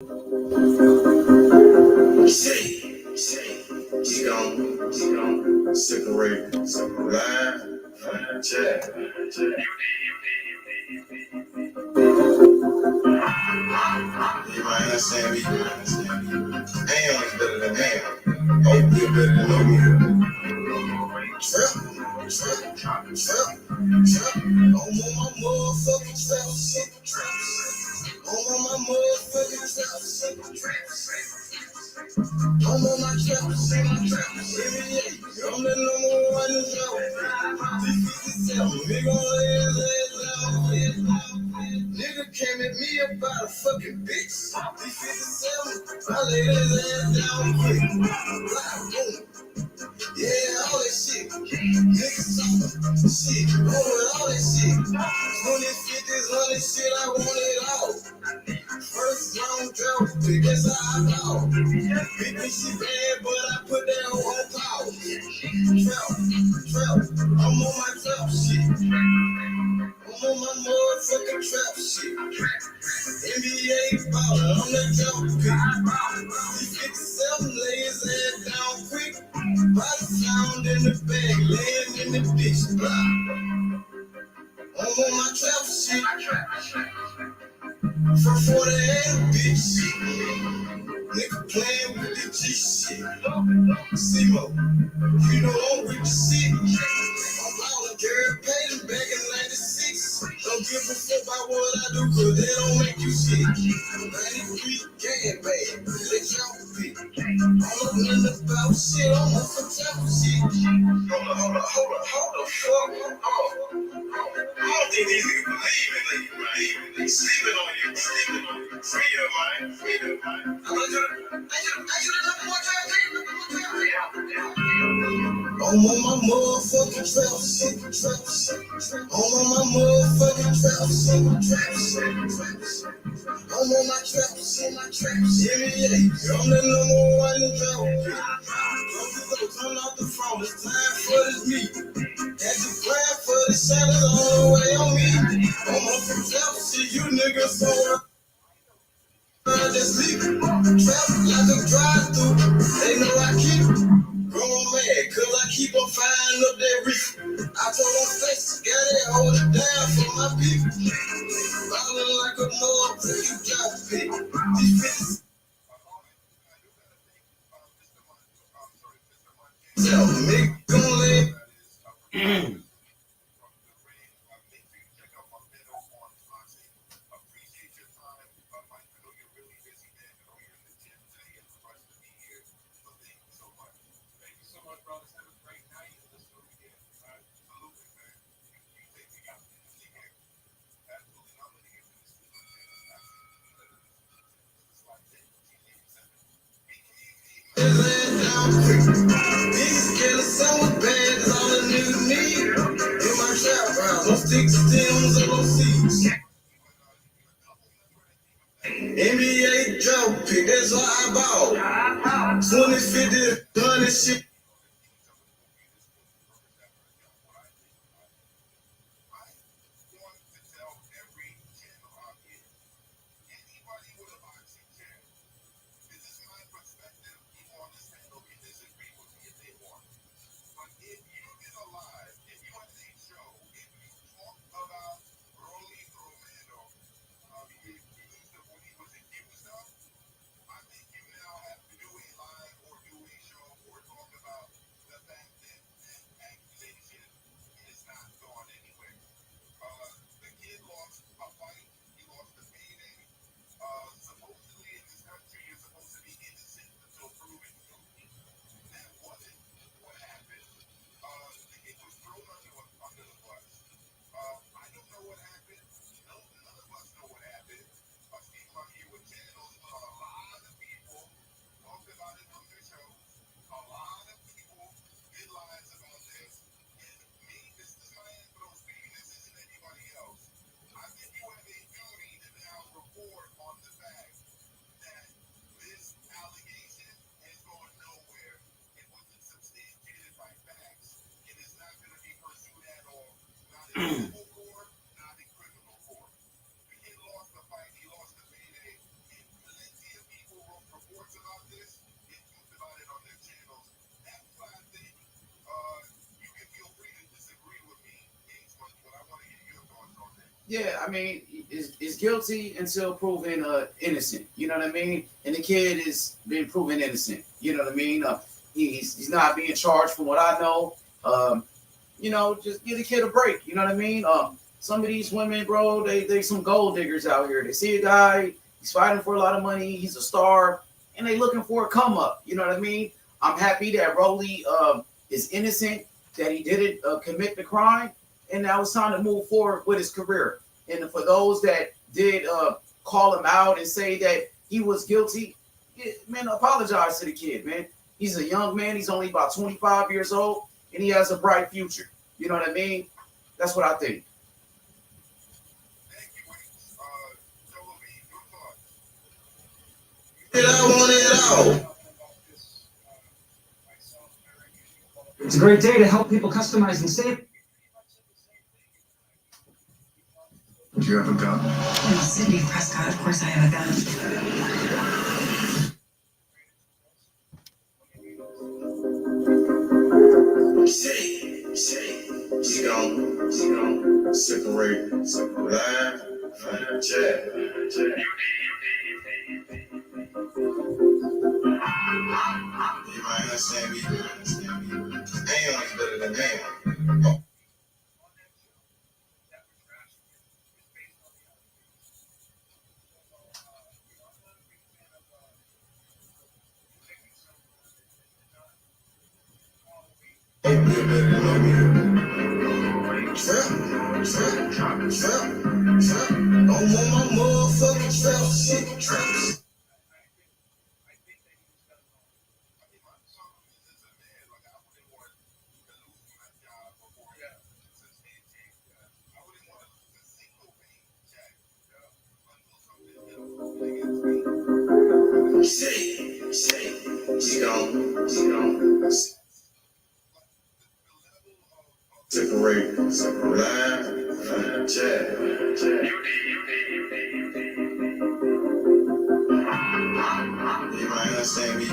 She gon' separate, line, check. You might understand me. Damn is better than damn. Hope you're better than no me. Trap. I'm on my motherfucking trap shit. I'm on my motherfucking trap shit. I'm on my trap shit. I'm the number one in the we gon' lay his ass down. Nigga came at me about a fucking bitch. D57, I lay his ass down quick. Boom. Yeah, all that shit. Niggas talking shit. Over all that shit. 20, 50, 100 shit, I want it all. First round draft pick, that's how I call. Big bitch, she bad, but I put that on pause. Trap. I'm on my trap shit. I'm on my motherfucking trap shit. NBA baller, I'm the jump pick. D57, lay his head down quick. Body found in the bag, laying in the ditch. I'm on my trap shit. From 48, bitch. Nigga playing with the G shit. Simo, you know I'm with the shit. I'm ballin', girl, paid him back in 96. Don't give a fuck about what I do, cause they don't make you shit. 93 gang bang, they jump pick. All up in the bout shit, I'm on some type of shit. Hold the fuck up. I don't think these niggas believe in they sleeping on you. Free your mind. I want you to number one I'm on my motherfucking trap shit. I'm on my motherfucking trap shit. I'm on my trap shit. NBA, I'm the number one in trap. Come off the phone, it's time for this meet. Had you plan for the shadows all the way on me. I'm on some trap shit, you niggas so I just leave it. Trap like a drive-through, they know I keep going mad, cause I keep on firing up that reef. I told them face, gotta hold it down for my people. Ballin' like a motherfucking drop pick. These bitches tell me, gon' lay. Niggas killing someone bad is all a nigga need. In my trap round, no sticks, stems, or no seeds. NBA drop pick, that's all I bought. 20, 50, 100 shit. Yeah, I mean, is guilty until proven innocent. You know what I mean? And the kid is being proven innocent. You know what I mean? He's not being charged from what I know. Just give the kid a break. You know what I mean? Some of these women, bro, they some gold diggers out here. They see a guy, he's fighting for a lot of money, he's a star, and they looking for a come up. You know what I mean? I'm happy that Rolly is innocent, that he didn't commit the crime, and now it's time to move forward with his career. And for those that did call him out and say that he was guilty, man, apologize to the kid, man. He's a young man. He's only about 25 years old, and he has a bright future. You know what I mean? That's what I think. I want it all. It's a great day to help people customize and save. Do you have a gun? No, Sydney Prescott, of course I have a gun. She gon' separate, line, chat. You might understand me. Damn is better than damn. Oh. I'm on my motherfucking trap shit. Traps. She gon' separate, line, chat. You might understand me.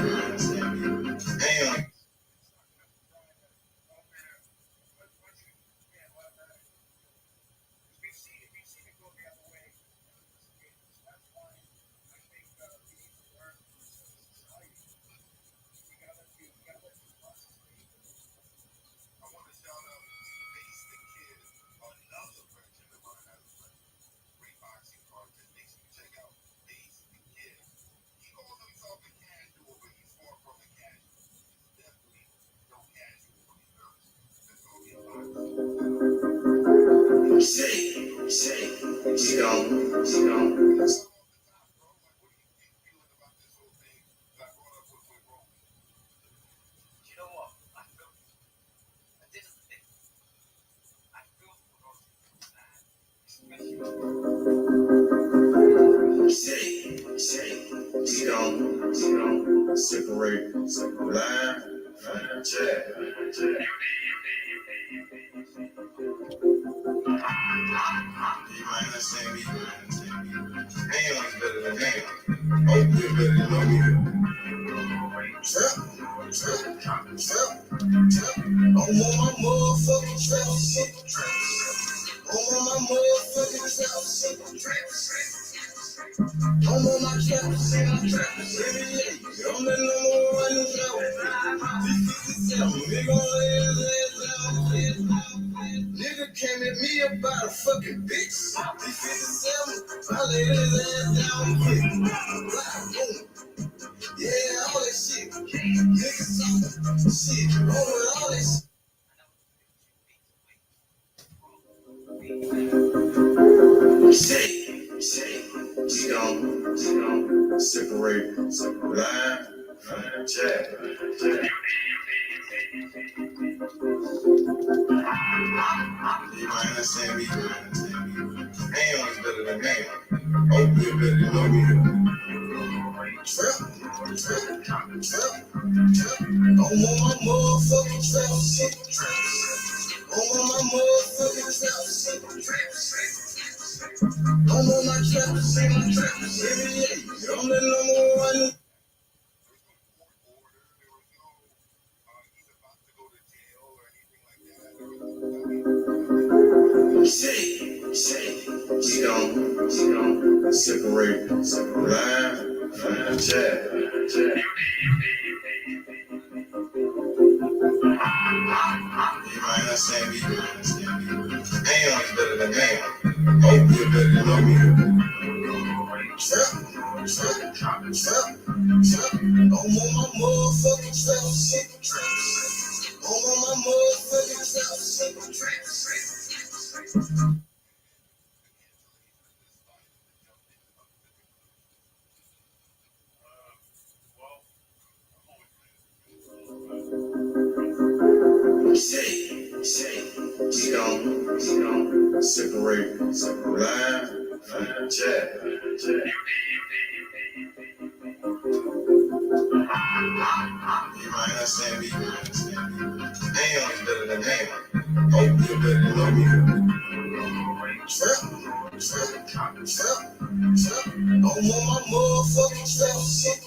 Damn. She gon' She gon' separate, line, chat. You might understand me. Damn is better than damn. Oh, you better than me. Trap. I'm on my motherfucking trap shit. I'm on my motherfucking trap shit. I'm on my trap shit. I'm the number one trap. Nigga lay his ass down. Nigga came at me about a fucking bitch. D57, I laid his ass down quick. Yeah, all that shit. Niggas talking shit. Over all that shit. She gon' separate, line, chat. You might understand me. Damn is better than damn. Oh, you better than me. Trap. I'm on my motherfucking trap shit. I'm on my motherfucking trap shit. I'm on my trap shit. I'm the number one. she don't separate line from the chat. You might understand me. Am is better than man. Hope you're better than no me. Trap. I'm on my motherfucking trap shit. I'm on my motherfucking trap shit. She don't separate line from the chat. You might understand me. Am is better than man. Hope you're better than no me. Trap. I'm on my motherfucking trap shit.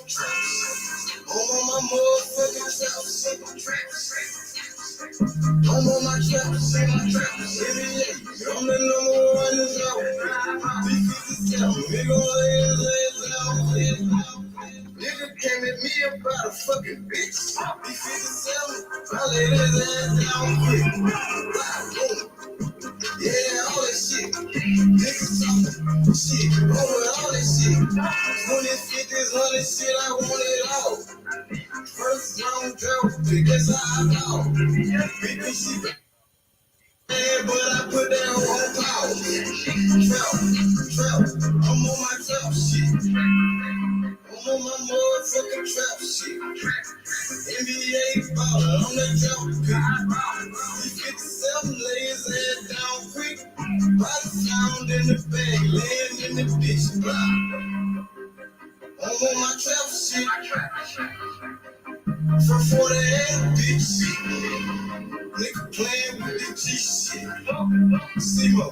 I'm on my motherfucking trap shit. I'm on my trap shit. NBA, I'm the number one in the D57, nigga lay his ass out. Nigga came at me about a fucking bitch. D57, I laid his ass down quick. Yeah, all that shit. Niggas talking shit. Over all that shit. 20s, 50s, 100 shit, I want it all. First round draft pick, that's how I know. Bitch, she bad, but I put that on power. Trap. I'm on my trap shit. I'm on my motherfucking trap shit. NBA baller, I'm that trap pick. D57 lay his head down quick. Body found in the bag, laying in the bitch. I'm on my trap shit. For 48, bitch. Nigga playing with the G shit. Simo,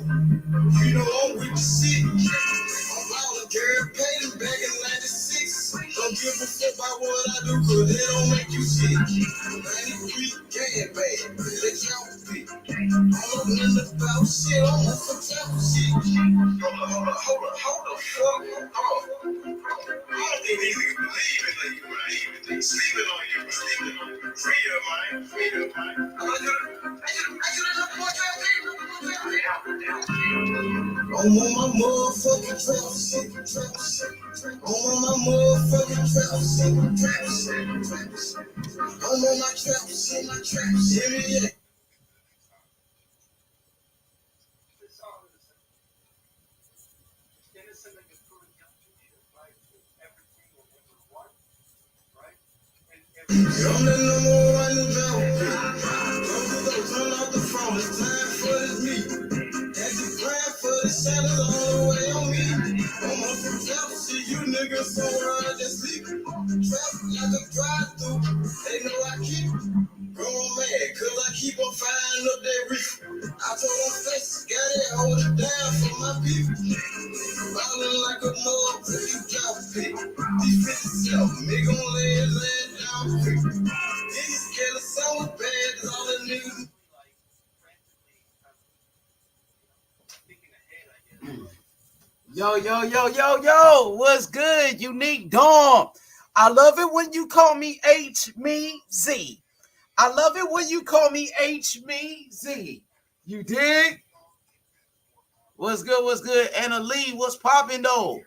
you know I'm with the shit. I'm all a girl paid back in 96. Don't give a fuck about what I do, cause they don't make you shit. 93 gang bag, they count pick. I'm learning about shit, I'm on some type of shit. Hold the fuck up. I don't think these niggas believe in you, right? Sleeping on you. Free your mind. I'm on my motherfucking trap shit. I'm on my motherfucking trap shit. I'm on my trap shit. Yeah. I'm the number one draft pick. Turn off the phone, it's time for this meet. Had you plan for the shadows all the way on me. I'm on some trap shit, you niggas somewhere I just sleep. Trap like a drive-through, they know I keep growing mad, cause I keep on firing up that reef. I told them face, got it, hold it down for my people. Ballin' like a motherfucking draft pick. D57, nigga gon' lay his head down quick. Niggas scared of so bad, is all the niggas. Yo, what's good? Unique Dom. I love it when you call me H-Me-Z. I love it when you call me H-Me-Z. You dig? What's good? Anna Lee, what's popping though?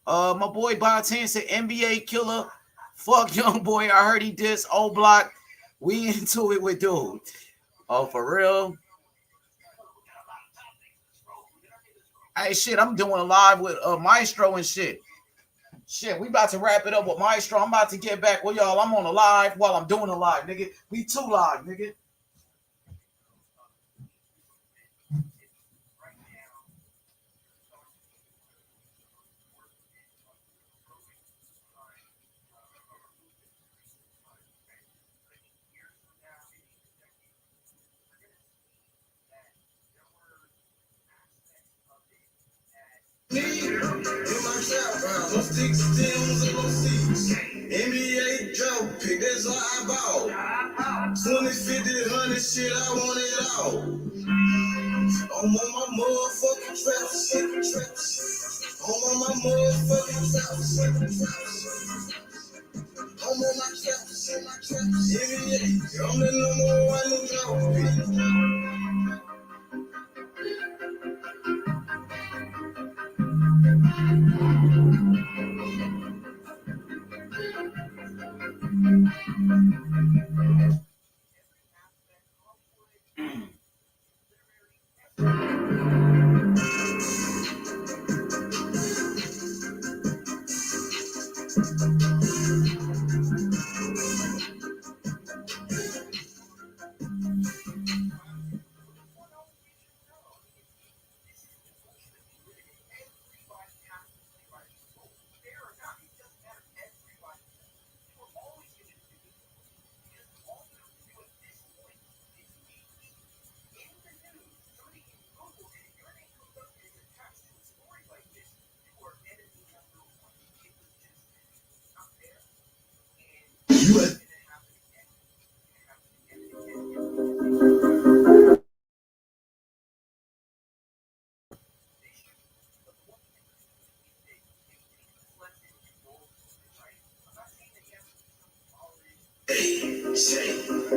My boy Bob 10 said NBA killer. Fuck young boy. I heard he dissed O Block. We into it with dude. Oh, for real? Hey, shit, I'm doing a live with Maestro and shit. Shit, we about to wrap it up with Maestro. I'm about to get back with y'all. I'm on a live while I'm doing a live, nigga. We two live, nigga. NBA draft pick, that's all I bought. 20, 50, 100 shit, I want it all. I'm on my motherfucking trap shit. I'm on my motherfucking trap shit. I'm on my trap shit. Yeah, I'm the number one in your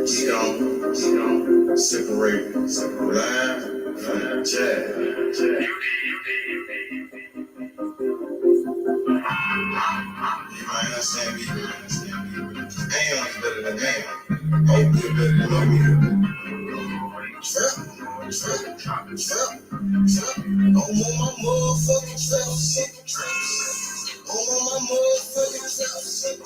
She don't separate line from jab. You might understand me. Ain't only better than man. Hope you're better than me. Trap. I'm on my motherfucking trap shit. I'm on my motherfucking trap shit.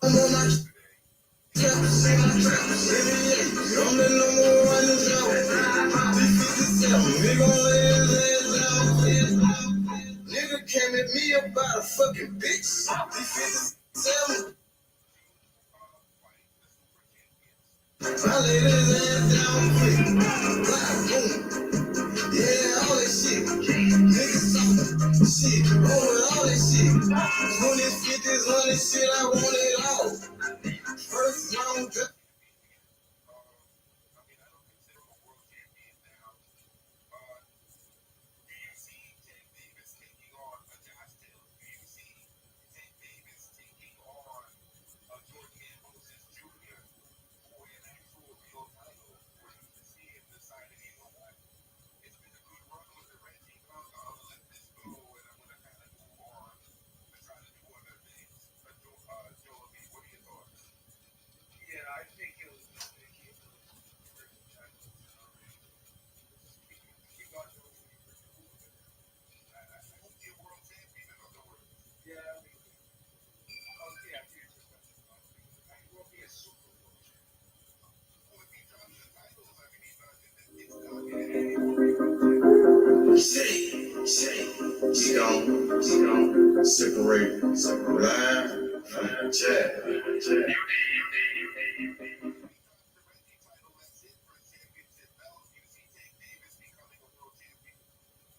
I'm on my trap shit. I'm the number one in town. 357, we gon' lay his ass out. Nigga came at me about a fucking bitch. 357. I laid his ass down quick. Boom. Yeah, all that shit. Niggas talking shit. All that shit. 20s, 50s, 100 shit. I want it all. First round draft. She don't separate line from jab.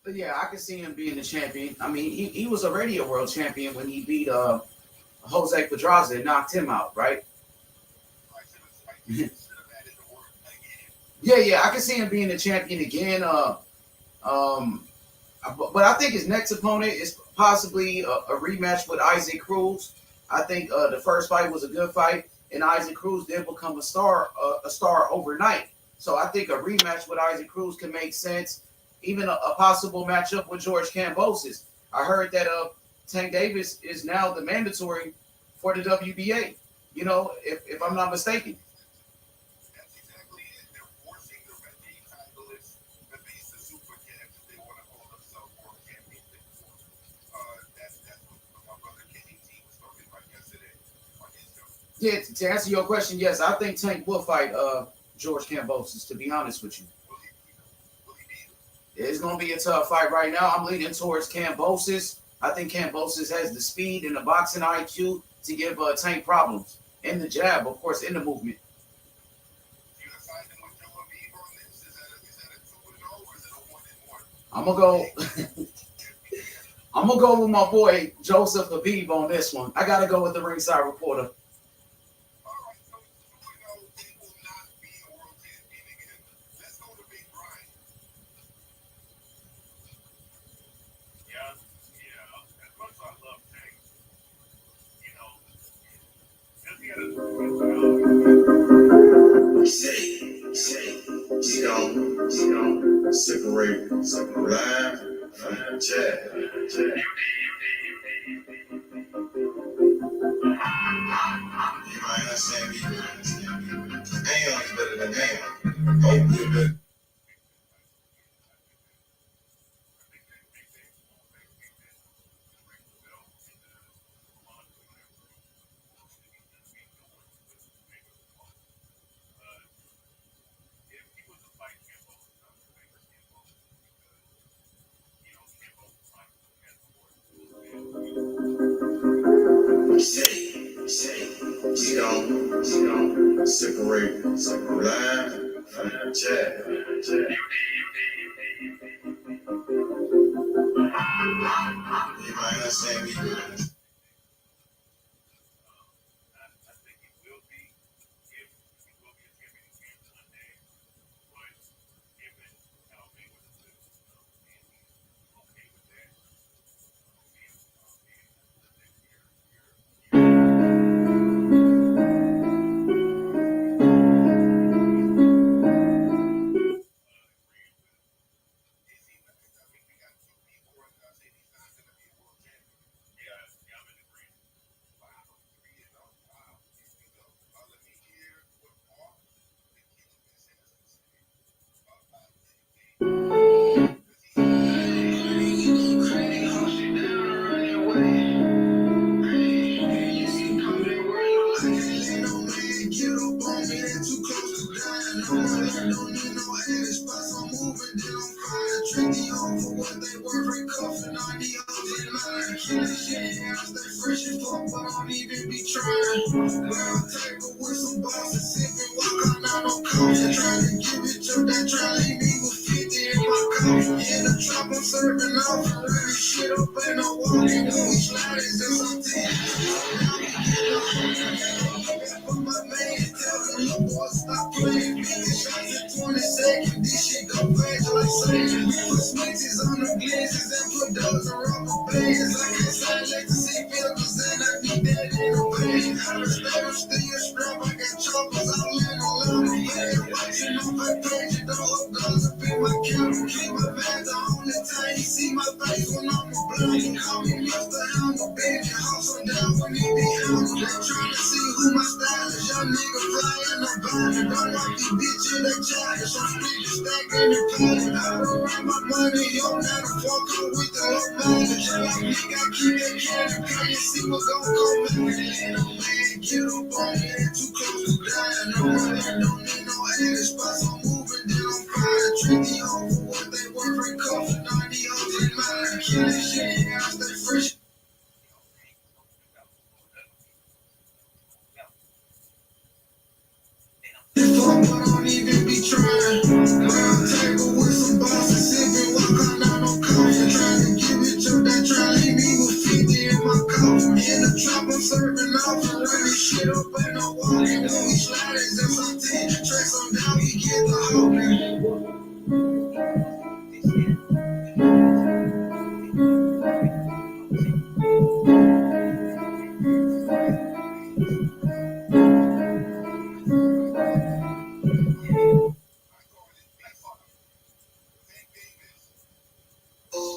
But yeah, I can see him being the champion. I mean, he was a radio world champion when he beat Jose Pedraza and knocked him out, right? Yeah, I can see him being the champion again. But I think his next opponent is possibly a rematch with Isaac Cruz. I think the first fight was a good fight, and Isaac Cruz did become a star overnight. So I think a rematch with Isaac Cruz can make sense. Even a possible matchup with George Kambosos. I heard that Tank Davis is now the mandatory for the WBA. You know, if I'm not mistaken. Yeah, to answer your question, yes, I think Tank will fight George Kambosos, to be honest with you. It's going to be a tough fight right now. I'm leaning towards Kambosos. I think Kambosos has the speed and the boxing IQ to give Tank problems. And the jab, of course, in the movement. I'm gonna go. I'm gonna go with my boy Joseph Habib on this one. I gotta go with the ringside reporter. Separate line from chat. You might understand me. Am is better than am. Hope you better. Separate line from chat. You might understand me.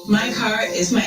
My car is my.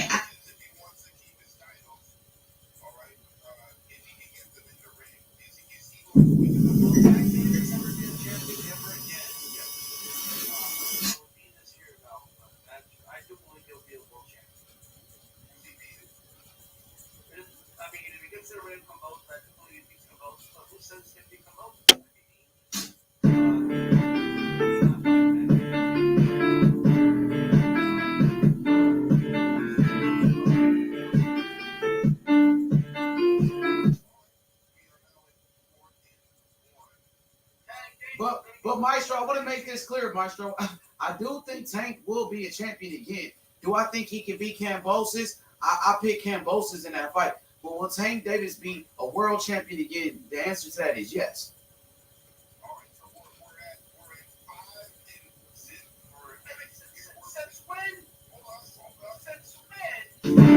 But Maestro, I want to make this clear, Maestro. I do think Tank will be a champion again. Do I think he can beat Kambosos? I pick Kambosos in that fight. But will Tank Davis be a world champion again? The answer to that is yes. All right, so we're at 5-6 for since when? Hold on, since when?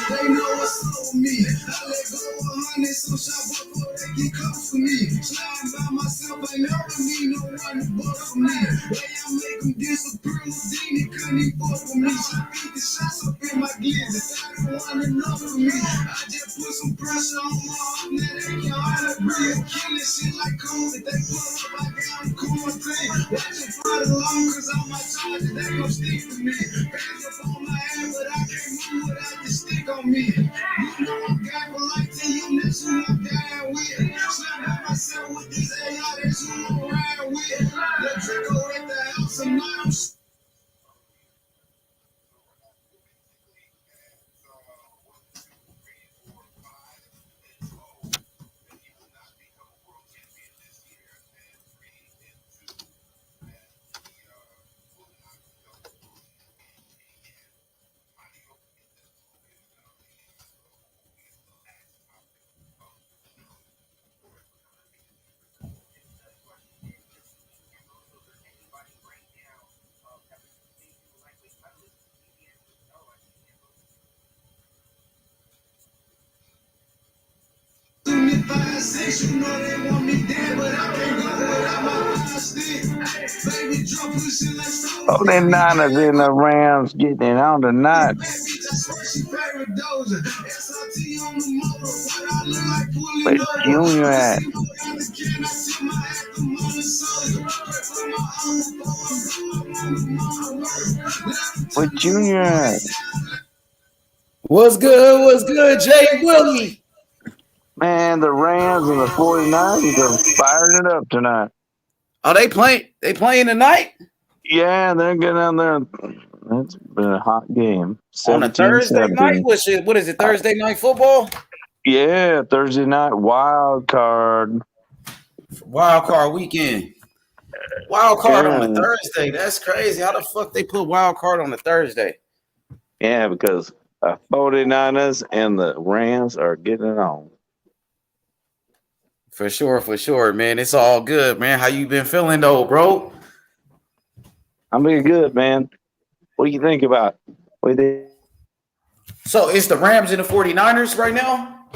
They know what's up with me. I let go of 100, so shop up they get close to me. Sliding by myself, I never need no one to buck for me. Way I make them disappear, Houdini couldn't even fuck with me. Shot 50 shots up in my glizzy, I don't want enough for me. I just put some pressure on my arm, now they can't hardly breathe. Killing shit like COVID, they pull up, I got them quarantine. Watching for the long, cause all my charges, they gon' stick to me. Hands up on my head, but I can't move without the stick on me. You know I'm God for life, tell you that's who I'm dying with. Slap by myself with this AI, that's who I'm riding with. Let Draco at the house and I'm you know they want me dead, but I can't go without my fire stick. Baby, drop pushing like so. 49ers in the Rams getting it on tonight. Where's Junior at? Where's Junior at? What's good? What's good, Jay Willie? Man, the Rams and the 49ers are firing it up tonight. Are they playing? They playing tonight? Yeah, they're getting out there. It's been a hot game. On a Thursday night? What is it? Thursday night football? Yeah, Thursday night wild card. Wild card weekend. Wild card on a Thursday. That's crazy. How the fuck they put wild card on a Thursday? Yeah, because the 49ers and the Rams are getting it on. For sure, man. It's all good, man. How you been feeling, though, bro? I'm being good, man. What do you think about it? What do you think? So it's the Rams and the 49ers right now?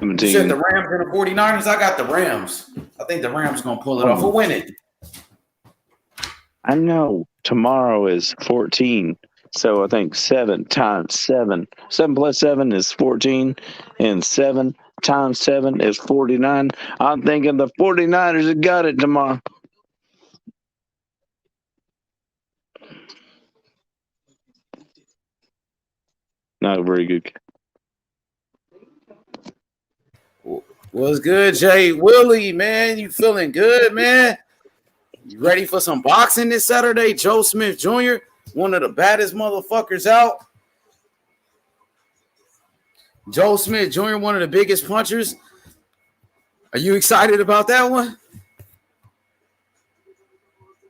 You said the Rams and the 49ers? I got the Rams. I think the Rams going to pull it off. Who win it? I know tomorrow is 14. So I think 7 times 7. 7 plus 7 is 14. And 7 times 7 is 49. I'm thinking the 49ers have got it tomorrow. Not a very good. What's good, Jay Willie, man? You feeling good, man? You ready for some boxing this Saturday? Joe Smith Jr., one of the baddest motherfuckers out. Joe Smith Jr., one of the biggest punchers. Are you excited about that one?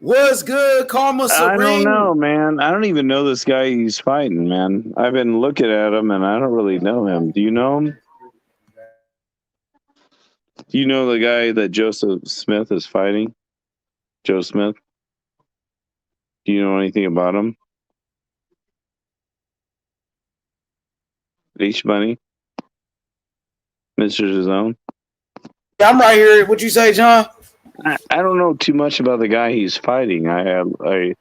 What's good, Karma Serene? I don't know, man. I don't even know this guy he's fighting, man. I've been looking at him, and I don't really know him. Do you know him? Do you know the guy that Joseph Smith is fighting? Joe Smith? Do you know anything about him? H Bunny? Mr. Zone? Yeah, I'm right here. What'd you say, John? I don't know too much about the guy he's fighting. I know it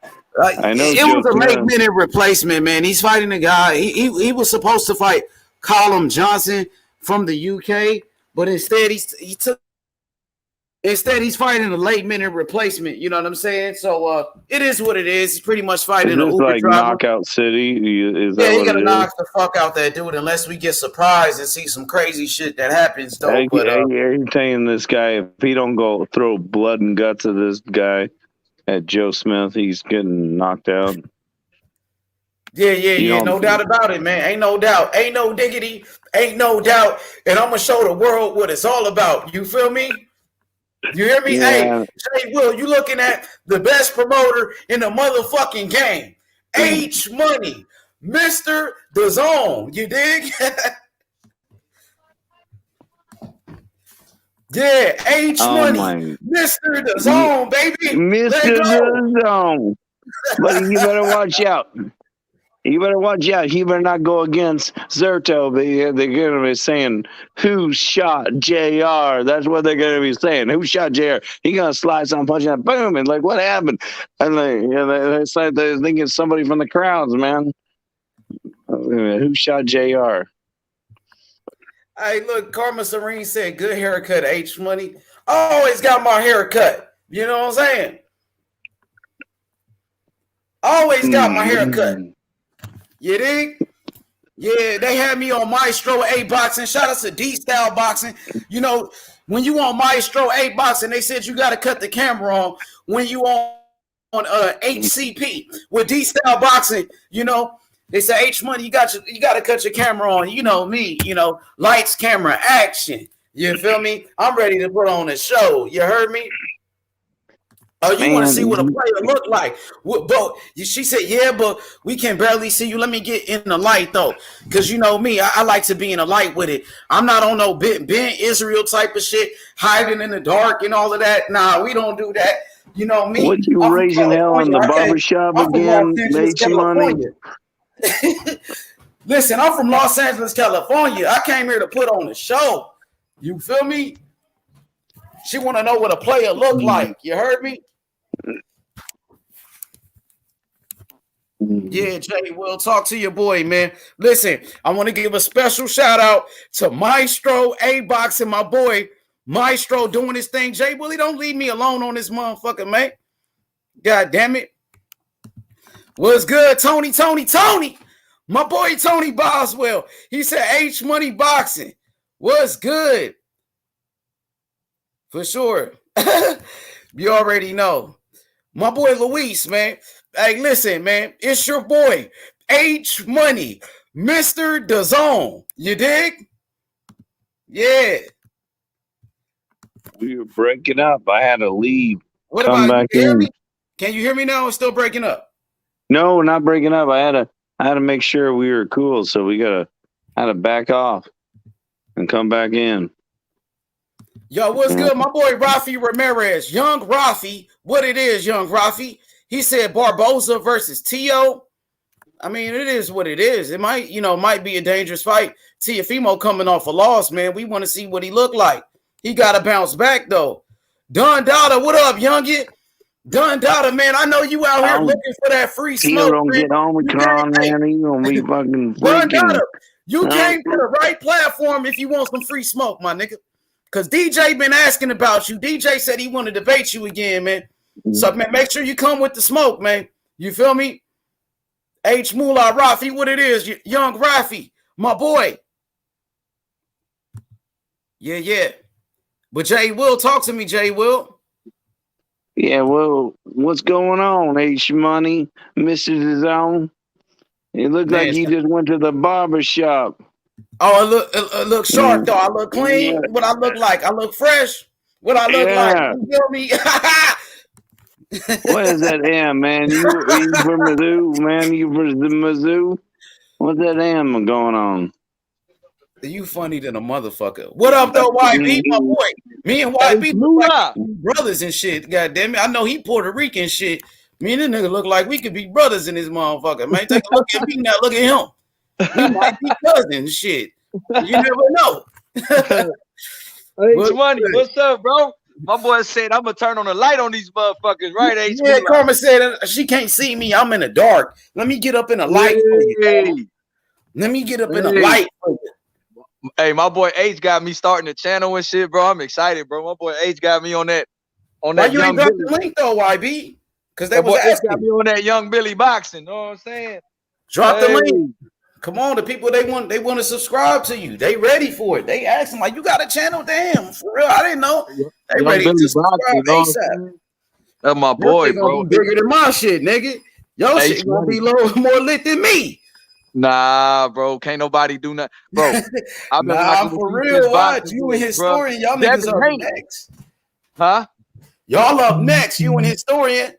was a late-minute replacement, man. He's fighting a guy. He was supposed to fight Callum Johnson from the UK, but instead he took Instead, he's fighting a late minute replacement. You know what I'm saying? So it is what it is. He's pretty much fighting an Uber like driver. Knockout City? Is that he what gotta it knock is? the fuck out that dude unless we get surprised and see some crazy shit that happens. Though, Hey, but you're telling this guy if he don't go throw blood and guts at this guy at Joe Smith, he's getting knocked out. Yeah. No doubt about it, man. Ain't no doubt. Ain't no diggity. Ain't no doubt. And I'm gonna show the world what it's all about. You feel me? You hear me? Yeah. Hey, Jay Will, you looking at the best promoter in the motherfucking game. H Money, Mr. The Zone. You dig? Yeah, H Money, Mr. The Zone, baby. Mr. The Zone. But you better watch out. You better watch out. You better not go against Zerto. They're going to be saying, who shot JR? That's what they're going to be saying. Who shot JR? He going to slide some punch and boom. And like, what happened? And it's like they're thinking somebody from the crowds, man. Who shot JR? Hey, look, Karma Serene said, good haircut, H Money. Always got my haircut. You know what I'm saying? Always got my haircut. You dig? Yeah, they had me on Maestro A Boxing. Shout out to D-Style Boxing. You know, when you on Maestro A Boxing, they said you got to cut the camera on. When you on HCP with D-Style Boxing, you know, they say H Money, you got to cut your camera on. You know me, you know, lights, camera, action. You feel me? I'm ready to put on a show. You heard me? Oh, you want to see what a player look like? But she said, yeah, but we can barely see you. Let me get in the light, though, because you know me. I like to be in the light with it. I'm not on no Ben Israel type of shit, hiding in the dark and all of that. Nah, we don't do that. You know me. What you raising hell in the barbershop again, H Money? Listen, I'm from Los Angeles, California. I came here to put on a show. You feel me? She want to know what a player look like. You heard me? Yeah, Jay, we'll talk to your boy, man. Listen, I want to give a special shout out to Maestro A Boxing, my boy Maestro doing his thing. Jay Willie, don't leave me alone on this motherfucker, man. God damn it. What's good, Tony? My boy Tony Boswell. He said H Money Boxing. What's good? For sure. You already know. My boy Luis, man. Hey, listen, man. It's your boy, H Money, Mr. The Zone. You dig? Yeah. We were breaking up. I had to leave. What Come about back you? Hear in. me? Can you hear me now? It's still breaking up. No, not breaking up. I had to make sure we were cool, so had to back off and come back in. Yo, what's good? My boy Rafi Ramirez. Young Rafi. What it is, Young Rafi. He said Barboza versus Tio. I mean, it is what it is. It might be a dangerous fight. Tiafimo coming off a loss, man. We want to see what he look like. He got to bounce back, though. Don Dada, what up, youngin? Don Dada, man, I know you out here looking for that free smoke. Don't get Omicron, man. He gonna be fucking Don Dada, freaking. you came to the right platform if you want some free smoke, my nigga. Because DJ been asking about you. DJ said he want to debate you again, man. So, man, make sure you come with the smoke, man. You feel me? H Moolah Rafi, what it is, Young Rafi, my boy. Yeah. But Jay Will, talk to me, Jay Will. Yeah, well, what's going on, H Money, Mr. Zone? It looked like you just went to the barber shop. Oh, it look sharp, though. I look clean. Yeah. What I look like? I look fresh. What I look like? You feel me? What is that M, man? You from Mizzou, man? You from the Mizzou? What's that M going on? You funny than a motherfucker. What up, though, YB, my boy? Me and YB look like brothers and shit. God damn it. I know he Puerto Rican shit. Me and this nigga look like we could be brothers in this motherfucker, man. Take a look at me now. Look at him. We might be cousins, shit. You never know. H Money, what's up, bro? My boy said I'm gonna turn on the light on these motherfuckers, right? H yeah, Karma said she can't see me. I'm in the dark. Let me get up in the light for you. Let me get up in the light for you. Hey, my boy H got me starting the channel and shit, bro. I'm excited, bro. My boy H got me on that. Why you ain't got the link though, YB? Because they was asking. Got asking. me on that Young Billy boxing. Know what I'm saying? Drop the link. Come on, the people they want to subscribe to you. They ready for it. They asking like, you got a channel? Damn, for real. I didn't know. They Young ready Billy to subscribe boxing, ASAP. That's my boy, Your shit bro. Gonna be bigger than my shit, nigga. Your shit gonna be more lit than me. Nah, bro. Can't nobody do nothing. Bro, I've been nah, for real. What? You and Historian, y'all niggas up next. Huh? Y'all up next. You and Historian.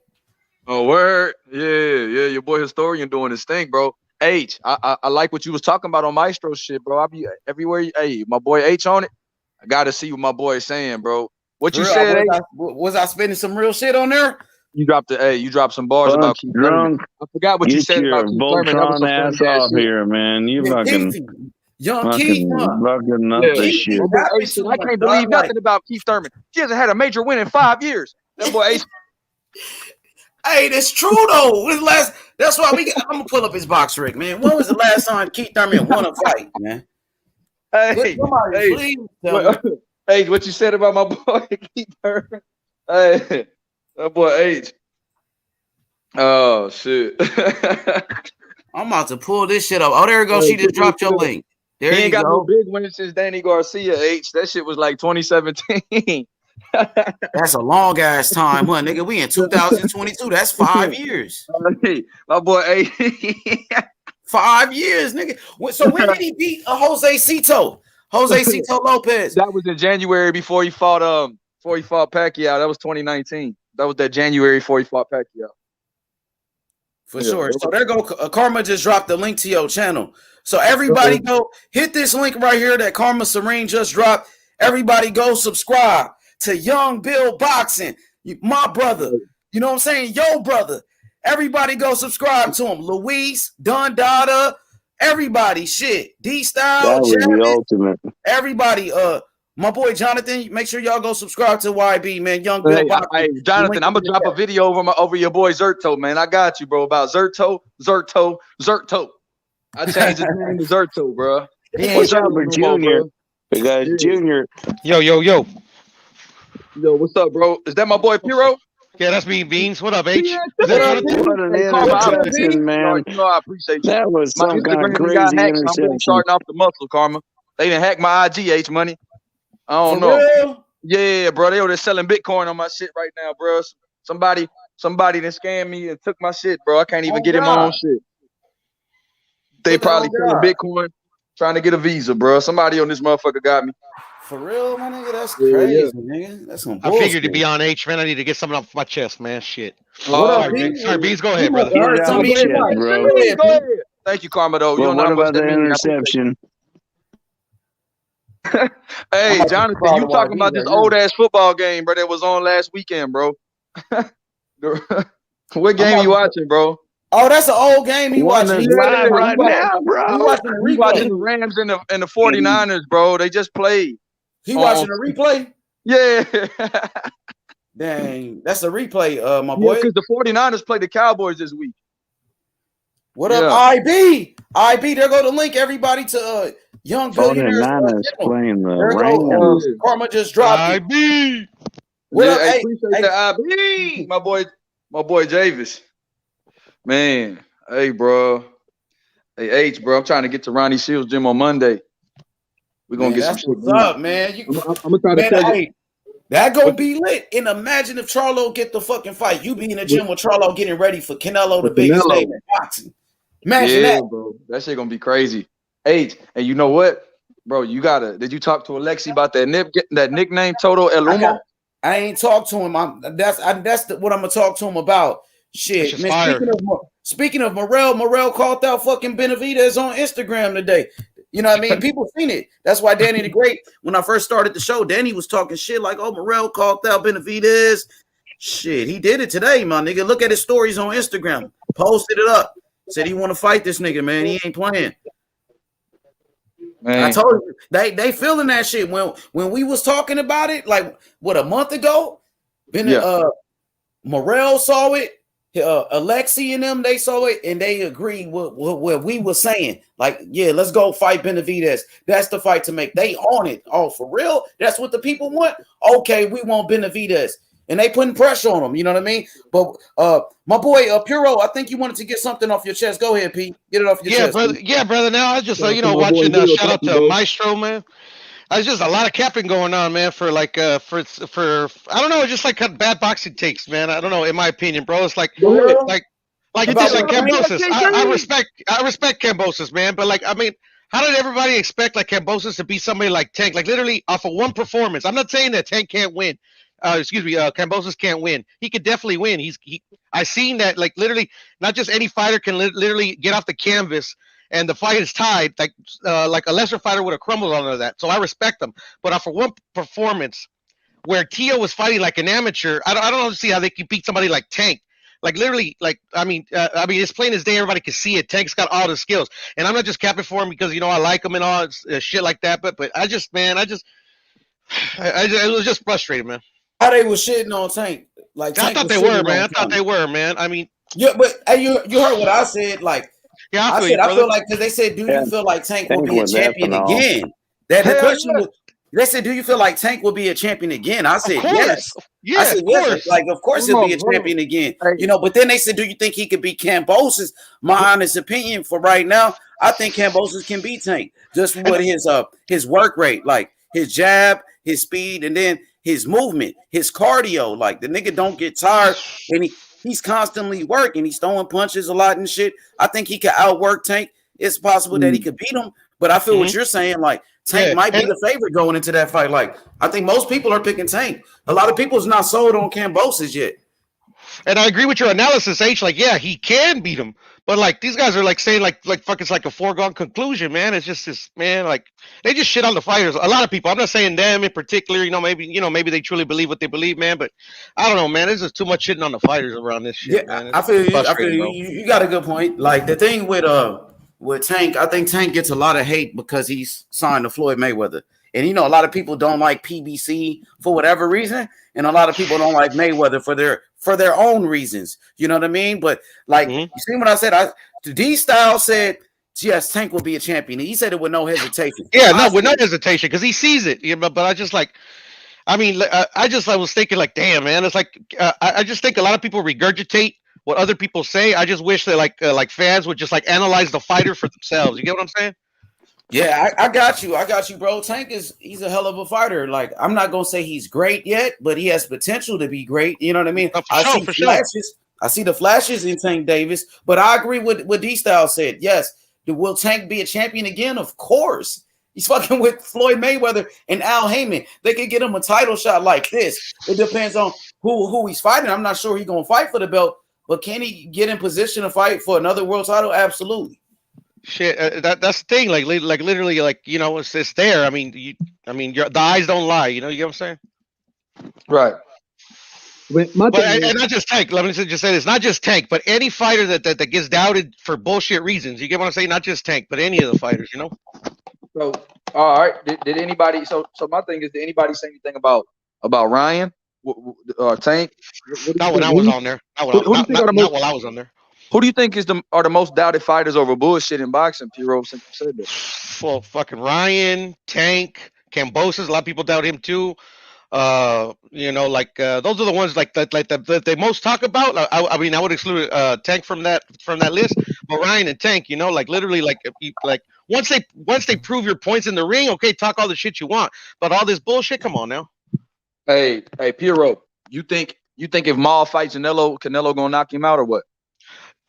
Oh, word. Yeah. Your boy Historian doing his thing, bro. H, I like what you was talking about on Maestro shit, bro. I be everywhere. Hey, my boy H on it. I gotta see what my boy is saying, bro. What you said? Was I spending some real shit on there? You dropped some bars about Keith Thurman. I forgot what you said about Keith Thurman. That was some ass off here, man. You fucking Young Keith, fucking up this shit. I can't believe nothing about Keith Thurman. He hasn't had a major win in 5 years. That boy Ace. Hey, that's true though. That's why I'm gonna pull up his box rig, man. When was the last time Keith Thurman won a fight, man? Hey, hey, what you said about my boy Keith Thurman? Hey, that boy H. Oh shit. I'm about to pull this shit up. Oh, there you go. She just dropped your link. There he ain't got no big win since Danny Garcia. H. That shit was like 2017. That's a long ass time, huh, nigga? We in 2022. That's 5 years. Hey, my boy, hey. 5 years, nigga. So when did he beat Jose Cito? Jose Cito Lopez. That was in January before he fought Pacquiao. That was 2019. That was that January before he fought Pacquiao. For sure. So there go. Karma just dropped the link to your channel. So everybody go hit this link right here that Karma Serene just dropped. Everybody go subscribe to Young Bill Boxing, my brother. You know what I'm saying? Yo, brother. Everybody go subscribe to him. Luis, Don Dada, everybody. Shit. D-Style, the ultimate. Everybody. My boy Jonathan, make sure y'all go subscribe to YB, man. Young Bill Boxing. Hey, Jonathan, I'm gonna drop a video over your boy Zerto, man. I got you, bro. About Zerto. I changed his name to Zerto, bro. What's up with Junior? Because Junior. Yo. Yo, what's up, bro? Is that my boy Piro? Yeah, that's me, Beans. What up, H? What an interception, man. You know I appreciate you. That was some kind of crazy interception. I'm starting off the muscle, Karma. They didn't hack my IG, H money. I don't know. Real? Yeah, bro. They were selling Bitcoin on my shit right now, bro. Somebody done scammed me and took my shit, bro. I can't even get in my own shit. They probably selling Bitcoin, trying to get a visa, bro. Somebody on this motherfucker got me. For real, my nigga? That's crazy, nigga. That's some bullshit. I figured to be on H, man. I need to get something off my chest, man. Shit. Sorry, Beans. Go ahead, brother. Go ahead. Thank you, Karma, though. Well, you don't know what how much about the that means. interception? Hey, Jonathan, you talking about this old ass football game, bro? That was on last weekend, bro. What game you watching, bro? Oh, that's an old game he watching. Live right now, bro. He watching the Rams and the 49ers, bro. They just played. He watching the replay? Yeah. Dang, that's a replay, my boy. Because the 49ers play the Cowboys this week. What up, IB? IB, there go the link, everybody, to Young Billionaires. 49ers playing the Rams. Karma just dropped IB. What up, I appreciate that, IB. My boy Javis. Man, hey, bro. Hey, H, bro. I'm trying to get to Ronnie Shields' gym on Monday. We're going to get some shit. What's up, man? I'm going to try to tell you. That gonna be lit. And imagine if Charlo get the fucking fight. You be in the gym with Charlo getting ready for Canelo, the biggest name in boxing. Imagine that, bro. That shit gonna be crazy. H, and you know what, bro? Did you talk to Alexi about that nickname Toto El Humo? I ain't talked to him. That's what I'm gonna talk to him about. Shit, man. Speaking of Morrell called out fucking Benavidez on Instagram today. You know what I mean? People seen it. That's why Danny the Great, when I first started the show, Danny was talking shit like, oh, Morrell called out Benavidez. Shit, he did it today, my nigga. Look at his stories on Instagram. Posted it up. Said he want to fight this nigga, man. He ain't playing. Man. I told you, they feeling that shit. When we was talking about it, like, what, a month ago? Morrell saw it. Alexi and them, they saw it and they agreed with what we were saying. Like, yeah, let's go fight Benavidez. That's the fight to make. They on it. Oh, for real? That's what the people want? Okay, we want Benavidez. And they putting pressure on him, you know what I mean? But my boy Puro, I think you wanted to get something off your chest. Go ahead, Pete. Get it off your chest. Brother. Pete. Yeah, brother. Now I was just Yeah, watching. boy, Shout out to bro. Maestro, man. There's just a lot of capping going on, man. For like for I don't know, just like bad boxing takes, man. I don't know, in my opinion, bro. It's like like Kambosos. I respect Kambosos, man. But like, I mean, how did everybody expect like Kambosos to be somebody like Tank? Like literally off of one performance. I'm not saying that Tank can't win. Kambosos can't win. He could definitely win. I seen that like literally not just any fighter can literally get off the canvas and the fight is tied. Like a lesser fighter would have crumbled under that. So I respect them. But off of one performance where Tio was fighting like an amateur, I don't see how they can beat somebody like Tank. Like literally, like I mean, it's plain as day. Everybody can see it. Tank's got all the skills, and I'm not just capping for him because I like him and all shit like that. But it was just frustrating, man. How they was shitting on Tank. Like I thought they were, man. I thought they were, man. I mean, yeah, but you heard what I said. Like, yeah, I feel like because they said, do you feel like Tank will be a champion again? That the question was. They said, do you feel like Tank will be a champion again? I said, yes. Yeah, I said, yes. Like, of course he'll be a champion again. Hey. But then they said, do you think he could beat Kambosos? My honest opinion for right now, I think Kambosos can beat Tank. Just with his work rate, like his jab, his speed, and then his movement, his cardio. Like, the nigga don't get tired, and he's constantly working. He's throwing punches a lot and shit. I think he could outwork Tank. It's possible that he could beat him, but I feel what you're saying, like, Tank might be the favorite going into that fight. Like, I think most people are picking Tank. A lot of people's not sold on Kambosos yet. And I agree with your analysis, H. Like, yeah, he can beat him, but like these guys are like saying like fuck, it's like a foregone conclusion, man. It's just this, man. Like they just shit on the fighters. A lot of people. I'm not saying them in particular. Maybe they truly believe what they believe, man. But I don't know, man. There's just too much shitting on the fighters around this shit. Yeah, man. I feel you. You got a good point. Like the thing with Tank, I think Tank gets a lot of hate because he's signed to Floyd Mayweather. And a lot of people don't like PBC for whatever reason, and a lot of people don't like Mayweather for their own reasons. You know what I mean? But like, you see what I said? D-Style said, yes, Tank will be a champion. He said it with no hesitation. Yeah, with no hesitation because he sees it. But I just like, I was thinking like, damn, man. It's like I just think a lot of people regurgitate what other people say. I just wish that like fans would just like analyze the fighter for themselves. You get what I'm saying? Yeah, I got you, bro. Tank he's a hell of a fighter. Like, I'm not gonna say he's great yet, but he has potential to be great. You know what I mean? I see flashes. I see the flashes in Tank Davis, but I agree with what D-Style said. Yes, will Tank be a champion again? Of course. He's fucking with Floyd Mayweather and Al Heyman. They could get him a title shot like this. It depends on who he's fighting. I'm not sure he's gonna fight for the belt, but can he get in position to fight for another world title? Absolutely. Shit, that's the thing. Like literally, like it's there. I mean, the eyes don't lie. You get what I'm saying? Right. And not just Tank. Let me just say this: not just Tank, but any fighter that gets doubted for bullshit reasons. You get what I'm saying? Not just Tank, but any of the fighters. So, all right. Did anybody? So my thing is, did anybody say anything about Ryan? Tank? Not when I was on there. Not while I was on there. Who do you think are the most doubted fighters over bullshit in boxing, Piro, since you said that? Well, fucking Ryan, Tank, Kambosos. A lot of people doubt him too. Those are the ones that they most talk about. I would exclude Tank from that list, but Ryan and Tank, literally, once they prove your points in the ring, okay, talk all the shit you want, but all this bullshit, come on now. Hey, Piro, you think if Maul fights Canelo gonna knock him out or what?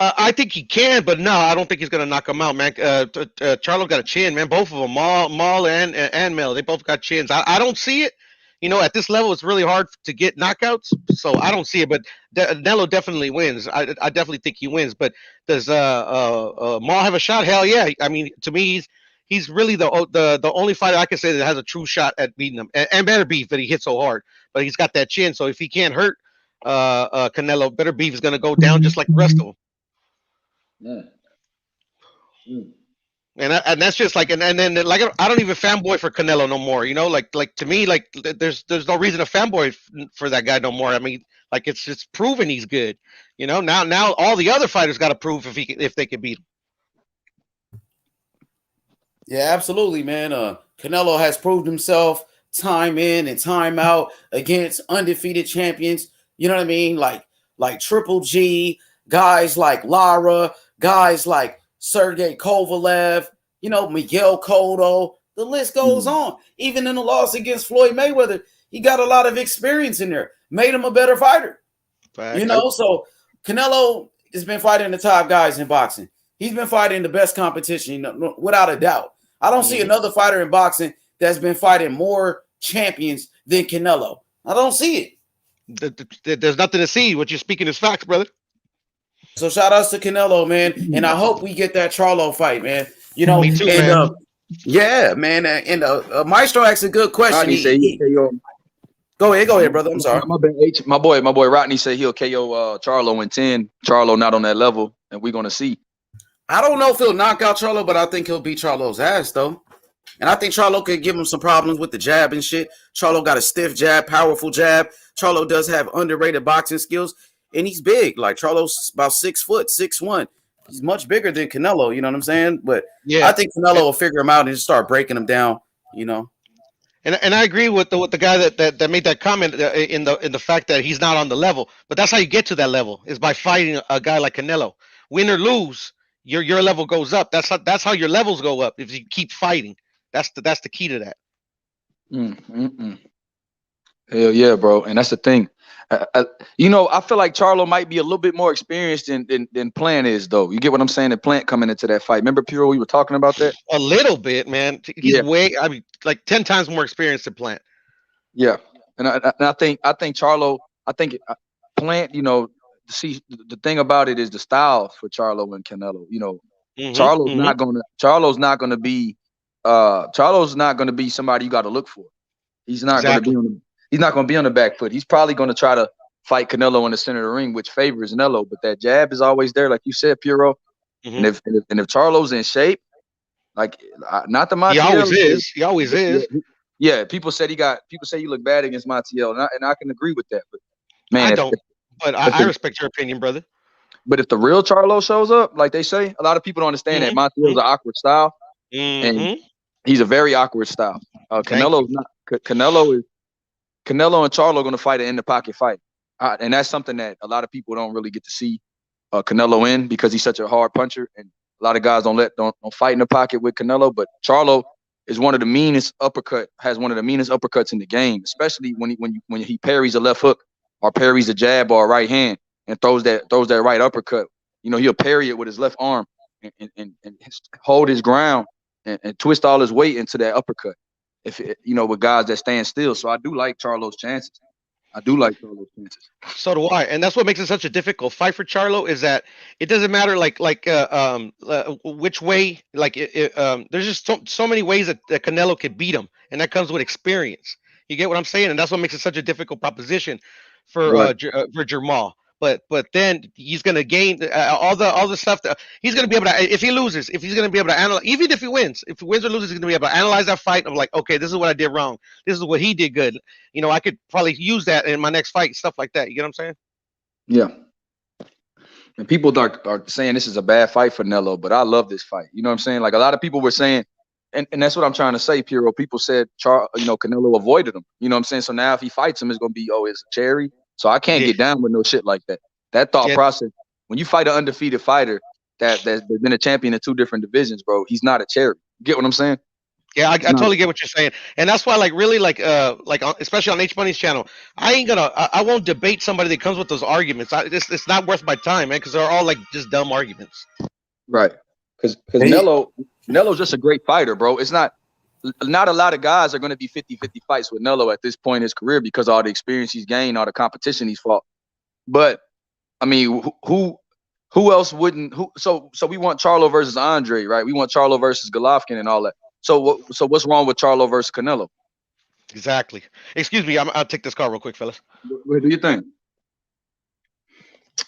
I think he can, but no, I don't think he's gonna knock him out, man. Charlo got a chin, man. Both of them, Maul and Mel, they both got chins. I don't see it. At this level, it's really hard to get knockouts, so I don't see it. But Canelo definitely wins. I definitely think he wins. But does Maul have a shot? Hell yeah. I mean, to me, he's really the only fighter I can say that has a true shot at beating him. And Better Beef that he hit so hard, but he's got that chin. So if he can't hurt Canelo, Better Beef is gonna go down just like the rest of them. And that's just like, and then like I don't even fanboy for Canelo no more. Like to me, like there's no reason to fanboy for that guy no more. I mean, Like it's just proven he's good. You know, now all the other fighters got to prove if they can beat him. Yeah, absolutely, man. Canelo has proved himself time in and time out against undefeated champions. You know what I mean? Like Triple G, guys like Lara, guys like Sergey Kovalev, you know, Miguel Cotto. The list goes on. Even in the loss against Floyd Mayweather, he got a lot of experience in there. Made him a better fighter. Facts. You know, so Canelo has been fighting the top guys in boxing. He's been fighting the best competition, you know, without a doubt. I don't see another fighter in boxing that's been fighting more champions than Canelo. I don't see it. There's nothing to see. What you're speaking is facts, brother. So shout outs to Canelo, man. And I hope we get that Charlo fight, man. You know, Me too, and, man. Yeah, man. And Maestro asked a good question. Rodney said he'll KO. Go ahead, brother. I'm sorry. My boy Rodney said he'll KO Charlo in 10. Charlo not on that level, and we're gonna see. I don't know if he'll knock out Charlo, but I think he'll beat Charlo's ass, though. And I think Charlo could give him some problems with the jab and shit. Charlo got a stiff jab, powerful jab. Charlo does have underrated boxing skills, and he's big. Like, Charlo's about 6 foot, 6'1". He's much bigger than Canelo, you know what I'm saying? But yeah, I think Canelo will figure him out and just start breaking him down, you know. And I agree with the guy that made that comment in the fact that he's not on the level. But that's how you get to that level, is by fighting a guy like Canelo. Win or lose, your level goes up. That's how your levels go up if you keep fighting. That's the key to that. Hell yeah, bro. And that's the thing. You know, I feel like Charlo might be a little bit more experienced than Plant is, though. You get what I'm saying? The Plant coming into that fight. Remember, Puro, we were talking about that? A little bit, man. He's like 10 times more experienced than Plant. Yeah. And I think Charlo, Plant, you know, see, the thing about it is the style for Charlo and Canelo. You know, Charlo's not gonna be somebody you got to look for. He's not going to be on the back foot. He's probably going to try to fight Canelo in the center of the ring, which favors Canelo. But that jab is always there, like you said, Puro. And if Charlo's in shape, like not the Montiel, he always is. Yeah, people say you look bad against Montiel, and I can agree with that. But man, I don't. But I respect your opinion, brother. But if the real Charlo shows up, like they say, a lot of people don't understand that Montiel's an awkward style, and he's a very awkward style. Canelo and Charlo are going to fight an in the pocket fight, and that's something that a lot of people don't really get to see Canelo in, because he's such a hard puncher, and a lot of guys don't fight in the pocket with Canelo. But Charlo is one of the meanest uppercuts in the game, especially when he parries a left hook or parries a jab or a right hand and throws that right uppercut. You know, he'll parry it with his left arm and hold his ground and twist all his weight into that uppercut. With guys that stand still. So I do like Charlo's chances. So do I, and that's what makes it such a difficult fight for Charlo, is that it doesn't matter which way. There's just so many ways that Canelo could beat him, and that comes with experience. You get what I'm saying? And that's what makes it such a difficult proposition for Jermall. But then he's going to gain all the stuff that he's going to be able to. If he loses, if he's going to be able to analyze, even if he wins or loses, he's going to be able to analyze that fight of like, okay, this is what I did wrong. This is what he did good. You know, I could probably use that in my next fight, stuff like that. You get what I'm saying? Yeah. And people are saying this is a bad fight for Canelo, but I love this fight. You know what I'm saying? Like, a lot of people were saying, and that's what I'm trying to say, Puro. People said, Canelo avoided him. You know what I'm saying? So now if he fights him, it's going to be, it's a cherry. So I can't get down with no shit like that. That thought process, when you fight an undefeated fighter that's been a champion in 2 different divisions, bro, he's not a cherry. You get what I'm saying? Yeah, I totally get what you're saying, and that's why, especially on H Money's channel, I won't debate somebody that comes with those arguments. It's not worth my time, man, because they're all like just dumb arguments. Right? Because Canelo's just a great fighter, bro. It's not a lot of guys are going to be 50-50 fights with Canelo at this point in his career because of all the experience he's gained, all the competition he's fought. But I mean, who else wouldn't? So we want Charlo versus Andre, right? We want Charlo versus Golovkin and all that. So what's wrong with Charlo versus Canelo? Exactly. Excuse me, I'll take this call real quick, fellas. What do you think?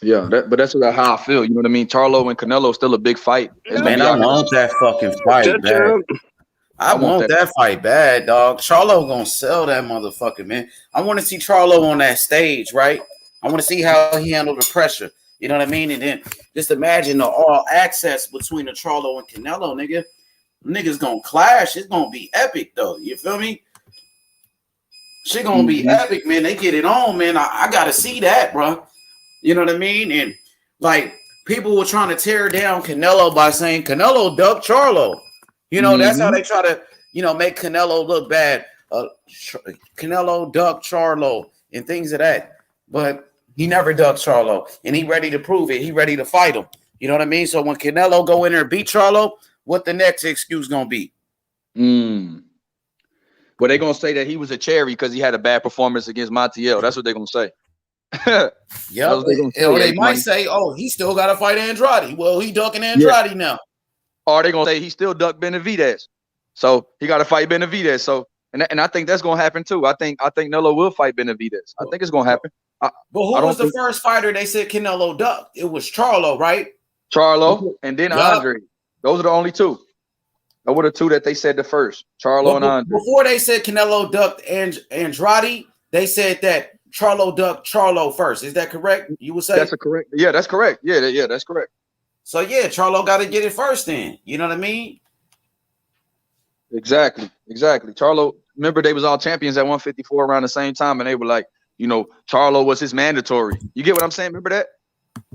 Yeah, but that's how I feel. You know what I mean? Charlo and Canelo still a big fight. Man, I want that fucking fight, man. I want that fight bad, dog. Charlo gonna sell that motherfucker, man. I want to see Charlo on that stage, right? I want to see how he handled the pressure. You know what I mean? And then just imagine the all access between the Charlo and Canelo, nigga. Niggas gonna clash. It's gonna be epic, though. You feel me? Shit gonna be epic, man. They get it on, man. I gotta see that, bro. You know what I mean? And like people were trying to tear down Canelo by saying Canelo ducked Charlo. You know, that's how they try to, make Canelo look bad. Canelo ducked Charlo and things of that. But he never ducked Charlo, and he ready to prove it. He ready to fight him. You know what I mean? So when Canelo go in there and beat Charlo, what the next excuse gonna be? Well, they gonna say that he was a cherry because he had a bad performance against Montiel. That's what they're gonna say. Yeah, or they might say, "Oh, he still got to fight Andrade." Well, he ducking Andrade now. Or they gonna say he still ducked Benavidez, so he got to fight Benavidez. So, and I think that's gonna happen too. I think Canelo will fight Benavidez. I think it's gonna happen. But who was the first fighter they said Canelo ducked? It was Charlo, right? Charlo and then Andre. Those are the only two. Those were the two that they said the first. Charlo and Andre. Before they said Canelo ducked Andrade, they said that Charlo ducked Charlo first. Is that correct? You would say that's correct. Yeah, that's correct. Yeah, that's correct. So yeah, Charlo got to get it first. Then you know what I mean? Exactly. Charlo. Remember, they was all champions at 154 around the same time, and they were like, Charlo was his mandatory. You get what I'm saying? Remember that?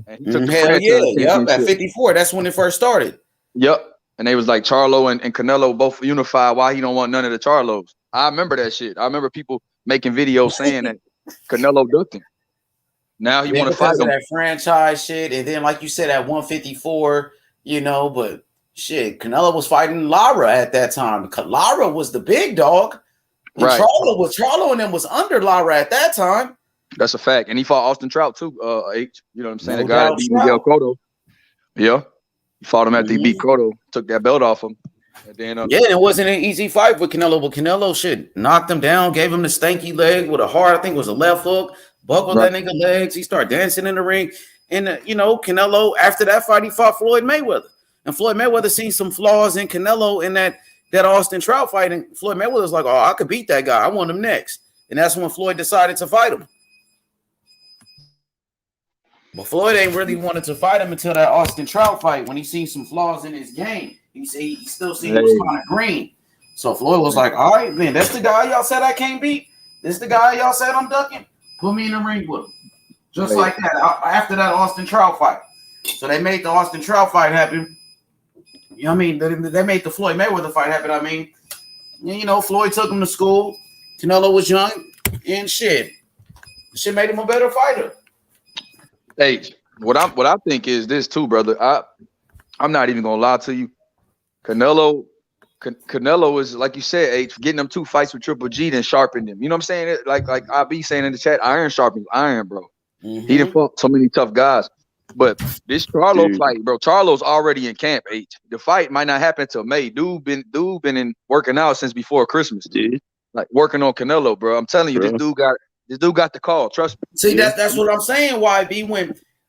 And he took at 54. That's when it first started. Yep. And they was like Charlo and Canelo both unified. Why he don't want none of the Charlos? I remember that shit. I remember people making videos saying that Canelo ducked him. Now he want to fight him. That franchise shit, and then like you said at 154, but shit, Canelo was fighting Lara at that time. Lara was the big dog. And right. Charlo and them was under Lara at that time. That's a fact. And he fought Austin Trout too. H. You know what I'm saying? No the guy that beat Miguel Cotto. Yeah. He fought him after he beat Cotto, took that belt off him. And then, it wasn't an easy fight with Canelo, but Canelo shit knocked him down, gave him the stanky leg with a hard, I think it was a left hook, buckled that nigga legs. He started dancing in the ring. And, Canelo, after that fight, he fought Floyd Mayweather. And Floyd Mayweather seen some flaws in Canelo in that Austin Trout fight. And Floyd Mayweather was like, oh, I could beat that guy. I want him next. And that's when Floyd decided to fight him. But Floyd ain't really wanted to fight him until that Austin Trout fight when he seen some flaws in his game. He still seen he was kind of green. So Floyd was like, all right, man, that's the guy y'all said I can't beat. This the guy y'all said I'm ducking. Put me in the ring with him. Just like that, after that Austin Trout fight. So they made the Austin Trout fight happen. You know what I mean? They made the Floyd Mayweather fight happen. I mean, Floyd took him to school. Canelo was young and shit made him a better fighter. Hey, what I think is this too, brother. I'm not even gonna lie to you. Canelo is, like you said, H, getting them 2 fights with Triple G then sharpened him. You know what I'm saying? Like I be saying in the chat, iron sharpens iron, bro. He didn't fought so many tough guys. But this Charlo fight, bro, Charlo's already in camp, H. The fight might not happen until May. Dude been in working out since before Christmas, dude. Like working on Canelo, bro. I'm telling you, this dude got the call. Trust me. See, that's what I'm saying, YB.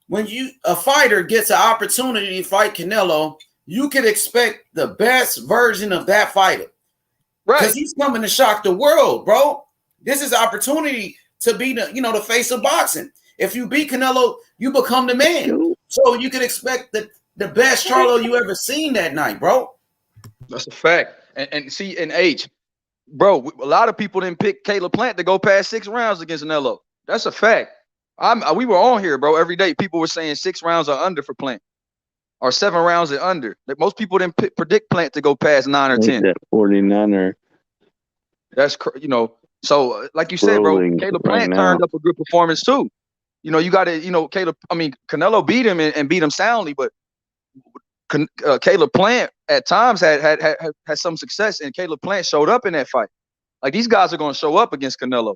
When a fighter gets an opportunity to fight Canelo, you can expect the best version of that fighter. Right. Because he's coming to shock the world, bro. This is opportunity to be the face of boxing. If you beat Canelo, you become the man. So you can expect the best Charlo you ever seen that night, bro. That's a fact. And see, in H, bro, a lot of people didn't pick Caleb Plant to go past 6 rounds against Canelo. That's a fact. We were on here, bro, every day. People were saying 6 rounds are under for Plant, or 7 rounds are under. Most people didn't predict Plant to go past 9 or 10. That 49er. That's so. Like you said, bro, Caleb Plant turned up a good performance too. You got to, Canelo beat him and beat him soundly, but Caleb Plant at times had some success, and Caleb Plant showed up in that fight. Like, these guys are going to show up against Canelo.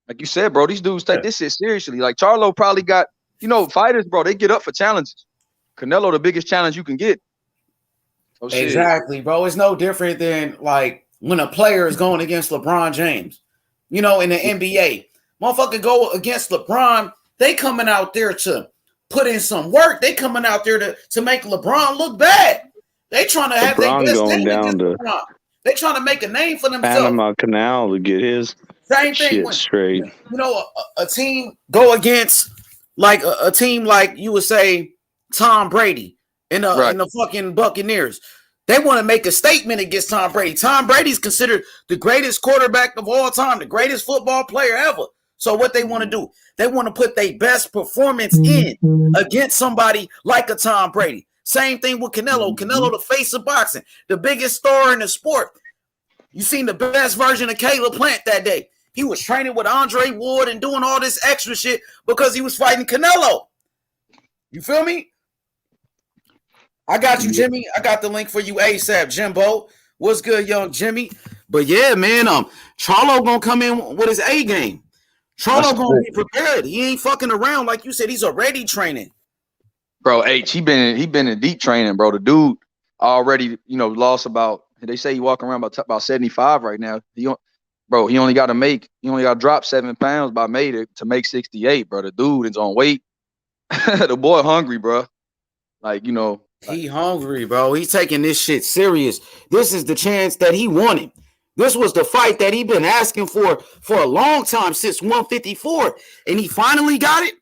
Like you said, bro, these dudes take this shit seriously. Like, Charlo probably got, fighters, bro, they get up for challenges. Canelo, the biggest challenge you can get. Oh, exactly, bro. It's no different than, like, when a player is going against LeBron James, in the NBA. Motherfucker go against LeBron, they coming out there to put in some work. They coming out there to make LeBron look bad. They trying to have their best name against LeBron. They trying to make a name for themselves. Panama Canal to get his. Same thing Shit when straight. you know a team go against like a team like you would say Tom Brady in the fucking Buccaneers. They want to make a statement against Tom Brady. Tom Brady's considered the greatest quarterback of all time, the greatest football player ever. So what they want to do, they want to put their best performance in against somebody like a Tom Brady. Same thing with Canelo. Canelo, the face of boxing, the biggest star in the sport. You seen the best version of Caleb Plant that day. He was training with Andre Ward and doing all this extra shit because he was fighting Canelo. You feel me? I got you, Jimmy. I got the link for you ASAP, Jimbo. What's good, young Jimmy? But yeah, man, Charlo gonna come in with his A game. Charlo gonna be prepared. He ain't fucking around, like you said. He's already training. Bro, H, he been in deep training, bro. The dude already, lost about. They say he walking around about 75 right now. He only got to drop 7 pounds by May to make 68, bro. The dude is on weight. The boy hungry, bro. He hungry, bro. He's taking this shit serious. This is the chance that he wanted. This was the fight that he been asking for a long time, since 154, and he finally got it.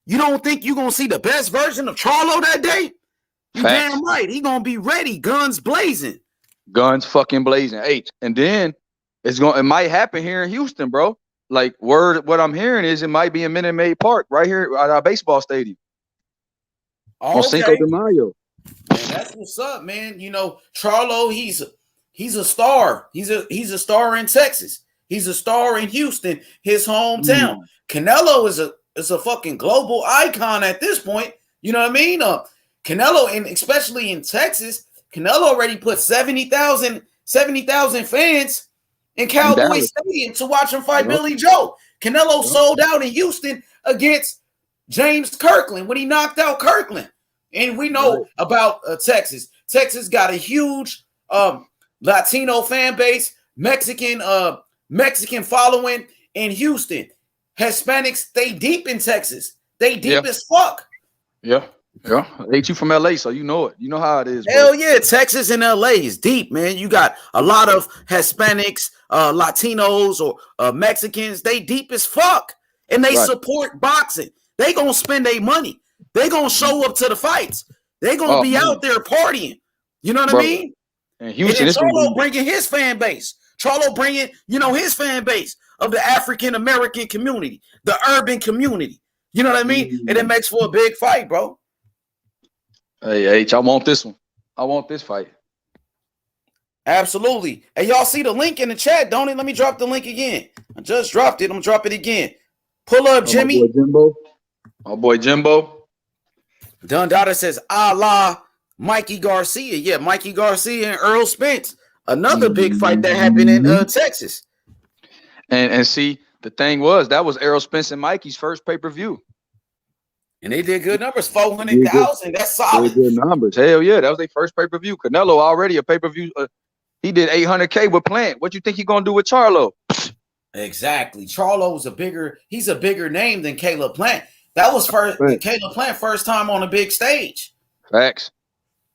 You don't think you're going to see the best version of Charlo that day? You damn right. He going to be ready, guns blazing. Guns fucking blazing, H. And then it might happen here in Houston, bro. Like, what I'm hearing is it might be in Minute Maid Park right here at our baseball stadium. On Cinco de Mayo. Man, that's what's up, man. Charlo, he's a star. He's a star in Texas. He's a star in Houston, his hometown. Canelo is a fucking global icon at this point. You know what I mean? Canelo, and especially in Texas, Canelo already put 70,000 fans in Cowboy Stadium to watch him fight Billy Joe. Canelo sold out in Houston against James Kirkland when he knocked out Kirkland. And we know about Texas. Texas got a huge Latino fan base, Mexican following in Houston. Hispanics, they deep in Texas. They deep as fuck. Yeah. Ain't you from LA, so you know it. You know how it is. Hell yeah, Texas and LA is deep, man. You got a lot of Hispanics, Latinos, or Mexicans. They deep as fuck. And they support boxing. They gonna spend their money. They gonna show up to the fights. They gonna be out there partying. You know what I mean? And Houston, and Charlo bringing his fan base. Charlo bringing, his fan base of the African American community, the urban community. You know what I mean? And it makes for a big fight, bro. Hey, H, I want this one. I want this fight. Absolutely. And y'all see the link in the chat, don't it? Let me drop the link again. I just dropped it. I'm gonna drop it again. Pull up, Jimmy. My boy Jimbo. Dundada says, Allah, Mikey Garcia. Yeah, Mikey Garcia and Earl Spence. Another big fight that happened in Texas. And see, the thing was, that was Errol Spence and Mikey's first pay-per-view. And they did good numbers, 400,000. That's solid. Good numbers. Hell yeah, that was their first pay-per-view. Canelo already a pay-per-view. He did 800K with Plant. What you think he gonna do with Charlo? Exactly. Charlo was he's a bigger name than Caleb Plant. That was Caleb Plant first time on a big stage. Facts.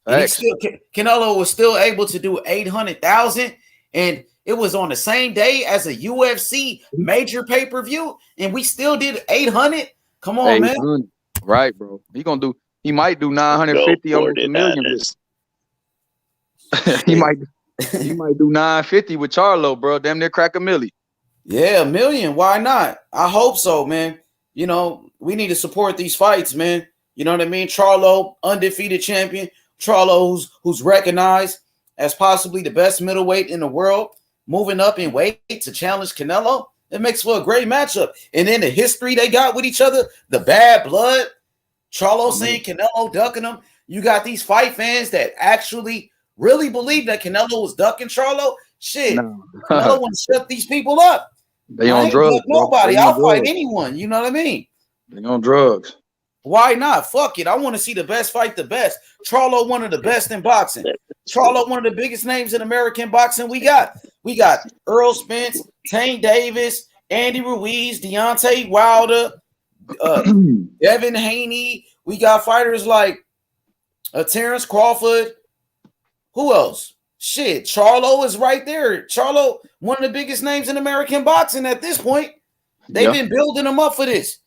Canelo was still able to do 800,000, and it was on the same day as a UFC major pay-per-view, and we still did 800. Come on, man. Right, bro. He might do 950 over a million. he might do 950 with Charlo, bro. Damn near crack a milli. Yeah, $1 million. Why not? I hope so, man. We need to support these fights, man. You know what I mean? Charlo, undefeated champion. Charlo, who's recognized as possibly the best middleweight in the world, moving up in weight to challenge Canelo. It makes for a great matchup. And then the history they got with each other, the bad blood, Charlo saying Canelo ducking him. You got these fight fans that actually really believe that Canelo was ducking Charlo. Shit, Canelo want to shut these people up. They on drugs. Nobody, I'll fight anyone. You know what I mean? They on drugs. Why not? Fuck it. I want to see the best fight the best. Charlo, one of the best in boxing. Charlo, one of the biggest names in American boxing we got. We got Earl Spence, Tank Davis, Andy Ruiz, Deontay Wilder, Devin Haney. We got fighters like Terrence Crawford. Who else? shit, Charlo is right there. Charlo, one of the biggest names in American boxing at this point. They've been building him up for this.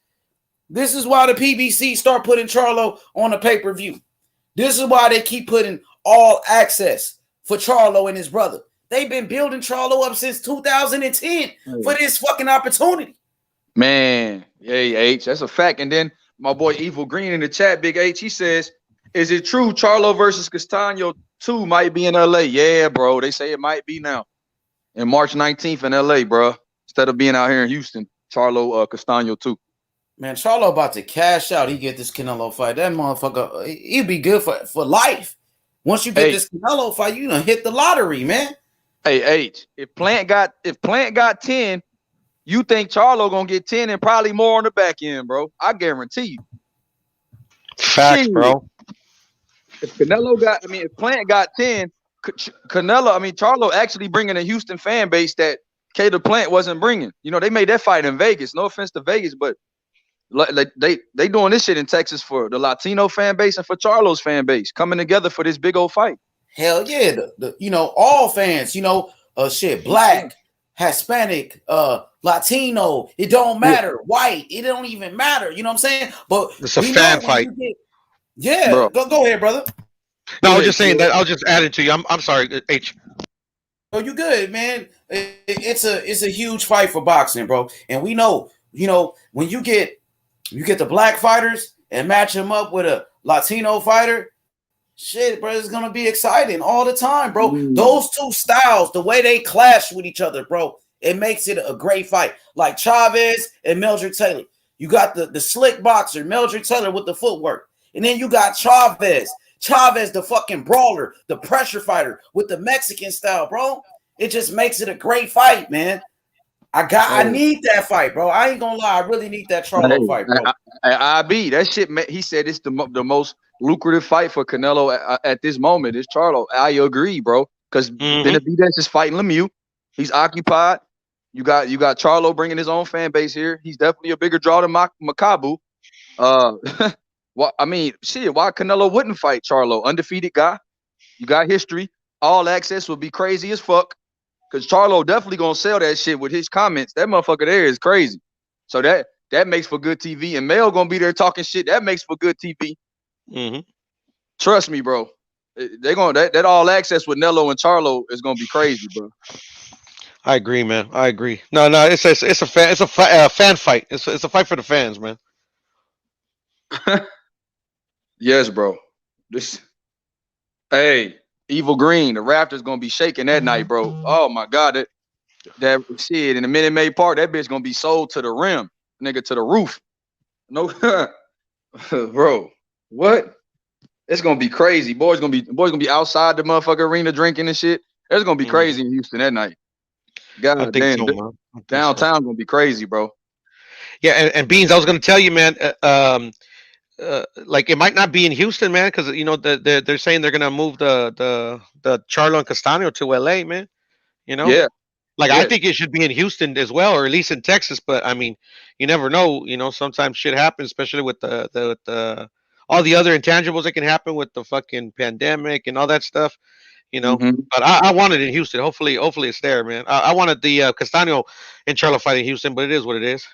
This is why the PBC start putting Charlo on a pay-per-view. This is why they keep putting all access for Charlo and his brother. They've been building Charlo up since 2010 for this fucking opportunity. Man, hey, H, that's a fact. And then my boy Evil Green in the chat, Big H, he says, is it true Charlo versus Castano 2 might be in LA? Yeah, bro. They say it might be now. In March 19th in LA, bro. Instead of being out here in Houston, Charlo Castano 2. Man, Charlo about to cash out. He get this Canelo fight. That motherfucker, he'd be good for life. Once you get this Canelo fight, you done hit the lottery, man. Hey, H, if Plant got 10, you think Charlo gonna get 10 and probably more on the back end, bro. I guarantee you. Facts, bro. If Plant got 10, Charlo actually bringing a Houston fan base that Cater Plant wasn't bringing. You know, they made that fight in Vegas. No offense to Vegas, but they doing this shit in Texas for the Latino fan base and for Charlo's fan base coming together for this big old fight. Hell yeah, all fans, black, Hispanic, Latino, it don't matter, white, it don't even matter, you know what I'm saying? But it's a fan fight. Go ahead, brother. No, I was just saying that. I'll just add it to you. I'm sorry, H. Oh, you good, man. It's a huge fight for boxing, bro. And we know, when you get the black fighters and match them up with a Latino fighter, shit, bro, it's gonna be exciting all the time, bro. Those two styles, the way they clash with each other, bro, it makes it a great fight. Like Chavez and Mildred Taylor. You got the slick boxer, Mildred Taylor with the footwork. And then you got Chavez, the fucking brawler, the pressure fighter with the Mexican style, bro. It just makes it a great fight, man. I need that fight, bro. I ain't gonna lie. I really need that Charlo fight, bro. That shit, man, he said it's the most lucrative fight for Canelo at this moment. It's Charlo. I agree, bro. Because Benavidez is fighting Lemieux. He's occupied. You got Charlo bringing his own fan base here. He's definitely a bigger draw than Makabu. Why Canelo wouldn't fight Charlo? Undefeated guy. You got history. All access would be crazy as fuck. Because Charlo definitely gonna sell that shit with his comments. That motherfucker there is crazy. So that makes for good TV. And Mel gonna be there talking shit. That makes for good TV. Trust me, bro. That all access with Nello and Charlo is gonna be crazy, bro. I agree, man. I agree. No, it's a fan fight. It's a fight for the fans, man. Yes, bro. Evil Green, the Raptors gonna be shaking that night, bro. Oh my God, that shit in the Minute Maid Park, that bitch gonna be sold to the rim, nigga, to the roof. No, bro, what? It's gonna be crazy. Boys gonna be outside the motherfucking arena drinking and shit. It's gonna be crazy in Houston that night. God damn, downtown gonna be crazy, bro. Yeah, and Beans, I was gonna tell you, man. Like it might not be in Houston, man, because they're saying they're gonna move the Charlo and Castano to LA, man. I think it should be in Houston as well, or at least in Texas. But I mean, you never know. Sometimes shit happens, especially with the all the other intangibles that can happen with the fucking pandemic and all that stuff. But I want it in Houston. Hopefully it's there, man. I wanted the Castano and Charlo fight in Houston, but it is what it is.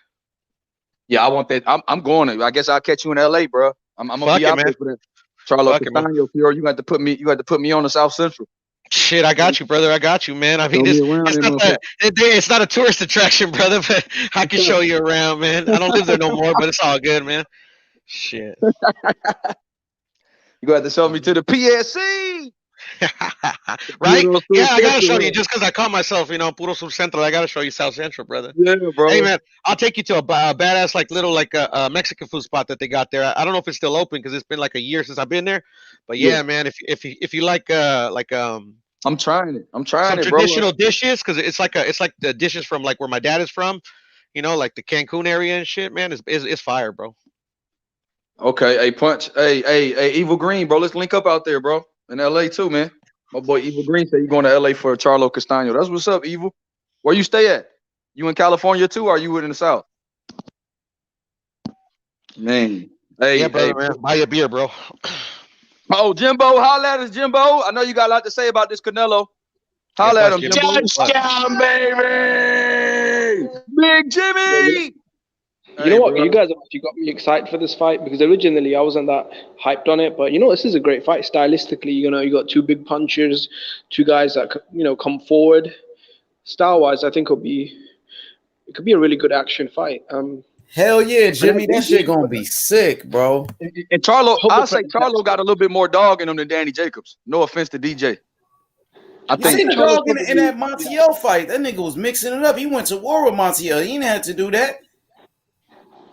Yeah, I want that. I'm going to. I guess I'll catch you in LA, bro. I'm gonna be out there for that. Charlo Castano, you got to put me on the South Central. Shit, I got you, brother. I got you, man. I mean, it's not a tourist attraction, brother, but I can show you around, man. I don't live there no more, but it's all good, man. Shit. You gonna have to show me to the PSC. Right? Yeah, I gotta show you just because I call myself, Puro Sur Central. I gotta show you South Central, brother. Yeah, bro. Hey, man, I'll take you to a badass little Mexican food spot that they got there. I don't know if it's still open because it's been like a year since I've been there. But yeah, man, if you like I'm trying it. I'm trying it, bro. Traditional dishes because it's like the dishes from like where my dad is from, like the Cancun area and shit, man. It's fire, bro. Okay, hey Punch, hey Evil Green, bro. Let's link up out there, bro. In LA too, man. My boy Evil Green said you're going to LA for Charlo Castano. That's what's up, Evil. Where you stay at? You in California too, or are you in the South? Man. Hey, yeah, brother, man. Buy a beer, bro. Oh, Jimbo, holla at us, Jimbo. I know you got a lot to say about this Canelo. Holla at him, Jimbo. Touchdown, baby! Big Jimmy. You know what? You guys actually got me excited for this fight because originally I wasn't that hyped on it. But you know, this is a great fight stylistically. You know, you got two big punchers, two guys that come forward. Style-wise, I think it could be a really good action fight. Hell yeah, Jimmy, that shit gonna be sick, bro. And Charlo, I'll say Charlo got a little bit more dog in him than Danny Jacobs. No offense to DJ. I think the dog in that Montiel fight, that nigga was mixing it up. He went to war with Montiel. He didn't have to do that.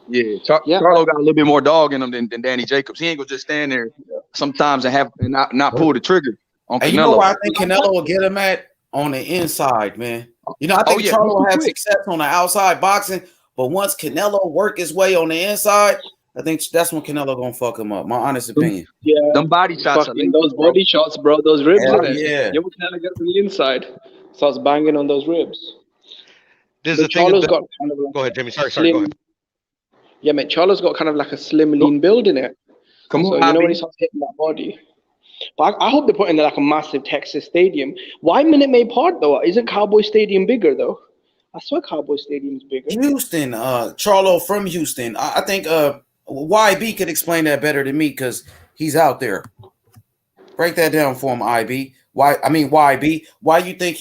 Yeah, Charlo got a little bit more dog in him than Danny Jacobs. He ain't gonna just stand there sometimes and not pull the trigger on Canelo. And you know where I think Canelo will get him at? On the inside, man. You know, I think Charlo had success on the outside boxing, but once Canelo work his way on the inside, I think that's when Canelo gonna fuck him up. My honest opinion. Yeah, them body shots, those body shots, bro. Those ribs. Yeah. You Canelo get from the inside, starts banging on those ribs. There's the thing. Go ahead, Jimmy. Sorry. Go ahead. Yeah, mate. Charlo's got kind of like a slim, lean build in it. Come on, you know when he starts hitting that body. But I hope they put in like a massive Texas stadium. Why Minute Maid Park though? Isn't Cowboy Stadium bigger though? I swear Cowboy Stadium's bigger. Houston, Charlo from Houston. I think YB could explain that better than me because he's out there. Break that down for him, YB. Why you think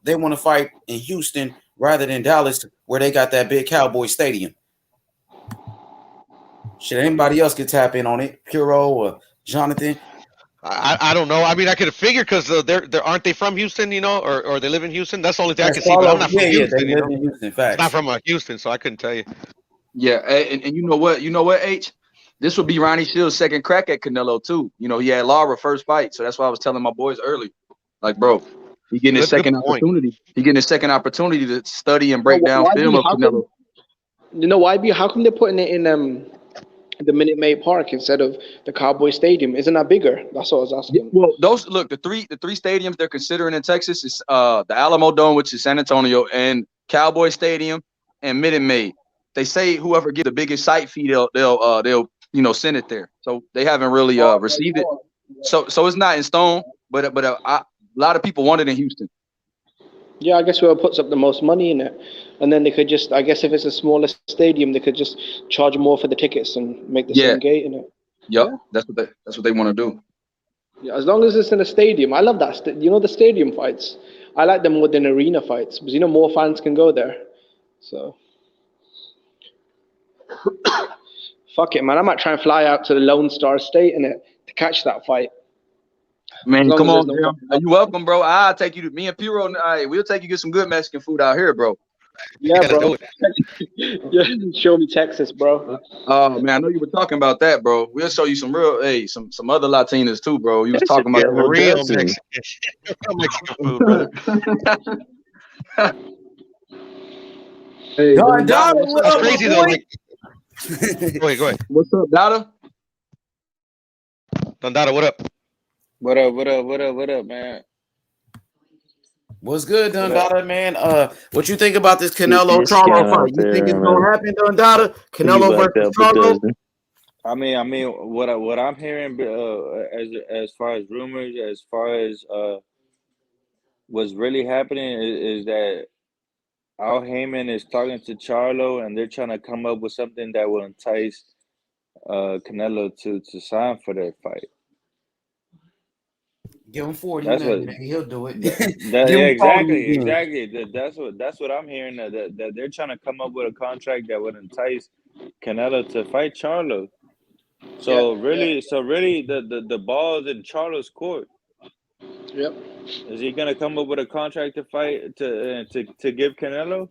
they want to fight in Houston rather than Dallas, where they got that big Cowboy Stadium? Should anybody else could tap in on it? Puro or Jonathan? I don't know. I mean, I could have figured because they're aren't they from Houston, you know, or they live in Houston? That's the only thing I can see. But I'm not from Houston. They live in Houston. Facts. Not from Houston, so I couldn't tell you. Yeah, and you know what? H? This would be Ronnie Shields' second crack at Canelo too. You know, he had Lara first fight, so that's why I was telling my boys early. Like, bro, he getting his second opportunity. He getting his second opportunity to study and break down film of Canelo. You know why? How come they're putting it in the Minute Maid Park instead of the Cowboy Stadium? Isn't that bigger? That's what I was asking. Well, the three stadiums they're considering in Texas is the Alamo Dome, which is San Antonio, and Cowboy Stadium and Minute Maid. They say whoever gets the biggest site fee, they'll send it there. So they haven't really received it. So it's not in stone, but a lot of people want it in Houston. Yeah, I guess whoever puts up the most money in it, and then they could just, I guess if it's a smaller stadium, they could just charge more for the tickets and make the same gate in it. Yep, yeah. That's what they want to do. Yeah, as long as it's in a stadium. I love that. The stadium fights. I like them more than arena fights because more fans can go there. So, fuck it, man. I might try and fly out to the Lone Star State in it to catch that fight. Man, come on, Jim. You welcome, bro. I'll take you to me and Puro. We'll take you get some good Mexican food out here, bro. Yeah, bro. Yeah, show me Texas, bro. Oh man, I know you were talking about that, bro. We'll show you some real, some other Latinas too, bro. You was talking about real Mexican food, brother. Hey, that's crazy though. Go ahead. What's up, Dada? Dada, what up? What up, man? What's good, Dundada, man? What you think about this Canelo Charlo fight? You think it's gonna happen, Dundada? Canelo versus Charlo? I mean, what I'm hearing, as far as rumors, as far as what's really happening is that Al Heyman is talking to Charlo, and they're trying to come up with something that will entice Canelo to sign for that fight. Give him 40 minutes, he'll do it. Exactly. That's what I'm hearing. That they're trying to come up with a contract that would entice Canelo to fight Charlo. So really, the ball's in Charlo's court. Yep. Is he gonna come up with a contract to fight to give Canelo,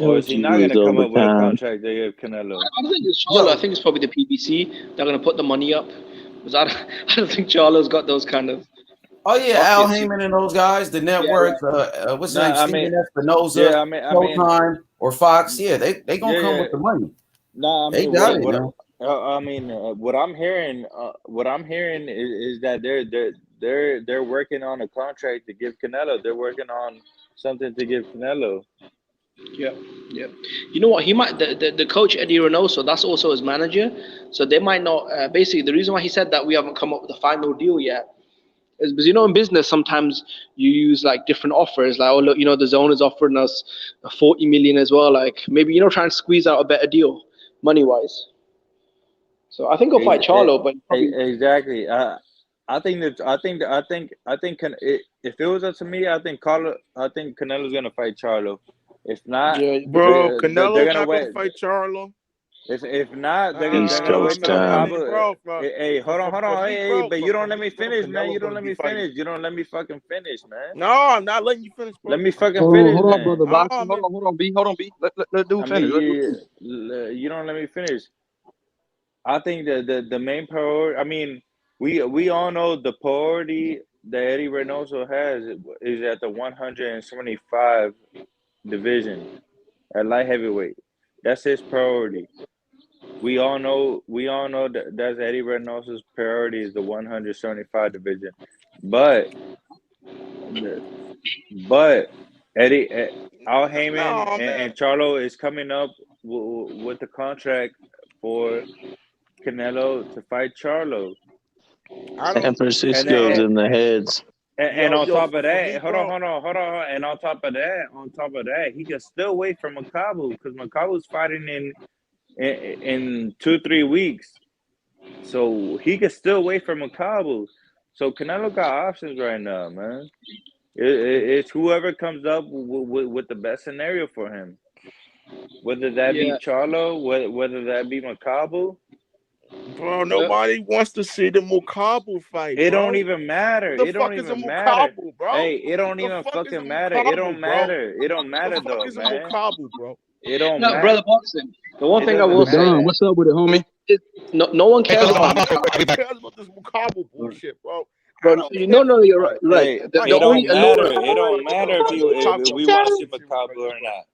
or is he not gonna come up with a contract to give Canelo? I don't think it's Charlo. I think it's probably the PBC. They're gonna put the money up. Because I don't think Charlo's got those kind of. Oh yeah, Al Heyman and those guys, the network. What's his name? Steven Espinosa, Showtime, or Fox. Yeah, they gonna come with the money. No, they got it. What I'm hearing is that they're working on a contract to give Canelo. They're working on something to give Canelo. Yeah, yeah. You know what? He might the coach Eddie Reynoso. That's also his manager. So they might not. Basically, the reason why he said that we haven't come up with a final deal yet is because in business sometimes you use like different offers. Like, oh look, the zone is offering us 40 million as well. Like maybe try and squeeze out a better deal, money wise. So I think he'll fight Charlo, but probably. Exactly. If it was up to me, I think Canelo's gonna fight Charlo. If not, Yeah, Bro, they're Canelo gonna not gonna wait. fight Charlo. If not, they're East gonna wait Coast for time. Macabre. Hey, hold on. Hey, but you don't let me finish, man. Canelo You don't gonna let be me fighting. finish. You don't let me fucking finish, man. No, I'm not letting you finish, bro. Let me fucking Hold finish, on, then. brother Boxing. Man. Hold on, B. Hold on, B. Let dude I finish. mean, Let dude finish. you don't let me finish. I think the main priority. I mean, we all know the priority that Eddie Reynoso has is at the 175 division at light heavyweight. That's his priority. We all know that that's Eddie Reynoso's priority is the 175 division. But Eddie Al Heyman No, man. and Charlo is coming up with the contract for Canelo to fight Charlo. San Francisco's in the heads. And on top of that, me, hold on. And on top of that, he can still wait for Macabre because Macabre's fighting in 2-3 weeks. So he can still wait for Macabre. So Canelo got options right now, man. It's whoever comes up with the best scenario for him. Whether that be Charlo, whether that be Macabre. Bro, nobody wants to see the Mukabu fight. It bro. don't even matter. The It fuck don't is a even matter. Mukabu, bro? Hey, it don't The even fuck is a fucking matter. It don't Mukabu, bro? matter. It don't matter The fuck though, is a man. Mukabu, bro? It don't No, matter. brother Boxing. The one It thing I doesn't will say, matter. What's up with it, homie? no one cares about Nobody cares about this Mukabu bullshit, bro. bro. I don't care No, who you're fight. right. Hey, The it only don't matter. annoying. It don't matter if we want to see Macabre or not.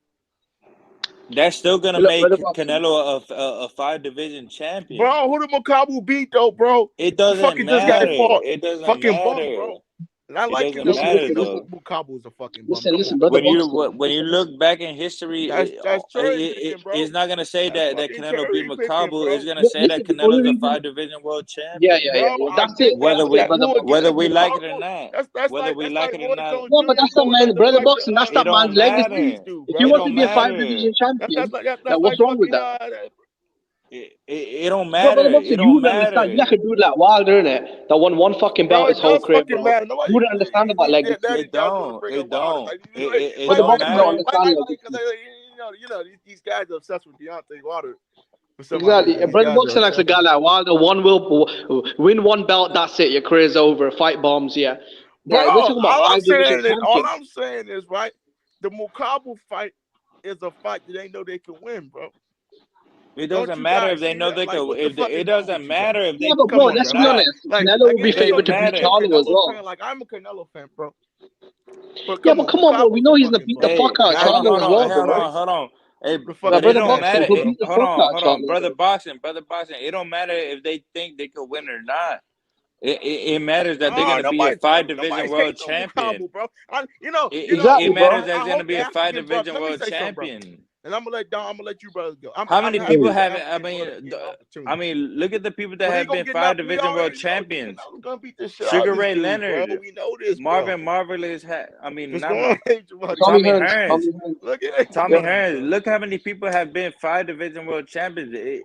That's still gonna Look, make brother Boxing. Canelo a 5-division champion. Bro, who the Mukabu beat though, bro? It He doesn't fucking just got matter. fought. It doesn't Fucking bum, matter. bro. And I It like you doesn't know, matter you know though. Mukabu is a fucking bum. Listen, brother Boxing. When you look back in history, That's cherry picking, bro. it's not gonna say That's that fucking Canelo beat cherry picking, Macabre. bro. It's gonna say that Listen, the only Canelo's a reason. 5-division world Yeah. champion. Bro, That's I it. get Whether that, we but who against whether we like it Mukabu? or not. That's Whether we like it or Roy not. Jones No, but Jr. that's not going man, up brother like Boxing. That's It that don't man's legacy. Chinese dude, If bro. you It want to don't be a matter. 5-division champion, That's what's like wrong with fucking that? It don't No, brother matter. Boxer, It you don't wouldn't understand. You matter. like a dude like Wilder, innit? That won one fucking bro. belt his It whole does career, fucking bro. matter. You wouldn't understand about legacy. Now It you guys want to don't. bring It up Wilder. don't. Like, It Brother don't Boxer don't matter. understand legacy. These guys are obsessed with Deontay Wilder. For some Exactly. reason, these Brother guys Boxer are likes a obsessed guy like Wilder. Win one belt, that's it. Your career's over. Fight bombs, yeah. Bro, We're talking about all 5-division champions. I'm saying is right. The Mukabu fight is a fight that they know they can win, bro. It doesn't matter if they know they could. It doesn't matter if they. Yeah, but Come bro, on, let's bro. be honest. Canelo would be it doesn't favored to beat matter. Charlo as well. Fan, like I'm a Canelo fan, bro. But Yeah, but come on, bro. We know he's gonna beat the fuck out of Charlo as well, bro. Hold on. Hey, The but Brother it don't Boxer, matter. he'll beat the fuck out of Charlo. Brother Boxing. It don't matter if they think they could win or not. It matters that they're going to be a 5-division world champion. Bro. It matters that they're going to be a 5-division world champion. And I'm gonna let you brothers go. How many people have? I mean, look at the people that have been 5-division world champions. Sugar Ray Leonard, we know this. Marvin Marvelous. Tommy Hearns. Hearns. Look at Tommy Hearns. Look how many people have been 5-division world champions.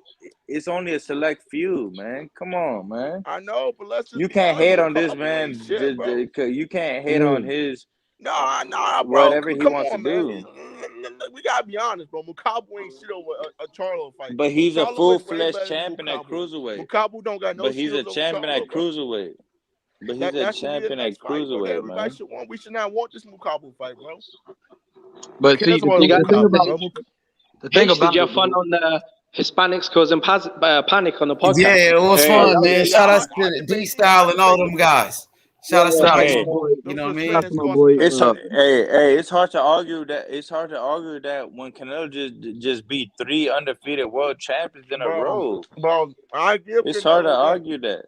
It's only a select few, man. Come on, man. I know, but let's just you can't hate on this man. You can't hate on his. Nah, bro. Whatever he wants to do. We gotta be honest, bro. Mukabu ain't shit over a Charlo fight. But he's Charlo a full-fledged champion at cruiserweight. Mukabu don't got no. But he's a champion at cruiserweight. But he's a champion at cruiserweight, man. We should not want this Mukabu fight, bro. But see, you got to think about the thing about. Did you have fun on the Hispanics causing panic on the podcast? Yeah, it was fun, man. Shout out to D-Style and all them guys. Shout out to Mike. You know what I mean? It's hard to argue that. It's hard to argue that when Canelo just beat 3 undefeated world champions in a row. Bro, it's hard to argue that.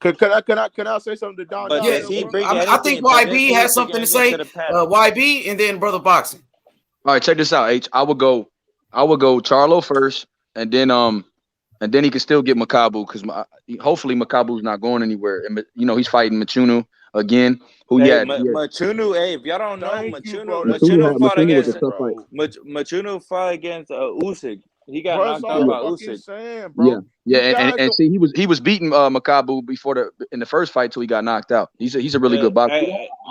Can I say something to Don? But Yeah, does he bring I think anything? Does this YB dude has bring something to anything say. to the panel? YB and then Brother Boxing. All right, check this out, H. I would go Charlo first, and then he can still get Makabu because hopefully Makabu's not going anywhere. And he's fighting Machunu again. Who Hey, had Machunu. Hey, if y'all don't know, Thank you, bro. Machunu fought Machunu was a against tough fight. Machunu fought against Usyk. He got Bro, that's knocked all out I'm by fucking Usyk. saying, bro. Yeah, You guys and don't. see, he was beating Makabu in the first fight till he got knocked out. He's a really good boxer.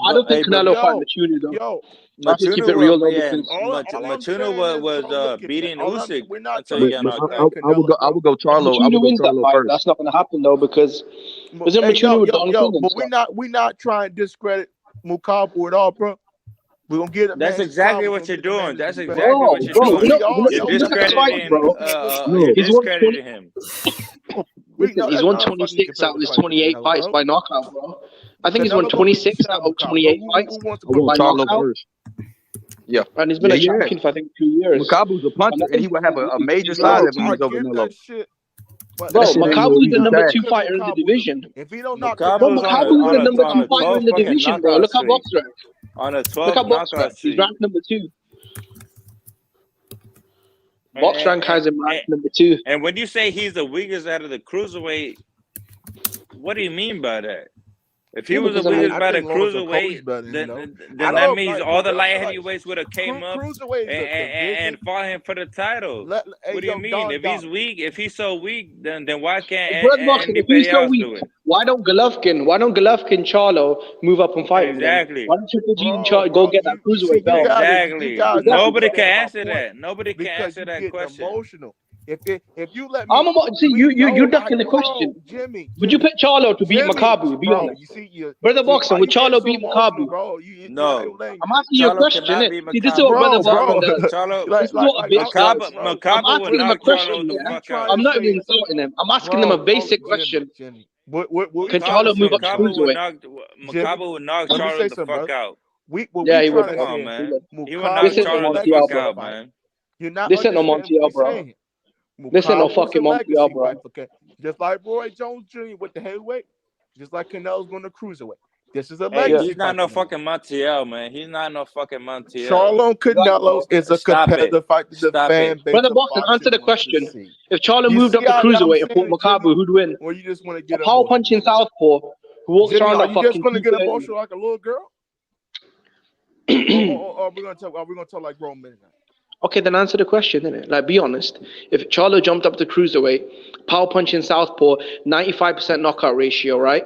I don't think but Canelo fight Yo, Machunu though. yo. I think keep Machunu it real was though yeah, because All I'm Machunu saying is, was bro, look at beating that. Usyk We're not until he trying got to knocked discredit out. Canelo, I bro. would go if Charlo. I Machunu would go wins that Charlo fight, first. that's not going to happen though because was it Hey, Machunu with yo, Donkey and but stuff? we not trying to discredit Mukabu at all, bro. We're gonna get a man That's his exactly flowers. We're what gonna you're give the man doing. his That's respect. exactly what Bro, you're bro, doing. We all You're know you look at that's the not fight, fucking discrediting. bro. You're He's won 20. discrediting him. we Listen, know he's that's won not a fucking 26 out of competitive his fight for 28 Canelo, fights bro. by knockout, bro. I think he's won Canelo gonna beat the 26 shit out out of of Mukabu, bro. 28 fights Who wants to I put want by Mukabu? Charlo knockout, first. Yeah, and he's been a he had. champion for I think 2 years. Makabu's a And puncher, I and he think would have a major he's side Yo, advantage I over get Canelo. that shit, but That bro, shit ain't Makabu gonna is the be number fast. 2 fighter in the division. If he don't knock Bro, Canelo Makabu's out, Makabu is the number on 2 a fighter 12 in the fucking division, bro. knockout Look at streak. box rank. On a Look 12 at box knockout rank. He's streak. ranked number 2. Box And, rank has him and, ranked number 2. and when you say he's the weakest out of the cruiserweight, what do you mean by that? If he Yeah, was the because I mean, weakest I by the think Lawrence and Cody's cruiserweight, better than him, though. I then that don't means like, all the bro. light Like heavyweights would have came up cruiserweight is a division. and fought him for the title. Hey, What do you yo, mean? If he's Don. weak, if he's so weak, then why can't Brother Boxing, if he's anybody so else weak, do it? why don't Golovkin, Charlo move up and fight him then? Exactly. Why don't Triple G and Bro, Charlo go get that you see, cruiserweight belt? you Exactly. guys don't Nobody can understand my answer point that. Nobody can because answer you that getting question. emotional. If you let me, See, you're ducking the question. Jimmy. Would you pick Charlo to beat Makabu? Be bro, honest. you see, Brother Boxing, why would you getting Charlo so beat emotional, Makabu? bro? No. I'm asking you a Charlo question, cannot innit? beat See, this is what Brother Makabu. Boxing does. Charlo, This is what a bitch does. I'm Makabu would asking him a knock question, Charlo the yeah? fuck out. I'm not even insulting him. I'm asking him a basic question. Jimmy. What Can Charlo move up to Makabu would cruiserweight? knock Let me say Charlo the something, fuck bro. out. Yeah, he would. Come on, man. He would knock This ain't no Charlo the Montiel, fuck bro. out, man. You're not This ain't no understanding what Montiel, we're bro. saying. This ain't no Mukabu's fucking a legacy Montiel, bro. fight, okay? Just like Roy Jones Jr. with the heavyweight, just like Canelo's going to cruiserweight. This is a Hey, legacy he's not fight. no fucking Montiel, man. He's not no fucking Montiel. Charlo and Canelo is a competitive fight that the fan base Brother of Boxing, answer the wants to question. see. If Charlo You moved up see to how I'm cruiserweight and saying fought it, Jimmy? Makabu, who'd win? Or you just want to A get power emotional? punching southpaw who walks Jimmy, around are that you just fucking going to get 230. emotional like a little girl? or are we going to talk like grown men now? Okay, then answer the question, innit? Like, be honest. If Charlo jumped up to cruiserweight, power punching southpaw, 95% knockout ratio, right?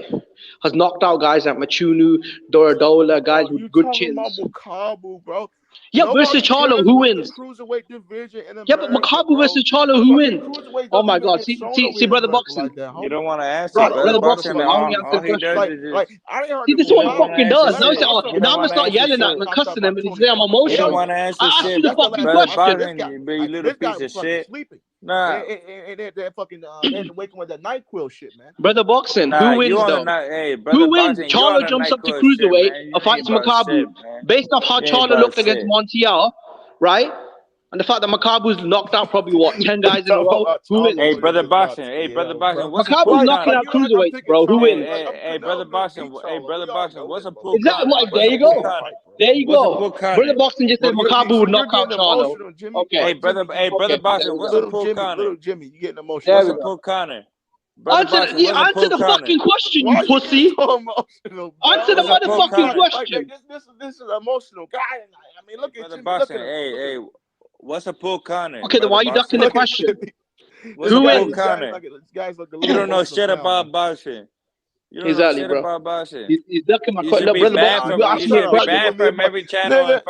Has knocked out guys like Machunu, Doradola, guys with good chins. About Makabu, bro. Yeah, versus Charlo, who wins? Cruiserweight division in Yeah, but Makabu versus Charlo, who wins? Oh my God! See, brother Boxing. Like that, you don't want to answer, Right, brother Boxing. Boxing. Why don't you answer All the he does question? is like I ain't heard See, this is what he fucking does. Now, shit. now I'm gonna start yelling at him and cussing him, and he's saying I'm You don't emotional. want to answer I asked shit, you the fucking brother question. Boxing. You big little piece of shit. Sleeping. Nah. And that fucking waking with that NyQuil shit, man. Brother Boxing, Nah, who wins though? Hey, brother Who wins? Boxing, Charlo jumps up to cruiserweight and fights Makabu. Based off how Charlo looked against Montiel, right? And the fact that Makabu's knocked out probably 10 guys in a row. Who wins? Hey, brother Boxing. What's Makabu's knocking out cruiserweights, bro. Who wins? Hey, brother Boxing. What's a pool? Exactly. Like, there you go. There you go. Brother Boxing just said Makabu would knock out Charlo. Okay. Hey, brother Boxing. What's a pool Connor? Little Jimmy, you getting emotional? What's a pool Connor? Answer the fucking question, you pussy. Answer the motherfucking question. This is an emotional guy. I mean, look at brother Jimmy. Boxing. Hey, what's a pool Connor? Okay, then why are you ducking the question? Who wins? You don't know shit about boxing. You don't know shit about boxing. He's ducking my question. You should be banned from every channel.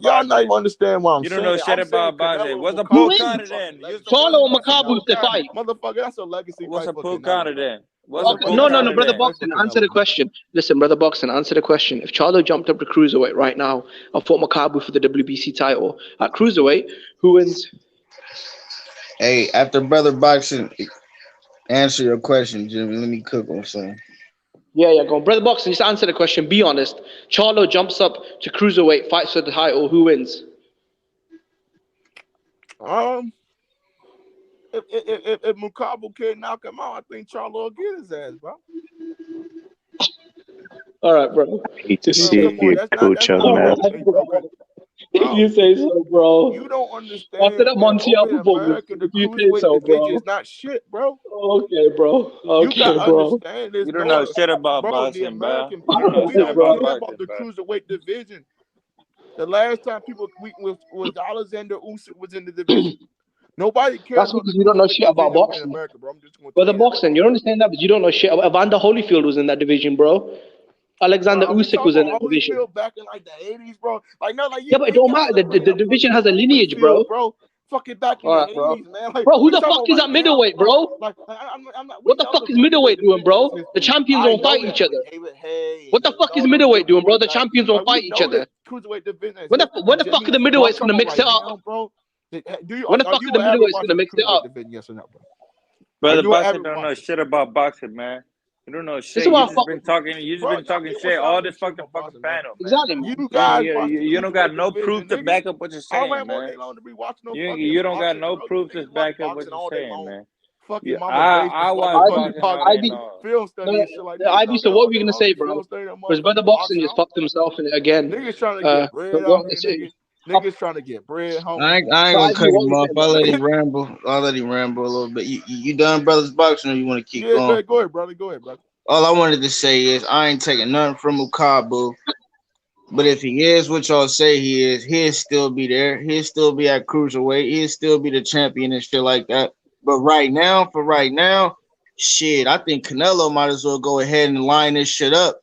Y'all not even understand what I'm you saying. You don't know shit about boxing. What's a Who pool Connor wins? then? Charlo and Makabu if they fight. Motherfucker, that's a legacy. What's fight a pool Connor then? No, brother Boxing, answer the question. Listen, brother Boxing, answer the question. If Charlo jumped up to cruiserweight right now and fought Makabu for the WBC title at cruiserweight, who wins? Hey, after brother Boxing, answer your question, Jimmy. Let me cook on something. Yeah, go on. Brother Boxing, just answer the question. Be honest. Charlo jumps up to cruiserweight, fights for the title. Who wins? If Makabu can't knock him out, I think Charlo will get his ass, bro. All right, bro. I hate to see you, coach on that. If you say so, bro. You don't After understand that that Montreal over in performance, America, the if you say cruiserweight so, division bro. is not shit, bro. Okay, bro. You Okay, gotta bro. understand this, You don't know bro. shit about Bro, the boxing, bro. American You don't know people, we shit don't about care Bro. about boxing, the bro. cruiserweight division. The last time people was Alexander Usyk was in the division. Nobody cares That's about the because you don't know cruiserweight shit about division over in boxing. America, bro. I'm just gonna But tell the you that, boxing, you understand that, but you don't know shit. Evander Holyfield was in that division, bro. bro. Alexander Are we Usyk talking was in about that division. Holyfield back in like the 80s, bro? Like no, like Yeah, you but it ain't don't matter. gotta bring The up division fucking has a lineage, Holyfield, bro. bro. Fucking back in All the right, bro. 80s, man. Like Bro, who we the talking fuck about is right at now. middleweight, bro? I'm not. We What the know fuck the is cruiserweight middleweight doing, division has bro? The history. champions I don't know fight that each with other. David Hay What and the fuck is all them middleweight doing, bro? cruiserweight The guys. champions don't Like fight we each know other. that cruiserweight division has When history, the fuck Jimmy. are the But I'm middleweights talking gonna about mix right it up? now, bro. When the Are fuck are you the an avid middleweights watcher gonna of the mix it cruiserweight up? division? Yes or no, bro? Are Brother you an Boxer avid don't know watcher? shit about boxing, man. You don't know This is shit. You why I just fuck been with talking. You just Bro, been y'all talking people shit sound all like this shit fucking about fucking boxing, man. panel, man. exactly, man. You guys watch the You don't got cruiserweight no proof division, to nigga. back up what you're I saying, ran all man. day long to be watching no You fucking don't got boxing, no bro. You proof to niggas watch back up what boxing you're all day saying, long. man. Fucking You, mama I basement, watch watching fucking boxing all day IB, long. film study no, and shit like no, niggas IB. out So there what all were you day gonna long say, be bro? film studying that Because brother motherfucking boxing boxing. just fucked himself in it again. Niggas trying to get bread out here, nigga. Up, Niggas trying to get bread, homie. I ain't so gonna IB, cut what him were you off. saying, I'll bro? let him ramble. I'll let him ramble a little bit. You done, brothers boxing, or you want to keep Yeah, going? go ahead, brother. Go ahead, brother. All I wanted to say is I ain't taking nothing from Mukabu. But if he is what y'all say he is, he'll still be there. He'll still be at cruiserweight. He'll still be the champion and shit like that. But for right now, shit, I think Canelo might as well go ahead and line this shit up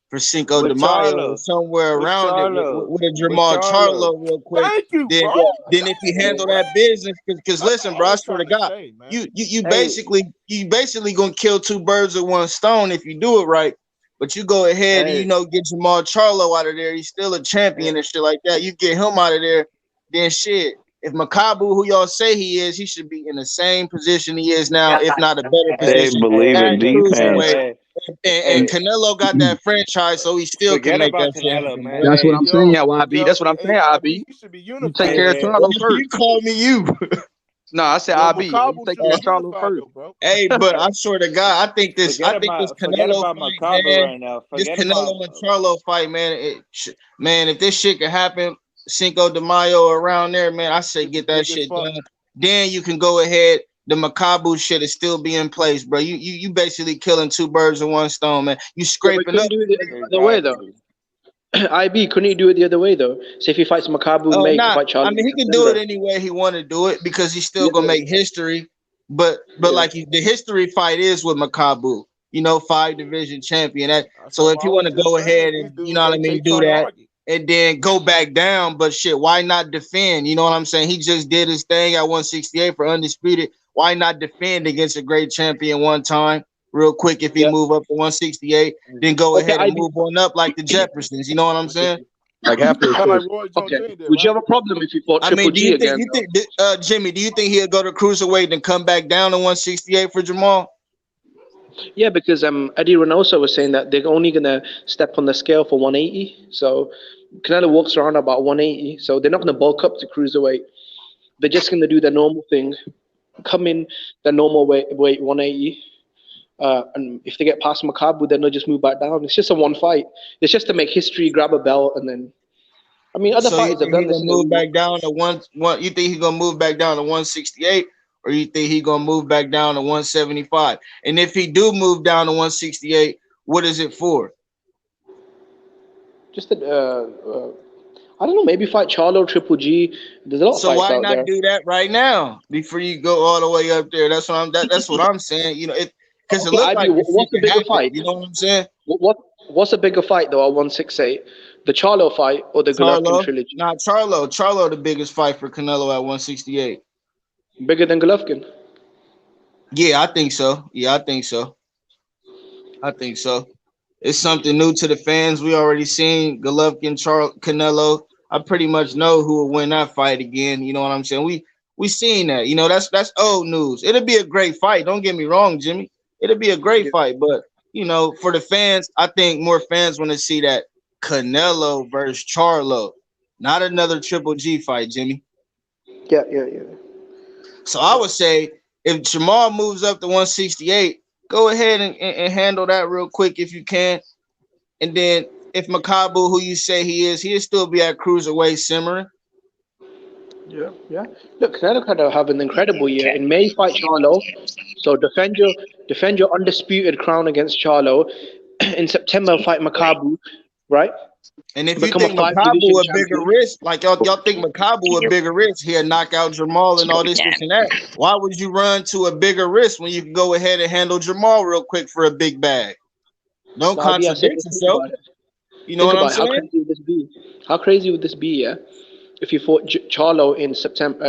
for Cinco de With Mayo or Charlo, somewhere with around it Charlo, with a with Jermall Charlo. Charlo real quick. Thank you, Then, bro. then if you Thank you, handle man. that business, because That's listen, all I bro, I was swear trying to to God, say, man. you Hey, basically gonna kill two birds with one stone if you do it right. But you go ahead and hey, get Jermall Charlo out of there. He's still a champion hey, and shit like that. You get him out of there, then shit. If Makabu, who y'all say he is, he should be in the same position he is now, if not a better They position believe at in hey, defense. cruiserweight. hey, And hey, Canelo got that franchise, so he still can forget make about that shit Canelo, happen, man. bro. That's what Hey, I'm saying, yeah, YB. That's what I'm saying, IB, IB. he should be You take Hey, unified care of though, man. bro. Charlo You first. call me you. No, I said Yo, IB. You Mukabu take should care be of Charlo unified first. though, bro. Hey, but I swear to God, I think this Forget Canelo about fight, Macabre man, right now. this Forget about Canelo and Charlo fight, man, man, if this shit could happen, Cinco de Mayo around there, man, I say Should be get that big as shit fuck. done. Then you can go ahead. The Makabu shit is still be in place, bro. You basically killing two birds with one stone, man. You Yeah, but scraping couldn't up. do it the other way though. exactly. IB couldn't he do it the other way though? Say if he fights Makabu in Oh, May, he can nah. fight Charlo I in mean, he can do it September. any way he want to do it because he's still Yeah, gonna make history. But yeah. like the history fight is with Makabu, 5 division champion. That's So what if I you want was to just go saying. ahead These and dudes, they do trying to that argue. and then go back down, but shit, why not defend? You know what I'm saying? He just did his thing at 168 for undisputed. Why not defend against a great champion one time? Real quick, if he Yeah. move up to 168, then go Okay, ahead and IB. move on up like the Jeffersons. You know what I'm saying? Like happy Kind of like first. Roy Jones Okay. Jr. did, Would you right? have a problem if he fought I Triple mean, do G you think again though? Jimmy? Do you think he'll go to cruiserweight and come back down to 168 for Jermall? Yeah, because Eddie Reynoso was saying that they're only gonna step on the scale for 180. So Canelo walks around about 180. So they're not gonna bulk up to cruiserweight. They're just gonna do the normal thing, come in the normal weight 180. And if they get past Makabu, then they'll just move back down. It's just a one fight. It's just to make history, grab a belt, and then. I mean, other So you fighters have think done he's this gonna in the move back down to one? You think he's gonna move back down to 168, or you think he's gonna move back down to 175? And if he do move down to 168, what is it for? just a, I don't know, maybe fight Charlo, Triple G. There's a lot of So fights why out not there. do that right now before you go all the way up there? That's what I'm saying. Because it Okay, looked IB, like this shit what's the could bigger happen. fight? You know what I'm saying? What's a bigger fight though at 168? The Charlo fight or the Golovkin Charlo, trilogy? not Charlo. Charlo, the biggest fight for Canelo at 168. Bigger than Golovkin? Yeah, I think so. I think so. It's something new to the fans. We already seen Golovkin, Canelo. I pretty much know who will win that fight again. You know what I'm saying? We seen that. That's old news. It'll be a great fight. Don't get me wrong, Jimmy. It'll be a great Yeah, fight, but for the fans, I think more fans want to see that Canelo versus Charlo, not another Triple G fight, Jimmy. yeah. So I would say if Jamal moves up to 168, go ahead and handle that real quick if you can. And then if Makabu, who you say he is, he'll still be at cruiserweight simmering. Yeah, yeah. Look, Canelo could have an incredible year. In May, fight Charlo. So defend your undisputed crown against Charlo. In September, fight Makabu, right? And if you Become a think five division Makabu a bigger champion. risk, like y'all think Makabu a bigger risk, he'll knock out Jermall and all this and that. Why would you run to a bigger risk when you can go ahead and handle Jermall real quick for a big bag? Don't Now, yeah, so contradict think yourself. about it. You know Think what I'm about it. How saying? crazy would this be? How crazy would this be? Yeah, if you fought Charlo in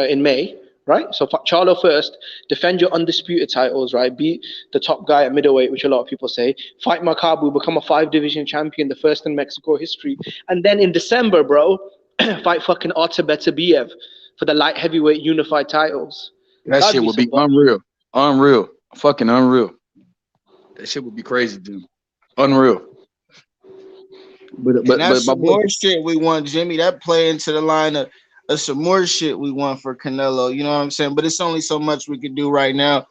in May, right? So fight Charlo first, defend your undisputed titles, right? Beat the top guy at middleweight, which a lot of people say. Fight Makabu, become a 5 division champion, the first in Mexico history, and then in December, bro, fight fucking Artur Beterbiev for the light heavyweight unified titles. That That'd shit be would be some fun. unreal, fucking unreal. That shit would be crazy, dude. Unreal. But And that's my some boy, more shit we want, Jimmy. That play into the line of some more shit we want for Canelo. You know what I'm saying? But it's only so much we can do right now.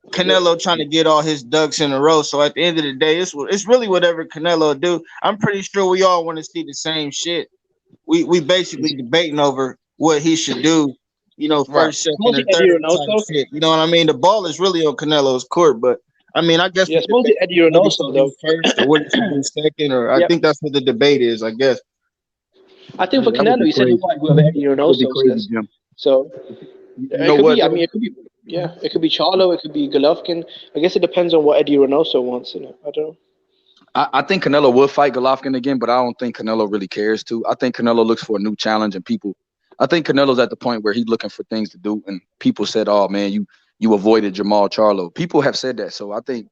Canelo trying to get all his ducks in a row. So at the end of the day, it's really whatever Canelo do. I'm pretty sure we all want to see the same shit. We basically debating over what he should do. You know, right? first, second, Suppose or it Eddie third type Reynoso. shit. You know what I mean? The ball is really on Canelo's court, but I mean, I guess Yeah, we suppose it debate Eddie what he Reynoso should do though. first or what he should do second, or I Yep. think that's what the debate is. I guess. I think for That would Canelo, be he said he'll crazy. fight whoever Eddie That would be Reynoso crazy, says. Jim. So You it know could what be. I though? mean, it could be. Yeah, it could be Charlo. It could be Golovkin. I guess it depends on what Eddie Reynoso wants. I don't know. I think Canelo would fight Golovkin again, but I don't think Canelo really cares to. I think Canelo looks for a new challenge, and people. I think Canelo's at the point where he's looking for things to do, and people said, "Oh man, you avoided Jermall Charlo." People have said that, so I think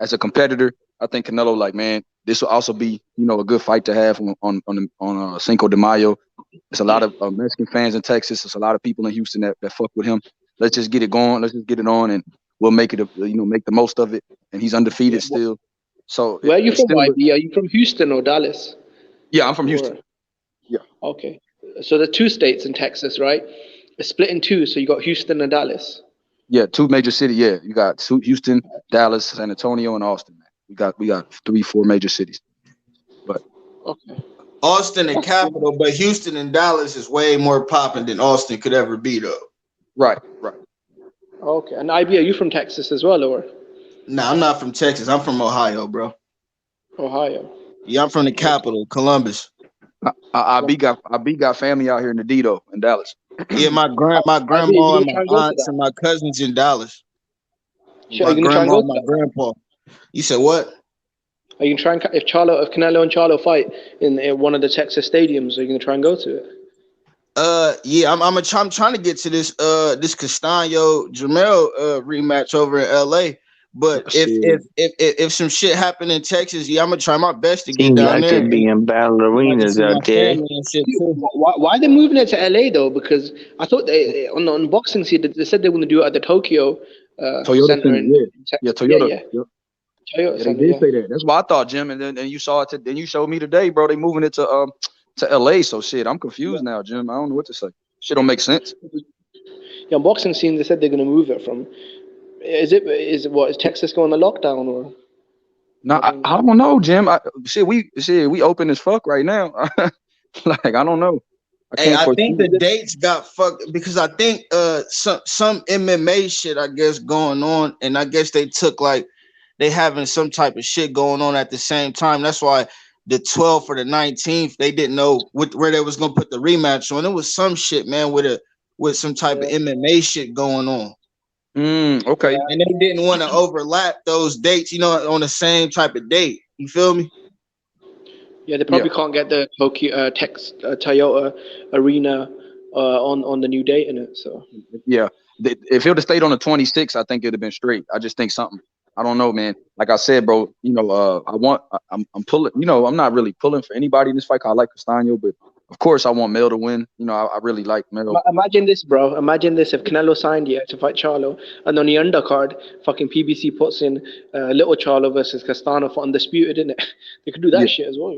as a competitor, I think Canelo like, man, this will also be a good fight to have on Cinco de Mayo. There's a lot of Mexican fans in Texas. There's a lot of people in Houston that fuck with him. Let's just get it going. Let's just get it on, and we'll make it. Make the most of it. And he's undefeated still. So Where are you it's from, still. YB? Are you from Houston or Dallas? Yeah, I'm from Or Houston. Yeah. okay, so the two states in Texas, right? It's split in two. So you got Houston and Dallas. Yeah, two major cities. Yeah, you got Houston, Dallas, San Antonio, and Austin. Man. We got 3-4 major cities. But Okay. Austin and capital, but Houston and Dallas is way more popping than Austin could ever be, though. Right. Okay, and IB, are you from Texas as well, or Nah, I'm not from Texas. I'm from Ohio, bro. Ohio? Yeah, I'm from the capital, Columbus. I got family out here in the Dido in Dallas. Yeah, my grandma IB, are you and gonna try and my go to aunts that? and my cousins in Dallas. Sure, are My you gonna try and grandma go and to my that? grandpa. You said what? Are you gonna try and if Canelo and Charlo fight in one of the Texas stadiums? Are you gonna try and go to it? Yeah, I'm trying to get to this Castaño Jermall rematch over in LA. But if some shit happen in Texas, yeah, I'm gonna try my best to get Seems down like there it being and I can ballerinas see my out there. family and shit too. Why are they moving it to LA though? Because I thought they on Boxing Scene they said they were gonna do it at the Tokyo Toyota Center Center, in yeah, Texas. Toyota. Yeah. Yep. Toyota Yeah, they Center. did Yeah. say that. That's what I thought, Jim. And then you saw it. Then you showed me today, bro. They moving it to LA. So shit, I'm confused now, Jim. I don't know what to say. Shit don't make sense. Yeah, on Boxing Scene they said they're gonna move it from. Is Texas going on lockdown or? No, I don't know, Jim. We open as fuck right now. Like I don't know. Hey, I foresee think the it. dates got fucked because I think some MMA shit I guess going on, and I guess they took like they having some type of shit going on at the same time. That's why the 12th or the 19th they didn't know where they was gonna put the rematch on. It was some shit, man, with some type of MMA shit going on. Okay. And they didn't want to overlap those dates, on the same type of date. You feel me? Yeah, they probably can't get the Tokyo Toyota Arena on the new date in it. So Yeah, if it would have stayed on the 26th, I think it'd have been straight. I just think something. I don't know, man. Like I said, bro. I'm pulling. I'm not really pulling for anybody in this fight. 'Cause I like Castaño, but of course I want Mel to win. I really like Mel. imagine this, bro. Imagine this: if Canelo signed to fight Charlo, and on the undercard, fucking PBC puts in little Charlo versus Castano for undisputed, innit? They could do that shit as well,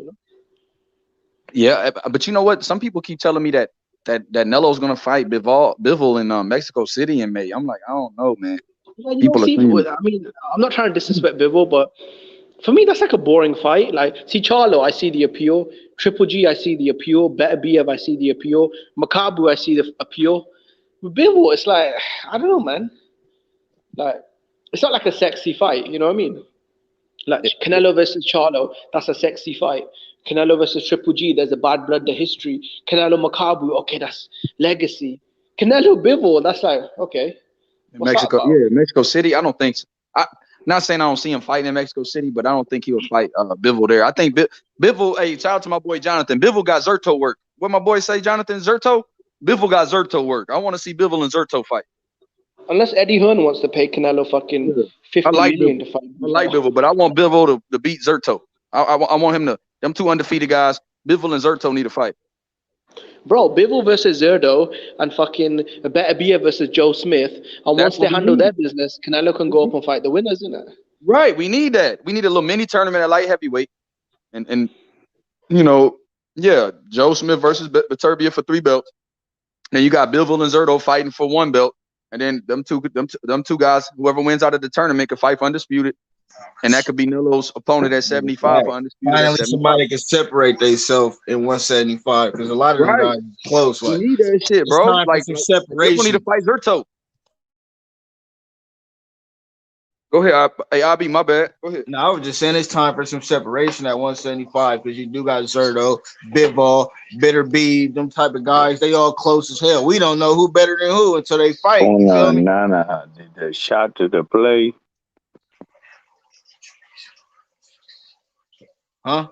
Yeah, but you know what? Some people keep telling me that Nelo's gonna fight Bivol in Mexico City in May. I'm like, I don't know, man. You People don't are see. saying I mean, I'm not trying to disrespect Bivol, but for me, that's like a boring fight. Like, see Charlo, I see the appeal Triple G, I see the appeal. Benavidez, I see the appeal. Makabu, I see the appeal. With Bivol, it's like, I don't know, man. Like, it's not like a sexy fight, you know what I mean? Like Canelo versus Charlo, that's a sexy fight. Canelo versus Triple G, there's a bad blood, the history. Canelo Makabu, okay, that's legacy. Canelo Bivol, that's like, okay. Mexico City. I don't think so. Not saying I don't see him fighting in Mexico City, but I don't think he will fight Bivol there. I think Bivol, hey, shout out to my boy Jonathan. Bivol got Zerto work. What my boy say, Jonathan? Zerto? Bivol got Zerto work. I want to see Bivol and Zerto fight. Unless Eddie Hearn wants to pay Canelo fucking 50 million to fight. I like Bivol, but I want Bivol to beat Zerto. I want him to, them two undefeated guys, Bivol and Zerto need to fight. Bro, Bivol versus Zerdo and fucking Benavidez versus Joe Smith. And once they handle their business, Canelo can go up and fight the winners, isn't it? Right. We need that. We need a little mini tournament at light heavyweight. And you know, yeah, Joe Smith versus Beterbiev for 3 belts. Then you got Bivol and Zerto fighting for 1 belt. And then them two guys, whoever wins out of the tournament can fight for undisputed. And that could be Nilo's opponent at 75 for undisputed. Finally, somebody can separate themselves in 175 because a lot of them guys are close. Like, you need that shit, bro. Like some separation. People need to fight Zerto. Go ahead. I'll be my bad. Go ahead. No, I was just saying it's time for some separation at 175 because you do got Zerto, Bivol, Bitter B, them type of guys. They all close as hell. We don't know who better than who until they fight. Nah. The shot to the play. Huh?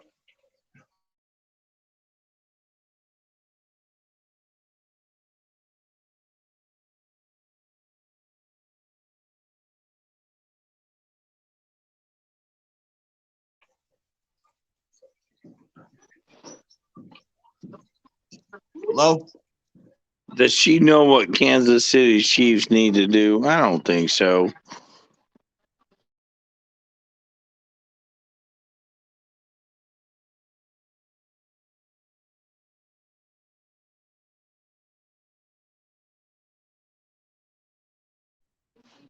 Hello? Does she know what Kansas City Chiefs need to do? I don't think so.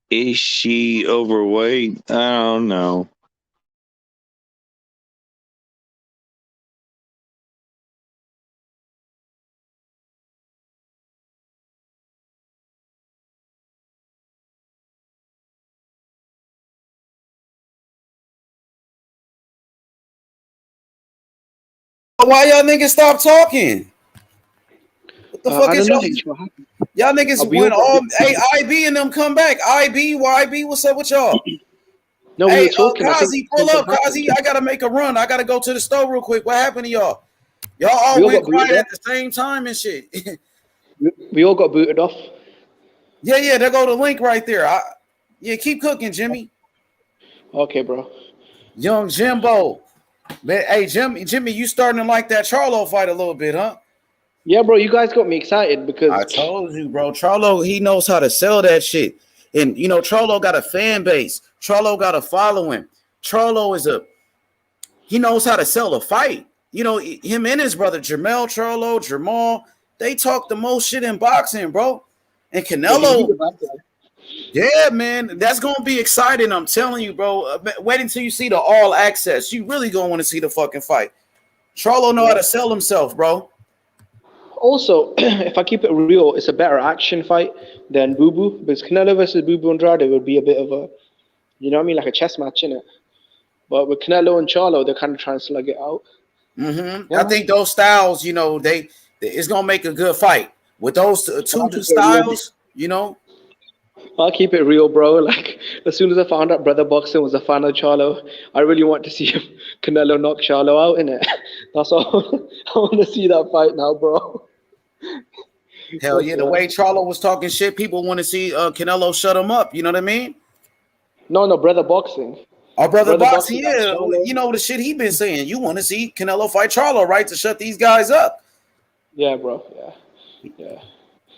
Is she overweight? I don't know. Why y'all niggas stop talking? What the fuck is y'all niggas went all? Hey, IB and them come back. IB, YB, what's up with y'all? No, hey, we were talking. Kazi, pull up, Kazi. I gotta make a run. I gotta go to the store real quick. What happened to y'all? Y'all all went quiet at the same time and shit. We all got booted off. Yeah, there go the link right there. Yeah, keep cooking, Jimmy. Okay, bro. Young Jimbo. Man, hey, Jimmy, you starting to like that Charlo fight a little bit, huh? Yeah, bro, you guys got me excited because I told you, bro. Charlo, he knows how to sell that shit. And, you know, Charlo got a fan base. Charlo got a following. Charlo he knows how to sell a fight. You know, him and his brother, Jermall, they talk the most shit in boxing, bro. And Canelo, yeah, man, that's going to be exciting. I'm telling you, bro. Wait until you see the all access. You really going to want to see the fucking fight. Charlo know how to sell himself, bro. Also, if I keep it real, it's a better action fight than Boo Boo. Because Canelo versus Boo Boo Andrade would be a bit of a, you know what I mean, like a chess match, innit? But with Canelo and Charlo, they're kind of trying to slug it out. Mm-hmm. Yeah. I think those styles, you know, it's gonna make a good fight with those two styles. You know, I'll keep it real, bro. Like as soon as I found out Brother Boxing was a fan of Charlo, I really want to see Canelo knock Charlo out, innit? That's all. I want to see that fight now, bro. Hell yeah, the way Charlo was talking shit, people want to see Canelo shut him up. You know what I mean? No, Brother Boxing. Our brother Boxing, yeah. You know the shit he been saying. You want to see Canelo fight Charlo, right? To shut these guys up. Yeah, bro. Yeah.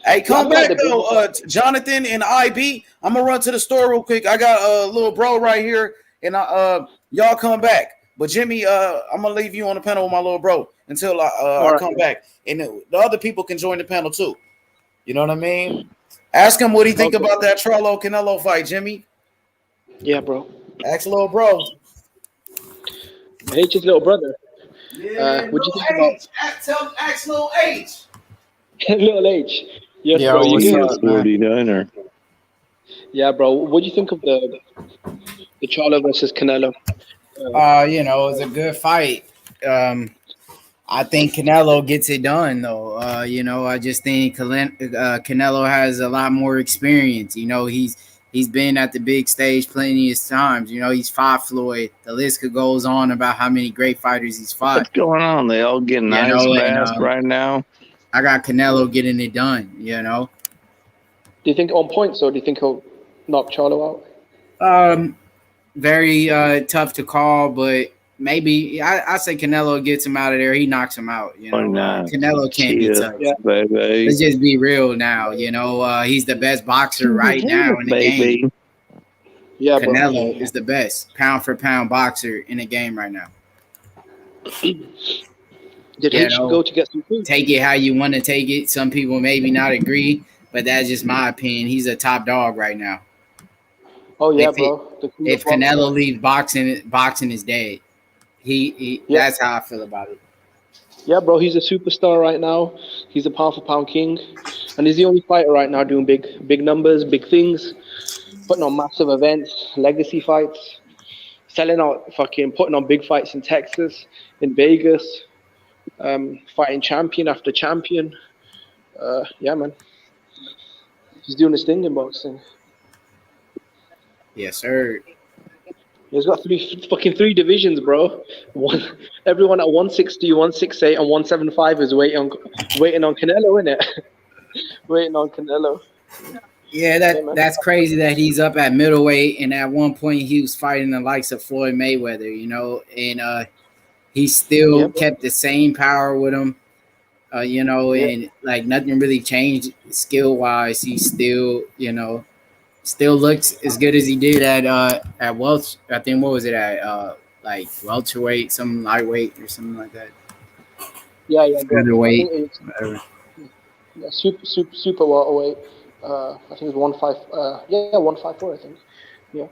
Hey, come back though, Jonathan and IB. I'm gonna run to the store real quick. I got a little bro right here, and y'all come back. But Jimmy, I'm gonna leave you on the panel with my little bro until I come back, and the other people can join the panel too. You know what I mean? Ask him what he think about that Charlo Canelo fight, Jimmy. Yeah, bro. Ask little bro. H's little brother. Yeah, What do little you think about H. Ask little H. Little H? Yes, bro. Oh, Yo, You what's good? up, man? 49er. Yeah, bro. What do you think of the Charlo versus Canelo? It was a good fight. I think Canelo gets it done, though. I just think Canelo has a lot more experience. He's been at the big stage plenty of times. He's fought Floyd. The list could goes on about how many great fighters he's fought. What's going on? They all getting ice And fast right now. I got Canelo getting it done. Do you think on points, or do you think he'll knock Charlo out? Very tough to call, but maybe I say Canelo gets him out of there. He knocks him out. 29. Canelo can't be touched. Yeah. Baby. Let's just be real now. He's the best boxer right now in the game. Yeah, bro. Canelo is the best pound for pound boxer in the game right now. Did H go to get some food? Take it how you want to take it. Some people maybe not agree, but that's just my opinion. He's a top dog right now. Oh yeah, bro. If Canelo leaves boxing is dead. That's how I feel about it. Yeah, bro. He's a superstar right now. He's a pound for pound king, and he's the only fighter right now doing big numbers, big things, putting on massive events, legacy fights, selling out, putting on big fights in Texas, in Vegas, fighting champion after champion. Yeah, man. He's doing his thing in boxing. Yes, sir. He's got three divisions, bro. Everyone at 160, 168, and 175 is waiting on Canelo, innit? Waiting on Canelo. Yeah, that's crazy that he's up at middleweight, and at one point he was fighting the likes of Floyd Mayweather, and he still kept the same power with him, and like nothing really changed skill wise. He still, still looks as good as he did at welch. I think what was it at like welterweight, some lightweight or something like that. Yeah, featherweight. Yeah, super welterweight. I think it was 154. I think. Yeah,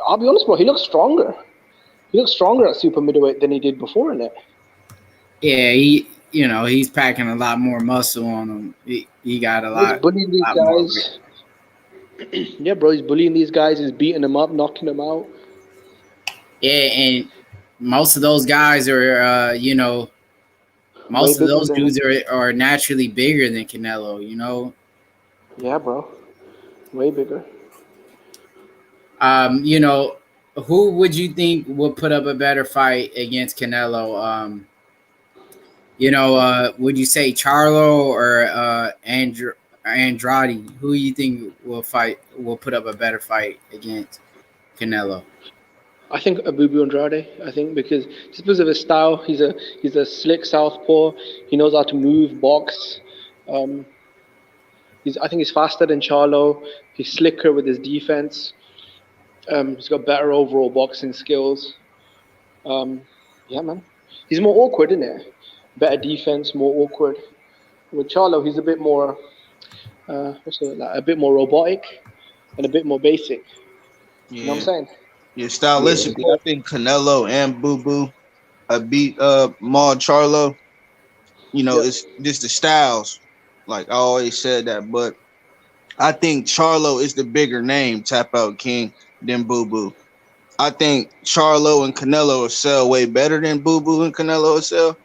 I'll be honest, bro. He looks stronger. He looks stronger at super middleweight than he did before, innit? Yeah, he's packing a lot more muscle on him. He got a lot. He's bullying these guys. Yeah, bro, he's bullying these guys. He's beating them up, knocking them out. Yeah, and most of those guys are, most of those dudes are naturally bigger than Canelo, Yeah, bro. Way bigger. Who would you think would put up a better fight against Canelo? Would you say Charlo or Andrade? Who you think will put up a better fight against Canelo? I think Abubu Andrade. I think because just because of his style, he's a slick southpaw. He knows how to move, box. I think he's faster than Charlo. He's slicker with his defense. He's got better overall boxing skills. Yeah, man. He's more awkward, isn't it? Better defense, more awkward. With Charlo, he's a bit more, a bit more robotic and a bit more basic. Yeah. You know what I'm saying? Yeah, stylistically, I think Canelo and Boo Boo beat Jermall Charlo. It's just the styles. Like I always said that, but I think Charlo is the bigger name, Tap Out King, than Boo Boo. I think Charlo and Canelo will sell way better than Boo Boo and Canelo will sell.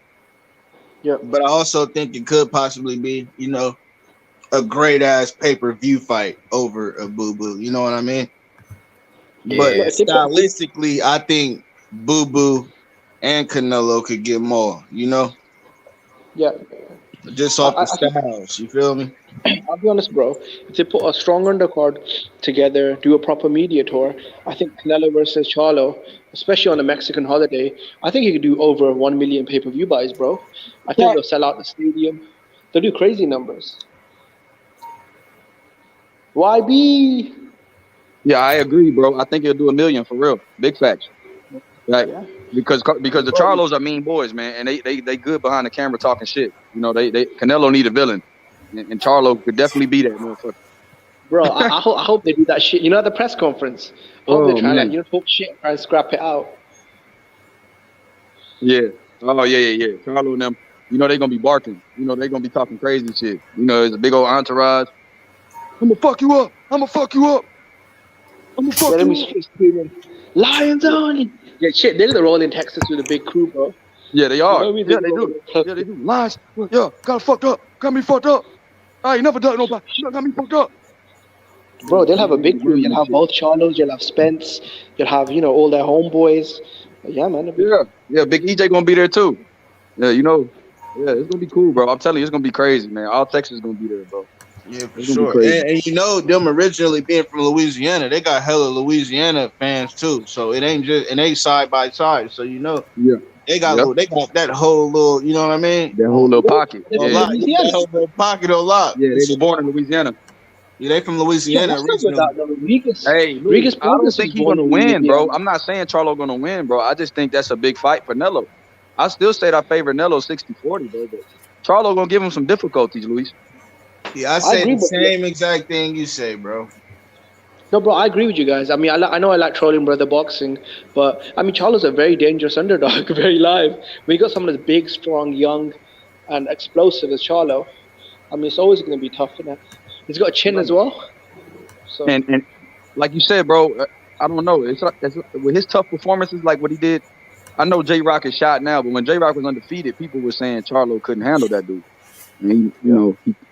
Yeah. But I also think it could possibly be, a great ass pay-per-view fight over a Boo Boo. You know what I mean? Yeah. But stylistically, I think Boo Boo and Canelo could get more, Yeah. Just off the styles, you feel me? I'll be honest, bro. If they put a strong undercard together, do a proper media tour, I think Canelo versus Charlo, especially on a Mexican holiday, I think he could do over 1 million pay-per-view buys, bro. I think they'll sell out the stadium. They'll do crazy numbers. YB. Yeah, I agree, bro. I think he'll do 1 million for real. Big facts. Right. Yeah. Because the Charlos are mean boys, man, and they good behind the camera talking shit. They Canelo need a villain, and Charlo could definitely be that motherfucker. Bro, I hope they do that shit. At the press conference. I hope they try talk shit, try and scrap it out. Yeah. Oh yeah. Charlo and them. You know they gonna be barking. You know they gonna be talking crazy shit. You know it's a big old entourage. I'm gonna fuck you up. I'm gonna fuck you up. I'm gonna They're fuck gonna you be up. screaming, "Lions on!" Yeah, shit. They're the role in Texas with a big crew, bro. Yeah, they You are. know what I mean? Yeah, they do. Yeah, they do. Lies. Yeah, got fucked up. Got me fucked up. I ain't never done nobody. You got me fucked up. Bro, they'll They have a gonna big be crew. running You'll this have shit. both Charlos. You'll have Spence. You'll have all their homeboys. Yeah, man. It'll be Yeah. Big EJ gonna be there too. Yeah, you know. Yeah, it's gonna be cool, bro. I'm telling you, it's gonna be crazy, man. All Texas is gonna be there, bro. Yeah, for It's gonna be sure. crazy. And you know, them originally being from Louisiana, they got hella Louisiana fans too. So it ain't just and they side by side. So you know, Yeah. they got Yep. they got that whole little, you know what I mean? That whole little pocket. They're On from Yeah. lock. Yeah, that Louisiana. whole little pocket on lock. Yeah, For they were sure. born in Louisiana. Yeah, they from Yo, Louisiana what's up with that originally. though? Regis, Hey, Louis, Regis I don't Progress was think he's born gonna in win, bro. Louisiana. I'm not saying Charlo gonna win, bro. I just think that's a big fight for Nello. I still say I favor Nello 60-40, bro, but Charlo gonna give him some difficulties, Luis. Yeah, I I say agree, the but same exact thing you say, bro. no, bro, I agree with you guys. I mean, I know I like trolling brother boxing, but I mean, Charlo's a very dangerous underdog, very live. When you got someone as big, strong, young, and explosive as Charlo, I mean, it's always going to be tough, innit? He's got a chin as well. So And like you said, bro, I don't know. It's with his tough performances, like what he did. I know J Rock is shot now, but when J Rock was undefeated, people were saying Charlo couldn't handle that dude. And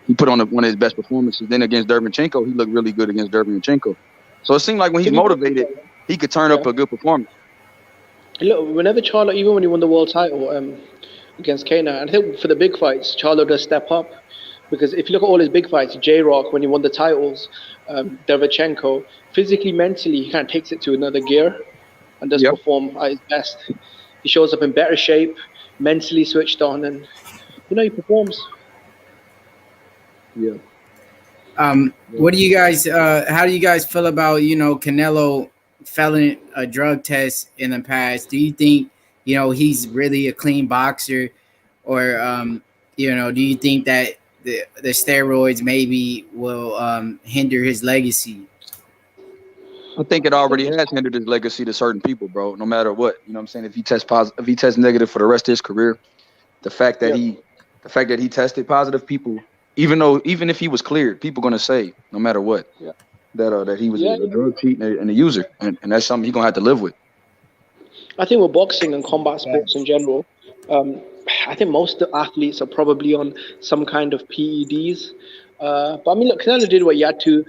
he put on one of his best performances. Then against Dervinchenko, he looked really good against Dervinchenko. So it seemed like when to he's be fair, motivated, he could turn yeah. up a good performance. Look, whenever Charlo, even when he won the world title against Kana, and I think for the big fights, Charlo does step up. Because if you look at all his big fights, J-Rock, when he won the titles, Derevchenko, physically, mentally, he kind of takes it to another gear and does Yep. perform at his best. He shows up in better shape, mentally switched on, and, he performs. Yeah. What do you guys? How do you guys feel about Canelo failing a drug test in the past? Do you think he's really a clean boxer, or do you think that the steroids maybe will hinder his legacy? I think it already has hindered his legacy to certain people, bro. No matter what, you know what I'm saying. If he tests positive, if he tests negative for the rest of his career, the fact that he tested positive, people, even if he was cleared, people gonna say no matter what that he was a drug cheat and a user, and that's something he's gonna have to live with. I think with boxing and combat sports in general, I think most of the athletes are probably on some kind of PEDs. But I mean, look, Canelo did what he had to.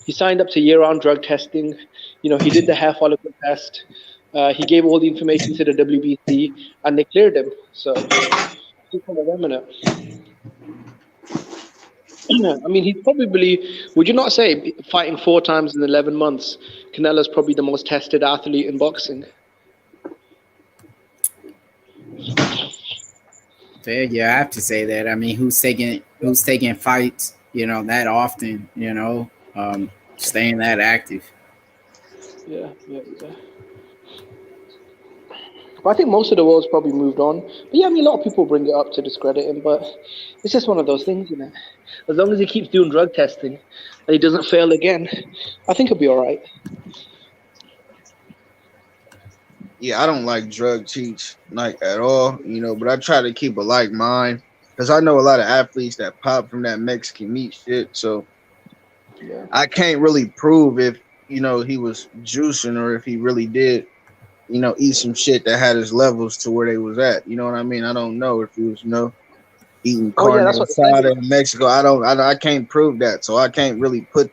He signed up to year-round drug testing. He did the hair follicle test. He gave all the information to the WBC, and they cleared him. So, he's one of them, innit? I mean, he's probably, would you not say, fighting 4 times in 11 months, Canelo's probably the most tested athlete in boxing? Fair, yeah, I have to say that. I mean, who's taking fights, that often, staying that active. Yeah. But I think most of the world's probably moved on. But yeah, I mean, a lot of people bring it up to discredit him, but it's just one of those things, As long as he keeps doing drug testing and he doesn't fail again, I think he'll be all right. Yeah, I don't like drug cheats at all, but I try to keep a like mind because I know a lot of athletes that pop from that Mexican meat shit. So I can't really prove if, he was juicing or if he really did, eat some shit that had his levels to where they was at. You know what I mean? I don't know if he was, eating carne asada in Mexico. I can't prove that. So I can't really put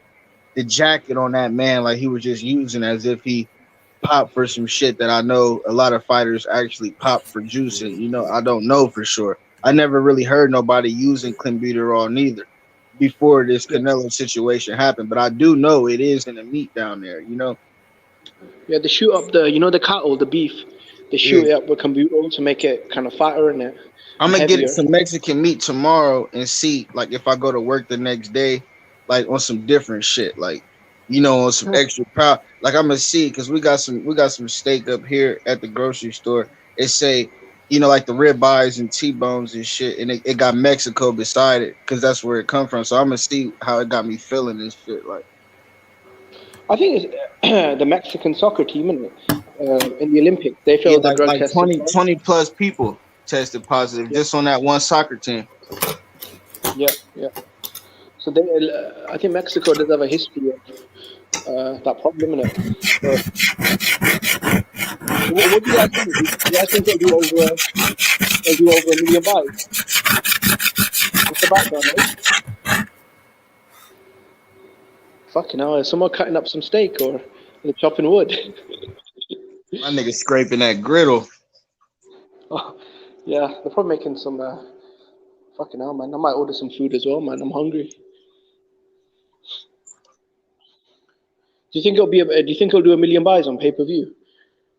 the jacket on that man like he was just using as if he pop for some shit that I know a lot of fighters actually pop for juicing. I don't know for sure. I never really heard nobody using clenbuterol neither before this Canelo situation happened, but I do know it is in the meat down there. Yeah, they shoot up the cattle, the beef. They shoot it up with clenbuterol to make it kind of fatter in it. I'm gonna get some Mexican meat tomorrow and see, if I go to work the next day, on some different shit, on some extra power. I'm gonna see because we got some steak up here at the grocery store. It say, the rib eyes and T-bones and shit, and it got Mexico beside it because that's where it come from. So I'm gonna see how it got me feeling this shit. I think it's the Mexican soccer team, in the Olympics. They failed the drug test. 20 plus people. tested positive just on that one soccer team. Yeah. So they, I think Mexico does have a history of that problem in it. So what do you guys think? Do you guys think they'll do over $1 million buys? What's the background, eh? Fucking hell, is someone cutting up some steak or they're chopping wood? My nigga scraping that griddle. Oh, yeah, they're probably making some fucking hell, man. I might order some food as well, man. I'm hungry. Do you think it'll do 1 million buys on pay-per-view?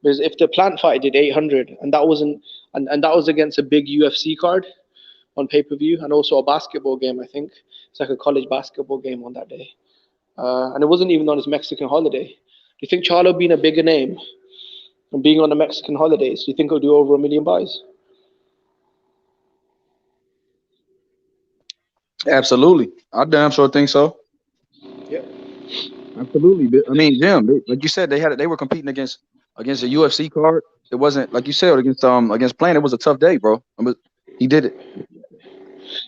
Because if the plant fight did 800 and that wasn't and that was against a big UFC card on pay-per-view and also a basketball game, I think. It's like a college basketball game on that day. And it wasn't even on his Mexican holiday. Do you think Charlo being a bigger name and being on the Mexican holidays, do you think he'll do over 1 million buys? Absolutely. I damn sure think so. Yeah. Absolutely. I mean, Jim, like you said, they were competing against a UFC card. It wasn't like you said against Plant. It was a tough day, bro. He did it.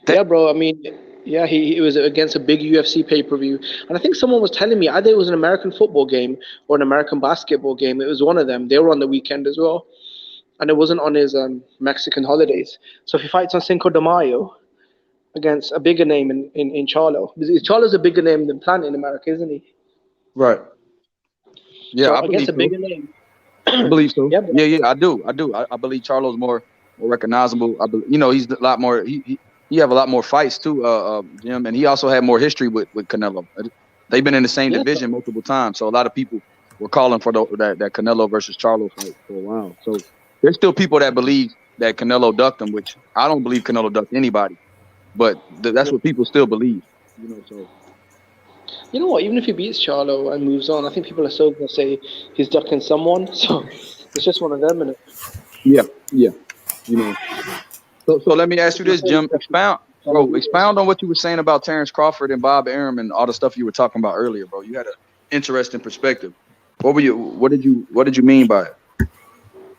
Yeah, bro. I mean, yeah, he was against a big UFC pay-per-view. And I think someone was telling me either it was an American football game or an American basketball game. It was one of them. They were on the weekend as well. And it wasn't on his Mexican holidays. So if he fights on Cinco de Mayo against a bigger name in Charlo. Charlo's a bigger name than Plant in America, isn't he? Right. Yeah, so I believe against a so. bigger name. I believe so. Yeah, I do. I believe Charlo's more recognizable. He's a lot more. He have a lot more fights too, Jim, and he also had more history with Canelo. They've been in the same division multiple times, so a lot of people were calling for that Canelo versus Charlo fight for a while. So there's still people that believe that Canelo ducked him, which I don't believe Canelo ducked anybody, but that's what people still believe. So. You know what? Even if he beats Charlo and moves on, I think people are still going to say he's ducking someone. So it's just one of them, innit? Yeah. So let me ask you this, Jim. Expound on what you were saying about Terrence Crawford and Bob Arum and all the stuff you were talking about earlier, bro. You had an interesting perspective. What did you mean by it?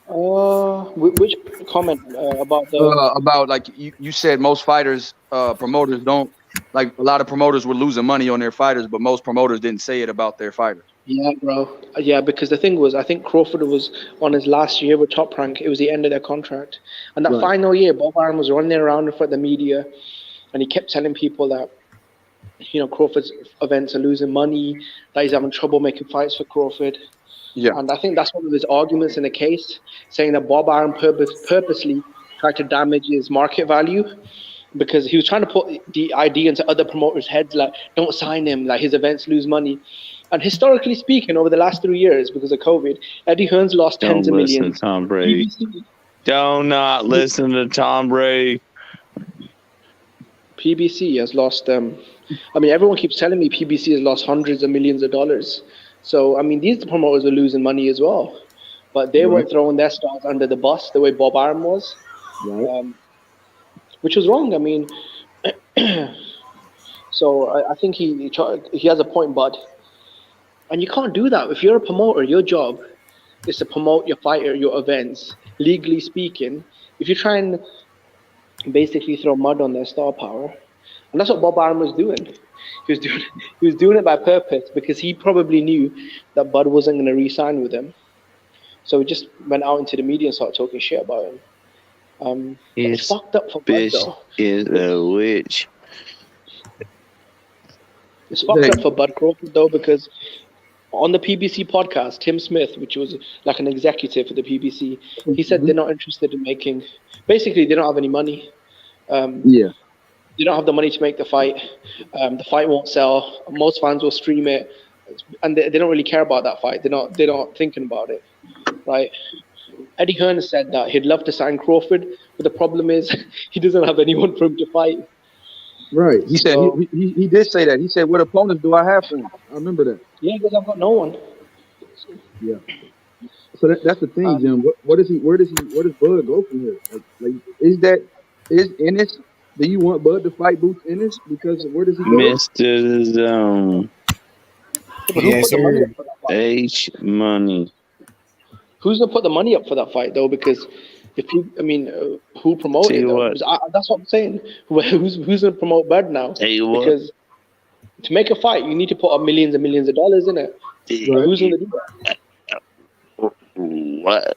Which comment about the about like you said most fighters promoters don't like, a lot of promoters were losing money on their fighters, but most promoters didn't say it about their fighters. Yeah, bro. Yeah, because the thing was, I think Crawford was on his last year with Top Rank. It was the end of their contract. And that final year, Bob Arum was running around in front of the media, and he kept telling people that, Crawford's events are losing money, that he's having trouble making fights for Crawford. Yeah. And I think that's one of his arguments in the case, saying that Bob Arum purposely tried to damage his market value, because he was trying to put the idea into other promoters' heads, like, don't sign him, like his events lose money. And historically speaking, over the last 3 years, because of COVID, Eddie Hearn's lost tens of millions. Don't listen to Tom Brady. Do not listen to Tom Brady. PBC has lost, everyone keeps telling me PBC has lost hundreds of millions of dollars. So, these promoters are losing money as well. But they weren't throwing their stars under the bus the way Bob Arum was. Right. Which was wrong. So I think he has a point, bud. And you can't do that. If you're a promoter, your job is to promote your fighter, your events, legally speaking. If you try and basically throw mud on their star power, and that's what Bob Arum was doing. He was doing it by purpose, because he probably knew that Bud wasn't going to re-sign with him. So he just went out into the media and started talking shit about him. It's fucked up for Bud, though. Is a witch. It's fucked up for Bud Crawford, though, because on the PBC podcast, Tim Smith, which was like an executive for the PBC, he said they're not interested in making. Basically, they don't have any money. They don't have the money to make the fight. The fight won't sell. Most fans will stream it, and they don't really care about that fight. They're not thinking about it, right? Eddie Hearn said that he'd love to sign Crawford, but the problem is he doesn't have anyone for him to fight. Right. He said he did say that. He said, "What opponents do I have for him?" I remember that. Yeah, because I've got no one. Yeah. So that's the thing, Jim. Where does Bud go from here? Like is Ennis? Do you want Bud to fight Boots Ennis? Because where does he go? Mr. Zone. Yes, H Money. Who's gonna put the money up for that fight, though? Because who promoted Tell it you though? what. That's what I'm saying. Who's gonna promote Bud now? Tell you what. Because to make a fight, you need to put up millions and millions of dollars in it. Yeah. Who's gonna do that? What?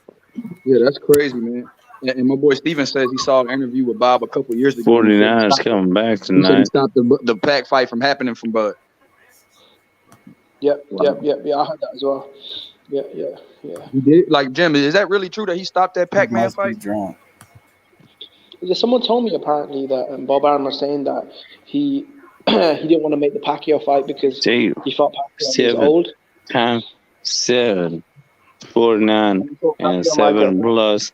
Yeah, that's crazy, man. And my boy Steven says he saw an interview with Bob a couple years ago. 49 is coming back He said he tonight. stopped the Pac fight from happening from Bud. Yep. I heard that as well. Yeah. He did. Like, Jim, is that really true that he stopped that Pac-Man fight? Drunk. Someone told me apparently that Bob Arum was saying that he didn't want to make the Pacquiao fight because he felt Pacquiao was old. 7, 49, and 7 plus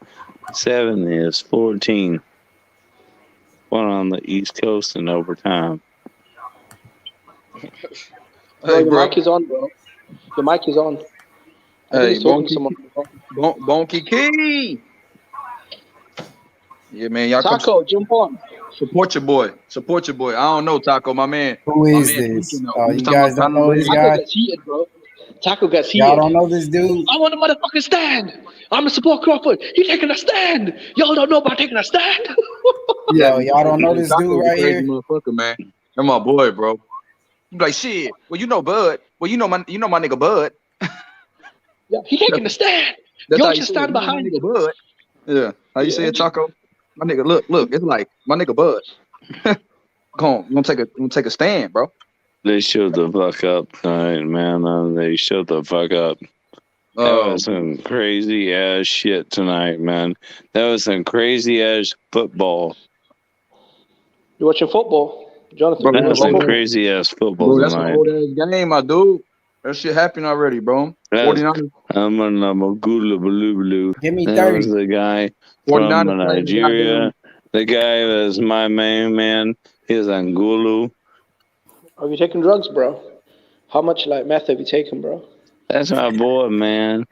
7 is 14. One on the East Coast in overtime. Bro, your mic is on, bro. Your mic is on. Hey, Bonky Key. Yeah, man, y'all Taco, jump on. Support your boy. I don't know, Taco, my man. Who is this? Oh, you guys don't know this guy? Taco gets heated, bro. Taco gets heated. Y'all don't know this dude? I want a motherfucking stand. I'm a support Crawford. He taking a stand. Y'all don't know about taking a stand. Yo, y'all don't know this dude right here? Motherfucker, man. That's my boy, bro. I'm like, shit. Well, you know Bud. Well, you know my nigga Bud. Yeah, he taking a stand. Y'all just stand behind him. Bud. Yeah. How you say it, Taco? My nigga, look. It's like my nigga Bud. Come on, you gonna take a stand, bro. They showed the fuck up tonight, man. They showed the fuck up. That was some crazy ass shit tonight, man. That was some crazy ass football. You watching football, Jonathan? That was some crazy ass football Bro, that's tonight. an old ass game, my dude. That shit happened already, bro. 49. I'm a gulu blue. Give me That 30. was the guy 49 from Nigeria. The guy was my main man. He's Angulu. Have you taken drugs, bro? How much like meth have you taken, bro? That's my boy, man.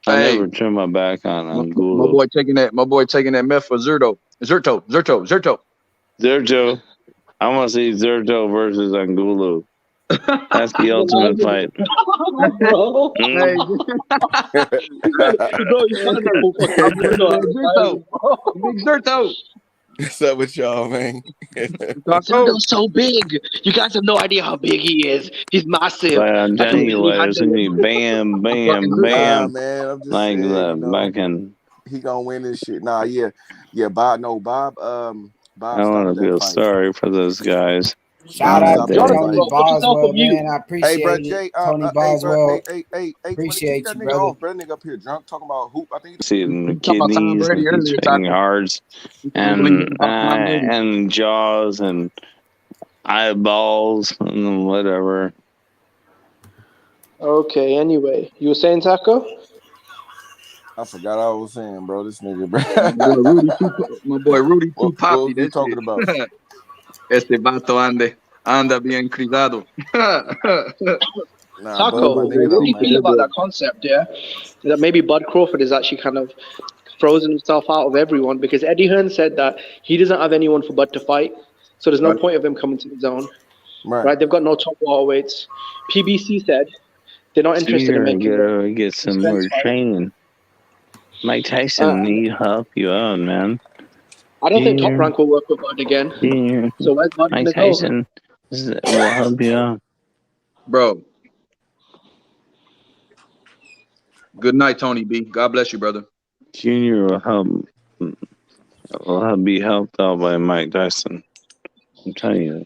I never turn my back on Angulu. My boy taking that meth for Zerto. Zerto. I want to see Zerto versus Angulu. That's the ultimate fight. Bro. Big Zerto. What's up with y'all, man? Zerto's so big. You guys have no idea how big he is. He's massive. But I'm telling you what, it's gonna be bam, bam, bam. Man, I'm just like saying, the fucking. He gonna win this shit. Nah, yeah. Bob. I want to feel sorry for those guys. Shout out to Tony Boswell, Boswell, man. I appreciate hey, bro, it. Jay, Tony Boswell. Hey, appreciate that you, nigga brother. off, bro. That nigga up here drunk talking about hoop. I think See the kidneys and swinging hearts and jaws and eyeballs and whatever. Okay, anyway. You were saying, Taco? I forgot what I was saying, bro. This nigga, bro. My boy Rudy too poppy. What you talking about? Este vato anda bien criado. Taco, what do you feel about that concept, yeah? That maybe Bud Crawford is actually kind of frozen himself out of everyone because Eddie Hearn said that he doesn't have anyone for Bud to fight, so there's no point of him coming to the zone. Right? They've got no top welterweights. PBC said they're not interested in making get some more training. Mike Tyson need help you out, man. I don't think Top Rank will work with Bud again. So where's Bud Mike Tyson will help you out. Bro. Good night, Tony B. God bless you, brother. Junior will be helped out by Mike Tyson. I'm telling you.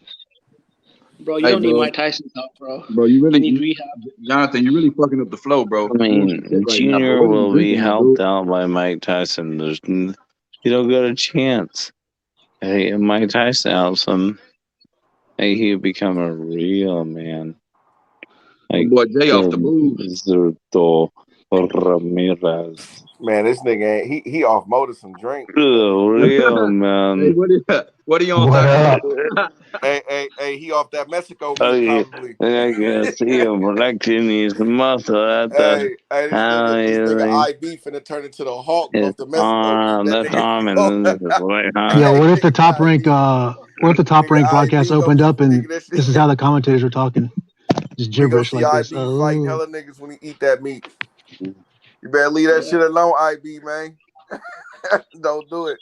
Bro, you don't need Mike Tyson's help, bro. Bro, you really need rehab. Jonathan, you're really fucking up the flow, bro. I mean, Junior will be helped out by Mike Tyson. You don't get a chance. Hey, if Mike Tyson helps him, hey, he'll become a real man. Like boy, Jay off the move. Zerto Ramirez. Man, this nigga ain't he off motor some drink. Real man. Hey, what are you on that? hey, he off that Mexico probably. I can see him flexing his muscle at this nigga IB finna turn into the Hulk off the Mexico. Left arm and then right arm. Yeah, what if the top rank broadcast opened up and this is how the commentators were talking? Just gibberish like this. Fighting hella niggas when he eat that meat. You better leave that shit alone, IB, man. Don't do it.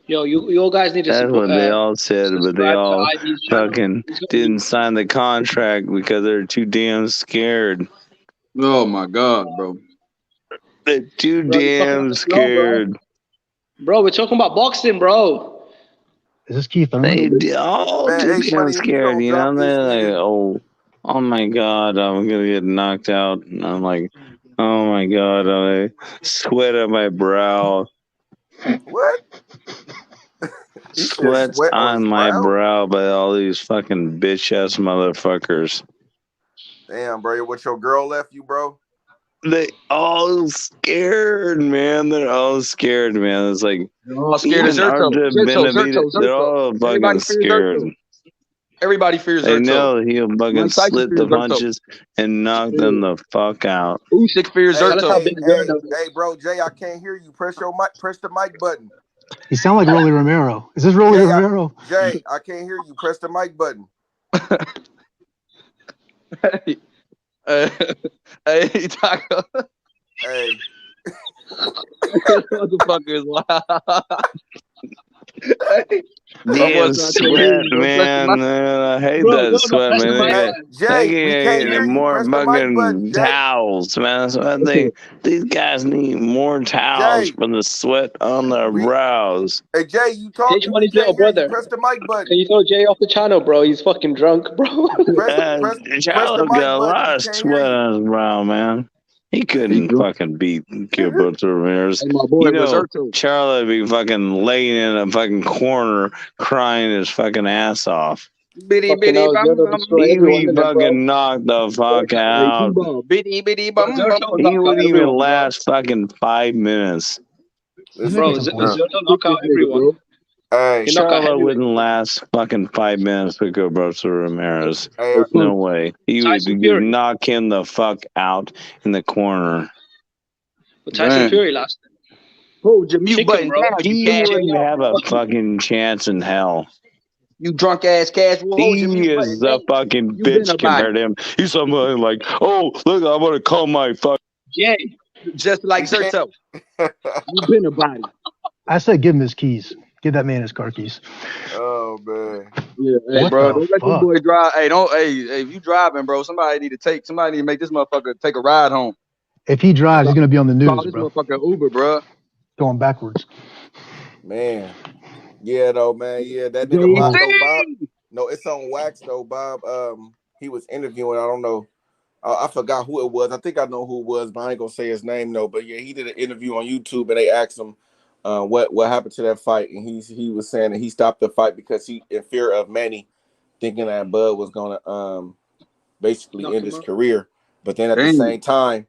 Yo, you all guys need to That's what they all said, but they subscribe to all IB's channel. fucking didn't sign the contract because they're too damn scared. Oh my god, bro. They're too Bro, you're fucking damn up the flow, scared. bro, we're talking about boxing, bro. Is this Keith They Thurman? all Man, too hey, damn Money, if you scared, don't you drop know? this, They're like, nigga. oh my god, I'm gonna get knocked out. And I'm like, oh my god, I sweat on my brow. What? He said Sweats sweat on on his my brow? brow by all these fucking bitch ass motherfuckers. Damn, bro. What your girl left you, bro? They all scared, man. They're all scared, man. It's like They're all scared of even Zerto. Benavidez, they're Zerto. all Everybody fucking fears scared. Zerto. Everybody fears They Zerto. know he'll fucking Mike Tyson slit fears the Zerto. punches and knock them the fuck out. Usyk fears Hey, Zerto. hey, bro, Jay, I can't hear you. Press the mic button. You sound like Rolly Romero. Is this Rolly Romero? Jay, I can't hear you. Press the mic button. Hey, Taco. Hey. Motherfucker is wild. Damn sweat, man. I hate that sweat, man. Jay, we They can't get hear you. more Press the mic button, fucking Jay. towels, man. So I think these guys need more towels Jay. for the sweat on their brows. Hey, Jay, you talking? Teach We Money's can't little hear you. brother. Press the mic button. Can you throw Jay off the channel, bro? He's fucking drunk, bro. Press the Charlo mic got a button. lot We of can't sweat hear you. on his brow, man. He couldn't fucking beat Gilberto Ramirez. Hey, my boy You know, Roberto. Charlo be fucking laying in a fucking corner crying his fucking ass off. Bitty bitty bum bum. He be fucking knocked the fuck out. Bitty bitty bum bum. He wouldn't even last fucking 5 minutes. Bro, Zerto knock out everyone. Hey, Charlo wouldn't last fucking 5 minutes with Gilberto Ramirez. Hey, No way. He would Tyson Fury. knock him the fuck out in the corner. But Tyson Fury lasted. Hold your mute Chicken, button bro. down, you He cash wouldn't out. have a fucking chance in hell. You drunk ass cash. Well, hold your He mute is button. a fucking You been bitch a compared to him. He's somebody like, oh, look, I'm going to call my fuck. Jay. Just like Zerto. You been a body. I said give him his keys. Give that man his car keys. Oh man. Yeah, hey, What bro, the don't let this fuck? boy drive. Hey, if you driving, bro, somebody need to make this motherfucker take a ride home. If he drives, he's gonna be on the Call news, this bro. motherfucker Uber, bro. Going backwards. Man. Yeah, though, man. Yeah, that nigga Bob, though, Bob. No, it's on wax, though, Bob. He was interviewing, I don't know. I forgot who it was. I think I know who it was, but I ain't gonna say his name, though. But yeah, he did an interview on YouTube, and they asked him what happened to that fight, and he was saying that he stopped the fight because he in fear of Manny, thinking that Bud was gonna basically end his career, but then at the same time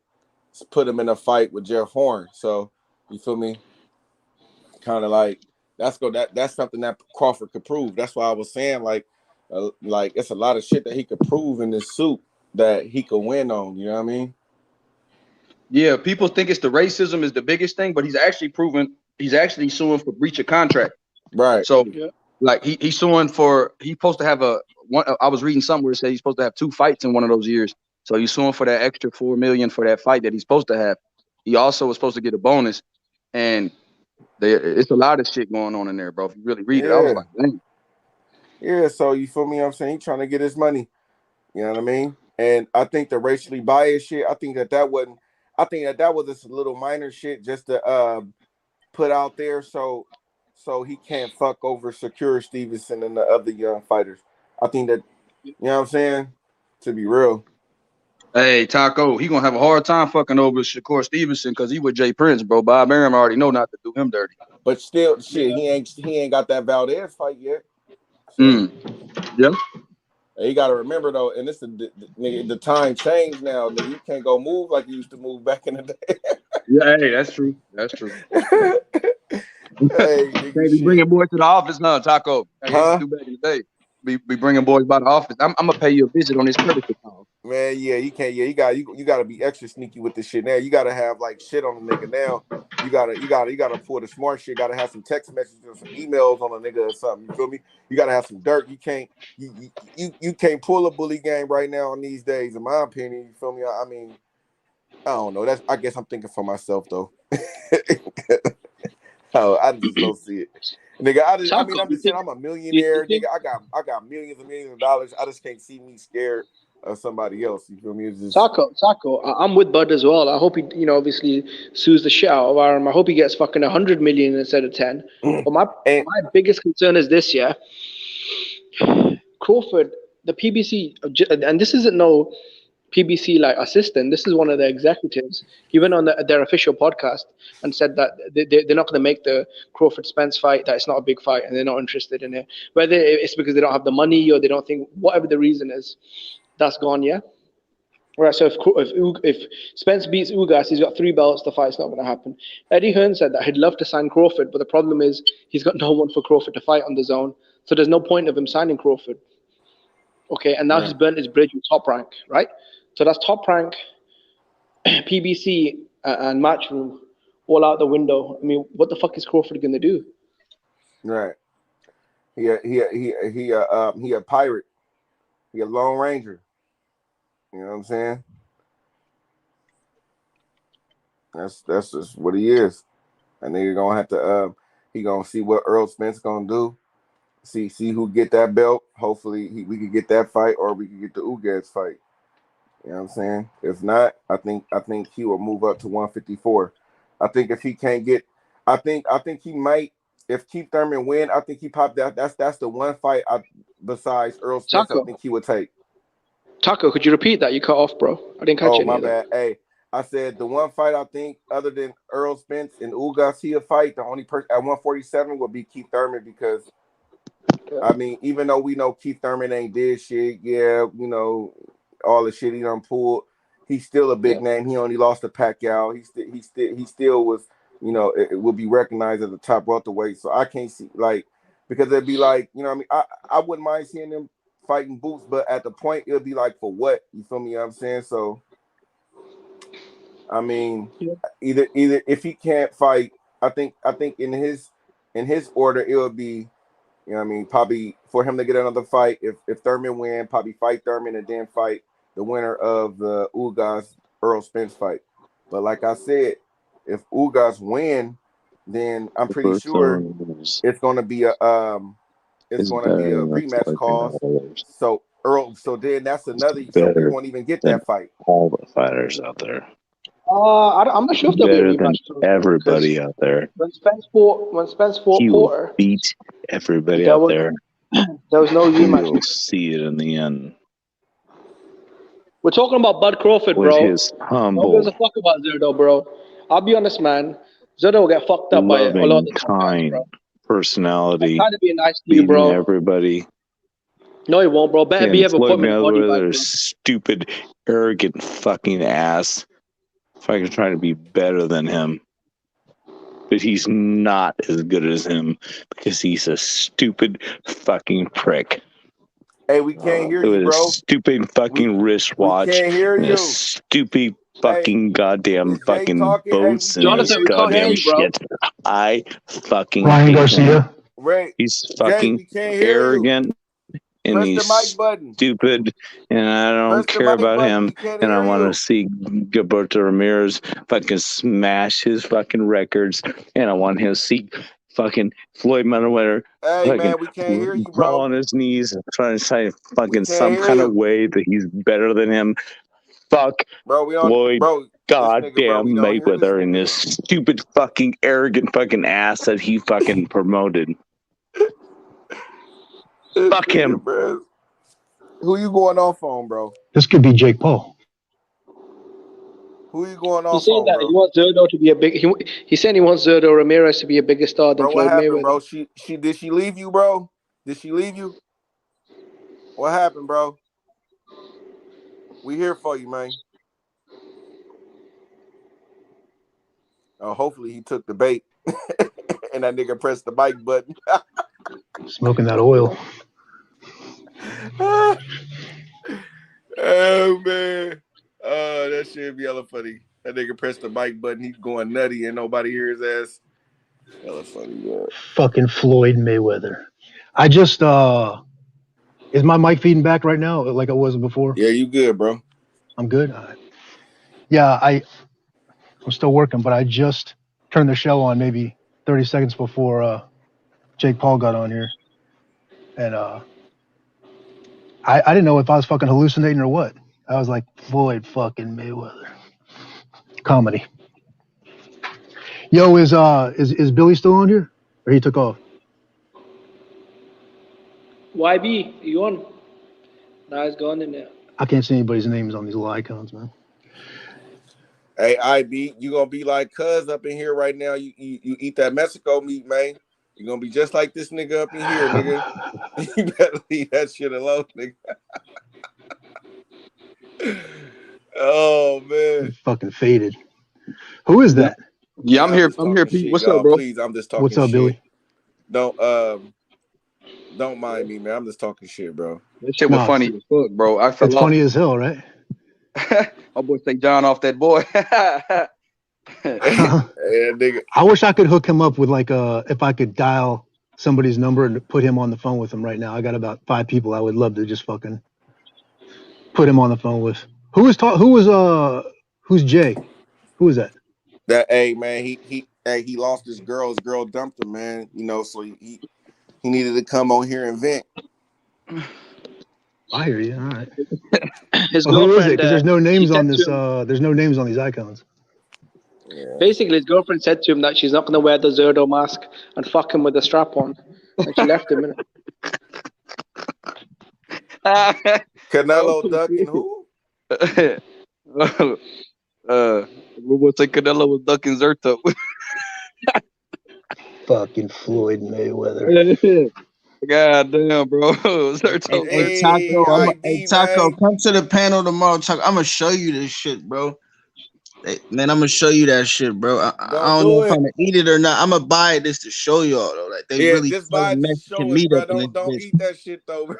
put him in a fight with Jeff Horn. So you feel me? Kind of like that's something that Crawford could prove. That's why I was saying like it's a lot of shit that he could prove in this suit that he could win on. You know what I mean? Yeah, people think it's the racism is the biggest thing, but he's actually suing for breach of contract. Right. So like he's suing for he's supposed to have I was reading somewhere it said he's supposed to have 2 fights in one of those years. So he's suing for that extra $4 million for that fight that he's supposed to have. He also was supposed to get a bonus, and it's a lot of shit going on in there, bro. If you really read it, I was like, dang. Yeah, so you feel me? I'm saying he's trying to get his money. You know what I mean? And I think the racially biased shit, I think that was just a little minor shit just to put out there so he can't fuck over Shakur Stevenson and the other young fighters. I think that, you know what I'm saying? To be real. Hey, Taco, he gonna have a hard time fucking over Shakur Stevenson because he with Jay Prince, bro. Bob Arum already know not to do him dirty. But still, shit, he ain't got that Valdez fight yet. Yeah. And you got to remember though, and this the time changed now. Nigga, you can't go move like you used to move back in the day. Yeah, hey, that's true. That's true. Hey, can't be bringing boys to the office, no, Taco. Back in the day. Be bringing boys by the office. I'm gonna pay you a visit on this courtesy call. Man, yeah, you can't. Yeah, you got to be extra sneaky with this shit now. You got to have like shit on the nigga now. You gotta pull the smart shit. Got to have some text messages or some emails on the nigga or something. You feel me? You got to have some dirt. You can't pull a bully game right now in these days, in my opinion. You feel me? I mean, I don't know. I guess I'm thinking for myself though. Oh, I just don't see it, nigga. I'm just saying I'm a millionaire, nigga. I got millions and millions of dollars. I just can't see me scared of somebody else. You feel me? It's just... Taco. I'm with Bud as well. I hope he, obviously sues the shit out of Arum. I hope he gets fucking 100 million instead of 10. But my biggest concern is this, yeah. Crawford, the PBC, and this isn't no PBC like assistant. This is one of the executives. He went on their official podcast and said that they're not going to make the Crawford Spence fight. That it's not a big fight, and they're not interested in it. Whether it's because they don't have the money or they don't think, whatever the reason is, that's gone. Yeah. Right. So if Spence beats Ugas, he's got 3 belts. The fight's not going to happen. Eddie Hearn said that he'd love to sign Crawford, but the problem is he's got no one for Crawford to fight on the zone. So there's no point of him signing Crawford. Okay, and now he's burnt his bridge with Top Rank, right? So that's Top Rank, PBC, and Matchroom all out the window. I mean, what the fuck is Crawford gonna do? Right. He a pirate. He a Lone Ranger. You know what I'm saying? That's just what he is. And nigga gonna have to he gonna see what Earl Spence gonna do. See who get that belt. Hopefully we could get that fight, or we could get the Ugas fight. You know what I'm saying? If not, I think he will move up to 154. I think if he can't get, I think he might. If Keith Thurman win, I think he popped that. That's the one fight besides Earl Spence I think he would take. Taco, could you repeat that? You cut off, bro. I didn't catch it. Oh, my bad. Hey, I said the one fight I think other than Earl Spence and Ugas he'll fight, the only person at 147 will be Keith Thurman because. I mean, even though we know Keith Thurman ain't did shit, yeah, you know, all the shit he done pulled, he's still a big name. He only lost to Pacquiao. He still was, you know, it will be recognized as a top welterweight. So I can't see because it'd be like, you know what I mean? I wouldn't mind seeing them fighting Boots, but at the point it'll be like for what? You feel me? You know what I'm saying? So I mean, either if he can't fight, I think in his order it would be. You know what I mean? Probably for him to get another fight, if Thurman win, probably fight Thurman and then fight the winner of the Ugas Earl Spence fight. But like I said, if Ugas win, then I'm pretty sure it's gonna be a rematch cause. So then that's another. So we won't even get that fight. All the fighters out there. I'm not sure if there'll be a rematch. Everybody out there. When Spence fought Porter, beat everybody out there. There was no rematch. We'll see it in the end. We're talking about Bud Crawford, bro. With his humble, no one gives a fuck about Zerdo, bro. I'll be honest, man. Zerdo will get fucked up by a lot of the kind guys, personality. Trying to be nice to you, bro. Everybody. No, he won't, bro. Better be able to put me in the body bag, stupid, arrogant fucking ass. If I can try to be better than him. But he's not as good as him because he's a stupid fucking prick. Hey, we can't hear you, bro. A stupid fucking wristwatch. We can't hear you. A stupid fucking goddamn fucking boats and this goddamn shit. I fucking Ryan Garcia. He's fucking arrogant. And he's stupid, and I don't care about him. And I want to see Gilberto Ramirez fucking smash his fucking records. And I want him to see fucking Floyd Mayweather fall on his knees and trying to say fucking some kind of way that he's better than him. Fuck Floyd goddamn Mayweather and this stupid fucking arrogant fucking ass that he fucking promoted. Fuck him. Who you going off on, bro? This could be Jake Paul. Who you going off on? He's saying that he wants Zerdo to be a big. He's saying he wants Zerdo Ramirez to be a bigger star than Floyd Mayweather. Bro? Did she leave you, bro? Did she leave you? What happened, bro? We here for you, man. Oh, hopefully he took the bait and that nigga pressed the mic button. Smoking that oil. Oh man. Oh, that shit be hella funny. That nigga pressed the mic button, he's going nutty and nobody hear his ass. Hella funny, yeah. Fucking Floyd Mayweather. I just is my mic feeding back right now like it was before? Yeah, you good, bro. I'm good. All right. Yeah, I'm still working, but I just turned the show on maybe 30 seconds before Jake Paul got on here, and I didn't know if I was fucking hallucinating or what. I was like, Floyd fucking Mayweather. Comedy. Yo, is Billy still on here? Or he took off? YB, you on? Nah, it's gone in there. I can't see anybody's names on these little icons, man. Hey, IB, you gonna be like Cuz up in here right now. You eat that Mexico meat, man. You're gonna be just like this nigga up in here, nigga. You better leave that shit alone, nigga. Oh man. Fucking faded. Who is that? Yeah, I'm here. I'm here, Shit, Pete. What's y'all. up, bro? Please, I'm just talking What's up, shit. Billy? Don't mind me, man. I'm just talking shit, bro. That shit was funny as fuck, bro. I fell It's off. funny as hell, right? My boy St. John off that boy. Yeah, nigga. I wish I could hook him up with like if I could dial somebody's number and put him on the phone with him right now. I got about 5 people I would love to just fucking put him on the phone with. Who's Jay? Who is that? That man, he lost his girl. His girl dumped him, man. You know, so he needed to come on here and vent. I hear you. All right. His Well, who is it? girlfriend. Because there's no names she on said this. to him- There's no names on these icons. Yeah. Basically, his girlfriend said to him that she's not gonna wear the Zerdo mask and fuck him with a strap on, and she left him. Canelo ducking who? We would say Canelo was ducking Zerto. Fucking Floyd Mayweather. God damn, bro. Zerto. Hey, Taco, come to the panel tomorrow. Taco, I'm gonna show you this shit, bro. Hey, man, I'm gonna show you that shit, bro. I don't know if I'm gonna eat it or not. I'm gonna buy this to show y'all though. Like they really just buy it to Mexican show us, meat bro. up in this Don't bitch. eat that shit though, bro.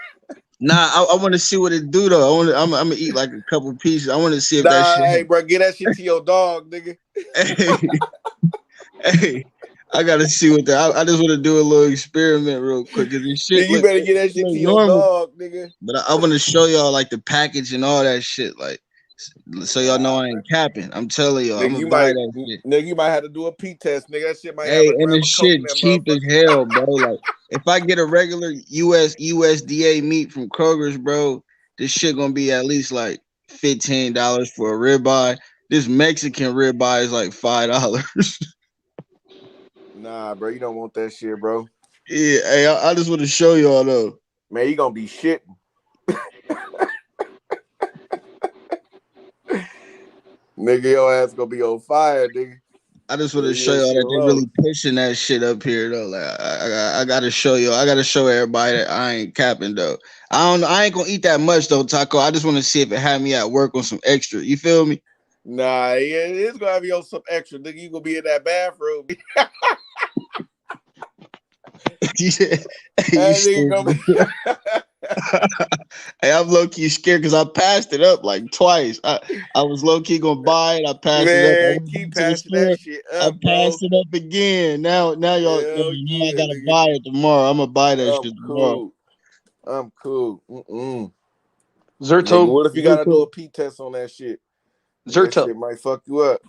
Nah, I want to see what it do though. I'm gonna eat like a couple pieces. I want to see if that shit. Hey, bro, get that shit to your dog, nigga. Hey, I gotta see what that. I just want to do a little experiment real quick. Cause this shit. You better get that shit to your dog, nigga. But I want to show y'all like the package and all that shit, like, so y'all know I ain't capping. I'm telling y'all, I'm gonna buy that shit. Nigga, you might have to do a P test, nigga. That shit might Hey, have a and gram this of coke in shit that cheap as hell, bro. Like, if I get a regular USDA meat from Kroger's, bro, this shit gonna be at least like $15 for a ribeye. This Mexican ribeye is like $5. Nah, bro, you don't want that shit, bro. Yeah, hey, I just want to show y'all though. Man, you gonna be shitting. Nigga, your ass gonna be on fire, nigga. I just want to show y'all that they really pushing that shit up here though. Like I gotta show y'all. I gotta show everybody that I ain't capping though. I ain't gonna eat that much though, Taco. I just want to see if it had me at work on some extra. You feel me? Nah, yeah, it's gonna have you on some extra, nigga. You gonna be in that bathroom. Hey, I'm low key scared because I passed it up like twice. I was low key gonna buy it. I passed it up. Keep passing that shit up, I passed it up again. Now y'all. I gotta buy it tomorrow. I'm gonna buy that shit tomorrow. I'm cool. Zerto. Nigga, what if you gotta do a P test on that shit? Zerto. That shit might fuck you up.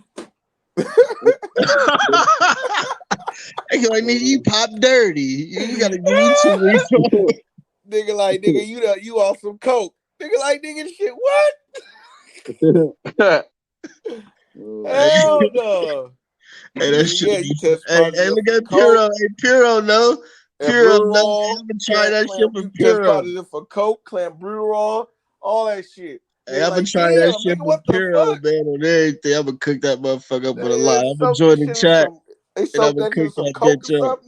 Hey, like, nigga, you pop dirty. You gotta give me 2 weeks. Nigga, like, nigga, you off some coke. Nigga, like, nigga, shit, what? Hell no. Hey, that shit. Yeah, you test Hey, look at Puro. Hey, Puro, no. Puro, no. I'm gonna try that shit for Puro. Puro. Positive for coke, clambrulol, all that shit. Hey, I'm gonna try that shit for Puro, man, on everything. I'm gonna cook that motherfucker up with a lie. I'm gonna join the chat. And I'm gonna cook that bitch up.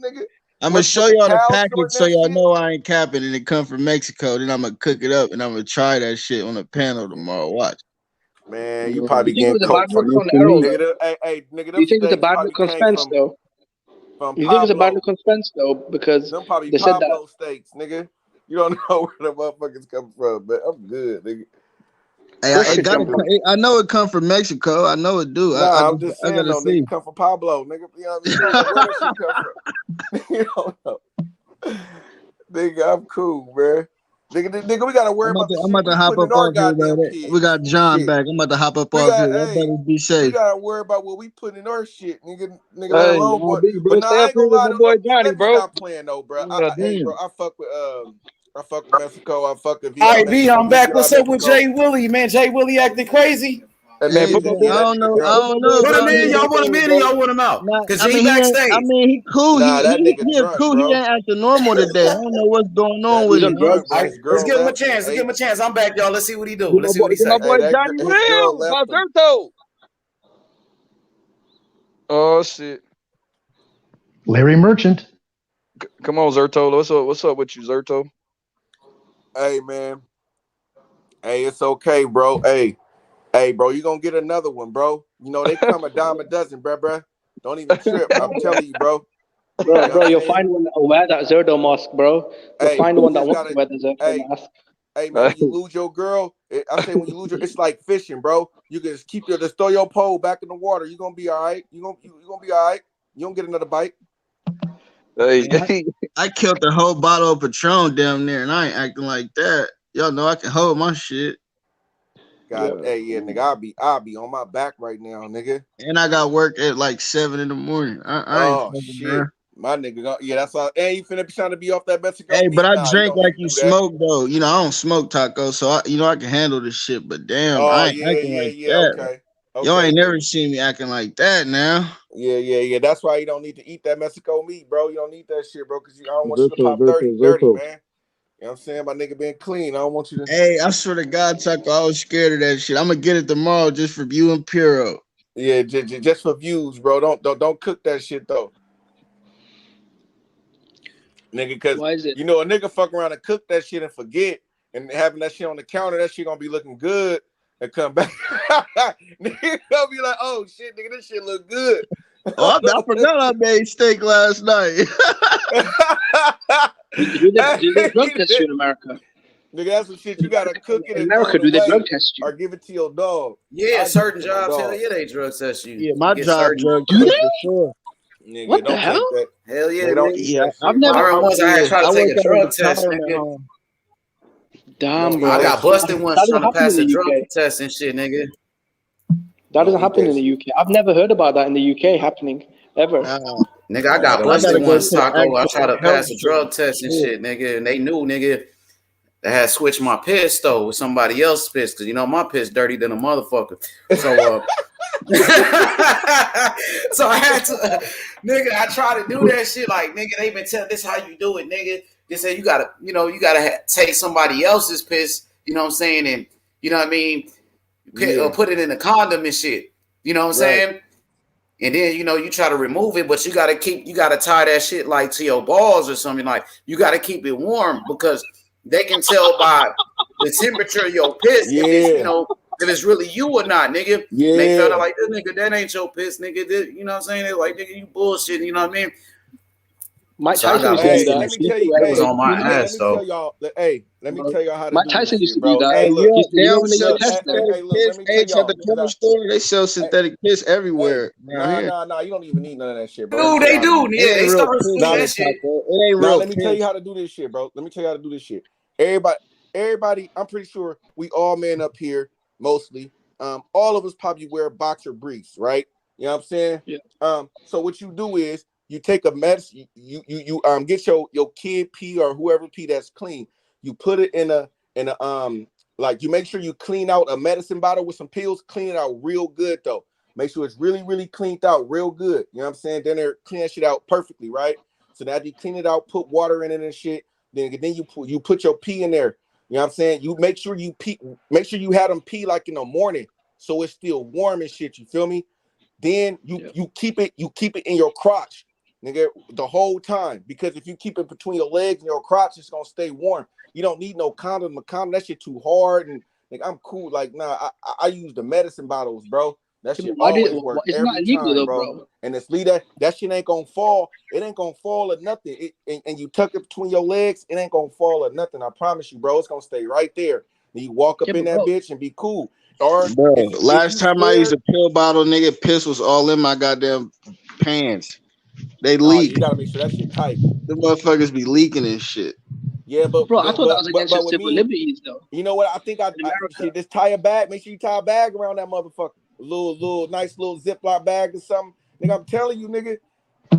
I'm gonna show y'all the package so y'all know I ain't capping and it come from Mexico. Then I'm gonna cook it up and I'm gonna try that shit on the panel tomorrow. Watch. Man, you probably getting it's a coke bad look from on Errol, though? nigga, Do you think it's a bad look on Spence, though? You think it's a bad look on Spence, though? Because them probably they said that. Pablo steaks, nigga. You don't know where the motherfuckers come from, but I'm good, nigga. Hey, I know it come from Mexico. I know it do. I'm just saying though, nigga, come from Pablo, nigga. You know what I mean? Where that shit come from? You don't know. Nigga, I'm cool, bro. Nigga, we gotta worry about the I'm shit about to we hop putting up in our off here, bro. goddamn kids. We got John Shit. back. I'm about to hop up We off got, here. Everybody be we safe. gotta worry about what we put in our shit, nigga. Let Hey, alone boy. bro, But nah, stay I up ain't here gonna with lie my though. boy Johnny, Let me bro. stop playing though, bro. Hey, bro, I fuck with Mexico. I fuck with All right, Vietnam. B, You know I'm me, back. What's up with Mexico. Jay Willie, man? Jay Willie acting crazy. Hey man, Hey, Put my man, boy, I don't know. I bro. don't know, Put him bro. in. Y'all want him in, or y'all want him out? Nah, Cause I he mean, backstage. he cool. Nah, that nigga He drunk, cool. bro. He ain't acting normal today. I don't know what's going on That with nigga him. drunk, bro. All right, His let's girl give him a left him. chance. Let's give him a chance. I'm back, y'all. Let's see what he do. get Let's see what he my say. boy Johnny his girl Will, my left him. Zerto. Oh shit! Larry Merchant. Come on, Zerto. What's up with you, Zerto? Hey man. Hey, it's okay, bro. Hey, bro, you gonna get another one, bro. You know they come a dime a dozen, bruh. Don't even trip. I'm telling you, bro. Bro, You know what I'm you'll saying? find one that'll wear that Zerdo mask, bro. You'll Hey, find you one that just wants to gotta. wear the Zerdo mask. Hey, man, when you lose your girl, I say when you lose your, it's like fishing, bro. You can just throw your pole back in the water. You gonna be all right. You gonna be all right. You don't get another bite. Hey, I killed the whole bottle of Patron down there, and I ain't acting like that. Y'all know I can hold my shit. God, hey, yeah, nigga, I'll be on my back right now, nigga. And I got work at like 7 in the morning. I ain't fucking Shit. around. My nigga, yeah, that's all. And you finna be trying to be off that Mexico Hey, meat? but I Nah, you drink don't need like to you do that. smoke though. You know, I don't smoke tacos, so I can handle this shit. But damn, I ain't acting like that. Okay. Y'all ain't never Yeah. seen me acting like that now. Yeah. That's why you don't need to eat that Mexico meat, bro. You don't need that shit, bro, because I don't want you to pop dirty, man. You know what I'm saying? My nigga being clean. I don't want you to. Hey, I swear to God, Taco, I was scared of that shit. I'm gonna get it tomorrow just for you and Piro. Yeah, just for views, bro. Don't cook that shit though, nigga. Because Why is it? you know a nigga fuck around and cook that shit and forget, and having that shit on the counter, that shit gonna be looking good, and come back, nigga gonna be like, oh shit, nigga, this shit look good. Oh, I forgot I made steak last night. Do they drug test you in America? Nigga, that's some shit you gotta cook it In and America, throw do it they drug away test you? or give it to your dog. Yeah, I certain give it to my jobs, hell dog. yeah, they drug test you. Yeah, my Get job certain. drug Do test they? for sure. Nigga, What the don't hell? take that. Hell yeah, Nigga, don't nigga. eat Yeah, that I've shit, never. I bro. remember once I had tried I to take work a at a drug test, retirement nigga. home. Damn, Don't eat I bro. that got shit. busted once That trying doesn't to happen pass in a the drug UK. test and shit, nigga. That doesn't Don't eat happen that in the shit. UK. I've never heard about that in the UK happening ever. Nigga, I Nah, got don't I eat busted gotta that go once, to shit. the Taco. I tried actual to health pass a center. drug test and shit, nigga. And they knew, nigga, they had switched my piss though with somebody else's piss. Cause you know my piss dirty than a motherfucker. So so I had to nigga, I tried to do that shit. Like, nigga, they been telling this how you do it, nigga. They say you gotta, take somebody else's piss, you know what I'm saying, and you know what I mean, Yeah, put it in a condom and shit. You know what I'm right. saying? And then you try to remove it, but you gotta tie that shit like to your balls or something. Like you gotta keep it warm because they can tell by the temperature of your piss if it's Yeah, if it's really you or not, nigga. And they found out yeah. like this nigga, that ain't your piss, nigga. You know what I'm saying? They're like, nigga, you bullshit, you know what I mean? Mike So I Tyson got used to do Hey, busted that. and let me He shit. used tell to you. wear It was Hey, on my let ass me tell though. y'all. Hey, let me bro. tell y'all how to Mike do this Tyson used shit, to do bro. that. Hey, Hey, look. they You know don't when they sell would test them? synthetic Look. piss. Let me tell H at y'all the because corner store. They sell hey, synthetic piss everywhere around here. nah. You don't even need none of that shit, bro. Let me Dude, tell you they how to do do. this. It Yeah, ain't they real started piss doing Nah, though, that shit. Taco. It ain't nah. real Let me tell piss. you how to do this shit, bro. Let me tell you how to do this shit. Everybody. I'm pretty sure we all men up here mostly. All of us probably wear boxer briefs, right? You know what I'm saying? Yeah. So what you do is you take a mess, you get your kid pee or whoever pee that's clean. You put it in a like you make sure you clean out a medicine bottle with some pills, clean it out real good though. Make sure it's really, really cleaned out real good. You know what I'm saying? Then they're clean that shit out perfectly, right? So now you clean it out, put water in it and shit. Then you put your pee in there. You know what I'm saying? You make sure you pee, make sure you have them pee like in the morning so it's still warm and shit. You feel me? Then you keep it in your crotch, nigga, the whole time. Because if you keep it between your legs and your crotch, it's gonna stay warm. You don't need no condom. The condom, that shit too hard. And like I'm cool. Like, nah, I use the medicine bottles, bro. That Yeah, shit but always work isn't that every illegal time, though, bro. bro? And it's lead that shit ain't gonna fall. It ain't gonna fall or nothing. And you tuck it between your legs, it ain't gonna fall or nothing. I promise you, bro. It's gonna stay right there. And you walk Yeah, up in but that bro, bitch and be cool. Or Bro, if you last time I used scared, a pill bottle, nigga, piss was all in my goddamn pants. They oh, you leak. gotta make sure that shit tight. The motherfuckers be leaking and shit. Yeah, but Bro, I thought that was against your with civil me, liberties though. you know what? I think I In America. shit, just tie a bag. Make sure you tie a bag around that motherfucker. A little nice little Ziploc bag or something. Nigga, I'm telling you, nigga.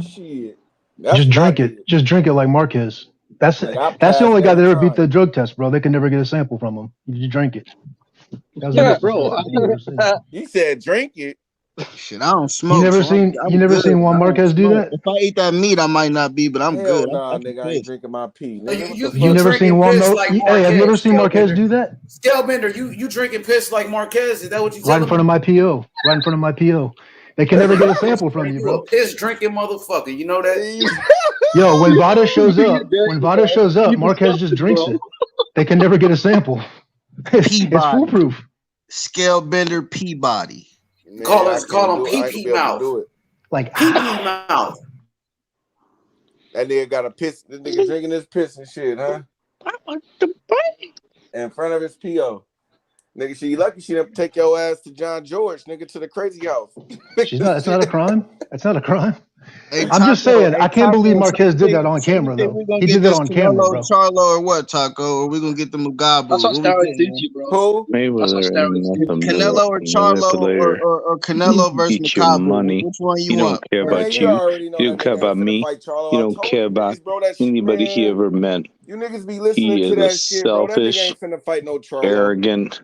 Shit. That's Just what I drink it. did. Just drink it like Marquez. That's Nigga, I the passed only guy that every ever beat time. the drug test, bro. They could never get a sample from him. You drink it. That was the Yeah, most bro. disgusting thing I've ever seen. You said drink it. Shit, I don't You smoke, never so seen I'm good. Juan I don't Marquez do smoke. that? If I eat that meat, I might not be, but I'm Hell good. nah, I can nigga. I ain't piss. drinking my pee. Nigga, what the You You fuck? never seen drinking Juan piss Mo- like Hey, have you ever Marquez, seen Marquez Scalebender. do that? Scalebender, you drinking piss like Marquez? Is that what you Right in telling front me? of my PO. Right in front of my PO. They can never get a sample from you, You a bro. piss drinking motherfucker. You know that? Yo, when Vada shows You're up, You Marquez just disgusting, drinks bro. it. They can never get a sample. It's Peabody. foolproof. Scale bender Peabody. Man, Call I him can't do it. I ain't pee gonna be able to mouth. do it. Like Pee mouth. That nigga got a piss. This nigga drinking his piss and shit, huh? In front of his PO. Nigga, she lucky she didn't take your ass to John George, nigga, to the crazy house. It's not a crime. It's not a crime. Hey, I'm just saying, I can't believe Taco, Marquez did that on so you camera, think though. we're gonna He get did that this on camera, Canelo bro. Charlo or what, Taco? Or we gonna get the Mugabu? That's what What we steroids do to getting? you, bro. Who? That's what Mayweather ain't steroids do. nothing Canelo or Charlo manipulator. or Canelo versus Get your Mugabu? money. Which one you He don't want? care Man, about First? you you. already know He that don't care nigga ain't about finna me. fight Charlo. He I don't told care you about niggas, bro, that anybody he man. ever met. You niggas be listening He to is a that shit, bro. That nigga selfish, ain't finna fight no Charlo. arrogant.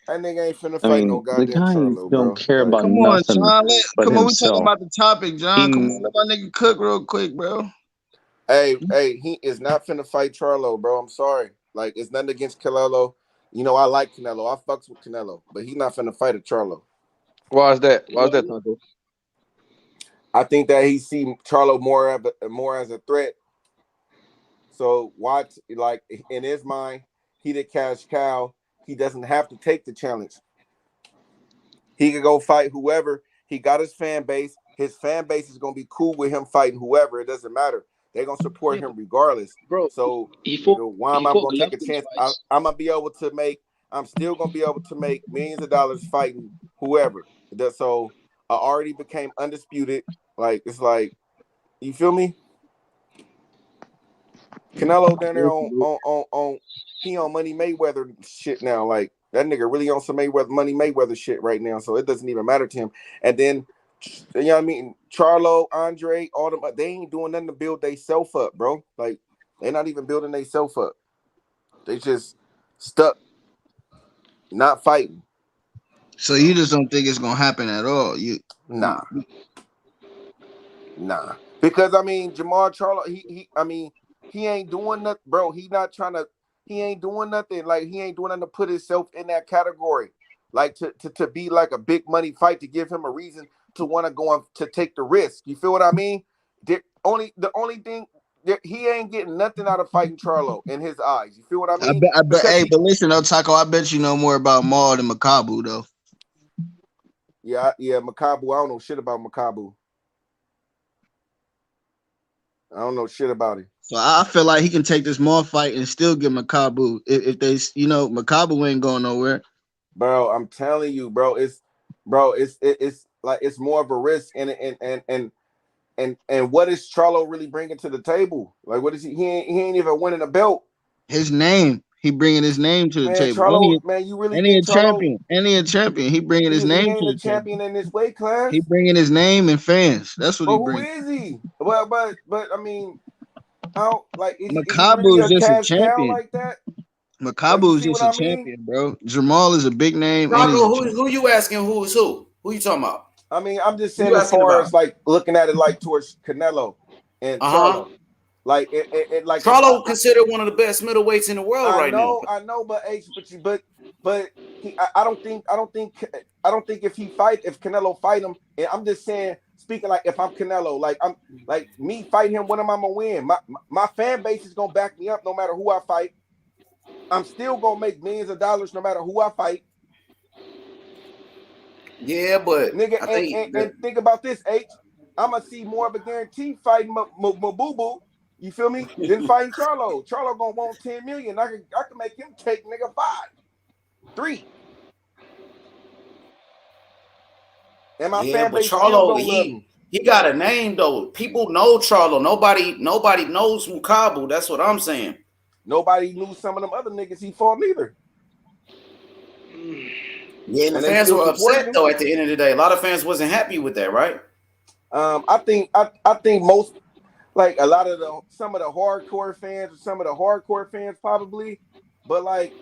That nigga ain't finna I fight no mean, the goddamn guy Charlo, don't bro. care Like, about Come on, nothing John. but Come on, we talking himself. about the topic, John. Come on, He let my nigga cook real quick, bro. hey, he is not finna fight Charlo, bro. I'm sorry. Like, it's nothing against Canelo. You know, I like Canelo. I fucks with Canelo, but he's not finna fight a Charlo. Why is that? Why is that, Taco? I think that he see Charlo more as a threat. So watch, like in his mind, he the cash cow. He doesn't have to take the challenge. He could go fight whoever. He got his fan base. His fan base is gonna be cool with him fighting whoever. It doesn't matter. They're gonna support him regardless. Bro, So he fought why am I gonna take a Golovkin chance? twice. I'm gonna be able to make. I'm still gonna be able to make millions of dollars fighting whoever. So I already became undisputed. Like it's like, you feel me? Canelo down there on he on Money Mayweather shit now. Like that nigga really on some Money Mayweather shit right now. So it doesn't even matter to him. And then you know what I mean? Charlo, Andre, all them, they ain't doing nothing to build they self up, bro. Like they're not even building they self up. They just stuck, not fighting. So you just don't think it's gonna happen at all? Nah. Because I mean, Jermall Charlo, he ain't doing nothing, bro. He ain't doing nothing. Like he ain't doing nothing to put himself in that category. Like to be like a big money fight to give him a reason to want to go on to take the risk. You feel what I mean? The only thing he ain't getting nothing out of fighting Charlo in his eyes. You feel what I mean? I bet. Hey, but listen, though, Taco, I bet you know more about Maul than Makabu, though. Yeah, Makabu. I don't know shit about Makabu. I don't know shit about it. So I feel like he can take this Maul fight and still get Makabu if they, Makabu ain't going nowhere. Bro, I'm telling you, bro, it's like it's more of a risk, and what is Charlo really bringing to the table? Like, what is he? He ain't even winning a belt. His name, he bringing his name to the table. Charlo, man, you really think Charlo? And he a champion. He bringing his name he to ain't the a champion table. in this weight class. He bringing his name and fans. That's what But he who brings. is he? Well, but I mean, how like is he Makabu really is a just a cash cow champion. like that? Makabu is just a champion, bro. Jermall is a big name. And he's Who you asking? Who is who? Who you talking about? I mean, I'm just saying as far as like looking at it like towards Canelo and Charlo. Like it like Charlo considered one of the best middleweights in the world right now. I know, but I don't think if Canelo fight him, and I'm just saying, speaking like if I'm Canelo, like I'm like me fighting him, what am I gonna win? My fan base is gonna back me up no matter who I fight. I'm still gonna make millions of dollars no matter who I fight. Yeah, but nigga, and think about this, H. I'm gonna see more of a guarantee fighting Mabubu. You feel me? Than fighting Charlo. Charlo gonna want 10 million. I can make him take nigga 3. And my fan base still gonna love me. He got a name though. People know Charlo. Nobody knows Mukabu. That's what I'm saying. nobody knew some of them other niggas he fought neither. Yeah, and the And they fans still were supported upset him. though. At the end of the day, a lot of fans wasn't happy with that, right? I think most, like a lot of some of the hardcore fans or some of the hardcore fans probably, but like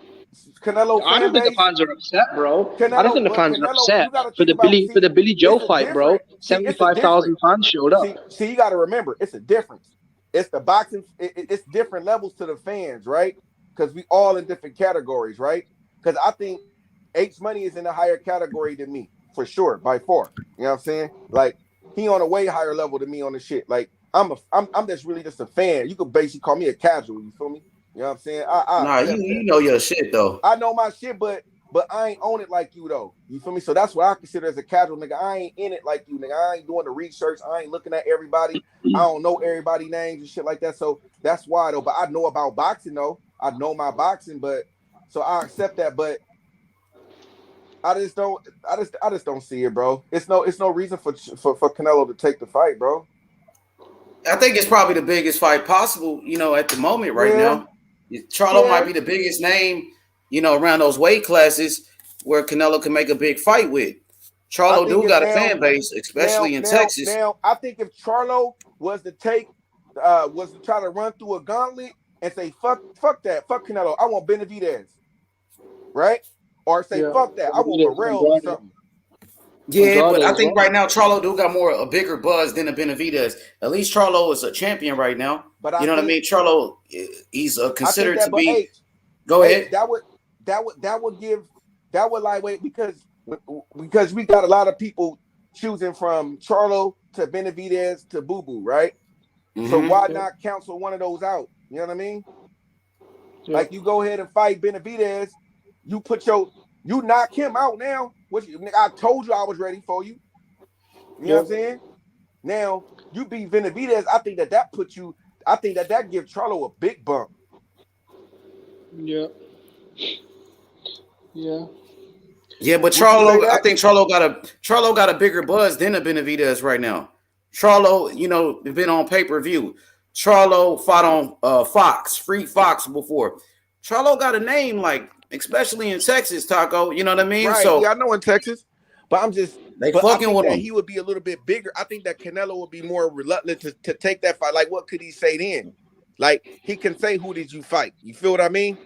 Canelo I don't fan think the base, fans are upset, bro. I don't Canelo, think the but fans are Canelo, upset you got to for think the about, Billy Joe it's a fight, bro. different, it's a 75,000 different, fans showed up. see, you got to remember, it's a difference. It's the boxing, it's different levels to the fans, right? Because we all in different categories, right? Because I think H Money is in a higher category than me, for sure, by far. You know what I'm saying? Like, he on a way higher level than me on the shit. Like, I'm just really just a fan. You could basically call me a casual, you feel me? You know what I'm saying? I Nah, accept you that. know your shit though. I know my shit, but I ain't own it like you though. You feel me? So that's what I consider as a casual nigga. I ain't in it like you, nigga. I ain't doing the research. I ain't looking at everybody. I don't know everybody names and shit like that. So that's why though. But I know about boxing though. I know my boxing, but so I accept that. But I just don't see it, bro. It's no reason for Canelo to take the fight, bro. I think it's probably the biggest fight possible, at the moment right Yeah, now. Charlo yeah. might be the biggest name, around those weight classes where Canelo can make a big fight with. I Charlo think do if got a fan base, especially in Texas. now, I think if Charlo was to try to run through a gauntlet and say fuck that, fuck Canelo, I want Benavidez, right? Or say fuck that, I want Morrell or something. Yeah, but I think well. right now Charlo do got a bigger buzz than a Benavidez. At least Charlo is a champion right now. But You know what I mean? Charlo, he's considered to be. Go ahead. That would lightweight because we got a lot of people choosing from Charlo to Benavidez to Boo Boo, right? Mm-hmm. So why not cancel one of those out? You know what I mean? Yeah. Like you go ahead and fight Benavidez, you knock him out now. I told you I was ready for you. You know what I'm saying? Now you beat Benavidez. I think that puts you. I think that gives Charlo a big bump. Yeah. Yeah. Yeah, but Charlo, I think Charlo got a bigger buzz than a Benavidez right now. Charlo, been on pay-per-view. Charlo fought on Fox, Free Fox before. Charlo got a name, like, especially in Texas, Taco. You know what I mean? Right. So yeah, I know in Texas, but I fucking think with that him. he would be a little bit bigger. I think that Canelo would be more reluctant to take that fight. Like, what could he say then? Like, he can say, "Who did you fight?" You feel what I mean?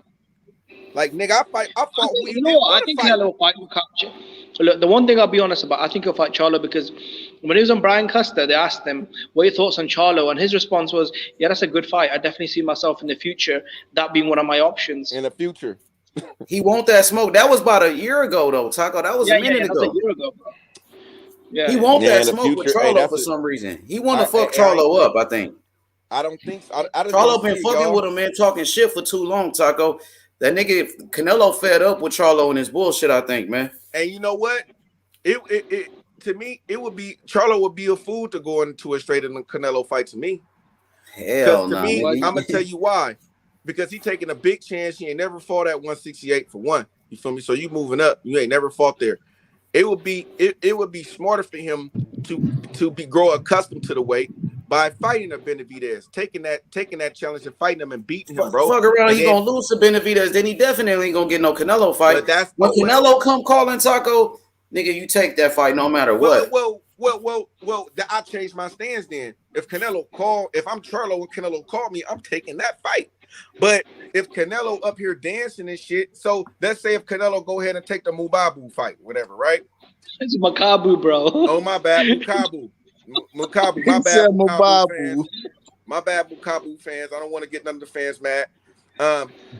Like, nigga, I fought who you didn't want to fight. Canelo will fight. Look, the one thing I'll be honest about, I think he'll fight Charlo because when he was on Brian Custer, they asked him, what are your thoughts on Charlo? And his response was, yeah, that's a good fight. I definitely see myself in the future, that being one of my options. In the future. He want that smoke. That was about a year ago, though, Taco. That was a minute ago. That was a year ago, bro. Yeah. He want that smoke with Charlo for some reason. He want to fuck Charlo up, I think. I don't think so. I just Charlo been fucking with him, man, talking shit for too long, Taco. That nigga Canelo fed up with Charlo and his bullshit, I think, man. And you know what? It to me, Charlo would be a fool to go into a straight in the Canelo fight to me. Hell no. To me, I'm gonna tell you why. Because he taking a big chance. He ain't never fought at 168 for one. You feel me? So you moving up. You ain't never fought there. It would be smarter for him to grow accustomed to the weight by fighting a Benavidez, taking that challenge and fighting him and beating him, bro. Fuck around, he gonna lose to Benavidez. Then he definitely ain't gonna get no Canelo fight. But when Canelo come calling Taco, nigga, you take that fight no matter what. Well, I changed my stance then. If I'm Charlo and Canelo called me, I'm taking that fight. But if Canelo up here dancing and shit, so let's say if Canelo go ahead and take the Mubabu fight, whatever, right? It's Makabu, bro. Oh, my bad, Mukabu. Mukabu, my bad, Mukabu fans. My bad, Mukabu fans. I don't want to get none of the fans mad.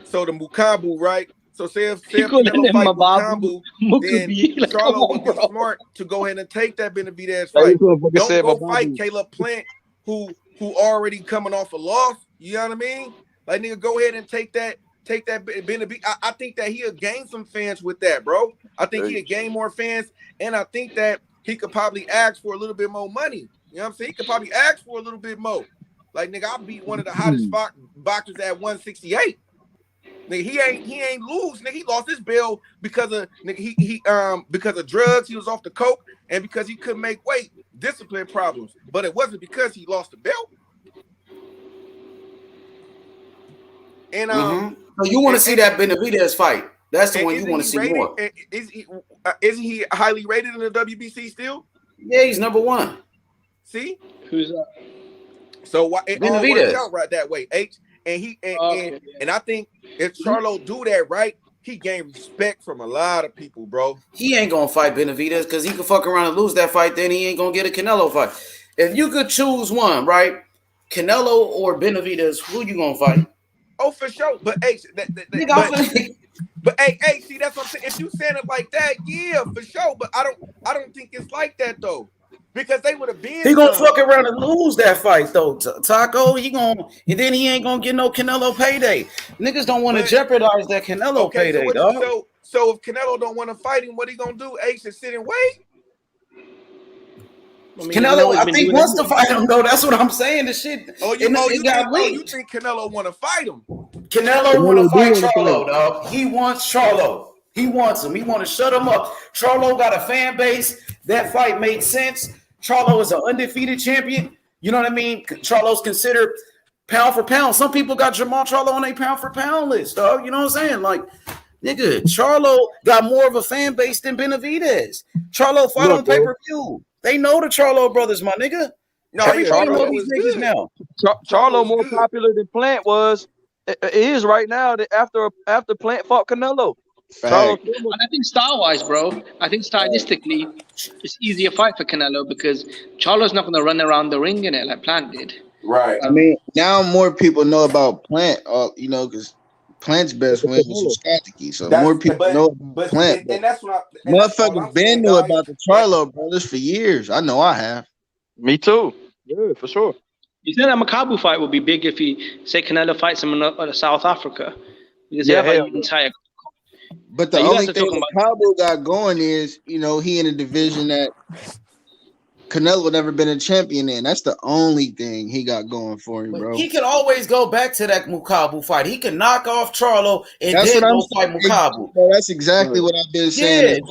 So the Mukabu, right? So say if Canelo fight Mukabu, then Charlo would be smart to go ahead and take that Benavidez fight. Don't go fight Caleb Plant, who already coming off a loss. You know what I mean? Like, nigga, go ahead and take that Benavidez. I think that he'll gain some fans with that, bro. I think he'll gain more fans, and I think that he could probably ask for a little bit more money. You know what I'm saying? He could probably ask for a little bit more. Like, nigga, I beat one of the hottest boxers at 168. Nigga, he ain't lose. Nigga, he lost his belt because of because of drugs. He was off the coke, and because he couldn't make weight, discipline problems. But it wasn't because he lost the belt. And So you want to see that Benavidez fight? That's the one you want to see more. Is he highly rated in the WBC still? Yeah, he's number 1. See, Who's that? so why it all Benavidez. works out right that way? And I think if Charlo do that right, he gained respect from a lot of people, bro. He ain't gonna fight Benavidez because he could fuck around and lose that fight. Then he ain't gonna get a Canelo fight. If you could choose one, right, Canelo or Benavidez, who you gonna fight? Oh, for sure. But hey, see, that's what I'm saying. If you saying it like that, yeah, for sure. But I don't think it's like that though, because they would have been. He gonna fuck around and lose that fight though, Taco. He gonna, and then he ain't gonna get no Canelo payday. Niggas don't want to jeopardize that Canelo payday, dog. So if Canelo don't want to fight him, what he gonna do? Ace is sit and wait. Canelo, I think wants to fight him though. That's what I'm saying. The shit. You think Canelo want to fight him? Canelo want to fight Charlo, dog. He wants Charlo. He wants him. He want to shut him up. Charlo got a fan base. That fight made sense. Charlo is an undefeated champion. You know what I mean? Charlo's considered pound for pound. Some people got Jermall Charlo on a pound for pound list, dog. You know what I'm saying? Like, nigga, Charlo got more of a fan base than Benavidez. Charlo fought on pay-per-view. They know the Charlo brothers, my nigga. No, everybody know these niggas now. Charlo more popular than Plant is right now. After Plant fought Canelo. And I think style-wise, bro, I think stylistically, it's easier fight for Canelo because Charlo's not going to run around the ring in it like Plant did. Right. I mean, now more people know about Plant, because Plant's best win was Strategy. So more people know about Plant. And that's what motherfuckers been knew about the Charlo brothers for years. I know I have. Me too. Yeah, for sure. You said that Makabu fight would be big if he, say, Canelo fights him in South Africa. Because they have an entire. But the only thing that Cabo got going is, he in a division that Canelo never been a champion in. That's the only thing he got going for him, bro. He can always go back to that Mukabu fight. He can knock off Charlo and then go fight Mukabu. That's exactly what I've been saying.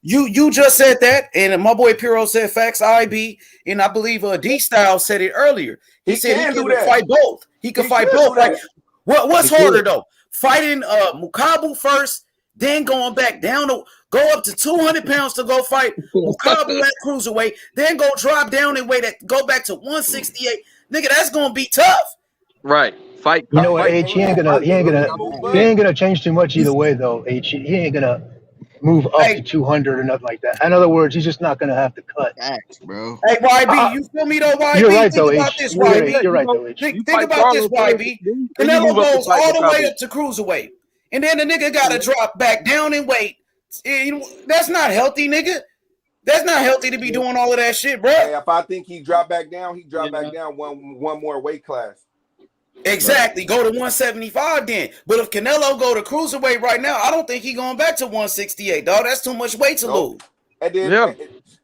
You just said that, and my boy Piro said facts. IB, and I believe D-Style said it earlier. He said he can fight both. He can fight both. Like, what's harder though? Fighting Mukabu first, then going back down to go up to 200 pounds to go fight Mukabu at cruiserweight, then go drop down and weight go back to 168. Nigga, that's gonna be tough. Right. Fight. You know what, H? He ain't gonna change too much either way though. H. He ain't gonna move up to 200 or nothing like that. In other words, he's just not gonna have to cut. Facts, bro. Hey, YB, you feel me though, YB? You're right though, Think H. about this, YB. You're right though, H. Think about this, YB. Canelo goes all the way up to cruiserweight, and then the nigga gotta drop back down and weight. That's not healthy, nigga. That's not healthy to be doing all of that shit, bro. Hey, if I think he drop back down, back down one more weight class. Exactly. Go to 175 then. But if Canelo go to cruiserweight right now, I don't think he going back to 168, dog. That's too much weight to lose. And then,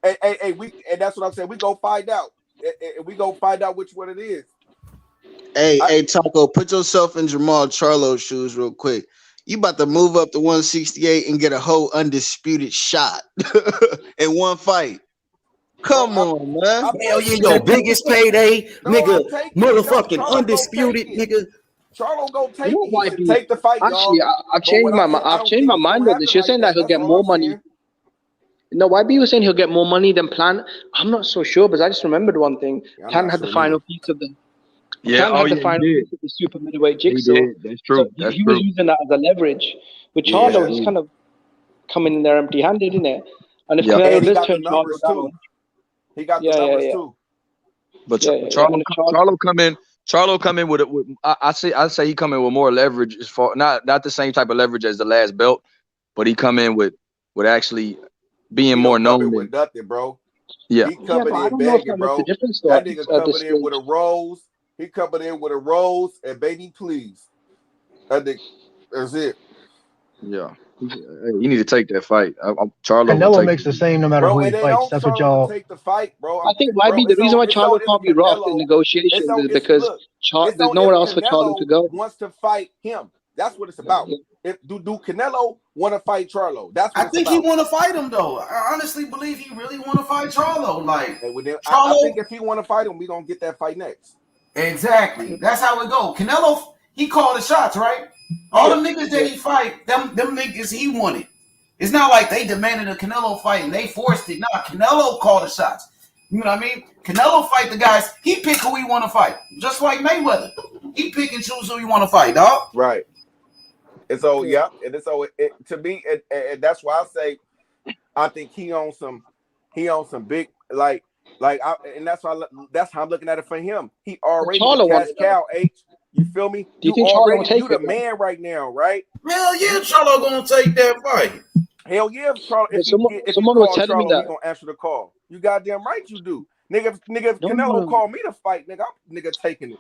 and that's what I'm saying. We go find out. We go find out which one it is. Hey, Taco, put yourself in Jermall Charlo's shoes real quick. You about to move up to 168 and get a whole undisputed shot in one fight. Come on, man. Hell yeah, your biggest payday, nigga. Motherfucking undisputed, nigga. Charlo go take the fight, Actually, I've changed my mind on this. You're saying that he'll get more money. No, YB was saying he'll get more money than Plan. I'm not so sure, but I just remembered one thing. Plan had the final piece of the. Plan had the final piece of the super middleweight jigsaw. That's true. So he was using that as a leverage. With Charlo, he's kind of coming in there empty-handed, isn't it? And if Canelo does turn Charlo down, he got the numbers too. But Charlo come in with I say he come in with more leverage as far not the same type of leverage as the last belt, but he come in with actually being more known with nothing, bro. Yeah. He coming in begging, bro. That nigga coming in with a rose. He coming in with a rose and baby, please. That's it. Yeah. You need to take that fight. Charlo Canelo makes the same no matter who he fights. That's what y'all take the fight, bro. I think the reason why Charlo can't be rough in negotiations is because there's nowhere else for Charlo to go. Wants to fight him. That's what it's about. If do Canelo want to fight Charlo? That's what I think he want to fight him though. I honestly believe he really want to fight Charlo. Like I think if he want to fight him, we gonna get that fight next. Exactly. That's how it go. Canelo, He called the shots, right? All the niggas that he fight, them niggas he wanted. It's not like they demanded a Canelo fight and they forced it. Nah, Canelo called the shots. You know what I mean? Canelo fight the guys. He pick who he want to fight, just like Mayweather. He pick and choose who he want to fight, dog. Right. And so to me, and that's why I say I think he on some big and that's how I'm looking at it for him. He already cash cow. H. You feel me? Do you think Charlo will take you the man right now, right? Hell yeah, Charlo gonna take that fight. Hell yeah, Charlo. If someone was telling me that he gonna answer the call. You goddamn right you do, nigga. If Canelo called me to fight, nigga, I'm taking it.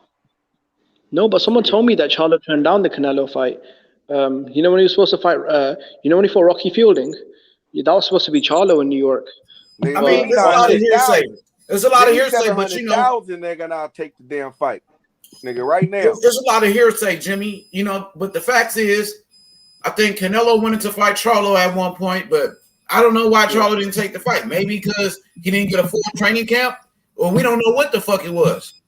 No, but someone told me that Charlo turned down the Canelo fight. You know when he was supposed to fight? You know when he fought Rocky Fielding? Yeah, that was supposed to be Charlo in New York. Nigga, I mean, there's a lot of hearsay. There's a lot of hearsay, but you know, nigga, I'll take the damn fight, nigga, right now. There's a lot of hearsay, Jimmy. You know, but the fact is, I think Canelo wanted to fight Charlo at one point, but I don't know why Charlo didn't take the fight. Maybe because he didn't get a full training camp, or we don't know what the fuck it was.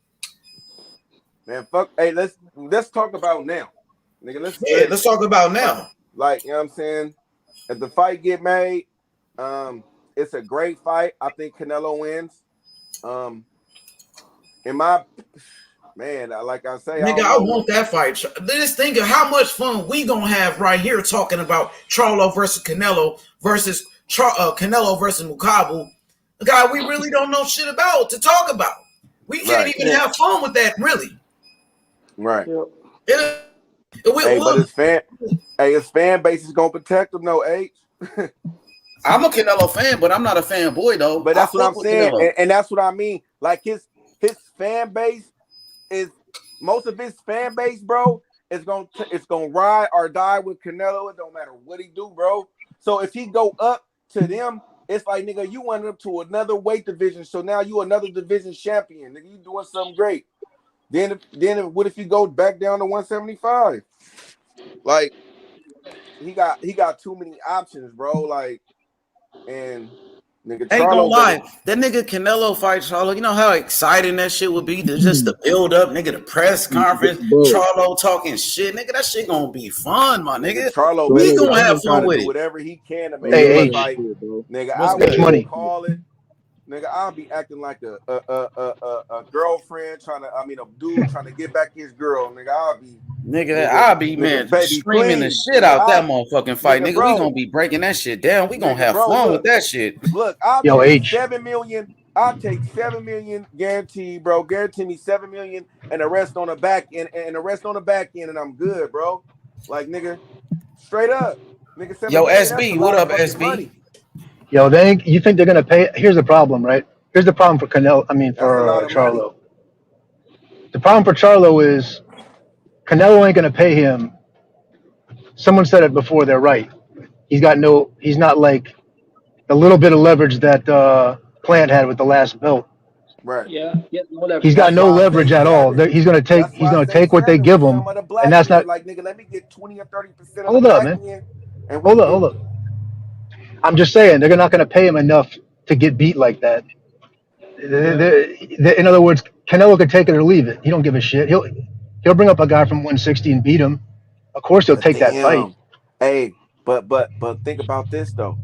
Man, fuck. Hey, let's talk about now, nigga. Let's talk about now. Like, you know what I'm saying? If the fight get made, it's a great fight. I think Canelo wins. Like I say, nigga, I want that fight. Just think of how much fun we gonna have right here talking about Charlo versus Canelo versus Canelo versus Mukabu, a guy we really don't know shit about to talk about. We can't even have fun with that, really. Right. But his fan base is gonna protect him, no H. I'm a Canelo fan, but I'm not a fanboy though. But that's what I'm saying, and that's what I mean. Like his fan base is most of his fan base, bro. It's gonna ride or die with Canelo. It don't matter what he do, bro. So if he go up to them, it's like, nigga, you went up to another weight division, so now you another division champion, nigga. You doing something great. Then what if you go back down to 175? Like he got too many options, bro. Like, and nigga, ain't gonna lie, that nigga Canelo fight Charlo. You know how exciting that shit would be to just the build up, nigga, the press conference, Charlo talking shit, nigga. That shit gonna be fun, my nigga. Charlo, we gonna have fun with it. Whatever he can to make it fight, nigga. I will call it. Nigga, I'll be acting like a girlfriend a dude trying to get back his girl. Nigga, I'll be screaming the shit out that motherfucking fight. Nigga, we gonna be breaking that shit down. We gonna have fun with that shit. Look, I'll take 7 million. I'll take 7 million guaranteed, bro. Guarantee me 7 million and the rest on the back end, and I'm good, bro. Like, nigga, straight up. Nigga, yo, SB, what up, SB? Money. Yo, you think they're gonna pay? Here's the problem, right? Here's the problem for Canelo. I mean, for Charlo. The problem for Charlo is Canelo ain't gonna pay him. Someone said it before. They're right. He's not like the little bit of leverage that Plant had with the last belt. Right. Yeah. He's got no leverage at all. He's gonna take what they give him, and that's not like, nigga. Let me get 20 or 30%. Hold up, man. Hold up. I'm just saying they're not going to pay him enough to get beat like that. In other words, Canelo could take it or leave it. He don't give a shit. He'll bring up a guy from 160 and beat him. Of course, he'll take that fight. Hey, but think about this though.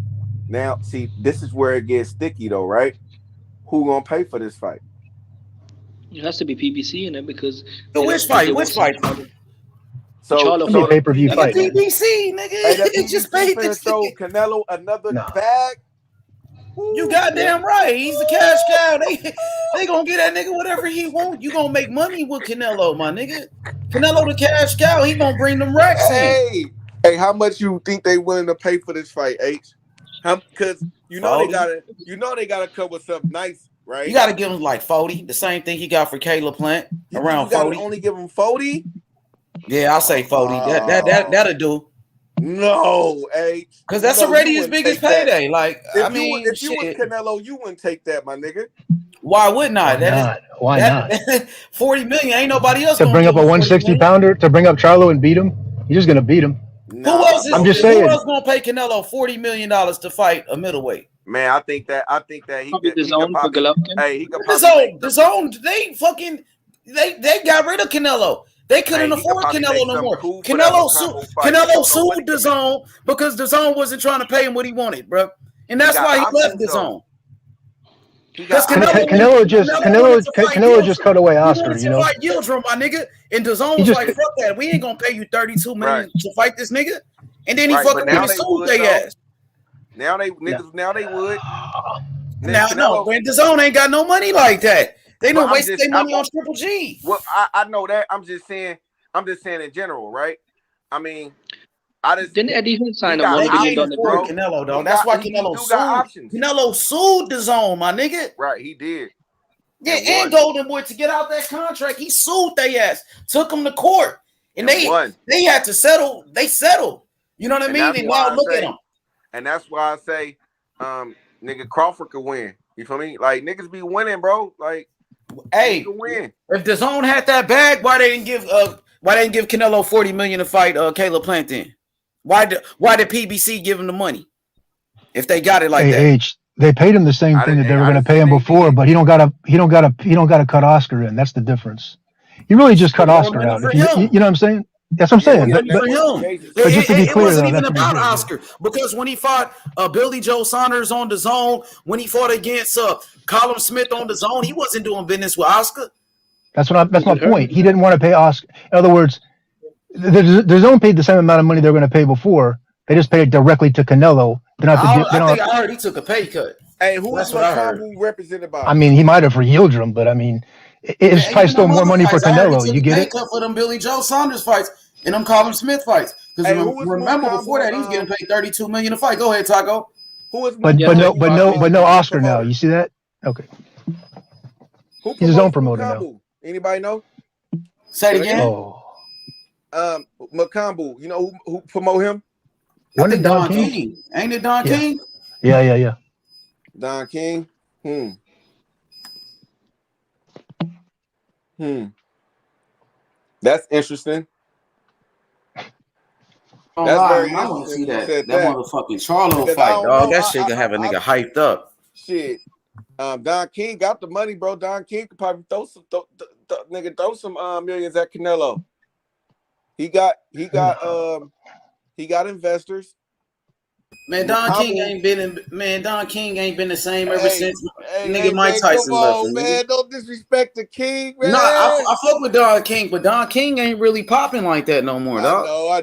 Now, see, this is where it gets sticky though, right? Who gonna pay for this fight? It has to be PBC in it because. Which fight? So Charlo, be a pay-per-view fight. PBC, nigga. It just paid to throw Canelo another bag. You goddamn right. He's a cash cow. They gonna get that nigga whatever he want. You gonna make money with Canelo, my nigga. Canelo the cash cow. He gonna bring them racks in. Hey, how much you think they willing to pay for this fight, H? Because they gotta come with something nice, right? You gotta give him like 40. The same thing he got for Caleb Plant, around 40. Only give him 40. Yeah, I'll say 40. That'll do. No, H. Because that's already his biggest payday. Like, if you was Canelo, you wouldn't take that, my nigga. Why wouldn't I? Why not? 40 million. Ain't nobody else to bring up a 160 pounder to bring up Charlo and beat him. You're just gonna beat him. No. Who else? I'm just saying. Who else gonna pay Canelo $40 million to fight a middleweight? Man, I think that he could. The zone. They got rid of Canelo. They couldn't Hey, he could afford probably Canelo make no something more. cool for that Canelo Macombo fight. I don't know what sued he could make. DAZN because DAZN wasn't trying to pay him what he wanted, bro. And He that's got why he left options though. DAZN. He Because got options. Canelo just cut away He Oscar. wanted You to know, fight Yildirim, my nigga. And DAZN he was just like, fuck that. We ain't gonna pay you $32 million Right. to fight this nigga. And then he Right, fucking but now went and they sued would their though. ass. Now they niggas. Now they would. Now, no, Canelo. man, DAZN ain't got no money like that. They But don't I'm waste just. their money on Triple G. Well, I know that. I'm just saying in general, right? I mean, I just Didn't Eddie Hood sign a got $1 billion options, deal? bro. Canelo, though. He That's got- why he Canelo do got sued. options. Canelo sued DAZN, my nigga. Right, he did. Yeah, And and won. Golden Boy to get out that contract. He sued their ass, took them to court, and And won. they had to settle. They settled. You know what I And mean? that's And why now I look at say, them. and that's why I say, nigga, Crawford could win. You feel me? Like niggas be winning, bro. Like, Hey, he could win. if DAZN had that bag, why they didn't give Canelo $40 million to fight Caleb Plant then? Why did PBC give him the money if they got it like that? H, they paid him the same thing that they were going to pay him before, but he don't got to cut Oscar in. That's the difference. He really just cut Oscar out. If you know what I'm saying? That's what I'm saying. For But just to be it clear, wasn't though, even that's what he about did. Oscar because when he fought Billy Joe Saunders on DAZN, when he fought against Colin Smith on DAZN, he wasn't doing business with Oscar. That's my point. He didn't want to pay Oscar. In other words, the DAZN paid the same amount of money they were going to pay before. They just paid it directly to Canelo. I heard he took a pay cut. Hey, who That's is what I heard. Macombo represented by? I mean, he might have for Yildirim, but I mean, it's probably still more money for Canelo. You get it? Cut for them Billy Joe Saunders fights and them Colin Smith fights. Because remember before that he was getting paid $32 million a fight. Go ahead, Taco. Who is But no Oscar now. You see that? Okay. Who He's his own promoter now. Anybody know? Say it again. Oh. Macombo. You know who promote him? Wasn't it Don King? Ain't it Don King? Yeah. Don King. That's interesting. That's very I want to see interesting. that motherfucking Charlo Because fight, dog. That shit gonna have a nigga hyped up. Shit. Don King got the money, bro. Don King could probably throw some millions at Canelo. He got investors. Man, Don King ain't been the same ever since nigga Mike Tyson left. Man, don't disrespect the King, man. No, I fuck with Don King, but Don King ain't really popping like that no more, dog. I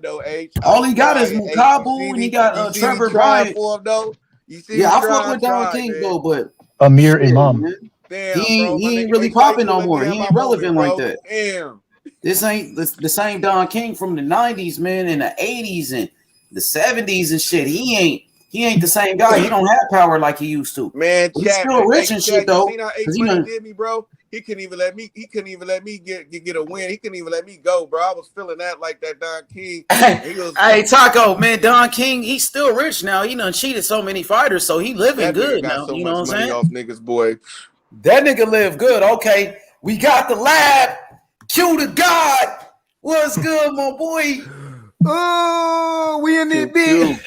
know. H. All he got is Mukabu, and he got Trevor Bryant. For him, though. You see, I fuck with Don King though, but Amir Imam. Damn, he ain't really popping no more. He ain't relevant like that. Damn. This ain't the same Don King from the 90s, man, and the 80s and the 70s and shit. He ain't the same guy. He don't have power like he used to. Man, he's still rich and shit though. You how did me, bro? He couldn't even let me get a win. He couldn't even let me go, bro. I was feeling that like that Don King. Hey, Taco, man, Don King, he's still rich now. He done cheated so many fighters, so he living good now. You know what I'm saying? Off niggas, boy. That nigga live good. Okay, we got the lab. Q to God. What's good, my boy? Oh, we in this bitch.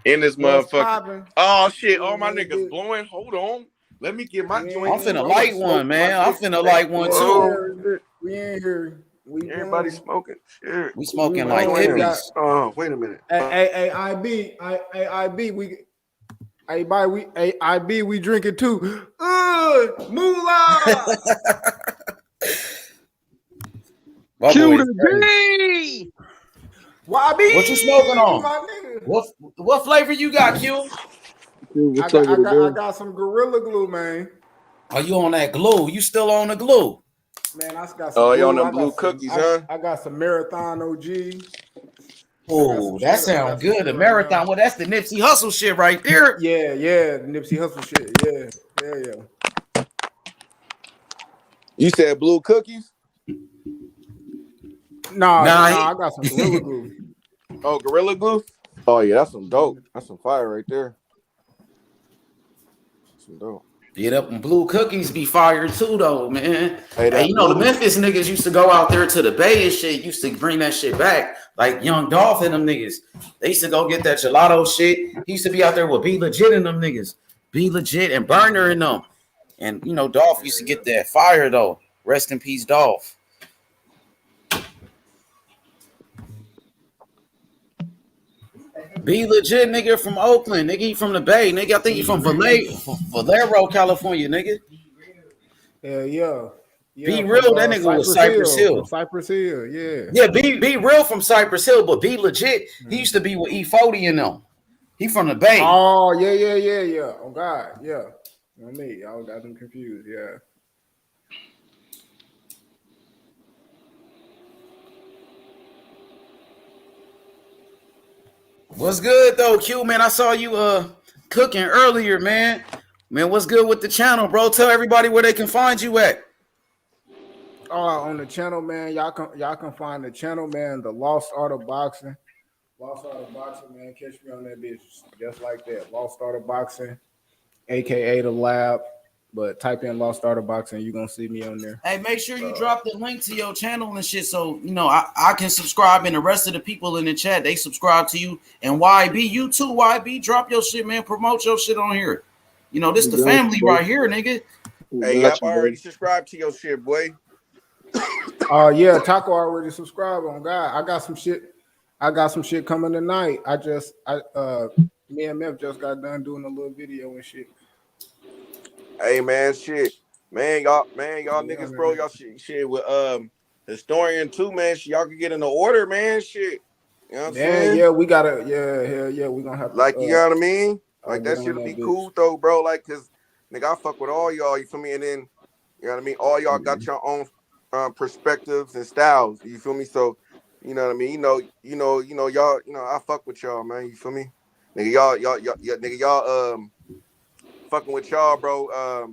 In this motherfucker. Oh shit! All my niggas blowing. Hold on. Let me get my joint. I'm finna light one, man. I'm finna light one too. We in here. Everybody smoking. Shit. We smoking like hippies. Oh, wait a minute. Hey, IB, we drinking too. Moolah. Q to B. YB. What you smoking on? What flavor you got, Q? I got some Gorilla Glue, man. Are you on that glue? You still on the glue? Man, I got some. Oh, you on them blue cookies, huh? I got some Marathon OG. Oh, that sounds good. The Marathon. Well, that's the Nipsey Hussle shit right there. Yeah, the Nipsey Hussle shit. Yeah. You said blue cookies? Nah, I got some Gorilla Glue. Oh, Gorilla Glue? Oh, yeah, that's some dope. That's some fire right there. Some dope. Get up and blue cookies be fire too, though, man. Hey, you know, the Memphis niggas used to go out there to the Bay and shit. Used to bring that shit back. Like Young Dolph and them niggas. They used to go get that gelato shit. He used to be out there with Be Legit and them niggas. Be Legit and Burner and them. And, you know, Dolph used to get that fire, though. Rest in peace, Dolph. Be legit, nigga, from Oakland. Nigga, he from the Bay. Nigga, I think he from Valero, California, nigga. Yeah. Be From real, that nigga was Cypress From Hill. Cypress Hill, yeah. Yeah, be real from Cypress Hill, but be legit. He used to be with E40 and them. He from the Bay. Oh, yeah. Oh God, yeah. On me, I got them confused, yeah. What's good though, Q, man? I saw you cooking earlier, man. Man, what's good with the channel, bro? Tell everybody where they can find you at. On the channel, man. Y'all can find the channel, man. The Lost Art of Boxing. Lost Art of Boxing, man. Catch me on that bitch just like that. Lost Art of Boxing, aka the Lab. But type in Lost Art of Boxing, you're gonna see me on there. Hey, make sure you drop the link to your channel and shit, so you know I can subscribe, and the rest of the people in the chat they subscribe to you. And YB, you too, YB, drop your shit, man. Promote your shit on here. You know this the family right here, nigga. Hey, I've already subscribed to your shit, boy. Yeah, Taco already subscribed on God. I got some shit coming tonight. Me and Mef just got done doing a little video and shit. Hey man, shit. Y'all niggas, bro, y'all shit with Historian too, man. Y'all can get in the order, man. Shit. You know what I'm saying? Yeah, we gotta, hell yeah, we gonna have to, like, you know what I mean? Like that shit'll be cool though, bro. Like, cause nigga, I fuck with all y'all, you feel me? And then, you know what I mean? All y'all got your own perspectives and styles, you feel me? So, you know what I mean? You know, y'all, I fuck with y'all, man. You feel me? Nigga, y'all fucking with y'all, bro,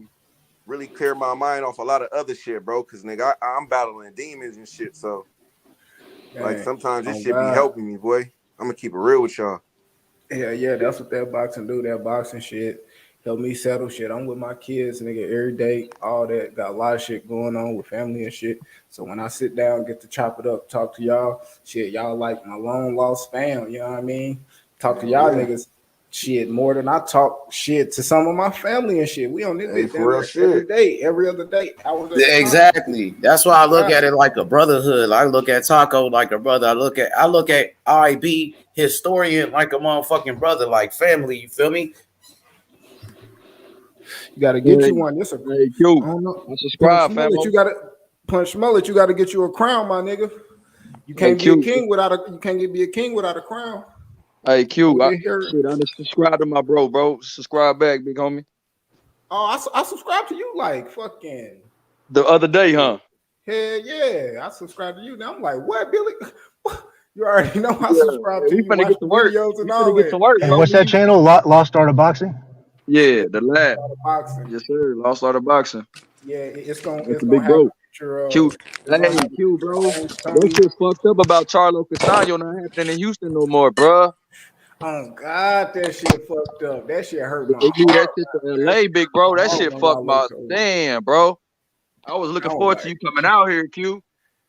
really clear my mind off a lot of other shit, bro. Cause nigga, I'm battling demons and shit. So, like, sometimes this shit be helping me, boy. I'm gonna keep it real with y'all. Yeah, that's what that boxing do. That boxing shit help me settle shit. I'm with my kids, nigga, every day. All that, got a lot of shit going on with family and shit. So when I sit down, get to chop it up, talk to y'all, shit, y'all like my long lost fam. You know what I mean? Talk to y'all niggas. Shit, more than I talk shit to some of my family and shit. We on this every day, every other day. Exactly. That's why I look at it like a brotherhood. I look at Taco like a brother. I look at IB Historian like a motherfucking brother, like family. You feel me? You gotta get you one. This a I don't know. Subscribe, fam. You gotta Punch Mullet. You gotta get you a crown, my nigga. You can't be a king without a crown. Hey Q, I just subscribe to my bro. Subscribe back, big homie. Oh, I subscribe to you like fucking the other day, huh? Hell yeah, I subscribe to you. Now I'm like, what, Billy? You already know I subscribe to you. We finna get to work. Videos and all that. And what's that channel? Lost Art of Boxing? Yeah, the Lab. Yes, sir. Lost Art of Boxing. Yeah, it's gonna big bro. Q, bro. That shit fucked up about Charlo Casano not happening in Houston no more, bro. Oh God, that shit fucked up. That shit hurt my heart. They moved that shit to LA, big bro. That shit fucked my damn, bro. I was looking forward to you coming out here, Q.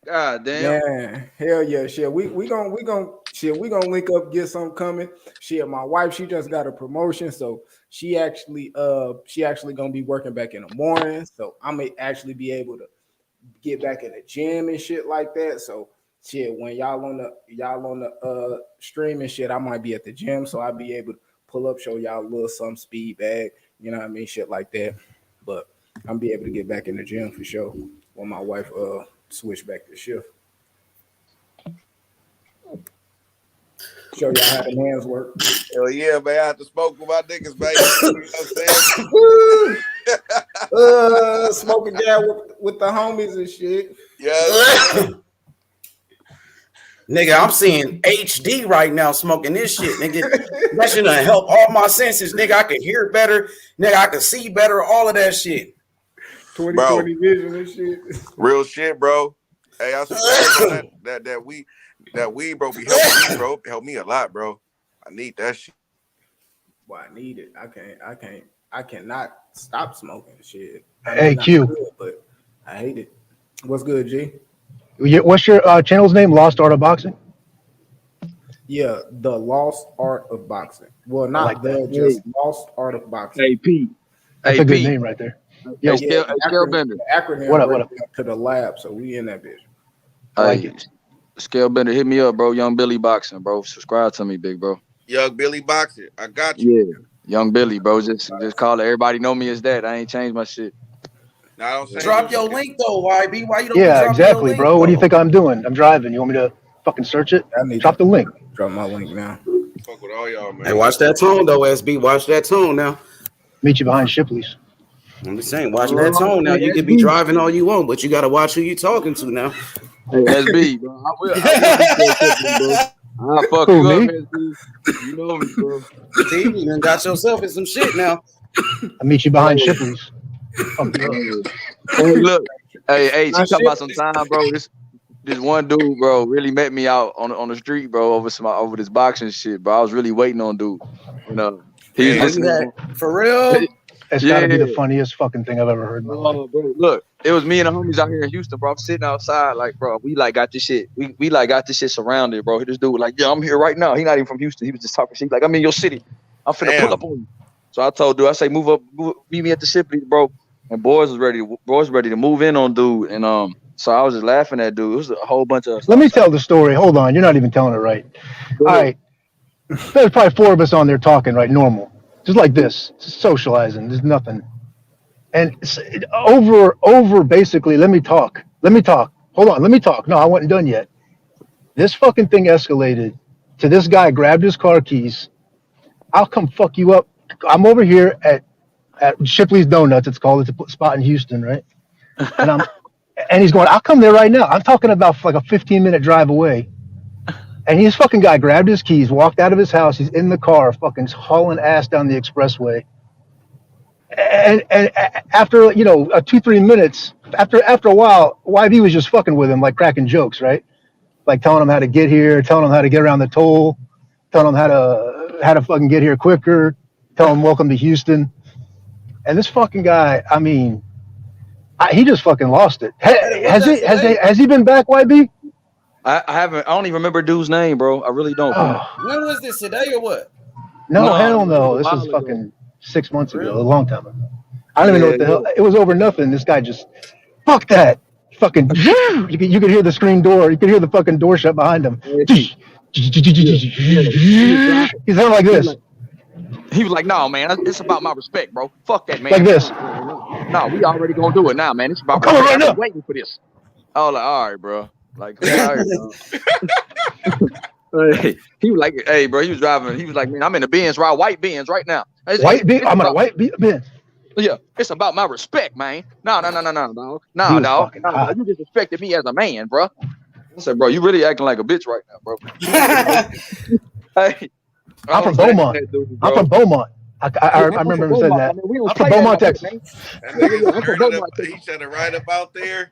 God damn. Man, hell yeah, shit. We gonna link up, get something coming. Shit, my wife, she just got a promotion, so she actually gonna be working back in the morning. So I may actually be able to get back in the gym and shit like that. So shit, when y'all on the stream and shit, I might be at the gym, so I'll be able to pull up, show y'all a little some speed bag, you know what I mean, shit like that. But I'm be able to get back in the gym for sure when my wife switch back to shift. Show y'all how the hands work. Hell yeah, man! I have to smoke with my niggas, baby. You know what I'm saying? Smoking gas with the homies and shit. Yeah. Nigga, I'm seeing HD right now smoking this shit, nigga. That shit gonna help all my senses, nigga. I can hear better, nigga. I can see better, all of that shit. 20/20 vision and shit. Real shit, bro. Hey, I swear that weed, bro, be helping me, bro. Help me a lot, bro. I need that shit. Well, I need it. I cannot stop smoking shit. Hey, Q. Good, but I hate it. What's good, G? What's your channel's name? Lost Art of Boxing? Yeah, the Lost Art of Boxing. Well, not like the, just Lost Art of Boxing. AP. That's a good name right there. Yo, Scale Bender. The acronym what up? To the lab, so we in that bitch. I like it. Scale Bender, hit me up, bro. Young Billy Boxing, bro. Subscribe to me, big bro. Young Billy Boxer. I got you. Yeah, Young Billy, bro. Just call it. Everybody know me as that. I ain't changed my shit. No, I don't say Drop your link though, YB. Why you don't be Yeah, dropping your exactly, link, bro. What do you though? think I'm doing? I'm driving. You want me to fucking search it? I need Drop the link. Drop my link now. Fuck with all y'all, man. Hey, watch that tone though, SB. Watch that tone now. Meet you behind Shipley's. I'm just saying, watch that tone now. You can be driving all you want, but you gotta watch who you talking to now. Hey, SB, bro. I will be bro. I'll fuck Who, you up, me? SB. You know me, bro. See, you done got yourself in some shit now. I'll meet you behind Shipley's. Hey, look. Hey, she talking about some time, bro. This one dude, bro, really met me out on the street, bro, over this boxing shit, bro. I was really waiting on dude. You know, he's listening. For real? It's gotta be the funniest fucking thing I've ever heard in my life. Bro, look, it was me and the homies out here in Houston, bro. I'm sitting outside, like, bro, we like got this shit. We like got this shit surrounded, bro. This dude was like, yeah, I'm here right now. He not even from Houston. He was just talking shit. Like, I'm in your city. I'm finna pull up on you. So I told dude, I say, move up, meet me at the Shipley, bro. And boys was ready to move in on dude. And so I was just laughing at dude. It was a whole bunch of. Let me tell the story. Hold on, you're not even telling it right. All right, there's probably 4 of us on there talking, right? Normal, just like this, just socializing. There's nothing. And over basically, let me talk. Hold on, let me talk. No, I wasn't done yet. This fucking thing escalated to this guy grabbed his car keys. I'll come fuck you up. I'm over here at Shipley's Donuts. It's called. It's a spot in Houston, right? And he's going, I'll come there right now. I'm talking about like a 15-minute drive away. And this fucking guy grabbed his keys, walked out of his house. He's in the car, fucking hauling ass down the expressway. And after 2-3 minutes, after a while, YB was just fucking with him, like cracking jokes, right? Like telling him how to get here, telling him how to get around the toll, telling him how to fucking get here quicker, telling him welcome to Houston. And this fucking guy, I mean, he just fucking lost it. Has he been back, YB? I haven't. I don't even remember dude's name, bro. I really don't. When was this, today or what? No, hell no. This was fucking 6 months ago, a long time ago. I don't even know what the hell. It was over nothing. This guy just, fuck that. Fucking, you could hear the screen door. You could hear the fucking door shut behind him. He's sounding like this. He was like, no, man, it's about my respect, bro. Fuck that, man. Like this. No, we already gonna do it now, man. It's about coming right now. I'm waiting for this. I was like, all right, bro. Like, all right, bro. He was like, hey, bro, he was driving. He was like, man, I'm in the Benz, white Benz right now. White Benz? I'm in a white Benz. Yeah, it's about my respect, man. No, dog. No, you disrespected me as a man, bro. I said, bro, you really acting like a bitch right now, bro. Hey, I'm from Beaumont. I'm from Beaumont. I remember him saying that. I'm from Beaumont, Texas. He said it right about there.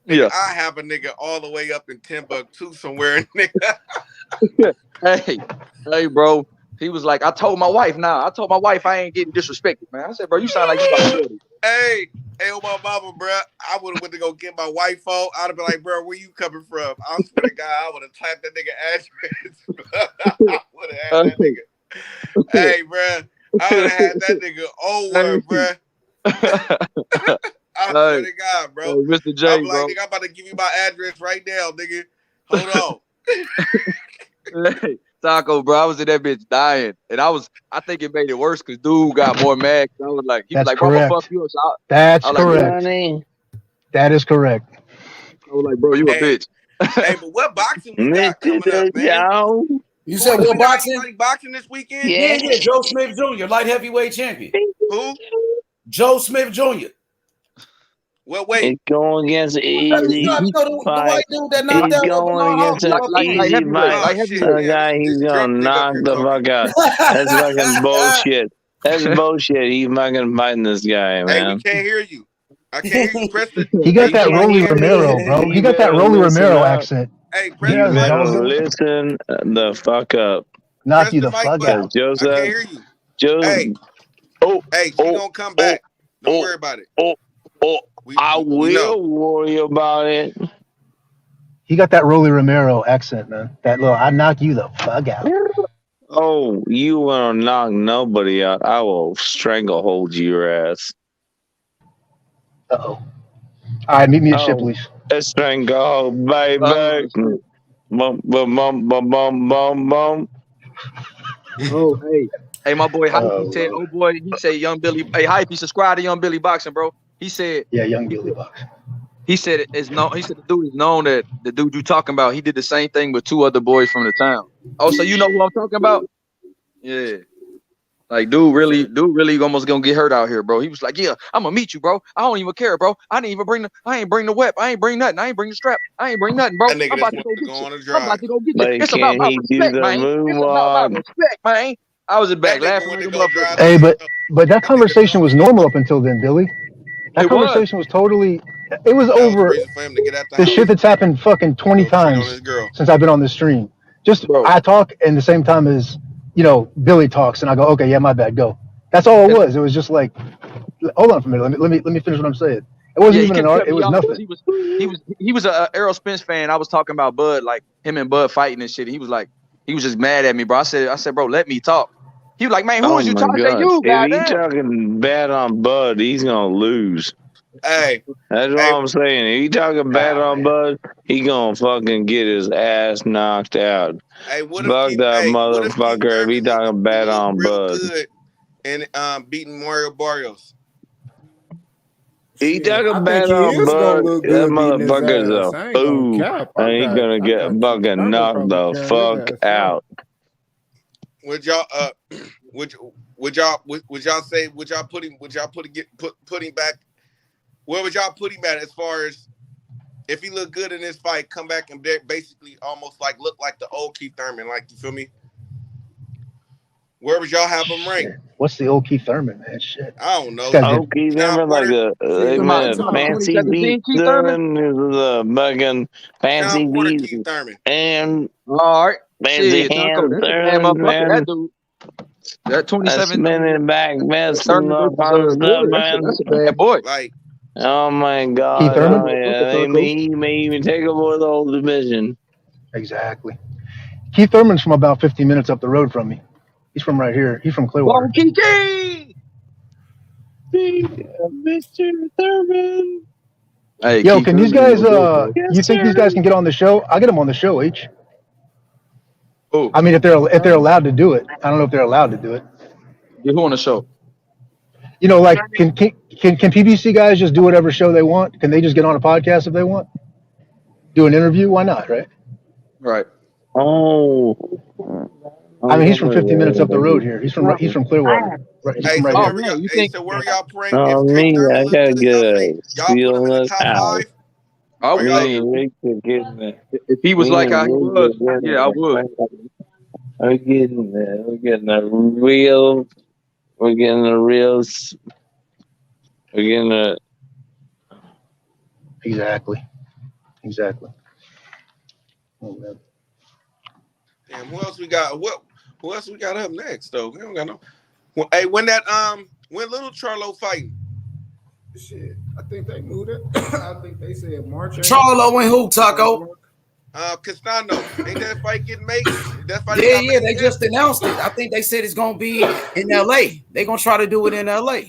Yeah. I have a nigga all the way up in Timbuktu somewhere, nigga. Hey, bro. He was like, I told my wife I ain't getting disrespected, man. I said, bro, you sound like you about to Hey, oh my mama, bro. I would have went to go get my wife phone. I'd have been like, bro, where you coming from? I swear to God, I would have typed that nigga address. I would have had that nigga. Hey, bro, I would have had that nigga over, bro. I swear to God, bro. Mr. J, I'm like, bro. nigga, I'm about to give you my address right now, nigga. Hold on. Hey, Taco, bro, I was in that bitch dying, and I think it made it worse because dude got more mad. I was like, he was like, bro, I'm gonna fuck you up. So That's correct. Like, that is correct. I was like, bro, you a bitch. Hey, but what boxing we got coming up, man? You said what boxing? Boxing this weekend? Yeah. Joe Smith Jr., light heavyweight champion. Who? Joe Smith Jr. Well, wait. It's going against easy fight. It's going against an easy fight. The guy, he's gonna knock the fuck out. That's fucking bullshit. That's bullshit. He's fucking fighting this guy, man. Hey, we can't hear you. I can't hear you, Preston. He got that Rolly Romero, bro. He got that Rolly Romero accent. Hey, Preston, listen the fuck up. Knock you the fuck out. Joseph, I can't hear you. Joseph. Hey, she's gonna come back. Don't worry about it. I will worry about it. He got that Rolly Romero accent, man. That little, I knock you the fuck out. Oh, you want to knock nobody out? I will stranglehold your ass. Uh-oh. All right, meet me at Shipley's. Stranglehold, baby. Bum, bum, bum, bum, bum, bum, bum. Oh, hey, my boy Hype said, oh boy, he said Young Billy. Hey, Hype, subscribe to Young Billy Boxing, bro. He said, Yeah, Young Billy Boxing. he said it's known. He said the dude is known that the dude you talking about. He did the same thing with 2 other boys from the town. Oh, so you know who I'm talking about? Yeah. Like, dude really almost gonna get hurt out here, bro. He was like, yeah, I'm gonna meet you, bro. I don't even care, bro. I ain't bring the whip. I ain't bring nothing. I ain't bring the strap. I ain't bring nothing, bro. That nigga I'm about just to go wanted to get go you. on a I'm drive. about to go get you. But It's about can my he do respect, the man. It's about my moonwalk? respect, man. I was just back That nigga laughing went like to a go motherfucker. drive Hey, the but that conversation was normal up until then, Billy. That It was. conversation was totally. It was That was the over reason for him to get out the the shit house that's happened fucking and 20 go cheat on his times girl. since I've been on this stream. Just Bro. I talk and the same time as Billy talks and I go, okay, yeah, my bad, go. That's all it was. It was just like, hold on for a minute. Let me finish what I'm saying. It wasn't Yeah, he even an kept art. cutting It me was off because nothing. he was a Errol Spence fan. I was talking about Bud, like him and Bud fighting and shit. He was just mad at me, bro. I said, bro, let me talk. He was like, man, who Oh is you my talking to? God! You, If he goddamn. talking bad on Bud, he's gonna lose. Hey, That's what I'm saying. If he talking bad on Bud, he gonna fucking get his ass knocked out. hey, what if Fuck Keith? that Hey, what if Keith motherfucker if he Thurman talking bad looked on real Bud. good and beating Mario Barrios? He Shit, talking I think bad he on is gonna Bud. look That good beating his motherfucker's ass. a I ain't gonna fool, cap. and he's gonna I get got Keith fucking Thurman knocked probably the carrying his fuck ass out. Would y'all would y'all say would y'all put him back? Where would y'all put him at as far as if he looked good in this fight, come back and basically almost like look like the old Keith Thurman, like, you feel me? Where would y'all have him ranked? What's the old Keith Thurman, man? Shit. I don't This know. guy's Oh, Keith Thurman like Porter? a fancy beat 2017 Keith Thurman? Thurman is a fucking fancy Sean Porter, beat Keith Thurman. and All right. fancy Shit, Taco, hands that's a bad Thurman, motherfucker. man. That dude. That A 2017 spinning back messing Thurman up versus on stuff, Wood. man. That's a bad boy. Like, Oh my Keith God! Thurman? Oh yeah, he may even take over the whole division. Exactly. Keith Thurman's from about 15 minutes up the road from me. He's from right here. He's from Clearwater. Bon Kiki! Mr. Thurman. Hey, Yo, Keith can these Thurman ain't guys? no good, bro. Yes, You think sir. these guys can get on the show? I'll get them on the show, H. Oh, I mean, if they're allowed to do it. I don't know if they're allowed to do it. get who on the show? Like can PBC guys just do whatever show they want? Can they just get on a podcast if they want? Do an interview? Why not? Right? Right. Oh. I mean, he's from 15 minutes up the road here. He's from Clearwater. Right? He's hey, from so right Oh, here. where man, you y'all? Hey, think? so where y'all rank Oh, if Keith me, Thurman I look gotta good? get Y'all a say y'all put him seal in in the this top house. 5? I Or y'all? Me would. and Rick are getting it. If he was Me like how and he Rick was, are getting yeah, I would. it. We're getting it. We're getting a real. We're getting a real. We're getting a. Exactly. Oh, man. Damn, who else we got? Who else we got up next though? We don't got no. Well, hey, when Little Charlo fighting? Shit, I think they moved it. I think they said March. Charlo and who, Taco? Castano. Ain't that fight getting made? That fight Yeah, got made they yet? just announced it. I think they said it's gonna be in LA. They're gonna try to do it in LA.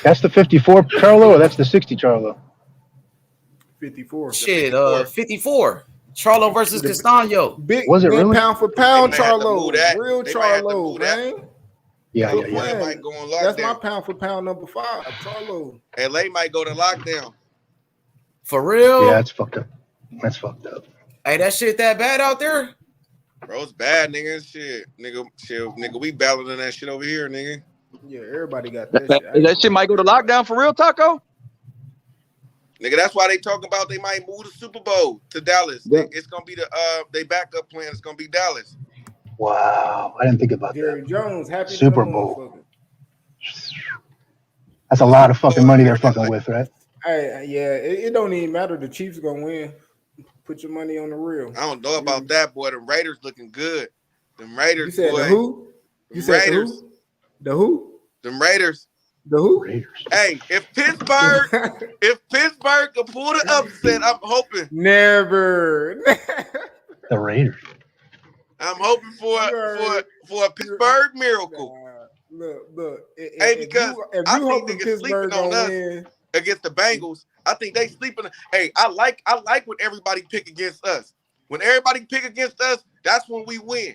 That's the 54 Charlo, or that's the 60 Charlo? 54. Shit, 54. Charlo versus Castano. Big Was it really? pound for They pound might have to Charlo. move that. Real They might have to Charlo, move that. man. Yeah. California might go on lockdown. That's my pound for pound number 5, Charlo. LA might go to lockdown. For real? Yeah, it's fucked up. That's fucked up. Hey, that shit that bad out there? Bro, it's bad, nigga. Shit, nigga, we battling that shit over here, nigga. Yeah, everybody got that shit. That shit might go to lockdown for real, Taco. Nigga, that's why they talking about they might move the Super Bowl to Dallas. Yeah. It's gonna be they backup plan. It's gonna be Dallas. Wow, I didn't think about Jerry that. Jones happy Super to the Bowl. motherfucker. That's a lot of fucking money they're fucking with, right? Hey, yeah, it don't even matter. The Chiefs gonna win. Put your money on the real. I don't know about that, boy. The Raiders looking good. Them Raiders, You said boy. the who? You said Raiders. the who? The who? Them Raiders. The who? Raiders. Hey, if Pittsburgh can pull the upset, I'm hoping. Never. The Raiders. I'm hoping for a Pittsburgh miracle. Look. Hey, because if I you think hoping niggas Pittsburgh sleeping on gonna us win, against the Bengals. I think they sleeping. Hey, I like when everybody pick against us. When everybody pick against us, that's when we win.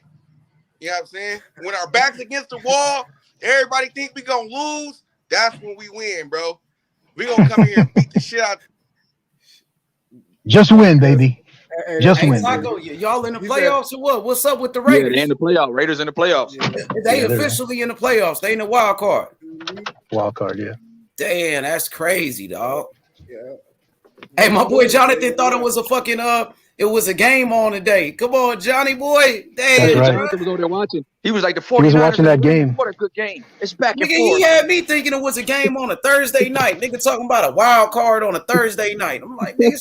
You know what I'm saying? When our back's against the wall, everybody think we gonna lose. That's when we win, bro. We gonna come here and beat the shit out. Just win, baby. Just Hey, win. Taco, y'all in the playoffs or what? What's up with the Yeah, Raiders? they in the playoffs. Raiders in the playoffs. They Yeah, they're officially in the playoffs. They in the wild card. wild card, yeah. Damn, that's crazy, dog. Yeah. Hey, my boy Jonathan thought it was a fucking it was a game on today. Come on, Johnny boy. Damn, That's right. Jonathan was over there watching. He was like the 49ers. He was watching that game. What a good game. It's back and Nigga, forth. he had me thinking it was a game on a Thursday night. Nigga talking about a wild card on a Thursday night. I'm like, nigga,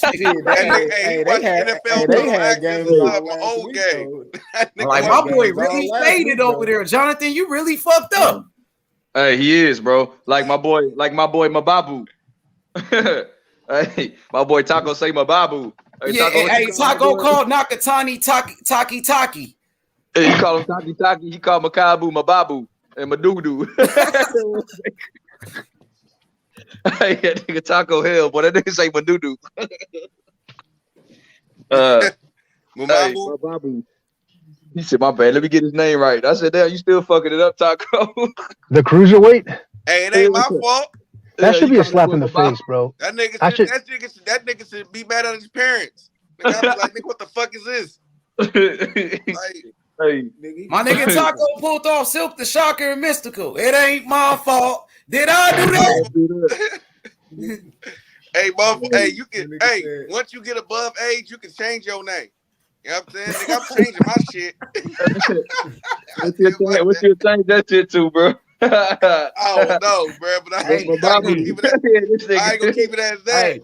they had games old game. Like my boy really faded over there. Jonathan, you really fucked up. Hey, he is, bro. Like my boy Mababu. Hey, my boy Taco say Mababu. Hey, Taco called Nakatani Taki. Hey, he called him Taki. He called Makabu Mababu and Madudu. Hey, that nigga Taco hell, boy. That nigga say Madudu. Mababu. He said, my bad. Let me get his name right. I said, damn, you still fucking it up, Taco. The cruiserweight? Hey, it ain't my fault. That should be a slap in the face, bro. That nigga should be mad at his parents. Nigga, I be like, nigga, what the fuck is this? Hey, my nigga Taco pulled off Silk the Shocker and Mystical. It ain't my fault. Did I do that? Hey, hey, you can. Hey, once you get above age, you can change your name. You know what I'm saying? Nigga, I'm changing my shit. What you change that shit to, bro? I don't know, bro, but I ain't gonna keep it as that.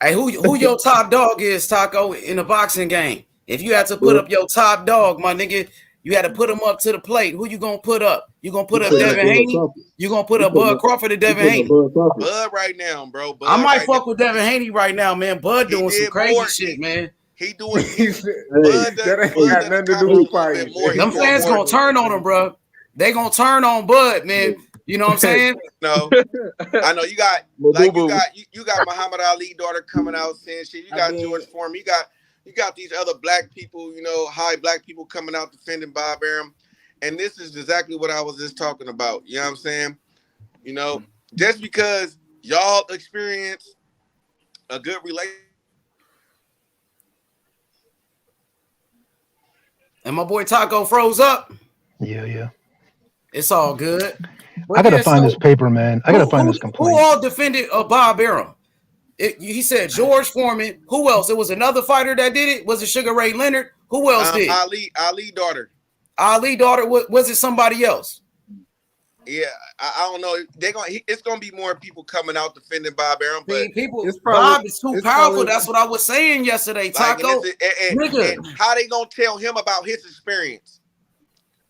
Hey, who your top dog is, Taco, in a boxing game? If you had to put up your top dog, my nigga, you had to put him up to the plate. Who you gonna put up? You gonna put up Devin Haney? You gonna put up Bud Crawford or Devin Haney? Bud right now, bro. Bud I might fuck with Devin Haney right now, man. Bud doing some crazy shit, man. He doing. That ain't got nothing to do with fighting. Them fans gonna turn on him, bro. They gonna turn on Bud, man. You know what I'm saying? No, I know you got you got Muhammad Ali daughter coming out saying shit. You got George Foreman. You got these other black people, you know, high black people coming out defending Bob Arum. And this is exactly what I was just talking about. You know what I'm saying? You know, just because y'all experience a good relationship. And my boy Taco froze up. Yeah. It's all good. I gotta find this paper, man. I gotta find this complaint. Who all defended Bob Arum? He said George Foreman. Who else? It was another fighter that did it. Was it Sugar Ray Leonard? Who else did? Ali daughter. Ali daughter. Was it somebody else? Yeah, I don't know. It's gonna be more people coming out defending Bob Arum, but Bob is too powerful. That's what I was saying yesterday, Taco. And how they gonna tell him about his experience?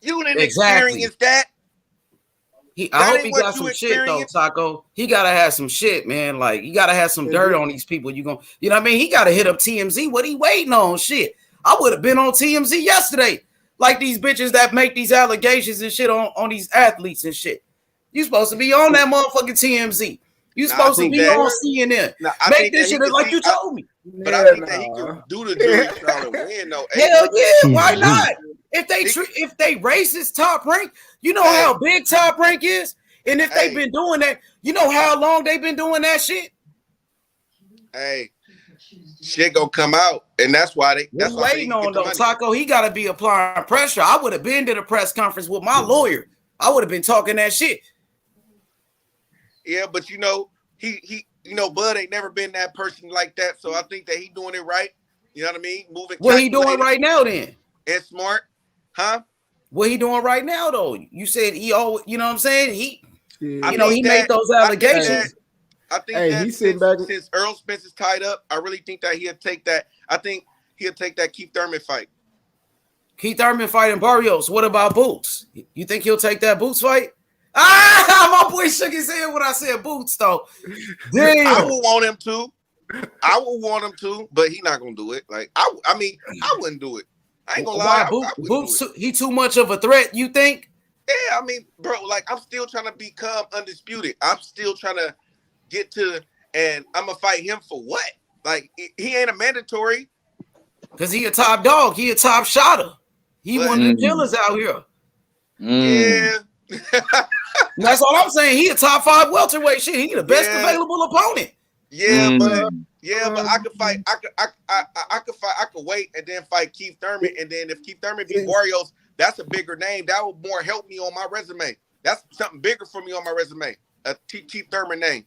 You didn't experience that. I hope he got some shit though, Taco. He gotta have some shit, man. Like you gotta have some dirt on these people. You know what I mean? He gotta hit up TMZ. What he waiting on? Shit. I would have been on TMZ yesterday. Like these bitches that make these allegations and shit on these athletes and shit. You supposed to be on that motherfucking TMZ. You supposed to be on CNN. Make this shit like you told me. But I think that he can do the jury trial and win though. Hell yeah, why not? If they raise his top rank, you know how big top rank is? And if they've been doing that, you know how long they've been doing that shit? Hey, shit gonna come out. And that's why that's waiting on though. Taco, he gotta be applying pressure. I would have been to the press conference with my lawyer. I would have been talking that shit. Yeah, but you know, he Bud ain't never been that person like that. So I think that he doing it right. You know what I mean? Moving. What he doing right now then? And smart, huh? What he doing right now though? You said he always, you know what I'm saying? He made those allegations. I think that since Earl Spence is tied up, I really think that he'll take that. I think he'll take that Keith Thurman fight. Keith Thurman fighting Barrios. What about Boots? You think he'll take that Boots fight? My boy shook his head when I said Boots, though. Damn. I would want him to, but he's not gonna do it. Like I wouldn't do it. I ain't gonna lie. Boots, he too much of a threat, you think? Yeah, I mean, bro, like I'm still trying to become undisputed. I'm still trying to get to, and I'm gonna fight him for what? Like he ain't a mandatory. Cause he a top dog. He a top shotter. He one of the killers out here. Yeah. That's all I'm saying. He a top 5 welterweight. Shit, he the best available opponent. Yeah, but I could fight. I could wait and then fight Keith Thurman, and then if Keith Thurman beat Barrios, that's a bigger name. That would more help me on my resume. That's something bigger for me on my resume. A Keith Thurman name.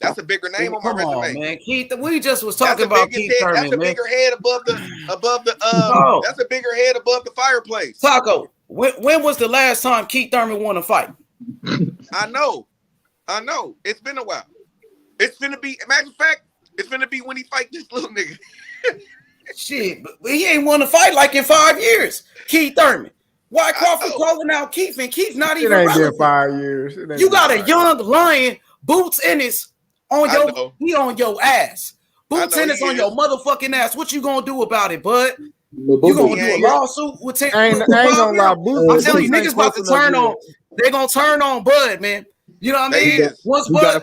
That's a bigger name on my resume. Man. Keith, we just was talking about Keith Thurman. That's a bigger head above the That's a bigger head above the fireplace. Taco, when was the last time Keith Thurman won a fight? I know. It's been a while. It's gonna be. Matter of fact, it's gonna be when he fight this little nigga. Shit, but he ain't won a fight like in 5 years. Keith Thurman. Why Crawford calling out Keith and Keith not even It ain't relevant? been 5 years. You got a young lion, Boots Ennis on your he on your ass. Boots Ennis on your motherfucking ass. What you gonna do about it, bud? You gonna do a lawsuit with I ain't gonna lie, Boots. I'm telling you, niggas about to turn on. They're gonna turn on Bud, man. You know what I mean? Once Bud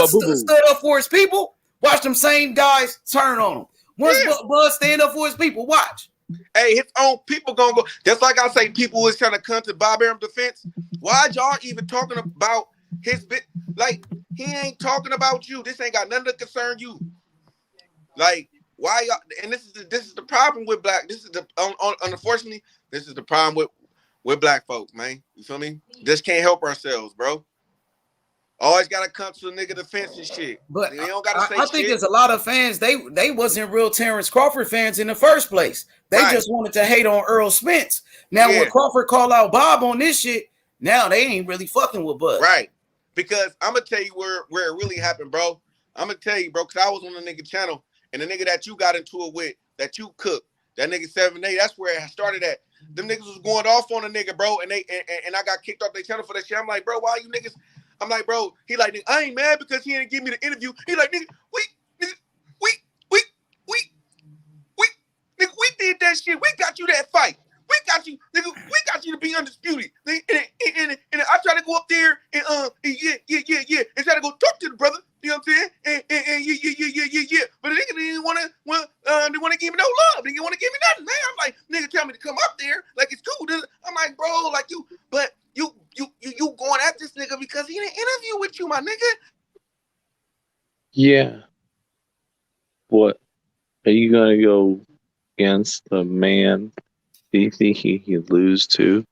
stood up for his people, watch them same guys turn on him. Once Bud stand up for his people, watch. Hey, his own people gonna go. Just like I say, people was trying to come to Bob Arum's defense. Why y'all even talking about his bit? Like, he ain't talking about you. This ain't got nothing to concern you. Like, why y'all? And this is the problem with black. This is the unfortunately, this is the problem with black folks, man. You feel me? Just can't help ourselves, bro. Always gotta come to a nigga defense and shit. But they don't gotta say I think there's a lot of fans. They wasn't real Terrence Crawford fans in the first place. They just wanted to hate on Earl Spence. Now when Crawford call out Bob on this shit, now they ain't really fucking with Bud. Right. Because I'm gonna tell you where it really happened, bro. I'm gonna tell you, bro, because I was on the nigga channel, and the nigga that you got into it with, that you cooked, that nigga 7A, that's where it started at. Them niggas was going off on a nigga, bro, and I got kicked off their channel for that shit. I'm like, bro, why you niggas? I'm like, bro, he like, nigga, I ain't mad because he didn't give me the interview. He like, nigga, we did that shit. We got you that fight. We got you, nigga. We got you to be undisputed. And I try to go up there and and try to go talk to the brother. You know what I'm saying? And yeah. But the nigga didn't want to give me no love. They didn't want to give me nothing, man. I'm like, nigga, tell me to come up there like it's cool. I'm like, bro, like you, but you going at this nigga because he didn't interview with you, my nigga. Yeah. What? Are you gonna go against the man? Do you think he could lose to?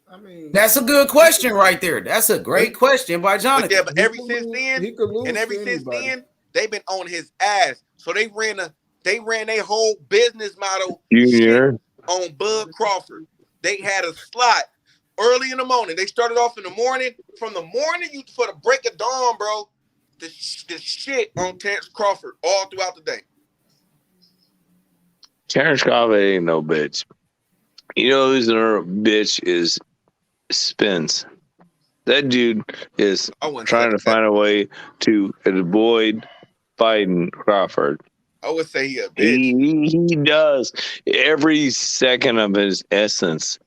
I mean, that's a good question right there. That's a great question by Jonathan. But yeah, but ever since then, they've been on his ass. So they ran their whole business model on Bud Crawford. They had a slot early in the morning. They started off in the morning. From the morning for the break of dawn, bro, the shit on Terrence Crawford all throughout the day. Terrence Crawford ain't no bitch. You know who's a bitch is Spence. That dude is trying to find a way to avoid fighting Crawford. I would say he a bitch. He does every second of his essence.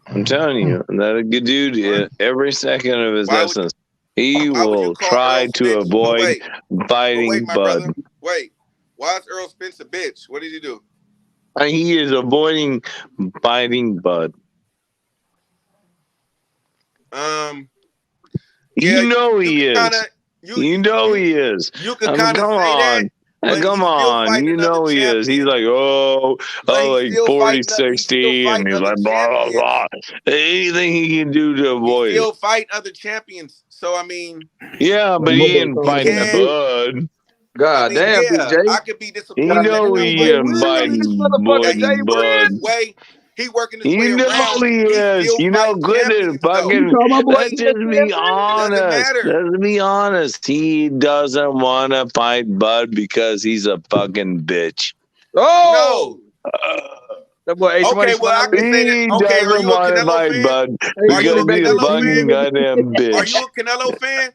I'm telling you, that a good dude. Every second of his essence, he will try to avoid fighting Bud. Wait, why is Earl Spence a bitch? What did he do? He is avoiding fighting Bud. You know he is. You know he is. You can kind of say that. Come on, you know he is. He's like, like 40-60, and he's like, blah, blah, blah. Anything he can do to avoid it. He'll fight other champions. So, I mean. Yeah, but he ain't fighting Bud. God damn, DJ. I could be disappointed. You know he ain't fighting Bud. He working his way around. You know he is. You know, good and fucking. Let's just be honest. Let's be honest. He doesn't want to fight Bud because he's a fucking bitch. Oh no. Okay, well I can say that. Okay, are you a Canelo fan? Bud because he's a fucking goddamn bitch. Are you a Canelo fan?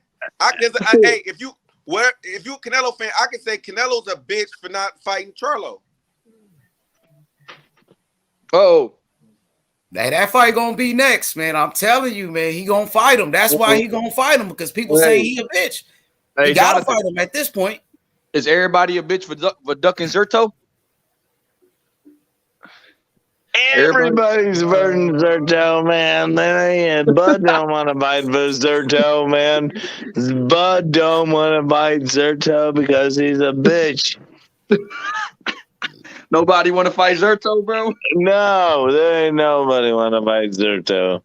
Hey, if you a Canelo fan, I can say Canelo's a bitch for not fighting Charlo. Oh, that fight gonna be next, man. I'm telling you, man. He gonna fight him. That's why he gonna fight him because people say he a bitch. He gotta fight him at this point. Is everybody a bitch for ducking Zerto? Everybody's burning Zerto, man. Bud don't want to bite for Zerto, man. Bud don't want to bite Zerto because he's a bitch. Nobody want to fight Zerto, bro? No, there ain't nobody want to bite Zerto.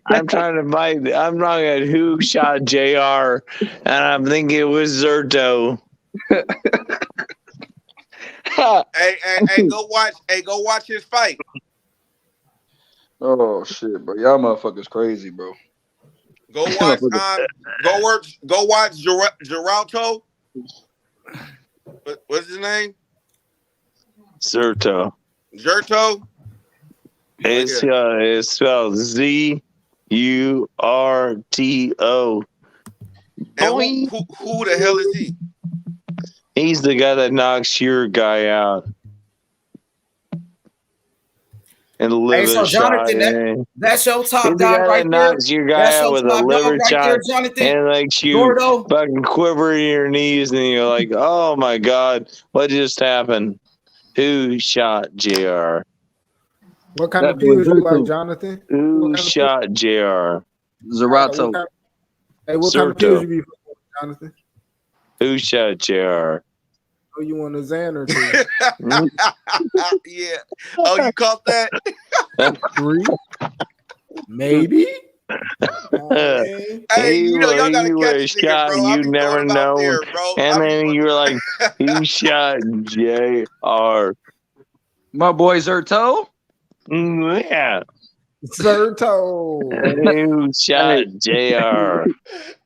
I'm trying to bite. I'm looking at who shot JR, and I'm thinking it was Zerto. Hey, go watch his fight. Oh shit, bro. Y'all motherfuckers crazy, bro. Go watch Geraldo. What's his name? Zerto. Zerto. It's spelled ZURTO. And who the hell is he? He's the guy that knocks your guy out. And liver so Jonathan, shot. that's your top He's the dog guy right that there. knocks your guy That's out your with a top liver dog right shot there, Jonathan. and makes you Gordo. fucking quiver in your knees, and you're like, "Oh my god, what just happened? Who shot JR? What kind of pills you like, Jonathan? Who shot JR? Zerato. Hey, what kind of pills you be fucking with, Jonathan? Who shot JR? Oh, you want a Xan or two? Yeah. Oh, you caught that? 3, maybe. Hey, you know y'all gotta catch a shot, bro. you never know. There, bro. And then you were like, "Who shot JR?" My boy Zerto. Yeah. Zerto. Who shot JR?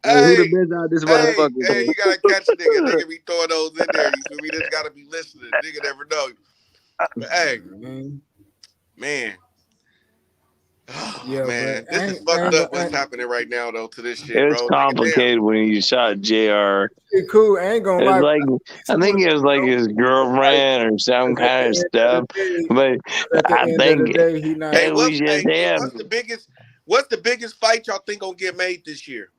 Who the best out this motherfucker? Hey, you gotta catch a nigga. Nigga be throwing those in there. You feel me? Just gotta be listening. Nigga never know. But hey, man. Oh, Yeah, man, this is fucked up. What's happening right now, though, to this shit, It's bro? complicated when you shot JR. It's cool. I ain't gonna It's lie. like I think it was like his girlfriend or some kind of stuff. But I think Hey, it was just him. what's the biggest fight y'all think gonna get made this year?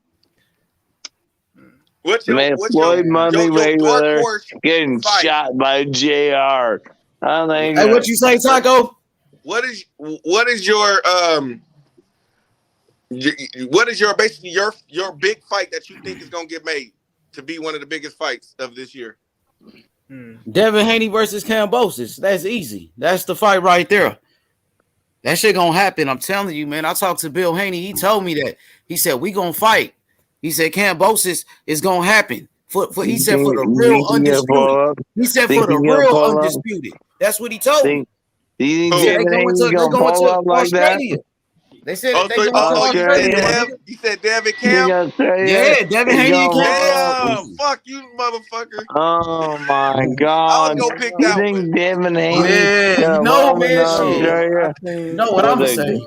What's your Floyd Money Mayweather getting fight? shot by JR? I think. Hey, what you say, Taco? What is your basically your big fight that you think is gonna get made to be one of the biggest fights of this year? Devin Haney versus Kambosos. That's easy. That's the fight right there. That shit gonna happen. I'm telling you, man. I talked to Bill Haney. He told me that. He said we gonna fight. He said Kambosos is gonna happen. He said for the real undisputed. He said for the real undisputed. That's what he told me. Do you think They're Devin going Haney's to follow up like Australia. that? They said they going to Australia. You said Devin Cam? Yeah, Devin Haney and Damn, fuck you, motherfucker. Oh my god. I was gonna pick You that think Devin Haney? Yeah, you know, man. Australia? You know what I'm saying.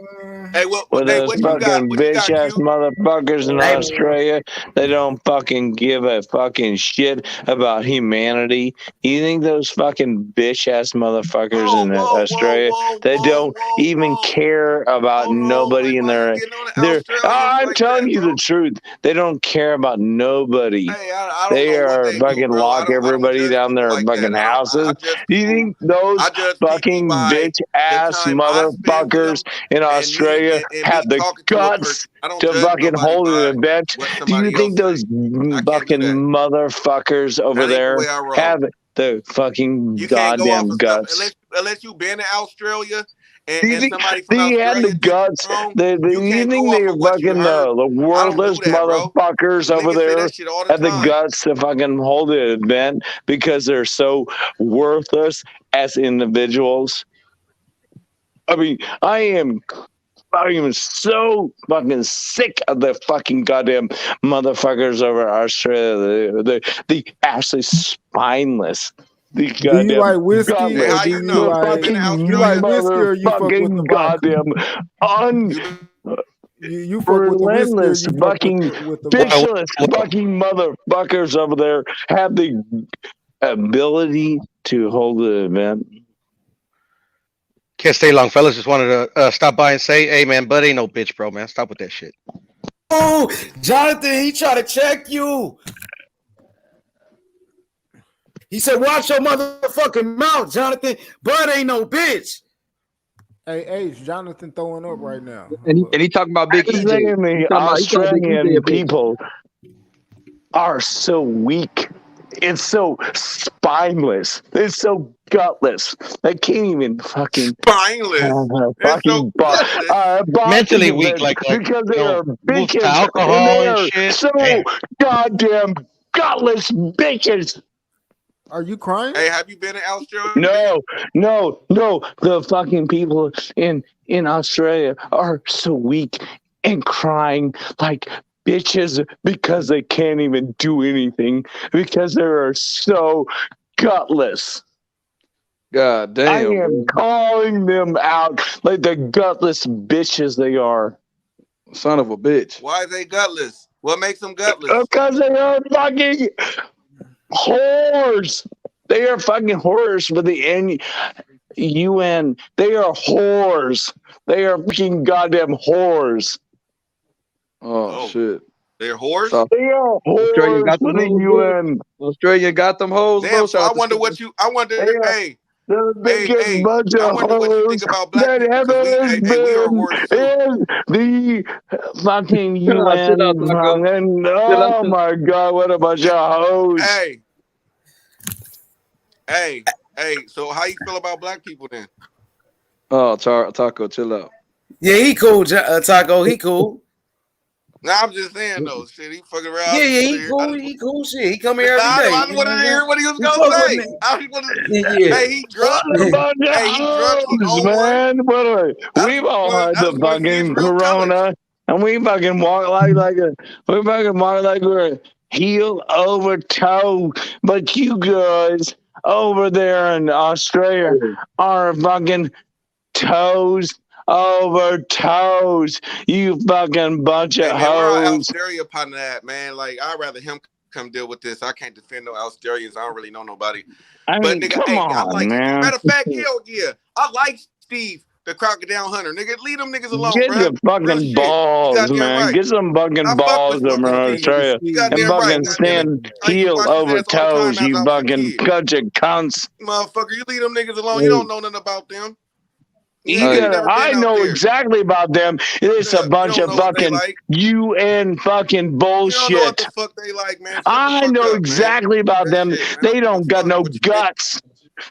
Hey, with those fucking bitch ass motherfuckers in Australia, they don't fucking give a fucking shit about humanity. You think those fucking bitch ass motherfuckers in Australia, they don't even care about nobody in their. I'm telling you the truth. They don't care about nobody. They are fucking lock everybody down their fucking houses. You think those fucking bitch ass motherfuckers in Australia have the guts to fucking hold an event? Do you think those fucking motherfuckers over there have the fucking goddamn guts? Unless you've been to Australia. Do you think they had the guts? You think they're fucking the worthless motherfuckers over there have the guts to fucking hold an event because they're so worthless as individuals? I mean, I am so fucking sick of the fucking goddamn motherfuckers over Australia. The absolutely spineless. Do you like whiskey or do you like whiskey or you fuck with the goddamn you fuck with the relentless whiskey or you fucking with the fishless fucking motherfuckers over there have the ability to hold the event. Can't stay long, fellas. Just wanted to stop by and say, hey, man, Bud ain't no bitch, bro, man. Stop with that shit. Oh, Jonathan, he tried to check you. He said, watch your motherfucking mouth, Jonathan. Bud ain't no bitch. Hey, Jonathan throwing up right now. And he talking about Big EJ. The Australian people are so weak. It's so spineless. It's so gutless. They can't even fucking spineless. Mentally weak, like because they are moved to bitches alcohol and they and are shit. so Damn. goddamn gutless bitches. Are you crying? Hey, have you been in Australia? No. The fucking people in Australia are so weak and crying like bitches because they can't even do anything because they are so gutless. God damn. I am calling them out like the gutless bitches they are. Son of a bitch. Why are they gutless? What makes them gutless? Because they are fucking whores. They are fucking whores with the UN. They are whores. They are fucking goddamn whores. Oh shit. They're whores? They are Australia whores got them with the hoes, UN. Australia got them hoes, bro. Damn, so Shout I out to wonder Steve. what you. I wonder. Hey, The biggest bunch I of wonder what you hoes think about black that people ever because has we are been whores too. in the fucking Chill out, UN. Taco. And Chill out, oh my God, what a bunch of hoes. Hey. So how you feel about black people then? Oh, Taco, chill out. Yeah, he cool, Taco. He cool. Nah, I'm just saying though. Shit, he fucking around. Yeah, he cool. He cool shit. He come here every day. I want to hear what he was gonna say. I just want to. Yeah. Hey, he drunk. What a bunch of Hey, he drunk. He hoes, on one. man. We've all had the fucking corona, and we fucking walk like we're heel over toe. But you guys over there in Australia are fucking toes over toes. You fucking bunch of Man, where our hoes. Australia partner at, man? Like, I'd rather him come deal with this. I can't defend no Australians. I don't really know nobody. I mean, But nigga, come hey, I on, like. man. Matter of fact, hell yeah, I like Steve, the crocodile hunter. Nigga, leave them niggas alone, Get bro. your fucking balls, man. Get some fucking balls from Australia. And fucking stand heel over toes, you fucking bunch of cunts. Motherfucker, you leave them niggas alone. You don't know nothing about them. I know exactly about them. It's a bunch of fucking UN fucking bullshit. You don't know what the fuck they like, man. I know exactly about them. They don't got no guts.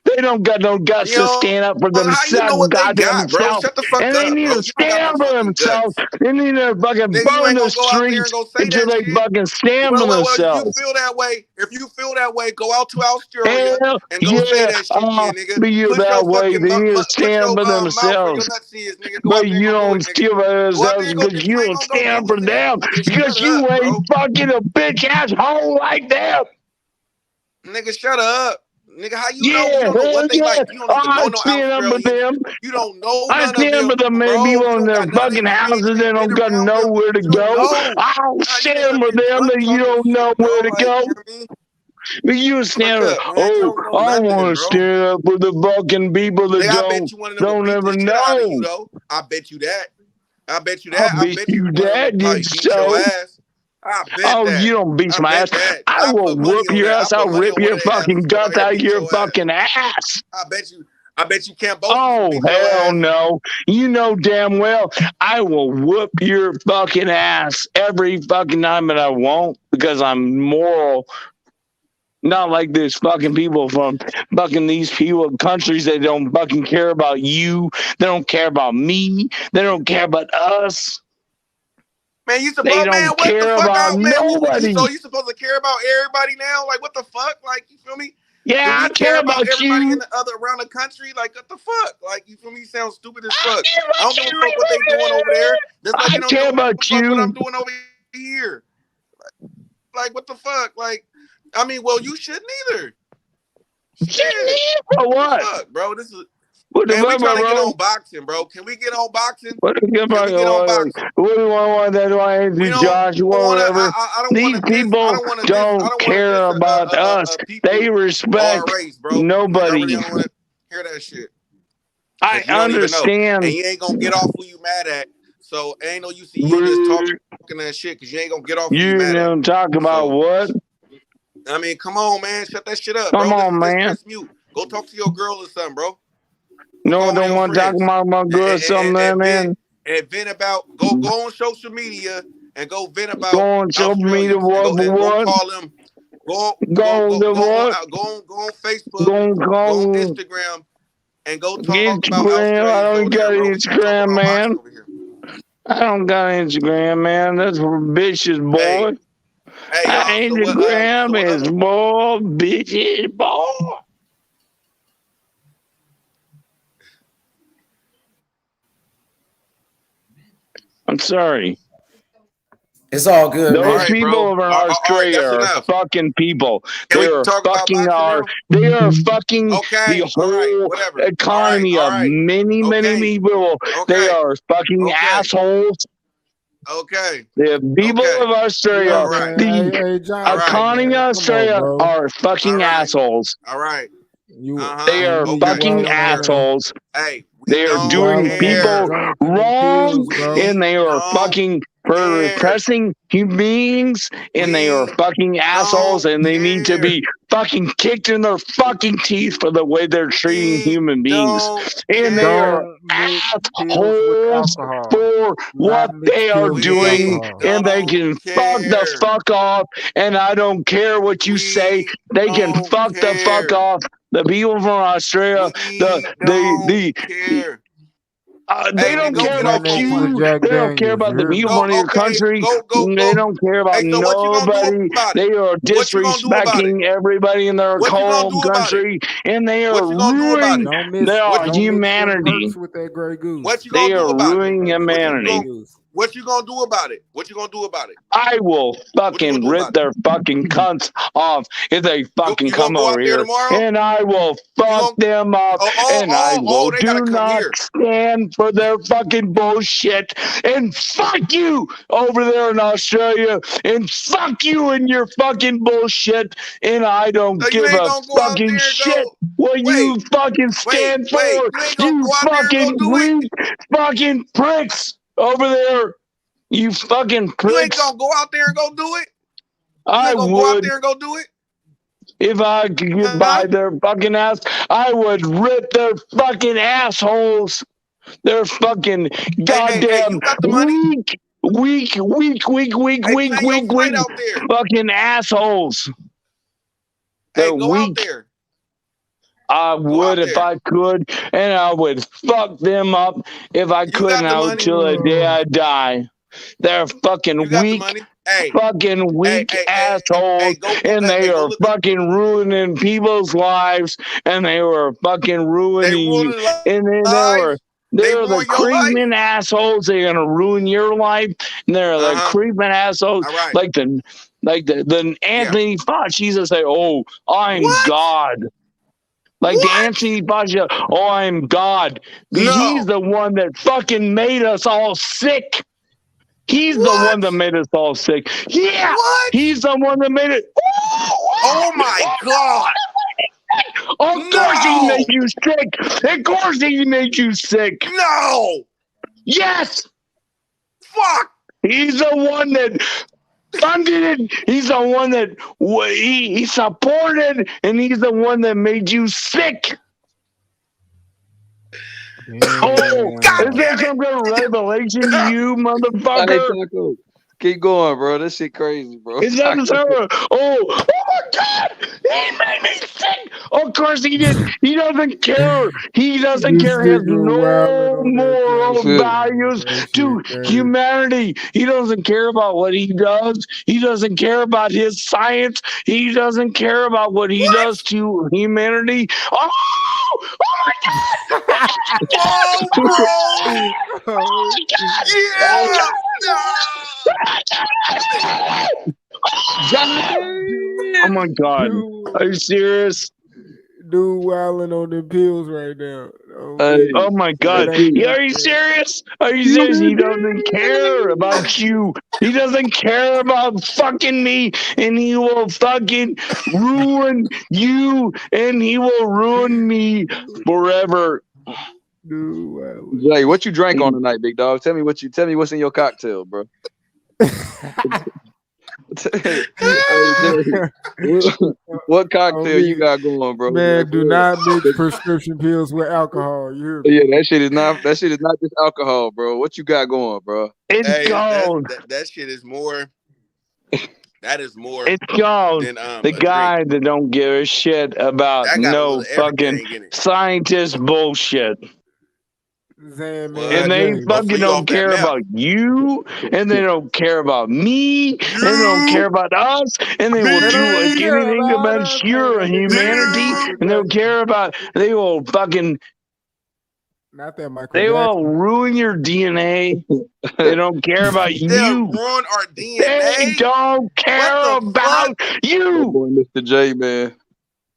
They don't got no guts to stand up for themselves, goddamn self. And they need to stand up for themselves. They need to fucking burn the streets until they fucking stand for themselves. If you feel that way, go out to Australia and go say that shit, nigga. Feel that way. They need to stand for themselves. But you don't stand for themselves because you don't stand for them. Because you ain't fucking a bitch asshole like them. Nigga, shut up. Nigga, how you know? You don't know what they like. You don't even know no Australians. You don't know none of them. I stand with them, man. People in their fucking houses, they don't got nowhere to go. I'll stand with them, that you don't know where to go. But you stand up. I want to stand up with the fucking people that don't ever know. I bet you that. I bet you that, you so. You don't beat my ass. I will whoop your ass. I'll rip your fucking guts out of your fucking ass. I bet you can't both. Oh, hell no. You know damn well I will whoop your fucking ass every fucking time that I won't because I'm moral. Not like there's fucking people from fucking these people countries that don't fucking care about you. They don't care about me. They don't care about us. Man, you supposed they don't care about nobody. So you supposed to care about everybody now? Like what the fuck? Like you feel me? Yeah, I care about everybody you. in the other around the country. Like what the fuck? Like you feel me? You sound stupid as fuck. I don't give a fuck what they doing over there. Like, I care about you. What I'm doing over here. Like what the fuck? Like I mean, well, you shouldn't either. For what? Fuck, bro? This is. What Man, we trying to get on boxing, bro. Can we get on boxing? What do you want? What do you want? That do Josh? Whatever. These people don't care about us. They respect nobody. I really don't want to hear that shit. I understand. And you ain't gonna get off who you mad at. So ain't no use you just talking talking that shit because you ain't gonna get off. You don't talk about what? I mean, come on, man, shut that shit up, Come bro. on, man. Let's mute. Go talk to your girl or something, bro. No, don't want to talk about my girl something, man. And vent about. Go on social media and go vent about. Go on social media. What? Go call them. Go on Facebook. Go on Instagram. And go talk Instagram. about I don't got Instagram, man. I don't got Instagram, man. That's for bitches, boy. Hey, Instagram is more bitches, boy. I'm sorry. It's all good. Those man. people over in Australia are fucking people. They are fucking the whole economy of many people. They are fucking assholes. Okay. The people of Australia, the economy of Australia are fucking assholes. All right. They are fucking assholes. Hey, they are doing people wrong, and they are fucking for repressing human beings, and they are fucking assholes, and they need to be fucking kicked in their fucking teeth for the way they're treating human beings. And they are assholes for what they are doing, and they can fuck the fuck off, and I don't care what you say. They can fuck the fuck off. The people from Australia, they don't care about you. They don't care about the people from your country. They don't care about nobody. They are disrespecting everybody in their home country, and they are ruining their humanity. They are ruining humanity. What you gonna do about it? What you gonna do about it? I will fucking rip their fucking cunts off if they fucking come over here, and I will fuck them up, and I will do not stand for their fucking bullshit. And fuck you over there in Australia, and fuck you and your fucking bullshit. And I don't give a fucking shit what you fucking stand for. You fucking weak fucking pricks. Over there, you fucking pricks. You ain't gonna go out there and go do it? I would. Go out there and go do it? If I could get by their fucking ass, I would rip their fucking assholes. They're fucking goddamn weak, fucking assholes. They're weak. I would if I could, and I would fuck them up if I could, and I would till the day I die. They're fucking weak, assholes, and they are fucking ruining people's lives, and they were fucking ruining you, and they're the creeping assholes. They're gonna ruin your life, and they're the creeping assholes, like the Anthony Fauci to say, "Oh, I'm God." Like the Anthony Fauci, "Oh, I'm God." He's the one that fucking made us all sick. He's the one that made us all sick. Yeah, he's the one that made it. Oh my God! Of course he made you sick. Of course he made you sick. No. Yes. Fuck. He's the one that funded it. He's the one that he supported, and he's the one that made you sick. Oh, God, is there some kind of revelation to you, motherfucker? Keep going, bro. This shit crazy, bro. Is that oh my God! He made me sick. Of course he did. He doesn't care. He doesn't care. He has no moral values to humanity. He doesn't care about what he does. He doesn't care about his science. He doesn't care about what he does to humanity. Oh my God! Whoa, bro! Oh my God. Are you serious? Dude wilding on the pills right now. Oh my God. Are you serious? Are you serious? He doesn't care about you. He doesn't care about fucking me, and he will fucking ruin you, and he will ruin me forever. Jay, what you drank on tonight, big dog? Tell me what's in your cocktail, bro. Hey, what cocktail you got going, bro? Man, do not mix prescription pills with alcohol. You hear me? Yeah, that shit is not just alcohol, bro. What you got going, bro? It's Hey, called. that shit is more. That is more It's called than the a guy drink. that don't give a shit about That got a no little fucking everything in it. scientist bullshit. Zan, man, And they Jay. Oh, so fucking you don't off that care meth? about you, and they don't care about me, and they don't care about us, and they will They don't do even care anything about about us. your Hey, that nigga humanity, Michael and they'll Jackson. care about. They will fucking. Not that Michael They will Jackson. ruin your DNA. They don't care about They'll you. ruin our They DNA. don't care What the about fuck? That you. boy, Mr. J, man.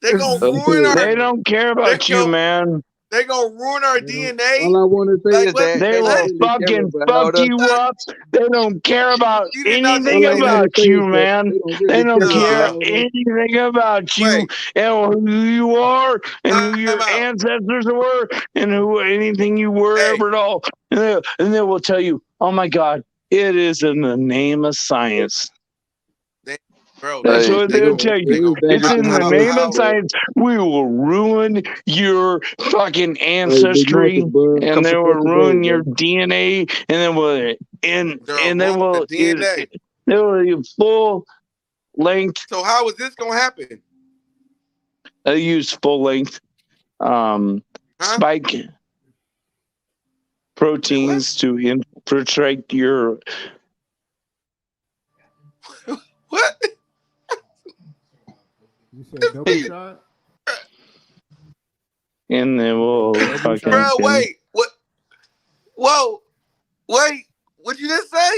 They gonna ruin our. They don't care about you, man. They gonna ruin our All DNA. I want to say Like is what? that They they don't will What? really care fucking fuck about us. you up. They don't care about You did not just anything All I say want that. about to say you, is that man. they don't They really don't care care about us. anything about you Wait, and who you are and who time your out. ancestors were and who anything you were Hey, ever at all. And they will tell you, oh my God, it is in the name of science. bro, That's Hey, what they they'll gonna tell it you. is It's dangerous in in the this name of country, bro. science. We will ruin your fucking Hey, Big ancestry, Marcus, bro. and Come they will support your boy, ruin your bro. DNA, and then will they're they ruining the will DNA. they will full length. So how is this gonna happen? They use full length Huh? spike Wait, what? proteins to infiltrate your. What? You said double shot? And they will Double fucking. shot? Bro, wait. What? Whoa. Wait. What'd you just say?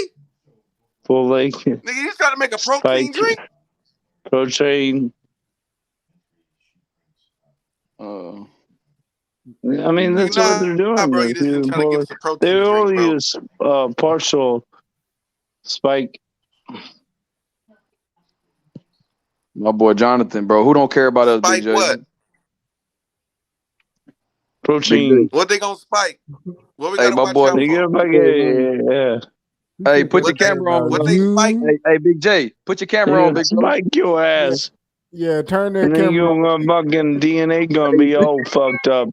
Full length Nigga, you trying to make a protein spike drink? protein. I mean, that's what they're doing. Bro, you just been trying to give us a They protein drink, only bro. use partial spike. My boy Jonathan, bro. Who don't care about us, Spike Big J? what? Protein. What they gonna spike? What we Hey, gotta my watch boy. out They get for? a bucket, yeah. Hey, put your What they, camera on, what bro. they spike? Hey, Big J, put your camera They're on, gonna big bro. spike your ass. Yeah, turn that And then camera your on. fucking DNA gonna be all fucked up.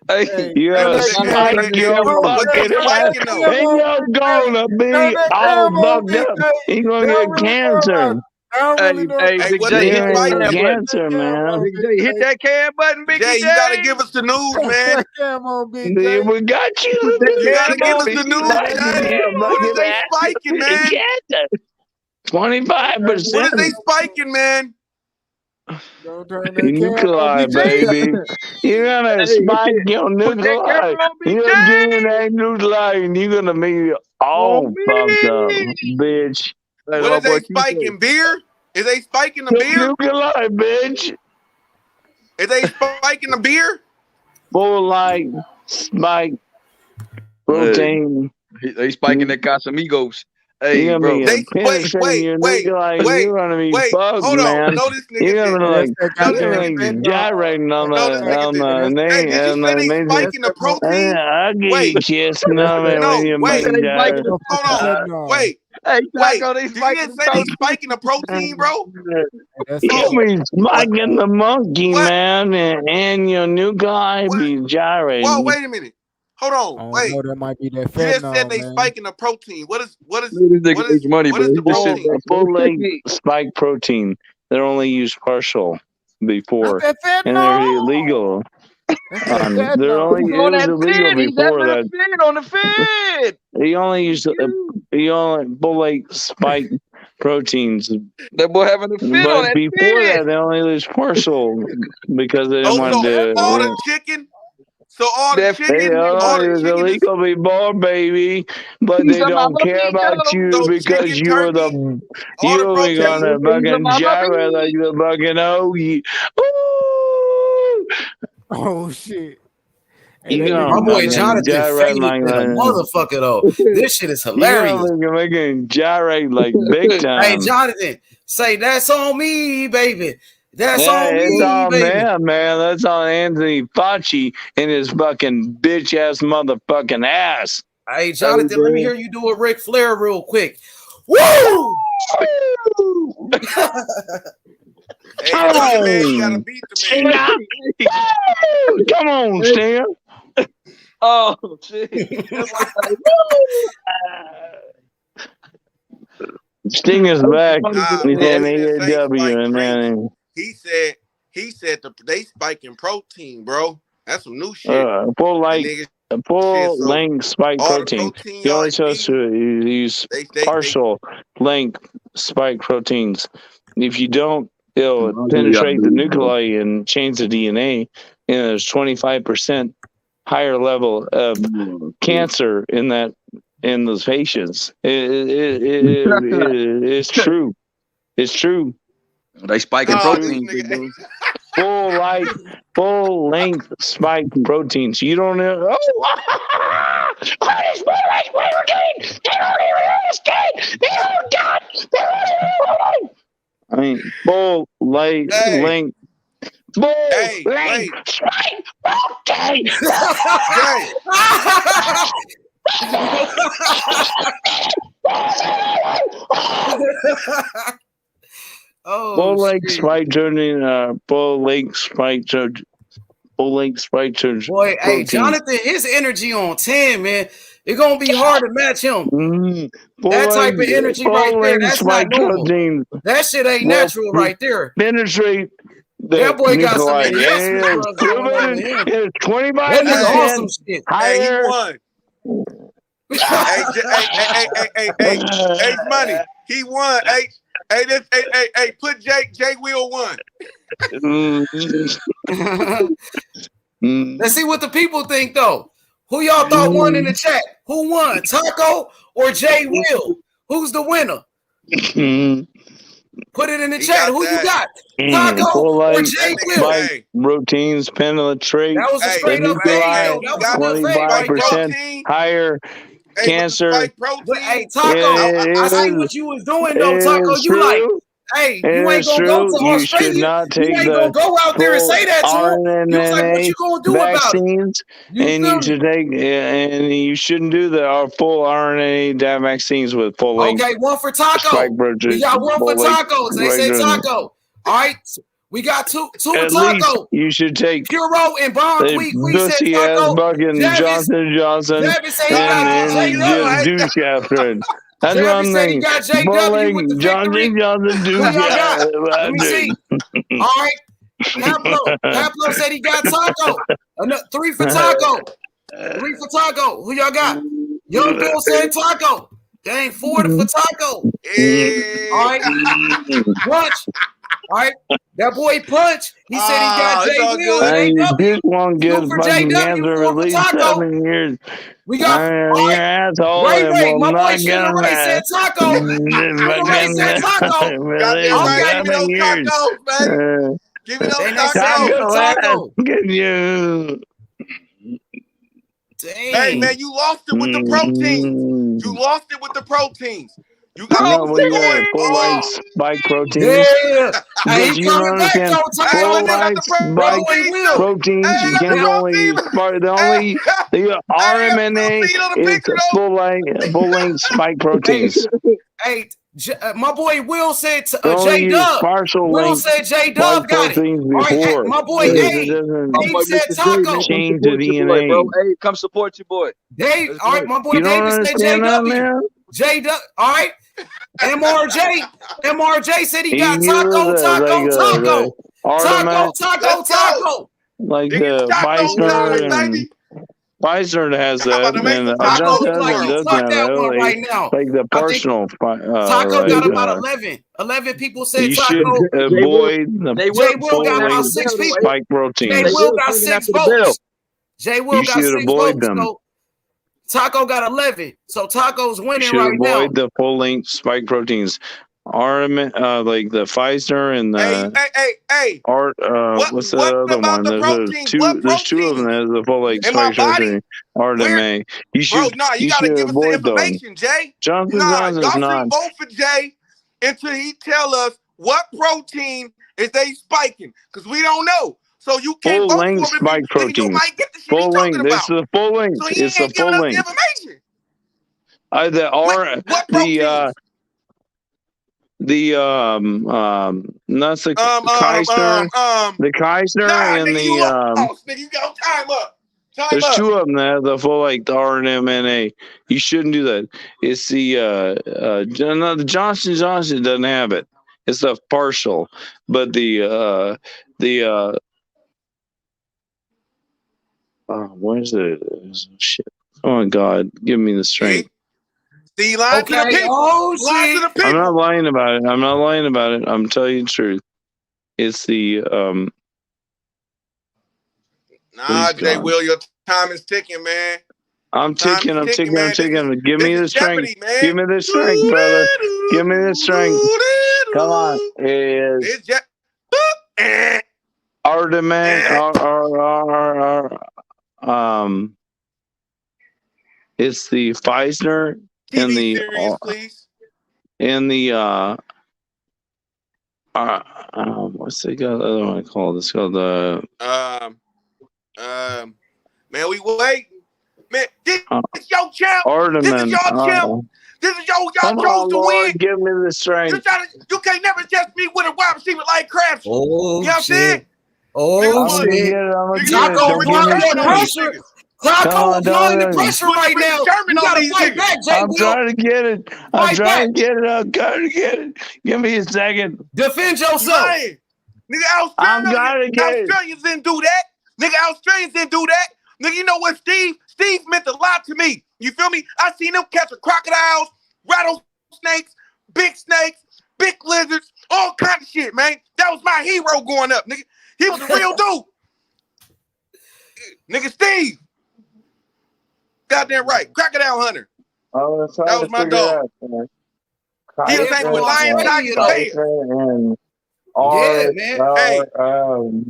Hey, You Turn gotta that spike camera. turn the your camera on. What they fucking ass, spiking though? and you're gonna Turn be that all camera on, fucked Big up. J. You're They gonna don't get really know about cancer. it. They don't really know Hey, Hey, Big what J, they hit that You're spiking? gonna can get button. cancer, man. Big J, hit that can button, Biggie Jay, J. you gotta give us the news, Turn man. that camera on, Big We J. got you Hit that the You gotta can give camera. us button. the Biggie news, Spike J. Jay. your What is fucking they ass. spiking, man? Cancer. What 25%. is they spiking, man? Don't turn that camera on, Nuclei, Big J. baby. You're gonna Hey, spike your put that nuclei. camera on, Big Your J. DNA nuclei, and you're gonna be On all fucked up, me. bitch. Hey, What my is boy they Q say. spiking? Beer? Is they spiking the Your beer? nuclei, bitch. Is they spiking the beer? Full like spike Hey, protein. they spiking that Casamigos. Hey, You're gonna bro. be penetrating your nuclei. You're gonna be fucked, Hold on. man. No, this You're nigga gonna be did. That's like, that No, you're this goddamn gonna nigga be did. fentanyl. gyrating on No, this nigga did. the Hey, name did you and say the they amazing. spiking the That's protein? I'll give Wait, you a kiss that now, man, when no, you're wait, They fucking spiking. gyrating. motherfucking fentanyl. wait, Hey, wait. Taco, they Did you spiking just the say they protein. spiking the protein, bro? That's You No. be What? spiking the monkey, What? man, and your nuclei What? be Whoa, gyrating. wait a minute. Hold I on. don't Wait. know. That might be that You just said fentanyl, they man. spiking the protein. What is Look at this nigga H money, bro. the He just said protein? that, Full bro. length spike protein. They're only used partial Not before, that and they're fentanyl. illegal. That's that They're fentanyl. only He's it on was that illegal fit. He's before having a that. fit on the fit. He only used he only full length spike proteins, That boy having a fit on but that before fit. that they only used partial because they didn't Oh, want so all the to. chicken, so all the That They fit, chicken, nigga. all the is chicken is illegal before, baby, but Piece they of don't mama care about you so because chicken, you're turkey, all the you're protein. gonna Piece of fucking mama gyrate like beef. the fucking ooh. Oh shit! Hey, You that My nigga gonna boy got that. fucking Jonathan gyrate faded like than a that. motherfucker though. This shit is You hilarious. gonna fucking gyrate like big Hey, time. Jonathan, say that's on me, baby. That's Yeah, on it's me, on baby. them, man. That's on Anthony Fauci and his fucking bitch ass motherfucking ass. Hey, Jonathan, let me hear you do a Ric Flair real quick. Woo! Hey, man, you gotta beat the man. Come on, Stan. Oh shit! Sting is back. Nah, He's bro, an he didn't say AAW, spike and then drinks. He said they spiking protein, bro. That's some new shit. full so length spike all the protein. protein He y'all only supposed to use partial length spike proteins. If you don't, it'll penetrate the nuclei and change the DNA, and there's 25% higher level of cancer in those patients. It's true. It's true. They spiking protein, big dude. Full length spike proteins. You don't know. Oh, I mean, full length. Full length spike protein. Oh, full length spike protein. Full length spike protein. Boy, hey, Jonathan, his energy on 10, man. It's gonna be hard to match him. That type of energy right there, that's not normal. Protein. That shit ain't natural right there. Penetrate. That boy got some Nikolai. enhancement drugs going on with him. It's 25% That nigga awesome shit. Hey, he won. Hey, money. He won. Hey, put Jay Will won. Let's see what the people think though. Who y'all thought won in the chat? Who won? Taco or Jay Will? Who's the winner? Put it in the chat. Who you got? Taco or Jay Will? Proteins penetrate. That was a straight up fade. 25% higher cancer. Hey, Taco, I see what you was doing though, Taco. You like, hey, you ain't gonna go to Australia. You ain't gonna go out there and say that to him. You was like, what you gonna do about it? And you shouldn't do the full RNA vaccines with full length. Okay, one for Taco. We got one for tacos. They say Taco. All right, we got two for Taco. You should take Puro and Bon Quick. We said Taco. Johnson Devin said he got J Dub. douche after it. That's what I'm saying. He got JW with the victory. Johnson Who y'all got? Let me see. All right. Pablo said he got Taco. 3 for Taco. 3 for Taco. Who y'all got? Young Bill said Taco. Dang, 4 for Taco. All right. Punch. All right. That boy Punch. He said he got J Will and AW. This one gives for JW, 4 for Taco. 7 years. We got your asshole. Ray. My boy Sugar Ray said Taco. Sugar Ray said Taco. Give me those Taco. Give you. Dang. Hey man, you lost it with the proteins. You lost it with the proteins. You got full length spike proteins. Yeah. But you don't understand full length spike proteins. You can't only the RMNA is full length spike proteins. Hey, my boy Will said J Dub. Will said J Dub got it. Right, my boy Dave said Taco. Change the DNA, bro. Hey, come support your boy. Dave, all right, my boy David said JW. J Dub, all right. MRJ said he got Taco. Like the Pfizer has that, and Johnson doesn't have that. Like the personal. Taco got about 11 people said you Taco. You should avoid the Jay Will got about 6 people. spike protein. Jay Will got 6 votes. Jay Will got 6 votes. Them. So Taco got 11. So Taco's winning right now. Avoid the full length spike proteins. Like the Pfizer and the what's the other one? There's two of them that has the full length spike protein. RMA. You should gotta give us the them. information, Jay. Johnson y'all not. should vote for Jay until he tell us what protein is they spiking, because we don't know. So you can't full length spike proteins. Full length. This is the full length. So it's the full length. Information. the that's the Keisner, the Keisner, Nah, and nigga, you the lost, nigga. You got time up. Time There's up. two of them that have the full like the RNMNA. You shouldn't do that. It's the no, the Johnson doesn't have it. It's the partial, but the where's it? Shit. Oh my God, give me the strength. See, lying to the Okay. people. Oh Lying to the shit. people. I'm not lying about it. I'm not lying about it. I'm telling you the truth. It's the Nah, Jay God. Will, your time is ticking, man. I'm ticking. Man. Give me the strength. Jeopardy, man. Give me the strength, brother. Give me the strength. Come on. It is our demand. It's the Feisner and the series, please. and the what's the other one called? It's called the man, we waiting. Man, this is your champ. Ornament. This is your champ. This is y'all Come chose on, to Lord, win. give me the strength. You can't never test me with a wide receiver like Crabtree. Oh you know what I'm saying? Oh shit. Taco applying that pressure. Taco applying the pressure right now. You gotta fight back, Jay I'm Will. trying to get it. I'm trying to get it. Give me a second. Defend yourself. Lying. Nigga, Australians didn't do that. Nigga, Australians didn't do that. Nigga, you know what, Steve? Steve meant a lot to me. You feel me? I seen him catch crocodiles, rattlesnakes, big lizards, all kind of shit, man. That was my hero growing up, nigga. He was a real dude. Nigga, Steve. Goddamn right. Crocodile hunter. That was my dog. He was hanging with lion, tigers, and bears. Yeah, man.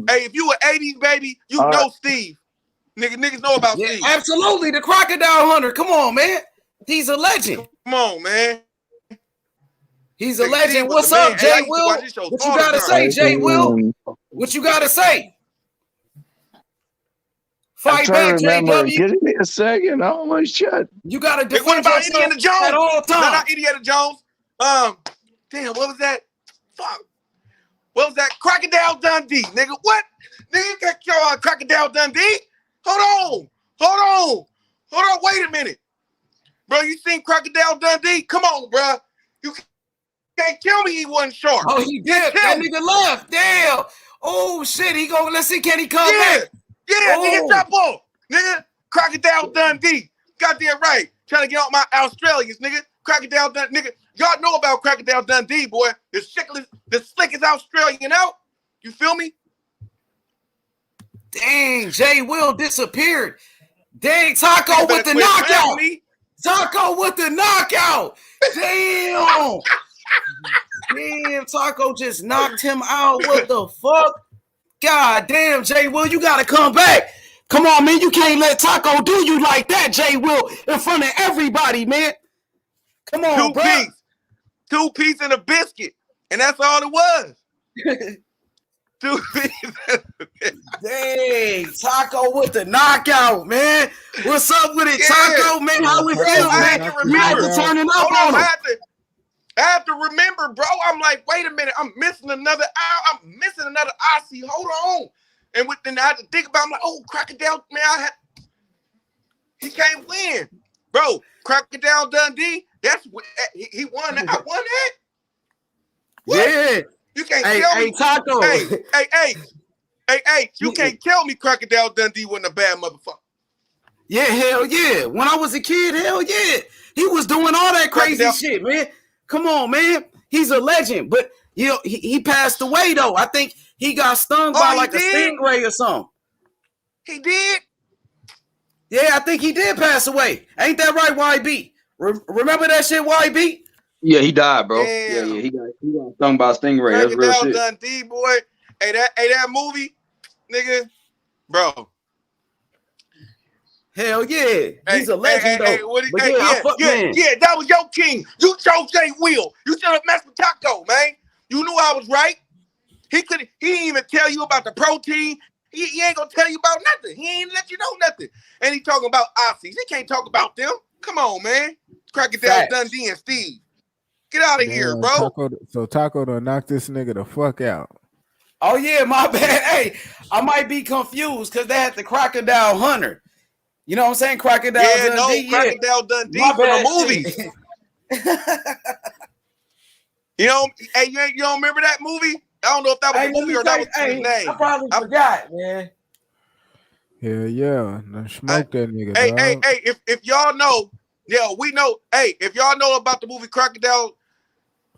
Hey, if you an 80s baby, you know Steve. Niggas know about Steve. Absolutely, the crocodile hunter. Come on, man. He's a legend. Come on, man. He's a legend. What's up, Jay Will? What you gotta say, Jay Will? What you gotta say? Fight back, JW. Give me a second. Oh my shit. You gotta defend what about yourself Indiana Jones at all times. No, not Indiana Jones. Damn, what was that? Fuck. What was that? Crocodile Dundee, nigga. What? Nigga, you got your Crocodile Dundee? Hold on. Wait a minute. Bro, you seen Crocodile Dundee? Come on, bro. You can't tell me he wasn't sharp. Oh, he did. That nigga left. Damn. Oh, shit. He go. Let's see. Can he come back? Yeah, nigga, drop off. Nigga, Crocodile Dundee. Goddamn right. Trying to get out my Australians, nigga. Crocodile Dundee. Nigga, y'all know about Crocodile Dundee, boy. The slickest Australian out. You feel me? Dang, Jay Will disappeared. Dang, Taco with the knockout. Taco with the knockout. Damn. Damn, Taco just knocked him out. What the fuck? God damn, Jay Will, you gotta come back. Come on, man. You can't let Taco do you like that, Jay Will, in front of everybody, man. Come on, bro. Two piece and a biscuit. And that's all it was. 2 pieces. Dang, Taco with the knockout, man. What's up with it, Taco, man? How we feel, man? You ever turning up on him? I have to remember, bro. I'm like, wait a minute. I'm missing another Aussie. Hold on. And then I had to think about it. I'm like, oh, Crocodile, man, he can't win. Bro, Crocodile Dundee, he won that. I won that? What? Yeah. You can't tell me. Taco. Hey, you can't tell me Crocodile Dundee wasn't a bad motherfucker. Yeah, hell yeah. When I was a kid, hell yeah. He was doing all that crazy shit, man. Come on, man. He's a legend. But, you know, he passed away, though. I think he got stung by like a stingray or something. He did? Yeah, I think he did pass away. Ain't that right, YB? Remember that shit, YB? Yeah, he died, bro. Damn. Yeah, he got stung by a stingray. That's real shit. Dundee, boy. Hey, that movie, nigga, bro. Hell yeah. He's a legend, though. Yeah, that was your king. You chose Jay Will. You should have messed with Taco, man. You knew I was right. He didn't even tell you about the protein. He ain't gonna tell you about nothing. He ain't let you know nothing. And he talking about Aussies. He can't talk about them. Come on, man. Crocodile Dundee and Steve. Get out of here, bro. Taco done knock this nigga the fuck out. Oh yeah, my bad. Hey, I might be confused because they had the Crocodile Hunter. You know what I'm saying? Crocodile Dundee. Crocodile Dundee from the movies. You know, hey, you don't remember that movie? I don't know if that was a movie or that was his name. I probably forgot, man. Yeah. Now smoke that nigga. Hey, dog. if y'all know, we know. Hey, if y'all know about the movie Crocodile,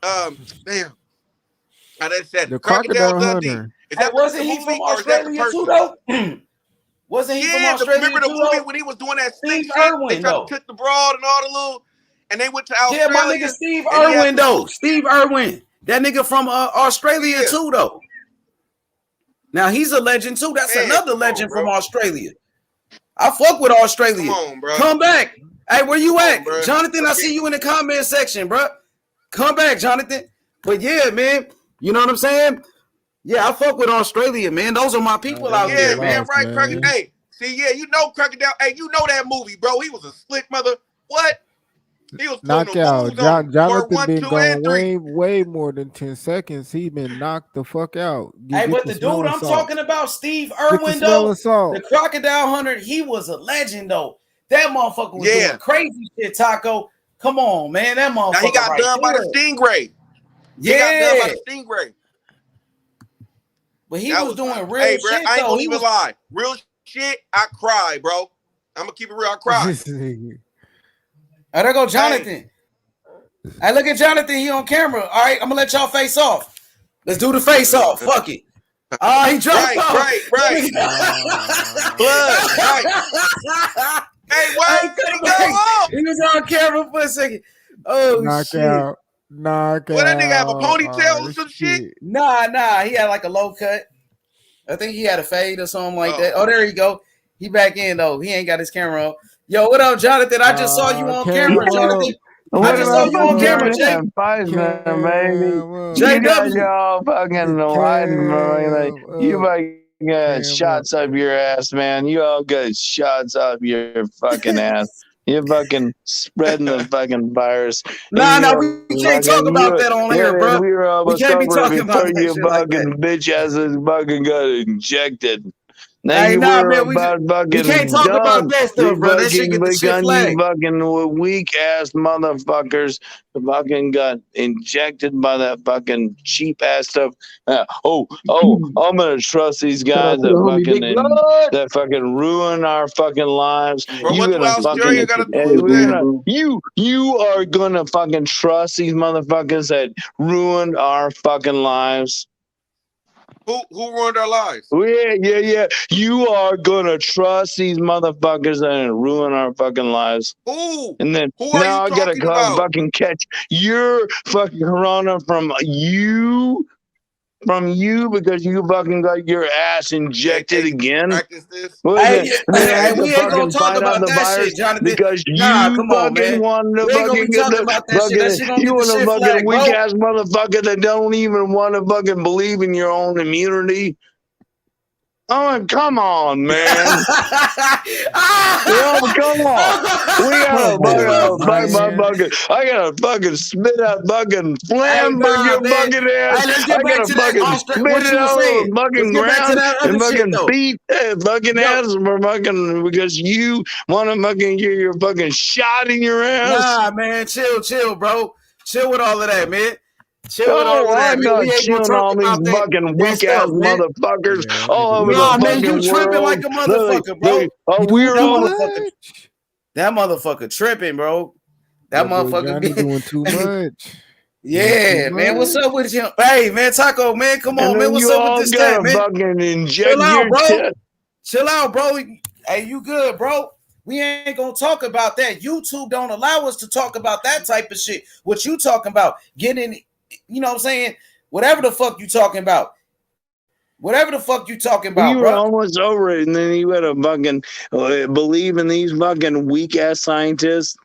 damn. I just said The Crocodile Crocodile Dundee. Hunter. Is that wasn't the he movie from or is that the Australia person? too, though? Wasn't he from Australia? Remember the too, movie though? when he was doing that stick Steve shit? Irwin, They tried though. to cook the broad and all the little, and they went to Australia. Yeah, my nigga Steve and he had Irwin, though. Steve Irwin. That nigga from Australia, too, though. Now, he's a legend, too. That's another legend from Australia. I fuck with Australia. Come on, bro. Come back. Hey, where you at? bro. Jonathan, I see you in the comment section, bro. Come back, Jonathan. But yeah, man, you know what I'm saying? Yeah, I fuck with Australia, man. Those are my people out there, man. Right, Crocodile. Hey, see, you know Crocodile. Hey, you know that movie, bro. He was a slick mother. What? He was Knockout. Jonathan been 2, gone and 3. way more than 10 seconds. He been knocked the fuck out. Hey, but the dude I'm talking about, Steve Irwin, though, the Crocodile Hunter, he was a legend, though. That motherfucker was doing crazy shit, Taco. Come on, man. That motherfucker. Now he got done by the Stingray. Yeah. He got done by the Stingray. But he was doing real hey, shit, bro, I ain't though. gonna even lie. Real shit, I cry, bro. I'm gonna keep it real. I cry. Oh, there go Jonathan. Hey, look at Jonathan. He on camera. All right, I'm gonna let y'all face off. Let's do the face off. Fuck it. Oh, he dropped off. Right. Blood. Right. Hey, why did he go off? He was on camera for a second. Oh, shit. Knockout. What, that nigga have a ponytail or some shit? Nah. He had like a low cut. I think he had a fade or something like that. Oh, there you go. He back in, though. He ain't got his camera on. Yo, what up, Jonathan? I just saw you on camera, Jonathan. I just saw you on camera, Jay. You guys all fucking riding, you fucking got shots up your ass, man. You all got shots up your fucking ass. You're fucking spreading the fucking virus. Nah, we can't talk about that on air, bro. We can't be talking about that shit like that. Bitch asses fucking got injected. Now Hey, you nah, were man, we can't talk about that stuff, bro. That shit get the shit flagged. You fucking weak ass motherfuckers fucking got injected by that fucking cheap ass stuff. I'm gonna trust these guys that fucking ruin our fucking lives. You are gonna fucking trust these motherfuckers that ruined our fucking lives. Who ruined our lives? Yeah. You are gonna trust these motherfuckers and ruin our fucking lives. Who? And then who are now you I gotta talking about? fucking catch your fucking corona from you because you fucking got your ass injected again. Practice this. We ain't gonna talk about that shit, Jonathan. Because you come on, fucking man. wanted to We ain't gonna fucking be get talking the about that shit. That shit gonna you get the want a shit fucking flagged, weak bro. ass motherfucker that don't even want to fucking believe in your own immunity. Oh, come on, man. Come on. We got I gotta fucking spit out fucking phlegm from your fucking ass. Let's get I back gotta to that fucking spit it out on the fucking ground and fucking beat fucking ass for fucking because you want to fucking get your fucking shot in your ass. Nah, man, chill, bro. Chill with all of that, man. Chill with all of that, I'm man. not We ain't gonna chilling talk all these about fucking weak ass motherfuckers all over the man, fucking you tripping world. like a motherfucker, bro. That motherfucker tripping, bro. That motherfucker Johnny doing too much. Yeah, man. What's up with him? Hey, man, Taco, man, come on, man. What's up with this stat, man? Chill out, bro. Chill out, bro. Hey, you good, bro? We ain't gonna talk about that. YouTube don't allow us to talk about that type of shit. What you talking about? Getting, you know what I'm saying? Whatever the fuck you talking about. Whatever the fuck you talking about, We were bro. almost over it, and then you gotta fucking believe in these fucking weak ass scientists.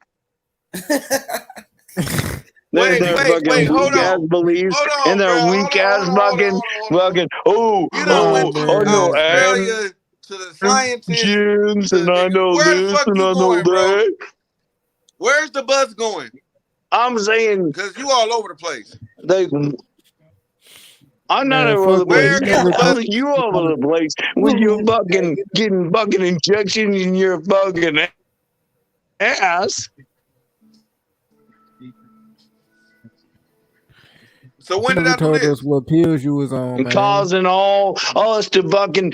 Wait, hold on. Beliefs Hold on, and their bro. weak ass fucking. You know, went to Australia to the scientists. And I know Where the this fuck and you I know going, bro? that. Where's the bus going? I'm saying because you all over the place. I'm not all over the place. Where You all over the place with your fucking getting fucking injection in your fucking ass. So when did I do told this? us what pills you was on, man. Causing all us to fucking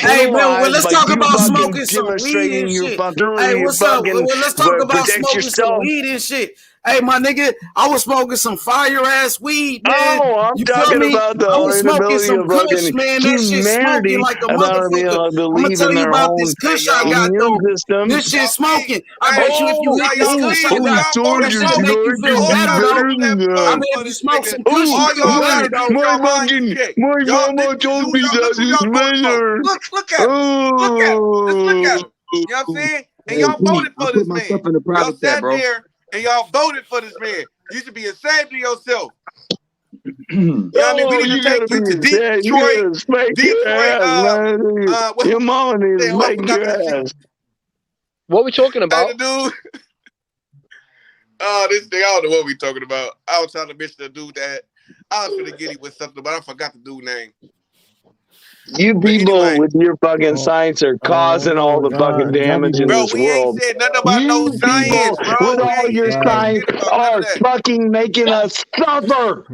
Hey man, let's talk about smoking some weed and your shit. fucking, Hey, what's up? fucking, Let's talk about protect smoking some yourself. weed and shit. Hey, my nigga, I was smoking some fire ass weed, man. Oh, I'm You feel talking me? about the I was smoking inability some of kush, fucking man. That shit humanity smoking like a about being motherfucker. able to I'm gonna believe tell in you their about own this kush I got immune though. system. This shit smoking. I bet you if you lick this kush I Oh, got, told that you, shit'll make you feel better though. I mean, if you smoke some kush, you all feel y'all better gotta do though. is y'all mind you shit. My Y'all mama told me that look who it's y'all voted for. better. Look at him. Look at him. Just look at him. You know what I'm saying? And y'all voted for this man. Y'all sat there and y'all voted for this man. You should be ashamed of yourself. You know what I mean? We need to take you to Detroit. Your mama needs to spank your ass. What we talking about? Hey, the dude. Oh, this thing, I don't know what we talking about. I was trying to mention the dude that I was gonna get him with something, but I forgot the dude's name. You people with your fucking science are causing all the fucking damage in this we ain't world. said nothing about no You science, people bro. with all your science are fucking making us suffer.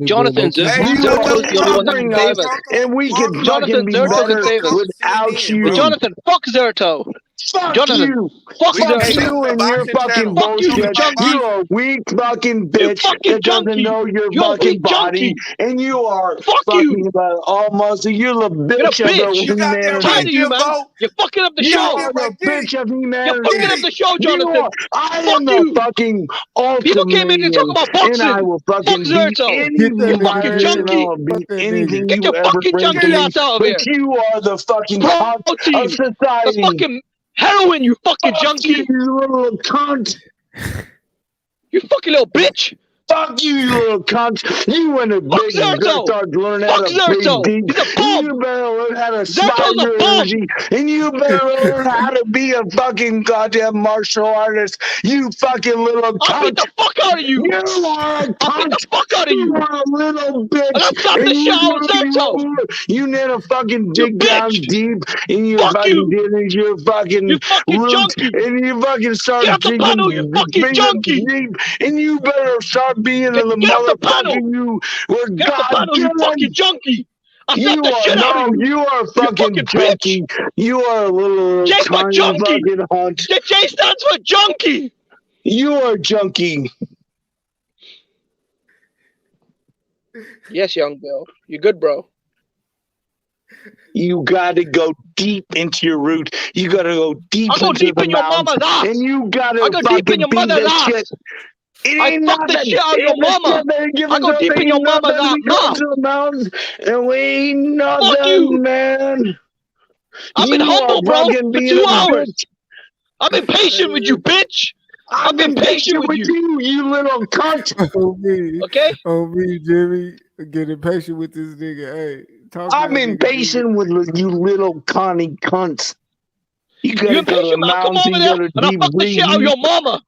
Jonathan, You are suffering us, and we can fucking be better without you. Jonathan, fuck Zerto. Fuck Jonathan, you. fuck Fuck Zerto. you and your fucking Fuck you, bullshit. junkie. You are a weak fucking bitch that doesn't know your fucking body. And you are fucking about almost, you're the bitch of the humanity. I'm tired of you, man. You're fucking up the show. You are the bitch of humanity. You're fucking up the show, Jonathan. I am the fucking ultimate. People came in to talk about boxing. And I will fucking Fuck beat Zerto. any You fucking virus, junkie. and I'll beat anything Get you your ever fucking bring to junkie me. ass out of here. But you are the fucking cunt of That's society. fucking heroin, you fucking junkie. You little cunt. You fucking little bitch. Fuck you, you little cunt. You and a big Zerto. start learning how Fuck to Zerto. dig deep. He's a bum. You better learn how to Zerto's spot a your bum. energy. And you better learn how to be a fucking goddamn martial artist. You fucking little cunt. I'll beat the fuck out of you. You are a cunt. I'll beat the fuck out of you. You are a little bitch. And I'll slap the shit out of Zerto. You need to fucking dig down deep in your Fuck fucking you. in your fucking roots, junkie. and you fucking start Get off the digging panel, you fucking being junkie. deep, and you better start being in the Get off the panel. motherfucking you where Get off the God panel, you fucking junkie. I'll slap the shit out of you. You are fucking junkie. Bitch. You are a little J's for tiny junkie. fucking hunt. The J stands for junkie. You are junkie. Yes, young Bill. You're good, bro. You gotta go deep into your root. You gotta go deep I'll go into deep the in your mountains, mama's ass. and you gotta I'll go deep in fucking your beat mother's that ass. shit. It I ain't fuck the nothing. shit out of your mama. I go deep in your mama's ass. We go to the mountains, and we ain't nothing, Fuck you. man. I've been You humble, are bro, fucking for being 2 a hours. bitch. I've been patient with you, bitch. I've been patient with you, you little cunt. Oh me, okay. Oh me, Jimmy, getting patient with this nigga. Hey, talk. I've been patient with you little conny cunts. You gotta You're go to the impatient, man. I'll come mountains. over You there gotta and I'll deep fuck the breathe. shit out of your mama.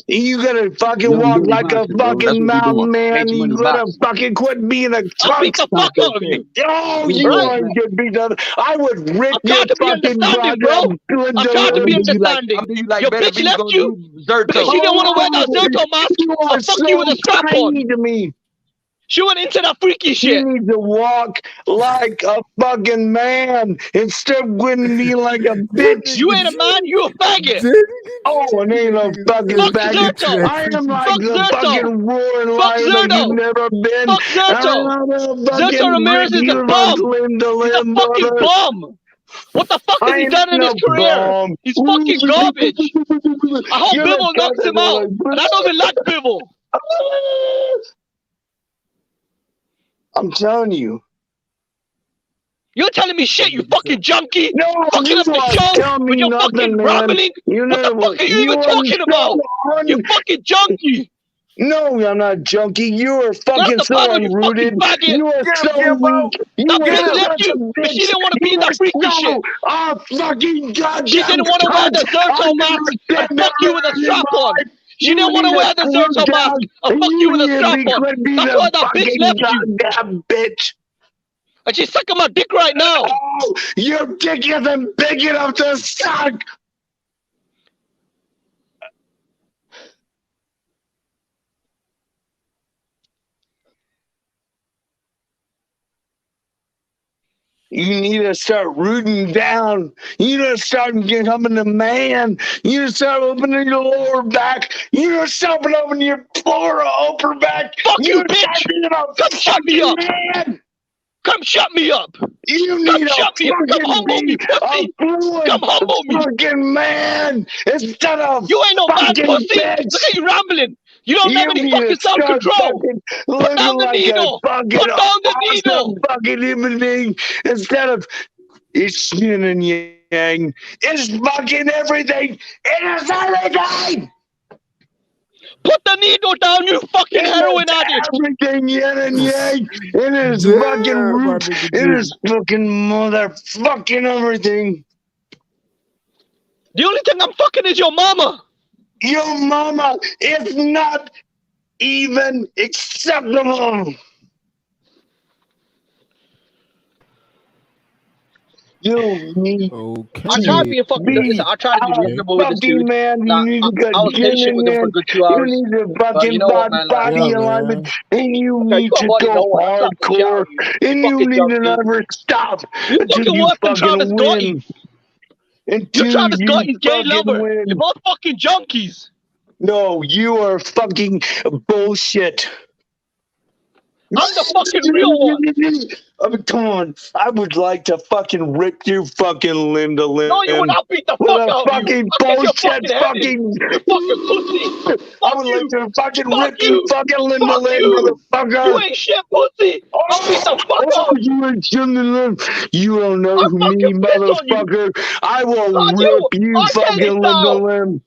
You gotta fucking walk like a fucking mountain man. You gotta fucking quit being a I'll beat cunt. the fuck out of you. Oh, you Right? aren't gonna beat the. I would rip I'm your trying to be fucking understanding, bro. I'm trying to be understanding. Your bitch left you because she didn't want to wear that Zerto mask. You are I'll fuck so you with a strap on. tiny to me. She went into that freaky shit. You need to walk like a fucking man instead of being like a bitch. You ain't a man, you a faggot. Oh, and ain't no fucking Fuck faggot. Zerto. I am like Fuck the Zerto. fucking roaring Fuck lion that Zerto. you've never been. Fuck Zerto. I'm gonna Zerto fucking Ramirez rip is you a bum. limb to He's a limb, fucking brother. bum. What the fuck has I he ain't done in his no career? bum. He's fucking garbage. I hope You're Bibble knocks him out. like, And I don't even like Bibble. I'm telling you. You're telling me shit, you fucking junkie. No, fucking you up the are show telling me with your nothing, fucking man. rambling. You What the know fuck are you even talking about? You fucking junkie. No, I'm not junkie. You are fucking the so panel, you unrooted. fucking faggot. You are so weak. You That are bitch left such a you because she bitch. didn't want to be in You that freaky are shit. so fucking goddamn She didn't want to wear the cunt. Zerto mask and fuck you with a strap on. She didn't want to wear the surgeon mask and fuck you with a strap on. That's why that bitch left you. Goddamn bitch. And she's sucking my dick right now. Oh, your dick isn't big enough to suck. You need to start rooting down. You need to start becoming a man. You need to start opening your lower back. You need to start opening your lower upper back. Fuck you, bitch! Come shut me up! Man. Come shut me up! You Come need shut me up! Come humble me, pussy! Come humble me! Fucking man! Instead of you ain't no man, pussy! Bitch. Look at you rambling! You don't have any need fucking to self-control! Put down the needle! Put down the needle! Fucking human being instead of it's yin and yang. It's fucking everything. It is everything. Put the needle down, you fucking heroin addict! Everything yin and yang. It is fucking root. It is fucking motherfucking everything. The only thing I'm fucking is your mama. Your mama is not even acceptable. You need I tried being fucking. Listen, I tried to be reasonable with this dude. man. Nah, You need to get I was patient with him for a good 2 hours. You need to But fucking you know what, man? Like, body alignment, and you okay, need you got to body, go no one. I slapped the shit out hardcore, of you. and you fucking need to junkie. never stop You until fucking you worse than Travis fucking Scotty. win. You Until Travis you Scotty's gay fucking lover. win. You're both fucking junkies. No, you are fucking bullshit. I'm the fucking real one. I mean, come on. I would like to fucking rip you fucking limb to limb. No, you would. I'll beat the With fuck a out of you. fucking I'll get your bullshit fucking head in. fucking. You fucking pussy. I would like to fucking Fuck rip you fucking limb to Fuck limb, you. motherfucker. You ain't shit, pussy. I'll beat the fuck out of you. You ain't shit in the limb. You don't know I'll me, fucking piss on you. motherfucker. I will I rip do. you R. Kelly fucking limb to style. limb.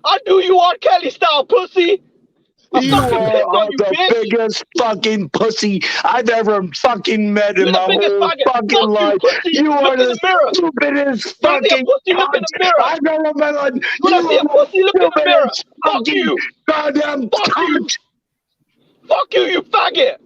I do you R. Kelly style, pussy. I You fucking piss on are you, the bitch. biggest fucking pussy I've ever fucking met You're in the my biggest whole faggot. fucking Fuck you, life. pussy. You Look are in the the mirror. stupidest You wanna see a fucking pussy? Look in the mirror. I know a melon. You You wanna see a are pussy? the Look in the mirror. stupidest Fuck fucking you. goddamn Fuck you. cunt. Fuck you, you faggot.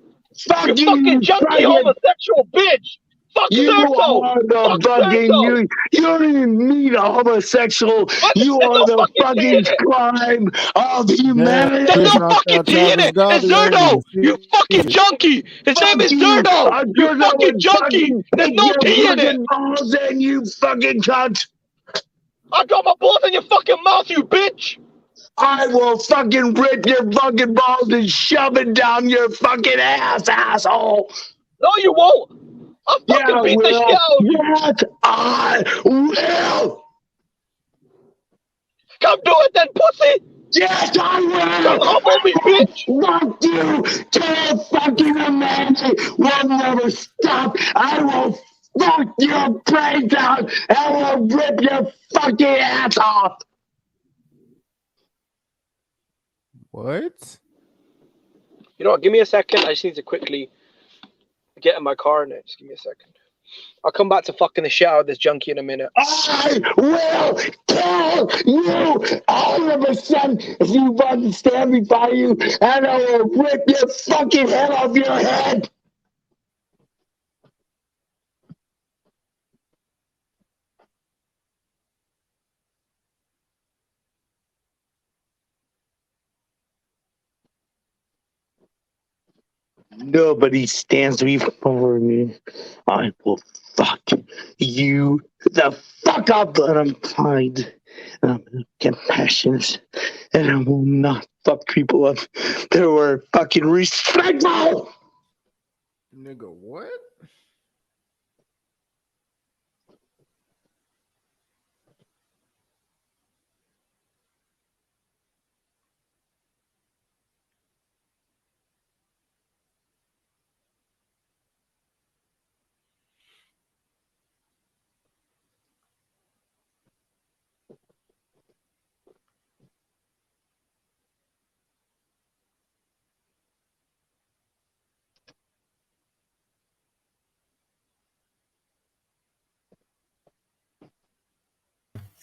Fuck You you, fucking junkie faggot. homosexual bitch. Fuck You Zerto. are the Fuck fucking Zerto. you don't even need a homosexual. You There's are no the fucking tea in fucking it. crime of humanity. There's no fucking tea in it. It's Zerto. You fucking junkie. His name is Zerto. You fucking junkie. There's no tea in it. Balls in, you fucking cunt. I'll drop my balls in your fucking mouth, you bitch. I will fucking rip your fucking balls and shove it down your fucking ass, asshole. No, you won't. I'll fucking beat the shit out of you. Yes, I will. Come do it then, pussy. Yes, I will. Come humble me, bitch. Fuck you. Tell fucking humanity will never stop. I will fuck your brains out and I will rip your fucking ass off. What? You know what? Give me a second. I just need to quickly get in my car now. Just give me a second. I'll come back to fucking the shit out of this junkie in a minute. I will kill you all of a sudden if you fucking stand before you and I will rip your fucking head off your head. Nobody stands before me. I will fuck you the fuck up, but I'm kind. And I'm gonna get passionate. And I will not fuck people up that were fucking respectful. Nigga, what?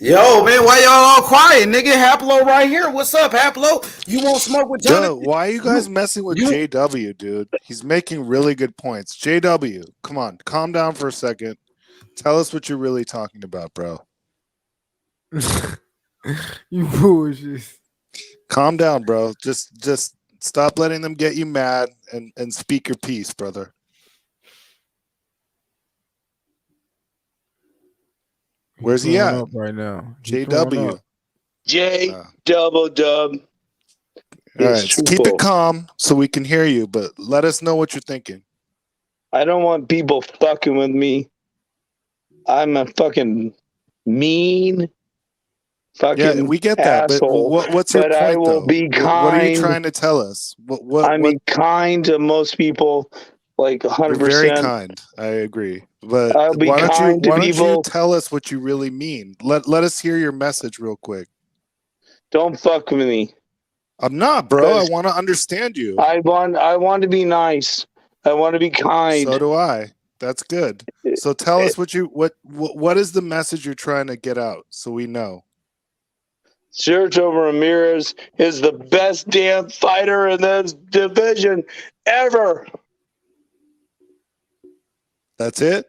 Yo, man, why y'all all quiet, nigga? Haplo right here. What's up, Haplo? You won't smoke with Jonathan? Yo, why are you guys messing with JW, dude? He's making really good points. JW, come on, calm down for a second. Tell us what you're really talking about, bro. You bullshit. Calm down, bro. Just stop letting them get you mad and speak your piece, brother. Where's he at? Right now, JW. J double dub. All right, so keep it calm so we can hear you, but let us know what you're thinking. I don't want people fucking with me. I'm a fucking mean fucking Yeah, we get that, asshole, but what's your but point, I will though? be kind. What are you trying to tell us? I mean, kind to most people, like 100%. You're very kind. I agree. But I'll be why kind to don't you people. tell us what you really mean? Let us hear your message real quick. Don't fuck with me. I'm not, bro. I want to understand you. I want to be nice. I want to be kind. So do I. That's good. So tell us what is the message you're trying to get out so we know. Sergio Ramirez is the best damn fighter in this division ever. That's it?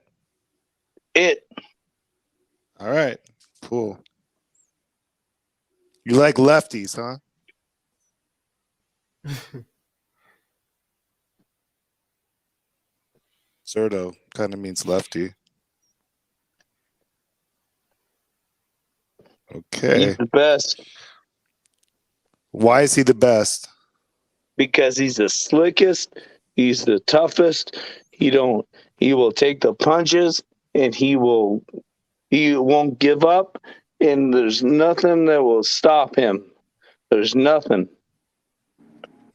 All right. Cool. You like lefties, huh? Zerto kind of means lefty. Okay. He's the best. Why is he the best? Because he's the slickest. He's the toughest. He will take the punches and he won't give up. And there's nothing that will stop him. There's nothing.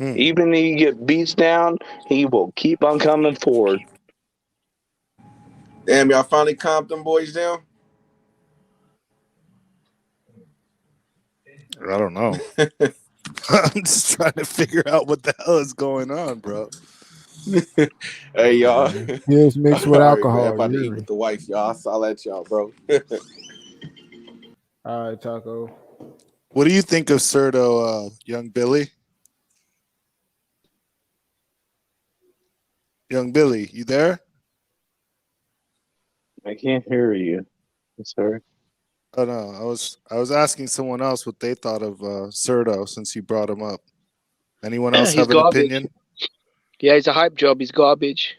Even if he get beats down, he will keep on coming forward. Damn, y'all finally calmed them boys down? I don't know. I'm just trying to figure out what the hell is going on, bro. Hey, y'all. Yes, mixed with alcohol. I'm about to eat with the wife, y'all. I'll let y'all, bro. All right, Taco. What do you think of Serto, young Billy? Young Billy, you there? I can't hear you. I'm sorry. Oh no, I was asking someone else what they thought of Serto since you brought him up. Anyone else have an opinion? Yeah, he's a hype job. He's garbage.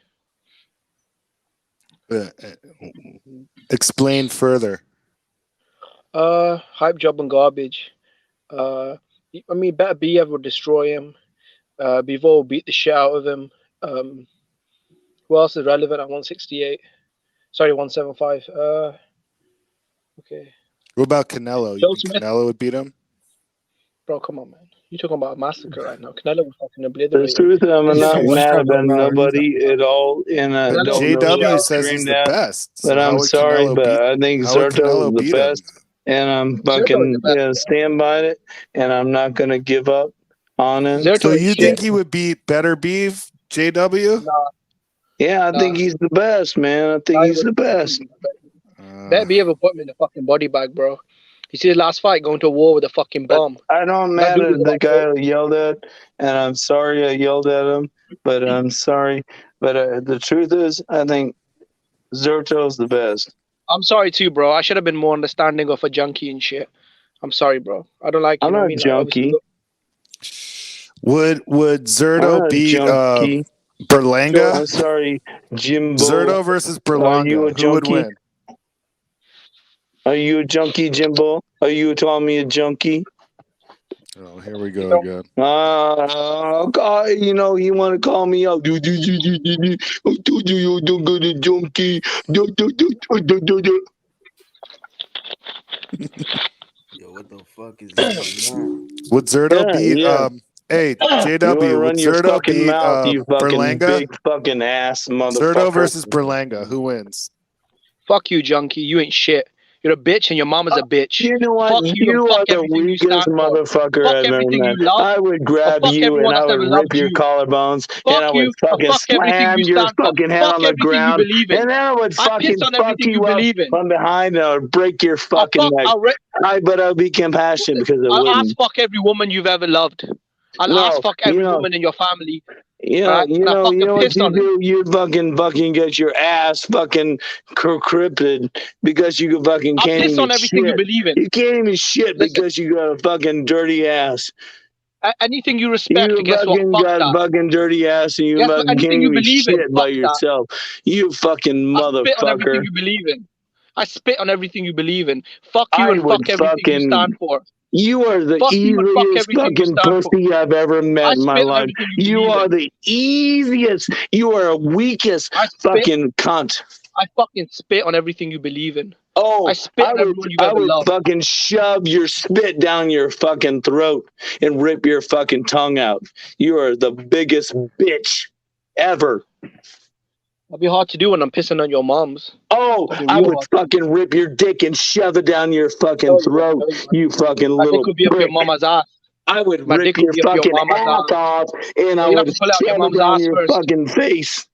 Explain further. Hype job and garbage. I mean, Better Be would destroy him. Bivol beat the shit out of him. Who else is relevant at 168? Sorry, 175. Okay. What about Canelo? You think Canelo would beat him? Bro, come on, man. You're talking about a massacre right now. Canelo would fucking obliterate The truth, I'm not mad about about nobody at all. And JW says he's the best. So but I'm sorry, but I think Zerto is the best. And I'm fucking stand by it. And I'm not going to give up on him. So you think he would beat Better Beef, JW? Yeah, I think he's the best, man. I think he's the best. Better Be put him in the fucking body bag, bro. You see his last fight going to war with a fucking bomb. I don't matter the guy I yelled at, and I'm sorry I yelled at him, but I'm sorry. But the truth is, I think Zerto's the best. I'm sorry too, bro. I should have been more understanding of a junkie and shit. I'm sorry, bro. I don't like. I'm not a junkie. Would Zerto beat Berlanga? I'm sorry, Jimbo. Zerto versus Berlanga. Who would win? Are you a junkie, Jimbo? Are you calling me a junkie? Oh, here we go again. God, you know, you want to call me out. I told you you don't go to junkie. Yo, what the fuck is this? Would Zerto beat hey, JW, would Zerto beat Berlanga? Big fucking ass motherfucker. Zerto versus Berlanga. Who wins? Fuck you, junkie. You ain't shit. You're a bitch and your mama's a bitch. You know what? Fuck you are the everything you weakest stand for. motherfucker Fuck I've ever everything met. you love. I would grab Fuck you and everyone I that's would ever rip loved your you. collarbones Fuck and I you. would fucking Fuck everything slam you your stand for. fucking head Fuck on the everything you ground believe in. and then I would I fucking piss on fuck everything you you up believe in. from behind and I would break your fucking neck. But I'll be compassionate because I I'll ass wouldn't. fuck every woman you've ever loved. I'll ass No, fuck every woman in your family. you Alright? And I know fucking what piss you on them. do? You fucking get your ass fucking crippled because you fucking I'll can't piss even on everything you shit. believe in. You can't even shit Listen, because you got a fucking dirty ass. anything you respect, You guess what? fucking Fuck got that. fucking dirty ass and you Guess what? fucking can't Anything you even believe in, shit by fuck that. yourself. You fucking I spit on everything motherfucker. you believe in. I spit on everything you believe in. Fuck you I and would fuck everything you stand for. You are the Fuck you and fuck easiest everything you fucking stand for. pussy I've ever met I in my spit on life. everything you You believe are in. the easiest. You are a weakest I spit. fucking cunt. I fucking spit on everything you believe in. Oh, I spit on everyone you've I ever would loved. fucking shove your spit down your fucking throat and rip your fucking tongue out. You are the biggest bitch ever. That'd be hard to do when I'm pissing on your mom's. Oh, I would fucking rip your dick and shove it down your fucking throat. You fucking My dick little could be up your prick. mama's ass. I would My rip dick could your be up your fucking mama's ass ass. off and I You'd have would to pull out your shove it mom's down ass your first. fucking face.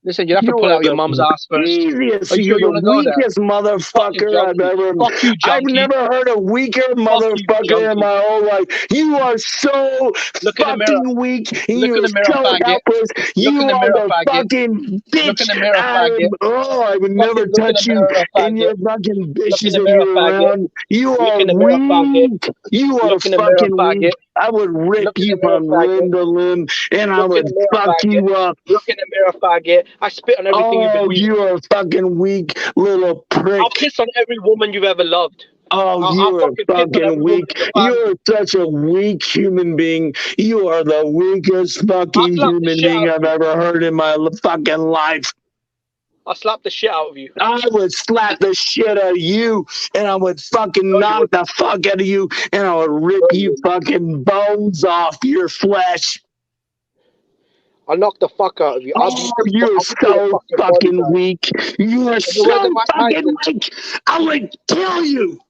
Listen, you'd have to You pull are out your the mom's ass first. easiest. Are you You're sure you the want to go there? weakest motherfucker I've ever. Fuck you, I've junkie. never heard a weaker Fuck you, motherfucker in junkie. my whole life. You are so Look in the mirror. fucking weak. And Look you in are the mirror, so faggot. helpless. Look You in the are mirror, the faggot. fucking Look in the bitch. mirror, faggot. I would never Fucking look in touch the you mirror, and faggot. your fucking Look in bitches the that mirror, you're faggot. around. You Look are in the mirror, faggot. weak. You are Look in the mirror, fucking faggot. weak. I would rip Look in you the mirror, from faggot. limb to limb and I Look in would the mirror, fuck faggot. you up. Look in the mirror, faggot. I spit on everything you Oh, believe in. you are fucking weak little I'll prick. piss on every woman you've ever loved. Oh, I'll you are fucking piss on every fucking woman weak. in your You family. are such a weak human being. You are the weakest I'll fucking slap the human shit being out of I've you. ever heard in my fucking life. I'll slap the shit out of you. I would slap the shit out of you and I would fucking knock the fuck out of you and I would rip you fucking bones off your flesh. I'll knock the fuck out of you. Oh, you're so fucking weak. You are so fucking weak. I would kill you.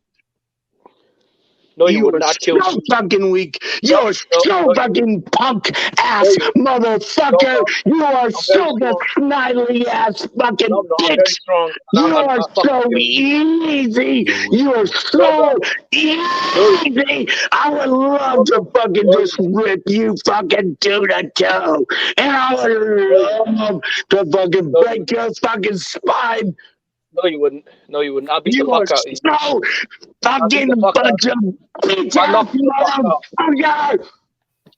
No, you You are wouldn't. I'd kill so you. fucking weak. You are so fucking punk ass motherfucker. You are so the snidely ass fucking I'm very bitch. strong. You are I'll fucking so kill you. easy. You are so easy. I would love to fucking just rip you fucking to the toe. And I would love to fucking break your fucking spine. No, you wouldn't. No, you wouldn't. I'll beat the You are fuck out of you. so fucking bunch of bitch I'll knock ass you the fuck out. motherfucker.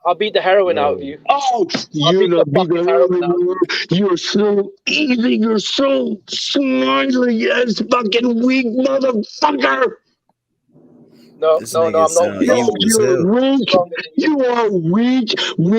I'll beat the heroin out of you. Oh, you the fucking heroin out of you. you're so easy. You're so smiley ass fucking weak motherfucker. No, This I'm nigga not sound weak. evil as hell. You're weak. You are weak,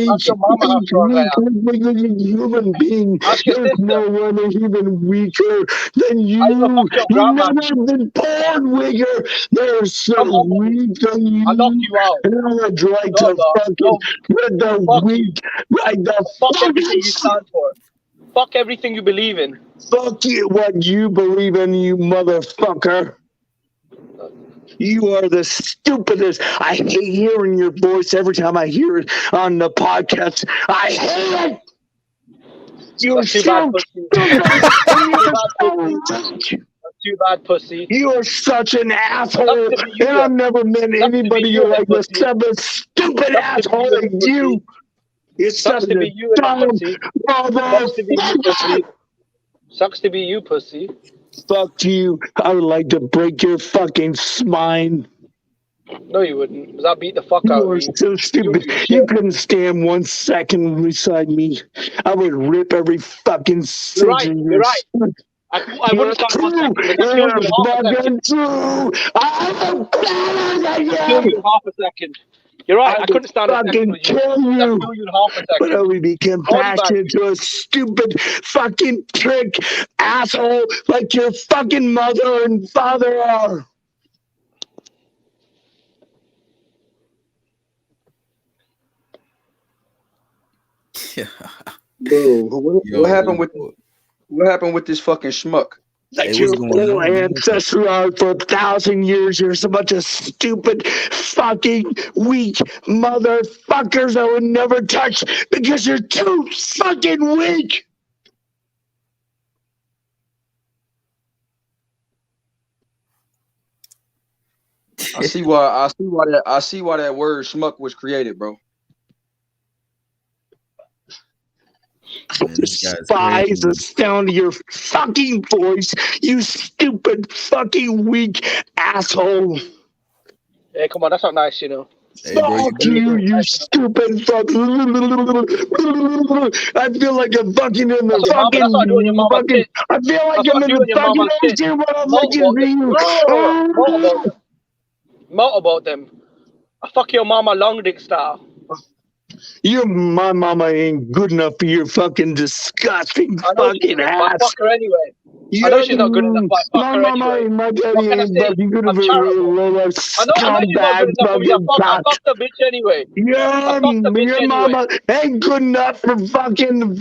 Ask your mama how strong I am. weak human being. Ask your There's sister. no one even weaker than you. I even fuck your You've grandma. never been born weaker. They're so weak than you. I'll knock you out. And I would like No, to dog. fucking No. with the Fuck weak, right the Fuck everything you stand for. Fuck everything you believe in. fuck you, what you believe in, you motherfucker. You are the stupidest. I hate hearing your voice every time I hear it on the podcast. I hate it. You're That's too so bad, pussy. That's too bad, pussy. You are such an asshole, Sucks to be you, and I've never met anybody you, like this. pussy. Such a stupid asshole like you. You're Sucks such to a be you, dumb pussy. Sucks to be you, pussy. Sucks to be you, pussy. Fuck you. I would like to break your fucking spine. No, you wouldn't. Because I'll beat the fuck out You of are you. so stupid. You couldn't stand 1 second beside me. I would rip every fucking You're right. in You're your right. I wouldn't stand 1 second, but I'll kill you in half a second. True. I'm better than I'll kill you in half a second. You're right. I couldn't stand a second fucking with you. kill you. I'll kill you in half a second. But I would be compassionate to a stupid fucking prick asshole like your fucking mother and father are. Bro, what happened with this fucking schmuck? Like your whole ancestry are for 1,000 years. You're a bunch of stupid, fucking, weak motherfuckers I would never touch because you're too fucking weak. I see why that word schmuck was created, bro. I despise the sound of your fucking voice, you stupid fucking weak asshole. Hey, come on, that's not nice, you know. Hey, bro, Fuck you stupid fuck. I feel like I'm fucking in the That's not doing your mama fucking. shit. I feel like That's I'm not in doing the your fucking mama shit. ocean when I'm Motorboat looking them. for Motorboat you. them. Motorboat them. I fuck your mama long dick style. My mama ain't good enough for your fucking disgusting I know she fucking isn't, but I ass. fuck her anyway. I know she's not good enough, but I fuck My her mama anyway. ain't, my daddy What can I ain't say? fucking good I'm for charitable. a I know she's not scumbag good enough for me. I fucking fuck cock. the bitch anyway. I fuck the bitch Your anyway. mama ain't good enough for fucking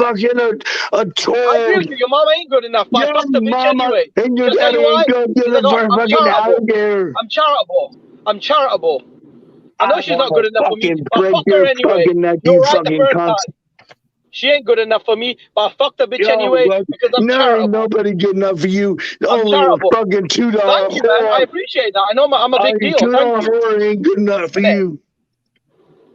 a I agree toad. with you. Your mama ain't good enough, but I Your fuck the bitch mama anyway. and your Can I tell daddy you why? ain't good Because enough for a I'm fucking charitable. alligator. I'm charitable. I'm charitable. I know I she's not wanna good enough for me, fucking but I break fuck her your anyway. fucking neck, You're you right the fucking first cunts. time. She ain't good enough for me, but I fuck the bitch Yo, anyway but because I'm there ain't charitable. nobody good enough for you. I'm Only a charitable. fucking $2 Thank you, man. I whore. appreciate that. I know I'm a big Only deal. Thank $2 you. whore ain't good enough for you.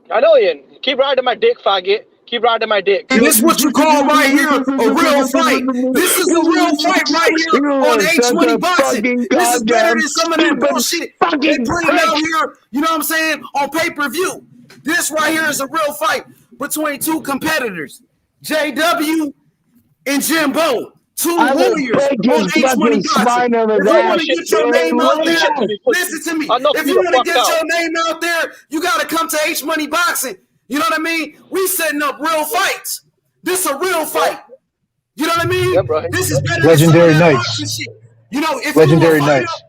I know, Ian. Keep riding my dick, faggot. Keep riding my dick. This what you call right here a real fight. This is a real fight right here on H Shut Money the Boxing. fucking This is better goddamn than some of that stupid bullshit they fucking putting prick. out here. You know what I'm saying? On pay-per-view. This right here is a real fight between two competitors, JW and Jimbo. Two I will warriors break on his H Money fucking Boxing. spine over If you that. want to get your name out there, me, listen to me. I'll knock If you you the want to fuck get out. your name out there, you got to come to H Money Boxing. You know what I mean? We setting up real fights. This is a real fight. You know what I mean? Yeah, bro. This is better than some of Legendary that nights. boxing shit. You know, if you a Legendary fighter, nights.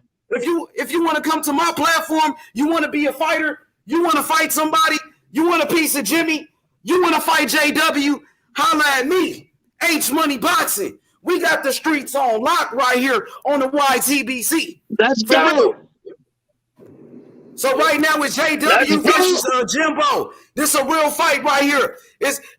if you want to come to my platform, you want to be a fighter, you want to fight somebody, you want a piece of Jimmy, you want to fight JW, holla at me. H Money Boxing. We got the streets on lock right here on the YTBC. Let's For go. real. So right now it's JW versus Jimbo. This is a real fight right here.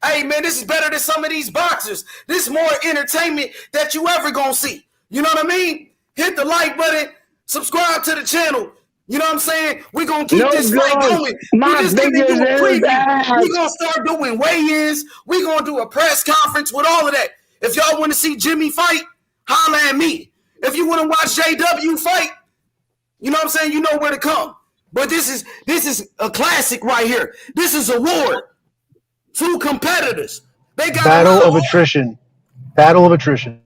Hey man, this is better than some of these boxers. This is more entertainment that you ever gonna see. You know what I mean? Hit the like button, subscribe to the channel. You know what I'm saying? We're gonna keep this fight going. We My just came fingers into a in his preview. ass. We're gonna start doing weigh-ins. We're gonna do a press conference with all of that. If y'all want to see Jimmy fight, holla at me. If you want to watch JW fight, you know what I'm saying? You know where to come. But this is a classic right here. This is a war. Two competitors. They got Battle a lot of attrition. Battle of attrition.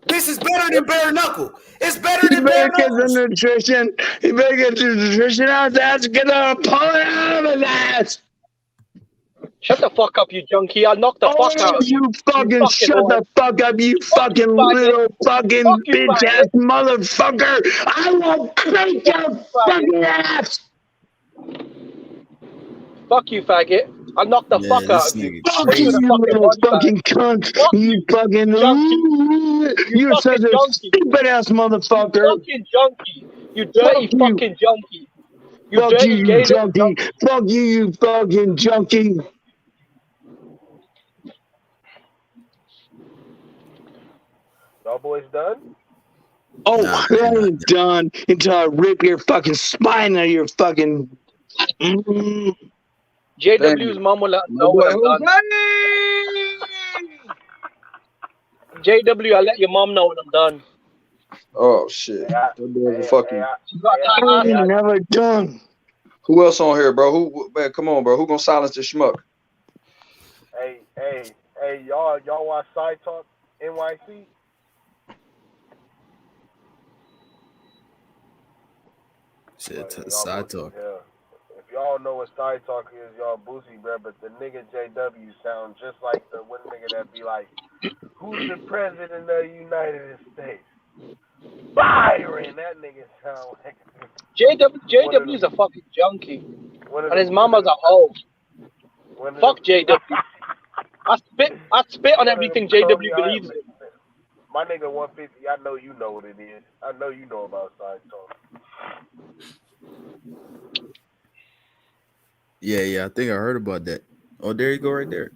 This is better than bare knuckle. It's better He than better bare get the knuckles. nutrition. He better get the nutrition out there to get a pull it out of his ass. Shut the fuck up, you junkie. I'll knock the fuck out of you. You fucking shut whore. the fuck up, you Fuck fucking you, faggot. little fucking Fuck you, bitch faggot. ass motherfucker. I will break your fucking ass. Fuck you, faggot. I'll knock the fuck out of you. Fuck you, You're you a fucking little body bag. fucking cunt. Fuck You fucking junkie. You're such fucking a junkie. stupid ass motherfucker. Fucking junkie. You dirty Fuck you. fucking junkie. You Fuck dirty you, you gay little junkie. junkie. Fuck you, you fucking junkie. Y'all boys done? Oh, I ain't done until I rip your fucking spine out of your fucking. JW's mom will let know when I'm done. JW, I'll let your mom know when I'm done. Oh shit. That boy fucking. I ain't never done. Who else on here, bro? Man, come on, bro. Who gonna silence this schmuck? Hey, y'all watch Side Talk NYC? Shit, side talk. Yeah. If y'all know what Side Talk is, y'all boozy, bro. But the nigga JW sound just like the one nigga that be like, "Who's the president of the United States?" Byron. That nigga sound like. JW is a fucking junkie. And his mama's a hoe. Fuck JW. I spit on everything JW believes in. My nigga 150, I know you know what it is. I know you know about Side Talk. Yeah, I think I heard about that. Oh, there you go, right there.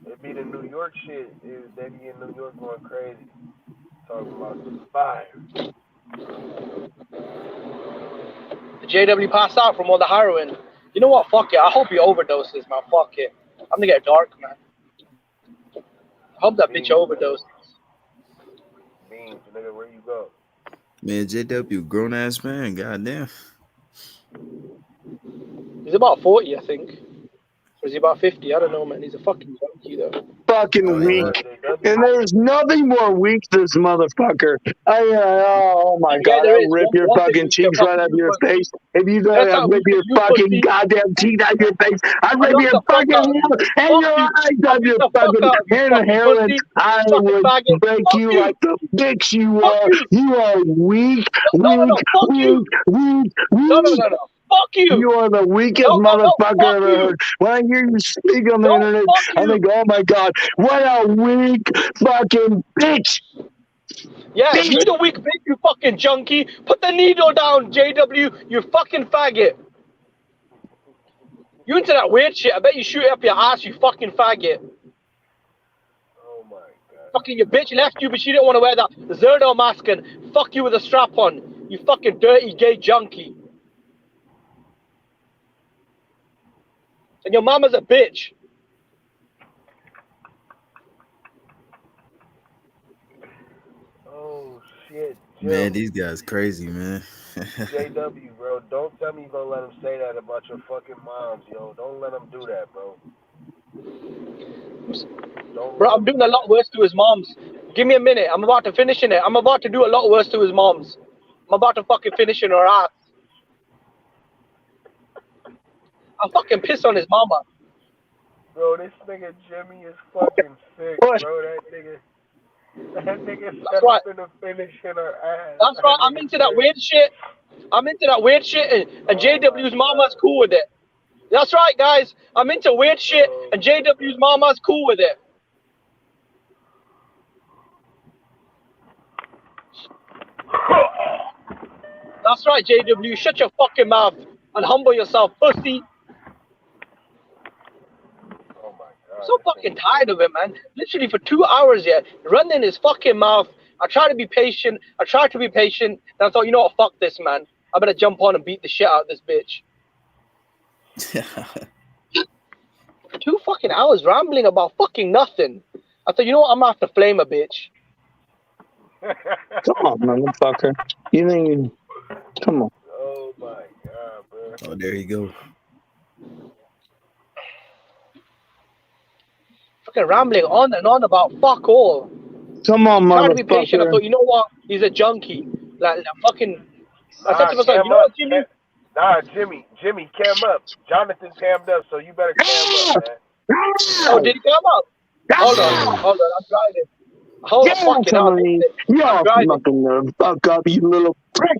It be the New York shit. They be in New York going crazy. Talking about the fire. JW passed out from all the heroin. You know what? Fuck it. I hope he overdoses, man. Fuck it. I'm gonna get dark, man. I hope that bitch overdoses. Beans, nigga, where you go? Man, JW, grown ass man. Goddamn. He's about 40, I think. Or is he about 50? I don't know, man. He's a fucking junkie, though. Fucking weak. And there's nothing more weak than this motherfucker. Oh my Yeah, God, there I'll is. rip your One thing fucking we can cheeks right fucking out of do your fucking. face. If you go, That's I'll how rip we your you fucking pussy. goddamn teeth out of your face. I'll I'll rip knock your the fuck fucking out of you. and Fuck your you. eyes I'll out beat your the fuck fucking out of you, and fucking heroin. pussy. I You fucking would faggot. break Fuck you you. like the bitch you Fuck are. you. You are weak, No. Fuck weak, you. weak. No. Fuck you. You are the weakest No. motherfucker Fuck I've ever you. heard. When I hear you speak on the No. internet, Fuck I you. think, oh my God, what a weak fucking bitch. Yeah, Bitch. you the weak bitch, you fucking junkie. Put the needle down, JW, you fucking faggot. You into that weird shit. I bet you shoot it up your ass, you fucking faggot. Oh my God. Fucking your bitch left you, but she didn't want to wear that Zerdo mask and fuck you with a strap on. You fucking dirty gay junkie. And your mama's a bitch. Oh shit, Jim. Man, these guys crazy, man. JW, bro, don't tell me you're gonna let him say that about your fucking moms, yo. Don't let him do that, bro. Bro, I'm doing a lot worse to his moms. Give me a minute. I'm about to finish in it. I'm about to do a lot worse to his moms. I'm about to fucking finish in her ass. I'll fucking piss on his mama. Bro, this nigga Jimmy is fucking sick, bro. That nigga said right. I'm finna finish in her ass. That's right. I'm into that weird shit. And JW's mama's cool with it. That's right, guys. I'm into weird shit, and JW's mama's cool with it. That's right, JW. Shut your fucking mouth and humble yourself, pussy. Oh my God. I'm so fucking tired of it, man. Literally for 2 hours, running in his fucking mouth. I tried to be patient. And I thought, you know what? Fuck this, man. I better jump on and beat the shit out of this bitch. 2 fucking hours rambling about fucking nothing. I thought, you know what? I'm gonna have to flame a bitch. Come on, motherfucker. You think? Come on. Oh my God, bro. Oh, there you go. Fucking rambling on and on about fuck all. Come on, Trying to be patient. I motherfucker. thought, you know what? He's a junkie. Like fucking. I said to myself, cam you know what, up. Jimmy? Nah, Jimmy, cam up. Jonathan's cammed up, so you better cam up, man. Oh, did he come up? Hold on, I'm driving. Hold on, fucking hell. You're driving. fucking the fuck up, you little prick.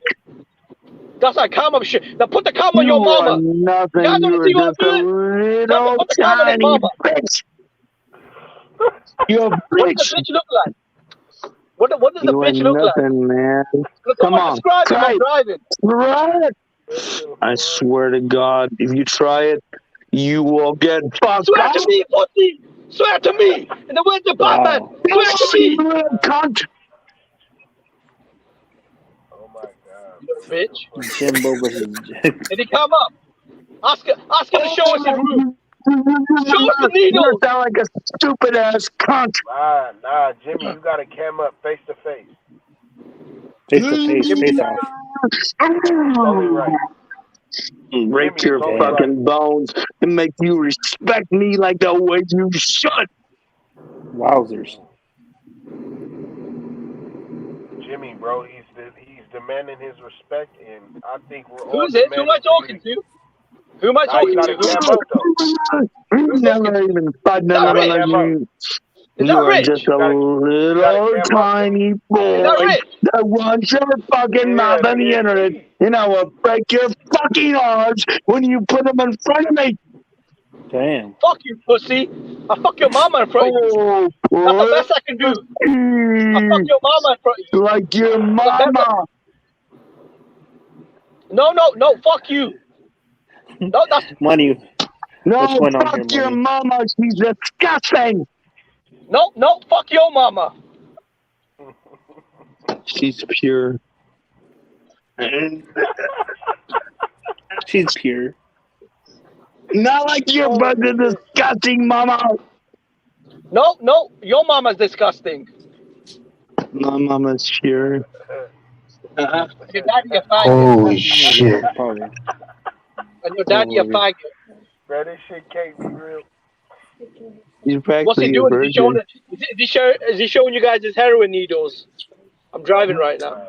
That's like calm up shit. Now put the calm on your You mama. are nothing. Guys, You wanna are see what just I'm a doing? little Put the calm on his tiny mama. bitch. You're a What does bitch. the bitch look like? What does the You are bitch look like? nothing, man. Can Come someone on, describe him? try I'm it. driving. Try it. I swear to God, if you try it, you will get fucked Swear up. to me, pussy. Swear to me. And the words of Batman. Swear to me. You little cunt. Oh my God. You little bitch. Jimbo versus Did he come up? Ask him to show us his room. Show us the needle. You sound like a stupid ass cunt. Nah, Jimmy, you gotta cam up face to face. face to face, face off. Only right. Break Jimmy, your it's only fucking bones and make you respect me like the way you should. Wowzers. Jimmy, bro, he's demanding his respect, and I think we're all. Who's it? Who am I talking to? Who am I talking gotta to? cam up though. Never even thought none of you. Is You that are Rich? just a little tiny boy that wants your fucking mouth on the internet, and I will break your fucking arms when you put them in front of me. Damn. Fuck you, pussy. I fuck your mama in front of you. That's the best I can do. I fuck your mama in front of you. Like your mama. No, fuck you. No, that's Money. No, What's going on here, fuck your Money? mama. She's disgusting. No, fuck your mama. She's pure. She's pure. Not like your brother, disgusting mama. No, your mama's disgusting. My mama's pure. Your daddy a faggot. Holy shit. And your daddy a faggot. Bro, this shit can't be real. He's What's practically he a doing? virgin. Is he showing you guys his heroin needles? I'm driving right now.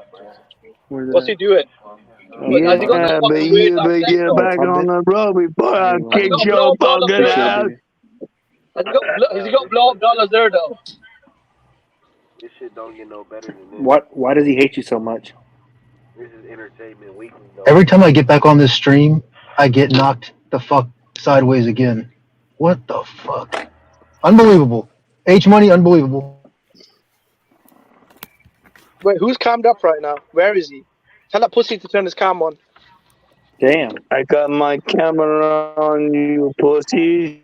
What's he doing? Has he got that Yeah, but fucking weird you like better sex get doll? back on the road before I Has he kick got your blow up dollars fucking there? ass. Has he got blow up dollars there though? This shit don't get no better than this. Why does he hate you so much? This is Entertainment Weekly, though. Every time I get back on this stream, I get knocked the fuck sideways again. What the fuck? Unbelievable. H Money, unbelievable. Wait, who's cammed up right now? Where is he? Tell that pussy to turn his cam on. Damn. I got my camera on you, pussy.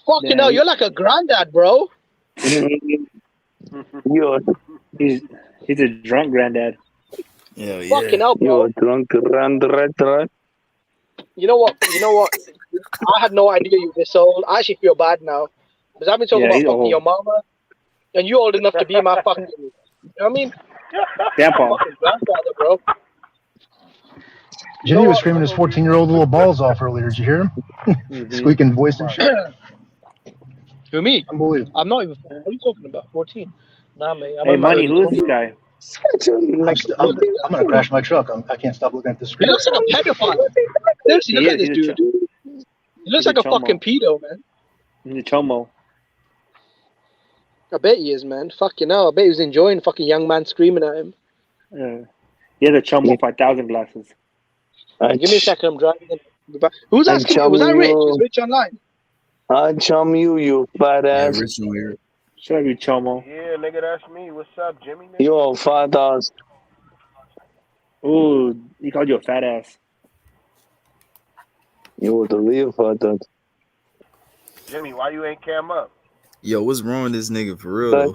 Fucking hell, you're like a granddad, bro. He's a drunk granddad. Yeah, Fucking hell, bro. You're a drunk granddad. You know what? I had no idea you were this old. I actually feel bad now. Because I've been talking about fucking your mama. And you old enough to be my fucking... You know what I mean? Grandpa. Fucking grandfather, bro. Jimmy was screaming his 14-year-old little balls off earlier. Did you hear him? Squeaking voice and shit. Who, me? Unbelievable. I'm not even... What are you talking about? 14? Nah, mate. Hey, Money, who is this guy? I'm going to crash my truck. I can't stop looking at the He screen. looks like a pedophile. Seriously, look at this dude. He looks like a fucking pedo, man. He's a chomo. I bet he is, man. Fucking hell. I bet he was enjoying fucking young man screaming at him. He has a chomo 5000 glasses. Give me a second. I'm driving. Who's asking me? Was I rich? Is Rich online? I chum you fat ass. Yeah, Rich and weird. Shut up, you chomo. Yeah, nigga, that's me. What's up, Jimmy? Nigga? You owe 5,000. Ooh, he called you a fat ass. You were the real fat ass. Jimmy, why you ain't cam up? Yo, what's wrong with this nigga for real though?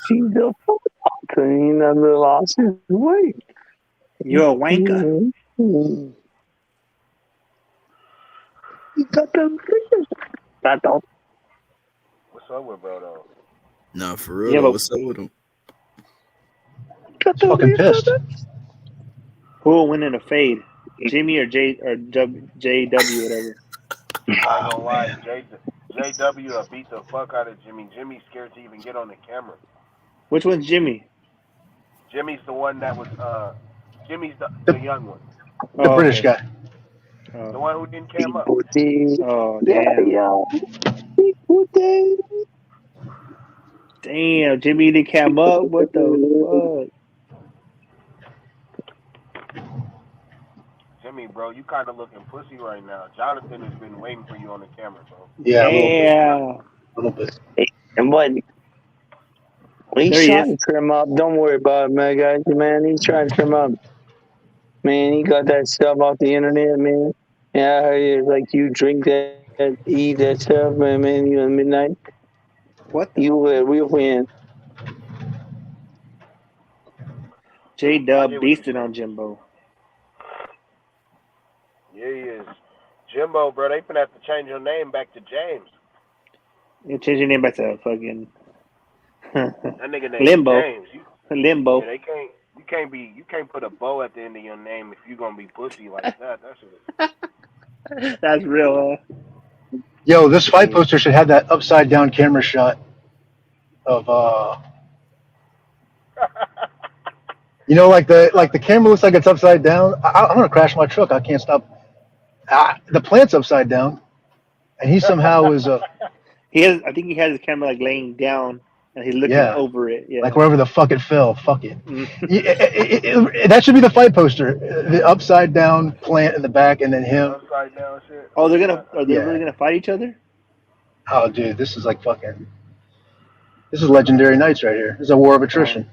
He's a fucker. He never lost his weight. You're a wanker. He got them fingers. What's up with bro, though? Nah, for real. Yeah, though, but- what's up with him? Fucking pissed. Who will win in a fade? Jimmy or JW, whatever. I ain't gonna lie, JW will beat the fuck out of Jimmy. Jimmy's scared to even get on the camera. Which one's Jimmy? Jimmy's the one that was, Jimmy's the young one. The British guy. The one who didn't cam up. Oh, damn. Damn, Jimmy didn't cam up? What the fuck? Jimmy, bro, you kind of looking pussy right now. Jonathan has been waiting for you on the camera, bro. Yeah, a little bit. And what? He's There he trying to trim up. Don't worry about it, man, guys. Man, he's trying to trim up. Man, he got that stuff off the internet, man. Yeah, I heard it's like you drink that, eat that stuff, man, you at midnight. What? You a real fan. J-Dub beasting on Jimbo. Yeah, he is. Jimbo, bro, they finna have to change your name back to James. You change your name back to fucking That nigga named Limbo. James. Limbo. Yeah, you can't put a bow at the end of your name if you gonna be pussy like that. That's real, Yo, this fight poster should have that upside down camera shot of you know, like the camera looks like it's upside down. I'm gonna crash my truck. I can't stop. The plant's upside down, and he somehow is I think he has his camera like laying down, and he's looking over it. Yeah, like wherever the fuck it fell. Fuck it. That should be the fight poster. The upside down plant in the back, and then him. Upside down shit. Oh, are they really gonna fight each other? Oh, dude, this is like fucking. This is legendary nights right here. This is a war of attrition.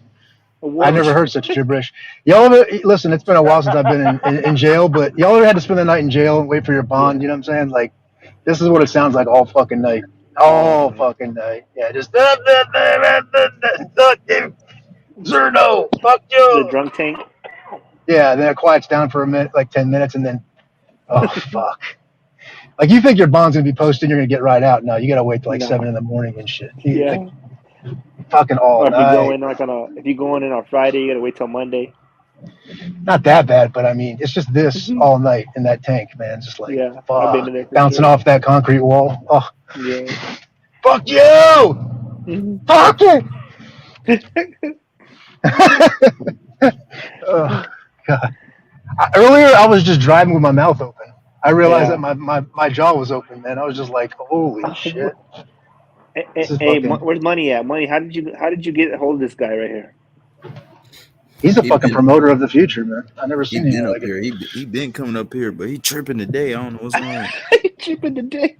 I never heard such gibberish. Y'all ever listen? It's been a while since I've been in jail, but y'all ever had to spend the night in jail and wait for your bond? You know what I'm saying? Like, this is what it sounds like all fucking night. All fucking night. Yeah, just fuck you, Zerno, fuck you. The drunk tank. Yeah, then it quiets down for a minute, like 10 minutes, and then Oh fuck! Like you think your bond's gonna be posted, you're gonna get right out. No, you gotta wait till like 7 in the morning and shit. Yeah. Fucking all Or if you go night. in like if you go in on Friday, you gotta wait till Monday. Not that bad, but I mean, it's just this all night in that tank, man. Just like Yeah, I've been fuck, in there for bouncing sure. off that concrete wall. Oh, Yeah. fuck you! Fuck you! Oh, God. Earlier, I was just driving with my mouth open. I realized Yeah. that my jaw was open, man. I was just like, holy shit. This is fucking. Where's Money at? Money, how did you get a hold of this guy right here? He's a He fucking been promoter of the future, man. I never he seen been anything up like here. it. He been coming up here, but he tripping today. I don't know what's wrong. Tripping today.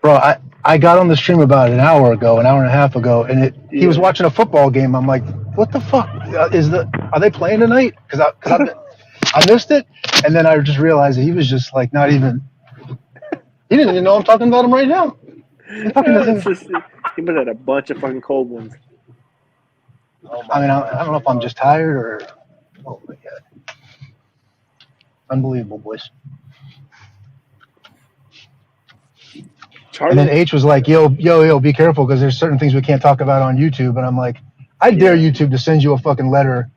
Bro, I got on the stream about an hour and a half ago, and he was watching a football game. I'm like, what the fuck are they playing tonight? Because I missed it, and then I just realized that he was just like not even. He didn't even know I'm talking about him right now. He fucking doesn't. He must have had a bunch of fucking cold ones. I mean, I don't know if I'm just tired or. Oh my god! Unbelievable, boys. Charlo? And then H was like, yo, be careful because there's certain things we can't talk about on YouTube. And I'm like, I dare YouTube to send you a fucking letter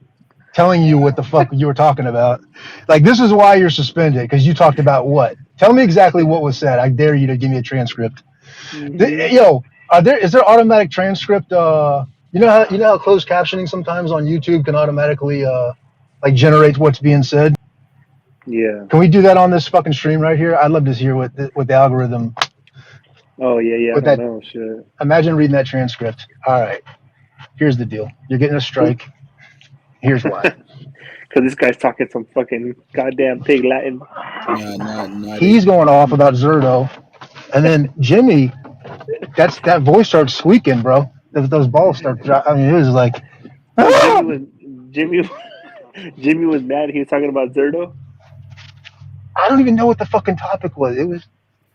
telling you what the fuck you were talking about. Like, this is why you're suspended because you talked about what? Tell me exactly what was said. I dare you to give me a transcript. Yo, is there automatic transcript? You know how closed captioning sometimes on YouTube can automatically like generate what's being said? Yeah. Can we do that on this fucking stream right here? I'd love to hear what the algorithm. Oh yeah. I With don't that, know. Shit. Imagine reading that transcript. All right, here's the deal. You're getting a strike. Here's why. Because this guy's talking some fucking goddamn pig Latin. He's going off about Zerto, and then Jimmy. That voice starts squeaking, bro. Those balls start dropping. I mean, it was like. Jimmy was mad. He was talking about Zerto. I don't even know what the fucking topic was.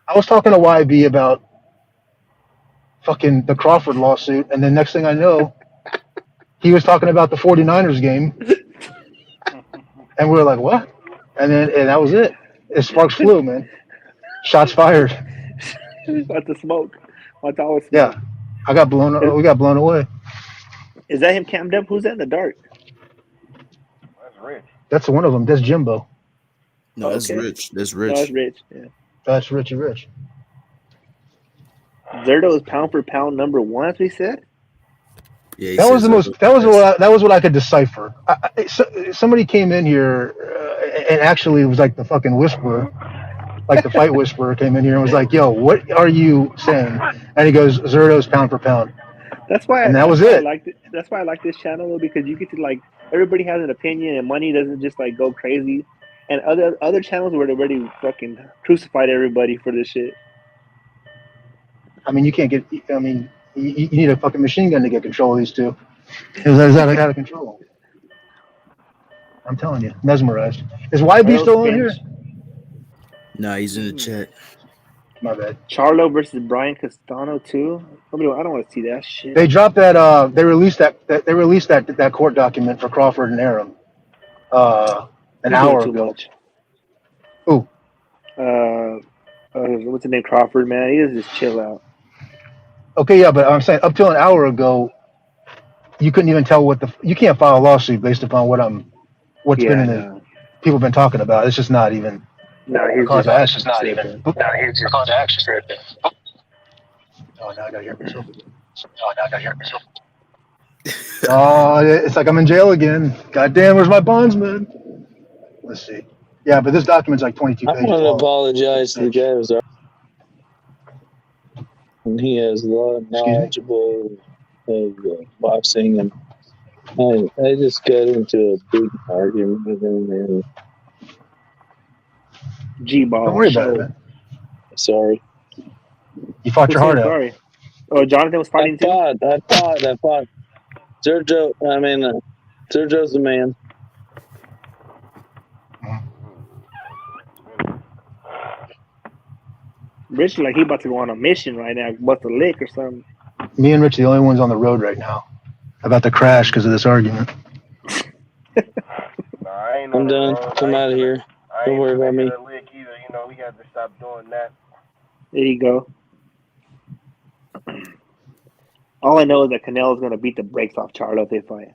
I was talking to YB about fucking the Crawford lawsuit, and then next thing I know, he was talking about the 49ers game, and we were like, what? And that was it. Sparks flew, man. Shots fired. About the smoke. Watch all the smoke. Yeah, we got blown away. Is that him camped up? Who's that in the dark? That's Rich. That's one of them. That's Jimbo. No, that's Rich. That's Rich. No, that's Rich. Yeah. That's Richie Rich. Zerto is pound for pound number one. As we said. Yeah, that was the most. That was what I could decipher. Somebody came in here, and actually it was like the fucking whisperer, like the fight whisperer came in here and was like, "Yo, what are you saying?" And he goes, "Zerto's pound for pound." That's why. And that was it. That's why I like this channel though, because you get to like everybody has an opinion and Money doesn't just like go crazy. And other channels where they already fucking crucified everybody for this shit. I mean, you can't get. I mean, you need a fucking machine gun to get control of these two. It's out of control. I'm telling you, mesmerized. Is YB still on here? Nah, he's in the chat. My bad. Charlo versus Brian Castano too. I don't want to see that shit. They dropped that. They released that court document for Crawford and Arum. An hour ago. Who? What's his name? Crawford, man. He doesn't just chill out. Okay, yeah, but I'm saying up till an hour ago, you couldn't even tell you can't file a lawsuit based upon what's been in the people have been talking about. It's just not even. No, he's cause just of action. not even. No, he's just cause of action. Oh, now I gotta hear myself. Oh, it's like I'm in jail again. Goddamn, where's my bondsman? Let's see. Yeah, but this document's like 22 pages I want to long. apologize to the guy who's and he has a lot of knowledgeable of boxing, and I just got into a big argument with him, and G-ball. Don't worry about it, man. Sorry. You fought your heart out. Sorry. Oh, Jonathan was fighting too? I fought. Sergio's the man. Rich, like he about to go on a mission right now, bust a lick or something. Me and Rich are the only ones on the road right now. About to crash because of this argument. I'm done. I'm out of here. Don't ain't worry about taking me. a lick either. You know, we got to stop doing that. There you go. All I know is that Canelo's gonna beat the brakes off Charlo if they fight.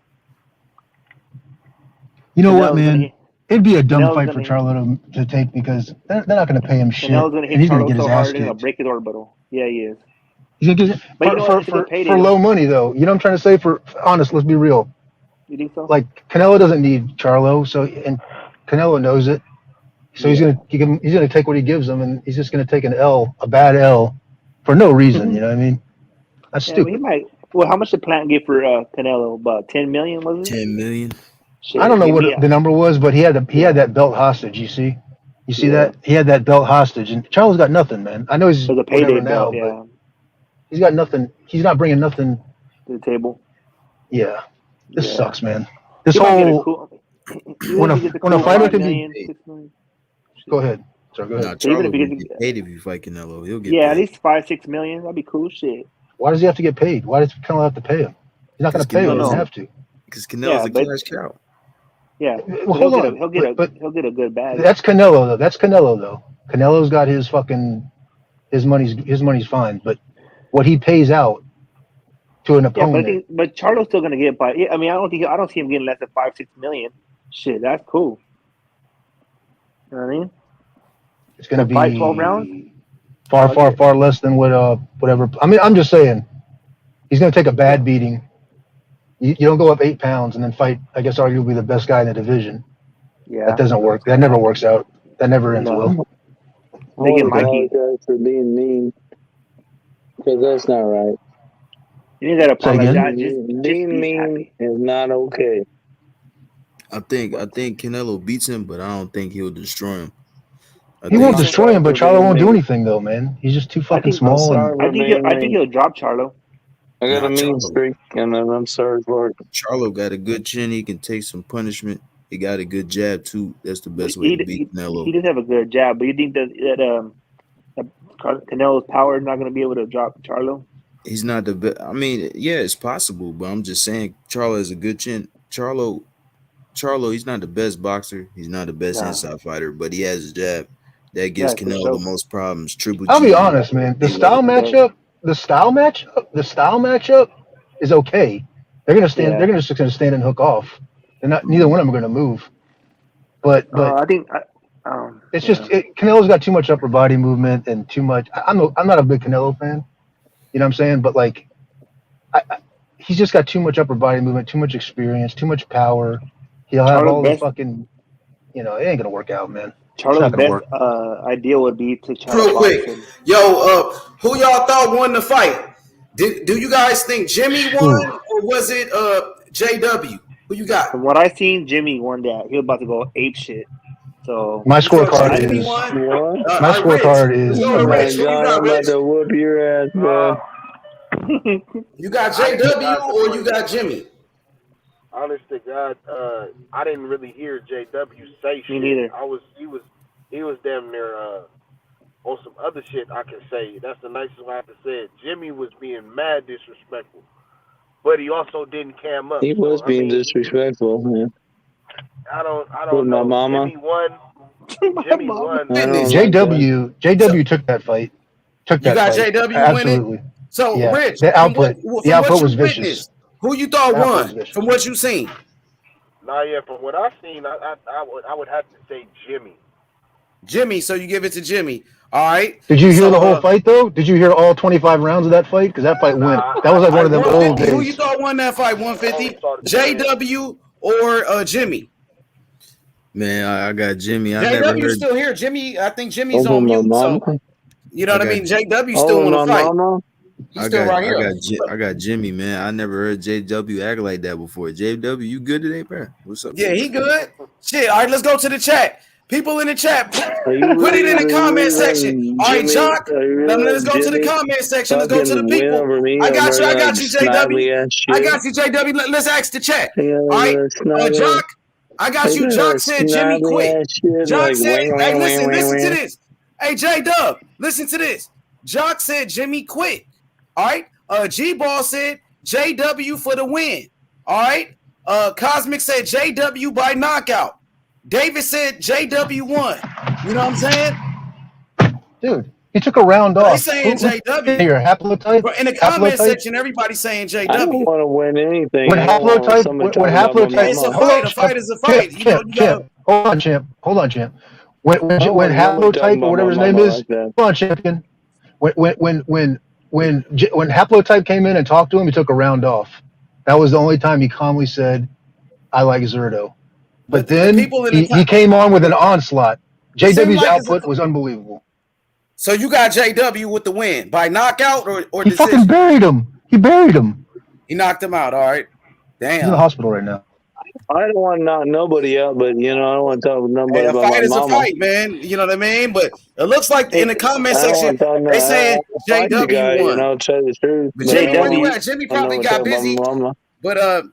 You know what, Canelo's gonna man? hit. It'd be a dumb Canelo's fight for gonna Charlo to take because they're not going to pay him shit, Canelo's gonna and hit he's going to Charlo get his so ass hard they're gonna kicked. break his orbital. Yeah, he is. He's going to get But you know what? It's a good payday. for low money though. You know what I'm trying to say? For honest, let's be real. You think so? Like Canelo doesn't need Charlo, so and Canelo knows it. So he's gonna take what he gives him, and he's just gonna take a bad L, for no reason. You know what I mean? That's Yeah, but he stupid. might. Well, how much did Plant get for Canelo? About 10 million, was it? 10 million. Shit, I don't know give what me the number was, but he had that belt hostage. You see that he had that belt hostage, and Charlo's got nothing, man. I know he's for the payday whatever now, belt. Yeah, but he's got nothing. He's not bringing nothing to the table. Yeah, this Yeah. sucks, man. This He might get a whole cool. when a fighter can 5 be. million, 6 million. Go ahead. Sorry, go Nah, ahead. So even Charlo if he will gets, get paid if you fight Canelo. He'll get yeah, at paid. least 5-6 million. That'd be cool. Shit. Why does he have to get paid? Why does Canelo have to pay him? He's not going Because to pay him. He Canelo's doesn't have to. because Canelo's Yeah, a but cash cow. yeah, Well, but hold on. he'll get a good bag. That's Canelo though. That's Canelo though. Canelo's got his fucking his money's fine, but what he pays out to an Yeah, but I opponent, think, but Charlo's still gonna get by. Yeah, I mean, I don't see him getting less than 5-6 million. Shit, that's cool. You know what I mean? it's going to Fight be 12 rounds. far less than whatever. I mean, I'm just saying, he's going to take a bad beating. You don't go up 8 pounds and then fight, I guess, arguably the best guy in the division. Yeah, That doesn't work. That never works out. That never ends well. I want to apologize for being mean because that's not right. You need to Say again? apologize. Being Just be mean happy. is not okay. I think Canelo beats him, but I don't think he'll destroy him. He won't destroy him, but Charlo won't do anything though, man. He's just too fucking small. And I think he'll drop Charlo. I got Nah, a mean Charlo. streak, and I'm sorry for it. Charlo got a good chin. He can take some punishment. He got a good jab too. That's the best way to beat Canelo. He does have a good jab, but you think that Canelo's power is not going to be able to drop Charlo? He's not the best. I mean, yeah, it's possible, but I'm just saying Charlo has a good chin. Charlo, he's not the best boxer. He's not the best inside fighter, but he has a jab that gives Canelo the most problems. Triple G. I'll be honest, man. The style matchup is okay. They're gonna stand. Yeah. They're just gonna stand and hook off. Neither one of them are gonna move. But I think it's just Canelo's got too much upper body movement and too much. I'm not a big Canelo fan. You know what I'm saying? But like, he's just got too much upper body movement, too much experience, too much power. He'll have all the fucking. It ain't gonna work out, man. Charlo's best idea would be to try Real to quick, box him. yo, who y'all thought won the fight? Do you guys think Jimmy won or was it JW? Who you got? From what I seen, Jimmy won that. He was about to go ape shit. So My scorecard is. My scorecard is. Oh my God, I'm about to whoop your ass, bro. You got JW or you got Jimmy? Honest to God, I didn't really hear JW say shit. Me neither. He was damn near on some other shit I can say. That's the nicest way I can say it. Jimmy was being mad disrespectful, but he also didn't cam up. He was being disrespectful, man. I don't With my know. mama. Jimmy won. JW took that fight. You got JW Absolutely. winning. So Yeah. Rich, The output was vicious. witnessed, who you thought won from what you seen? Nah, yeah. From what I've seen, I would have to say Jimmy. Jimmy, so you give it to Jimmy. All right. Did you hear the whole fight though? Did you hear all 25 rounds of that fight? Because that fight went. That was like one of them old days. Who you thought won that fight? 150. JW or Jimmy? Man, I got Jimmy. I never JW heard. still here. Jimmy, I think Jimmy's Over on my mute. mama. So you know what I mean. JW Over still in the my fight. mama. He's still right here. I got Jimmy, man. I never heard JW act like that before. JW, you good today, bro? What's up? Yeah, he good. Shit. All right, let's go to the chat. People in the chat, put it in the really comment section. All right, Jimmy, Jock. Let's go to the Jimmy comment section. Let's go to the fucking win people. over me I got over you, that snobby JW. ass shit? I got you, JW. Let's ask the chat. Yeah, All right, snobby. Jock. I got you. Look at Jock that said Jimmy snobby quit. ass shit, Jock like, said, wing, hey, wing, listen wing, to wing. this. Hey, J-Dub, listen to this. Jock said Jimmy quit. All right. G-Ball said JW for the win. All right. Cosmic said JW by knockout. David said JW won. You know what I'm saying? Dude, he took a round They off. saying JW. Here, haplotype. Bro, in the comment Haplotype. section, everybody's saying I don't JW. want to win anything. When I don't want haplotype, somebody when talking about my haplotype, It's a mama. fight. A fight is a fight. You know, you gotta. Hold on, champ. When I don't want nobody talking haplotype or about my whatever his name mama is, like that. hold on, champion. When haplotype came in and talked to him, he took a round off. That was the only time he calmly said, "I like Zerto." But The then people in the he came on with an onslaught. It seemed JW's like it's output was unbelievable. so you got JW with the win by knockout or He decision. fucking buried him. He buried him. He knocked him out. All right. He's in the Damn. hospital right now. I don't want to knock nobody out, but I don't want to talk with nobody Hey, a about fight my is a mama. fight, man. You know what I mean? But it looks like in the comment I don't section, want to talk. they I saying don't want to fight the guy. JW won. Tell the truth. But Jimmy, where you JW. at? Jimmy I don't probably want to got talk about busy. my mama. But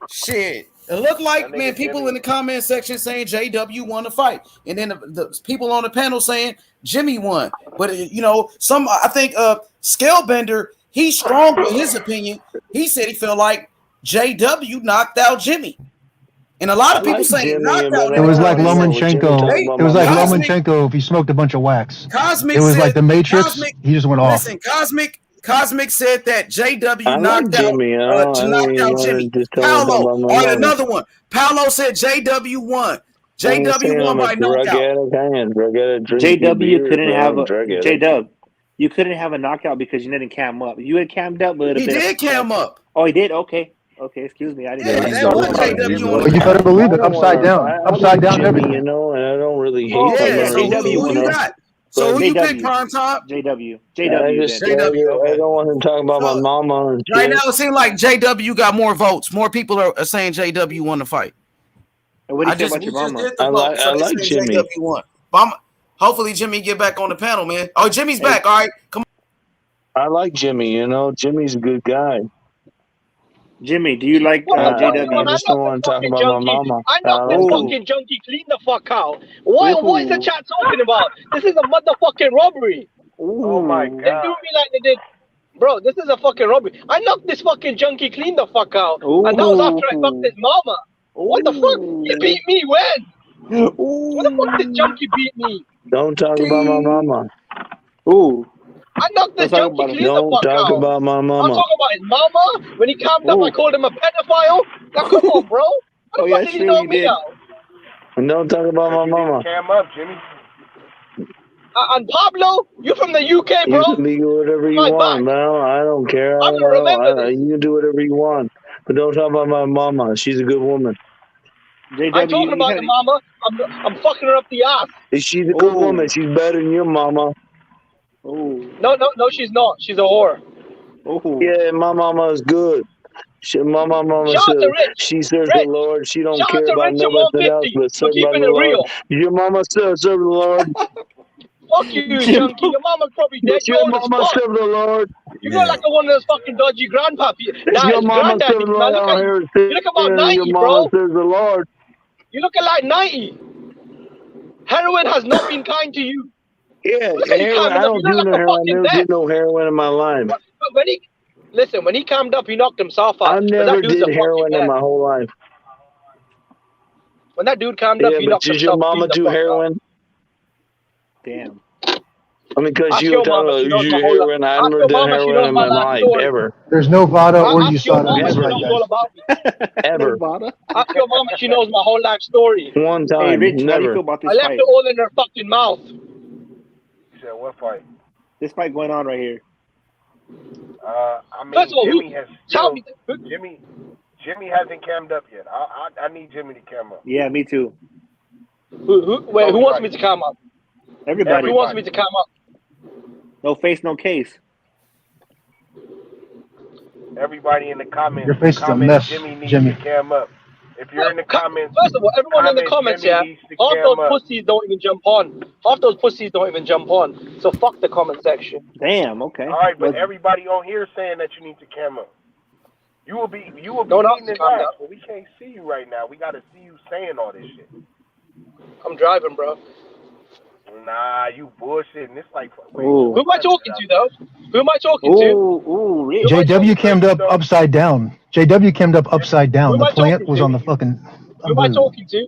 shit. It looked like, That man, nigga people Jimmy. in the comment section saying JW won the fight. And then the people on the panel saying Jimmy won. But I think Scalebender, he's strong with his opinion. He said he felt like JW knocked out Jimmy. And a lot of I people like saying Jimmy, knocked but out. I It was don't like want to know what Jimmy talking Lomachenko. about It was my like mama. Lomachenko if he smoked a bunch of wax. Cosmic It was said, like the Matrix. He just went off. Listen, Cosmic said that JW I like knocked out Jimmy. I knocked don't out want Jimmy. to just tell him talking Paolo, about my all right, mama. another one. Paolo said JW won. I ain't JW saying won I'm a by drug knockout. addict. I ain't a drug addict. Drink a few JW beers, couldn't but have I'm a a drug addict. J-Dub. You couldn't have a knockout because you didn't cam up. You had cammed up, but He did cam up. Oh, he did. Okay. Excuse me. I didn't Yeah, know he's that. that the was one that JW Jimmy on Well, the you better cam. believe I it. don't Upside want to. down. I Upside like down Jimmy, everything. and I don't really hate Okay, him Yeah, yeah, or so JW. who you Okay. got? So But who you pick, JW. Prime Time? JW. I JW just then. JW, I okay. don't want him talking about my So mama and right shit. now it seems like JW got more votes. More people are saying JW won the fight. And what do you say about We your just mama? did the vote, so I they like say Jimmy. JW won. But hopefully Jimmy get back on the panel, man. Oh, Jimmy's Hey, back. All right, come on. I like Jimmy. Jimmy's a good guy. Jimmy, do you like What the fuck JW? I on? I just don't knocked this want to talk fucking about my junkie. mama. I I knocked this like him. fucking junkie clean the fuck out. What is the Ooh. chat talking about? This is a motherfucking robbery. Oh my They do god. me like they did. Bro, this is a fucking robbery. I knocked this fucking junkie clean the fuck out. And that was after I fucked his mama. What the fuck? He beat me when? What the fuck did junkie beat me? Don't talk about my mama. Ooh. I knocked this Let's talk junkie about it. clean the Don't fuck talk out. about my I'm mama. talking about his mama. When he calmed up, I called him a pedophile. Now come on, bro. How the Oh, fuck yeah, did he sure know you me did. out? And don't talk about my You need to mama. cam up, Jimmy. And Pablo, you from the UK, You bro? can be whatever you My want, back. man. I don't care. I don't remember this. You can do whatever you want, but don't talk about my mama. She's a good woman. JW, I'm talking about the mama. I'm fucking her up the ass. She's a good woman. She's better than your mama. No, she's not. She's a whore. Yeah, my mama is good. My mama Shout out says to Rich. she serves the Rich. Lord. She don't Shout out care to about Rich and nothing else 150 but for serving by keeping the it Lord. real. Your mama still serve the Lord. Fuck you, junkie. Your mama's probably dead. Does You're your old as mama fuck. serve the Lord? You look like one of those fucking dodgy grandpappy. Does your mama serve Granddaddies, the man. Lord? Look I at don't you. hear it You look about saying your 90, mama bro. serves the Lord. You look like 90. Heroin has not been kind to you. Yeah, Look at you heroin. calming I up. don't You do look like no a heroin. I fucking never death. did no heroin in my life. But when he calmed up, he knocked himself I out. But never that dude's a did fucking heroin in death. my whole life. When that dude calmed up, Yeah, he but knocked did your himself mama clean the do fuck out. heroin? Damn. I mean, because Ask you were your talking mama. about She you knows do my whole life. heroin. I've Ask never your done mama. She heroin knows in my my life life, story. ever. There's no Vada or Ask your USADA on mama. this She fight, knows guys. all about me. Ever. Ask your mama. She knows my whole life story. One Hey, time. Rich, how do you Never. feel about I this left fight? it all in her fucking mouth. You said what fight? This fight going on right here. I mean, First of all, Jimmy has tell still. me. Jimmy hasn't cammed up yet. I need Jimmy to cam up. Yeah, me too. Who wants me to calm up? Everybody. Who wants me to calm up? No face, no case. Everybody in the comments. Your face is a comment mess, Jimmy needs Jimmy. to cam up. If you're in the comments, First of all, everyone in the comments, Jimmy yeah, needs to half cam those up. pussies don't even jump on. Half those pussies don't even jump on. So fuck the comment section. Damn. Okay. All right, but Well, everybody on here saying that you need to cam up. You will be Don't beating ask his to calm ass, down. but we can't see you right now. We got to see you saying all this shit. I'm driving, bro. Nah, you bullshitting. It's like, Who am I talking to, though? Who am I talking to? Ooh, Rich. JW cammed up upside down. JW cammed up upside down. The plant was on the fucking. Who am I talking to?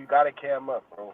you gotta cam up, bro.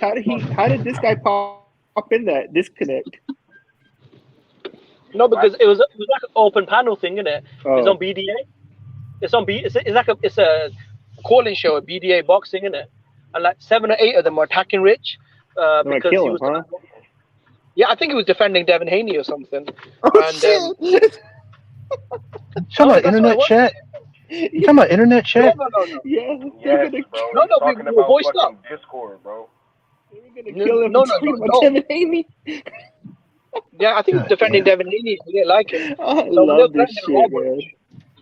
How did this guy pop in that disconnect? No, because it was like an open panel thing, isn't it? It's Oh, on BDA. It's on B. It's like it's a calling show at BDA boxing, isn't it? And like 7 or 8 of them were attacking Rich they're gonna because kill he him, was. huh? Yeah, I think he was defending Devin Haney or something. Oh And shit! Talking about that's what it internet was. chat? You talking about internet chat? No. Yeah, they're Yes, gonna bro. No, He's no, talking we were about voiced up. fucking Discord, bro. kill him for talking about Devin Haney. Yeah, I think he was God defending damn. Devin Haney. They didn't like him. I So they love were this threatening to shit, rob man. Rich.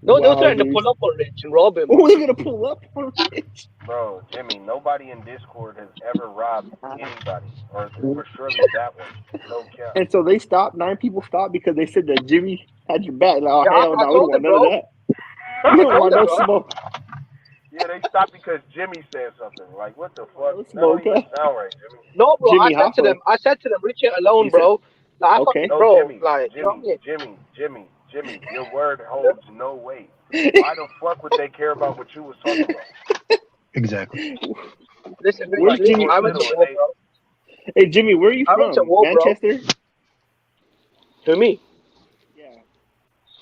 No, they were threatening to Wowzers. pull up on Rich and rob him. Oh, they're gonna pull up on Rich. Bro, Jimmy, nobody in Discord has ever robbed anybody, or surely that one. No cap. And so they stopped. 9 people stopped because they said that Jimmy had your back. Like, oh Yeah, hell I no, we don't told want it, none of bro. that. We don't want no bro. smoke. Yeah, they stopped because Jimmy said something. Like, what the fuck? That smoke, don't even huh? sound right, Jimmy. No, bro. Jimmy I said to them, Rich ain't alone, You said- bro. Like, I Okay. fucking, No, bro. Jimmy, Like, you know what I mean? Jimmy, your word holds no weight. Why the fuck would they care about what you was talking about? Exactly. Listen, Where's Rich, Jimmy? I went to war, bro. Hey Jimmy, where are you I went to from? war, bro. Manchester? Who, me?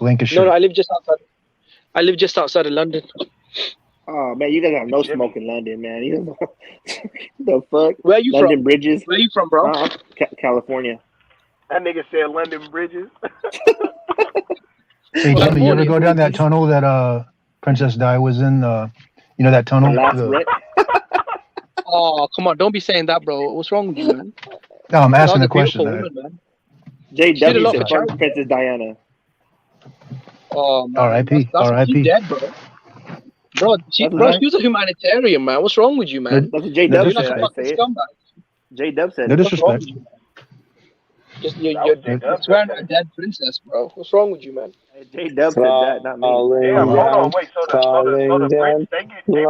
Lancashire. No, I live just outside of London. Oh man, you guys have no smoke in London, man. You don't know the fuck. Where are you London from? Bridges. Where are you from, bro? California. That nigga said London Bridges. Hey Jimmy, you ever go down that tunnel that Princess Di was in? You know that tunnel? The last The- wreck. Oh, come on. Don't be saying that, bro. What's wrong with you, man? No, I'm asking That a was a beautiful question. woman, man. JW She did a lot said for fuck charity. Princess Diana. Oh, man. R.I.P. That's R.I.P. she dead, bro. Bro, she That's what was a humanitarian, man. What's wrong with you, man? That's what J No Dub You're like said. a I fucking say it. scumbag. J Dub said No it. What's wrong disrespect. with you? Just you're J-Dub swearing said at a dead princess, bro. What's wrong with you, man? J Dub said that, not me. Damn, hold on, down, wait. So the falling Brits, down, they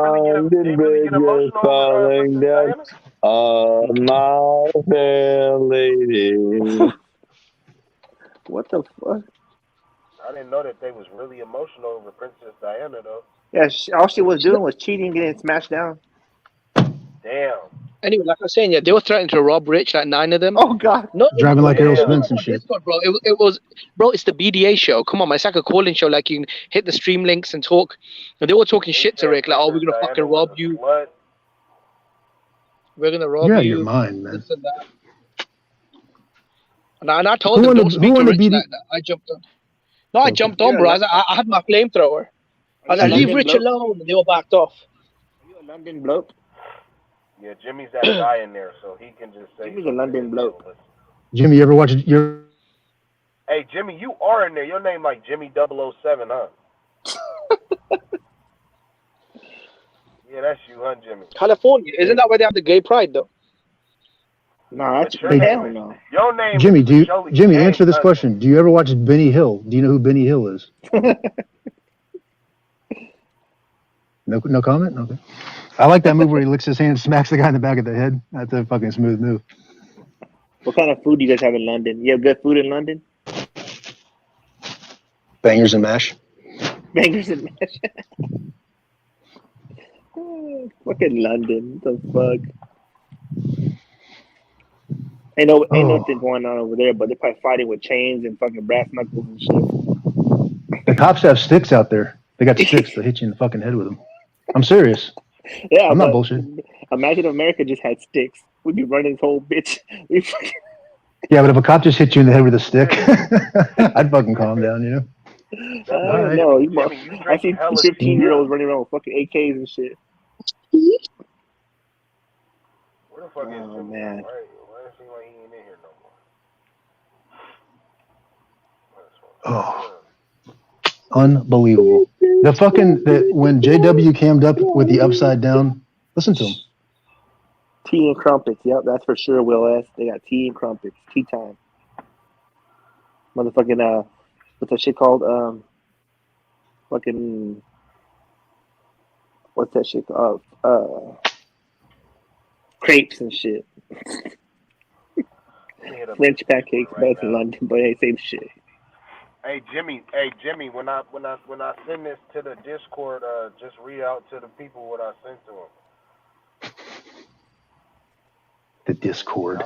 really get London emotional Bridges over falling Princess down. Diana? Oh, my fair lady. What the fuck? I didn't know that they was really emotional over Princess Diana though. Yeah, all she was doing was cheating and getting smashed down. Damn. Anyway, like I was saying, yeah, they were threatening to rob Rich, like 9 of them. Oh god. No, Driving like Errol Damn. Spence and shit. Discord, bro. It was, bro. It's the BDA show. Come on, man. It's like a calling show. Like you can hit the stream links and talk. And they were talking shit to said Rick, like, "Oh, we're Princess gonna Diana fucking was rob a you. slut. We're gonna rob You're out of you." your mind, man. This and that. And I told them, Who don't on speak to the Rich BD? like that. I jumped on. No, I Okay. jumped on, You're bro. a I had my flamethrower. I was like, Did leave you? Rich alone. And they were backed off. Are you a London bloke? Yeah, Jimmy's that guy in there, so he can just say. Jimmy's a London bloke. Jimmy, you ever watch your? Hey, Jimmy, you are in there. Your name like Jimmy 007, huh? Yeah, that's you, huh, Jimmy? California. Isn't that where they have the gay pride, though? Nah, that's But your hell name is, no. your name Jimmy, is do you, Shirley Jimmy, James, answer this huh, question. Do you ever watch Benny Hill? Do you know who Benny Hill is? No comment? Okay. I like that move where he licks his hand and smacks the guy in the back of the head. That's a fucking smooth move. What kind of food do you guys have in London? You have good food in London? Bangers and mash. Bangers and mash. Fucking London. What the fuck? Ain't nothing going on over there, but they're probably fighting with chains and fucking brass knuckles and shit. The cops have sticks out there. They got sticks. They hit you in the fucking head with them. I'm serious. Yeah, I'm not but bullshit. imagine if America just had sticks. We'd be running this whole bitch. Yeah, but if a cop just hit you in the head with a stick, I'd fucking calm down, you know? I don't know. I see 15-year-olds running around with fucking AKs and shit. Where the fuck is Oh Jimmy? man. Why does it seem like he ain't in here no more? Oh, unbelievable. When JW cammed up with the upside down, listen to him. Tea and crumpets. Yep, that's for sure, Will S. They got tea and crumpets. Tea time. Motherfucking, what's that shit called? Fucking, what's that shit called? Crepes and shit. French pancakes, but it's in London, but hey, same shit. Hey Jimmy, when I send this to the Discord, just read out to the people what I sent to them. The Discord.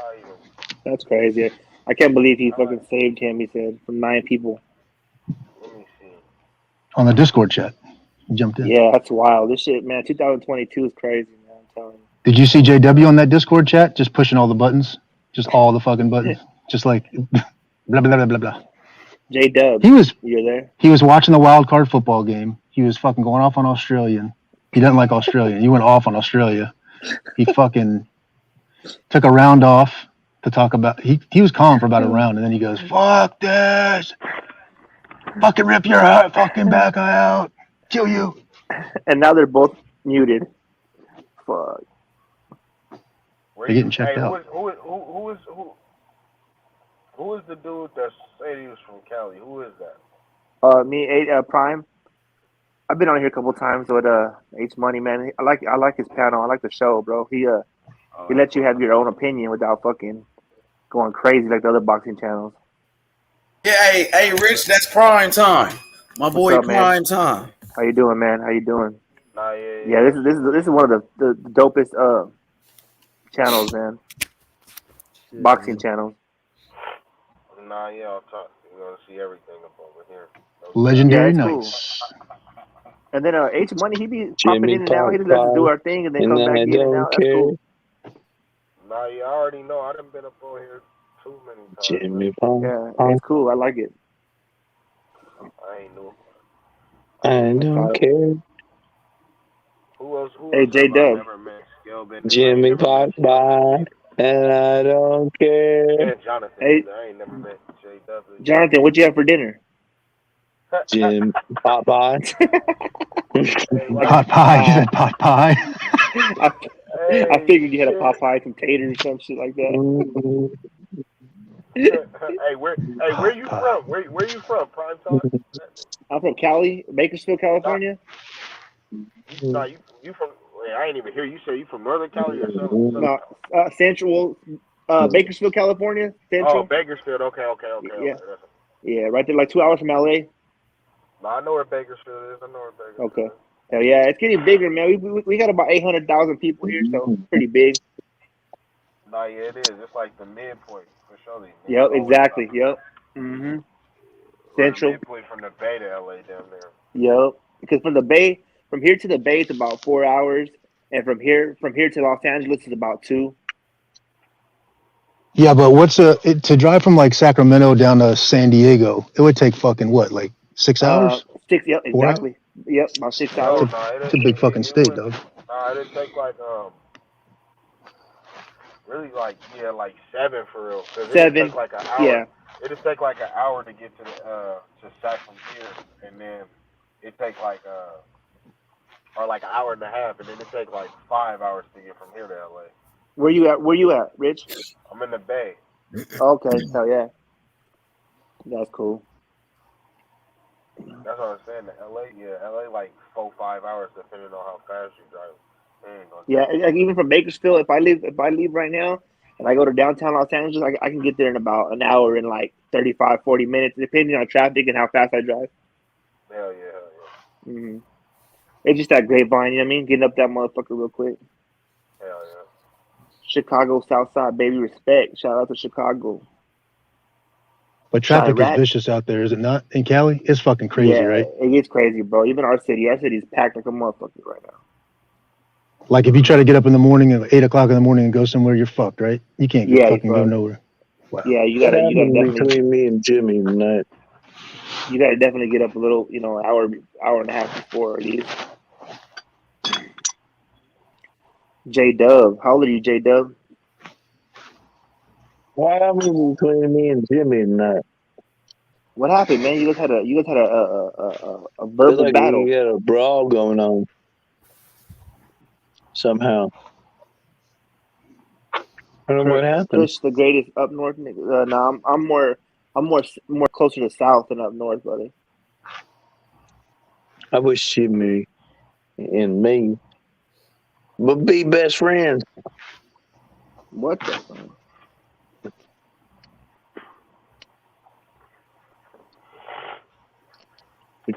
That's crazy. I can't believe he fucking saved him. He said from 9 people. Let me see. On the Discord chat, he jumped in. Yeah, that's wild. This shit, man. 2022 is crazy, man. I'm telling you. Did you see JW on that Discord chat? Just pushing all the buttons, just all the fucking buttons, just like blah blah blah blah blah. J Dub, you're there. He was watching the wild card football game. He was fucking going off on Australian. He doesn't like Australian. He went off on Australia. He fucking took a round off to talk about. He was calm for about a round, and then he goes, "Fuck this! Fucking rip your fucking back out! Kill you!" And now they're both muted. Fuck. They're getting checked out. Who is the dude that said he was from Cali? Who is that? Prime. I've been on here a couple times with H Money, man. I like his panel. I like the show, bro. He lets you have your own opinion without fucking going crazy like the other boxing channels. Yeah, hey, Rich, that's prime time. My boy, up, man? prime time. How you doing, man? How you doing? Nah, Yeah, this is one of the dopest channels, man. Boxing channels. Nah, yeah, I'll talk. You're gonna see everything up over here. Legendary Yeah, Nights. cool. And then H Money, he be popping Jimmy in and out. He just lets us do our thing and then come and back I in and don't out. That's care. cool. Nah, yeah, I already know. I done been up over here too many times. Jimmy Pop. Yeah, it's cool. I like it. I ain't new. I don't care. Who else? Hey, J Dub. Jimmy Pop, and I don't care. Yeah, Jonathan. Hey, I ain't never met JW. Jonathan, what you have for dinner? Jim Pot Pie. Pot pie. You said pot pie. I figured you had a Popeye, some taters, or some shit like that. Hey, where you from? Where you from? Prime time. I'm from Cali, Bakersfield, California. Nah, you from? Wait, I ain't even hear you say you from Northern Cali or something. No, Central, Bakersfield, California. Central. Oh, Bakersfield. Okay. Yeah, yeah, right there, like 2 hours from LA. No, I know where Bakersfield is. Okay. Hell yeah, it's getting bigger, man. We got about 800,000 people here, so it's pretty big. Nah, yeah, it is. It's like the midpoint for sure. Yep, exactly. Yep. Mhm. Central. Midpoint from the Bay to LA down there. Yep. Because from the Bay, from here to the Bay, it's about 4 hours, and from here to Los Angeles is about 2. Yeah, but to drive from like Sacramento down to San Diego? It would take fucking what, like 6 hours? 6. Yep, 4 hours? exactly. Yep, about 6 hours. It's a big fucking state, though. Nah, it'd take like really like 7 for real. 7. It'd take like an hour. Yeah. It'd take like an hour to get to Sac from here, and then it take like or like an hour and a half, and then it take like 5 hours to get from here to LA. Where you at, Rich? I'm in the Bay. Okay, hell yeah. That's cool. That's what I'm saying. LA like 4-5 hours depending on how fast you drive. Yeah, like even from Bakersfield, if I leave right now and I go to downtown Los Angeles, I can get there in about an hour and like 35, 40 minutes, depending on traffic and how fast I drive. Hell yeah. Mm-hmm. It's just that grapevine, you know what I mean? Getting up that motherfucker real quick. Hell yeah. Chicago South Side, baby, respect. Shout out to Chicago. But traffic is vicious out there, is it not? In Cali? It's fucking crazy, right? It gets crazy, bro. Even our city's packed like a motherfucker right now. Like if you try to get up in the morning at 8 o'clock in the morning and go somewhere, you're fucked, right? You can't go nowhere. Wow. Yeah, you gotta definitely between me and Jimmy tonight. You gotta definitely get up a little, an hour and a half before at least. J Dub, how old are you, J Dub? Why am I between me and Jimmy tonight? What happened, man? You guys had a verbal like battle. We got a brawl going on. Somehow. I don't know what happened. Kush, the greatest up north nigga. No, I'm more closer to south than up north, buddy. I wish Jimmy and me would be best friends. What the fuck?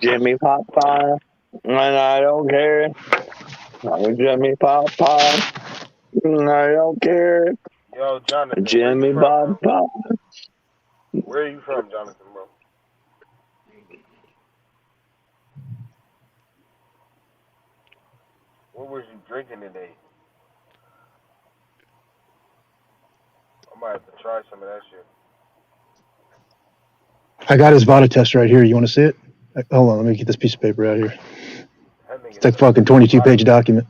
Jimmy Pop Pie, and I don't care. Jimmy Pop Pie, and I don't care. Yo, Jonathan. Jimmy Pop Pie, Where are you from, Jonathan, bro? What was you drinking today? I might have to try some of that shit. I got his VADA test right here. You want to see it? Hold on, let me get this piece of paper out here. It's like fucking 22-page document.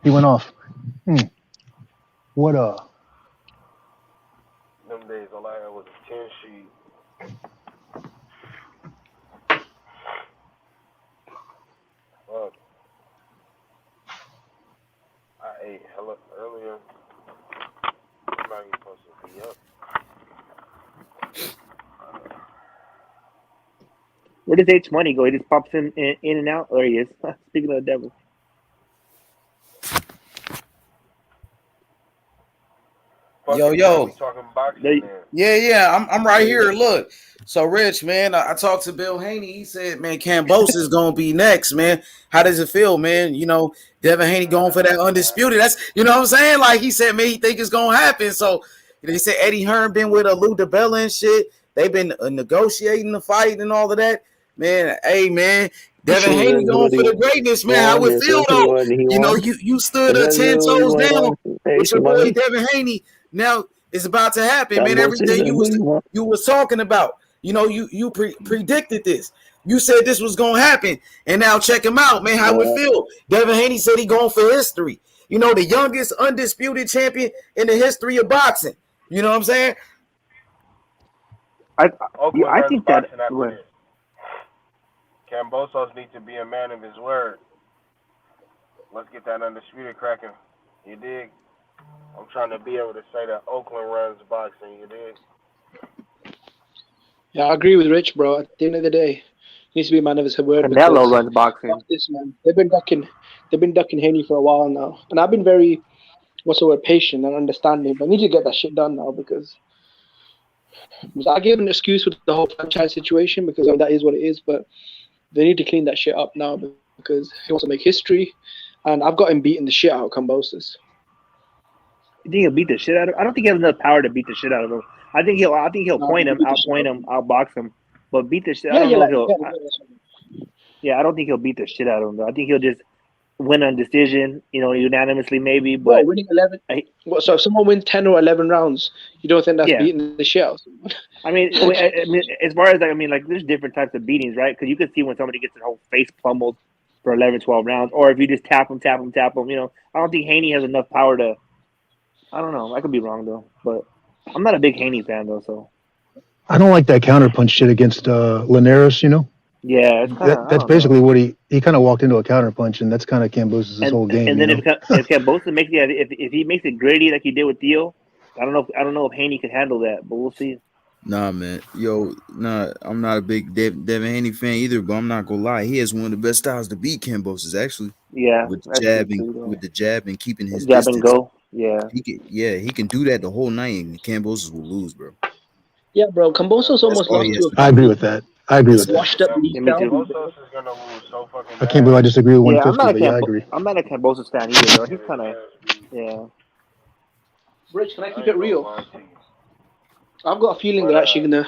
He went off. What Them days, all I had was a 10 sheet. Fuck. I ate hella earlier. I'm not even supposed to be up. Where does H-Money go? He just pops in and out. There he is. Speaking of the devil. Yo. Yeah. I'm right here. Look. So, Rich, man, I talked to Bill Haney. He said, man, Kambosos is going to be next, man. How does it feel, man? You know, Devin Haney going for that undisputed. That's, you know what I'm saying? Like, he said, man, he think it's going to happen. So, they said Eddie Hearn been with Lou DiBella and shit. They've been negotiating the fight and all of that. Man, hey, man, Devin Haney going for the greatness, man. How it feel, though? You know, you stood 10 toes down with your boy Devin Haney. Now it's about to happen, man. Everything you was talking about. You know, you predicted this. You said this was gonna happen, and now check him out, man. How it feel? Devin Haney said he going for history. You know, the youngest undisputed champion in the history of boxing. You know what I'm saying? I think that. Kambosos needs to be a man of his word. Let's get that undisputed cracking. You dig? I'm trying to be able to say that Oakland runs boxing. You dig? Yeah, I agree with Rich, bro. At the end of the day, he needs to be a man of his word. Canelo runs boxing. Fuck this, man. They've been ducking Haney for a while now, and I've been very, patient and understanding. But I need to get that shit done now because I gave an excuse with the whole franchise situation because that is what it is. But they need to clean that shit up now because he wants to make history, and I've got him beating the shit out of Kambosos. You think he'll beat the shit out of him? I don't think he has enough power to beat the shit out of him. I think he'll outpoint him, outbox him, but beat the shit. I don't know if he'll. I don't think he'll beat the shit out of him. Though. I think he'll just win on decision, unanimously maybe. But winning 11. So if someone wins 10 or 11 rounds, you don't think that's beating the shit out of someone? I mean, as far as there's different types of beatings, right? Because you can see when somebody gets their whole face pummeled for 11, 12 rounds, or if you just tap them. I don't think Haney has enough power to. I don't know. I could be wrong though, but I'm not a big Haney fan though. So I don't like that counterpunch shit against Linares. Yeah, that's basically what he kind of walked into a counterpunch, and that's kind of Kambosos' whole game. And then if Kambosos makes if he makes it gritty like he did with Theo, I don't know if Haney can handle that, but we'll see. Nah, man. I'm not a big Devin Haney fan either, but I'm not gonna lie. He has one of the best styles to beat Kambosos, actually. Yeah. With the jab and keeping his jab distance. And go. Yeah. He can do that the whole night, and Kambosos will lose, bro. Yeah, bro. Kambosos almost lost to I agree with that. Washed up Kambosos is gonna lose so fucking bad. I can't believe I disagree with 150, but I agree. I'm not a Kambosos fan either, though. He's kind of, Rich, can I keep it real? I've got a feeling they're actually gonna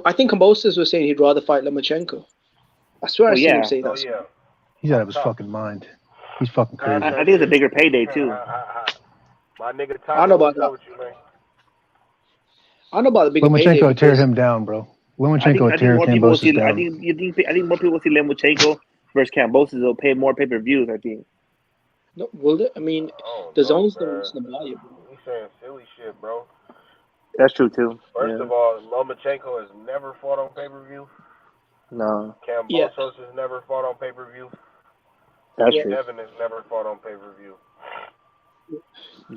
I think Kambosos was saying he'd rather fight Lomachenko. I swear I seen him say that. He's out of his fucking mind. He's fucking crazy. I think it's a bigger payday too. My nigga, I know about that. I know about the bigger Lomachenko payday. tear him down, bro. Lomachenko tear Kambosos down. I think more people see Lomachenko versus Kambosos. They'll pay more pay-per-views. I think. No, will they? I mean, the zones don't buy it. He's saying silly shit, bro. That's true too. First of all, Lomachenko has never fought on pay-per-view. No. Kambosos has never fought on pay-per-view. That's true. Devin has never fought on pay-per-view.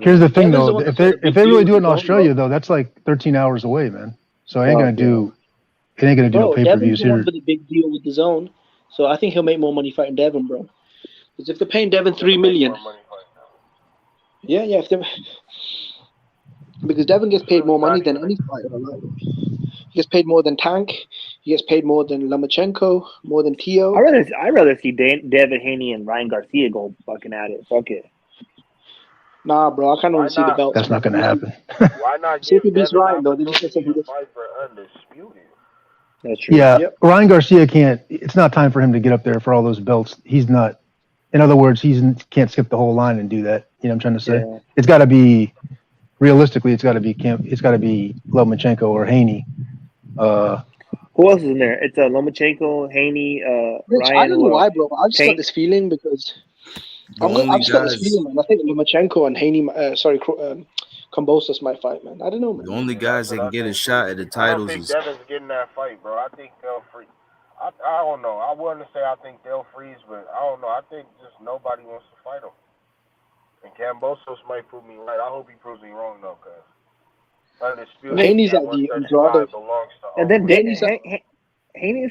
Here's the thing, though. If they really do it in Australia, though, that's like 13 hours away, man. So it ain't gonna do no pay-per-views here. Devin's the big deal with the zone, so I think he'll make more money fighting Devin, bro. Because if they're paying Devin $3 million, because Devin gets paid more money than any fighter alive. He gets paid more than Tank. He gets paid more than Lomachenko, more than Tio. I'd rather see Devin Haney and Ryan Garcia go fucking at it. Fuck it. Nah, bro, I kind of Why want to see the not? belts. That's not going to happen. Why not See if he give beats Devin Ryan though. They just said opportunity something to different. fight for undisputed? That's true. Yeah, Yep. Ryan Garcia can't. It's not time for him to get up there for all those belts. He's not. In other words, can't skip the whole line and do that. You know what I'm trying to say? Yeah. It's got to be realistically. It's got to be Lomachenko or Haney. Who else is in there? It's Lomachenko, Haney, Rich, I Ryan. don't know Who else? why, bro. But I've just got Tank. this feeling because The only I've just got this guys, feeling, man. I think Lomachenko and Haney, Kambosos might fight, man. I don't know, man. the only guys that can get a shot at the I don't titles think is Devin's getting that fight, bro. I think they'll freeze. I don't know. I wouldn't say I think they'll freeze, but I don't know. I think just nobody wants to fight him. And Kambosos might prove me right. I hope he proves me wrong, though, because undisputed Haney's at the 135 Andrade. belongs to And then all. Haney's at, Haney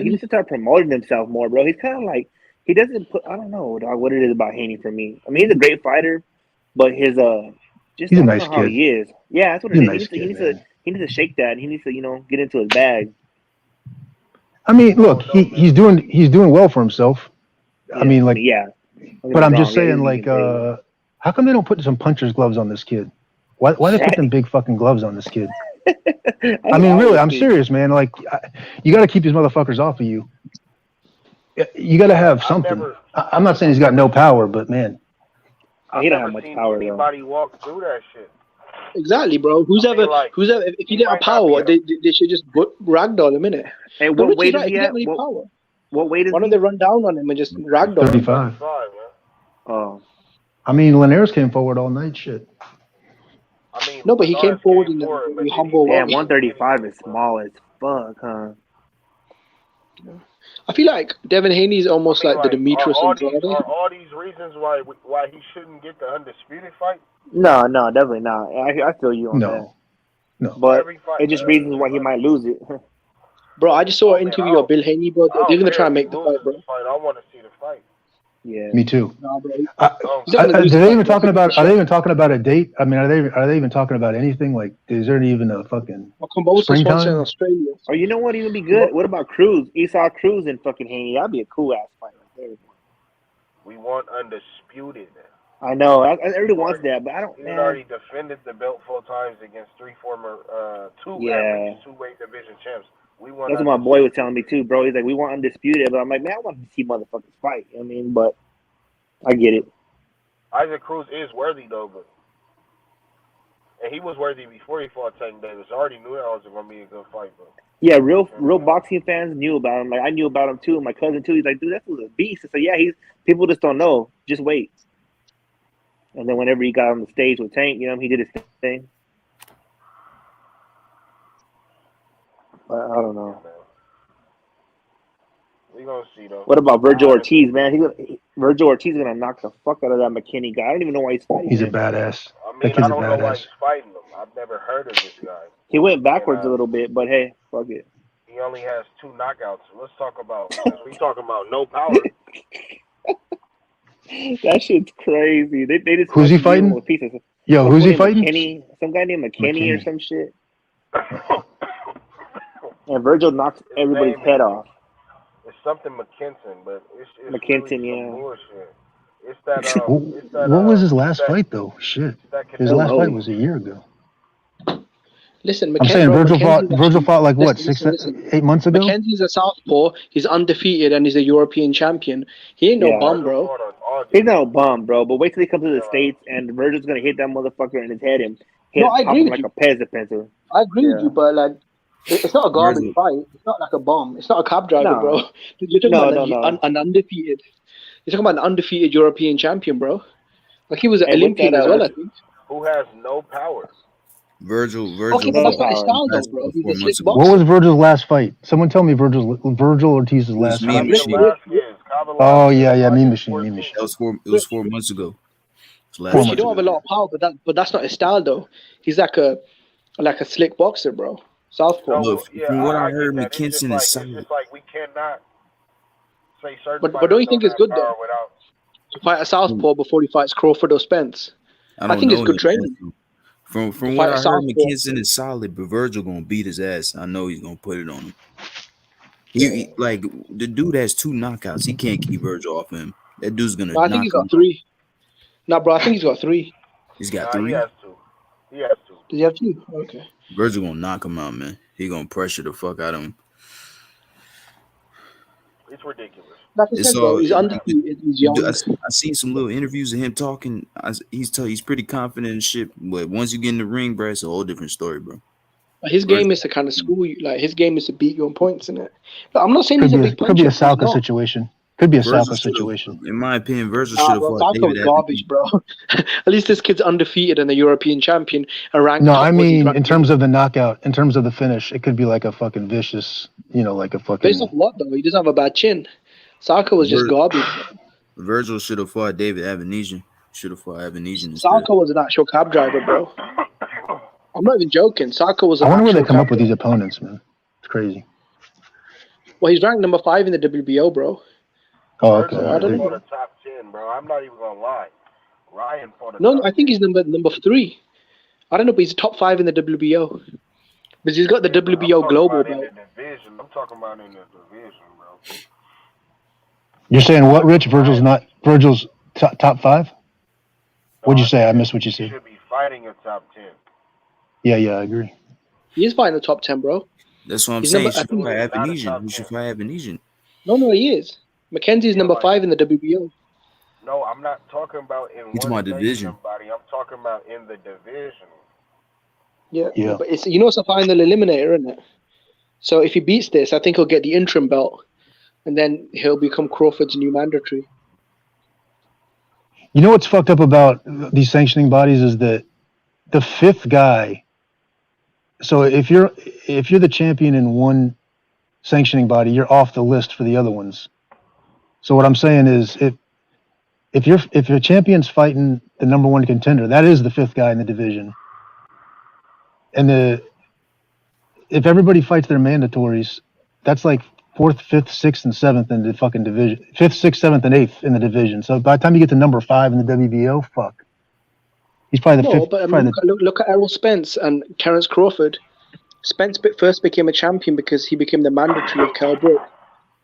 needs to start promoting himself more, bro. He's kind of like he doesn't put. I don't know, dog, what it is about Haney for me. I mean, he's a great fighter, but his just He's a I don't nice know how kid. he is. Yeah, that's what He's it a is. nice He needs kid, to he needs to shake that. He needs to get into his bag. I mean, look, he's doing well for himself. Yeah, I mean, like, yeah. Don't get but me I'm wrong, just yeah, saying, he's like, getting paid. how come they don't put some puncher's gloves on this kid? Why they put them big fucking gloves on this kid? I mean, really, I'm serious, man. Like, you got to keep these motherfuckers off of you. You got to have something. I'm not saying he's got no power, but man, I've He don't have never much seen power, though. anybody walk through that shit. exactly, bro. Who's I mean, ever, like, if he you didn't have might not power, be they should just ragdoll him, innit? Hey, But what Richie's weight is right. If he you at? don't have any power, What weight is why don't he? they run down on him and just ragdoll him? 35. Oh, I mean, Linares came forward all night. Shit. I mean, No, but he came Linares forward came in forward, a but then humble he way. damn, 135 is small as fuck, huh? I feel like Devin Haney is almost I mean, like the are Demetrius all Andrade. these reasons why he shouldn't get the undisputed fight? No, definitely not. I feel you on that. No. But Every fight, it's just reasons why he might lose it. Bro, I just saw Oh, an man, interview of Bill Haney, bro. I don't They're gonna care try if and he make the loses fight, bro. this fight. I want to see the fight. Yeah. Me too. Nah, bro. Oh, He's not gonna Are lose they the even fight, bro. talking about? It's Are a they shot. even talking about a date? I mean, are they even talking about anything? Like, is there even a fucking Well, Kambosos wants in springtime? Australia. Oh, you know what? Even be good. What about Cruz? Esau Cruz and fucking Haney. That'd be a cool ass fight right there. we want undisputed. I know. Everybody wants that, but I don't. He's Man. already defended the belt 4 times against 3 former at Yeah. least 2 weight division champs. We want That's what my boy was telling me too, bro. He's like, we want undisputed, but I'm like, man, I want to see motherfuckers fight. You know what I mean, but I get it. Isaac Cruz is worthy though, but and he was worthy before he fought Tank Davis. I already knew that was going to be a good fight, bro. Yeah, real boxing fans knew about him. Like I knew about him too. My cousin too. He's like, dude, that was a beast. I said, yeah, people just don't know. Just wait. And then whenever he got on the stage with Tank, you know, he did his thing. But I don't know. We gonna see though. What about Virgil Ortiz, man? Virgil Ortiz is gonna knock the fuck out of that McKinney guy. I don't even know why he's fighting He's a him. badass. I That mean, kid's I a don't know why badass. he's fighting him. I've never heard of this guy. He went backwards a little bit, but hey, fuck it. He only has 2 knockouts. Let's talk about. We talking about no power. That shit's crazy. They just Who's he fucking gave him fighting? a piece of Yo, who's he named fighting? McKinney, some guy named McKinney or McKinney. some shit. And Virgil knocks everybody's head off. It's something McKinson, but it's McKinson, really yeah. some bullshit. It's that What was his last fight though? Shit, his Canelo last fight fight. was a year ago. Listen, I'm saying Virgil McKenzie's fought like what, listen. 8 months ago? McKenzie's a southpaw. He's undefeated and he's a European champion. He ain't no Yeah. bum, bro. He's no bum, bro. But wait till he comes to the States and Virgil's gonna hit that motherfucker in his head and No, I pop agree him with like you. a Pez dispenser. I agree with you, but like, it's not a garbage Virgil. fight. It's not like a bomb. It's not a cab driver, No. bro. You're talking No, about no. an undefeated. You're talking about an undefeated European champion, bro. Like he was an Hey, what's Olympian that, as well, I think. Who has no power? Virgil Okay, but that's not his fought style, though, last bro. about He's 4 a slick months ago. What was boxer. Virgil's last fight? Someone tell me Virgil Ortiz's It was last Mean fight. Machine. Oh yeah, Mean Machine. That was 4 months ago. It was last 4 Rich, he months don't have a ago. lot of power, but that's not his style, though. He's like a slick boxer, bro. Southpaw. Look, Yeah, from what I get heard, that. It's just McKinson like is solid. we cannot say certain But fighters don't you think it's have good, power though, without. to fight a southpaw before he fights Crawford or Spence? I I don't think it's know good that. training. From To what fight a I heard, southpaw. McKinson is solid, but Virgil gonna beat his ass. I know he's gonna put it on him. Yeah. Like the dude has 2 knockouts. He can't keep Virgil off him. That dude's gonna No, I think knock he's him got 3. No, bro, I think he's got 3. He's got Nah, he 3. has to. He has to. Does he have 2? Okay. Virgil gonna knock him out, man. He gonna pressure the fuck out of him. It's ridiculous. Like I It's said, bro, all. he's undefeated. He's young. I seen some little interviews of him talking. He's pretty confident and shit. But once you get in the ring, bro, it's a whole different story, bro. His game is to kind of school you. Like his game is to beat you on points, isn't it? But I'm not saying he's a big puncher. Could be a He's Salka not. situation. Could be a Virgil Salka should've- situation. In my opinion, Virgil should have Bro, fought Sarko was David. garbage, bro. At least this kid's undefeated and a European champion and ranked. No, top. I Was he mean ranked in terms of the knockout, in terms of the finish, it could be like a fucking vicious, like a fucking. based off what though? He doesn't have a bad chin. Sarko was just garbage. Virgil should have fought David Avenesian. Should have fought Avenesian instead. Sarko was an actual cab driver, bro. I'm not even joking. Sarko was. I An wonder where they actual come cab up with these opponents, man. It's crazy. Well, he's ranked number 5 in the WBO, bro. Oh, okay. I don't For know. the top 10, bro. I'm not even gonna lie. Ryan for the No, top I think he's number 3. I don't know, but he's top 5 in the WBO. Because he's got the WBO global in belt. the division. I'm talking about in the division, bro. You're saying what, Rich? Virgil's top 5? What'd you say? I missed what you He said. should be fighting a top 10. Yeah, I agree. He is fighting the top 10, bro. That's what I'm He's saying. He number- I should think- fight Avenesian. He should fight Avenesian. No, he is. Mackenzie's number 5 in the WBO. No, I'm not talking about in He's talking one about division. somebody. I'm talking about in the division. Yeah. But it's it's a final eliminator, isn't it? So if he beats this, I think he'll get the interim belt, and then he'll become Crawford's new mandatory. You know what's fucked up about these sanctioning bodies is that the 5th guy. So if you're the champion in one sanctioning body, you're off the list for the other ones. So what I'm saying is, if your champion's fighting the number 1 contender, that is the 5th guy in the division. And if everybody fights their mandatories, that's like 4th, 5th, 6th, and 7th in the fucking division. 5th, 6th, 7th, and 8th in the division. So by the time you get to number 5 in the WBO, fuck. He's probably the 5th. But I probably mean, look at Errol Spence and Terence Crawford. Spence first became a champion because he became the mandatory of Kell Brook.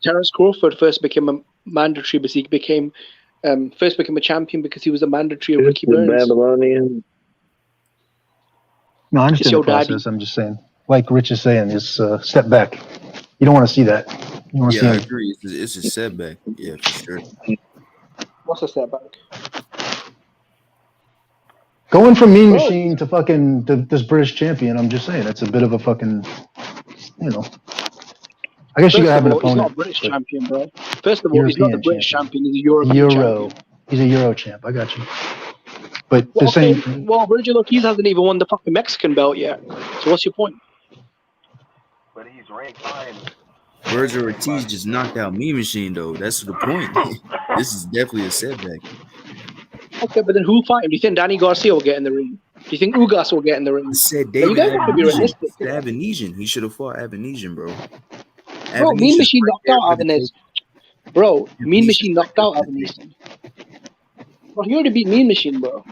Terence Crawford first became a mandatory because he became a champion because he was a mandatory of Ricky The Burns. Babylonian. No, I understand your the process. I'm just saying, like Rich is saying, is step back. You don't want to see that. You want to Yeah, I see him. agree. It's a setback. Yeah, for sure. What's a setback? Going from Mean Machine to fucking this British champion, I'm just saying, it's a bit of a fucking, I guess you gotta have an He's not opponent. a British but champion, bro. First of all, he's not the European British champion. He's a European champion. He's a Euro champ. I got you. But Well, the okay, same. well, Virgil Ortiz hasn't even won the fucking Mexican belt yet. So what's your point? But he's ranked high in Virgil Ortiz just knocked out Mean Machine, though. That's the point. This is definitely a setback. Okay, but then who'll fight him? Do you think Danny Garcia will get in the ring? Do you think Ugas will get in the ring? I said Now, you David guys have to be Avenesian. realistic. Avenesian. He should have fought Avenesian, bro. Bro, Mean Avenesian's Machine right knocked there out for the Avenez. Bro, Mean Machine knocked out Avenez. Bro, he already beat Mean Machine, bro.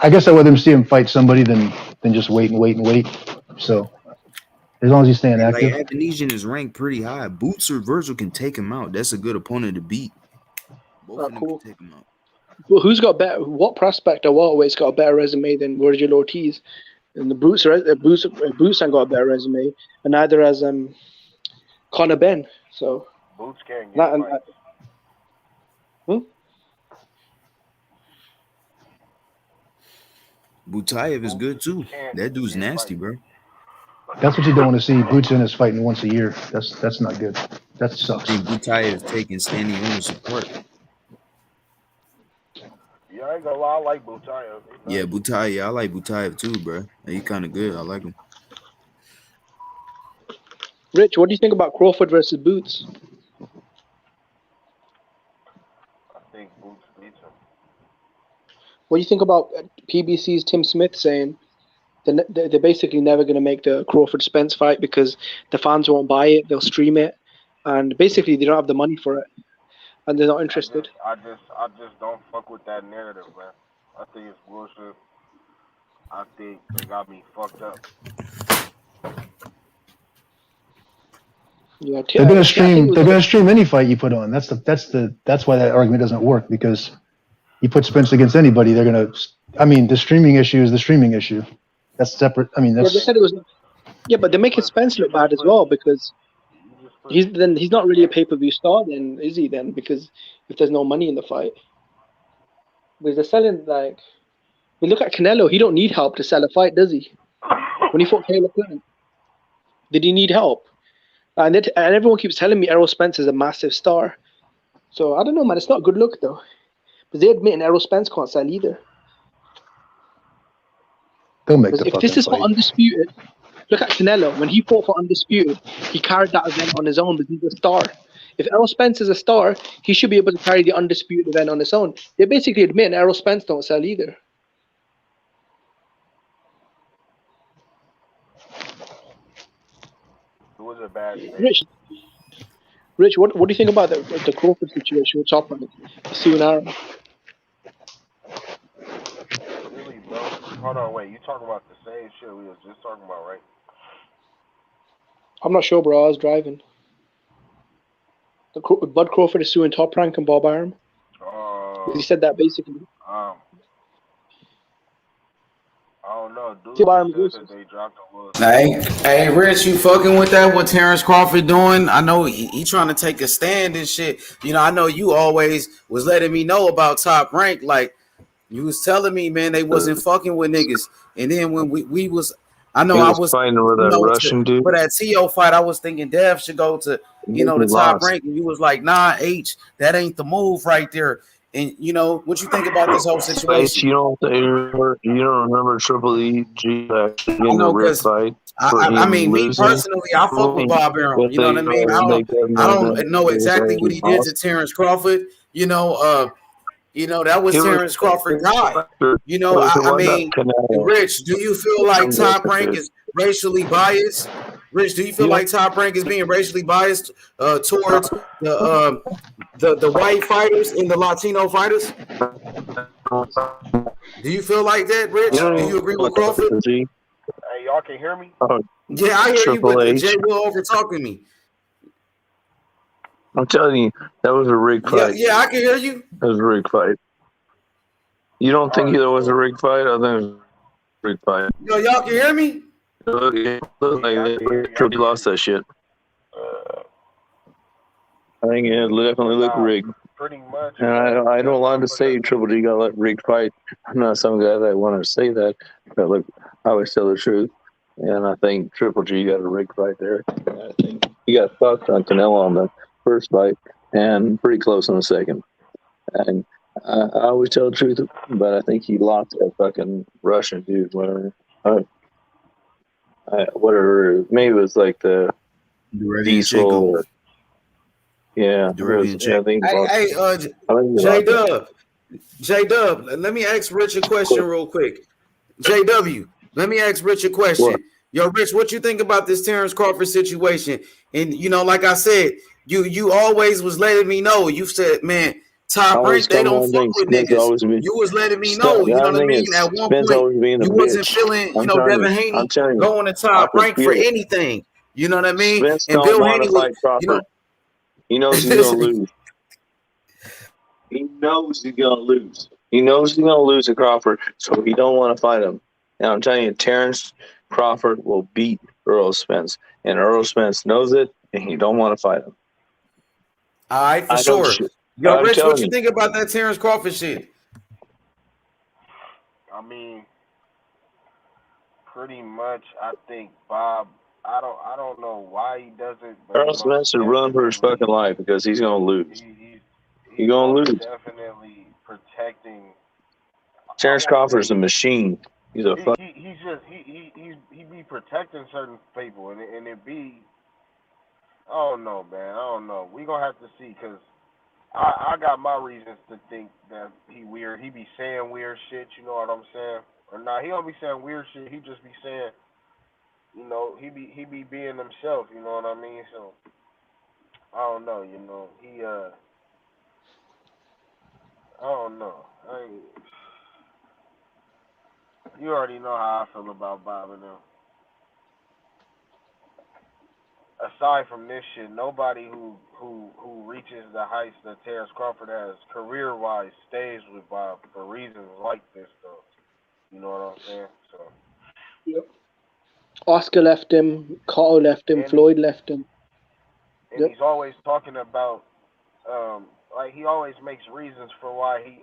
I guess I'd rather see him fight somebody than just wait and wait and wait. So as long as he's staying Like active. Avenesian is ranked pretty high. Boots or Virgil can take him out. That's a good opponent to beat. Both of them Cool. can take him out. Well, who's got better? What prospect or welterweight's got a better resume than Virgil Ortiz? And the Boots ain't got a better resume, and neither has Conor Ben. So Boots can't get that, fights. Butayev is good too. That dude's nasty, bro. That's what you don't want to see. Boots in is fighting once a year. That's not good. That I sucks. think Butayev is taking standing owner support. Yeah, I ain't gonna lie, I like Butayev. Yeah, Butayev. I like Butayev too, bro. He kind of good. I like him. Rich, what do you think about Crawford versus Boots? I think Boots beats him. What do you think about PBC's Tim Smith saying they're basically never going to make the Crawford Spence fight because the fans won't buy it, they'll stream it, and basically they don't have the money for it, and they're not interested. I just don't fuck with that narrative, man. I think it's bullshit. I think they got me fucked up. Yeah, They're gonna stream. They're gonna stream any fight you put on. That's why that argument doesn't work because You put Spence against anybody, they're gonna. I mean, the streaming issue is the streaming issue. That's separate. I mean, Yeah, they that's said it was. Yeah, but they're making Spence look bad as well because he's not really a pay-per-view star. Then is he? Then because if there's no money in the fight, because they're selling like. We look at Canelo. He don't need help to sell a fight, does he? When he fought Caleb Plant, did he need help? And everyone keeps telling me Errol Spence is a massive star. So I don't know, man. It's not a good look though. But they admit Errol Spence can't sell either. they'll make the If fucking this is for fight. Undisputed, look at Canelo. When he fought for Undisputed, he carried that event on his own because he's a star. If Errol Spence is a star, he should be able to carry the Undisputed event on his own. They basically admit Errol Spence don't sell either. It was a bad thing. Rich, what do you think about the Crawford situation with Top Rank, Sue and Aaron? Really, bro. Hold on, wait. You talking about the same shit we was just talking about, right? I'm not sure, bro. I was driving. Bud Crawford is suing Top Rank and Bob Arum. He said that basically. I don't know, dude. Said that they dropped a little. Hey, Rich, you fucking with that? What Terrence Crawford doing? I know he trying to take a stand and shit. You know, I know you always was letting me know about Top Rank. Like you was telling me, man, they wasn't fucking with niggas. And then when we was, I know He I was was, fighting with that Russian dude. for that TO fight, I was thinking Dev should go to, He the Top lost. Rank, and you was like, nah, H, that ain't the move right there. And you know what you think about this whole situation? You don't remember Triple E G actually I getting a know rib because fight for I him mean, me losing? personally, I fuck with Bob Arum. You know what I mean? I don't know exactly what he did to Terrence Crawford. You know, that was Terrence Crawford guy. You know, I mean, Rich, do you feel like Top Rank is racially biased? Rich, do you feel like Top Rank is being racially biased towards the white fighters and the Latino fighters? Do you feel like that, Rich? Do you agree with Crawford? Hey, y'all can hear me? Yeah, I hear you, but Triple H. Jay Will over talking me. I'm telling you, that was a rigged fight. Yeah, I can hear you. That was a rigged fight. You don't think there was a rigged fight? I think it was a rigged fight. Yo, y'all can hear me? It looked like Triple lost that shit. I think it definitely looked rigged. Pretty much. And I don't want to say Triple G got a rigged fight. I'm not some guy that want to say that, but look, I always tell the truth. And I think Triple G got a rigged fight there. And I think he got fucked on Canelo on the first fight and pretty close on the second. And I always tell the truth, but I think he lost that fucking Russian dude. Whatever. Whatever. Maybe it was like the Diesel. Or, yeah. J Dub, let me ask Rich a question real quick. JW, let me ask Rich a question. What? Yo, Rich, what you think about this Terrence Crawford situation? And like I said, you always was letting me know. You said, man, Top Rank, they don't fuck with niggas. You was letting me know. You know what I mean? At one point, you wasn't feeling, Devin Haney going to Top Rank for anything. You know what I mean? Spence and Bill Haney was, he knows he's gonna lose. He knows he's gonna lose. He knows he's gonna lose to Crawford, so he don't want to fight him. And I'm telling you, Terrence Crawford will beat Errol Spence, and Errol Spence knows it, and he don't want to fight him. All right, for sure. Yo, Rich, what you think about that Terrence Crawford shit? I mean, pretty much. I think Bob. I don't know why he doesn't. Errol Spence should run for his fucking life because he's gonna lose. He's gonna lose. Definitely protecting. Terrence Crawford's a machine. He's a fuck. He be protecting certain people, and it be. I don't know, man. I don't know. We gonna have to see, cause I got my reasons to think that he weird. He be saying weird shit. You know what I'm saying? Or not? He don't be saying weird shit. He just be saying. He be being himself. You know what I mean? So I don't know. He I don't know. You already know how I feel about Bob and them. aside from this shit, nobody who reaches the heights that Terrence Crawford has career wise stays with Bob for reasons like this though. You know what I'm saying? So Yep. Oscar left him, Cotto left him, Floyd left him. and he's always talking about like he always makes reasons for why he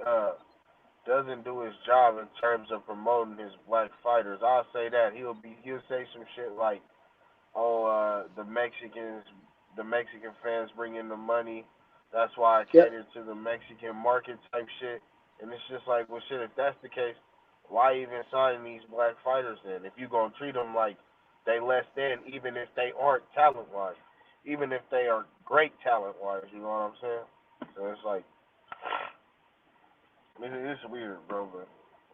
doesn't do his job in terms of promoting his black fighters. I'll say that. He'll say some shit like, oh, the Mexican fans bring in the money. That's why I cater to the Mexican market type shit. And it's just like, well, shit, if that's the case, why even sign these black fighters then? If you're going to treat them like they less than, even if they aren't talent-wise. Even if they are great talent-wise, you know what I'm saying? So it's like, it's weird, bro, but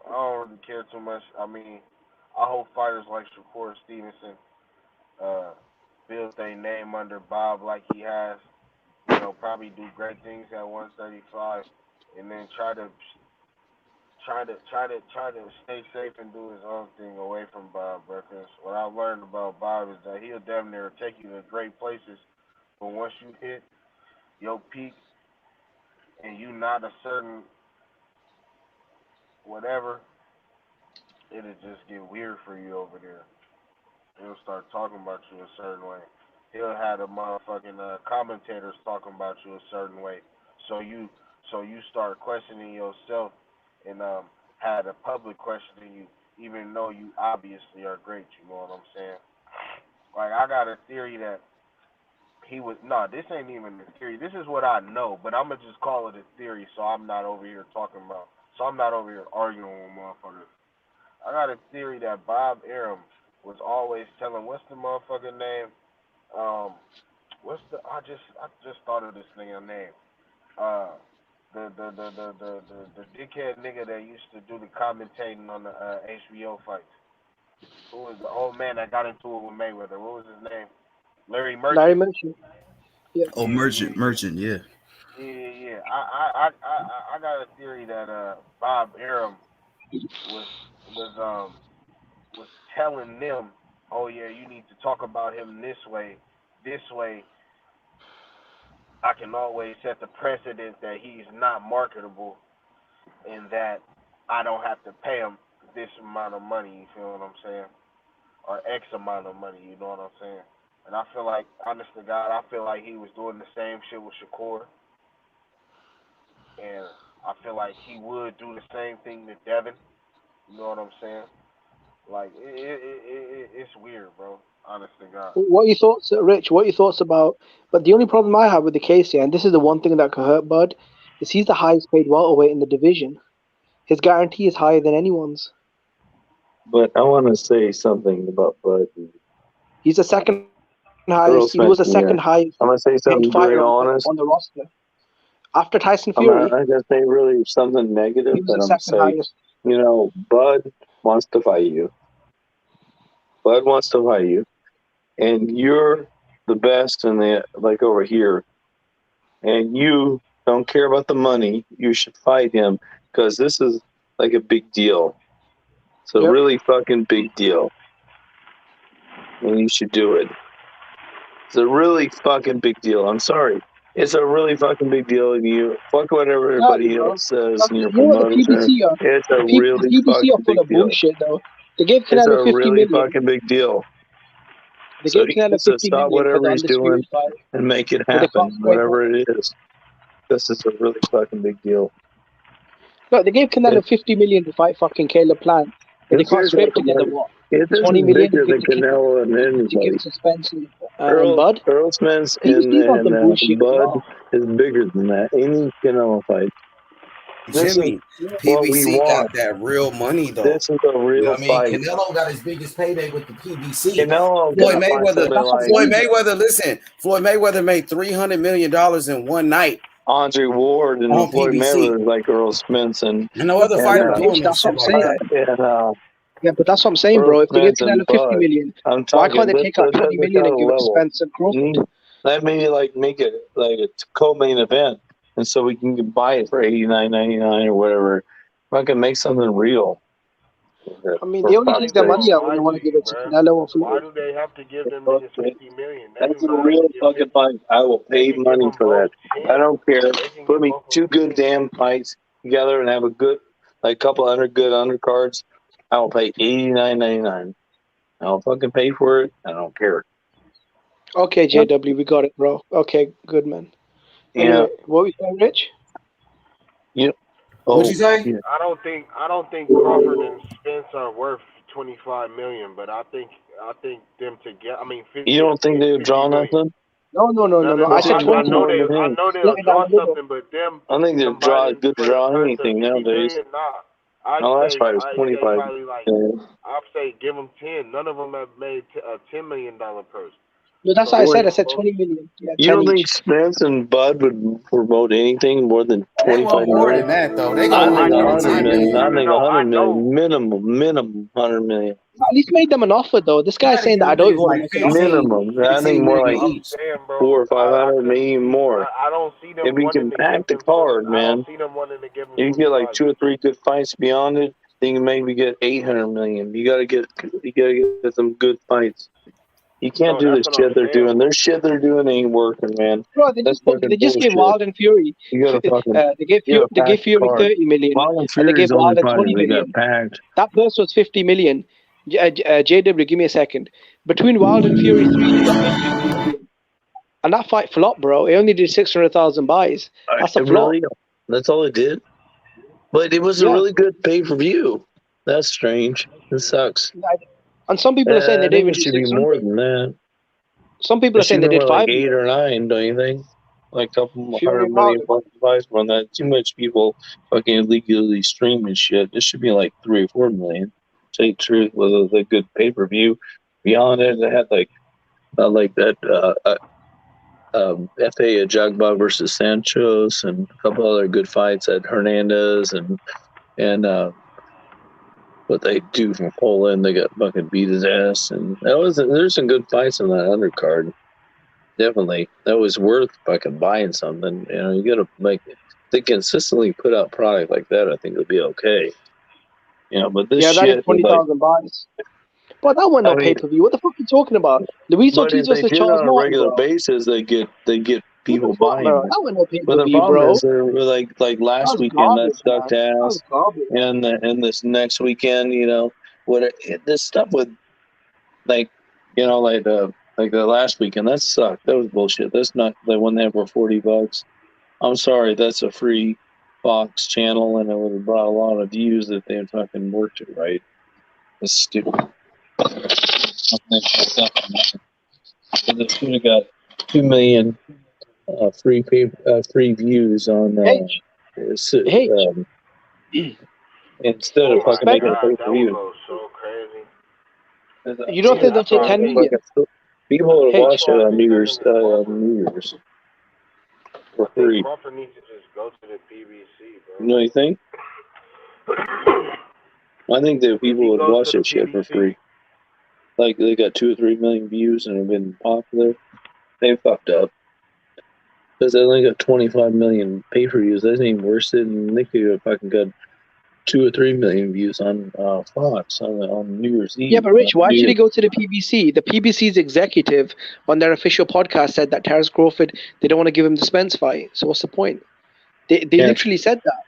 I don't really care too much. I mean, I hope fighters like Shakur Stevenson build their name under Bob like he has. You know, probably do great things at 135, and then try to stay safe and do his own thing away from Bob. Because what I've learned about Bob is that he'll damn near take you to great places, but once you hit your peak and you not a certain whatever, it'll just get weird for you over there. He'll start talking about you a certain way. He'll have the motherfucking commentators talking about you a certain way. So you start questioning yourself and have the public questioning you, even though you obviously are great. You know what I'm saying? Like, I got a theory that this ain't even a theory. This is what I know, but I'm going to just call it a theory so I'm not over here arguing with motherfuckers. I got a theory that Bob Arum was always telling, what's the motherfucking name? I just thought of this nigga name. The dickhead nigga that used to do the commentating on the HBO fights. Who was the old man that got into it with Mayweather? What was his name? Larry Merchant. Yeah. Oh, Merchant, yeah. Yeah. I got a theory that Bob Arum was telling them, oh yeah, you need to talk about him this way. I can always set the precedent that he's not marketable and that I don't have to pay him this amount of money, you feel what I'm saying? Or X amount of money, you know what I'm saying? And I feel like, honest to God, I feel like he was doing the same shit with Shakur. And I feel like he would do the same thing to Devin. You know what I'm saying? Like, it's weird, bro. Honest to God. What are your thoughts, Rich? What are your thoughts about? But the only problem I have with the case here, and this is the one thing that could hurt Bud, is he's the highest paid welterweight in the division. His guarantee is higher than anyone's. But I want to say something about Bud. He's the second highest. He was the second highest. I'm gonna say something very honest on the roster after Tyson I'm Fury. not gonna say really something negative, He was but the I'm gonna second say, highest. Bud wants to fight you. Bud wants to fight you, and you're the best in the over here, and you don't care about the money. You should fight him because this is like a big deal. It's a really fucking big deal, and you should do it. It's a really fucking big deal. I'm sorry. It's a really fucking big deal, and you fuck whatever everybody else says in your You know what the promotion. PBC are? It's a The really PBC fucking are full big of deal. bullshit, though. They gave It's Canelo a 50 really million. fucking big deal. They So gave he Canelo needs to 50 stop million for the whatever he's doing undisputed fight, and make it but they happen, can't scrape whatever it is. This is a really fucking big deal. Look, they gave Canelo 50 million to fight fucking Caleb Plant, but they can't scrape together what? This 20 is million bigger to than Canelo and give anybody. to Spence and Bud. Earl Spence PBC's on some bullshit as Bud well. is bigger than that. Any Canelo fight. This Jimmy, is what we PBC got want. that real money though. This is a You know real what I mean? fight. Canelo got his biggest payday with the PBC. Canelo Floyd gotta find something Mayweather, listen, Floyd Mayweather made $300 million in one night. Andre Ward and on Floyd PBC. Mayweather like Earl Spence and no other fighter doing that That's what shit I'm like saying. that. Yeah, but that's what I'm saying, bro. If they give Canelo 50 million, I'm why talking, can't they take out 20 million and give it to Spence and Crawford? Let me make it like a co-main event, and so we can buy it for $89.99 or whatever. I can make something real. I mean, for they only fuck's take their sake. money out when they want to give it to Canelo or Why Floyd. do they have to give them niggas 50 million? They That's do a not have real to give fucking 50. fight. I will They pay can give money them for both that. 10. I don't care. They can Put give me both of two them good damn fights together and have a good, like, couple hundred good undercards. I will pay $89.99. I'll fucking pay for it. I don't care. Okay, JW, we got it, bro. Okay, good man. Yeah. Anyway, what we saying, Rich? Yep. What'd you say? Yeah. I don't think Crawford and Spence are worth 25 million, but I think them together. I mean, 50. You don't think they'll 50 draw million. nothing? No. I What's said they draw 20 more million. than him? They'll Split it down draw the middle. something, but them I think they'll combining good for the draw price of anything 50 nowadays. million, nah. I'd My last say fight was 25. probably like I'd say give them 10. None of them have made a $10 million purse. No, that's So what I said. I give them said both. 20 million. Yeah, You 10 don't think each. Spence and Bud would promote anything more than They 25 want more million? than that though. They I gonna think want more than 100 10 million. million. I think I 100 million minimum 100 million. At least made them an offer, though. This You guy's gotta saying give that I them don't niggas want to like make an offer. 15, Minimum. I think 15 more million like I'm each. saying, bro. 400 or I 500, couldn't maybe see. more. I don't see them If you wanting can to pack give the them 20. card, I don't man, see them wanting to give them you get like 25 2 or million. 3 good fights beyond it. Then you maybe get 800 million. You gotta get some good fights. You can't No, do that's the what I'm shit they're doing. saying. Their shit they're doing ain't working, man. Bro, That's fucking they just gave bullshit. Wild and Fury. You gotta fucking They gave you gotta they pack gave the Fury card. 30 million, Wild and and they Fury's gave the only Wilder fighter 20 they got million. packed. That purse was 50 million. JW, give me a second. Between Wild and Fury 3, they got paid 50 million. And that fight flopped, bro. It only did 600,000 buys. That's a flop. Really? That's all it did? But it was a Yeah. really good pay-per-view. That's strange. It sucks. And some people are saying they I didn't think even it do should be more 600. than that. Some people It are saying should they be did more like 500. 8 or 9, don't you think? Like a couple Fury 100 and million Wilder. buys on that. Too much people fucking illegally streaming shit. It should be like 3 or 4 million. Tell you the truth, with a good pay-per-view. Beyond it, they had like that FA Jagba versus Santos and a couple other good fights at Hernandez and what they do from Poland. They got fucking beat his ass, and there's some good fights in that undercard. Definitely, that was worth fucking buying something. You know, you got to make it. They consistently put out product like that. I think it'll be okay. You know, but this Yeah, that is shit is like, 20,000 buys. But that went I no mean, pay-per-view. What the fuck are you talking about? Luis but Ortiz if they versus did it Charles on a Martin, regular bro. basis, they get What the people fuck, buying bro? it. That went no But the pay-per-view, problem bro. is, they're like That last was weekend that garbage, sucked man. That ass, was garbage. and this next weekend, you know, this stuff with like, you know, like the last weekend that sucked. That was bullshit. That's not the one they have for $40. I'm sorry, that's a free Fox channel, and it would have brought a lot of views if they had fucking worked it right. It's stupid. They should have got 2 million free views on H. instead of fucking making a pay per view. So crazy. You don't think they'll take 10 million? People would H. watch it on New Year's for free. Crawford needs to just go to the PBC, bro. You know what you think? I think that people would watch that shit for free. Like they got 2 or 3 million views and have been popular. They fucked up. Because they only got 25 million pay-per-views. That ain't worse than they could have fucking got 2 or 3 million views on Fox on New Year's Eve. Yeah, but Rich, why should he go to the PBC? The PBC's executive on their official podcast said that Terence Crawford, they don't want to give him the Spence fight. So what's the point? They literally said that.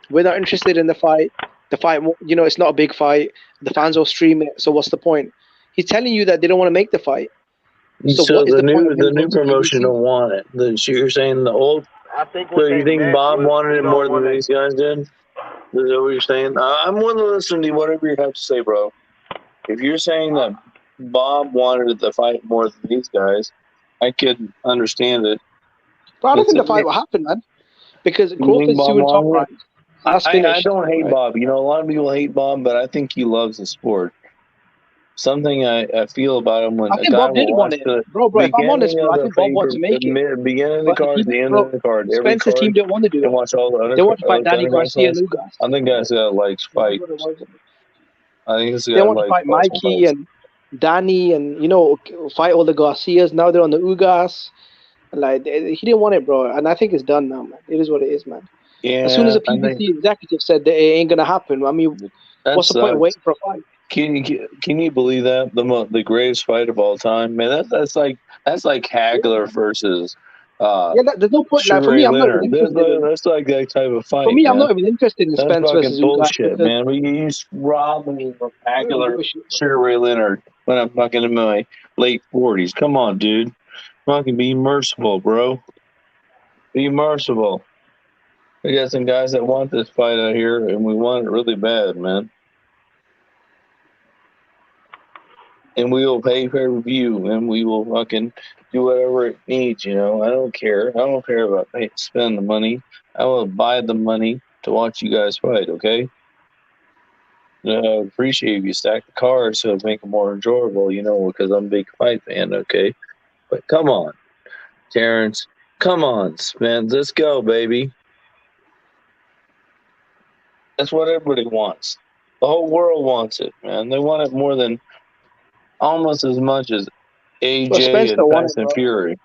We're not interested in the fight. The fight, you know, it's not a big fight. The fans will stream it. So what's the point? He's telling you that they don't want to make the fight. So what is the the point of him new going to promotion PBC? don't want it. You're saying the old. I think So what you they think meant Bob was wanted we it don't more than want to. these guys did? Is that what you're saying? I'm willing to listen to whatever you have to say, bro. If you're saying that Bob wanted the fight more than these guys, I could understand it. But I don't think the fight will happen, man. Because You think Crawford's Bob suing Top wanted it? Rank. That's I finished. don't hate right? Bob. You know, a lot of people hate Bob, but I think he loves the sport. Something I feel about him when I a think guy Bob will did want watch it. the Bro, if I'm honest, beginning bro, of I the think Bob wants to make it. beginning of the But card, the end of the card, every Spencer's team card, didn't want to do and it. watch all the other They want to fight Danny other guys Garcia and fights. Ugas. I think that's a guy likes fight. I think this guy They want to likes fight Mikey fights. and Danny and, you know, fight all the Garcias. Now they're on the Ugas. Like, he didn't want it, bro. And I think it's done now, man. It is what it is, man. Yeah, As soon as the I think PBC executive said that it ain't going to happen, I mean, What's the point of waiting for a fight? Can you believe that the greatest fight of all time, man? That's like Hagler versus There's no point. Like for me, Sugar I'm not even Leonard. interested in. That's like that type of For fight, me, I'm man. not even interested in That's Spence fucking versus Ugas bullshit, because man. We use Robin from I don't give Hagler, a shit. Sugar Ray Leonard when I'm fucking in my late 40s. Come on, dude. Fucking be merciful, bro. Be merciful. We got some guys that want this fight out here, and we want it really bad, man. And we will pay pay-per-view, and we will fucking do whatever it needs, you know. I don't care. I don't care about spending the money. I will buy the money to watch you guys fight, okay? I appreciate if you stack the cards so it'll make it more enjoyable, you know, because I'm a big fight fan, okay? But come on, Terrence. Come on, Spence. Let's go, baby. That's what everybody wants. The whole world wants it, man. They want it more than almost as much as But Spence AJ and don't want it, Tyson bro. Fury.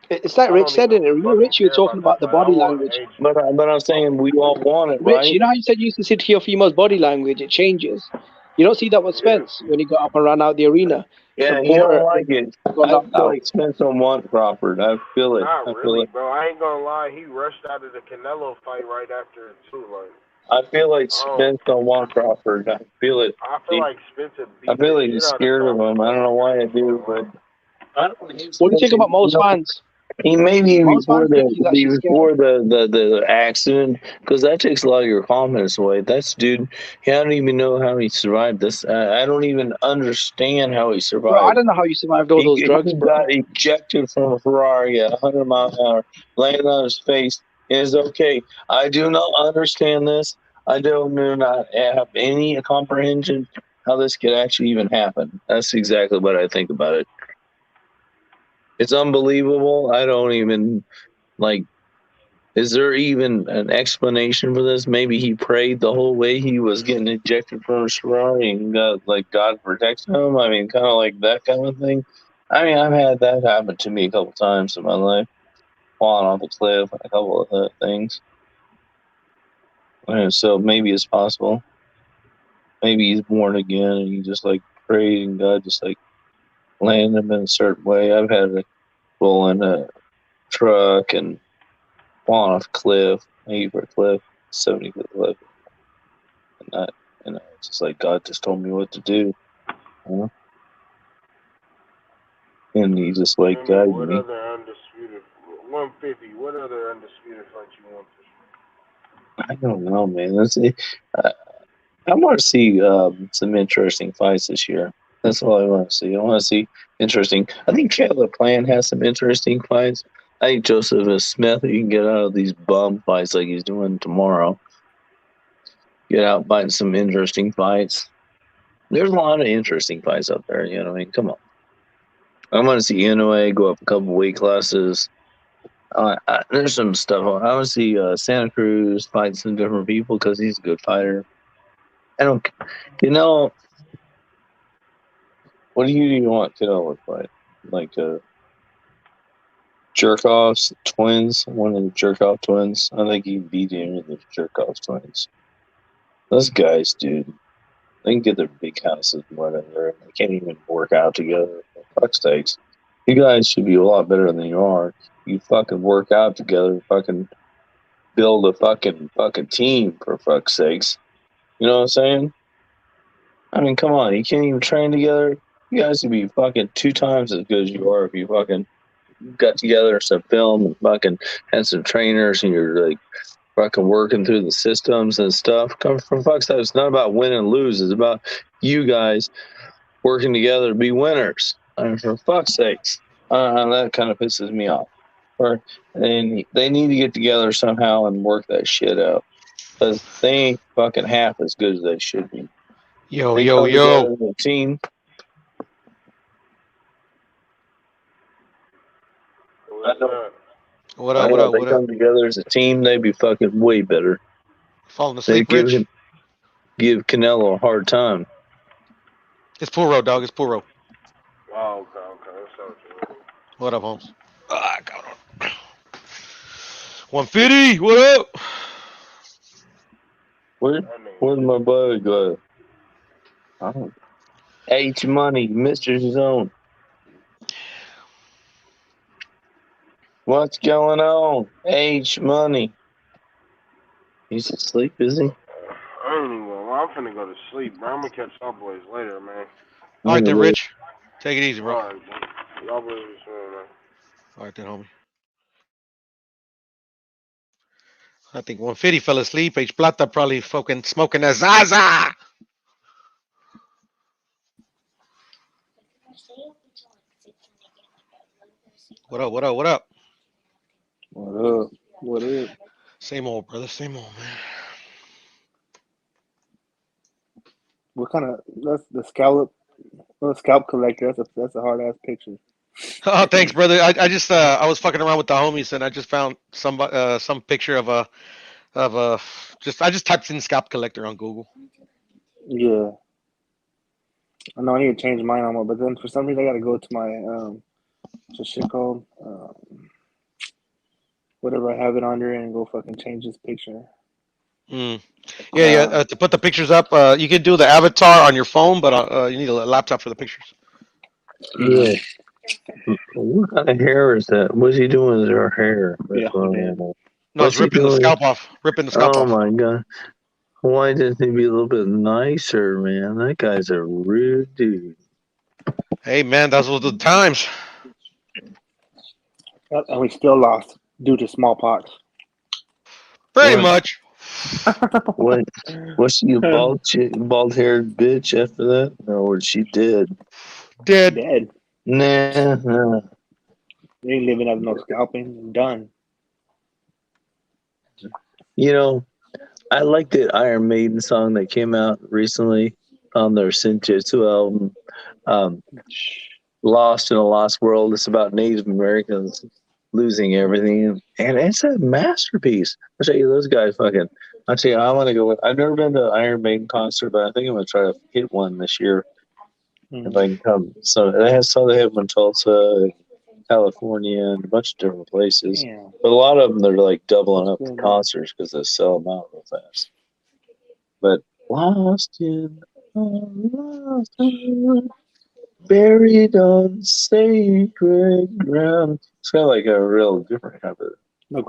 It's like Rich said in it. You Rich, you were talking about the body language. But I'm saying we all want it, Rich, right? you know how you said you used to see to your female's body language? It changes. You don't see that with Spence when he got up and ran out the arena. Yeah, you don't like it. I feel like Spence don't want Crawford. I feel it. Not I feel really, it. bro. I ain't gonna lie. He rushed out of the Canelo fight right after it too. Like, I feel like Spence don't want Crawford. I feel it. I feel like Spencer beat I feel the like he's shit out of scared of Crawford. him. I don't know why I do, but I don't What do you think about most fans? He may be Most before fans think he's actually scared. the accident, because that takes a lot of your confidence away. That's dude. I don't even know how he survived this. I don't even understand how he survived. Bro, I don't know how you survived all those drugs, He bro. got ejected from a Ferrari at 100 miles an hour, landed on his face. It is okay. I do not understand this. I do not have any comprehension how this could actually even happen. That's exactly what I think about it. It's unbelievable. I don't even like. Is there even an explanation for this? Maybe he prayed the whole way he was getting ejected from a Ferrari and got like God protects him. I mean, kind of like that kind of thing. I mean, I've had that happen to me a couple times in my life, falling off a cliff, and a couple of things. And so maybe it's possible. Maybe he's born again and he just like prayed and God just like landed him in a certain way. I've had to roll in a truck and falling off a cliff, maybe for a cliff, 70-foot cliff. And it's just like God just told me what to do. You know? And he just like guided What me. other undisputed 150? What other undisputed fight you want to see? I don't know, man. I want to see some interesting fights this year. That's all I want to see. I want to see interesting. I think Caleb Plant has some interesting fights. I think Joseph Smith, you can get out of these bum fights like he's doing tomorrow. Get out fighting some interesting fights. There's a lot of interesting fights out there. You know what I mean? Come on. I want to see Inoue go up a couple weight classes. There's some stuff. I want to see Santa Cruz fight some different people because he's a good fighter. What do you want Canelo to fight? Like Jerkoff's twins, one of the Jerkoff twins. I think he beat any of the Jerkoff twins. Those guys, dude, they can get their big houses and whatever. They can't even work out together. For fuck's sakes. You guys should be a lot better than you are. You fucking work out together, fucking build a fucking team, for fuck's sakes. You know what I'm saying? I mean, come on, you can't even train together. You guys would be fucking 2 times as good as you are if you fucking got together some film and fucking had some trainers and you're like fucking working through the systems and stuff. Come from fuck's sake, it's not about win and lose. It's about you guys working together to be winners. I mean, for fuck's sakes, that kind of pisses me off. Or they need to get together somehow and work that shit out because they ain't fucking half as good as they should be. Yo. Together as a team. What up? They come together as a team, they'd be fucking way better. Falling asleep, Rich? Give Canelo a hard time. It's Pool Road, dog. It's Pool Road. Oh, okay. That sounds good. What up, Holmes? 150. What up? Where's my buddy go? Oh. H Money, Mr. Zone. What's going on? H Money. He's asleep, is he? Anyway, well, I'm finna go to sleep, bro. I'm gonna catch y'all boys later, man. All right then, Rich. Take it easy, bro. All right, bro. Y'all boys be soon, man. All right then, homie. I think 150 fell asleep. H Plata probably fucking smoking a Zaza. What up? What up? What up? What up? What up? Same old, brother. Same old, man. What kind of that's the scalp collector? That's a hard ass picture. Oh, thanks, brother. I just I was fucking around with the homies and I just found some picture of a I just typed in scalp collector on Google. Yeah, I know I need to change mine on, but then for some reason I got to go to my what's this shit called whatever I have it under and go fucking change this picture. Yeah. To put the pictures up, you can do the avatar on your phone, but you need a laptop for the pictures. Yeah. What kind of hair is that? What's he doing with her hair? Yeah. No, What's it's he ripping the doing? scalp off. Ripping the scalp Oh off. my god. Why doesn't he be a little bit nicer, man? That guy's a rude dude. Hey, man, those were the times. And we still lost due to smallpox. Pretty much. What? Was she a bald haired bitch after that? Or was she dead? Dead. Nah. They ain't living up no scalping. Done. You know, I like the Iron Maiden song that came out recently on their Senjutsu album. Lost in a Lost World. It's about Native Americans losing everything. And it's a masterpiece. I'll tell you, those guys fucking. I'll tell you, I want to go. I've never been to an Iron Maiden concert, but I think I'm going to try to hit one this year if I can come. So they have them in Tulsa, California, and a bunch of different places. Damn. But a lot of them, they're like doubling up the concerts because they sell them out real fast. But Lost in a Lost World, buried on sacred ground. It's kind of like a real different kind of. Like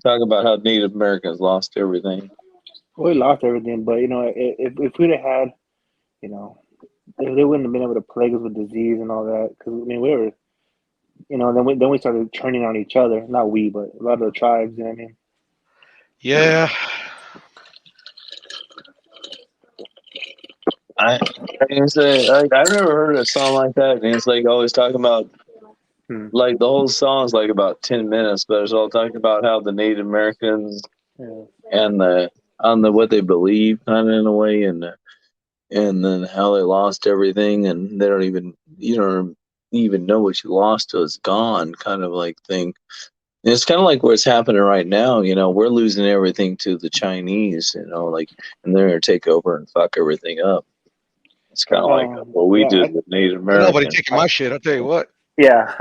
talk about how Native Americans lost everything. We lost everything, but you know, if we'd have had, you know, they wouldn't have been able to plague us with disease and all that. Because I mean, we were, you know, then we started turning on each other. Not we, but a lot of the tribes. You know what I mean? Yeah. I've never heard a song like that, and it's like always talking about like the whole song's like about 10 minutes, but it's all talking about how the Native Americans and the what they believe kind of in a way, and then how they lost everything, and they don't even know what you lost till it's gone, kind of like thing. And it's kind of like what's happening right now. You know, we're losing everything to the Chinese. You know, like, and they're gonna take over and fuck everything up. It's kind of like what we do with Native Americans. Nobody taking my shit. I'll tell you what. Yeah,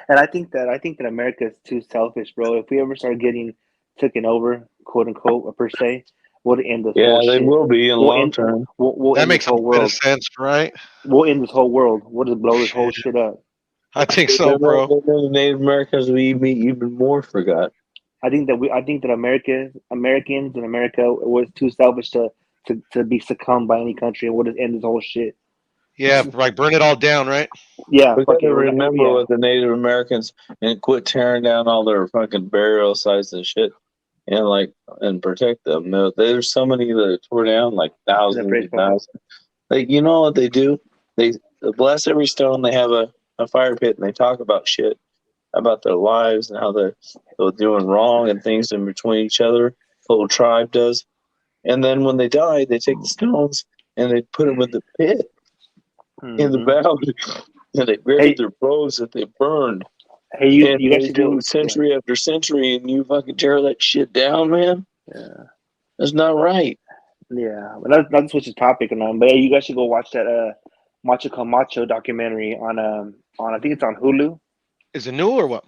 and I think that America is too selfish, bro. If we ever start getting taken over, quote unquote, per se, we'll end this whole Yeah, they shit. will be in long term. We'll That end makes this whole a bit of world. sense, right? We'll end this whole world. We'll just blow this whole shit up. I think so, bro. The Native Americans will be even more forgot. I think that Americans in America was too selfish to be succumbed by any country, and we'll just end this whole shit. Yeah, like burn it all down, right? Yeah, We gotta remember with the Native Americans and quit tearing down all their fucking burial sites and shit, and protect them. There's so many that are tore down, like thousands and thousands. Like, you know what they do? They bless every stone. They have a fire pit, and they talk about shit about their lives and how they're doing wrong and things in between each other. The whole tribe does. And then when they die, they take the stones and they put them in the pit in the valley, and they bury their bows that they burned. Hey, you and guys they should do go century after century, and you fucking tear that shit down, man. Yeah, that's not right. Yeah, but that's switch the topic on. But hey, you guys should go watch that Macho Camacho documentary on I think it's on Hulu. Is it new or what?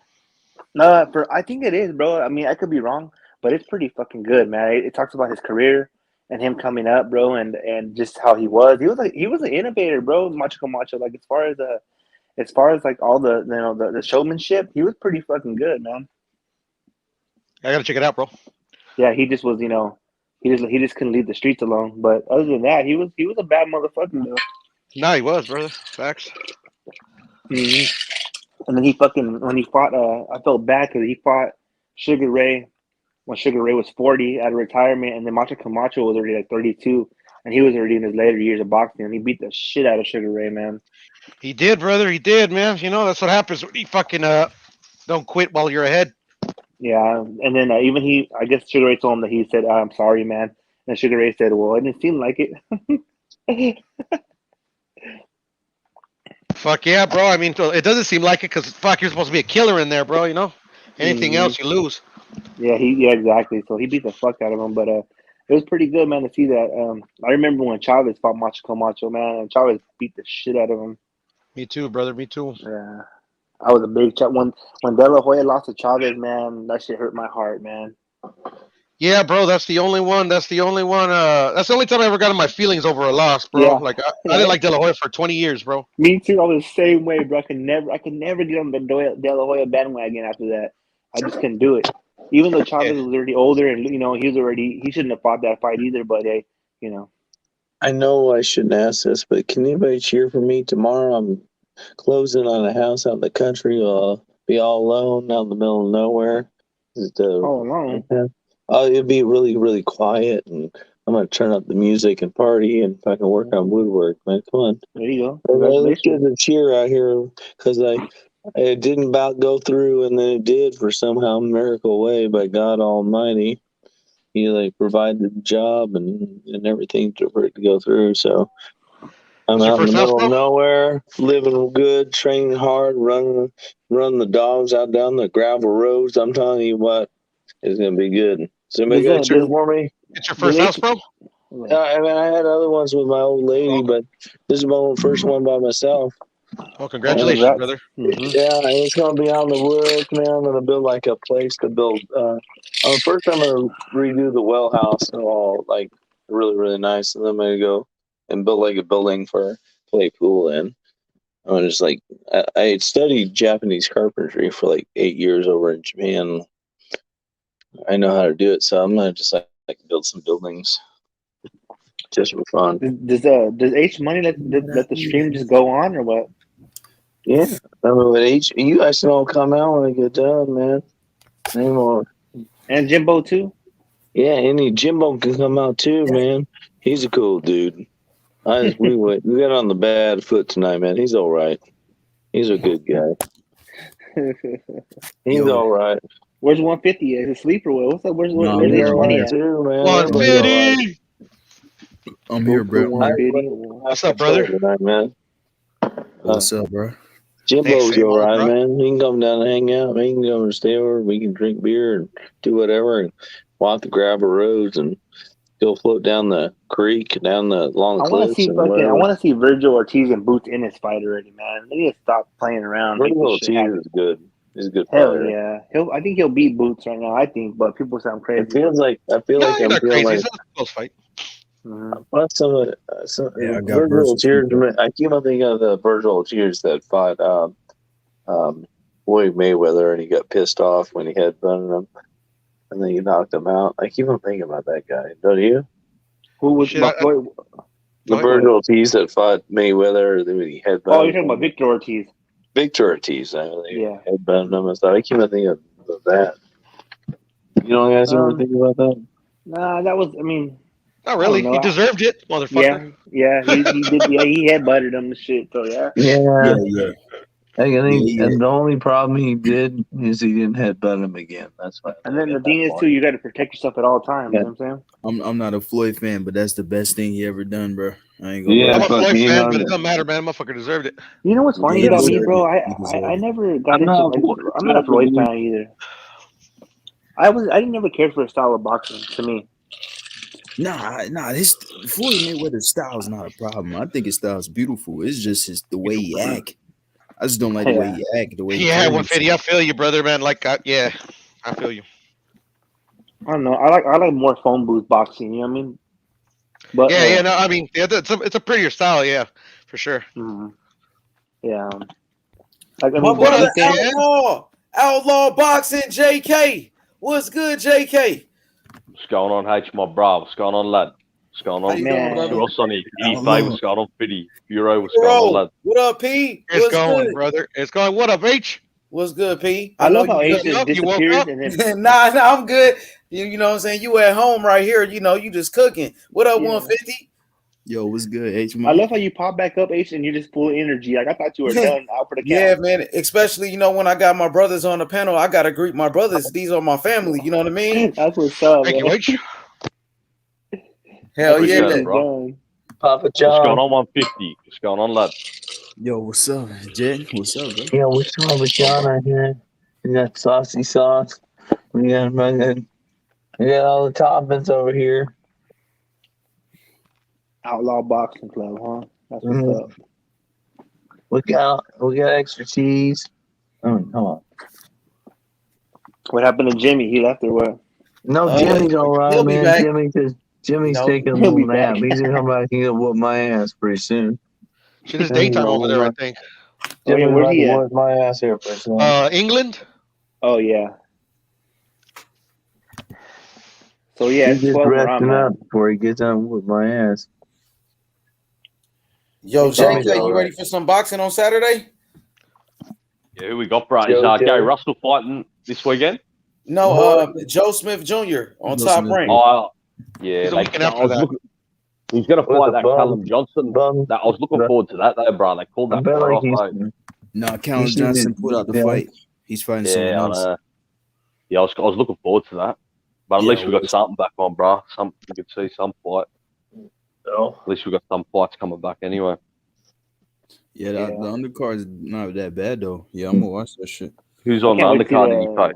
I think it is, bro. I mean, I could be wrong, but it's pretty fucking good, man. It talks about his career and him coming up, bro, and just how he was an innovator, bro. Macho Camacho, like as far as like all the the showmanship, he was pretty fucking good, man. I gotta check it out, bro. Yeah, he just was, he just couldn't leave the streets alone. But other than that, he was a bad motherfucker, though. No, he was, brother. Facts. And then when he fought, I felt bad because he fought Sugar Ray when Sugar Ray was 40 out of retirement, and then Macho Camacho was already like 32, and he was already in his later years of boxing, and he beat the shit out of Sugar Ray, man. He did, brother. He did, man. You know, that's what happens when you fucking don't quit while you're ahead. Yeah, and then I guess Sugar Ray told him that he said, "I'm sorry, man," and Sugar Ray said, "Well, it didn't seem like it." Fuck yeah, bro. I mean, it doesn't seem like it because fuck, you're supposed to be a killer in there, bro. You know, anything else, you lose. Yeah, exactly. So he beat the fuck out of him, but it was pretty good, man, to see that. I remember when Chavez fought Macho Camacho, man, and Chavez beat the shit out of him. Me too, brother. Me too. Yeah, I was a big when De La Hoya lost to Chavez, man. That shit hurt my heart, man. Yeah, bro. That's the only one. That's the only one. That's the only time I ever got in my feelings over a loss, bro. Yeah. Like I didn't like De La Hoya for 20 years, bro. Me too. I was the same way, bro. I could never get on the De La Hoya bandwagon after that. I just couldn't do it. Even though Chavez was already older and he shouldn't have fought that fight either. But hey, I know I shouldn't ask this, but can anybody cheer for me tomorrow? I'm closing on a house out in the country. I'll be all alone out in the middle of nowhere. All alone. It'll be really, really quiet, and I'm gonna turn up the music and party and fucking work on woodwork, man. Come on. There you go. Let's get the cheer out here because it didn't about go through, and then it did for somehow miracle way by God Almighty. He provided the job and everything for it to go through. So I'm out in the middle of nowhere, living good, training hard, run the dogs out down the gravel roads. I'm telling you what, it's gonna be good. So anybody got a cheer for me? It's your first house, bro? I mean, I had other ones with my old lady, but this is my first one by myself. Oh, congratulations, brother. Yeah, it's gonna be out in the woods, man. I'm gonna build like a place to build. First, I'm gonna redo the well house, all like really, really nice, and then I'm gonna go and build like a building for play pool in. I'm just I had studied Japanese carpentry for like 8 years over in Japan. I know how to do it, so I'm gonna just build some buildings just for fun. Does H Money let the stream just go on or what? Yeah, I mean, with you guys can all come out when I get done, man. Anymore. And Jimbo too. Yeah, any Jimbo can come out too, man. He's a cool dude. We got on the bad foot tonight, man. He's all right. He's a good guy. He's all right. Where's 150? Is it sleep or what? What's up? Where's H Money at? Too, man. 150. I'm here, bro. What's up, brother? Tonight, man. What's up, bro? Jimbo's all right, man. He can come down and hang out. He can come and stay over. We can drink beer and do whatever and walk the gravel roads and go float down the creek, down the long cliffs. I want to see Virgil Ortiz and Boots in his fight already, man. They need to stop playing around. Virgil Ortiz is good. He's a good Hell fighter. yeah. I think he'll beat Boots right now. I think, but people sound crazy. I feel like I'm crazy. It's not a close fight. Virgil Ortiz. I keep on thinking of the Virgil Ortiz that fought Floyd Mayweather, and he got pissed off when he headbutted him, and then he knocked him out. I keep on thinking about that guy. Don't you? Who was Floyd? The Virgil Ortiz that fought Mayweather, then he headbutted. Oh, you're talking about Victor Ortiz. Victor Ortiz. Headbutted him and stuff. I keep on thinking of that. You don't guys ever think about that? Nah, that was. I mean. Not really. He deserved it, motherfucker. Yeah, he did. Yeah, he headbutted him and shit. So yeah. Yeah. I think and the only problem he did is he didn't headbutt him again. That's why. And then the thing is too, you got to protect yourself at all times. You know what I'm saying? I'm not a Floyd fan, but that's the best thing he ever done, bro. I ain't gonna. Yeah, I'm a Floyd fan, but it doesn't matter, man. Motherfucker deserved it. You know what's funny about me, bro? I never got into. I'm not a Floyd fan either. I didn't never care for a style of boxing. To me. Nah. His Floyd Mayweather's style is not a problem. I think his style is beautiful. It's just the way he act. I just don't like the way he act. The way. Yeah, 150. I feel you, brother, man. I feel you. I don't know. I like more phone booth boxing. You know what I mean? But Yeah. No, I mean, yeah, it's a prettier style. Yeah, for sure. Yeah. Like, I My mean, the brother key thing. Outlaw Boxing, JK. What's good, JK? What's going on, H, my bro? What's going on, lad? What's going How on? you doing, brother? Ross on here. Outlaw. Fay, what's going on? Fiddy. Bureau, what's going on, lad? What up, P? It's What's going, good? brother. It's going. What up, H? What's good, P? I know love how H you just You woke disappears up? and then nah, I'm good. You know what I'm saying? You at home right here. You know, you just cooking. What up, Yeah. 150? Yo, what's good, H? I love how you pop back up, H, and you're just full of energy. Like I thought you were done out for the count. Yeah, man. Especially, you know, when I got my brothers on the panel, I gotta greet my brothers. These are my family. You know what I mean? That's what's up, Thank you, H. Hell yeah. Appreciate it, bro. Papa John. What's going on, 150? What's going on, lad? Yo, what's up, Jet? What's up, bro? Yeah, what's Papa John right here? We got saucy sauce. We got all the toppings over here. Outlaw Boxing Club, huh? That's what's up. We got extra cheese. Oh, come on. What happened to Jimmy? He left or what? No, Jimmy's all right, he'll be man. back. Jimmy's taking a he'll be little nap. back. He's gonna come back and whoop my ass pretty soon. Shit is daytime over there, I think. Jimmy's Oh, yeah, where's he about to at? whoop my ass here pretty soon. England. Oh yeah. So yeah, He's it's just 12 where I'm resting at. up before he gets on with my ass. Yo, Jimmy's JK, all you right. ready for some boxing on Saturday? Yeah, who we got, bro? Is Joe, Gary Russell fighting this weekend? No, Joe Smith Jr. on Joe Top Smith. Rank. Oh, yeah. He's a weekend I after was that. looking. He's gonna With fight the that bum- Callum Johnson. bum- I was looking forward to that, though, bro. They called I that bet fight like off, he's. mate. Nah, Callum should Johnson be- pulled out the yeah. fight. He's fighting someone Yeah, I else. know. Yeah, I was looking forward to that. But at Yeah, least we got well- something back on, bro. You could see some fight. Oh. At least we got some fights coming back anyway. Yeah, the undercard is not that bad though. Yeah, I'm gonna watch that shit. Who's on the can't wait to undercard that you fight?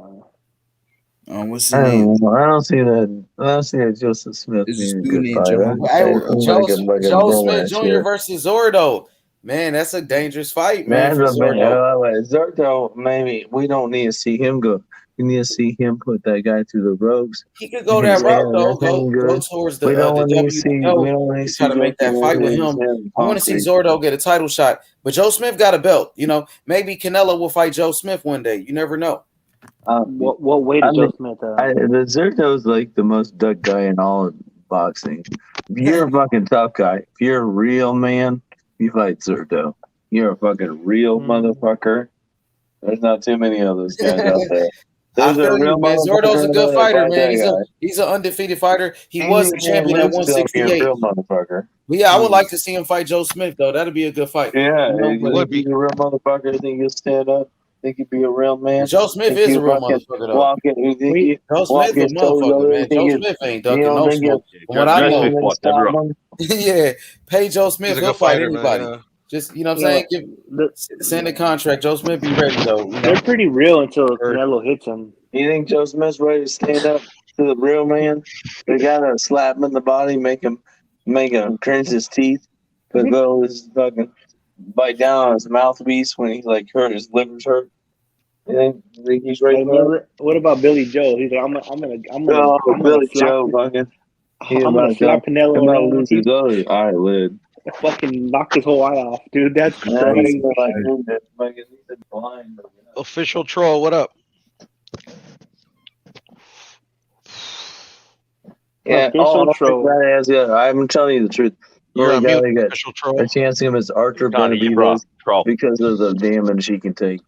What's his I name? don't know. I don't see that Joseph Smith There's this being a dude good named fighter. Jermall Hey, It's Joe, like a Joe romance Smith Jr. here. versus Zordo. Man, that's a dangerous fight, man, for That's a bit. Zordo. Zerto, maybe we don't need to see him go. We need to see him put that guy through the ropes. He could go that route, though. Go Good. towards the We don't need to see. We WBO don't need to and see try to make that Joe fight with Smith him. I want to see concrete. Zordo get a title shot. But Joe Smith got a belt. You know, maybe Canelo will fight Joe Smith one day. You never know. What weight is Joe Smith? The Zerto's like the most duck guy in all of boxing. If you're a fucking tough guy, if you're a real man, you fight Zerto. You're a fucking real motherfucker. There's not too many of those guys out there. I Those are feel you, real man. Zordo's a motherfuckers good that fighter, fight man. that He's an undefeated fighter. He guy. was And the you can't champion at lose to him if you're a 168. real motherfucker. But yeah, I would like to see him fight Joe Smith, though. That'd be a good fight. Yeah, You know, if but he's a real motherfucker, think he'll stand up. Think he'd be a real man. Joe Smith Think is he'll a real fucking motherfucker, though. walk it. You think he Joe walk Smith a his toes motherfucker, over? man. You think Joe you Smith ain't you ducking don't no think smoke. you From what I Joe know, Smith fights everyone. yeah, pay Joe Smith. He's a He'll good fight fighter, man. anybody. Yeah. Just, you know what I'm saying? Send a contract. Joe Smith be ready, though. You know? They're pretty real until Canelo hits him. You think Joe Smith's ready to stand up to the real man? They gotta slap him in the body, make him cringe his teeth, but go his fucking bite down on his mouthpiece when he's like hurt, his liver's hurt. You think he's ready for that? What about Billy Joe? He's like, I'm gonna Billy slap, Joe, fucking. I'm gonna slap Canelo around. Lose his other eyelid. Fucking knock his whole eye off, dude. That's crazy. He's blind. Official troll, what up? Yeah, Official troll. I'm telling you the truth. The You're only on guy mute, that official troll. got a chance to him is Archer Johnny, you bro. Benavidez Troll. because of the damage he can take.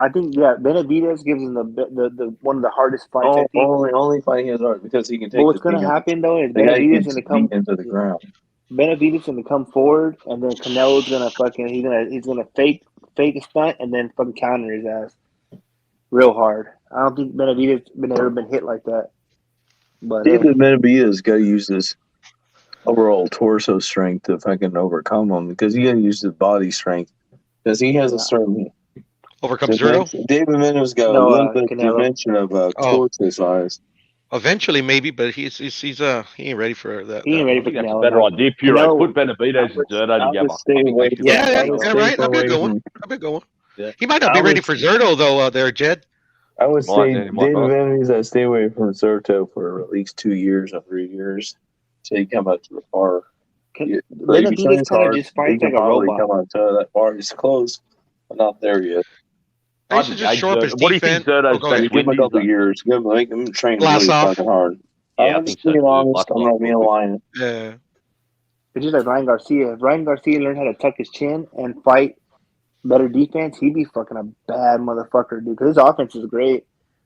I think Benavidez gives him the one of the hardest fights. I think. Only fighting his art because he can take. But what's the gonna damage. happen though is The guy Benavidez gets gonna come beat into the ground. Benavidez gonna come forward, and then Canelo's gonna he's gonna fake a stunt and then fucking counter his ass real hard. I don't think Benavidez ever been hit like that. But David Benavidez got to use his overall torso strength to fucking overcome him because he got to use his body strength because he has a certain Overcome Zero? David Benavidez got a little bit dimension of torso size. Eventually, maybe, but he ain't ready for that. He ain't ready I for think that's Canelo. a better idea, Puro. Canelo- Put Benavidez and Zerto together. Yeah, right. That'd be a good one. That'd be a good one. Yeah. He might not be ready for Zerto though. There, Jed. I would say Might David not. Benavidez, I stay away from Zerto for at least 2 years or 3 years. So you come out to the bar. But if you Benavidez train kind of hard, just you fights can like a probably robot. come out to that bar. It's close, but not there yet. They should just shore up his What do you think defense. Zerto's go best ahead. Give him a win is, couple though? years. Make him train Blast really off. fucking hard. Yeah, I I'm think just so being too. honest. Blast I'm off not being real quick. lying. Yeah. It's just like Ryan Garcia. If Ryan Garcia learned how to tuck his chin and fight better defense, he'd be fucking a bad motherfucker, dude. Because his offense is great,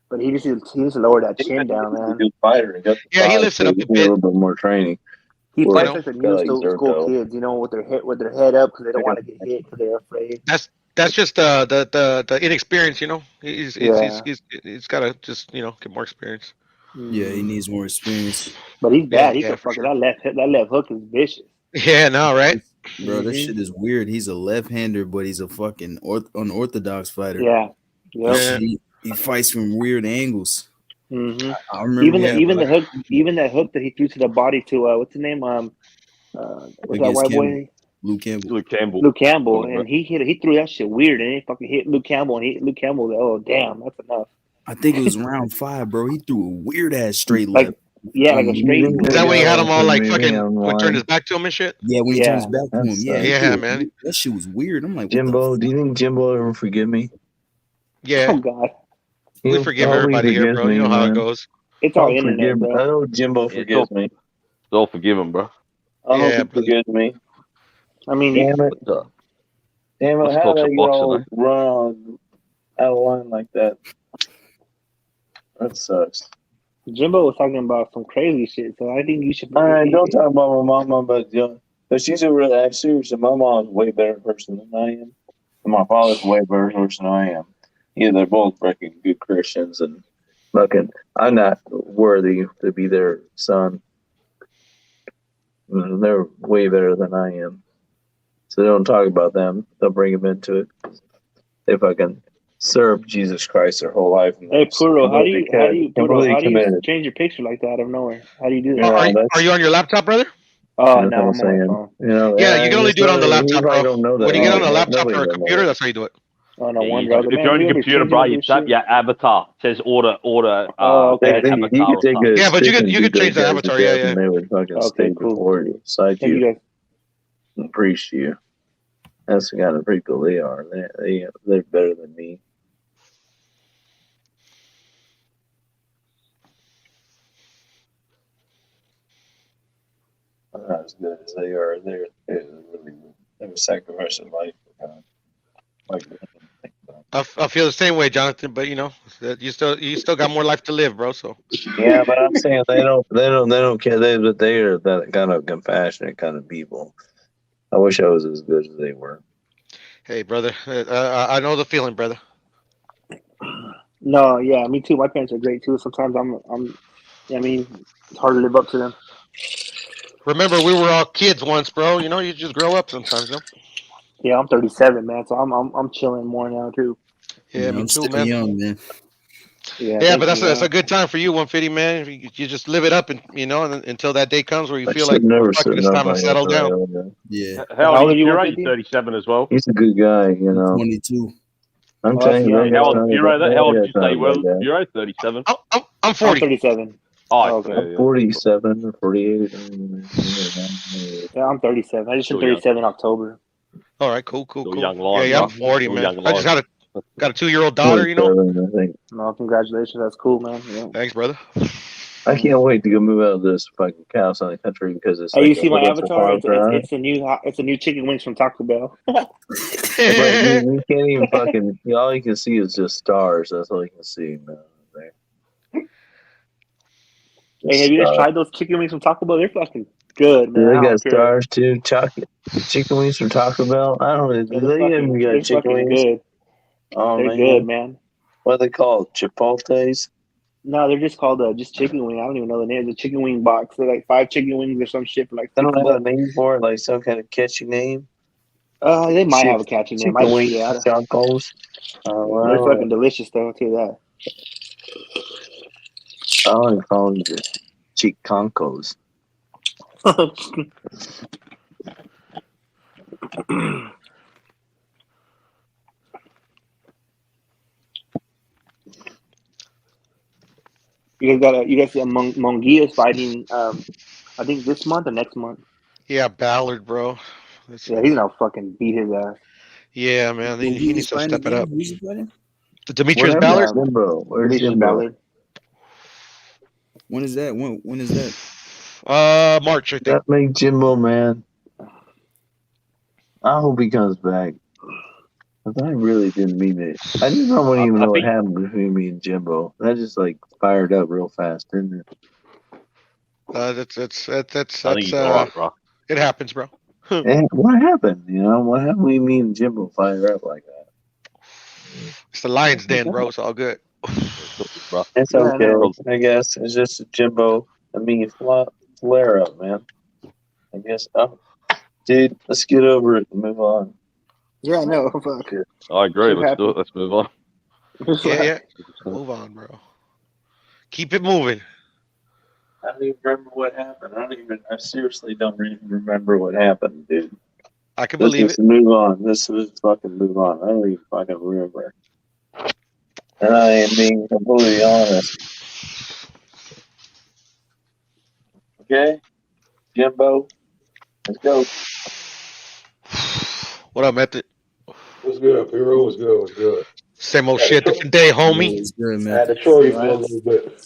but he needs to lower that chin down, He's a man. good fighter. He got the Yeah, he size, lifts it so up he a needs a bit. little bit more training. He Where fights You know, like the a guy new like school Zerto, kids, with their head up because they don't want to get hit because they're afraid. that's just the inexperience. You know, Yeah. he's got to just get more experience. Yeah, he needs more experience. But he's Yeah, bad. He yeah, can for fucking sure. that left hook is vicious. Yeah, no, right? Bro, that shit is weird. He's a left-hander, but he's a fucking unorthodox fighter. Yeah. Yep. He fights from weird angles. Mm-hmm. I remember Even that hook that he threw to the body to what's his name? What's that against white Campbell. boy? Luke Campbell. Luke Campbell, and he threw that shit weird, and he fucking hit Luke Campbell, and Luke Campbell was like, oh damn, that's enough. I think it was round 5, bro. He threw a weird ass straight Like, left. yeah, like a straight. Is that when he had him all like fucking when turned his back to him and shit? Yeah, when he Yeah. turns back to him. Yeah, he Yeah, threw man. that shit was weird. I'm like, what Jimbo, do you think Jimbo will ever forgive me? Yeah. Oh god. We forgive everybody here, bro. You know how it goes. It's all internet, bro. I know Jimbo forgives me. Don't forgive him, bro. I hope Yeah, he forgives me. I mean, Damn it. Damn it. Let's How talk did I some get boxing, all eh? run out of line like that? That sucks. Jimbo was talking about some crazy shit, so I think you should. All right, don't talk about my mama, but she's a really serious. And my mom's a way better person than I am. And my father's way better person than I am. Yeah, they're both freaking good Christians, and fucking, I'm not worthy to be their son. And they're way better than I am. So they don't talk about them. They'll bring them into it. They fucking serve Jesus Christ their whole life. Hey, Puro, how do you completely committed. change your picture like that out of nowhere? How do you do Yeah, that? Are you on your laptop, brother? Oh That's no, what I'm I'm on my saying. phone. You know, Yeah, you can only do it on the laptop, bro. Don't know that. When you get on a Oh, laptop nobody or a don't know computer, that. that's how you do it. Oh no, Yeah, wonder. if you're on your computer, bro, you tap your avatar. It says order. okay. You avatar. can take a Yeah, but you stick can and change beat the those avatar. guys to Yeah, death, yeah. and they would fucking Okay, stay cool. before you, beside Thank you you, guys. and preach to you. That's the kind of people they are. They're better than me. I'm not as good as they are. They're really they were sacrificing life for God. Like, I feel the same way, Jonathan. But you still got more life to live, bro. So yeah, but I'm saying they don't care. They are that kind of compassionate kind of people. I wish I was as good as they were. hey, brother, I know the feeling, brother. No, yeah, me too. My parents are great too. Sometimes I mean, it's hard to live up to them. Remember, we were all kids once, bro. You just grow up sometimes, no? Yeah, I'm 37, man, so I'm chilling more now too. Yeah, me I'm too, still man. young, man. Yeah, Yeah, thank but you. that's a good time for you, 150, man. You just live it up, and until that day comes where you I feel should like never fuck it, sit it's up time to like that settle for down. real. Yeah. How old are you, you, Puro? 150? You're 37 as well. He's a good guy, you know. 22. I'm Oh, telling that's you, young. How old don't Puro? How old get did you say times you were? like that. Puro, 37. I'm I'm 40. 37. Oh, Oh, okay. I'm 47 or 48. Yeah, I'm 37. I just turned Still young. 37 in October. All right, cool. Still young Yeah, lion, yeah, I'm bro. 40, Still man. young I just lion. got a 2-year-old daughter, 47, I think. No, congratulations. That's cool, man. Yeah. Thanks, brother. I can't wait to go move out of this fucking chaos in the country because it's Hey, like you a see my little avatar? farm drive. It's a new chicken wings from Taco Bell. But you can't even fucking. All you can see is just stars. That's all you can see, man. Hey, have you guys tried those chicken wings from Taco Bell? They're fucking good, man. They I got don't care. stars too. Chicken wings from Taco Bell. I don't know. Yeah, Do they even they're got chicken fucking wings? good. Oh They're man, good, man. what are they called? Chipotles? No, they're just called just chicken wing. I don't even know the name. It's a chicken wing box. They're like 5 chicken wings or some shit for like They $6. don't have a name for it, like some kind of catchy name. They might have a catchy name. Chicken wings, Yeah, tacos. they're fucking delicious though. I'll tell you that. I only call them just chicancos. You guys see Munguia is fighting I think this month or next month. Yeah, Ballard, bro. Yeah, he's gonna fucking beat his ass. Yeah, man. He needs to step it up. Who's he fighting? Demetrius Ballard. Jimbo? Where's Demetrius Jimbo? Ballard. When is that? When is that? March, I think. That make Jimbo, man. I hope he comes back. Cause I really didn't mean it. I just don't even know what happened between me and Jimbo. That just like fired up real fast, didn't it? That's I think he's all right, bro. It happens, bro. And what happened? You know, what happened when me and Jimbo fire up like that? It's the Lions Den, bro. It's all good. It's okay. I guess it's just a Jimbo. I mean, flare up, man. I guess. Oh, dude, let's get over it and move on. Yeah, I know. Fuck. I agree. Let's do it. Let's move on. Yeah. Move on, bro. Keep it moving. I don't even remember what happened. I seriously don't even remember what happened, dude. I can believe it. Move on. Let's fucking move on. I don't even fucking remember. And I am being completely honest. Okay? Jimbo, let's go. What up, Method? What's good, P-Roll? What's good? What's good? Same old shit, different day, homie. It's good, I man. had to troll you for a little bit.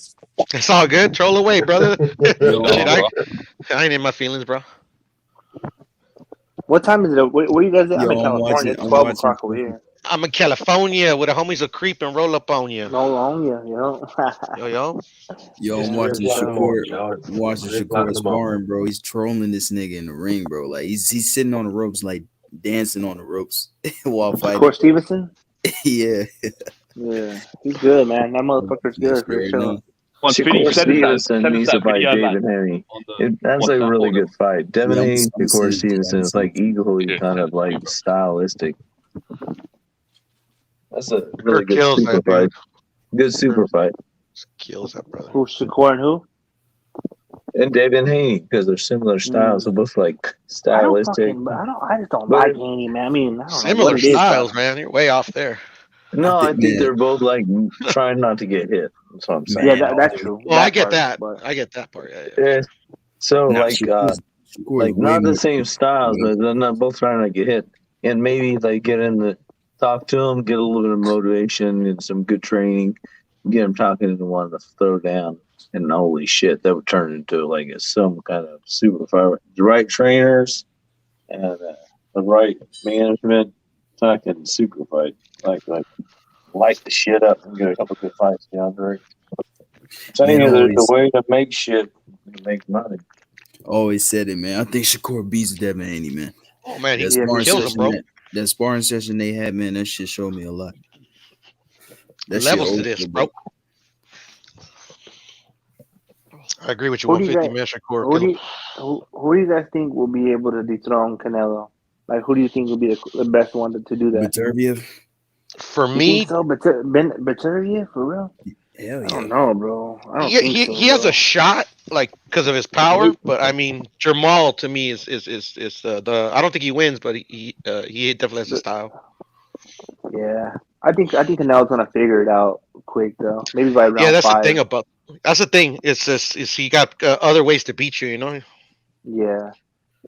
It's all good. Troll away, brother. Shit, I ain't in my feelings, bro. What time is it? What are you guys at? I'm in Yo, California. It's 12 o'clock over here. I'm in California where the homies will creep and roll up on you. No longer, you know. Yo. Yo, I'm watching Shakur sparring, bro. He's trolling this nigga in the ring, bro. Like he's sitting on the ropes, like dancing on the ropes while fighting. Shakur Stevenson? Yeah. Yeah. He's good, man. That motherfucker's good. Shakur Stevenson needs to fight Devin Haney. That's a really good fight. Devin Haney, Shakur Stevenson is like equally kind of like stylistic. That's a really good super fight. Good super fight. Kills that brother. Who's Shakur and who? And Devin Haney, because they're similar styles. They're both like stylistic. I just don't like Haney, man. I mean, I don't know Similar what it is, styles, man. You're way off there. No, I think they're both like trying not to get hit. That's what I'm saying. Yeah, that's true. Well, I get that. I get that part. Yeah. So Now, like Shakur's not way the same styles, but they're not both trying to get hit. And maybe like get in the talk to them, get a little bit of motivation and some good training, get them talking into one to throw down. And holy shit, that would turn into like some kind of super fight. The right trainers and the right management, fucking super fight. Light the shit up and get a couple good fights, DeAndre. Saying there's a way to make shit to make money. Always said it, man. I think Shakur beats Devin Haney, man. Oh man, he that kills him, bro. That sparring session they had, man, that shit showed me a lot. That levels to this, bro. I agree with you. 150, man. Shakur. Who do you guys think will be able to dethrone Canelo? Like, who do you think will be the best one to do that? Beterbiev. For me, so Beterbiev, for real? Hell yeah. I don't know, bro. I don't think so, he has a shot, like because of his power. But I mean, Jermall to me is the. I don't think he wins, but he definitely has a style. Yeah, I think Canelo's gonna figure it out quick though. Maybe by round 5. Yeah, that's the thing about. That's the thing. It's just he got other ways to beat you. You know. Yeah.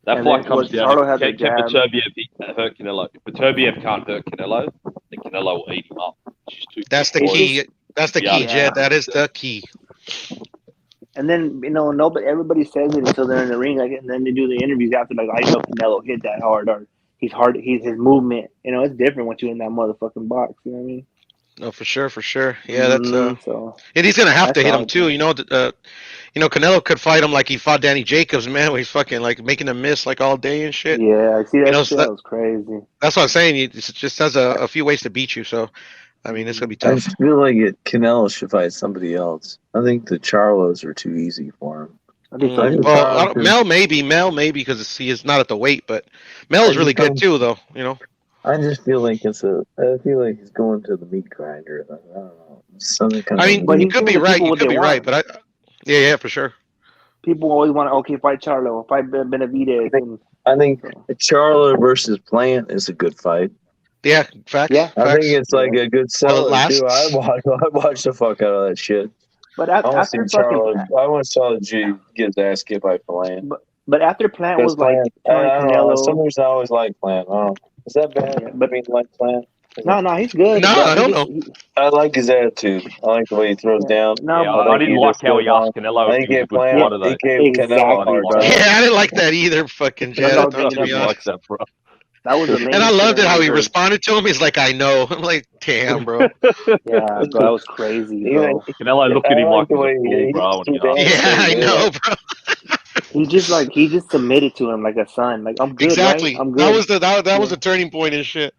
That fight comes down. Can Beterbiev hurt Canelo? If Beterbiev can't hurt Canelo, then Canelo will eat him up. That's the key. That's the key, Jed. That is the key. And then everybody says it until they're in the ring, like, and then they do the interviews after, like, I know Canelo hit that hard, or he's his movement. You know, it's different once you're in that motherfucking box. You know what I mean? No, for sure. Yeah, that's and he's gonna have to hit him too. Thing. You know, Canelo could fight him like he fought Danny Jacobs, man, where he's fucking like making him miss like all day and shit. Yeah, I see that. You know, shit, that was crazy. That's what I'm saying. He just has a few ways to beat you. So, I mean, it's gonna be tough. I just feel like Canelo should fight somebody else. I think the Charlos are too easy for him. I think Mel maybe because he is not at the weight, but Mel is really good too, though. You know. I just feel like I feel like he's going to the meat grinder. I don't know. Something kind I mean, but you could be right. You could be right, but yeah, for sure. People always want to fight Charlo, fight Benavidez. I think Charlo versus Plant is a good fight. Yeah, facts. Yeah, I think it's like a good seller too. I watch the fuck out of that shit. But I want to see after fucking, Charlo. I want Charlo G get his ass kicked by Plant. but after Plant Because was like Plant, telling I don't know. For Canelo, some reason, I always like Plant. I don't know. Is that bad? yeah, but I mean, like Plant? no, he's good. No, But I don't know. I like his attitude. I like the way he throws down. no, Yeah, I I think didn't he like just how goes he on. asked Canelo I if think he was a good Plant. fighter, He though. gave Canelo a exactly, hard bro. time. Yeah, I didn't like that either, fucking But I'm Jed. not To bringing be up. honest. Like that, bro. That was the And lamest I shit loved I it how ever he heard. responded to him. He's like, I know. I'm like, damn, bro. Yeah, bro, that was crazy, bro. Canelo looked at I him like like the he's a way fool, he bro. And threw he asked down. Yeah, I know, bro. He just submitted to him like a son. Like, I'm good, Exactly. right? I'm That good. was that was a turning point and shit.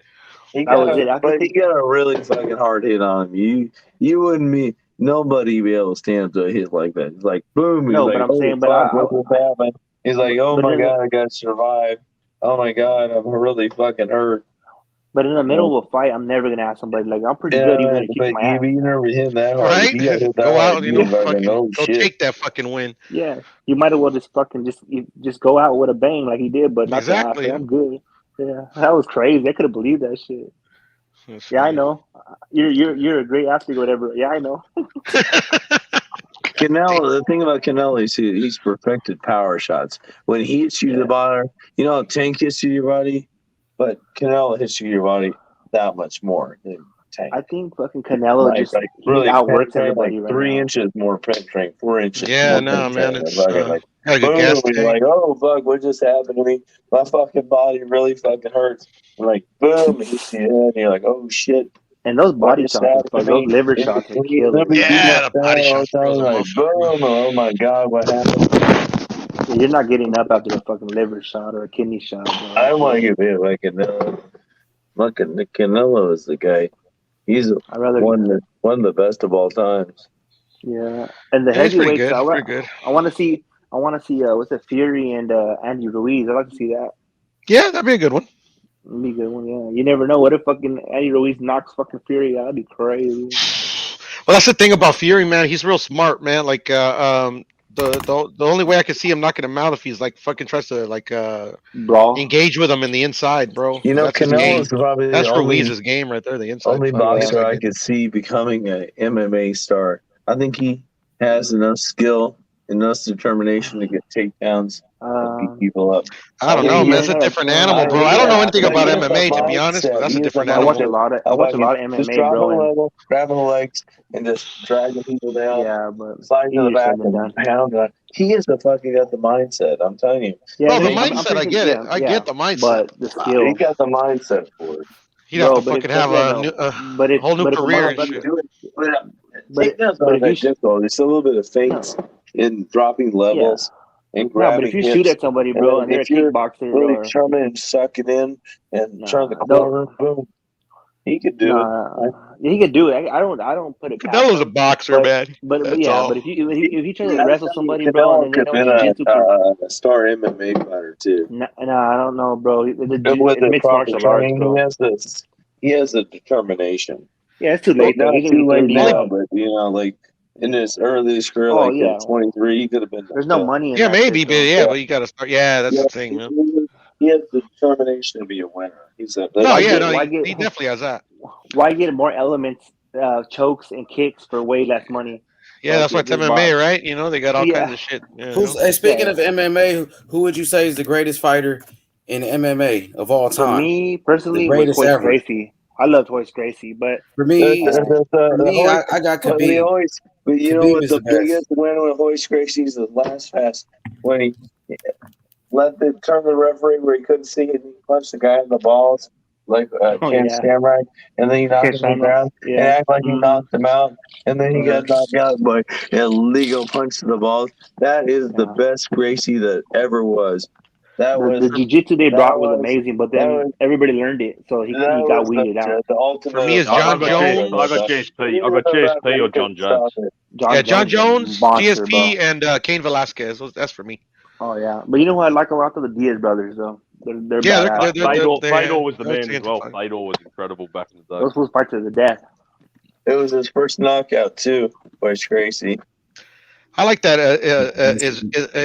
He That was got it. I but could he think, got a really fucking hard hit on him. You wouldn't be nobody be able to stand up to a hit like that. It's like boom. He's no, but like, I'm oh saying, but fuck, what just happened? He's like, oh but my in god, I got to survive. Oh my god, I'm really fucking hurt. but in the middle of a fight, I'm never gonna ask somebody like, I'm pretty good. You're Yeah, gonna kick but my ass. you never hit that hard. Right? If you got hit that Go hard, out, you fucking fucking oh go shit. take that fucking win. Yeah, you might as well just go out with a bang like he did, but not the ass. Exactly. Like, I'm good. Yeah, that was crazy. I couldn't believe that shit. That's Yeah, I funny. know. You're a great athlete or whatever. Yeah, I know. Canelo, the thing about Canelo is he's perfected power shots. When he hits you to the body, you know how Tank hits you to your body, but Canelo hits you to your body that much more than Tank. I think fucking Canelo Like he really outworks penetrating, everybody like right 3 now. inches more penetrating, 4 inches Yeah, more no, man. penetrating. It's Like got a good boom, gas you're tank. like, oh fuck, what just happened to me? My fucking body really fucking hurts. And like boom, it hits your head, and you're like, oh shit. And those What body just shots are happened to fuck. Those me? liver shots are killer. Yeah, the body All shots, the bro. time, The like motherfucker. boom, oh my god, what happened? Yeah, you're not getting up after a fucking liver shot or a kidney shot, bro. I want to get hit like Canelo. Look at Canelo is the guy. He's I'd rather. one of the best of all times. Yeah, and the Yeah, he's pretty heavyweights. good. Pretty good. I want to see. What's it? Fury and Andy Ruiz. I'd like to see that. Yeah, that'd be a good one. That'd be a good one. Yeah, you never know. What if fucking Andy Ruiz knocks fucking Fury out? That'd be crazy. Well, that's the thing about Fury, man. He's real smart, man. Like, the only way I can see him knocking him out if he's like fucking tries to like brawl, engage with him in the inside, bro. You know, That's his game. Canelo is probably That's the Ruiz's game right there. The inside. only fucking boxer inside I game. could see becoming an MMA star. I think he has enough skill, enough determination to get takedowns and beat people up. I don't know, man. It's a different animal, bro. I don't know anything about MMA to be honest, but that's a different I animal. watch a lot of Just MMA, dropping bro. the And level, grabbing the legs, and just dragging people down. yeah, but Sliding to the easier back said than done. and pounding. He has the fucking got the mindset. I'm telling you. Yeah, Bro, the I'm mindset, I pretty get sure, it. I get the mindset. But the skill, He got the mindset for it. He'd have bro. to But fucking if have yeah, no, but if whole new but if a career and motherfucker, shit. Takedown's but not if that you difficult. It's a little bit of feints and dropping levels and no, but if grabbing you shoot hips. at somebody, And bro, then and they're a if you're kickboxer really or trying and suck it in and turn the no, corner, boom, he could do it. yeah, he could do it. I don't put it past Canelo's a him. boxer, man. But That's yeah, all. but if you try to I wrestle think somebody, bro, and Canelo then they could know have jujitsu, been a star MMA fighter too. no, I don't know, bro. With It's the mixed proper martial arts, training, bro. he has the determination. Yeah, it's too late though. Not He's too only late 30. now, but like in his early career, Oh like yeah, at 23, he could have been. there's no money in Yeah, that maybe, shit, but though. but you gotta start. Yeah, that's the thing, man. He has the determination to be a winner. He's a. No, Why yeah, get no, why he get definitely has that. why get more elements, chokes and kicks for way less money? Yeah, that's why it's Just MMA, box. right? You know, they got all Yeah. kinds of shit. Yeah, Hey, speaking of MMA, who would you say is the greatest fighter in MMA of all For time? me The personally, was greatest Hoist ever. Gracie. I love Hoist Gracie, but For me, uh, I got But Khabib. you know Khabib what is the the best. biggest win with Hoist Gracie's the last pass when he turned the referee where he couldn't see it and he punched the guy in the balls like Ken yeah, Shamrock, and then he knocked Ken him on the Shamrock. ground and Yeah. act like he knocked him out, and then he Yeah. got knocked out by an illegal punch to the balls. That is the best Gracie that ever was. That The was jiu-jitsu they that brought was was amazing, but that then was everybody learned it, so he that got was weeded out. the ultimate. For me, it's of John boxing. Jones. I got GSP. I got GSP or John Jones. John Jones, monster, GSP, bro. and Cain Velasquez. That's for me. Oh yeah, but you know who I like a lot of the Diaz brothers though. They're badass. Fedor was the man as well. Fedor was incredible back in the day. Those fools fight to the death. It was his first knockout too, Hoist Gracie. I like that. Is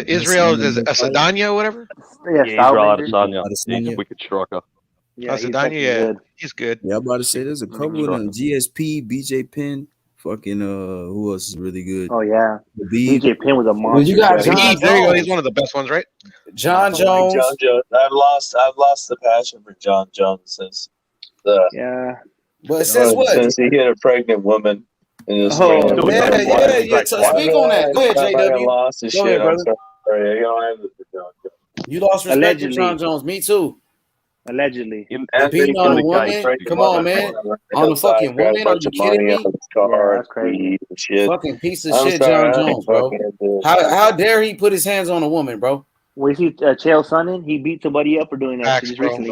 Israel is Asadanya or whatever? Yeah, Israel Stylebender. Adesanya. He's a wicked striker. Yeah, he's Asadanya, fucking yeah, good. he's good. Yeah, I'm about to say there's a couple of them. GSP, BJ Penn, Fucking who else is really good? Oh yeah, Khabib. BJ Penn was a Well, monster. you got bro. John Khabib, there you go. He's Jones. one of the best ones, right? John Like Jones. John Jones. I've lost the passion for John Jones since the Yeah. But since what? since he hit a pregnant woman in his Oh, ring. Still Yeah, doing yeah, great. yeah. Great So fighter. speak on that. Go ahead, I JW. lost his Go shit. ahead, I'm brother. sorry. I don't have it for John Jones. You lost respect for allegedly, John Jones. Me too. allegedly. In, But beating on a in the cage, woman? he Come was on, so man. fine. On a fucking Got a woman? Are bunch you of kidding money on me? his car, Yeah, that's crazy. speed and shit. Fucking piece of I'm shit, sorry, John I ain't Jones, bro. fucking into it. How dare he put his hands on a woman, bro? Well, you see, Chael Sonnen, he beat somebody up for doing that shit Facts, just bro. recently.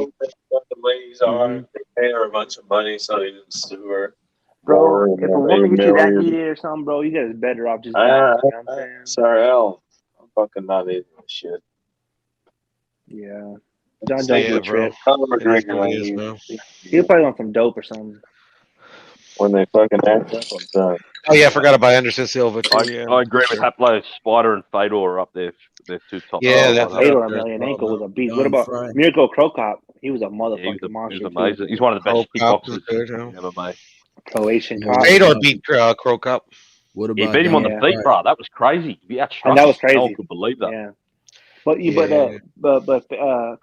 What the ladies are, hmm they pay her a bunch of money so he didn't sue her. Bro, if a woman gets you that million. heated or something, bro, you guys better off just bouncing. You know what I'm saying? Sorry, Al. I'm fucking not into this shit. Yeah. John Jones Yeah, is a bro. trip. I'm a It is drinker what when it is, bro. He'll probably want some dope or something. when they fucking act up, I'm done. Oh yeah, I forgot about Anderson Silva too. Yeah, I agree for with sure. Haplo. Spider and Fedor are up there. They're two top. Yeah, Oh, that's guys. Fedor That's Emelianenko was a beast. What Don about Fry. Mirko Krokop? He was a Yeah, motherfucking he monster was too. amazing. He's one of the best Cop is kickboxers good. Yeah. in MMA. Croatian Yeah, cop. what Fedor about beat Crow Cup. what He about beat him on Don the Yeah. feet, Fry? bro. That was crazy. He And outstruck that him. was No one crazy. could believe that. Yeah. But Yeah.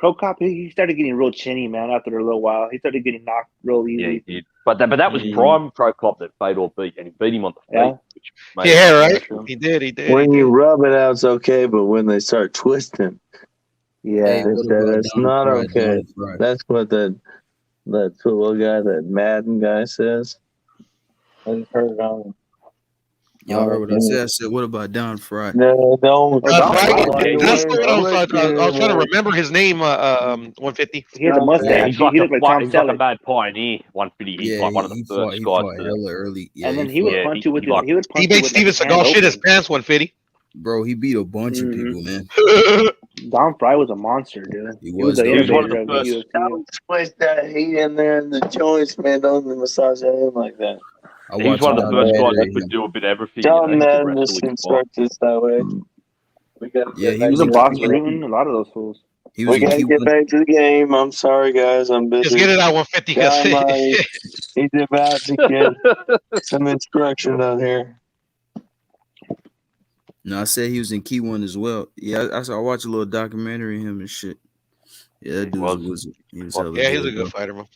Krokop, he started getting real chinny, man, after a little while. He started getting knocked real Yeah, easy. he did. But that was Mm. prime Pro Cop that Fedor beat, and he beat him on the feet, Yeah. which made Yeah, it right. controversial. He did. He did. When He you did. rub it out, it's okay, but when they start twisting, Yeah. Hey, what about that's Don not Fry? okay. Don Fry. That's what that little guy, that Madden guy, says. I just heard it on. Y'all heard what I said? I said, what about Don Fry? No, don't. Oh, Don Fry, Fry I was like good the too. that's way. the I one like I was trying to the remember his name. 150. He had the Yeah, mustache. he's He like looked like Tom he's like a Selleck. mad pioneer. 150. He's Yeah, like one of the he first guys to. hella early. Yeah, And then he he would fought. Yeah, punch you with he like he would He punch you made with like Steven his hand Seagal shit his open. pants. 150. Bro, he beat a bunch of hmm people, man. Don Fry was a monster, dude. He He was was the though. he was one of innovator the of the first. UFC. Don't squeeze that heat in there in the joints, man. Don't massage him like that. I He was watched a one of the first guys documentary that of could him. do a bit of everything. Tell him He could that and wrestle, just he could fight. instruct us that way. We gotta Yeah, get he back was The to in the boss Q1. Rutan, a lot of those fools. He was We in gotta get Q1. back to the game. I'm sorry, guys. I'm Just busy. get it at 150. He's about to get some instruction out here. No, I said he was in Q1 as well. Yeah, I watched a little documentary of him and shit. Yeah, that He dude was. he was hella Yeah, he's a good, bro. good fighter, man.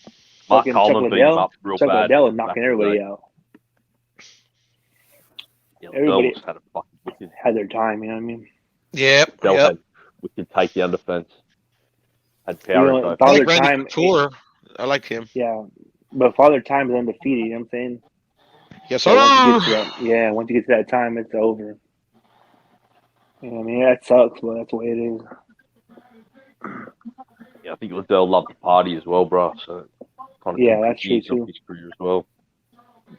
Mark Fucking Coleman beat him up real Chuck bad Liddell was back knocking in the everybody day. out. Yeah, Everybody Liddell had a fucking wicked. had their time, you know what I mean? Yep. Liddell Yep. had wicked takedown defense. Had You power in know, both I Father like Randy Time, Couture. I like him. yeah. But Father Time is undefeated, you know what I'm saying? Yes, So once you sir. get to that, yeah, once you get to that time, it's over. You know what I mean? That sucks, but that's the way it is. Yeah, I think Liddell loved the party as well, bro. So kind of Yeah, took that's true years off too. his career as well.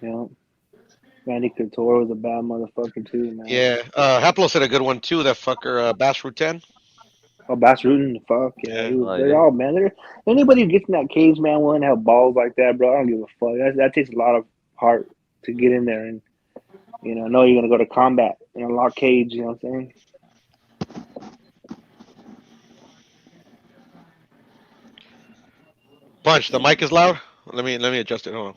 Yeah. Randy Couture was a bad motherfucker too, man. Yeah. Haplo said a good one too. That fucker Bass Rutan. Oh, Bass Rutan, fuck yeah, Yeah. he was. Oh, They're yeah. all man. Anybody who gets in that cage, man, wouldn't have balls like that, bro. I don't give a fuck. That takes a lot of heart to get in there and know you're gonna go to combat in a locked cage. You know what I'm saying? Punch. The mic is loud. Let me adjust it. Hold on.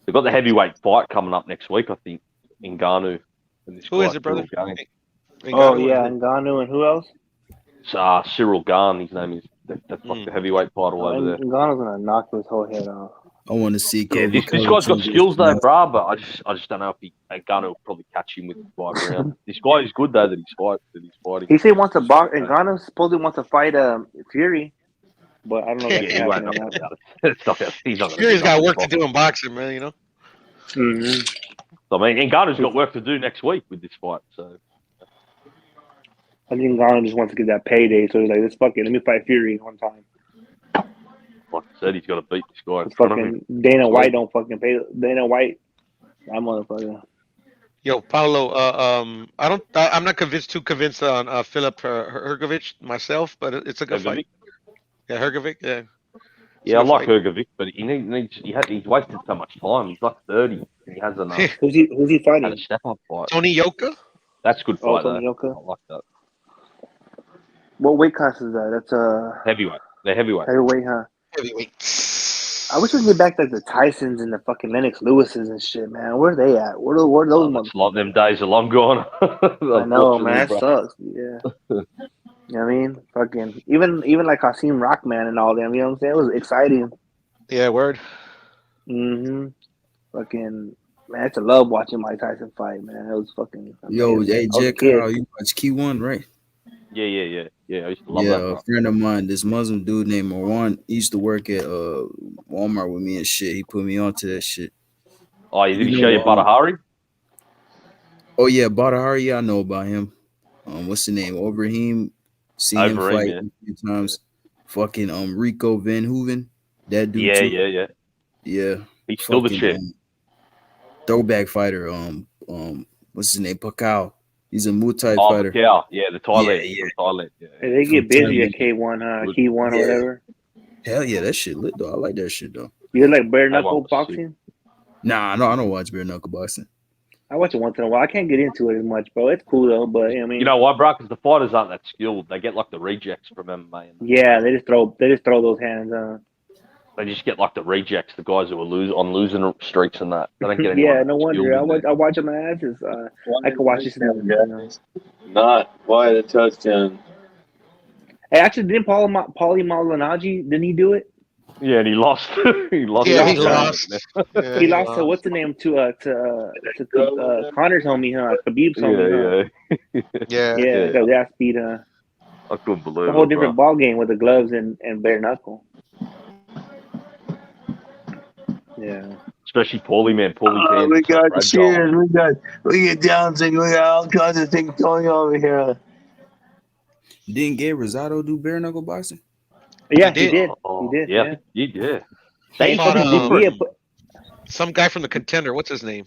They've got the heavyweight fight coming up next week, I think, in Ngannou. And this Who is guy, it, brother? Cyril Gane. Oh yeah, Ngannou and who else? It's Cyril Gane, his name is. That's like the heavyweight title over there. Ngannou's gonna knock his whole head off. I want to see Yeah, Kobe this guy's got Covington skills versus though, bro, but I just don't know if Ngannou will probably catch him with the 5 round. This guy is good though that he's fighting. He said he wants to box. Ngannou supposedly wants to fight Fury, but I don't know if that's Yeah, he won't happening. knock him out. It's not gonna, he's not gonna Fury's do got nothing work to proper. do in boxing, man. You know. Mm-hmm. So, I mean, Ngannou's got work to do next week with this fight. So I think Ngannou just wants to get that payday, so he's like, "Let's fuck it. Let me fight Fury one time." like I said, he's got to beat this guy in It's front of him. fucking Dana White don't fucking pay Dana White. That motherfucker. Yo, Paulo. I'm not too convinced on Philip Hergovich myself, but it's a good fight. Yeah, Hergovic. Yeah. Yeah, I like Hergovic, but he's wasted so much time. He's like 30. He hasn't Who's he fighting? had a step up fight. Tony Yoka. That's a good fight Tony though. Yoka. I like that. What weight class is that? That's Heavyweight. They're heavyweight. heavyweight, huh? heavyweight. I wish we could get back to the Tysons and the fucking Lennox Lewises and shit, man. Where are they at? Where are those It's like them days are long gone. I know, man. That bro. sucks. Yeah. You know what I mean? Fucking even like Hakeem Rockman and all them, you know what I'm saying? It was exciting. Yeah, word. Mm-hmm. Fucking man, it's a love watching Mike Tyson fight, man. It was fucking Yo, amazing. hey, I was a Jack, kid. you watch Key One, right? Yeah. I used to love Yeah, that. a Bro. friend of mine, this Muslim dude named Marwan, he used to work at Walmart with me and shit. He put me onto that shit. Oh, did he show you know, Badahari? Oh yeah, Badahari, yeah, I know about him. What's the name? Ibrahim. Seen him Ibrahim, fight yeah. a few times. Fucking Rico Van Hooven, that dude Yeah, too. Yeah. He's still the Fucking shit. throwback fighter. What's his name? Pakao. He's a Muay Thai Oh, fighter. Macau. Yeah, the Thailand. Yeah. From Thailand. Yeah. Hey, they get From busy Thailand. at K1, Key One or Yeah. whatever. Hell yeah, that shit lit though. I like that shit though. You like bare That one knuckle was boxing? Nah, no, I don't watch bare knuckle boxing. I watch it once in a while. I can't get into it as much, bro. It's cool though, but I mean, You know why, bro? Because the fighters aren't that skilled. They get like the rejects from MMA. And yeah, they just throw those hands. they just get like the rejects, the guys who are on losing streaks and that. They don't get anyone Yeah, that's no wonder. skilled in there. I watch them asses. I can watch this. Not why the touchdown. Hey, actually, didn't Paulie Malignaggi, didn't he do it? Yeah, and he lost. he lost. Yeah, he to- lost. Yeah, He lost to what's the name to Connor's homie, Khabib's homie, Yeah. Yeah, because that speed, I couldn't believe a whole it, different bro. ball game with the gloves and bare knuckle. Yeah. Especially Paulie, man. Paulie Oh, hands we are so got fragile. cheers. We get dancing. We got all kinds of things going on over here. Didn't Gabe Rosado do bare knuckle boxing? Yeah, He he did. Oh, He did. yeah, Yeah. he did. He They fought fucking different. some guy from the Contender. What's his name?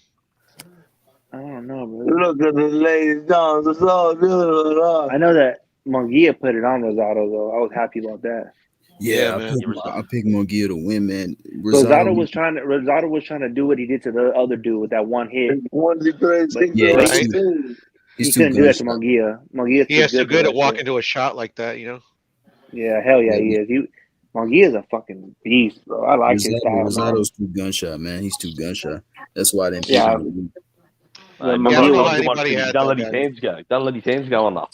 I don't know, bro. Look at the ladies dance. It's all good. I know that Munguia put it on Rosado though. I was happy about that. Yeah, man. I picked Munguia to win, man. Rosado was trying to do what he did to the other dude with that one hit. Yeah, He he's couldn't too do that to gunshot. Munguia. Munguia's He is too good for at that walking shit. to a shot like that, you know? Yeah, hell yeah, he is. Munguia's a fucking beast, bro. I like his style, man. Rosado's too gunshot, man. He's too gunshot. That's why I didn't pick Yeah. him. I Munguia don't know was- how anybody had don't let his hands go. Don't let his hands go on that.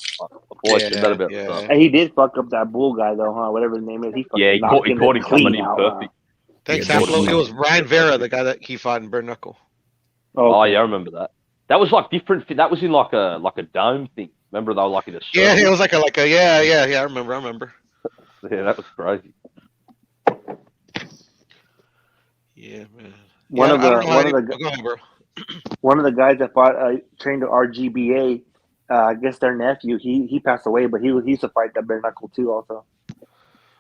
Boy, it's better about And he did fuck up that bull guy though, huh? Whatever his name is. He fucking Yeah, he knocked him caught him coming clean in out. perfect. Thanks, Yeah, Haplo. but- It was Ryan Vera, the guy that he fought in bare knuckle. Oh yeah, I remember that. That was like different. That was in like a dome thing. Remember they were like in a circle? Yeah, it was like a yeah. I remember. Yeah, that was crazy. Yeah, man. One of the Go ahead, bro. one of the guys that fought trained at RGBA, I guess their nephew, he passed away, but he used to fight that bare knuckle too, also.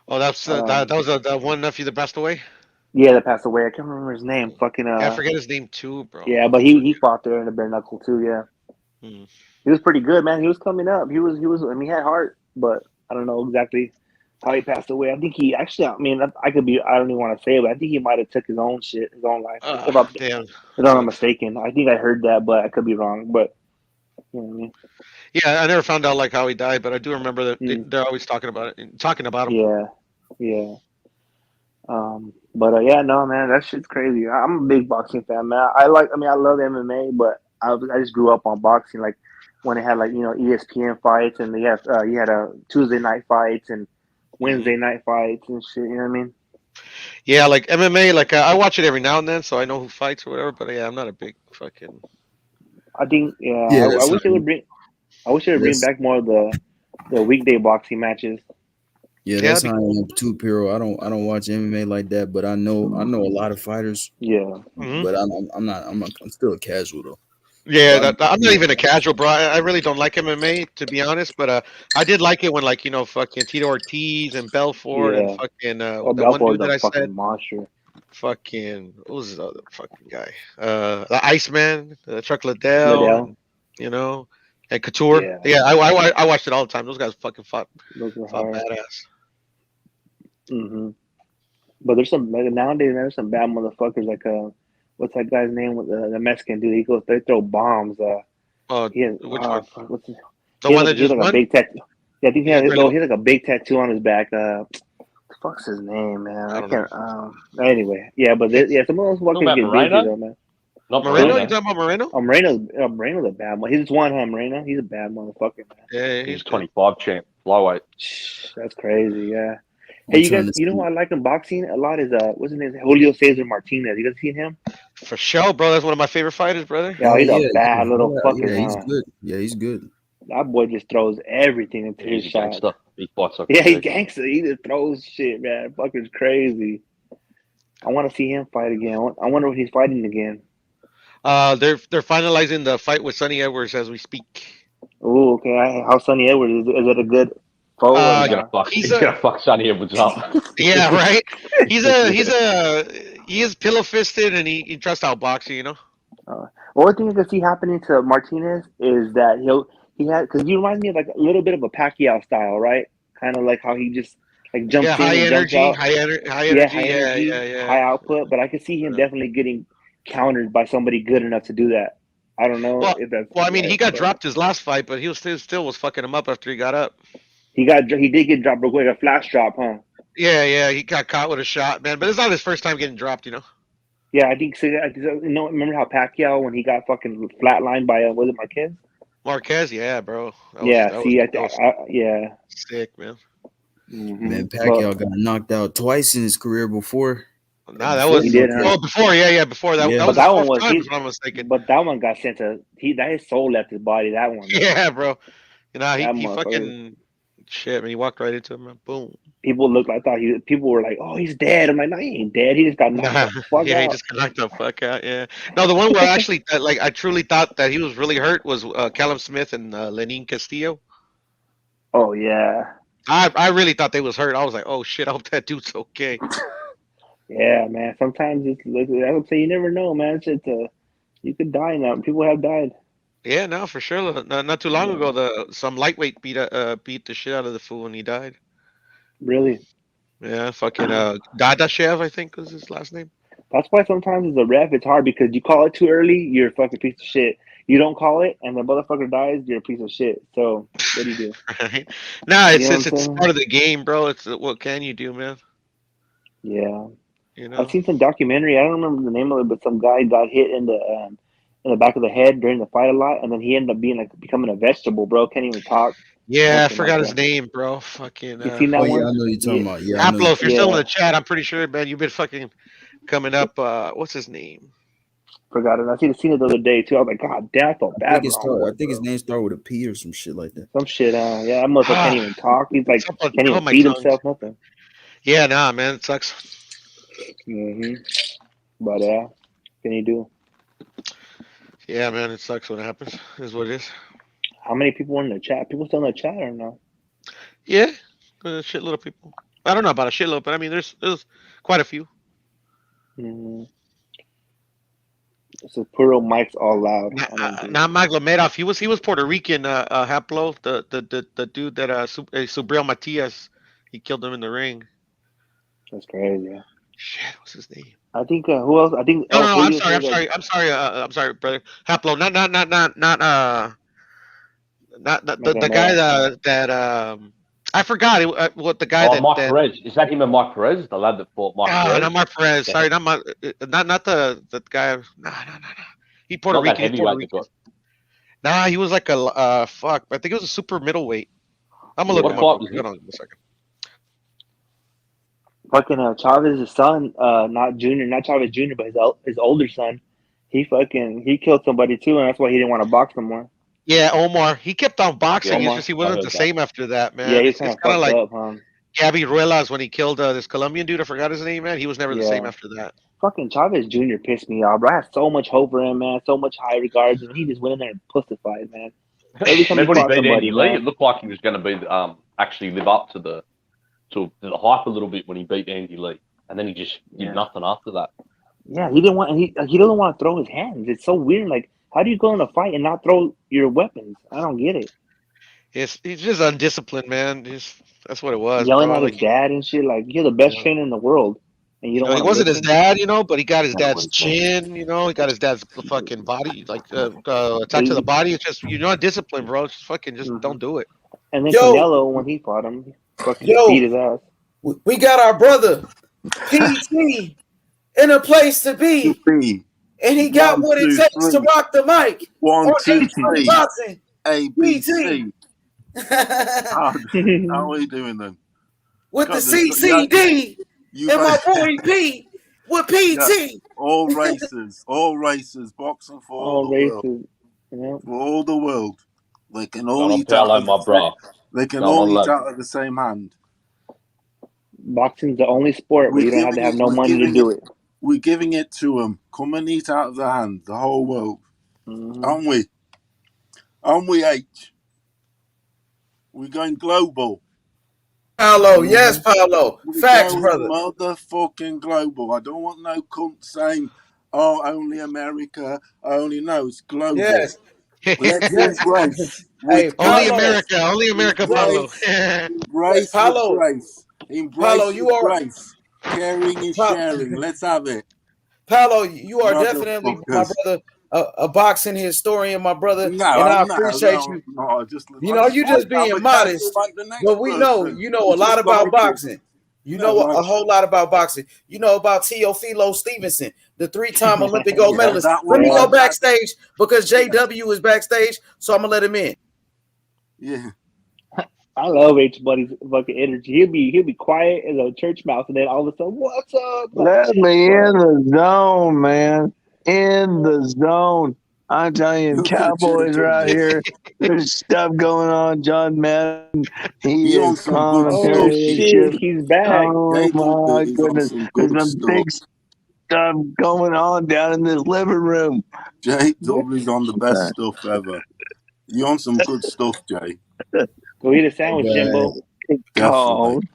Oh, that's that was that one nephew that passed away. Yeah, that passed away. I can't remember his name. Fucking Yeah, I forget his name too, bro. Yeah, but he fought there in the bare knuckle too. Yeah, Hmm. he was pretty good, man. He was coming up. He was. I mean, he had heart, but I don't know exactly how he passed away. I think he actually. I mean, I could be. I don't even want to say it, but I think he might have took his own shit, his own life. Damn. If I'm not mistaken, I think I heard that, but I could be wrong. But you know what I mean? Yeah, I never found out like how he died, but I do remember that they're always talking about it, talking about him. Yeah. But yeah, no, man, that shit's crazy. I'm a big boxing fan, man. I love MMA, but I just grew up on boxing. Like when it had like ESPN fights, and you had a Tuesday night fights and Wednesday night fights and shit. You know what I mean? Yeah, like MMA, like I watch it every now and then, so I know who fights or whatever. But yeah, I'm not a big fucking. I think Yeah, I wish it would bring. I wish it would bring That's- back more of the weekday boxing matches. Yeah, that's how I am too, Piro. I don't watch MMA like that, but I know a lot of fighters. Yeah, but I'm still a casual though. Yeah, I'm not even a casual, bro. I really don't like MMA to be honest, but I did like it when fucking Tito Ortiz and Belfort and fucking the one Belfort's dude that a I fucking said, monster. fucking what was his other fucking guy? The Iceman, Chuck Liddell, and Couture. Yeah, I watched it all the time. Those guys fucking fought badass. Mm-hmm. But there's some nowadays. There's some bad motherfuckers. Like what's that guy's name with the Mexican dude? They throw bombs. Which one? What's his, The one that just like won? a big tattoo. Yeah, I think he has like a big tattoo on his back. fuck's his name, man? I I don't can't. know. Anyway, yeah, but yeah, some of those Talking fuckers about get busy Moreno? though, man. Not Moreno? You Moreno. talking about Moreno? Moreno's a bad one. He's one hand Moreno. He's a bad motherfucker, man. Yeah, He's he's good. 25 champ, flyweight. That's crazy. Yeah. I'm Hey, you trying guys. to You know who see. I like in boxing a lot is what's his name? Julio Cesar Martinez. You guys seen him? For sure, bro. That's one of my favorite fighters, brother. Yeah, Oh he's a yeah, bad little fucker, yeah. He's huh? good. Yeah, he's good. That boy just throws everything into his He's a shot. gangster. He fights like Yeah, a he's G. gangster. He just throws shit, man. Fucker's crazy. I want to see him fight again. I wonder what he's fighting again. They're finalizing the fight with Sonny Edwards as we speak. Oh, okay. How's Sonny Edwards? Is it a good foe or He's not? gonna fuck Sonny Edwards up. Yeah, right. He is pillow fisted and he trusts out boxing, you know. One thing I can see happening to Martinez is that because he reminds me of like a little bit of a Pacquiao style, right? Kind of like how he just like jumps Yeah, in high and jumps energy, out. high energy. High Yeah, energy, yeah. high output. But I can see him definitely getting countered by somebody good enough to do that. I don't know if that's Well, I mean, he right, got but dropped his last fight, but he was still was fucking him up after he got up. he did get dropped real quick, a flash drop, huh? Yeah, he got caught with a shot, man. But it's not his first time getting dropped, you know. Yeah, I think so. Remember how Pacquiao when he got fucking flatlined by was it Marquez? Marquez, yeah, bro. Yeah, That see, was yeah. sick, man. Man, Pacquiao got knocked out twice in his career before. Nah, that was He did, huh? before, before that. Yeah. That But was that his one fourth was time, if I'm not mistaken. but that one got sent to his soul left his body. That one, man. Yeah, bro. You know, That he motherfucker. fucking shit, man. He walked right into him, man. Boom. People looked. I thought people were like, "Oh, he's dead." I'm like, "No, he ain't dead. He just got knocked Nah, the fuck yeah, he out." just got knocked the fuck out. Yeah. No, the one where I actually I truly thought that he was really hurt was Callum Smith and Lenin Castillo. Oh yeah, I really thought they was hurt. I was like, oh shit, I hope that dude's okay. yeah, man. Sometimes I would say you never know, man. You could die now. People have died. Yeah, no, for sure. Not too long ago, some lightweight beat the shit out of the fool and he died. Really? Yeah, fucking Dadashev, I think was his last name. That's why sometimes as a ref, it's hard because you call it too early, you're a fucking piece of shit. You don't call it, and the motherfucker dies, you're a piece of shit. So what do you do? Right? Nah, You know what I'm it's saying? part of the game, bro. It's what can you do, man? Yeah. You know. I've seen some documentary. I don't remember the name of it, but some guy got hit in the back of the head during the fight a lot, and then he ended up becoming a vegetable, bro. Can't even talk. Yeah, I Something forgot like his that. name, bro. Fucking. You seen that Oh one? yeah, I know you're talking about. Yeah, I know. Aplo, if you're still in Yeah. the chat, I'm pretty sure, man. You've been fucking coming up. What's his name? Forgot it. I seen it the other day too. I was like, God damn, I felt I bad think for homeboy, I think his bro. name started with a P or some shit like that. Some shit. Yeah, that motherfucker can't even talk. He's like It's up on can't even my feed tongue. himself. Nothing. Yeah, nah, man, it sucks. But what can you do? Yeah, man, it sucks when it happens. Is what it is. How many people were in the chat? People still in the chat or no? Yeah, a shitload of people. I don't know about a shitload, but I mean, there's quite a few. So puro mics all loud. Not Maglomerov. He was Puerto Rican. Haplo, the dude that Subriel Matias, he killed him in the ring. That's crazy. Shit, what's his name? I think who else? I think No, I'm Julio sorry, Cesar. I'm sorry, brother. Haplo, not the guy that I forgot what the guy Mike Perez. Is that him and Mike Perez? The lad that fought Mike Perez? not Mark Perez. Sorry, not the guy. Nah. He Puerto Not that Rican. He's Puerto heavyweight. Rican. Nah, he was like a fuck. I think it was a super middleweight. I'm gonna look him up. Hold on a second. Fucking Chavez's son, not Chavez Jr., but his older son. He killed somebody too, and that's why he didn't want to box no more. Yeah, Omar. He kept on boxing. Omar. It's just he wasn't the same after that, man. Yeah, he's it's kind of kind of fucked like up, huh? Gabby Ruelas when he killed this Colombian dude. I forgot his name, man. He was never the same Yeah. after that. Fucking Chavez Jr. pissed me off, bro. I had so much hope for him, man. So much high regards, and he just went in there and pussified, man. Every time he Remember when fought he beat somebody, Andy Lee? man. It looked like he was going to be actually live up to the hype a little bit when he beat Andy Lee, and then he just did nothing after that. Yeah, he didn't want. He doesn't want to throw his hands. It's so weird. Like, how do you go in a fight and not throw your weapons? I don't get it. He's just undisciplined, man. That's what it was. Yelling bro. at his dad and shit. Like, you're the best trainer in the world, and you don't want He to wasn't listen. his dad, but he got his dad's chin. He got his dad's fucking body, attached to the body. It's just you're not disciplined, bro. Just fucking don't do it. And then Yo. Canelo, when he fought him, he fucking Yo. beat his ass. We got our brother PT in a place to be, and he got 1, what it 2, takes to 3. rock the mic 1, on 2, H3 3. Boxing. ABC. PT How are we doing then? with the Got the CCD you and my guys. boy P with Yeah, PT. all races, boxing for all All the world, races. Yeah. for all the world. They can Going all on eat out Paolo, of my bro. They can Going all on eat low. out of the same hand. Boxing's the only sport where you don't have to have no money to do it. We're giving it to them. Come and eat out of the hand, the whole world, aren't we? Aren't we, H? We're going global. Paolo, yes, Paolo. We're Facts, going brother. motherfucking global. I don't want no cunt saying, "Oh, only America." I only know it's global. Yes. Let's Yes. embrace. Hey, Only Paolo. America, Paulo. Embrace with Paolo. grace. Paolo, Embrace you with are grace. Caring is sharing. Let's have it. Paolo, you are definitely my Motherfuckers. brother, a boxing historian, my brother, No, and I I'm appreciate no, you. no. You just I'm being a casual modest, like the next but we know person. you know a It's lot just about like it. boxing. You No, know like a whole lot about boxing. You know about Teofilo Stevenson, the 3-time Olympic gold yeah, medalist. that Let one me go like that. backstage because JW is backstage, so I'm gonna let him in. Yeah. I love H Buddy's fucking energy. He'll be quiet as a church mouse, and then all of a sudden, what's up? Let me in the zone, man. In the zone. I'm telling you, Cowboys are out here. There's stuff going on. John Madden, he He on is some good Oh stuff. commentary and shit, shit. he's back. Oh my He's on goodness. some There's good some stuff. big stuff going on down in this living room. JW's on the best stuff ever. You on some good stuff, Jay. Go eat a sandwich, Jimbo. Definitely.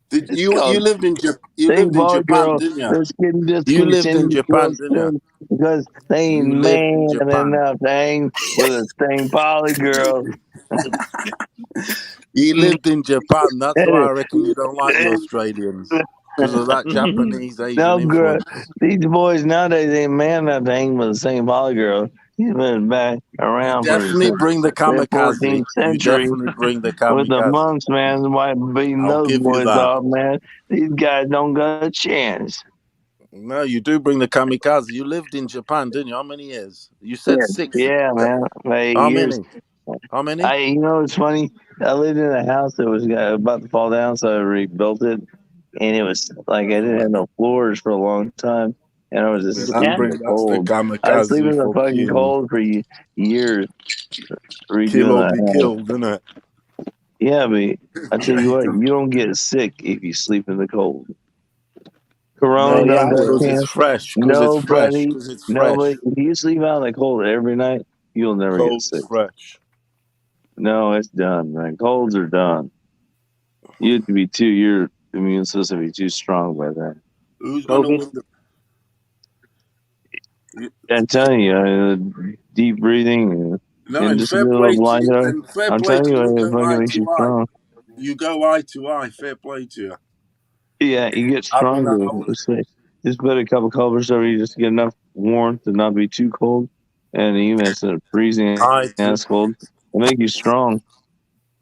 Did It's you called lived in Same ball Japan, girl didn't you? that's getting You lived in discontinued real Japan, didn't you? soon because they ain't You lived in man Japan. enough to hang with a St. Pauli girl. You lived in Japan. That's why I reckon you don't like the Australians. Because of that Japanese Asian No, girl. influence. These boys nowadays ain't man enough to hang with a St. Pauli girl. He's been back around for Definitely bring the the kamikaze. 14th You century definitely bring the with the kamikaze. monks, man. Why beating I'll those give you boys that. off, man? These guys don't got a chance. No, you do bring the kamikaze. You lived in Japan, didn't you? How many years? You said 6. Yeah, man. Like How years. many? How many? You know, it's funny. I lived in a house that was about to fall down, so I rebuilt it, and it was like I didn't have no floors for a long time, and I was just Yeah, sleeping in the that's the cold. I was sleeping kamikaze in the fucking fucking cold for years, kill redoing or that be house. killed, isn't it? Yeah, but I tell you what, you don't get sick if you sleep in the cold. Corona don't got a Because it's chance. fresh. Because it's fresh. Nobody, Because it's nobody. fresh. If you sleep out in the cold every night, you'll never get Cold's sick. fresh. No, it's done, man. Colds are done. You have to be your immune system be too strong by then. Who's gonna win the? I'm telling you, deep breathing No, and and just a fair little play to blind you. eye. And fair I'm play telling to you, you. it Go fucking eye makes you to eye. strong. You go eye to eye. Fair play to you. Yeah, you get stronger. Just put a couple covers over you just to get enough warmth to not be too cold. And even if it's freezing Eye to. ass cold, it'll make you strong.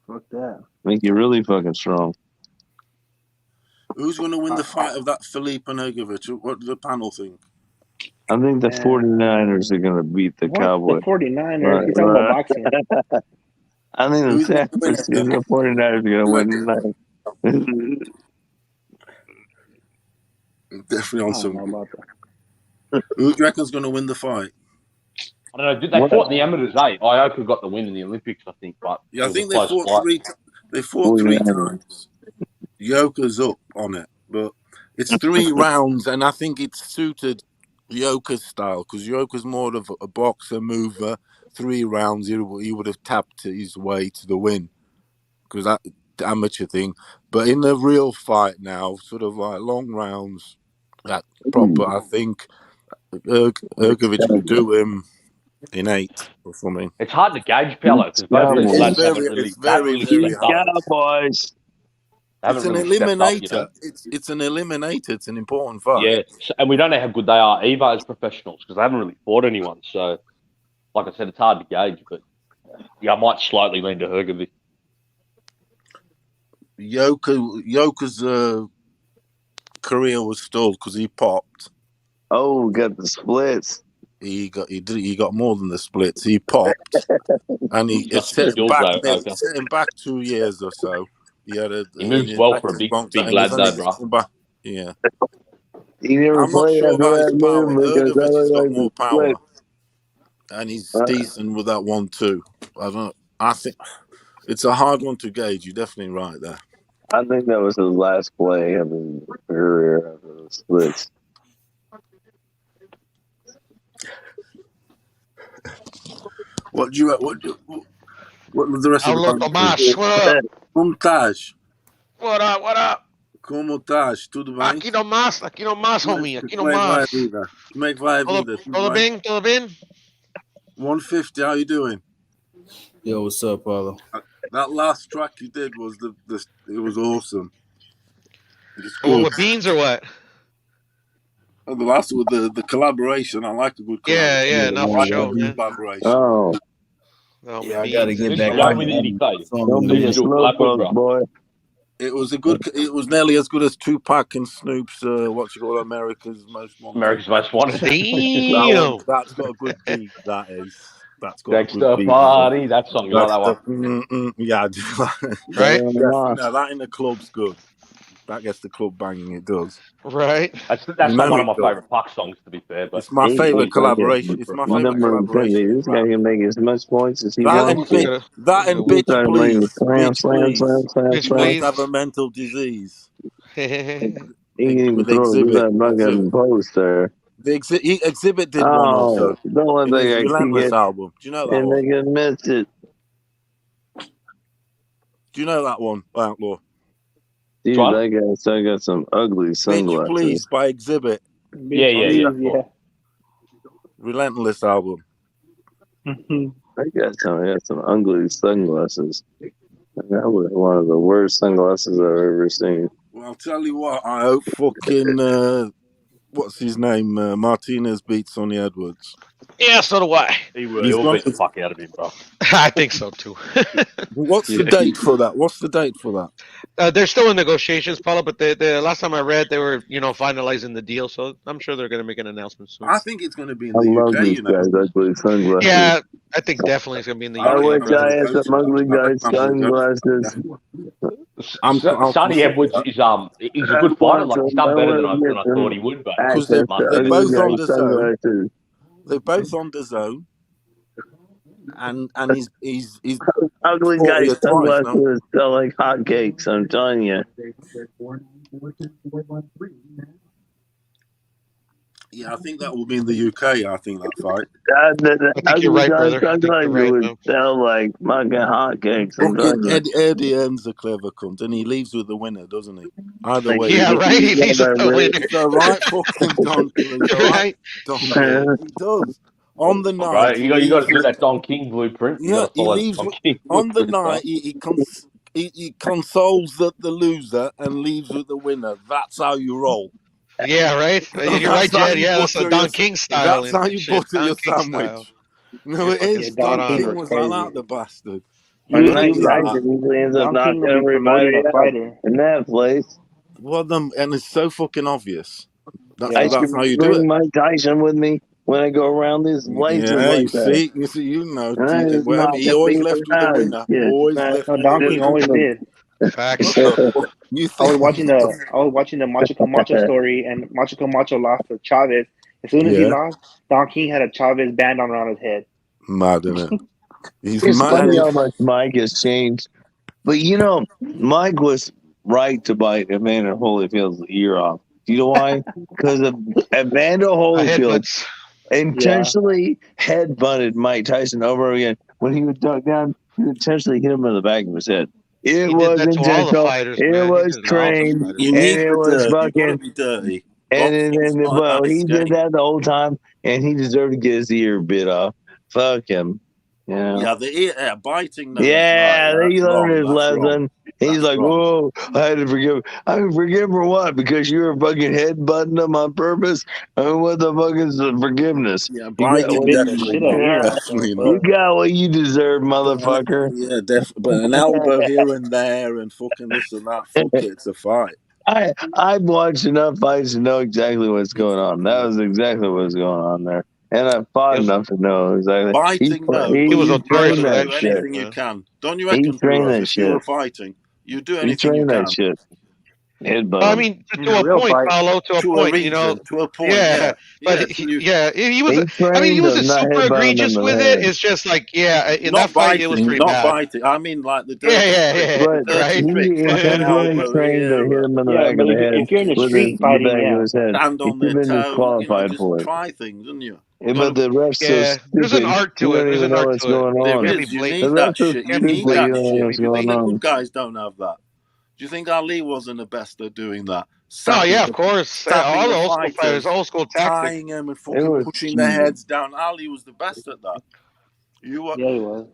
Fuck that. Make you really fucking strong. Who's gonna win the fight of that Felipe Nogovic? What do the panel think? I think the 49ers are going to beat the What? Cowboys. The 49ers? He's talking about boxing. I think the Who's San gonna win it then? Francisco 49ers are going to win tonight. Definitely on I don't some. know about that. Who do you reckon's gonna win the fight? I don't know. Did they fought in the amateurs, eh? Ioka got the win in the Olympics, I think, but Yeah, it I was a think they close fought fight. They fought 49ers. times. Yoka's up on it, but it's 3 rounds, and I think it's suited Yoka's style because Yoka's more of a boxer mover. 3 rounds, he would have tapped his way to the win because that amateur thing. But in the real fight now, sort of like long rounds, that proper, I think Ergovic will do him in 8 or something. It's hard to gauge, Paolo, because both these lads haven't really scuffed. Cowboys. They haven't really stepped up, you know. It's an eliminator. It's an important fight. Yeah, and we don't know how good they are either as professionals because they haven't really fought anyone. So, like I said, it's hard to gauge, but yeah, I might slightly lean to Hergovic. Yoka's career was stalled because he popped. Oh, got the splits. He got more than the splits. He popped, and He's it got some set him skills back. out. It Okay. set him back 2 years or so. He had He moves well for a big and he's lad, only though, just bro. come back. Yeah, He never I'm not played sure after about his that power. move because I He's look got like the more split. power, and he's decent with that 1-2. I think it's a hard one to gauge. You're definitely right there. I think that was his last play of his career after the splits. What was the rest of the Hello, band Tomas. think? What up? Como estás? What up? What up? Como estás? Tudo bem? Aqui no más, homie. Aqui no Como é que vai a más. vida? Como é que vai a vida? Tudo bem? Tudo bem? 150. How you doing? Yo, what's up, Paulo? That last track you did was it was awesome. It's Well, good. with beans or what? The last with the collaboration. I like a good collaboration. Yeah, not for sure, man. Collaboration. Oh. Yeah, I gotta get back Why on we that. need to Don't be a slowpoke, boy. It was It was nearly as good as Tupac and Snoop's. What you call America's Most Wanted. America's Most Wanted. Damn. That's got a good beat. That's got Gangsta a good beat. Party. That song, you like that one? Yeah, I do like it. Right? No, that in the club's good. That gets the club banging. It does. Right. That's not one of my favorite Pac songs, to be fair. But it's my favorite collaboration. It's my favorite collaboration. This guy can make as much points as he That wants. and bitch please, Slam. Bitch please have a mental disease. He can even throw that fucking poster. The Exhibit did one also. Don't let in that his guy Relentless it. album. Do you know that And one? they can miss it. Do you know that one, Outlaw? Dude, that guy still got some ugly sunglasses. Bitch Please by Exhibit. Yeah. Relentless album. I got some ugly sunglasses. That was one of the worst sunglasses I've ever seen. Well, I'll tell you what. I hope fucking what's his name? Martinez beats Sonny Edwards. Yeah, so do I. He'll beat the fuck out of him, bro. I think so too. What's the date for that? They're still in negotiations, Paulo, but the last time I read, they were, finalizing the deal, so I'm sure they're going to make an announcement soon. I think it's going to be in I the love UK. these guys' ugly sunglasses. Yeah, I think definitely it's going to be in the I UK. wish brother. I had some ugly guys' sunglasses. Sonny Edwards is he's a good fighter. Like he's done better than I thought he would. But Because they're both on the zone. They're both on the zone. And he's ugly guys' sunglasses sell like hotcakes. I'm telling you. Yeah, I think that will be in the UK. I think that fight. The I think you're right, brother. I think you're right, would man. sell like fucking hotcakes. Fucking Eddie Earn's a clever cunt, and he leaves with the winner, doesn't he? Either way, Yeah, right. He leaves with the winner. He's a right fucking donkey. He's a right donkey. He does. On the night, right, you got to do that Don King blueprint. Yeah, he leaves on the night. He consoles the loser and leaves with the winner. That's how you roll. Yeah, right. You're right, Jed. Yeah, that's the Don King style. That's how you butter your sandwich. Style. No, it is. Don King was like that, the bastard. Usually ends up knocking everybody out in that place. Well, and it's so fucking obvious. That's I how you do bring it. Mike Tyson with me when I go around these places like that. He always left with the winner. Always left with Don the King winner. always did. Facts. I was watching the Macho Camacho story, and Macho Camacho lost to Chavez. As soon as he lost, Don King had a Chavez band around his head. Mad, isn't it? It's funny how much Mike has changed. But Mike was right to bite Evander Holyfield's ear off. Do you know why? Because of Evander Holyfield intentionally headbutted Mike Tyson over again. When he would duck down, he would intentionally hit him in the back of his head. It was intentional. It was trained. And it was fucking. Be dirty. And then he did that the whole time, and he deserved to get his ear bit off. Fuck him. Yeah, the biting though. Yeah, That's he wrong. learned his That's wrong. lesson. He's That's like, wrong. whoa, I had to forgive. I forgive for what? Because you were fucking headbutting him on purpose? I mean, what the fuck is the forgiveness? Yeah, You got biting what definitely not. Definitely you not. got what you deserve, motherfucker. Yeah, but an elbow here and there and fucking this and that. Fuck it, it's a fight. I've watched enough fights to know exactly what's going on. That was exactly what was going on there. And I fought enough to know exactly. Biting, no, He but you trained do that shit. anything you can. Don't you He reckon, trained Puros? that If you were shit. fighting, you do He anything you trained that can. shit. Headbutt I him. mean, to a point, Paulo. To a To a point, you know. reason, to a point, Yeah, but yeah. So you he was. He I mean, he trained him, wasn't not super headbutt him in egregious the with it. head. It's just like, yeah, in not that fight, it was biting, pretty not bad. biting. I mean, like the Yeah, dirty tricks, yeah, the But yeah. dirty he Right. tricks, like an intentionally elbow trained to hit here, him in the Yeah, back but of the head if you're in a with street the fighting, back of yeah. his head. stand He on should their have been toe. disqualified Just for it. try things, don't you? But the ref's so Yeah, there's an stupid, art you to it. don't There's even an know art what's to it. going You There on. can't be is. You The blatant. need ref's that so shit. You Can't be need stupid, you that blatant. don't know shit. what's Even going the on. good guys don't have that. Do you think Ali wasn't the best at doing that? Oh Sapping yeah, of course. Hey, sapping all the the old school fighters, fighters, old school tactics. tying them and It fucking was pushing their cheating. heads down. Ali was the best at that. You were. Yeah, he was.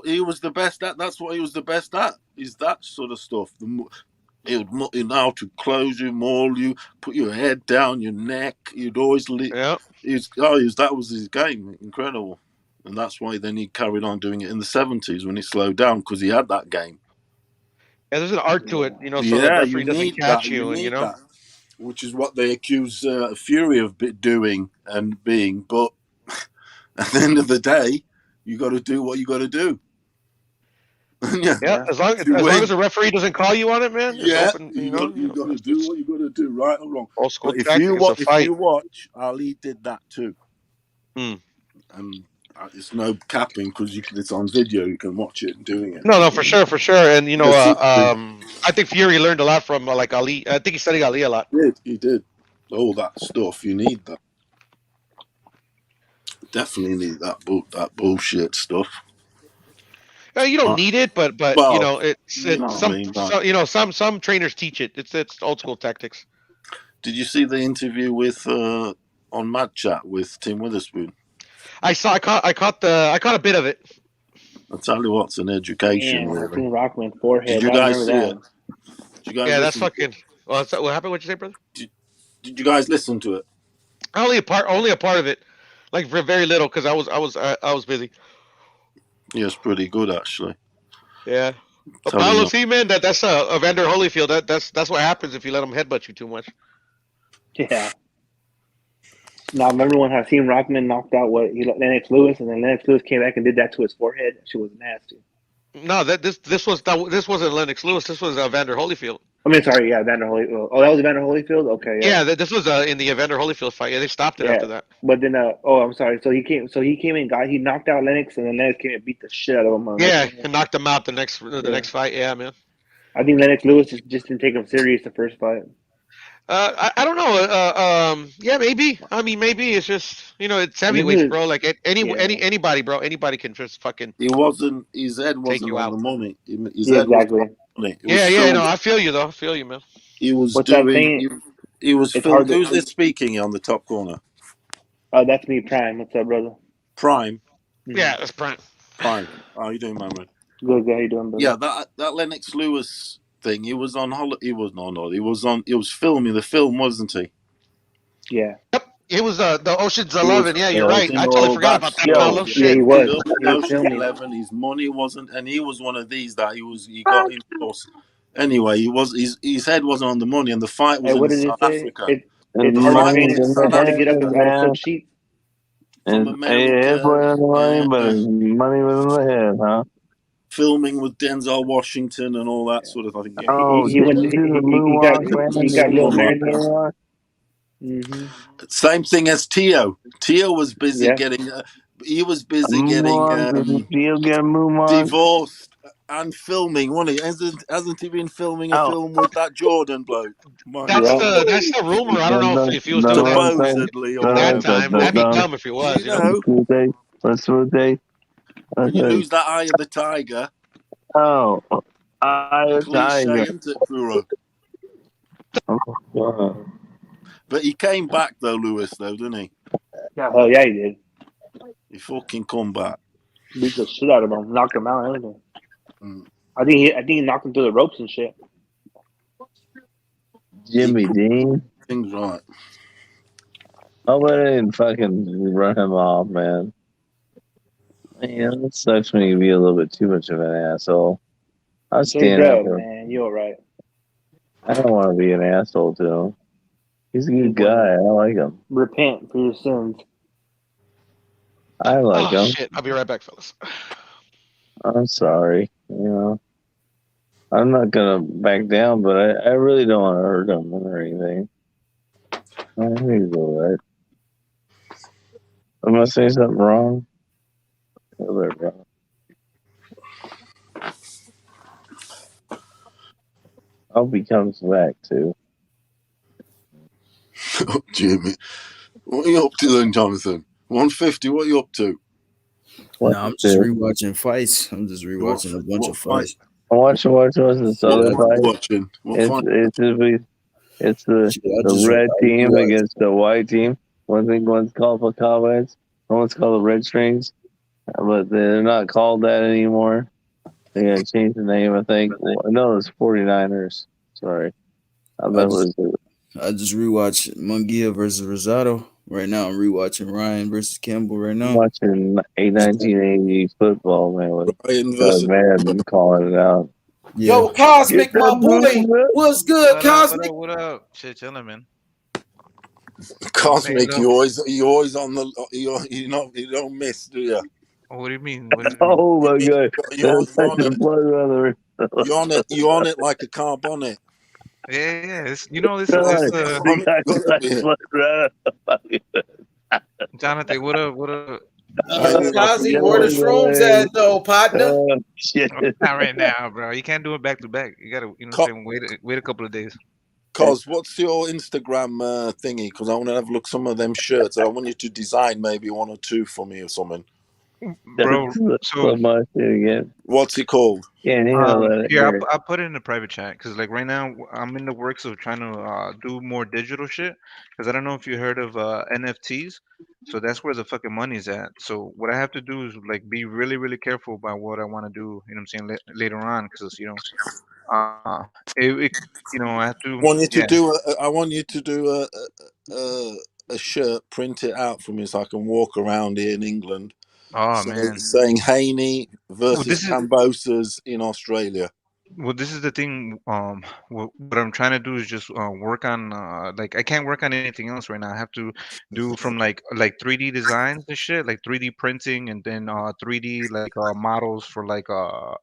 He was the best at. That's what he was the best at. Is that sort of stuff. He would know how to close you, maul you, put your head down, your neck. He'd always Yeah. that was his game. Incredible. And that's why then he carried on doing it in the 70s when he slowed down because he had that game. Yeah, there's an art to it, you know, so the Yeah, you referee doesn't need that. catch You you, and you need know. that, which is what they accuse Fury of doing and being. But at the end of the day, you got to do what you got to do. Yeah, as long To win. as the referee doesn't call you on it, man, it's Yeah, open. you got to do what you got to do, right or wrong. Old school But if tactic. you It's a if you fight. watch, Ali did that too. Hmm. And it's no capping because it's on video. You can watch it doing it. No, for sure, and you know, Yes, I think Fury learned a lot from like Ali. I think he studied Ali a lot. He did. All that stuff. You need that. Definitely need that bullshit stuff. You don't need it, but well, you know, it's you know what I some, mean, so, you know, some trainers teach it. It's old school tactics. Did you see the interview with on Mad Chat with Tim Witherspoon? I caught a bit of it. I'll tell you what, it's an education. Yeah, Really. Rockman forehead. Did you I guys remember see that. it? Did you guys Yeah, that's listen? fucking. Well, what happened? What'd you say, brother? Did you guys listen to it? Only a part of it, like for very little, because I was busy. Yeah, it's pretty good actually. Yeah. Tell Apollo you C, man, that's Evander Holyfield. That's what happens if you let him headbutt you too much. Yeah. Now, remember when Hakeem Rockman knocked out Lennox Lewis, and then Lennox Lewis came back and did that to his forehead? That shit was nasty. No, this wasn't Lennox Lewis. This was Evander Holyfield. I mean, sorry, yeah, Evander Holyfield. Oh, that was Evander Holyfield. Okay, yeah. Yeah, this was in the Evander Holyfield fight. Yeah, they stopped it after that. But then, I'm sorry. So he came and he knocked out Lennox, and then Lennox came and beat the shit out of him. Yeah, and knocked him out the next fight. Yeah, man. I think Lennox Lewis just didn't take him serious the first fight. I don't know. Yeah, maybe. I mean, maybe it's just it's heavyweights, bro. Like anybody, bro. Anybody can just fucking. His head wasn't you on out. the money. Exactly. Yeah. No, I feel you though. I feel you, man. He was What's doing. that thing? He was It's filmed. hard to- Who's this speaking on the top corner? That's me, Prime. What's up, brother? Prime. Yeah, that's Prime. Prime. How you doing, man? Good. How you doing, brother? Yeah, that Lennox Lewis thing. He was on holiday. He wasn't on holiday. He was filming the film, wasn't he? Yeah. Yep. It was the Ocean's 11. Yeah, you're right. I all totally forgot about that. Paulo. Yeah, Shit. he was. Ocean's filming. 11. His money wasn't, and he was one of these that he got endorsed. Anyway, his head wasn't on the money, and the fight was Hey, what in did it South say? Africa. The fight trainer was in South had to get up Africa. out of silk sheets. From America, but his money was in the head, huh? Filming with Denzel Washington and all that sort of thing. Oh, He went. He got Little America. Same thing as Tio. Tio was busy getting. He was busy getting divorced and filming. Wasn't he? Hasn't he been filming a film with that Jordan bloke? That's the rumor. I don't know if he was doing that Supposedly, or that time. That'd be dumb if he was. You know. When you lose that eye of the tiger. Oh, eye of cliche, tiger. isn't it, Furo? But he came back though, Lewis, though, didn't he? Oh yeah, he did. He fucking come back. Beat the shit out of him, knocked him out, and everything. Mm. I think he knocked him through the ropes and shit. Jimmy Dean. Things right. I wouldn't fucking run him off, man. Man, it sucks when you be a little bit too much of an asshole. I'll stand up for him. Man, you're right. I don't want to be an asshole to him. He's a good guy. I like him. Repent for your sins. I like him. Shit. I'll be right back, fellas. I'm sorry. I'm not gonna back down, but I really don't want to hurt him or anything. I think he's alright. Am I saying something wrong? A little bit wrong. I hope he comes back too. Jimmy, what are you up to then, Jonathan? 150. What are you up to? No, I'm just rewatching fights. I'm just rewatching a bunch of fights. What's this other fight? Watching. It's the red team against the white team. One's called for comments. One's called the Red Strings, but they're not called that anymore. They gotta change the name, I think. No, it's 49ers. Sorry. I just rewatched Munguia versus Rosado. Right now, I'm rewatching Ryan versus Campbell right now. I'm watching a 1980 football, man. With Madden calling it out. Yeah. Yo, Cosmic, my boy. What's good, Cosmic? What up? Shit, chilling, man. Cosmic, you always on the you don't miss, do you? What do you mean? Oh my god! You're on it like a car bonnet. Yeah. This Jonathan, what up? Kazi, where the shrooms at though, partner? Not right now, bro. You can't do it back to back. You gotta, wait a couple of days. Cos, what's your Instagram thingy? Because I want to have a look some of them shirts. I want you to design maybe one or two for me or something. Bro, so what's it called? I'll put it in the private chat because like right now I'm in the works of trying to do more digital shit because I don't know if you heard of NFTs. So that's where the fucking money's at. So what I have to do is like be really, really careful about what I want to do. You know what I'm saying later on because I have to. I want you to do a shirt, print it out for me so I can walk around here in England. Oh man! Saying Haney versus Kambosos in Australia. Well, this is the thing. What I'm trying to do is just work on like I can't work on anything else right now. I have to do from like 3D designs and shit, like 3D printing, and then 3D like models for like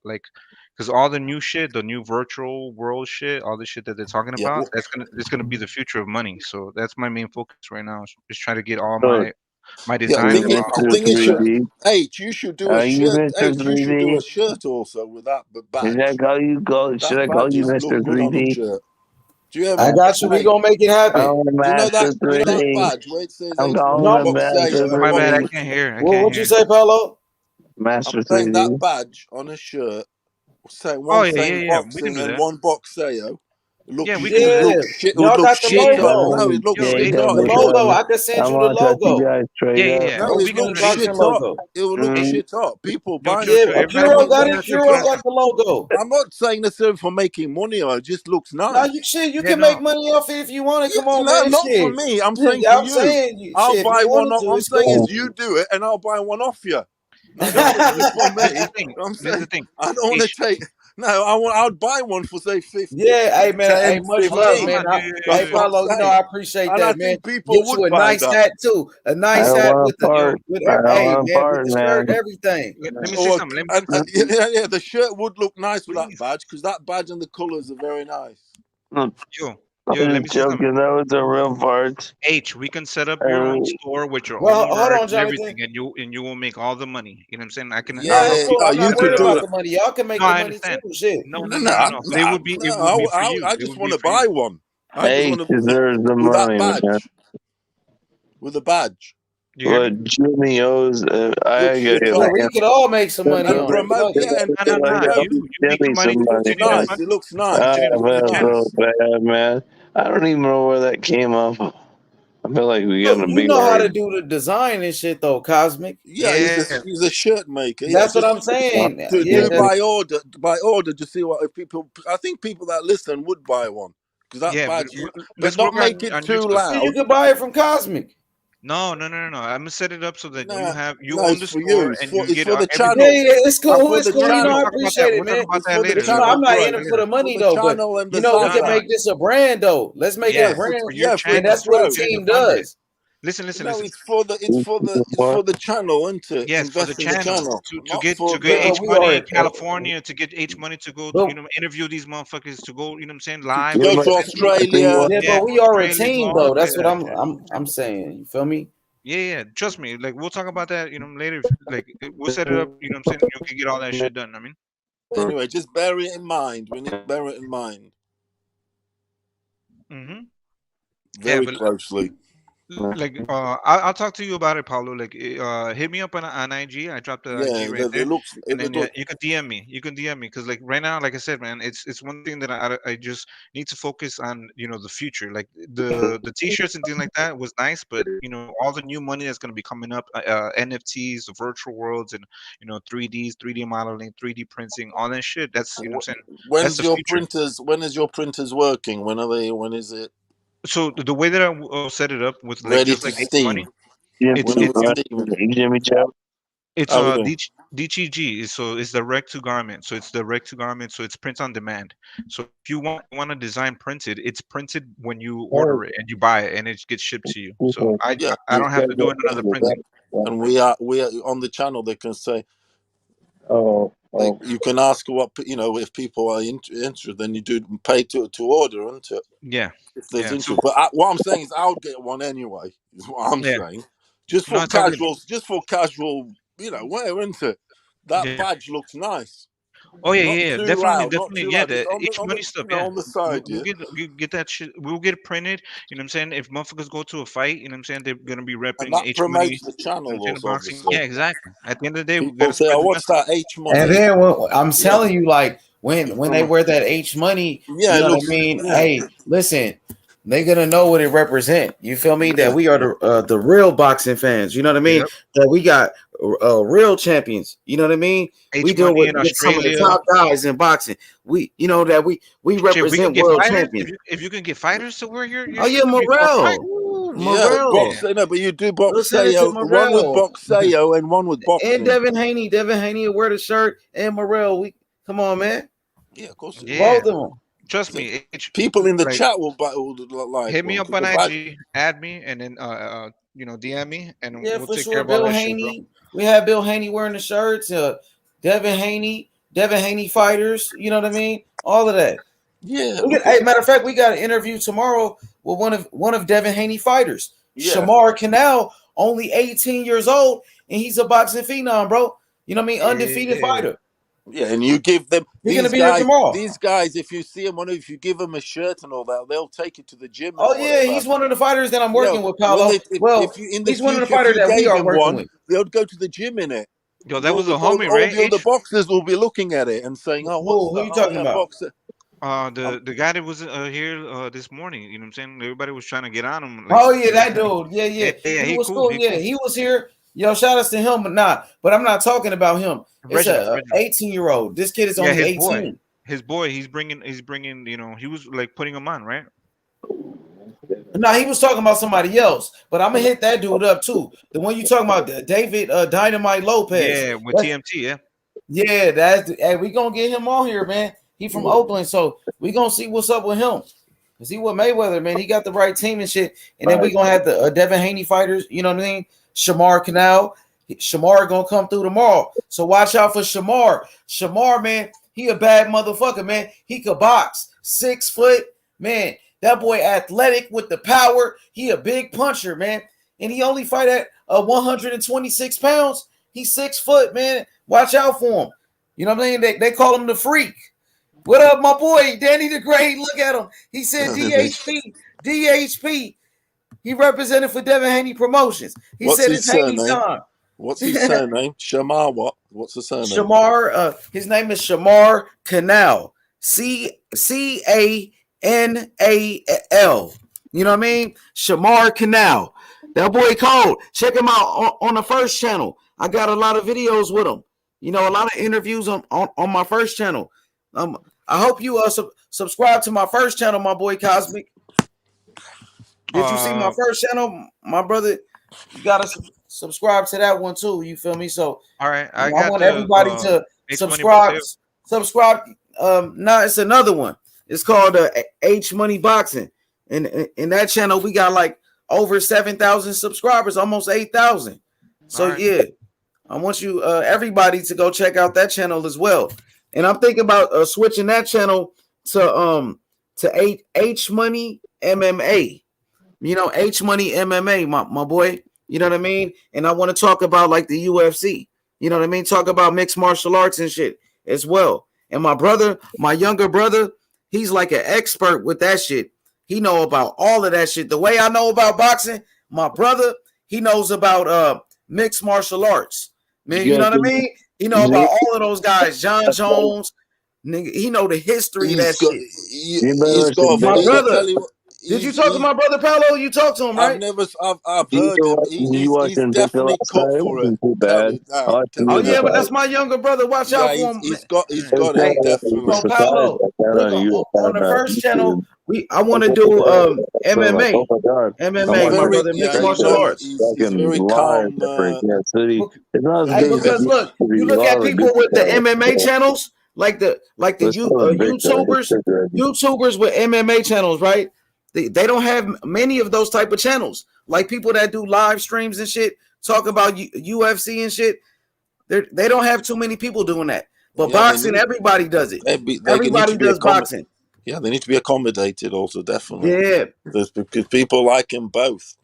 because all the new shit, the new virtual world shit, all the shit that they're talking about, it's gonna be the future of money. So that's my main focus right now. Is trying to get all my designs. You should do a shirt. You should do a shirt also with that badge. Should I call you Mr. 3D? Do you ever? I got you. We gonna make it happen. Do you know that badge where it says My bad, I can't hear. What'd you say, Paulo? Master 3D. That badge on a shirt. Say one saying boxing and one boxeo. Look, Y'all got the logo. No, it looks the logo. I can send you the logo. No, it looks shit up. It will look shit up. People buy it. Puro got it. Puro got the logo. I'm not saying this for making money. It just looks nice. No, you can make money off it if you want to. Come on, man. Not for me. I'm saying for you. I'll buy one off. I'm saying is you do it, and I'll buy one off you. For me. I'm saying I don't want to take. No, I'd buy one for say 50. Yeah, hey man, hey, much love, man. Hey, Paulo, I appreciate that, man. People get you a nice hat too, a nice hat with the shirt, everything. Let me see something. Yeah, the shirt would look nice with that badge because that badge and the colors are very nice. Yo, let me see something. That was a real part. We can set up your own store with your own merch and everything, and you will make all the money. You know what I'm saying? I can. You could do it. The money. Y'all can make the money too. Shit. No. They would be. I just want to buy one. Deserves the money, man. With a badge. But Jimmy owes. We could all make some money. It looks nice. Bad, man. I don't even know where that came up. I feel like we're gonna You be know how to like. do the design and shit though, Cosmic. Yeah, he's a shirt maker. That's what Just I'm saying. to Yeah, do by order to see what if people. I think people that listen would buy one because that Yeah, badge, but let's not work make it on your too stuff. you loud. can buy it from Cosmic. No. I'm gonna set it up so that No, you no, own it's the for you. store It's and for you get the everything. Yeah, channel. it's cool. For It's the cool. You know, channel. I We'll talk about that. appreciate it, We'll talk man. about It's that for the later. But you know, I'm channel, not in bro. it for the For money the though. But channel and you the know, we No, can no. Zaza. make this a brand though. Let's make it a Yeah, brand, for your Yeah, for and channel, that's so what a you bro. get it team funded. does. Listen. No, it's for the channel, isn't it? Yes, for the Invest in the channel channel, to not get for Yeah, the but H we money are. in California, to get H money to go, But interview these motherfuckers, to go, I'm saying, to live. go You know to what I'm saying? Australia. yeah, Yeah, but go we to are a Australia, go team all though. that That's what that shit. I'm saying. You feel me? Yeah. Trust me. Like we'll talk about that, later. Like we'll set it up. You know what I'm saying? You can get all that shit done. I mean. Anyway, just bear it in mind. We need to bear it in mind Mm-hmm. Yeah, very but closely. like I'll talk to you about it, Paulo. Like hit me up on IG. I dropped the IG Yeah, right there, it looks. and then Look, you can DM me. You can DM me because like right now, like I said, man, it's one thing that I just need to focus on. The future. Like the t-shirts and things like that was nice, but all the new money that's gonna be coming up, NFTs, the virtual worlds, and 3D modeling, 3D printing, all that shit. That's I'm saying that's when's the your future. printers? When is your printers working? When are they? When is it So the way that I set it up with like ready just to like H steam? money, it's When are we it's steaming it? Jimmy Chow. It's How we doing? DTG, so it's direct to garment. So it's direct to garment. So it's print on demand. So if you want a design printed, it's printed when you order it and you buy it, and it gets shipped to you. So Yeah, I don't have to do another printing. and we are on the channel. They can say. Like you can ask what if people are interested, then you do pay to order, isn't it? Yeah, If there's yeah. So interest, but what I'm saying is I'll get one anyway. Is what I'm yeah, saying. Just no, for it's all good. casual, wear, isn't it? That Yeah. badge looks nice. Oh yeah, Not yeah, too definitely, loud, not definitely, too yeah. loud. Just The on H money stuff, yeah. on the side, We'll yeah. get that shit. We'll get it printed. You know what I'm saying? If motherfuckers go to a fight, you know what I'm saying, they're gonna be And repping that H money. promotes the You know what channel, I'm saying? The also, boxing. obviously. Yeah, exactly. At the end of the day, we People gotta say, spread "Oh, the what's message. that H And money?" then I'm Yeah, telling you, like when they wear that H money, yeah. you It know what I looks, mean. yeah, Hey, listen, they gonna know what it represent. You feel me? That yeah, we are the real boxing fans. You know what I mean? Yep. That we got real champions. You know what I mean? We H deal money in with some of the Australia. top guys in boxing. That we Shit, if we can represent get world fighters, champions. if you can get fighters to wear your Oh yeah, shit before a fight, Morrell, ooh, yeah. yeah. Morrell. No, but you do Listen to boxeo. One with Morrell boxeo and one with and boxing. Devin Haney. Devin Haney will wear the shirt, and Morrell. We come on, man. Yeah, of course it will. Yeah. Both of them. Trust So me. people in the Like chat will like hit me one up because on the badge. IG, add me, and then DM me, and Yeah, we'll for take care sure. of all Bill that shit, bro. Haney. We have Bill Haney wearing the shirts. Devin Haney fighters. You know what I mean? All of that. Yeah, Hey, matter of fact, we got an interview tomorrow with one of Devin Haney fighters, yeah, Shamar Canal, only 18 years old, and he's a boxing phenom, bro. You know what I mean? Undefeated Yeah. fighter. yeah. And you give them You're gonna be here tomorrow. These guys, if you see them, if you give them a shirt and all that, they'll take it to the gym and Oh yeah, whatever. he's one of the fighters that I'm working with, When Paolo. Well, if you in the he's one of the future, if fighters you that we gave are him working one, with. they'll go to the gym in it. Yo, that was a homie, right? All the other boxers will be looking at it and saying, "Oh, what's Who that? you Oh talking yeah, about? boxer." The guy that was here this morning. You know what I'm saying? Everybody was trying to get on him. Like, Oh yeah, that dude. Yeah, yeah. yeah, He he was cool. cool. He Yeah, cool. he was here. Yo, shout outs to him, but I'm not talking about him. It's a Reginald. 18-year-old. This kid is Yeah, only his boy. 18. His boy. He's bringing. He was like putting him on, right? No, he was talking about somebody else, but I'm gonna hit that dude up too. The one you talking about, David Dynamite Lopez. Yeah, with TMT. Yeah, hey, we gonna get him on here, man. He from Oakland, so we gonna see what's up with him. Cause he with Mayweather, man. He got the right team and shit. And then we gonna have the Devin Haney fighters. You know what I mean? Shamar Canal. Shamar gonna come through tomorrow. So watch out for Shamar. Shamar, man, he a bad motherfucker, man. He could box. 6 foot, man. That boy athletic with the power. He a big puncher, man. And he only fight at 126 pounds. He's 6 foot, man. Watch out for him. You know what I mean? They call him the freak. What up, my boy? Danny the Great. Look at him. He said DHP. He represented for Devin Haney Promotions. He said it's Haney time. What's his surname? Shamar what? What's the surname? Shamar, his name is Shamar Canal. Canal. You You know what I mean? Shamar Canal. That boy cold. Check him out on the first channel. I got a lot of videos with him. You know, a lot of interviews on my first channel. I hope you subscribe to my first channel, my boy Cosmic. Did you see my first channel, my brother? You gotta subscribe to that one too. You feel me? So all right, I want everybody to subscribe. Subscribe. Now it's another one. It's called H Money Boxing, and in that channel we got like over 7,000 subscribers, almost 8,000. So yeah, I want you everybody to go check out that channel as well. And I'm thinking about switching that channel to H Money MMA. You know, H Money MMA, my boy. You know what I mean? And I want to talk about like the UFC. You know what I mean? Talk about mixed martial arts and shit as well. And my brother, my younger brother, he's like an expert with that shit. He know about all of that shit. The way I know about boxing, my brother, he knows about mixed martial arts. Man, you know what I mean? He know about all of those guys. John Jones, nigga, he know the history of that shit. My brother. Did you talk to my brother Paolo? You talked to him, right? I've heard him. He's definitely cut for it. Oh yeah, but that's my younger brother. Watch out for him. He's got it definitely. So Paolo, look, on the first channel, I want to do MMA. MMA, my brother, mixed martial arts. He's very calm. Because look, you look at people with the MMA channels, like the YouTubers with MMA channels, right? They don't have many of those type of channels. Like people that do live streams and shit, talk about UFC and shit. They don't have too many people doing that. But boxing, everybody does it. Everybody does boxing. Yeah, they need to be accommodated also, definitely. Yeah. Because people like both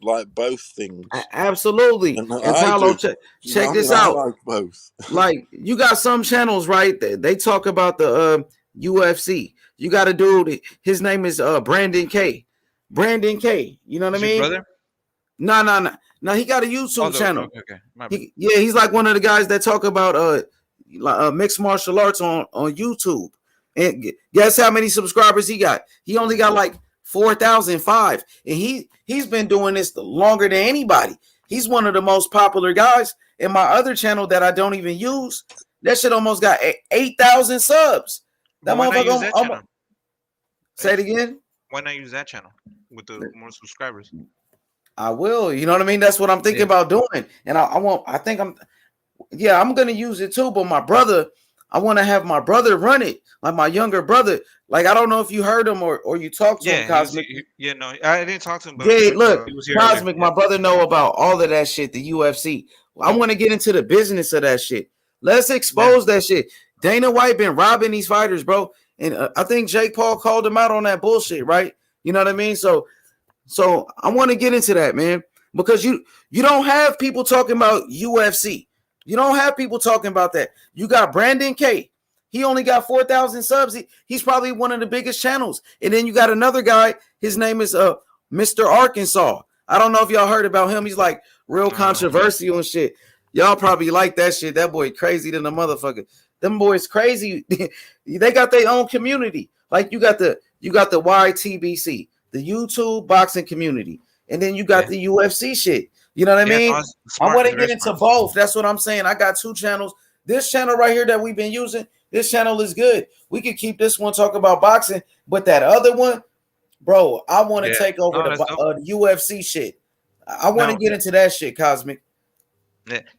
things. Absolutely. And Paolo, check this out. I like both. Like, you got some channels, right? They talk about the UFC. You got a dude, his name is Brandon K. Brandon K. You know what I mean? Brother? No, he got a YouTube channel. Okay. He's like one of the guys that talk about mixed martial arts on YouTube. And guess how many subscribers he got? He only got like 4,005. And he's been doing this longer than anybody. He's one of the most popular guys. And my other channel that I don't even use, that shit almost got 8,000 subs. That motherfucker. Say it again. Why not use that channel with the more subscribers? I will. You know what I mean? That's what I'm thinking about doing. And I'm gonna use it too. But my brother, I want to have my brother run it, like my younger brother. Like, I don't know if you heard him or you talked to him, Cosmic. No, I didn't talk to him. But look, Cosmic, my brother know about all of that shit, the UFC. I want to get into the business of that shit. Let's expose that shit. Dana White been robbing these fighters, bro. And I think Jake Paul called him out on that bullshit, right? You know what I mean? So I want to get into that, man, because you don't have people talking about UFC. You don't have people talking about that. You got Brandon K. He only got 4,000 subs. He's probably one of the biggest channels. And then you got another guy. His name is Mr. Arkansas. I don't know if y'all heard about him. He's like real controversial and shit. Y'all probably like that shit. That boy crazy than a motherfucker. Them boys crazy. They got their own community. Like you got the YTBC, the YouTube boxing community, and then you got the UFC shit. You know what I mean? I want to get into both. That's what I'm saying. I got two channels. This channel right here that we've been using, this channel is good. We could keep this one talking about boxing, but that other one, bro, I want to take over the UFC shit. I want to get into that shit, Cosmic.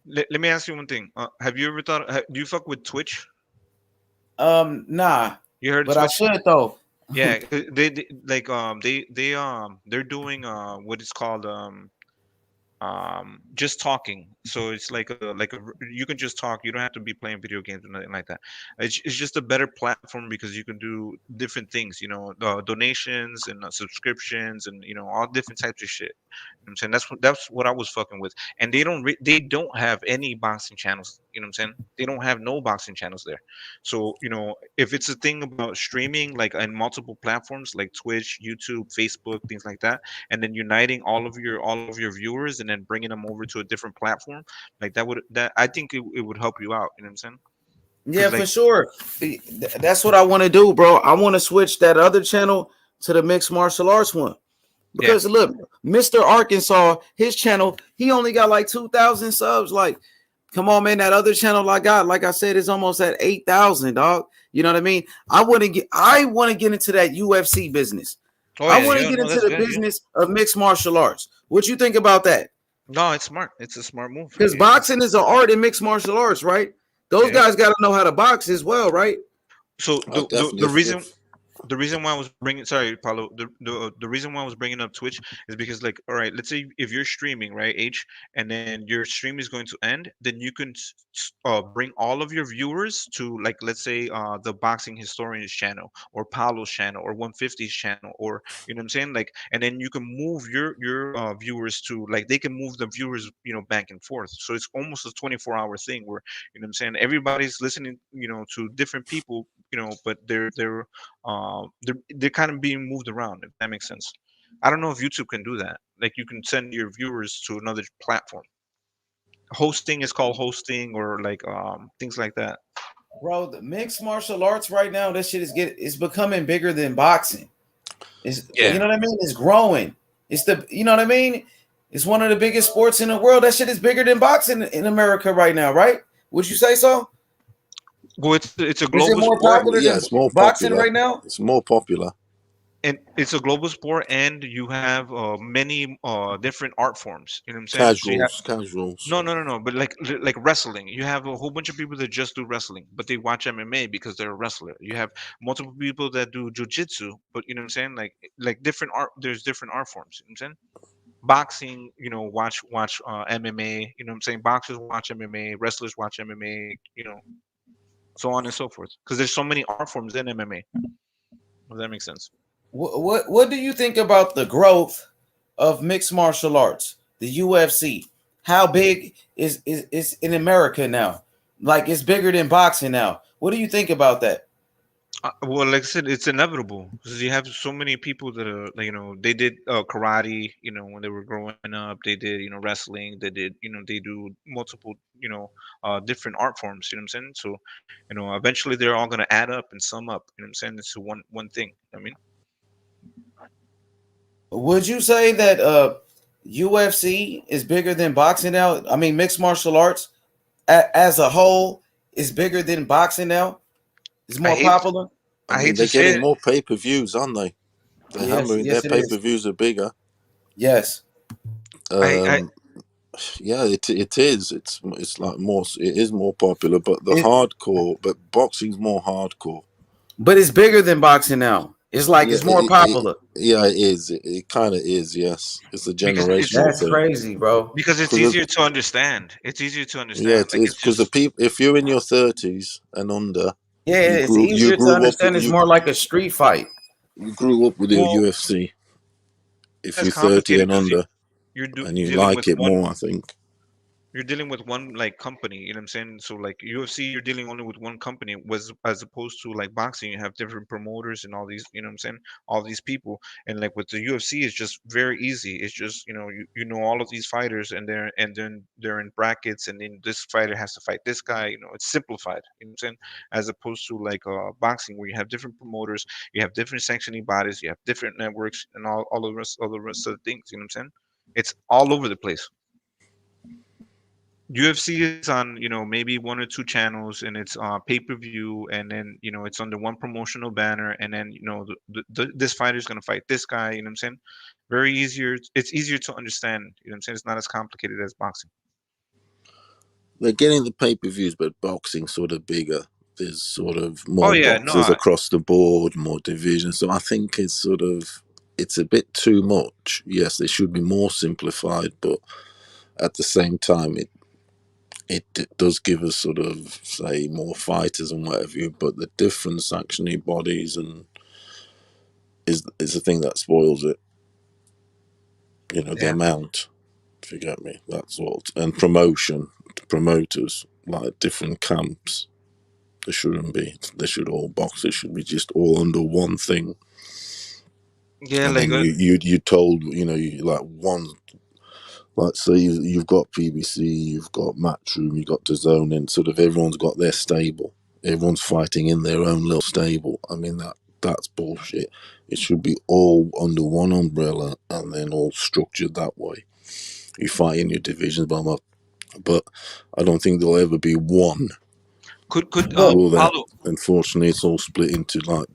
Let me ask you one thing. Have you ever thought? Do you fuck with Twitch? Nah. You heard, but Twitch? I should though. Yeah, they're doing what is called just talking. So it's like you can just talk. You don't have to be playing video games or nothing like that. It's just a better platform because you can do different things, you know, donations and subscriptions and, you know, all different types of shit. You know what I'm saying? That's what I was fucking with. And they don't have any boxing channels. You know what I'm saying? They don't have no boxing channels there. So, you know, if it's a thing about streaming, like on multiple platforms like Twitch, YouTube, Facebook, things like that, and then uniting all of your viewers and then bringing them over to a different platform, like that I think it would help you out. You know what I'm saying? Yeah, for sure. That's what I want to do, bro. I want to switch that other channel to the mixed martial arts one. Because look, Mr. Arkansas, his channel, he only got like 2,000 subs. Like, come on, man. That other channel I got, like I said, is almost at 8,000, dog. You know what I mean? I want to get into that UFC business. I want to get into the business of mixed martial arts. What you think about that? No, it's smart. It's a smart move. Because boxing is an art in mixed martial arts, right? Those guys got to know how to box as well, right? So the reason why I was bringing, sorry, Paulo, the reason why I was bringing up Twitch is because, like, all right, let's say if you're streaming, right, H, and then your stream is going to end, then you can bring all of your viewers to, like, let's say the Boxing Historians channel or Paulo's channel or 150's channel, or you know what I'm saying, like, and then you can move your viewers to, like, they can move the viewers, you know, back and forth. So it's almost a 24-hour thing where, you know what I'm saying, everybody's listening, you know, to different people, you know, but they're kind of being moved around, if that makes sense. I don't know if YouTube can do that. Like, you can send your viewers to another platform. Hosting is called hosting, or like things like that. Bro, the mixed martial arts right now, that shit is becoming bigger than boxing. You know what I mean? It's growing. You know what I mean? It's one of the biggest sports in the world. That shit is bigger than boxing in America right now, right? Would you say so? Well, it's a global Is it more sport. popular than it's more boxing popular right now? It's more popular. And it's a global sport, and you have many different art forms. You know what I'm saying? Casuals. No. But like wrestling, you have a whole bunch of people that just do wrestling, but they watch MMA because they're a wrestler. You have multiple people that do jujitsu, but you know what I'm saying? Like different art. There's different art forms. You know what I'm saying? Boxing, you know, watch MMA. You know what I'm saying? Boxers watch MMA. Wrestlers watch MMA. You know, so on and so forth. Because there's so many art forms in MMA. Does that make sense? What do you think about the growth of mixed martial arts, the UFC? How big is in America now? Like, it's bigger than boxing now. What do you think about that? Well, like I said, it's inevitable because you have so many people that are, like, you know, they did karate, you know, when they were growing up. They did, you know, wrestling. They did, you know, they do multiple, you know, different art forms. You know what I'm saying? So, you know, eventually they're all gonna add up and sum up. You know what I'm saying? It's one thing. I mean. Would you say that UFC is bigger than boxing now? I mean, mixed martial arts as a whole is bigger than boxing now? It's more popular? I mean, they're getting more pay-per-views, aren't they? They're hammering. Their it is. pay-per-views are bigger. Yes. Yeah, it is. It's like more. It is more popular, but but boxing's more hardcore. But it's bigger than boxing now. It's like it's more popular. It is. It kind of is. Yes, it's a generational That's thing. crazy, bro. Because it's easier to understand. It's easier to understand. Yeah, it is, because the people. If you're in your 30s and under, it's easier to understand. It's more like a street fight. You grew up with the UFC. If you're 30 and under, and you like it more, I think. You're dealing with one, like, company, you know what I'm saying? So like UFC, you're dealing only with one company, as opposed to like boxing, you have different promoters and all these, you know what I'm saying? All these people. And like with the UFC, it's just very easy. It's just, you know, you know all of these fighters, and then they're in brackets, and then this fighter has to fight this guy. You know, it's simplified. You know what I'm saying? As opposed to like boxing, where you have different promoters, you have different sanctioning bodies, you have different networks, and all the rest of the things. You know what I'm saying? It's all over the place. UFC is on, you know, maybe one or two channels, and it's pay-per-view, and then, you know, it's under one promotional banner, and then, you know, this fighter is going to fight this guy. You know what I'm saying? Very easier. It's easier to understand. You know what I'm saying? It's not as complicated as boxing. They're getting the pay-per-views, but boxing sort of bigger. There's sort of more boxers across the board, more divisions. So I think it's a bit too much. Yes, they should be more simplified, but at the same time, it does give us sort of, say, more fighters and whatever, but the different sanctioning bodies is the thing that spoils it. You know, the amount, if you get me, that's what. And promoters, like different camps, they shouldn't be. They should all box. It should be just all under one thing. Yeah, and like then you told, you know, you like one. Like, so you've got PBC, you've got Matchroom, you've got DAZN, and sort of everyone's got their stable. Everyone's fighting in their own little stable. I mean, that's bullshit. It should be all under one umbrella and then all structured that way. You fight in your divisions, but I don't think there'll ever be one. Could Rule that. Paulo? Unfortunately, it's all split into like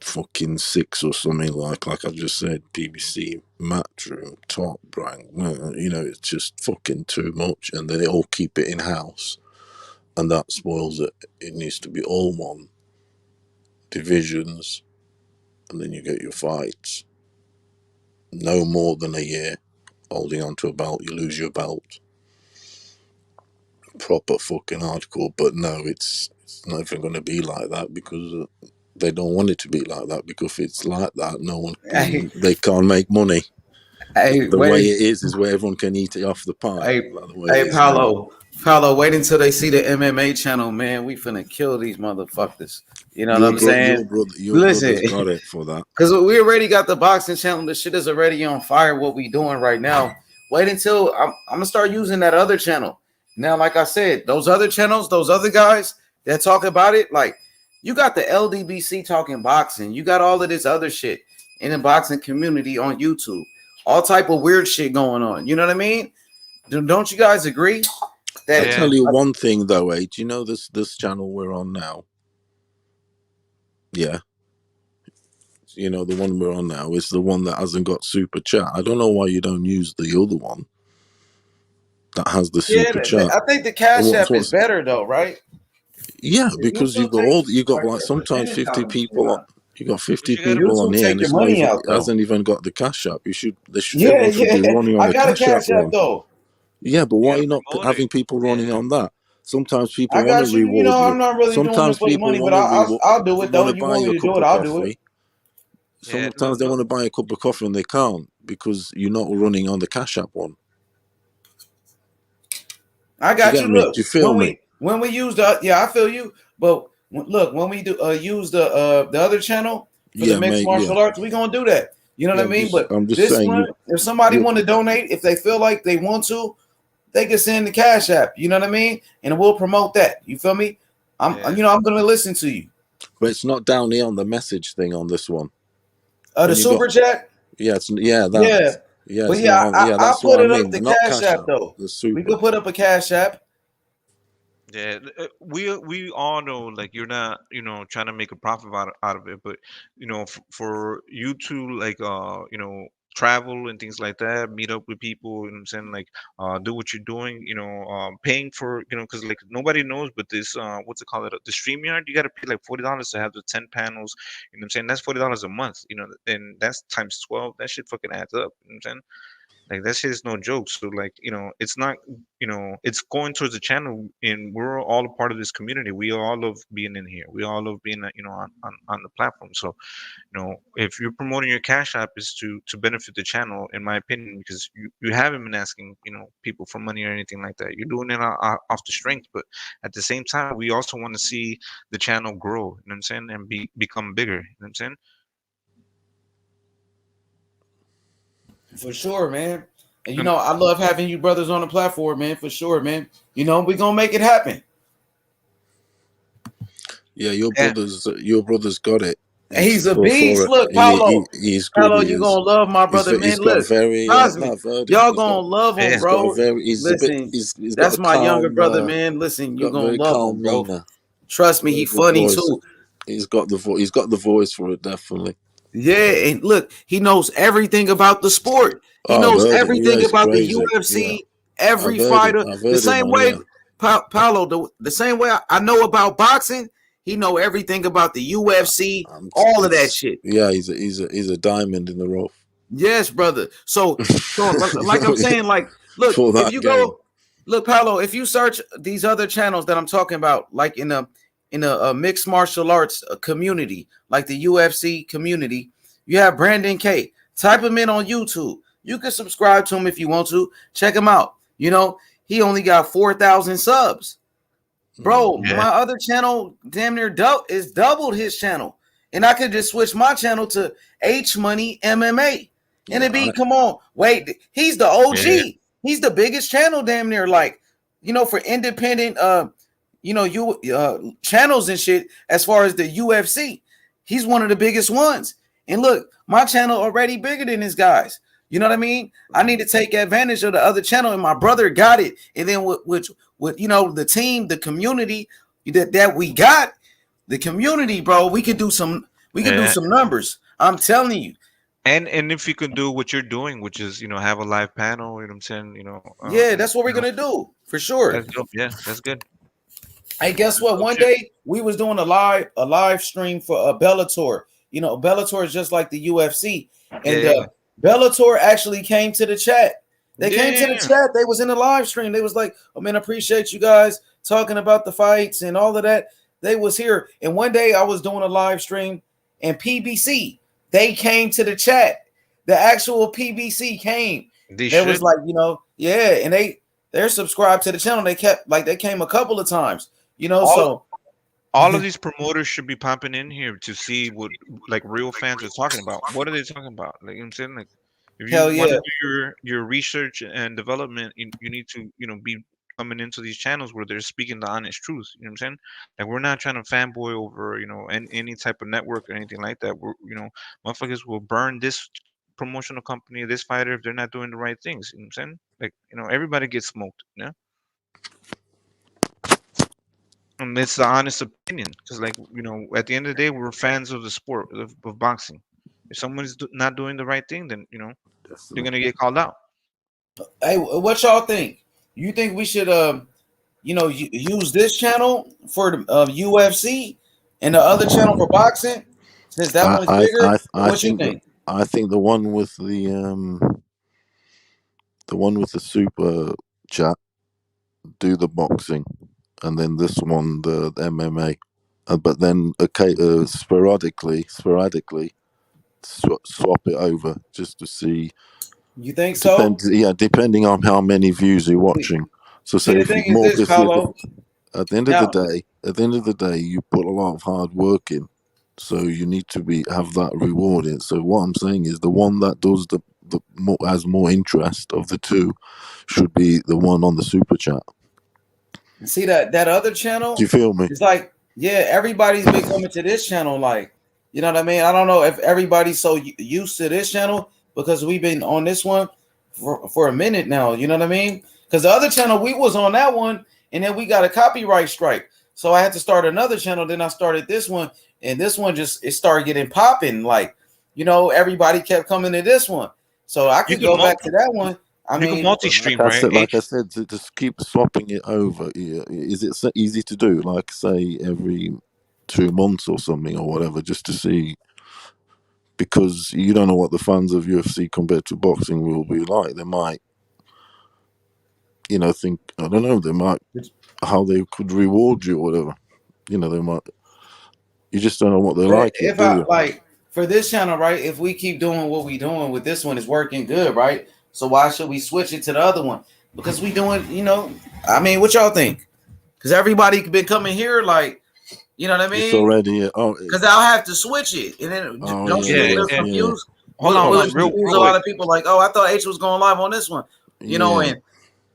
fucking 6 or something like I just said, BBC, Matchroom, Top Rank. You know, it's just fucking too much, and then they all keep it in house, and that spoils it. It needs to be all one divisions, and then you get your fights. No more than a year holding on to a belt, you lose your belt. Proper fucking hardcore, but no, it's never going to be like that because they don't want it to be like that, because if it's like that, no one they can't make money. The way it is where everyone can eat it off the pie. Hey, Paulo, wait until they see the MMA channel, man. We finna kill these motherfuckers. You know what I'm saying? Your brother's got it for that. Because we already got the boxing channel. The shit is already on fire. What we doing right now? Wait until I'm gonna start using that other channel. Now, like I said, those other channels, those other guys that talk about it, like you got the LDBC talking boxing. You got all of this other shit in the boxing community on YouTube. All type of weird shit going on. You know what I mean? Don't you guys agree? I'll tell you one thing though, do you know this channel we're on now? Yeah. You know, the one we're on now is the one that hasn't got super chat. I don't know why you don't use the other one that has the super chat. I think the Cash App is better though, right? Yeah, because you got like sometimes 50 people on. You got 50 people on here, and it's not even, hasn't even got the Cash App. Everyone should be running on the Cash App one. Though. Yeah, but why are you not having people running on that? Sometimes people want to reward you. You know, I'm not really Sometimes doing it for the money, but I'll do it though. You want me to do it, I'll do it. Sometimes they want to buy a cup of coffee and they can't because you're not running on the Cash App one. I got you. Look, do you feel me? When we use I feel you. But look, when we do use the other channel for the mixed martial arts, we gonna do that. You know what I mean? But I'm just this saying, one, if somebody want to donate, if they feel like they want to, they can send the Cash App. You know what I mean? And we'll promote that. You feel me? I'm gonna listen to you. But it's not down here on the message thing on this one. The super chat. Yeah, I'll put it up the Cash App though. We could put up a Cash App. Yeah, we all know, like, you're not, trying to make a profit out of it, but for you to, like, travel and things like that, meet up with people, you know what I'm saying, like, do what you're doing, paying for, because like nobody knows, but this what's it called, the StreamYard, you got to pay like $40 to have the 10 panels, you know what I'm saying, that's $40 a month, and that's times 12, that shit fucking adds up, you know what I'm saying. Like, that shit is no joke. So, like, it's not, it's going towards the channel, and we're all a part of this community. We all love being in here. We all love being, on the platform. So, if you're promoting your Cash App is to benefit the channel, in my opinion, because you haven't been asking, people for money or anything like that. You're doing it off the strength, but at the same time, we also want to see the channel grow, you know what I'm saying, and become bigger, you know what I'm saying? For sure, man. And I love having you brothers on the platform, man. For sure, man. We're gonna make it happen. Yeah, your brother's got it. And he's a beast. Look, Paulo. He's good. Paulo, you're gonna love my brother, man. Look, y'all gonna love him, bro. Listen, that's my younger brother, man. Listen, you're gonna love him, bro. Trust me, he's funny too. He's got the voice for it, definitely. Yeah, and look, he knows everything about the sport. He knows everything about the UFC, every fighter. The same way, Paulo, the same way I know about boxing, he know everything about the UFC, all of that shit. Yeah, he's a diamond in the rough. Yes, brother. So like I'm saying, like, look, if you go, look, Paulo, if you search these other channels that I'm talking about, like in a mixed martial arts community, like the UFC community, you have Brandon K. Type him in on YouTube. You can subscribe to him if you want to. Check him out. He only got 4,000 subs. Bro, my other channel damn near doubled his channel. And I could just switch my channel to H Money MMA. And it'd be, come on, wait, he's the OG. Yeah. He's the biggest channel damn near, like, for independent channels and shit, as far as the UFC. He's one of the biggest ones. And look, my channel already bigger than this guy's. You know what I mean? I need to take advantage of the other channel, and my brother got it. And then with you know, the team, the community that we got, the community, bro, we could do some numbers. I'm telling you. And if you can do what you're doing, which is, you know, have a live panel, you know what I'm saying? You know, Yeah, that's what we're gonna do for sure. That's dope. Yeah, that's good. Hey, guess what? One day we was doing a live stream for a Bellator. You know, Bellator is just like the UFC, and Bellator actually came to the chat. They came to the chat. They was in the live stream. They was like, "Oh man, I appreciate you guys talking about the fights and all of that." They was here, and one day I was doing a live stream, and PBC they came to the chat. The actual PBC came. They was like, you know, yeah, and they're subscribed to the channel. They came a couple of times. You know, all of these promoters should be popping in here to see what like real fans are talking about. What are they talking about? Like, you know what I'm saying, like, if you want to do your research and development, you need to, you know, be coming into these channels where they're speaking the honest truth. You know what I'm saying? Like, we're not trying to fanboy over, you know, any type of network or anything like that. We're, you know, motherfuckers will burn this promotional company, this fighter, if they're not doing the right things. You know what I'm saying? Like, you know, everybody gets smoked. Yeah. And it's the honest opinion, because, like, you know, at the end of the day, we're fans of the sport of boxing. If someone's not doing the right thing, then, you know, they're gonna get called out. Hey, what y'all think? You think we should, you know, use this channel for the UFC and the other channel for boxing, since that one's bigger? What you think? I think the one with the super chat, do the boxing, and then this one the MMA, but then sporadically swap it over just to see. You think so? Depending on how many views you're watching. So say if you more, at the end of the day, you put a lot of hard work in, so you need to have that rewarded. So what I'm saying is the one that does the has more interest of the two should be the one on the super chat. See that other channel? Do you feel me? It's like, yeah, everybody's been coming to this channel, like, you know what I mean? I don't know if everybody's so used to this channel because we've been on this one for a minute now, you know what I mean? Because the other channel, we was on that one, and then we got a copyright strike. So I had to start another channel. Then I started this one, and this one it started getting popping. Like, you know, everybody kept coming to this one. So I could go back to that one. I mean, can multi-stream, right? Like I said, to just keep swapping it over. Is it so easy to do? Like, say, every 2 months or something or whatever, just to see, because you don't know what the fans of UFC compared to boxing will be like. They might, you know, think, I don't know, they might, how they could reward you or whatever. You know, they might, you just don't know what they're like. If I like for this channel, right? If we keep doing what we doing with this one, is working good, right? So why should we switch it to the other one? Because we doing, you know, I mean, what y'all think? Because everybody been coming here, like, you know what I mean? It's already, because I'll have to switch it, and then don't you get confused? Hold on, real a lot of people like, oh, I thought H was going live on this one, you know, and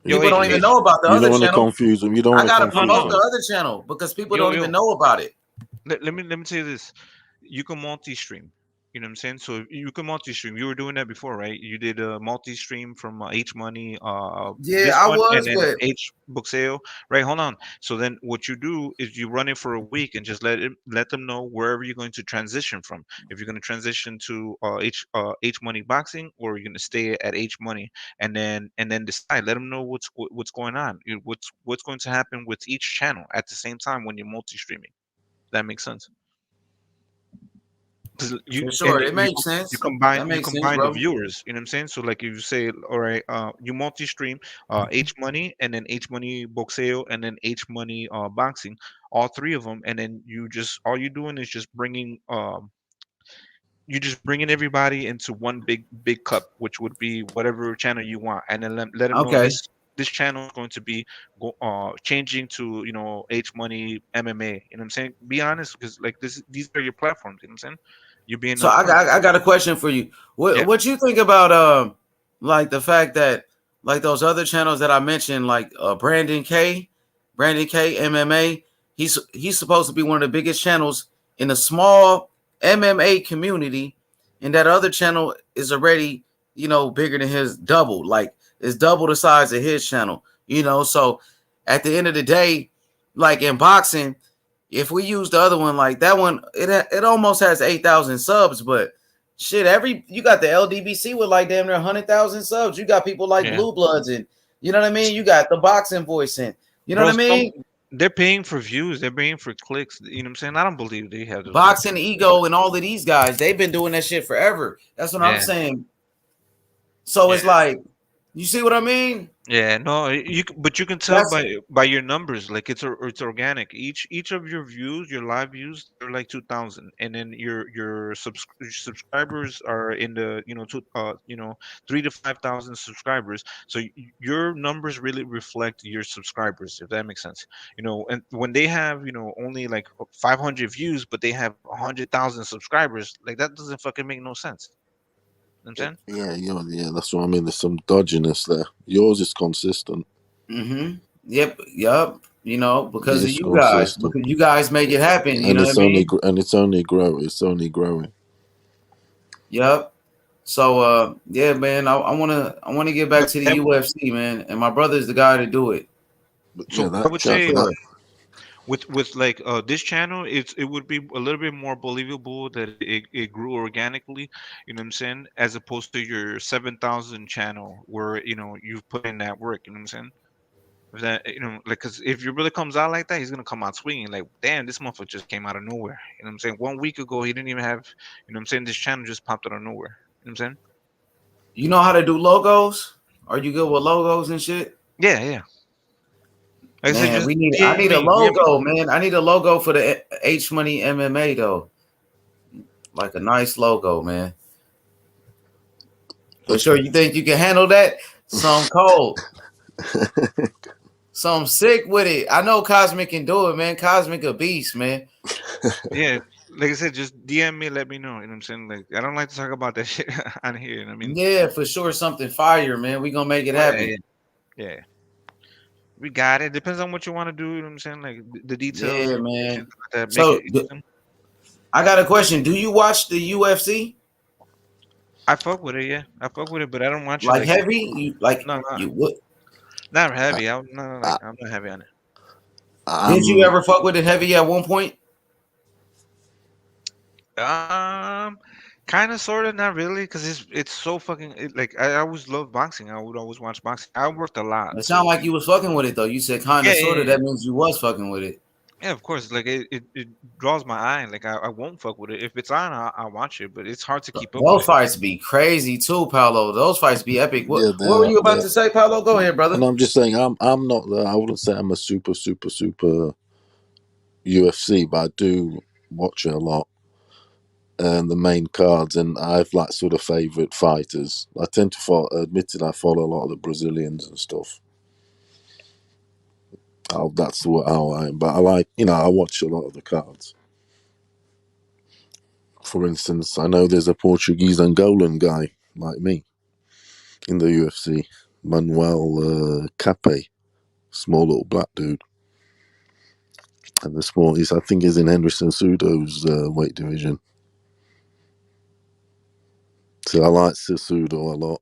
people don't even know about the other channel. You don't want to confuse them. You don't. I gotta promote the other channel because people don't even know about it. Let me tell you this: you can multi-stream. You know what I'm saying? So you can multi-stream. You were doing that before, right? You did a multi-stream from H Money. Yeah, I was. And then H Book Sale, right? Hold on. So then, what you do is you run it for a week and just let them know wherever you're going to transition from. If you're going to transition to H Money Boxing, or you're going to stay at H Money, and then decide. Let them know what's going on. What's going to happen with each channel at the same time when you're multi-streaming. That makes sense. For sure, it makes sense. You combine the viewers, you know what I'm saying? So like, if you say, all right, you multi-stream H Money, and then H Money Boxeo, and then H Money Boxing, all three of them, and then all you're doing is just bringing everybody into one big cup, which would be whatever channel you want, and then let them know this channel is going to be changing to, you know, H Money MMA. You know what I'm saying? Be honest, because like these are your platforms. You know what I'm saying? You're being so. I got a question for you. What you think about like the fact that like those other channels that I mentioned, like Brandon K MMA, he's supposed to be one of the biggest channels in the small MMA community, and that other channel is already, bigger than his, double. Like it's double the size of his channel. So at the end of the day, like in boxing, if we use the other one, like that one, it almost has 8,000 subs, but shit, you got the LDBC with like damn near 100,000 subs. You got people like Blue Bloods, and you know what I mean. You got the boxing voice, and you know what I mean. They're paying for views. They're paying for clicks. You know what I'm saying? I don't believe they have those. Boxing Ego and all of these guys, they've been doing that shit forever. That's what I'm saying. So it's like, you see what I mean? Yeah, no, but you can tell by your numbers, like it's organic. Each of your views, your live views, they're like 2,000, and then your subscribers are in the 3 to 5,000 subscribers. So your numbers really reflect your subscribers, if that makes sense. And when they have only like 500 views, but they have 100,000 subscribers, like that doesn't fucking make no sense. You know what I'm saying? Yeah, that's what I mean. There's some dodginess there. Yours is consistent. Mm-hmm. Yep. Because of you guys. Because you guys make it happen. You know what I mean? And it's only growing. It's only growing. Yep. So yeah, man, I wanna get back to the UFC, man. And my brother's the guy to do it. So I would say with like this channel, it would be a little bit more believable that it grew organically, you know what I'm saying, as opposed to your 7,000 channel where you've put in that work, you know what I'm saying. That like, because if it really comes out like that, he's gonna come out swinging. Like, damn, this motherfucker just came out of nowhere. You know what I'm saying? 1 week ago, he didn't even have. You know what I'm saying? This channel just popped out of nowhere. You know what I'm saying? You know how to do logos? Are you good with logos and shit? Yeah. Man, I need a logo, man. I need a logo for the H Money MMA though. Like a nice logo, man. For sure. You think you can handle that? Some cold. Some sick with it. I know Cosmic can do it, man. Cosmic a beast, man. Yeah, like I said, just DM me, let me know. You know what I'm saying? Like, I don't like to talk about that shit on here. You know what I mean? Yeah, for sure. Something fire, man. We gonna make it happen. Yeah. We got it. Depends on what you want to do. You know what I'm saying? Like the details. Yeah, man. So I got a question. Do you watch the UFC? I fuck with it, yeah. I fuck with it, but I don't watch like it heavy. You would. Not heavy. I'm not heavy on it. Did you ever fuck with it heavy at one point? Kind of, sort of, not really, because it's so fucking like I always loved boxing. I would always watch boxing. I worked a lot. It sounded like you was fucking with it though. You said kind of, sort of. That means you was fucking with it. Yeah, of course. Like it draws my eye. Like I won't fuck with it. If it's on, I'll watch it. But it's hard to keep up. Those fights be crazy too, Paolo. Those fights be epic. What were you about to say, Paolo? Go ahead, brother. And I'm just saying, I'm not. I wouldn't say I'm a super UFC, but I do watch it a lot. And the main cards, and I've like sort of favorite fighters. I tend to I follow a lot of the Brazilians and stuff. That's how I am. But I like, I watch a lot of the cards. For instance, I know there's a Portuguese Angolan guy like me in the UFC, Manuel Cape, small little black dude. And I think he's in Henderson Cejudo's weight division. So I like Cejudo a lot.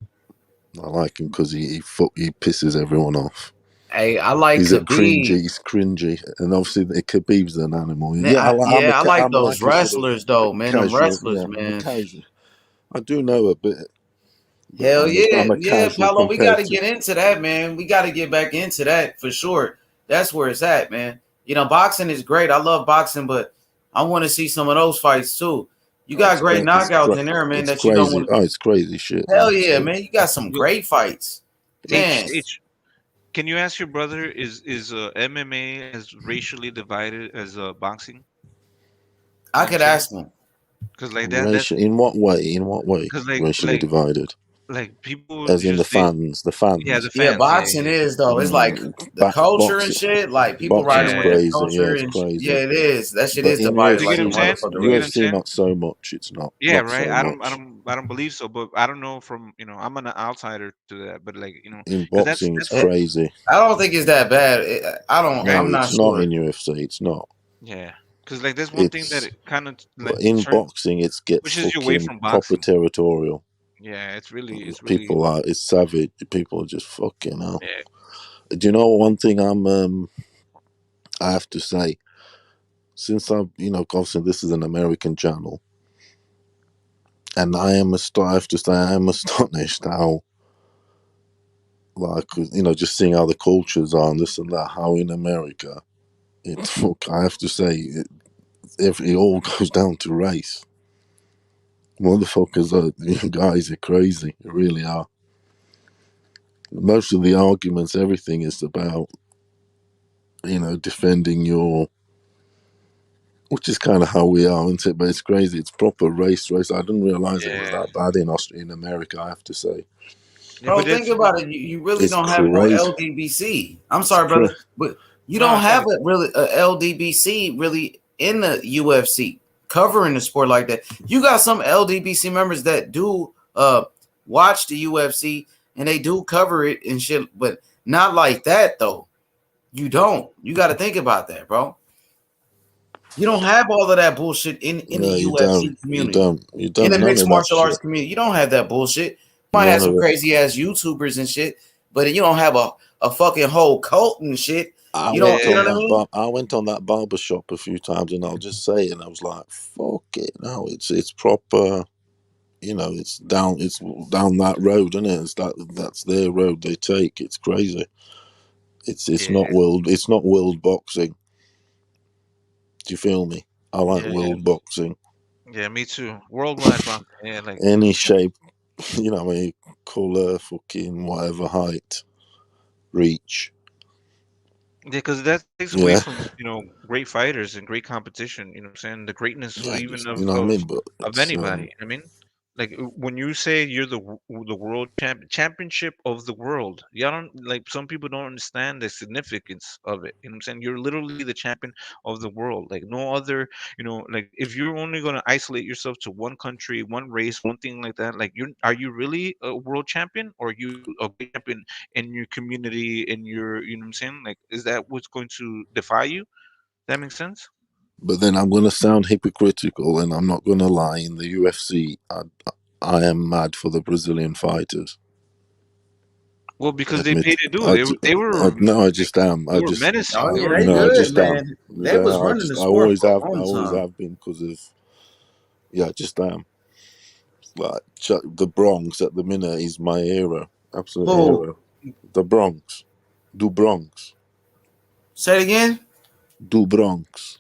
I like him because he pisses everyone off. Hey, I like He's Khabib. He's cringy, and obviously Khabib's an animal. Man, I like those wrestlers though, man. Them wrestlers, man. I do know a bit. Hell yeah, Paolo. We got to get into that, man. We got to get back into that for sure. That's where it's at, man. Boxing is great. I love boxing, but I want to see some of those fights too. You got great knockouts in there, man. That you don't want. Oh, it's crazy shit. Hell yeah, man. You got some great fights, man. Can you ask your brother, is MMA as racially divided as boxing? I could ask him. Because like that, in what way? Racially divided. Like people, as in the fans. Yeah, the fans. Yeah, boxing is though. It's like the culture and shit. Like people riding with the culture. It's crazy. Yeah, it is. That shit is divided. UFC not so much. It's not. Yeah, not right. So I don't believe so, but I don't know from I'm an outsider to that, but like in boxing, it's crazy. I don't think it's that bad. I'm not sure. Not in UFC. It's not. Yeah. Because like there's one thing that It's it kind of like in boxing, it gets pushes you away fucking from proper boxing. territorial. Yeah, it's really People are it's savage. People are just fucking hell. yeah. Do you know one thing I have to say? Since I've obviously this is an American channel, and I have to say I am astonished how just seeing how the cultures are and this and that. How in America, I have to say it all goes down to race. Motherfuckers you guys are crazy. They really are. Most of the arguments, everything is about defending your, which is kind of how we are, isn't it? But it's crazy. It's proper race. I didn't realize it was Yeah. that bad in America. I have to say. Yeah, Bro, but think it's about it. You really It's don't have no crazy. LDBC. I'm It's sorry, brother, but you No, don't I got have it. a LDBC really in the UFC covering the sport like that. You got some LDBC members that do watch the UFC and they do cover it and shit, but not like that though. You don't. You got to think about that, bro. You don't have all of that bullshit in the No, you UFC don't. You community. don't. You In don't. the None mixed of that martial arts shit. community, you don't have that bullshit. You might have None some of it. crazy ass YouTubers and shit, but you don't have a fucking whole cult and shit. I You went don't, you know on what I that mean? I went on that barber shop a few times, and I'll just say it. And I was like, "Fuck it!" No, it's proper. It's down that road, isn't it? That's their road they take. It's crazy. It's Yeah, not world. It's not world boxing. Do you feel me? I like yeah, world boxing. yeah. Me too. Worldwide boxing. Yeah, like Any shape, I mean, color, fucking whatever height, reach. yeah, because that takes away Yeah, from great fighters and great competition. You know what I'm saying? The greatness yeah. even You know what I mean? But of it's anybody. I mean, like when you say you're the world championship of the world, y'all don't like some people don't understand the significance of it. You know what I'm saying? You're literally the champion of the world. Like no other. Like if you're only gonna isolate yourself to one country, one race, one thing like that, like are you really a world champion or are you a great champion in your community, in your, you know what I'm saying? Like, is that what's going to defy you? That makes sense? But then I'm going to sound hypocritical, and I'm not going to lie. In the UFC, I am mad for the Brazilian fighters. Well, because they Admit, paid to do it. They were no, I just am. they were menacing, Oh yeah, bro. they I good, just am. man. They was running the I sport always for a have. I long always time. have been because of. Yeah, I just am. Like the Bronx at the minute is my hero, absolute Who? hero. The Bronx, do Bronx, Say it again. do Bronx.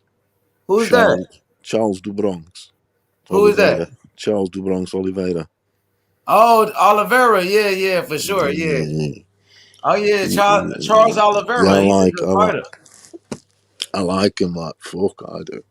Who's that? Charles do Bronx, Who is that? Oliveira. Charles do Bronx Oliveira. Oh, Oliveira. Yeah, yeah, for sure. Yeah. Oh yeah, Charles Yeah, Oliveira. He's a good fighter. I like him like fuck. I do.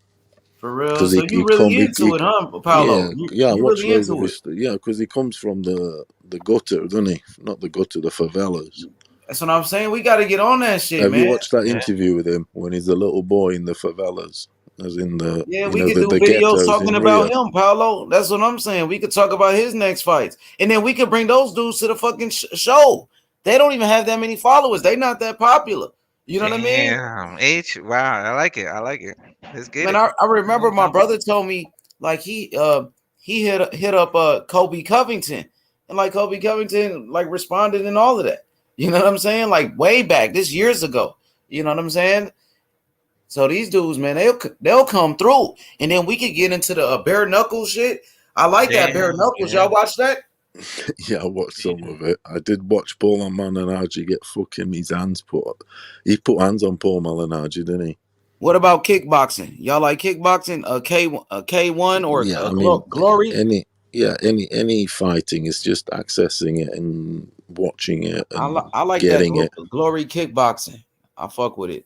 For real. Because So you really into it, huh, Paulo? yeah, I You watch really loads of into it. his. Yeah, because he comes from the gutter, doesn't he? Not the gutter, the favelas. That's what I'm saying. We got to get on that shit, Have you man. watched that interview with him when he's a little boy in the favelas, as in the Yeah, we could do the videos ghettos talking in about Rio? him, Paulo. That's what I'm saying. We could talk about his next fights, and then we could bring those dudes to the fucking show. They don't even have that many followers. They not that popular. You know what I mean? Damn, H. Wow, I like it. I like it. Let's get Man, it. I remember my brother told me like he hit up Kobe Covington, and like Kobe Covington like responded and all of that. You know what I'm saying? Like way back, this years ago. You know what I'm saying? So these dudes, man, they'll come through, and then we could get into the bare knuckles shit. I like that bare Damn, knuckles. yeah. Y'all watch that? Yeah, I watched some of it. I did watch Paul Malignaggi get fucking his hands put. He put hands on Paul Malignaggi, didn't he? What about kickboxing? Y'all like kickboxing? K1 or Yeah, I mean, Glory? any fighting is just accessing it and watching it and I like that getting it. Glory kickboxing. I fuck with it.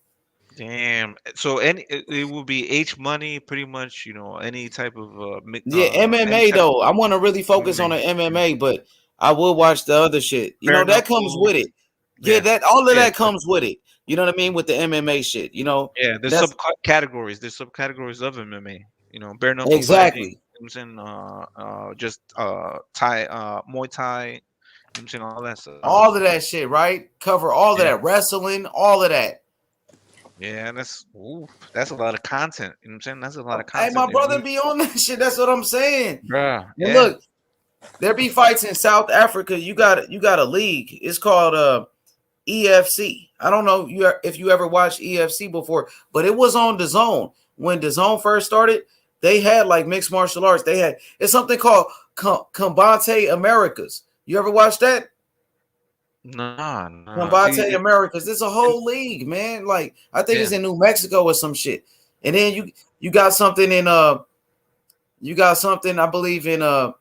Damn. So it will be H money, pretty much. Any type of Yeah, any MMA type though. I want to really focus on MMA. the MMA, but I will watch the other shit. You know, Bare that comes knuckle. with it. Yeah, Yeah. that all of Yeah. that comes with it. You know what I mean? With the MMA shit. You know, Yeah. There's that's subcategories. There's subcategories of MMA. Bare knuckle fighting. exactly You know what I'm saying? Just Thai, Muay Thai. You know what I'm saying? All that stuff. all of that shit, right? Cover all of Yeah. that wrestling, all of that. Yeah, that's a lot of content. You know what I'm saying? That's a lot of Hey, content. my brother be on that shit. That's what I'm saying. Bruh, And yeah. look, there be fights in South Africa. You got a league. It's called EFC. I don't know if you ever watched EFC before, but it was on DAZN. When DAZN first started, they had like mixed martial arts. It's something called Combate Americas. You ever watch that? Nah. Combate Americas. It's a whole league, man. Like I think it's in New Mexico or some shit. And then you got something in I believe in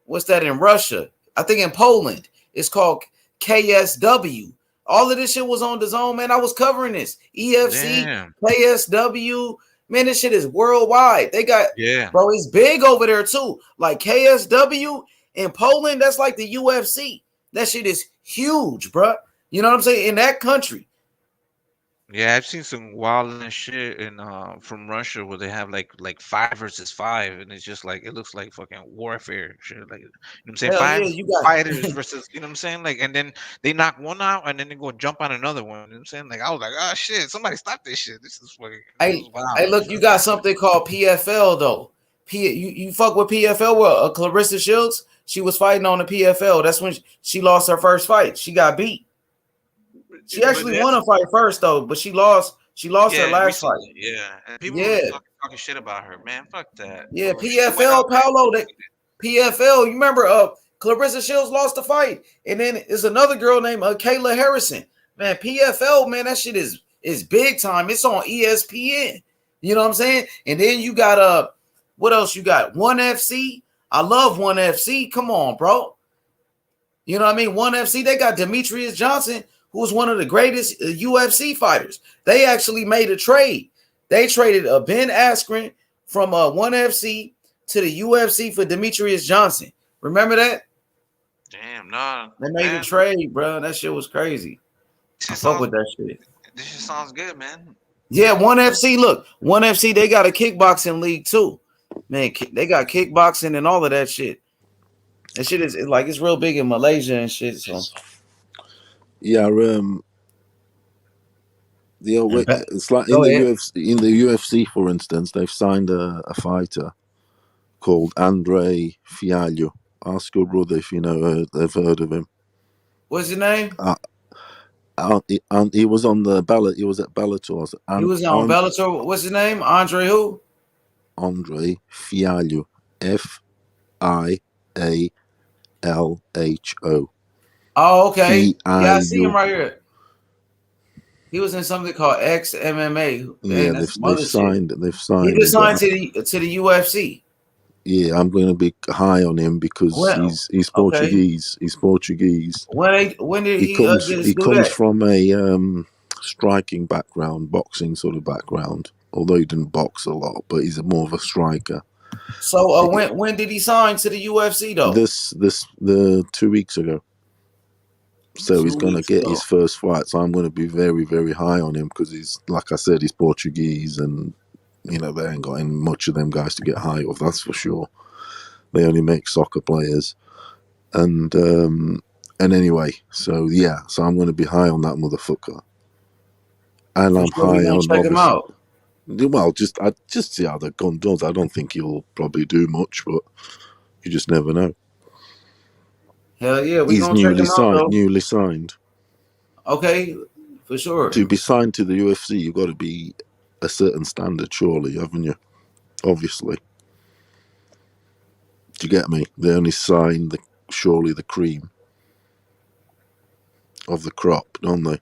what's that in Russia? I think in Poland. It's called KSW. All of this shit was on DAZN, man. I was covering this. EFC, Damn. KSW. Man, this shit is worldwide. They got, Yeah. bro, it's big over there too. Like KSW in Poland, that's like the UFC. That shit is huge, bro. You know what I'm saying? In that country. Yeah, I've seen some wild and shit in from Russia where they have like 5 versus 5, and it's just like it looks like fucking warfare shit. Like, you know what I'm saying? Hell yeah, 5 you got fighters versus, you know what I'm saying? Like, and then they knock one out, and then they go jump on another one. You know what I'm saying? Like, I was like, oh shit, somebody stop this shit. This is fucking. This is wild. Hey, look, you got something called PFL though. You fuck with PFL? Well, Clarissa Shields, she was fighting on the PFL. That's when she lost her first fight. She got beat. She actually won a fight first though, but she lost. She lost her last fight. Yeah, and people were talking shit about her, man. Fuck that. Yeah, bro. She went PFL, out there. Paolo. PFL. You remember? Clarissa Shields lost the fight, and then there's another girl named Kayla Harrison. Man, PFL, man, that shit is big time. It's on ESPN. You know what I'm saying? And then you got what else you got? One FC. I love One FC. Come on, bro. You know what I mean? One FC. They got Demetrius Johnson, who was one of the greatest UFC fighters. They actually made a trade. They traded Ben Askren from One FC to the UFC for Demetrius Johnson. Remember that? Damn, nah. They made a trade, bro. That shit was crazy. I fuck with that shit. This shit sounds good, man. Yeah, One FC. Look, One FC. They got a kickboxing league too. Man, they got kickboxing and all of that shit. That shit is like it's real big in Malaysia and shit. So yeah, it's like in the UFC, for instance, they've signed a fighter called Andre Fialho. Ask your brother if you know they've heard of him. What's his name? He was on the ballot. He was at Bellator. He was on Bellator. What's his name? Andre who? Andre Fialho. Fialho. Oh, okay. Yeah, I see him right here. He was in something called XMMA. Yeah, they've signed. He just signed to the UFC. Yeah, I'm going to be high on him because he's Portuguese. He's Portuguese. When did he comes from a striking background, boxing sort of background. Although he didn't box a lot, but he's more of a striker. So when did he sign to the UFC though? The 2 weeks ago. So he's going to get his first fight. So I'm going to be very, very high on him because he's, like I said, he's Portuguese and, you know, they ain't got much of them guys to get high off, that's for sure. They only make soccer players. And anyway, so yeah, so I'm going to be high on that motherfucker. And I'm high on, check him out. Well, just see how the gun does. I don't think he'll probably do much, but you just never know. Hell yeah, he's newly signed. Okay, for sure. To be signed to the UFC, you've got to be a certain standard, surely, haven't you? Obviously. Do you get me? They only sign surely the cream of the crop, don't they?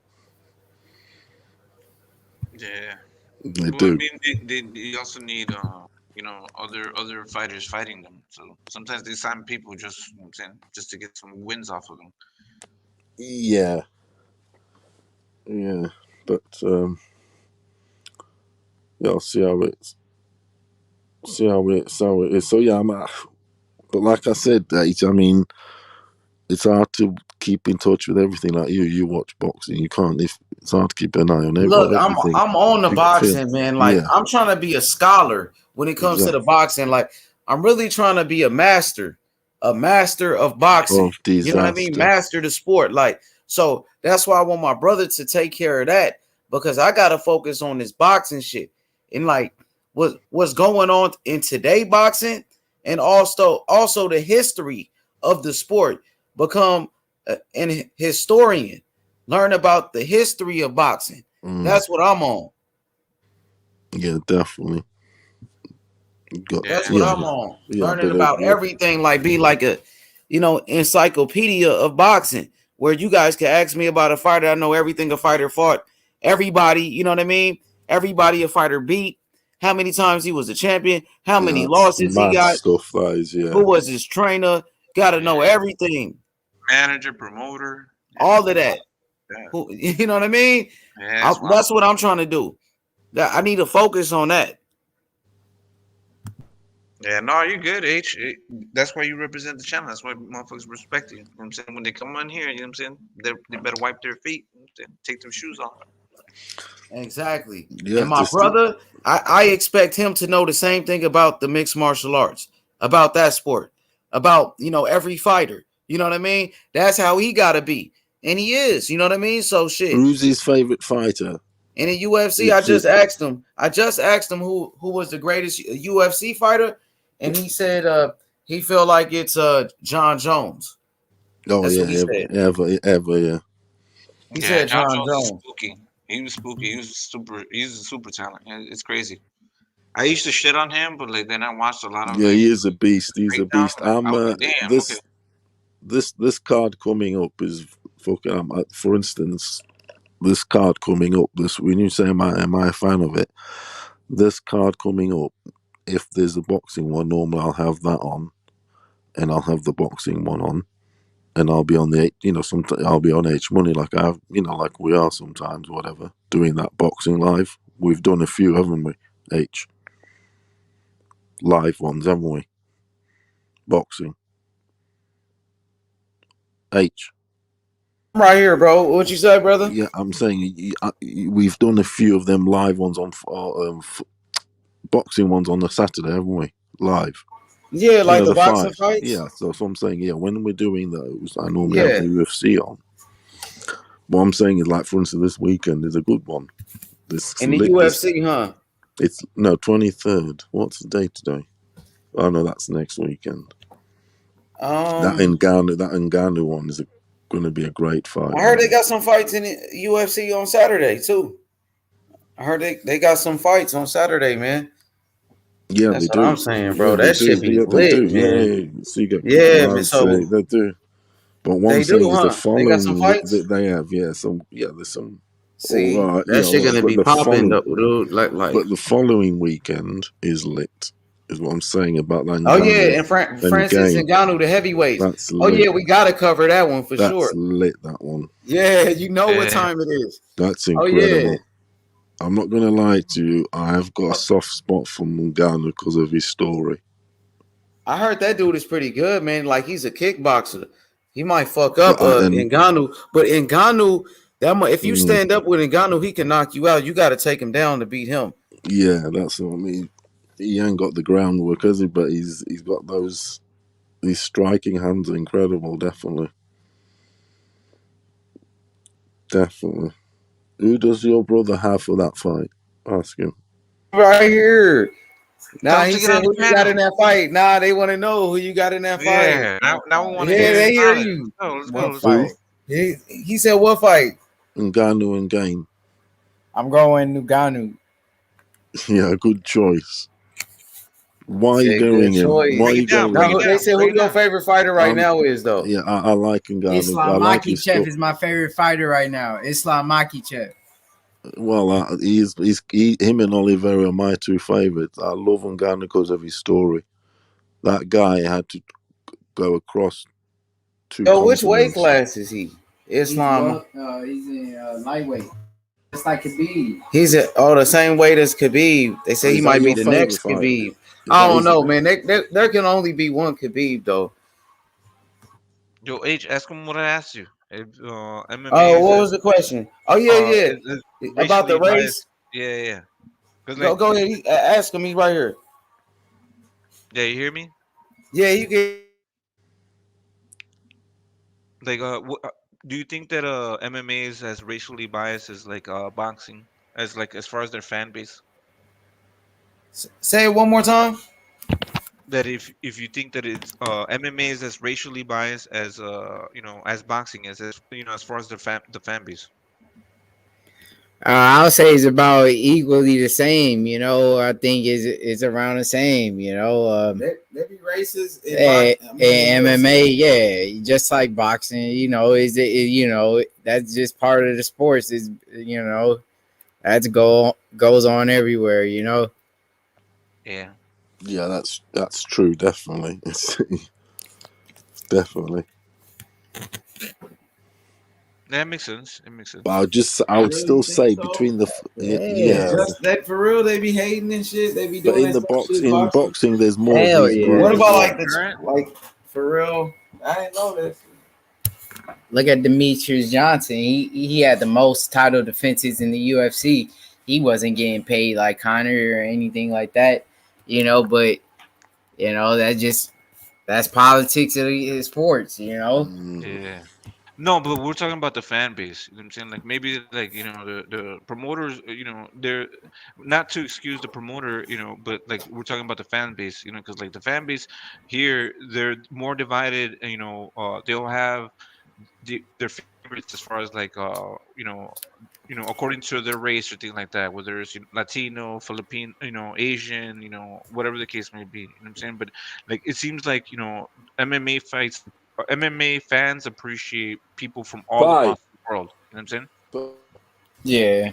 Yeah. They do. I mean, they also need other fighters fighting them. So sometimes they sign people just, you know what I'm saying, just to get some wins off of them. Yeah. But yeah, I'll see how it is. So yeah, but like I said, I mean, it's hard to keep in touch with everything. Like you watch boxing, you can't. It's hard to keep an eye on everything. Look, I'm on the boxing, man. Like I'm trying to be a scholar when it comes to the boxing. Like I'm really trying to be a master of boxing. You know what I mean? Master the sport. Like so that's why I want my brother to take care of that. because I gotta focus on this boxing shit and like what's going on in today boxing, and also the history of the sport. Become an historian, learn about the history of boxing. That's what I'm on. Yeah, definitely. That's what I'm on. Learning about everything, like be like a, encyclopedia of boxing, where you guys can ask me about a fighter. I know everything a fighter fought. Everybody, you know what I mean? Everybody a fighter beat. How many times he was a champion? How many losses he mad got? stuff, that is, yeah. Who was his trainer? Got to know everything. Manager, promoter, all of that. Yeah. Who, you know what I mean? Yeah, That's what I'm trying to do. That I need to focus on that. Yeah, no, you're good, H. That's why you represent the channel. That's why motherfuckers respect you. You know what I'm saying? When they come on here, you know what I'm saying? They better wipe their feet. You know what I'm saying? Take their shoes off. Exactly. Yeah, and my brother, I expect him to know the same thing about the mixed martial arts, about that sport, about, every fighter. You know what I mean? That's how he got to be. And he is, you know what I mean? So shit. Who's his favorite fighter? In the UFC, I just asked him who was the greatest UFC fighter, and he said he feel like it's John Jones. Oh, That's yeah, what he said. ever, yeah. He said John Jones is Jones. spooky. He was spooky. He's a super talent. It's crazy. I used to shit on him, but like then I watched a lot of Yeah, he is a beast. He's a beast. I was like, damn, okay. This card coming up is fucking. For instance, this card coming up. When you say am I a fan of it? This card coming up. If there's a boxing one, normally I'll have that on, and I'll have the boxing one on, and I'll be on the sometimes I'll be on H Money like I have, like we are sometimes, whatever, doing that boxing live. We've done a few, haven't we? H live ones, haven't we? Boxing. H. I'm right here, bro. What you say, brother? Yeah, I'm saying we've done a few of them live ones on boxing ones on the Saturday, haven't we? Live. Yeah, like the boxing fights. Yeah, so I'm saying, when we're doing those, I normally have the UFC on. What I'm saying is, like, for instance, this weekend is a good one. In the UFC, huh? It's 23rd. What's the date today? Oh no, that's next weekend. That Ngannou one is going to be a great fight. I heard they got some fights in the UFC on Saturday too. I heard they got some fights on Saturday, man. Yeah, that's they what do. I'm saying, bro. Yeah, that shit be lit, man. Yeah. So you get man. So they do. But what I'm saying is the following they got some fights? they have, there's some. See, that shit gonna be popping, dude. Like. But the following weekend is lit. Is what I'm saying about that. Oh yeah, and Francis Ngannou, the heavyweight. That's lit. Oh yeah, we gotta cover that one for That's sure. That's lit. That one. Yeah, you know what time it is. That's incredible. Oh, yeah. I'm not gonna lie to you. I've got a soft spot for Ngannou because of his story. I heard that dude is pretty good, man. Like he's a kickboxer. He might fuck up Ngannou, but Ngannou, if you stand up with Ngannou, he can knock you out. You got to take him down to beat him. Yeah, that's what I mean. He ain't got the groundwork, has he? But he's got these striking hands are incredible. Definitely. Who does your brother have for that fight? Ask him. Right here. Nah, he said who you got in that fight. Nah, they want to know who you got in that fight. Yeah, now we want to hear. They hear you. Let's What go. fight? He said what fight? Ngannou and Gain. I'm going Ngannou. Yeah, good choice. Why are you going in? Why are you going? They said who your favorite fighder right now is though. Yeah, I like Ngannou. Islam Makhachev is my favorite fighter right now. Islam Makhachev. Well, him and Oliveira are my two favorites. I love Ngannou because of his story. That guy had to go across two. Yo, which weight class is he? Islam. He's in lightweight. It's like Khabib. He's the same weight as Khabib. They say he might be the next Khabib. I don't know, man. There can only be one Khabib though. Yo, H, ask him what I asked you. MMA what was the question? Oh yeah. About the race. Yeah. Go ahead. Ask him. He's right here. Yeah, you hear me? Yeah, you can. Like, Do you think that MMA is as racially biased as like boxing, as far as their fan base? Say it one more time. That if you think that it's MMA is as racially biased as as boxing is, as as far as the fan base. I'll say it's about equally the same. I think it's around the same. They be racist in MMA, yeah, just like boxing. That's just part of the sports. Is that's goes on everywhere. Yeah. Yeah, that's true. Definitely, definitely. That makes sense. It makes sense. But I would still say between the Just that for real, they be hating and shit. They be doing but in boxing, there's more Hell of these yeah. groups. What about like for real? I didn't know that. Look at Demetrius Johnson. He had the most title defenses in the UFC. He wasn't getting paid like Conor or anything like that, but that's politics of the sports, Yeah. No, but we're talking about the fan base. You know what I'm saying? Like maybe like the promoters, they're not to excuse the promoter, but like we're talking about the fan base, because like the fan base here, they're more divided. They'll have their favorites as far as like according to their race or things like that, whether it's Latino, Filipino, Asian, whatever the case may be. You know what I'm saying? But like it seems like MMA fights, MMA fans appreciate people from all across the world. You know what I'm saying? Yeah.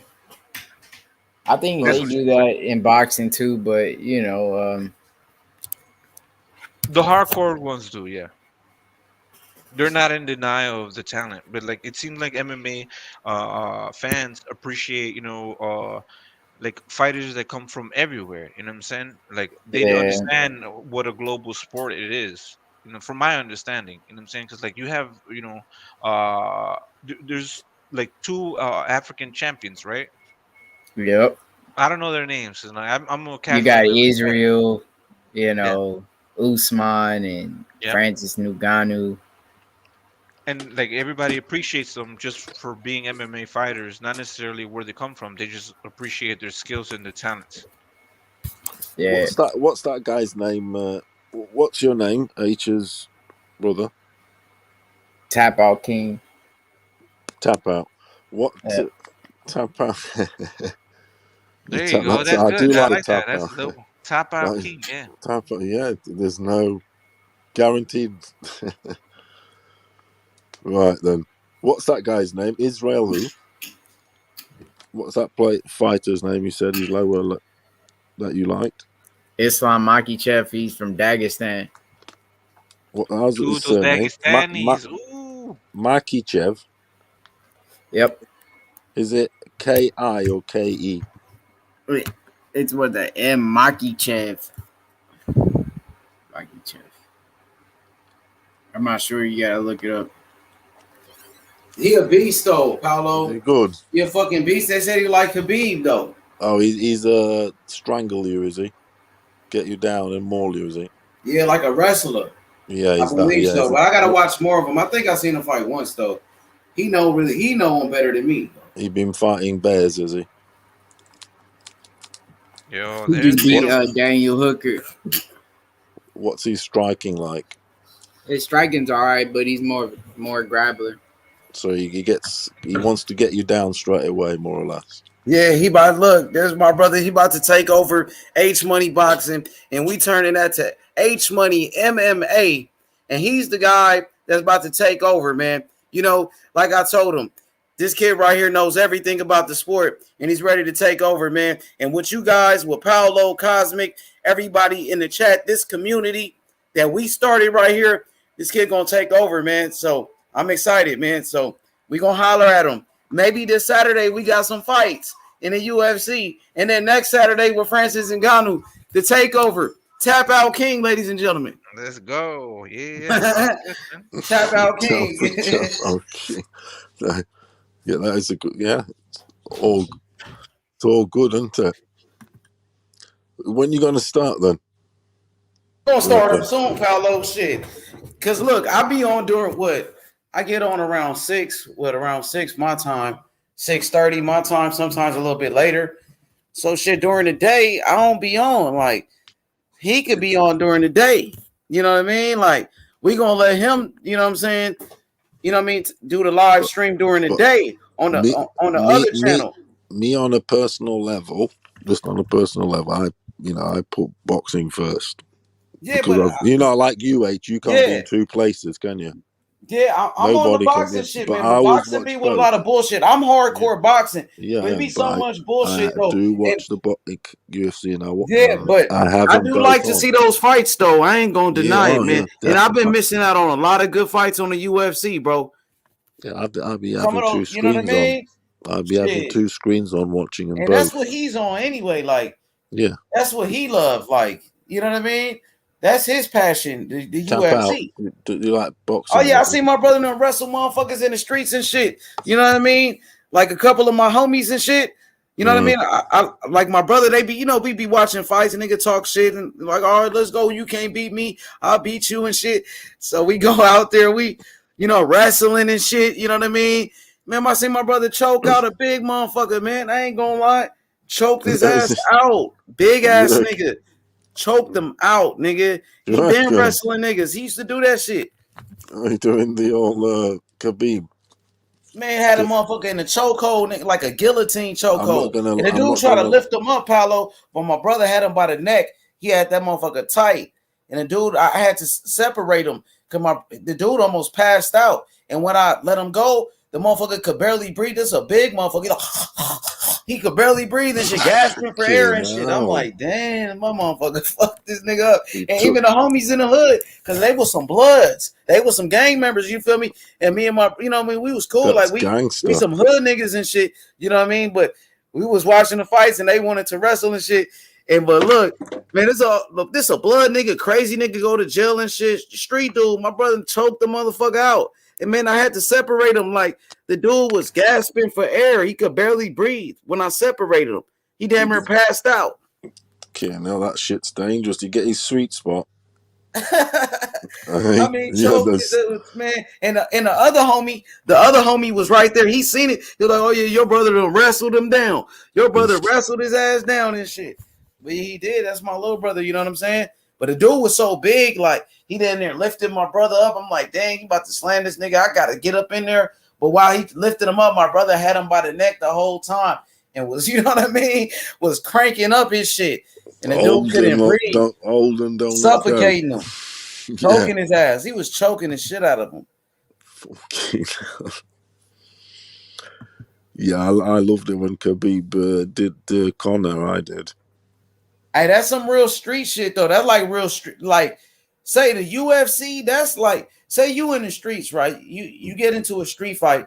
I think they do that in boxing too, but the hardcore ones do, yeah. They're not in denial of the talent, but like it seems like MMA fans appreciate, like fighters that come from everywhere. You know what I'm saying? Like they understand what a global sport it is. From my understanding, you know what I'm saying? Because like you have, there's like two African champions, right? Yep. I don't know their names. I'm a You casual. got Israel, Usman and Francis Ngannou. And like everybody appreciates them just for being MMA fighters, not necessarily where they come from. They just appreciate their skills and their talents. Yeah. What's that guy's name? What's your name, H's brother? Tap Out King. Tap Out. What? Yeah. Tap Out. There you go. That's good. I like that. That's Out. dope. Tap Out Like, King. Yeah. Tap Out. Yeah. There's no guaranteed. Right then. What's that guy's name? Israel who? What's that fighter's name? You said he's lower that you liked. Islam Makhachev. He's from Dagestan. What? How's his surname? Makhachev. Yep. Is it K-I or K-E? It's what the M Makhachev. Makhachev. I'm not sure. You gotta look it up. He a beast though, Paulo. Is he good? He a fucking beast. They said he like Khabib though. Oh, he's strangle you, is he? Get you down and maul you, is he? Yeah, like a wrestler. Yeah, I believe so. But I gotta watch more of him. I think I seen him fight once though. He know him better than me. He been fighting bears, is he? Yo, he just beat Daniel Hooker. What's he striking like? His striking's all right, but he's more grappler. So he wants to get you down straight away, more or less. Yeah, there's my brother. He about to take over H Money Boxing, and we turning that to H Money MMA. And he's the guy that's about to take over, man. Like I told him, this kid right here knows everything about the sport, and he's ready to take over, man. And with you guys, with Paulo, Cosmic, everybody in the chat, this community that we started right here, this kid gonna take over, man. So I'm excited, man. So we gonna holler at him. Maybe this Saturday we got some fights in the UFC, and then next Saturday with Francis Ngannou, the takeover. Tap Out King, ladies and gentlemen. Let's go. Yeah. Tap Out King. Yeah, that is a good. Yeah, it's all good, isn't it? When you gonna start then? We're gonna start up soon, Paulo. Shit. Cause look, I be on during what? I get on around 6, around 6 my time, 6:30 my time, sometimes a little bit later. So shit, during the day, I don't be on. Like, he could be on during the day. You know what I mean? Like, we gonna let him, you know what I'm saying? You know what I mean? Do the live stream during the day on the on the other channel. Me on a personal level, just on a personal level, I put boxing first. Yeah, because but like you, H, you can't be in two places, can you? Yeah, I'm on the boxing shit, man. But boxing be with a lot of bullshit. I'm hardcore boxing. Yeah, but it be so much bullshit I though. do watch the UFC, and but I have I them do both like to on. see those fights though. I ain't gonna deny it, man. Yeah, and I've been missing out on a lot of good fights on the UFC, bro. Yeah, I'll be Some having of two those, you know what I screens mean? on. I'll be having Shit. 2 screens on, watching them And both. that's what he's on anyway. Like, Yeah, that's what he loves. Like, you know what I mean? That's his passion, the tap UFC. out. Do you like boxing? Oh yeah, I see my brother and wrestle motherfuckers in the streets and shit. You know what I mean? Like a couple of my homies and shit. You know what I mean? I like my brother. They be, you know, we be watching fights and nigga talk shit and like, all right, let's go. You can't beat me. I'll beat you and shit. So we go out there. We, you know, wrestling and shit. You know what I mean? Man, I see my brother choke out a big motherfucker. Man, I ain't gonna lie. Choked his ass out. Big ass nigga. Choked him out, nigga. He been wrestling niggas. He used to do that shit. He doing the old Khabib. Man had a motherfucker in the chokehold, nigga, like a guillotine chokehold. And the I'm dude not tried to gonna- lift him up, Paolo, but my brother had him by the neck. He had that motherfucker tight. And the dude, I had to separate him because the dude almost passed out. And when I let him go, the motherfucker could barely breathe. This is a big motherfucker. He could barely breathe and shit, gasping for air and shit. I'm like, damn, my motherfucker fucked this nigga up. And even the homies in the hood, because they was some bloods. They was some gang members, you feel me? And me and my, you know what I mean? We was cool. That's like, gangster. we some hood niggas and shit, you know what I mean? But we was watching the fights and they wanted to wrestle and shit. And but look, man, this a blood nigga, crazy nigga go to jail and shit. Street dude, my brother choked the motherfucker out. And man, I had to separate him. Like the dude was gasping for air. He could barely breathe when I separated him. He damn near passed out. Okay, now that shit's dangerous. You get his sweet spot. I mean, choked man. And the other homie was right there. He seen it. He was like, oh yeah, your brother done wrestled him down. Your brother wrestled his ass down and shit. But he did. That's my little brother. You know what I'm saying? But the dude was so big, like he down there lifted my brother up. I'm like, dang, he about to slam this nigga. I gotta get up in there. But while he lifted him up, my brother had him by the neck the whole time and was, you know what I mean, was cranking up his shit. And the dude couldn't breathe. Don't suffocating him, choking his ass. He was choking the shit out of him. Yeah, I loved it when Khabib did Conor. I did. Hey, that's some real street shit though. That's like real street. Like, say the UFC. That's like, say you in the streets, right? You get into a street fight.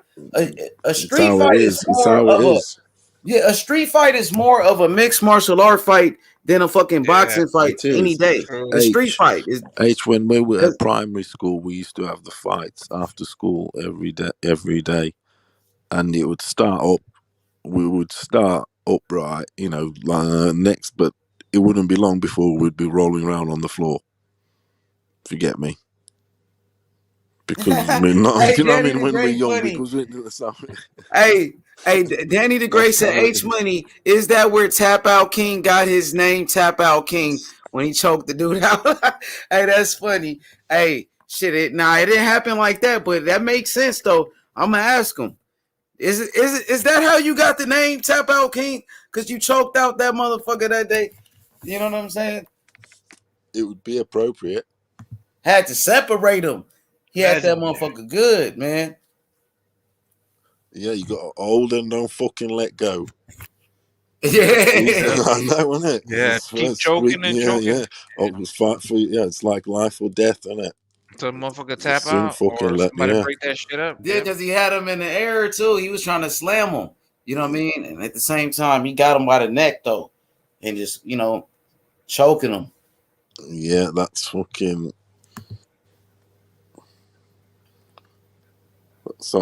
A street fight is more of a street fight is more of a mixed martial art fight than a fucking boxing fight any day. A street fight is. When we were at primary school, we used to have the fights after school every day, and it would start up. We would start upright, you know, next, but it wouldn't be long before we'd be rolling around on the floor. If you get me. Because I mean, you know what I mean, when we're young, because Hey, Danny the Great said H Money, is that where Tap Out King got his name, Tap Out King, when he choked the dude out? Hey, that's funny. Hey, shit, it didn't happen like that, but that makes sense though. I'm gonna ask him. Is that how you got the name Tap Out King? Because you choked out that motherfucker that day. You know what I'm saying? It would be appropriate. Had to separate him. He had that motherfucker good, man. Yeah, you got old and don't fucking let go. Yeah, I know, isn't it? Yeah, keep choking and choking. Yeah. Fight for it's like life or death, isn't it? So motherfucker tap out or somebody break that shit up. Yeah, because he had him in the air too. He was trying to slam him. You know what I mean? And at the same time, he got him by the neck though, and just choking him. Yeah, that's fucking.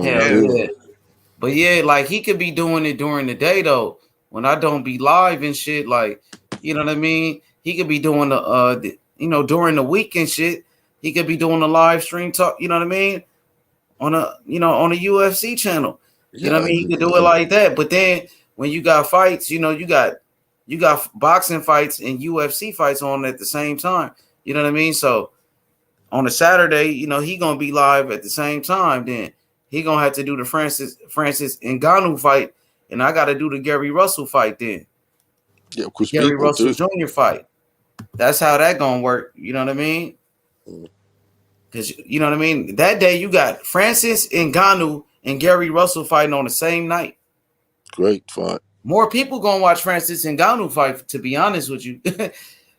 Yeah. But yeah, like he could be doing it during the day though. When I don't be live and shit, like, you know what I mean? He could be doing the during the week and shit. He could be doing the live stream talk, you know what I mean? on a on a UFC channel. You know what I Yeah, mean? You could do it like that. But then when you got fights, you got boxing fights and UFC fights on at the same time. You know what I mean? So on a Saturday, he gonna be live at the same time. Then he gonna have to do the Francis Ngannou fight, and I got to do the Gary Russell fight. Then yeah, because Gary people Russell do. Jr. fight. That's how that gonna work. You know what I mean? Because you know what I mean. That day you got Francis Ngannou and Gary Russell fighting on the same night. Great fight. More people gonna watch Francis Ngannou fight. To be honest with you,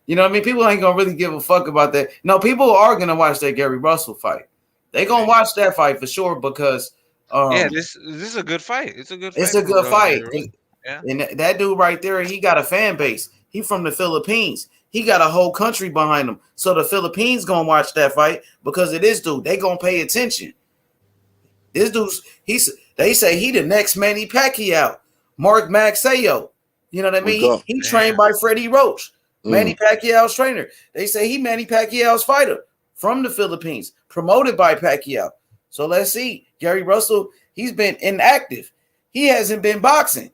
you know what I mean. People ain't gonna really give a fuck about that. No, people are gonna watch that Gary Russell fight. They gonna watch that fight for sure because Yeah, this is a good fight. It's a good fight. it's a for, good fight. Yeah. And that dude right there, he got a fan base. He from the Philippines. He got a whole country behind him. So the Philippines gonna watch that fight because of this dude. They gonna pay attention. This dude's they say he the next Manny Pacquiao, Mark Maxayo. You know what I mean? He trained by Freddie Roach, Manny Pacquiao's trainer. They say he Manny Pacquiao's fighter from the Philippines, promoted by Pacquiao. So let's see. Gary Russell, he's been inactive. He hasn't been boxing.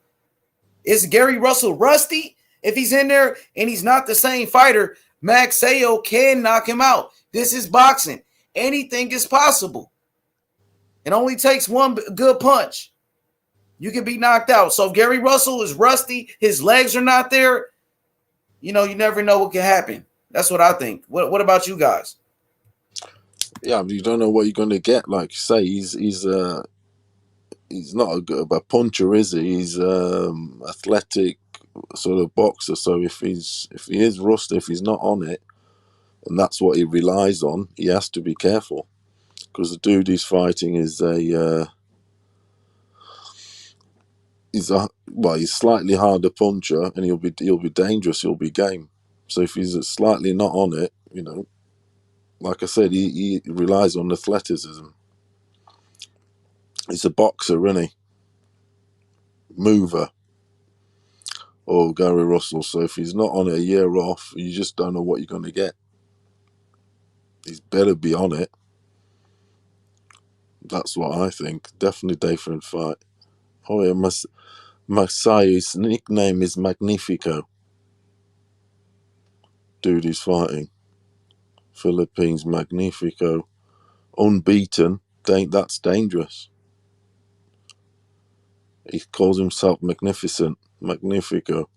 Is Gary Russell rusty? If he's in there and he's not the same fighter, Max Sayo can knock him out. This is boxing. Anything is possible. It only takes one good punch. You can be knocked out. So if Gary Russell is rusty, his legs are not there, you never know what can happen. That's what I think. What about you guys? Yeah, but you don't know what you're going to get. Like you say, he's not a puncher, is he? He's athletic sort of boxer. So if he is rusty, if he's not on it, and that's what he relies on, he has to be careful because the dude he's fighting is he's slightly harder puncher, and he'll be dangerous. He'll be game. So if he's slightly not on it, like I said, he relies on athleticism. He's a boxer, isn't he? Mover. Or Gary Russell. So if he's not on it a year off, you just don't know what you're going to get. He's better be on it. That's what I think. Definitely different fight. Oh yeah, Masai's nickname is Magnifico. Dude he's fighting. Philippines Magnifico. Unbeaten. That's dangerous. He calls himself Magnificent. Magnifico.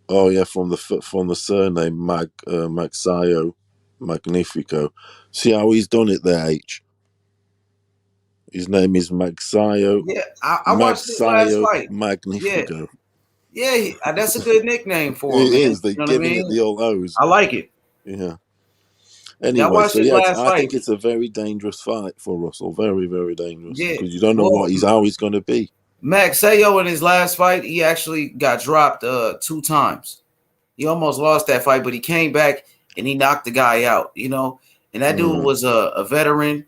Oh yeah, from the surname Magsayo Magnifico. See how he's done it there, H. His name is Magsayo. Yeah, I watched his last fight. Magnifico. Yeah, that's a good nickname for him. It is. They're giving it the old O's. I like it. Yeah. Anyway, so I think it's a very dangerous fight for Russell. Very, very dangerous. Yeah, because you don't know how he's going to be. Max Sayo in his last fight, he actually got dropped 2 times. He almost lost that fight, but he came back and he knocked the guy out. And that dude was a veteran.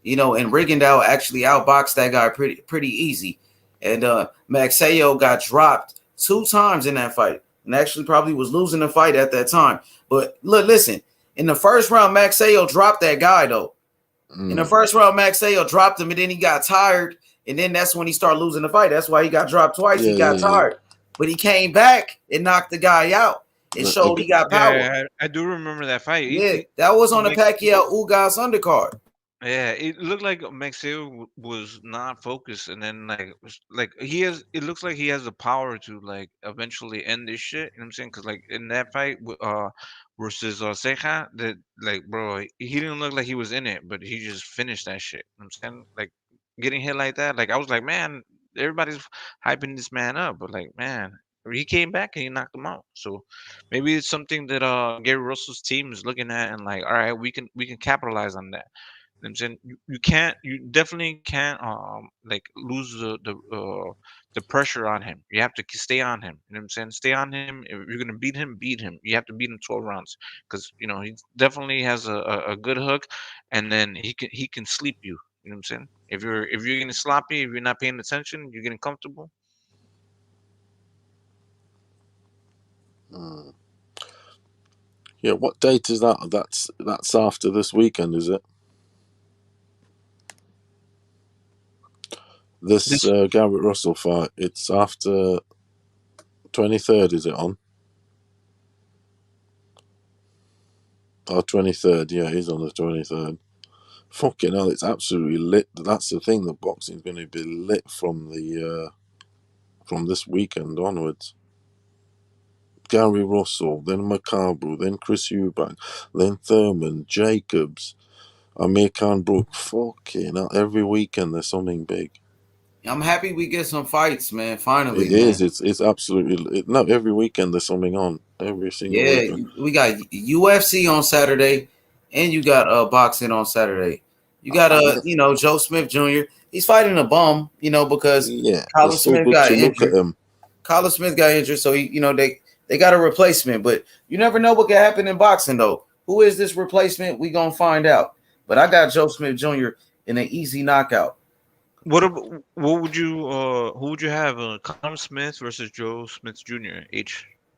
And Rigondeaux actually outboxed that guy pretty easy. And Max Sayo got dropped 2 times in that fight, and actually probably was losing the fight at that time. But listen, in the first round, Max Sayo dropped that guy though. In the first round, Max Sayo dropped him, and then he got tired, and then that's when he started losing the fight. That's why he got dropped twice. He got tired, but he came back and knocked the guy out. It showed he got power. Yeah, I do remember that fight. Yeah, that was on the Pacquiao Ugas undercard. Yeah, it looked like Maxio was not focused, and then like he has. It looks like he has the power to like eventually end this shit. You know what I'm saying? Because like in that fight versus Ceja, that like bro, he didn't look like he was in it, but he just finished that shit. You know what I'm saying? Like getting hit like that, like I was like, man, everybody's hyping this man up, but like man, he came back and he knocked him out. So maybe it's something that Gary Russell's team is looking at and like, all right, we can capitalize on that. I'm saying you definitely can't like lose the pressure on him. You have to stay on him. You know what I'm saying? Stay on him. If you're gonna beat him, beat him. You have to beat him 12 rounds because he definitely has a good hook, and then he can sleep you. You know what I'm saying? If you're getting sloppy, if you're not paying attention, you're getting comfortable. Yeah, what date is that? That's after this weekend, is it? This Garrett Russell fight, it's after 23rd, is it on? Oh, 23rd, yeah, he's on the 23rd. Fucking hell, it's absolutely lit. That's the thing, the boxing's going to be lit from this weekend onwards. Gary Russell, then Macabre, then Chris Eubank, then Thurman, Jacobs, Amir Khan Brook. Fucking hell, every weekend there's something big. I'm happy we get some fights, man. Finally, It is. It's absolutely no. Every weekend there's something on. Every single weekend. We got UFC on Saturday, and you got boxing on Saturday. You got Joe Smith Jr. He's fighting a bum, because Colin it's so Smith good got to look injured. at him. Colin Smith got injured, so they got a replacement. But you never know what can happen in boxing, though. Who is this replacement? We gonna find out. But I got Joe Smith Jr. in an easy knockout. What would you who would you have? Colin Smith versus Joe Smith Jr.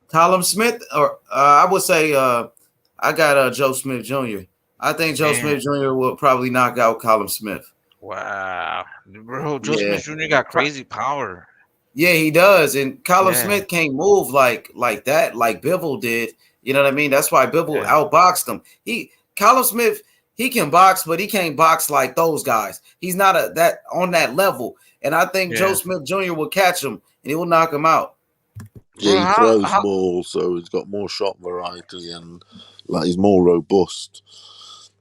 Colin Smith, or I would say I got Joe Smith Jr. I think Joe Smith Jr. will probably knock out Colin Smith. Wow, bro, Joe Smith Jr. got crazy power. Yeah, he does, and Colin Smith can't move like that, like Bivol did. You know what I mean? That's why Bivol outboxed him. Colin Smith, he can box, but he can't box like those guys. He's not on that level, and I think Joe Smith Jr. will catch him and he will knock him out. Yeah, he throws balls, so he's got more shot variety and he's more robust.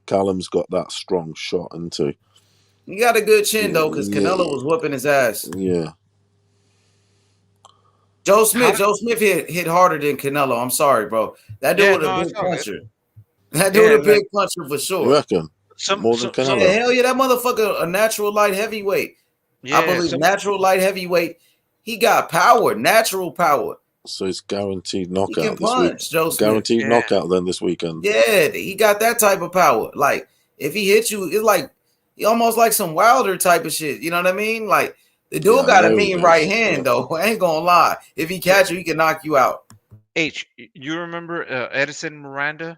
Callum's got that strong shot, isn't he? He got a good chin though, because Canelo was whooping his ass. Yeah. Joe Smith hit harder than Canelo. I'm sorry, bro. That dude was a big puncher. That dude a big puncher for sure. You reckon? More than Canelo? Hell yeah, that motherfucker a natural light heavyweight. I believe natural light heavyweight. He got power, natural power. So it's guaranteed knockout He can this punch, week. Joe Smith. Guaranteed knockout then this weekend. Yeah, he got that type of power. Like if he hits you, it's like almost like some Wilder type of shit. You know what I mean? Like the dude got a mean right hand though. I ain't gonna lie. If he catch you, he can knock you out. You remember Edison Miranda?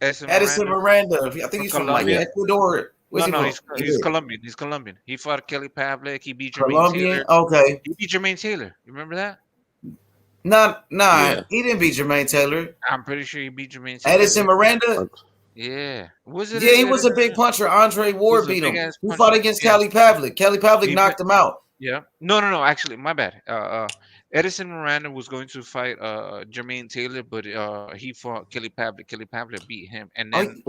Edison Miranda. I think he's from like Ecuador. He's Colombian. He's Colombian. He fought Kelly Pavlik. He beat Jermaine Colombian. Taylor. Okay. He beat Jermaine Taylor. You remember that? He didn't beat Jermaine Taylor. I'm pretty sure he beat Jermaine Taylor. Edison Miranda. Yeah. Was it? Yeah, he was a big puncher. Andre Ward beat him. He fought against Kelly Pavlik. Kelly Pavlik knocked him out. Yeah. No. Actually, my bad. Edison Miranda was going to fight Jermaine Taylor, but he fought Kelly Pavlik. Kelly Pavlik beat him, and then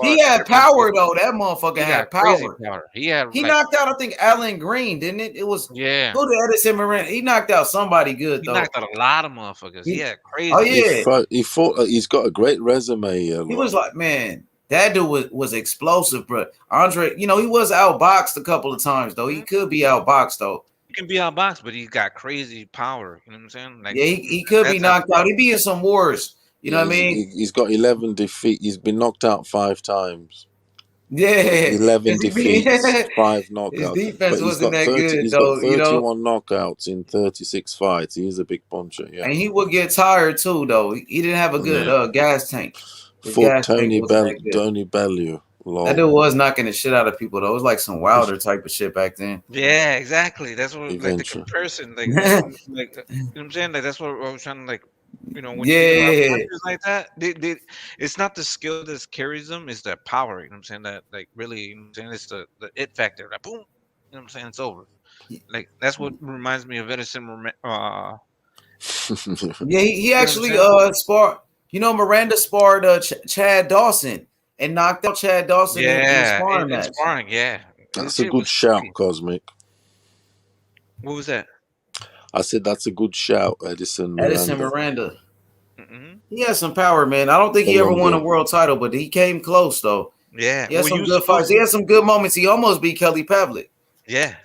he had power though. That motherfucker had power. He knocked out, I think, Alan Green, didn't it? It was who did Edison Miranda? He knocked out somebody good though. He knocked out a lot of motherfuckers. Crazy. Oh yeah, he fought. He's got a great resume. He was like, man, that dude was explosive, bro. Andre, he was outboxed a couple of times though. He could be outboxed though. He can be outboxed, but he's got crazy power. You know what I'm saying? Like, he could be knocked out. He'd be in some wars. You know what I mean? He's got 11 defeats. He's been knocked out 5 times. Yeah, 11 defeats, 5 knockouts. His defense wasn't that good He's though. got 31 knockouts in 36 fights. He is a big puncher. Yeah, and he would get tired too, though. He didn't have a good gas tank. Fought Tony Bellew. That dude was knocking the shit out of people though. It was like some Wilder type of shit back then. Yeah, exactly. That's what like the comparison, like, you know what I'm saying? Like that's what I was trying to when you have like that, it's not the skill that carries them, it's that power. You know what I'm saying? That like really, you know what I'm saying? It's the it factor. Like boom, you know what I'm saying? It's over. Like that's what reminds me of Edison. He actually sparred. Miranda sparred Chad Dawson. And knocked out Chad Dawson in the sparring match. That's a good shout, Cosmic. What was that? I said that's a good shout, Edison Miranda. He has some power, man. I don't think he ever won a world title, but he came close, though. Yeah. He had some good fights. He had some good moments. He almost beat Kelly Pavlik. Yeah.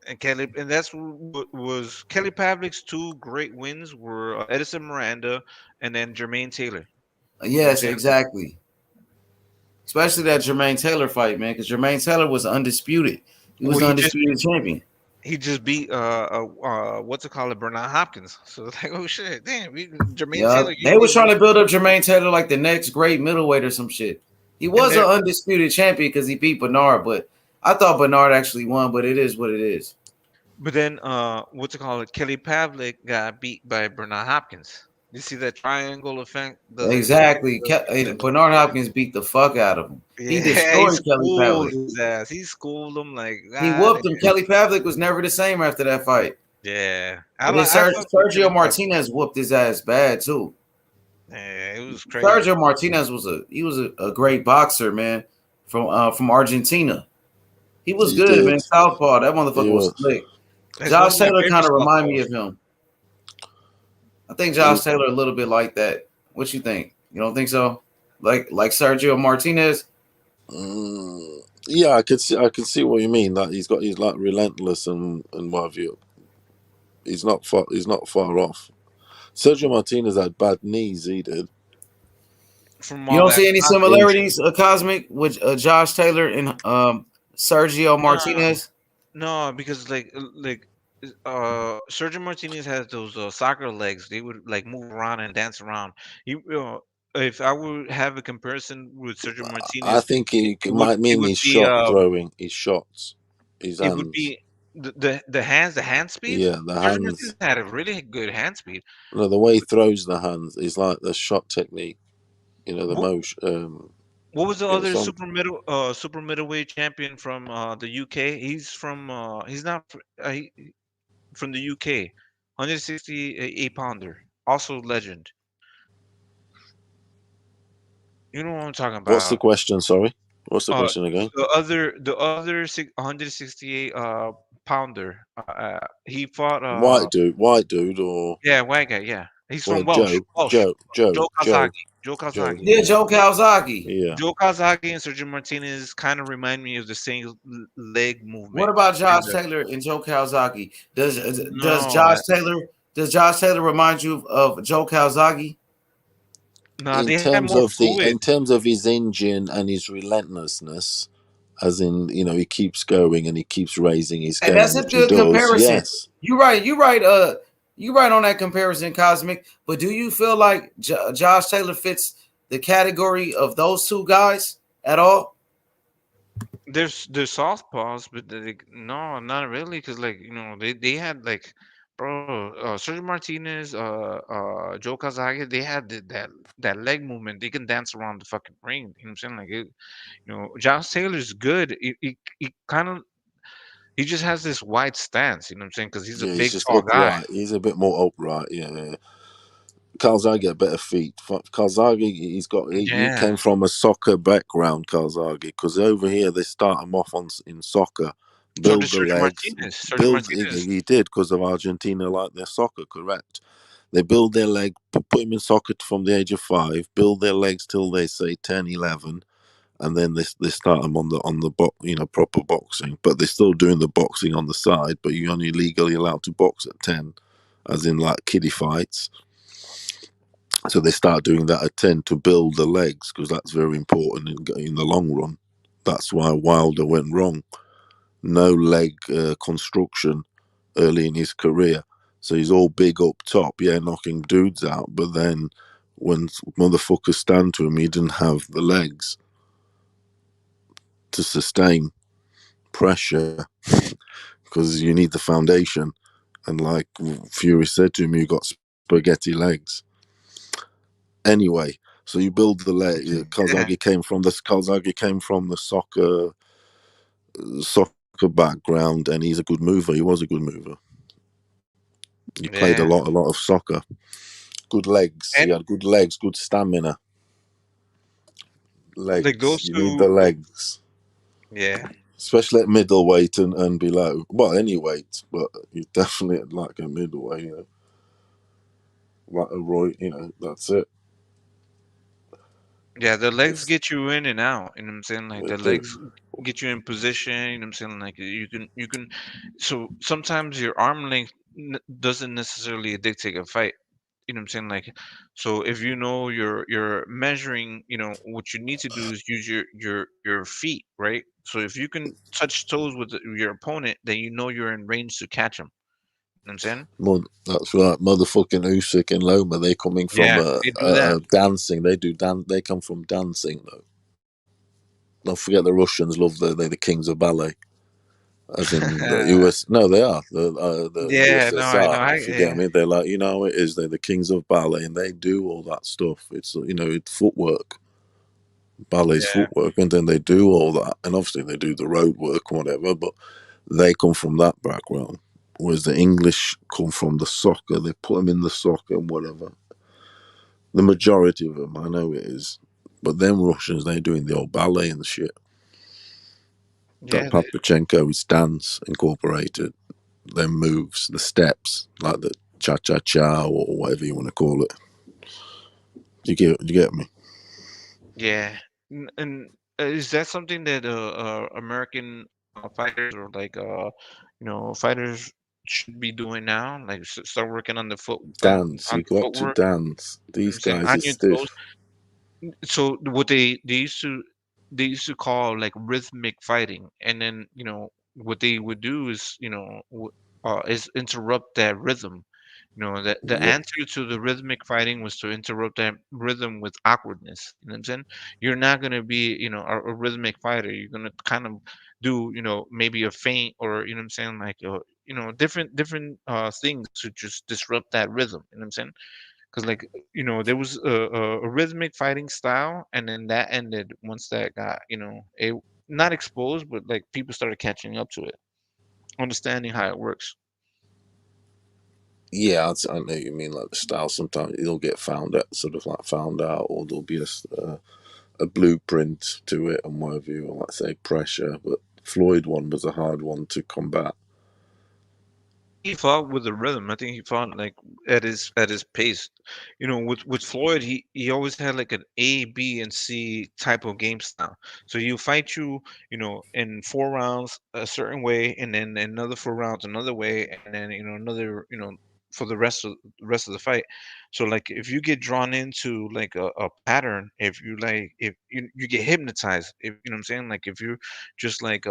And that's what was Kelly Pavlik's 2 great wins were Edison Miranda and then Jermaine Taylor. Yes, exactly. Especially that Jermaine Taylor fight, man, because Jermaine Taylor was undisputed. He was the undisputed champion. He just beat Bernard Hopkins. So it's like, oh shit, damn, Jermaine Taylor. They was trying to build up Jermaine Taylor like the next great middleweight or some shit. He was an undisputed champion because he beat Bernard, but I thought Bernard actually won, but it is what it is. But then, what's it called? Kelly Pavlik got beat by Bernard Hopkins. You see that triangle effect? Exactly. Bernard Hopkins beat the fuck out of him. He Yeah, he destroyed Kelly schooled Pavlik. his ass. He schooled him like He God. whooped him. Kelly Pavlik was never the same after that fight. Yeah, And then I fucked with Kelly Sergio Pavlik. Martinez whooped his ass bad too. Yeah, it was crazy. Sergio Martinez was a great boxer, man, from Argentina. He was He good, did. man. Southpaw. That He motherfucker was was. slick. That's one Josh of my Taylor favorite kind of remind me southpaws. of him. I think Josh Taylor a little bit like that. What you think? You don't think so? Like Sergio Martinez? Yeah, I could see what you mean. That he's like relentless and what have you. He's not far off. Sergio Martinez had bad knees. He did. From You all don't that see any contact. similarities, Cosmic, with Josh Taylor and Sergio Martinez? No, because Sergio Martinez has those soccer legs. They would like move around and dance around. If I would have a comparison with Sergio I Martinez, think he it might mean would his be shot throwing, his shots, his it would hands. be the hand speed. Yeah, the Sergio hands. Martinez had a really good hand speed. No, the way he throws the hands is like the shot technique. You know, the What, motion. what was the Yeah, other some super middleweight champion from the UK? He's not from the UK. 168 pounder, also legend. You know what I'm talking What's the about. question? Sorry, what's the Uh, question again? the other 168 pounder. He fought White dude, or yeah, white guy. Yeah, he's from well, Welsh. Joe Kazaki. Joe Joe. Kazaki. Yeah, Joe Calzaghe. Yeah. Joe Kazaki and Sergio Martinez kind of remind me of the same leg movement. What about Josh And, Taylor and Joe Calzaghe? Does no, Josh Taylor remind you of Joe Calzaghe? no, they had more fluid. In terms of his engine and his relentlessness, as in, you know, he keeps going and he keeps raising his game, And that's a which he good does. comparison. Yes. You're right. You right on that comparison, Cosmic. But do you feel like Josh Taylor fits the category of those two guys at all? There's southpaws, but no, not really, because they had like, bro, Sergio Martinez, Joe Kazagi, they had that leg movement. They can dance around the fucking ring. You know what I'm saying? Like Josh Taylor's good. He kind of he just has this wide stance. You know what I'm saying? Because he's a Yeah, he's big just tall guy. upright. He's a bit more upright. Yeah. Calzaghe had better feet. Calzaghe, he came from a soccer background. Calzaghe, because over here they start him off in soccer, build the legs, He did because of Argentina, like their soccer, correct? They build their leg, put him in soccer from the age of 5, build their legs till they say 10, 11, and then they start them on the proper boxing. But they're still doing the boxing on the side. But you're only legally allowed to box at 10, as in like kiddie fights. So they start doing that at 10 to build the legs, because that's very important in the long run. That's why Wilder went wrong. No leg construction early in his career. So he's all big up top, knocking dudes out. But then when motherfuckers stand to him, he didn't have the legs to sustain pressure, because you need the foundation. And like Fury said to him, you got spaghetti legs. Anyway, so you build the leg. Calzaghe came from the soccer background, and he's a good mover. He was a good mover. He played a lot of soccer. Good legs. He had good legs, good stamina. Legs. Like those you need the legs. Yeah. Especially at middleweight and below. Well, any weight, but you definitely like a middleweight. Like a Roy. That's it. Yeah, the legs get you in and out. You know what I'm saying? Like They the do. legs get you in position. You know what I'm saying? Like you can. So sometimes your arm length doesn't necessarily dictate a fight. You know what I'm saying? Like, so if you know you're measuring, what you need to do is use your feet, right? So if you can touch toes with your opponent, then you know you're in range to catch him. You know what I'm saying? That's right. Motherfucking Usyk and Loma, they're coming from they do that. dancing. They come from dancing, though. Don't forget the Russians love they're the kings of ballet. as in the US. No, they are the Yeah, no, I know. USSR. I If you get yeah. me, they're like, you know, it is. They're the kings of ballet, and they do all that stuff. It's it's footwork. Ballet's Yeah. footwork, and then they do all that, and obviously they do the road work, whatever. But they come from that background, whereas the English come from the soccer. They put them in the soccer and whatever. The majority of them, I know it is, but them Russians, they're doing the old ballet and shit. That Yeah, Papachenko is dance incorporated. Them moves, the steps, like the cha cha cha or whatever you want to call it. You get me? yeah. And is that something that American fighters or like fighters should be doing now? Like start working on the Dance, on you the got to footwork. dance. You know what These I'm saying guys on are your stiff. toes. So what they used to call like rhythmic fighting, and then what they would do is is interrupt that rhythm. That the Yep. answer to the rhythmic fighting was to interrupt that rhythm with awkwardness. You know what I'm saying? You're not gonna be a rhythmic fighter. You're gonna kind of do maybe a feint, or what I'm saying, like different things to just disrupt that rhythm. You know what I'm saying? Because like there was a rhythmic fighting style, and then that ended once that got it not exposed, but like people started catching up to it, understanding how it works. Yeah, I know you mean like the style. Sometimes it'll get found out, sort of like found out, or there'll be a blueprint to it and whatever you want, like say pressure. But Floyd one was a hard one to combat. He fought with the rhythm. I think he fought like at his pace. With Floyd, he always had like an A, B, and C type of game style. So you fight in 4 rounds a certain way, and then another 4 rounds another way, and then another for the rest of the fight. So like if you get drawn into like a pattern, if you get hypnotized, if you know what I'm saying, like if you're just like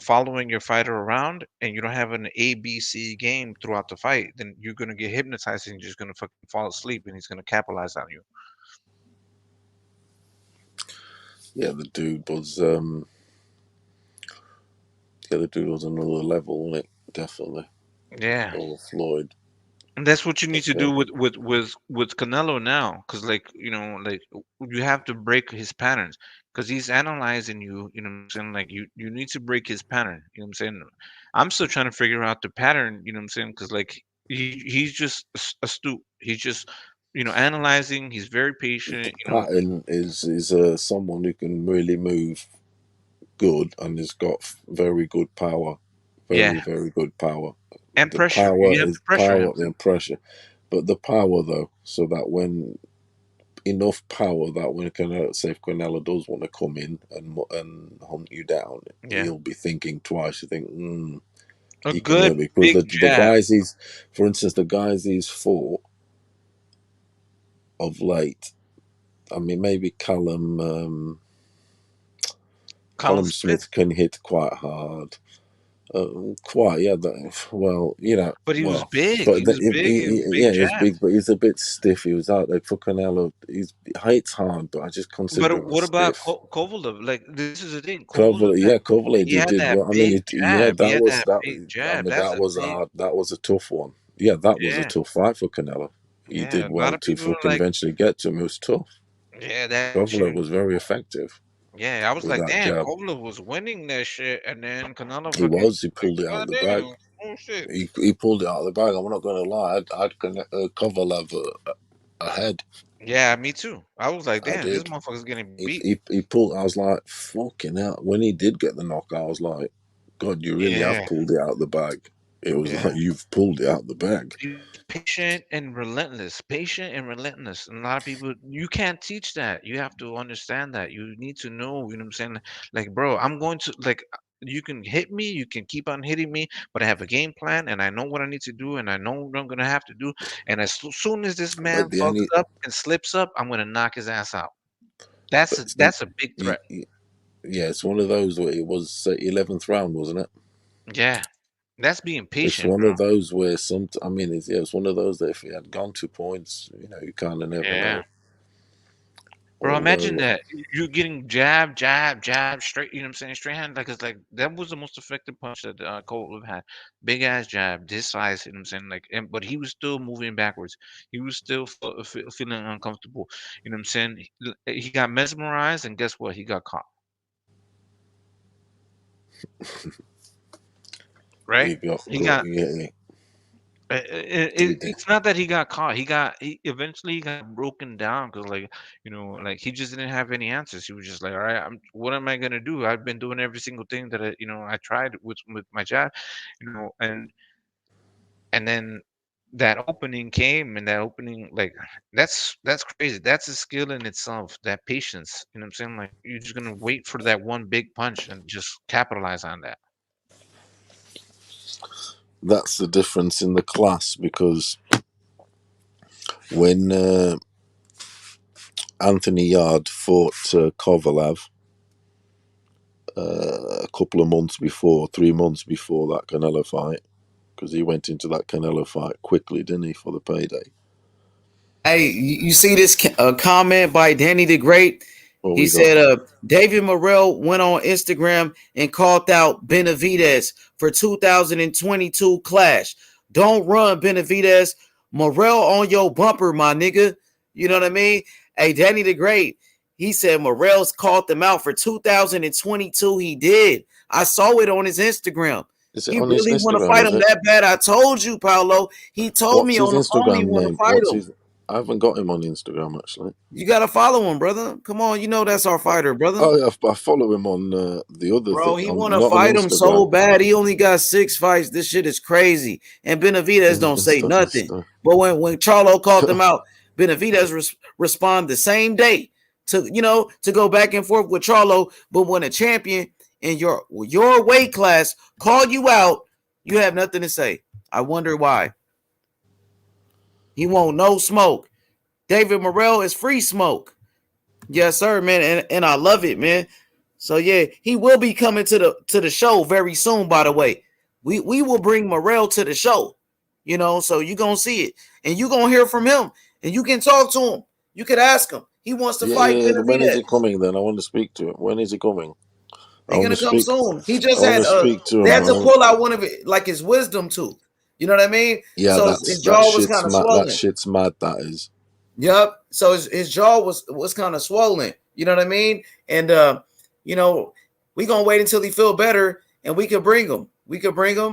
following your fighter around and you don't have an ABC game throughout the fight, then you're gonna get hypnotized and you're just gonna fucking fall asleep and he's gonna capitalize on you. Yeah, the dude was another level, wasn't it? Definitely. Yeah. Or Floyd. And that's what you need to Okay. do with Canelo now, because like like you have to break his patterns, because he's analyzing you. You know what I'm saying? Like you need to break his pattern. You know what I'm saying? I'm still trying to figure out the pattern. You know what I'm saying? Because like he's just astute. He's just analyzing. He's very patient. Patton is someone who can really move good and has got very good power, Yeah. very good power. And The pressure. power You have to is pressure him. power and pressure, but the power though, so that when enough power that when Canelo, say if Canelo does want to come in and hunt you down, Yeah. he'll be thinking twice. You think, A he can good hurt me because big the jab. guys he's, for instance, the guys he's fought of late. I mean, maybe Colin Callum Smith. Smith can hit quite hard. Quite, yeah. Well, But he was well, big. but He was big and big yeah, he was jabs. big, but he's a bit stiff. He was out there for Canelo. He hits hard, but I just consider But him as what about stiff. Kovalev? Like this is the thing. Kovalev Kovalev, had yeah, Kovalev he had did that well. I mean, big yeah, jab. He had that that. big I jab. mean, That's that a was big hard. That was a tough one. Yeah, that was a yeah. tough fight for Canelo. He Yeah. did A lot well of to people were fucking like, eventually get to him. It was tough. yeah, that Kovalev shit. was very effective Yeah, I was with like, that damn, jab. Kovalev was winning that shit, and then Canelo He fucking was. He like, pulled it out of god the bag. damn, oh shit. He pulled it out of the bag. I'm not going to lie. I'd Kovalev ahead. Yeah, me too. I was like, I damn, this did. motherfucker's getting He, beat. he pulled. I was like, fucking hell. When he did get the knockout, I was like, God, you really have Yeah. pulled it out of the bag. It was Yeah. like you've pulled it out of the bag. He's patient and relentless. Patient and relentless. And a lot of people, you can't teach that. You have to understand that. You need to know, you know what I'm saying? Like, bro, I'm going to, like, you can hit me, you can keep on hitting me, but I have a game plan and I know what I need to do and I know what I'm going to have to do. And as soon as this man But the only, fucks up and slips up, I'm going to knock his ass out. That's but a, that's a big threat. yeah, it's one of those where it was 11th round, wasn't it? Yeah. That's being It's patient, one bro. of those where I mean, it's one of those that if he had gone 2 points, you kind of never Yeah. know. Bro, imagine Although that you're getting jab, jab, jab, straight. You know what I'm saying? Straight hand, like it's like that was the most effective punch that Cole had. Big ass jab, this size. You know what I'm saying? Like, but he was still moving backwards. He was still feeling uncomfortable. You know what I'm saying? He got mesmerized, and guess what? He got caught. Right? He got. It's not that he got caught. He eventually got broken down because, like, you know, like he just didn't have any answers. He was just like, all right, what am I gonna do? I've been doing every single thing that I tried with my jab, you know, and then that opening came, and that opening, like, that's crazy. That's a skill in itself. That patience, you know what I'm saying? Like, you're just gonna wait for that one big punch and just capitalize on that. that's the difference in the class, because when Anthony Yard fought Kovalev a couple of months before, 3 months before that Canelo fight, because he went into that Canelo fight quickly, didn't he, for the payday? Hey, you see this comment by Danny the Great? He said, David Morrell went on Instagram and called out Benavidez for 2022 clash. Don't run, Benavidez. Morrell on your bumper, my nigga. You know what I mean? Hey, Danny the Great, he said Morrell's called them out for 2022. He did. I saw it on his Instagram. He really want to fight him that bad. I told you, Paolo. He told me on the phone he want to fight him. I haven't got him on Instagram, actually. You got to follow him, brother. Come on, you know that's our fighter, brother. Oh, I follow him on the other Bro, thing. he want to fight him so bad. He only got 6 fights. This shit is crazy. And Benavidez don't say nothing. But when Charlo called them out, Benavidez respond the same day to go back and forth with Charlo. But when a champion in your weight class called you out, you have nothing to say. I wonder why. He won't no smoke. David Morrell is free smoke. Yes, sir, man. And I love it, man. So yeah, he will be coming to the show very soon, by the way. We will bring Morrell to the show, so you're gonna see it. And you're gonna hear from him. And you can talk to him. You could ask him. He wants to fight Benavidez. When is he coming then? I want to speak to him. When is he coming? He's gonna come soon. He just had they had to pull out one of it, like his wisdom tooth. You know what I mean? Yeah, so his jaw was kind of swollen. That shit's mad, that is. Yep. So his jaw was kind of swollen. You know what I mean? And we gonna wait until he feel better, and we could bring him.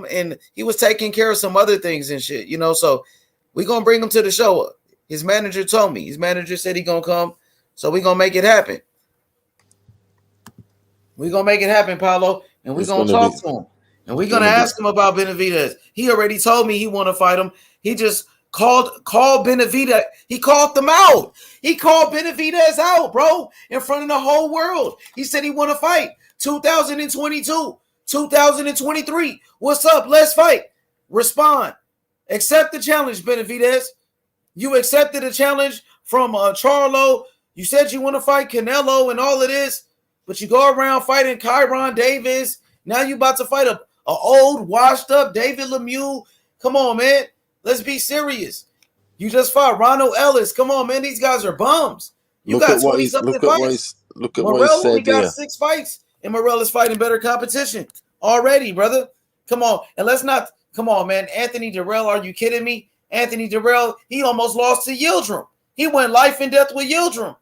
And he was taking care of some other things and shit. So we gonna bring him to the show. His manager told me. His manager said he gonna come. So we gonna make it happen. We gonna make it happen, Paulo, and we gonna talk to him. And we're gonna ask him about Benavidez. He already told me he want to fight him. He just called Benavidez. He called them out. He called Benavidez out, bro, in front of the whole world. He said he want to fight 2022, 2023. What's up? Let's fight. Respond. Accept the challenge, Benavidez. You accepted a challenge from Charlo. You said you want to fight Canelo and all of this, but you go around fighting Kyron Davis. Now you about to fight a old, washed up David Lemieux. Come on, man. Let's be serious. You just fought Ronald Ellis. Come on, man. These guys are bums. You got 20-something fights. Look at what he said. Morrell only got 6 fights, and Morrell is fighting better competition already, brother. Come on. And let's not – come on, man. Anthony Durrell, are you kidding me? Anthony Durrell, he almost lost to Yildirim. He went life and death with Yildirim.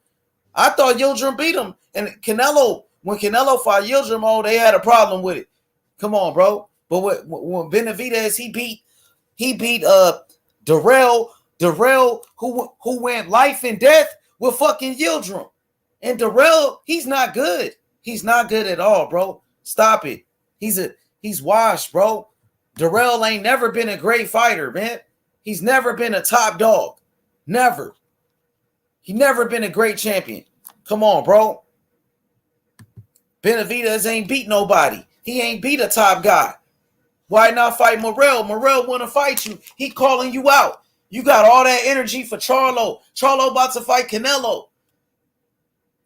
I thought Yildirim beat him. And Canelo – when Canelo fought Yildirim, they had a problem with it. Come on, bro. But when Benavidez, he beat Durrell, who went life and death with fucking Yildirim. And Durrell, he's not good. He's not good at all, bro. Stop it. He's washed, bro. Durrell ain't never been a great fighter, man. He's never been a top dog. Never. He never been a great champion. Come on, bro. Benavidez ain't beat nobody. He ain't beat a top guy. Why not fight Morrell? Morrell want to fight you. He calling you out. You got all that energy for Charlo. Charlo about to fight Canelo.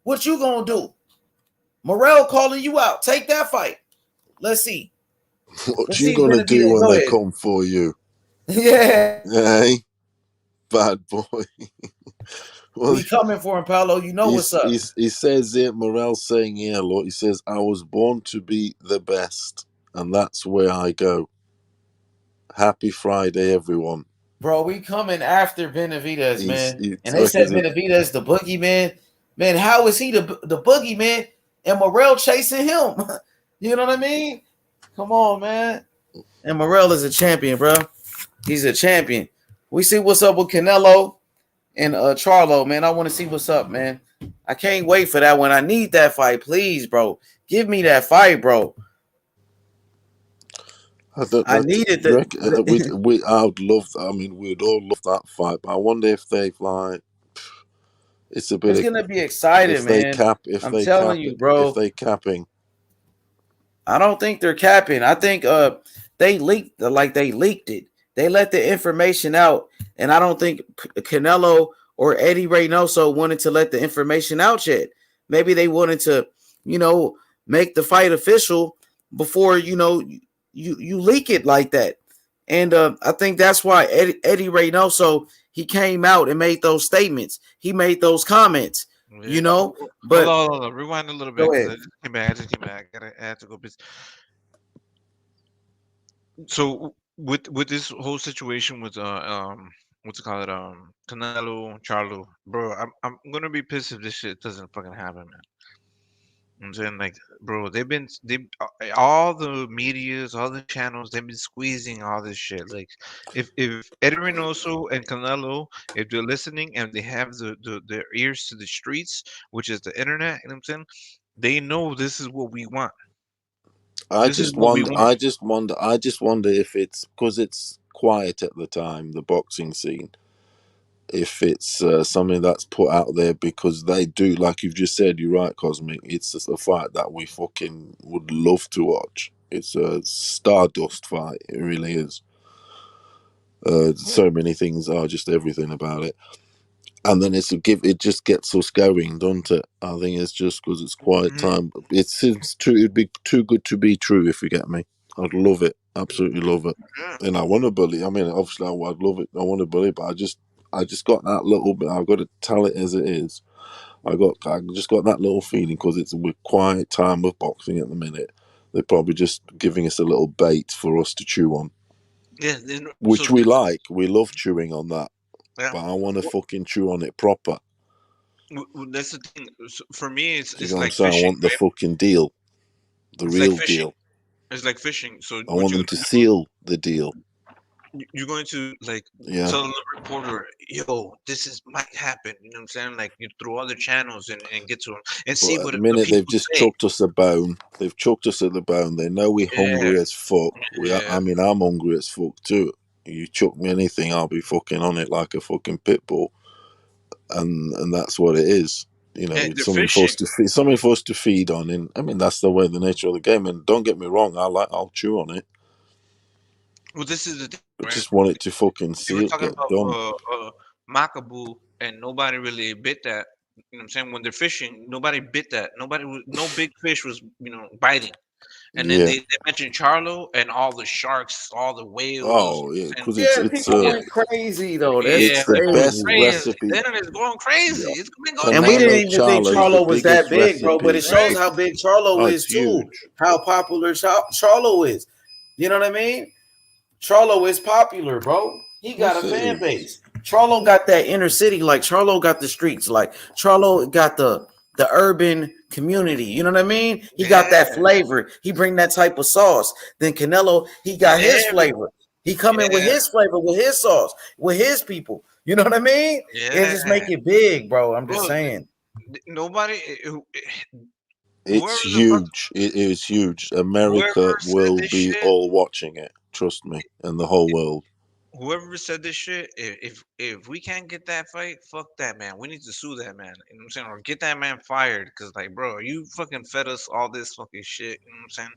What you gonna do? Morrell calling you out. Take that fight. Let's see. What you gonna do when they come for you? Yeah. Hey, bad boy. Well, We coming for him, Paulo. You know what's up. he says here, Morrell saying here, look, he says, I was born to be the best, and that's where I go. Happy Friday, everyone. Bro, we coming after Benavidez, man. And they like said Benavidez the boogeyman. Man, how is he the boogeyman and Morrell chasing him? You know what I mean? Come on, man. And Morrell is a champion, bro. He's a champion. We see what's up with Canelo and Charlo, man. I want to see what's up, man. I can't wait for that one. I need that fight, please, bro. Give me that fight, bro. I needed that. I would love. I mean, we'd all love that fight, but I wonder if they've like. It's a bit. It's gonna be exciting, man. I'm telling you, bro. If they capping, I don't think they're capping. I think they leaked it. They let the information out, and I don't think Canelo or Eddie Reynoso wanted to let the information out yet. Maybe they wanted to, make the fight official before you leak it like that. And I think that's why Eddie Reynoso, he came out and made those statements. He made those comments, But hold on. Rewind a little bit. I just came back. I had to go. So with this whole situation with what's it called, Canelo Charlo, bro, I'm gonna be pissed if this shit doesn't fucking happen, man. I'm saying, like, bro, all the medias, all the channels, they've been squeezing all this shit. Like, if Eddie Reynoso and Canelo, if they're listening and they have their ears to the streets, which is the internet, you know what I'm saying, they know this is what we want. I just wonder if it's because it's quiet at the time, the boxing scene. If it's something that's put out there because they do, like you've just said, you're right, Cosmic. It's just a fight that we fucking would love to watch. It's a stardust fight. It really is. So many things are just everything about it, and then it just gets us going, doesn't it? I think it's just because it's quiet time. It seems true. It'd be too good to be true, if you get me. I'd love it, absolutely love it, and I want to believe. I mean, obviously, I'd love it. I want to believe, but I just got that little bit. I've got to tell it as it is. I just got that little feeling because it's a quiet time of boxing at the minute. They're probably just giving us a little bait for us to chew on. Yeah, which we like. We love chewing on that. Yeah. But I want to fucking chew on it proper. That's the thing. For me, it's like fishing. I want the fucking deal, the real deal. It's like fishing. So I want them to seal the deal. You're going to tell the reporter, yo, this might happen. You know what I'm saying? Like, you through other channels and get to them and see what the minute they've just chucked us a bone. They've chucked us at the bone. They know we're hungry as fuck. I mean, I'm hungry as fuck too. You chuck me anything, I'll be fucking on it like a fucking pit bull, and that's what it is. It's something for us to feed on. And I mean, that's the way, the nature of the game. And don't get me wrong, I'll chew on it. Well, this is the thing. I just want it to fucking see it get done. Makabu, and nobody really bit that. You know what I'm saying? When they're fishing, nobody bit that. No big fish was, biting. And then they mentioned Charlo and all the sharks, all the whales. Oh yeah, because people went crazy though. It's the best recipe. Then it's going crazy. Yeah. It's been going and we didn't even think Charlo was that big, recipe. bro. But it shows how big Charlo is too. How popular Charlo is. You know what I mean? Charlo is popular, bro. He got a fan base. Charlo got that inner city, like Charlo got the streets, like Charlo got the urban community. You know what I mean? He got that flavor. He bring that type of sauce. Then Canelo, he got his flavor. He come in with his flavor, with his sauce, with his people. You know what I mean? Yeah. It just make it big, bro. I'm just saying. Nobody. It's huge. It is huge. America will be all watching it. Trust me, and the whole world. Whoever said this shit, if we can't get that fight, fuck that man. We need to sue that man. You know what I'm saying? Or get that man fired. Cause like, bro, you fucking fed us all this fucking shit. You know what I'm saying?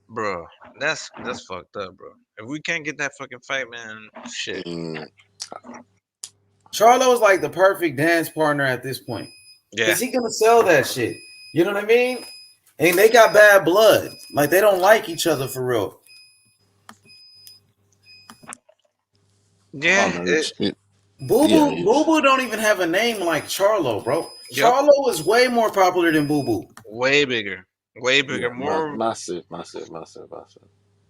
Bro, that's fucked up, bro. If we can't get that fucking fight, man, shit. Charlo is like the perfect dance partner at this point. Yeah. Cause he gonna sell that shit. You know what I mean? And they got bad blood. Like they don't like each other for real. Yeah, Boo Yeah, Boo Boo Boo don't even have a name like Charlo, bro. Yep. Charlo is way more popular than Boo Boo. Way bigger. Way bigger. yeah, More massive.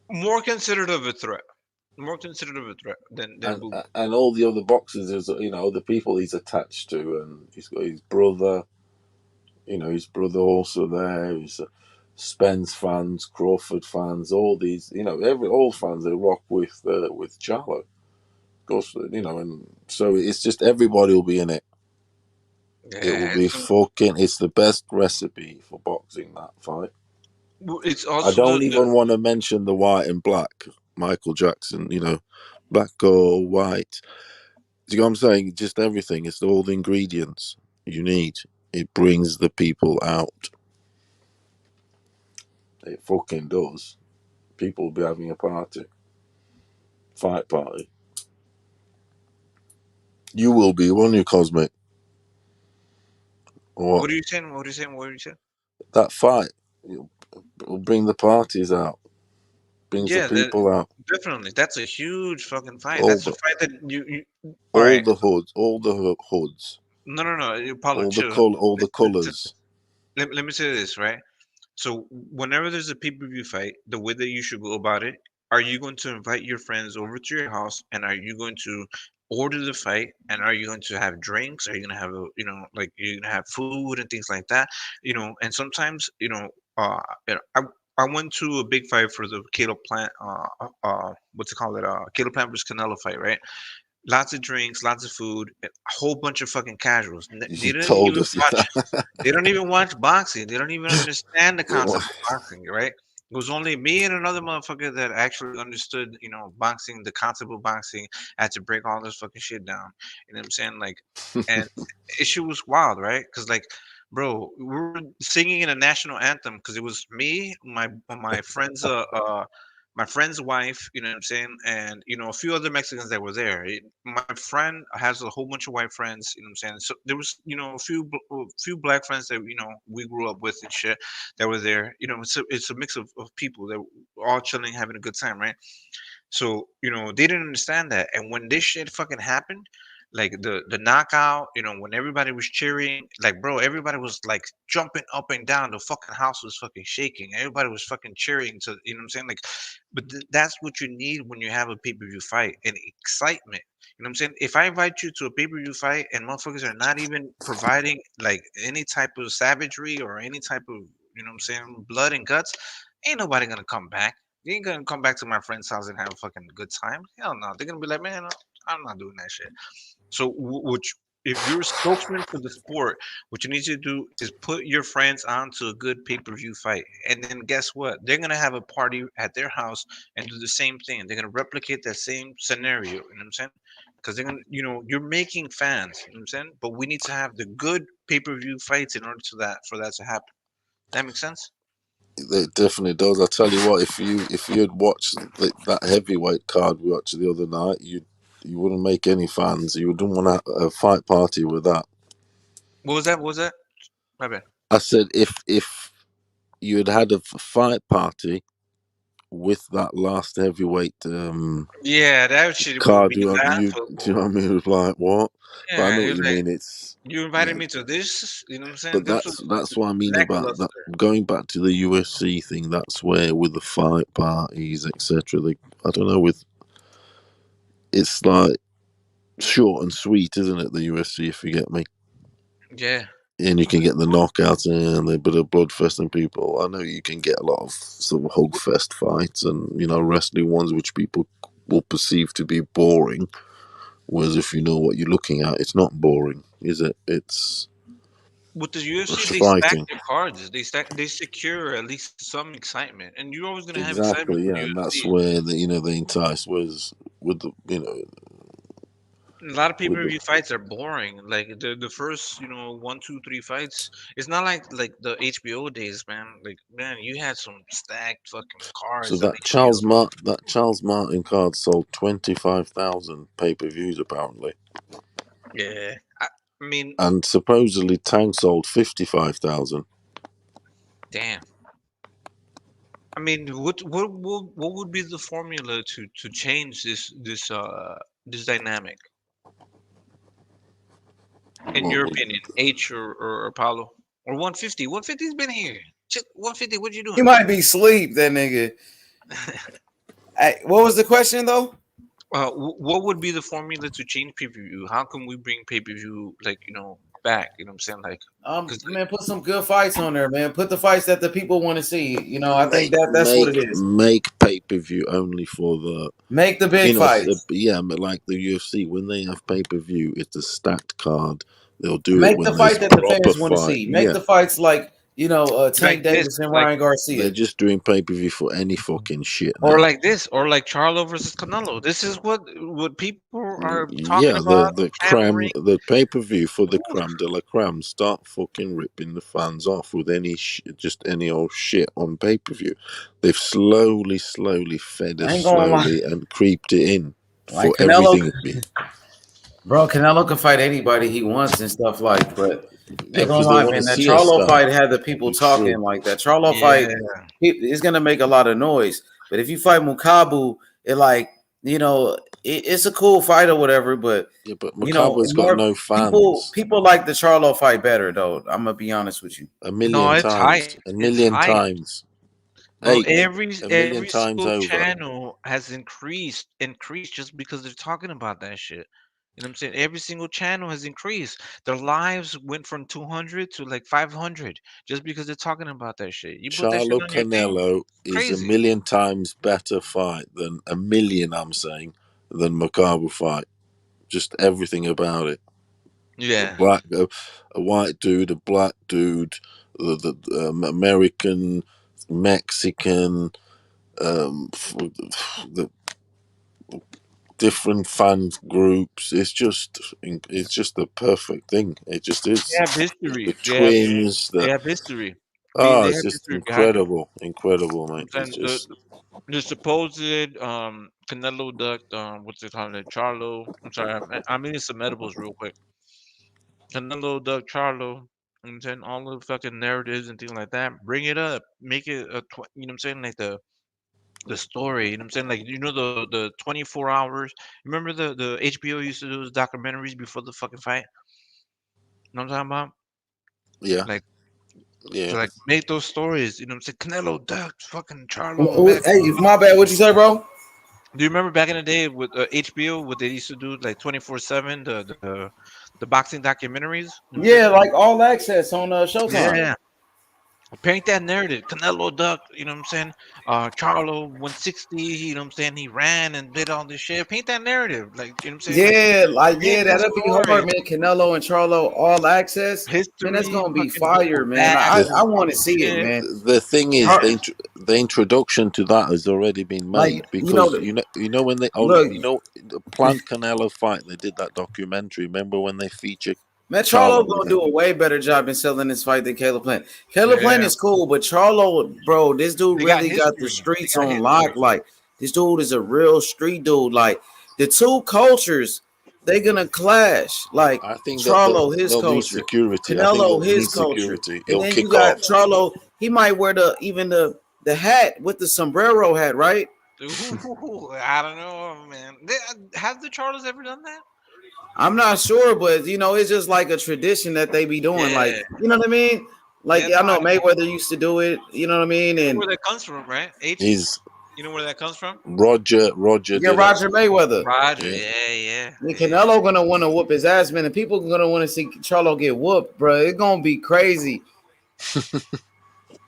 more considered of a threat. More considered of a threat than And Boo Boo. and all the other boxers, there's other people he's attached to, and he's got his brother. His brother also there. He's Spence fans, Crawford fans, all these. All fans they rock with Charlo. Of course, and so it's just everybody will be in it. It will Yeah, be fucking. It's the best recipe for boxing, that fight. it's I also don't the even want to mention the white and black. Michael Jackson, black or white. Do you know what I'm saying? Just everything. It's all the ingredients you need. It brings the people out. It fucking does. People will be having a party. Fight party. You will be, won't you, Cosmic? Or what are you saying? What are you saying? What are you saying? that fight will bring the parties out. Brings the Yeah, people out. definitely. That's a huge fucking fight. All That's a the fight that you all all right. the hoods. All the hoods. No, Paulo, All the chill. all the colors. Let me say this, right? So whenever there's a pay-per-view fight, the way that you should go about it, are you going to invite your friends over to your house and are you going to order the fight and are you going to have drinks? Are you going to have like you're going to have food and things like that? And sometimes, I went to a big fight for the Caleb Plant what's it called, Caleb Plant versus Canelo fight, right? Lots of drinks, lots of food, a whole bunch of fucking casuals. You told us, yeah. They don't even watch boxing. They don't even understand the concept of boxing, right? It was only me and another motherfucker that actually understood, boxing, the concept of boxing. I had to break all this fucking shit down. You know what I'm saying? Like, and issue was wild, right? Because like, bro, we were singing in a national anthem because it was me, my friend's wife, you know what I'm saying, and a few other Mexicans that were there. My friend has a whole bunch of white friends, you know what I'm saying. So there was, a few black friends that we grew up with and shit that were there. It's a mix of people that were all chilling, having a good time, right? So, they didn't understand that. And when this shit fucking happened, like the knockout, when everybody was cheering, like bro, everybody was like jumping up and down. The fucking house was fucking shaking. Everybody was fucking cheering to, what I'm saying? Like, but that's what you need when you have a pay-per-view fight and excitement. You know what I'm saying? If I invite you to a pay-per-view fight and motherfuckers are not even providing like any type of savagery or any type of, what I'm saying, blood and guts, ain't nobody gonna come back. You ain't gonna come back to my friend's house and have a fucking good time. Hell no. They're gonna be like, man, I'm not doing that shit. So, if you're a spokesman for the sport, what you need to do is put your friends onto a good pay-per-view fight, and then guess what? They're gonna have a party at their house and do the same thing. They're gonna replicate that same scenario. You know what I'm saying? Because they're gonna, you're making fans. You know what I'm saying? But we need to have the good pay-per-view fights in order for that to happen. That makes sense? It definitely does. I tell you what, if you had watched that heavyweight card we watched the other night, you wouldn't make any fans. You wouldn't want a fight party with that. What was that? What was that? My bad. I said if you had a fight party with that last heavyweight Yeah, that shit would card, be do you know laughable. what I mean? It was like what? But I Yeah, know he what was you like, mean. It's you invited me to this. You know what I'm saying? but This was that's what I mean about that. lackluster. Going back to the UFC thing, that's where with the fight parties, etc. I don't know. It's like short and sweet, isn't it? The UFC, if you get me. Yeah. And you can get the knockouts and a bit of bloodfest and people. I know you can get a lot of sort of hugfest fights and wrestling ones which people will perceive to be boring. Whereas if you know what you're looking at, it's not boring, is it? It's With the UFC, they stack fighting. their cards. They secure at least some excitement, and you're always gonna have excitement Exactly, with yeah, and that's UFC. where they entice. Whereas with the A lot of with the pay-per-view fights are boring. Like the first, 1, 2, 3 fights. It's not like the HBO days, man. Like man, you had some stacked fucking so cards on that HBO. Charles Martin card sold 25,000 pay-per-views apparently. Yeah, I mean, And supposedly Tank sold 55,000. damn. I mean, what would be the formula to change this dynamic? In your opinion, H or Apollo or 150? 150's been here. 150, what you He doing? might be asleep, that nigga. Hey, what was the question though? What would be the formula to change pay per view? How can we bring pay per view back? You know what I'm saying? Man, put some good fights on there, man. Put the fights that the people want to see. You know, I think that's what it is. Make pay per view only for the Make the big fights. but like the UFC, when they have pay per view, it's a stacked card. They'll do Make it when the there's fight that the proper fans want to fight. see. Make the fights like Tank Davis and Ryan Garcia. They're just doing pay per view for any fucking shit. Or now. like this, or like Charlo versus Canelo. This is what people are talking Yeah, about. the pay per view for the creme de la creme. Start fucking ripping the fans off with just any old shit on pay per view. They've slowly fed I us ain't gonna lie. slowly and creeped it in Like for Canelo, everything. bro, Canelo can fight anybody he wants and stuff like. But I ain't gonna Because they lie, want to man. That see a Charlo star. fight had the people talking True. like that. Charlo Yeah. fight is gonna make a lot of noise. But if you fight Mukabu, it's a cool fight or whatever. But Yeah, but Makabu's got no fans. People like the Charlo fight better, though. I'm gonna be honest with you. A million times. Bro, A million every times single over. channel has increased just because they're talking about that shit. You know what I'm saying? Every single channel has increased. Their lives went from 200 to like 500 just because they're talking about that shit. You put that shit Charlo on your thing, Canelo is a million times better fight than I'm saying, than Makabu fight. Just everything about it. Yeah. A white dude, a black dude, the American, Mexican, the different fan groups. It's just the perfect thing. It just is. They have history. The twins. They have history. Oh, They it's have just history behind them. incredible, mate. And It's just the supposed Canelo ducked what's it called, Charlo. I'm sorry, I'm eating some edibles real quick. Canelo ducked Charlo, and then all the fucking narratives and things like that. Bring it up, make it you know what I'm saying, like the story. You know what I'm saying, like the 24 hours. Remember the HBO used to do those documentaries before the fucking fight. You know what I'm talking about? yeah. Like Yeah. to make those stories. You know what I'm saying? Canelo ducked fucking Charlo. Hey, my bad. What'd you say, bro? Do you remember back in the day with HBO, what they used to do, like 24/7, the boxing documentaries? You know what I'm Yeah, saying? like All Access on Showtime. Yeah. Paint that narrative. Canelo ducked, you know what I'm saying? Charlo 160, you know what I'm saying? He ran and did all this shit. Paint that narrative. Like, you know what I'm saying? That'll be hard, man. Canelo and Charlo All Access. Man, that's gonna be fire, man. I want to see it, man. The thing is, the introduction to that has already been made because you know when they the Plant Canelo fight, they did that documentary. Remember when they featured Man, Charlo gonna do a way better job in selling this fight than Caleb Plant. Caleb Plant is cool, but Charlo, bro, this dude really got the streets on lock. Like, this dude is a real street dude. Like, the two cultures, they gonna clash. Like, I think Charlo, his they'll culture, need security. Canelo, his culture, and then you got Charlo. He might wear the hat with the sombrero hat, right? Ooh, I don't know, man. Have the Charlos ever done that? I'm not sure, but it's just like a tradition that they be doing. Like, you know what I mean? Like, I know Mayweather used to do it. You know what I mean? And where that comes from, right? He's you know where that comes from? Roger. Yeah, Roger Mayweather. Roger, yeah. Canelo gonna want to whoop his ass, man, and people gonna want to see Charlo get whooped, bro. It's gonna be crazy.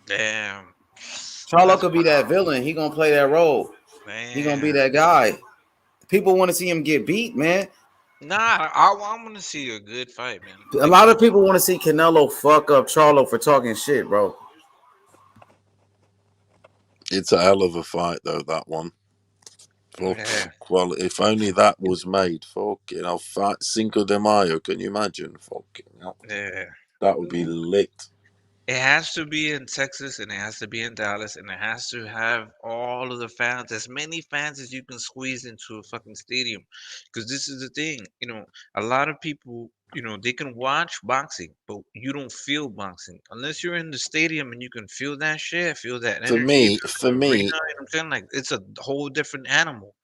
Damn. Charlo could be that villain. He gonna play that role. Man. He gonna be that guy. People want to see him get beat, man. Nah, I want to see a good fight, man. A lot of people want to see Canelo fuck up Charlo for talking shit, bro. It's a hell of a fight, though, that one. Well, if only that was made. Fucking hell, fight Cinco de Mayo. Can you imagine? Fucking hell. Yeah. That would be lit. It has to be in Texas, and it has to be in Dallas, and it has to have all of the fans, as many fans as you can squeeze into a fucking stadium. Because this is the thing, a lot of people, they can watch boxing, but you don't feel boxing unless you're in the stadium and you can feel that shit, feel that energy. For me, you know what I'm saying? Like, it's a whole different animal.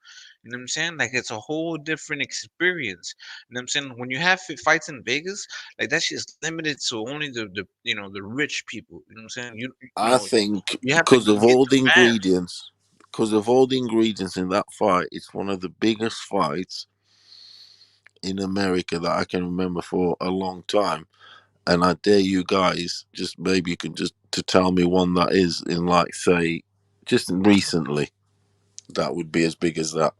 You know what I'm saying? Like it's a whole different experience. You know what I'm saying? When you have fights in Vegas, like that shit's limited to only the the rich people. You know what I'm saying? You I think you have to because of get all the the fans. ingredients, in that fight, it's one of the biggest fights in America that I can remember for a long time. And I dare you guys, just maybe you can just to tell me one that is in, like, say, just recently, that would be as big as that,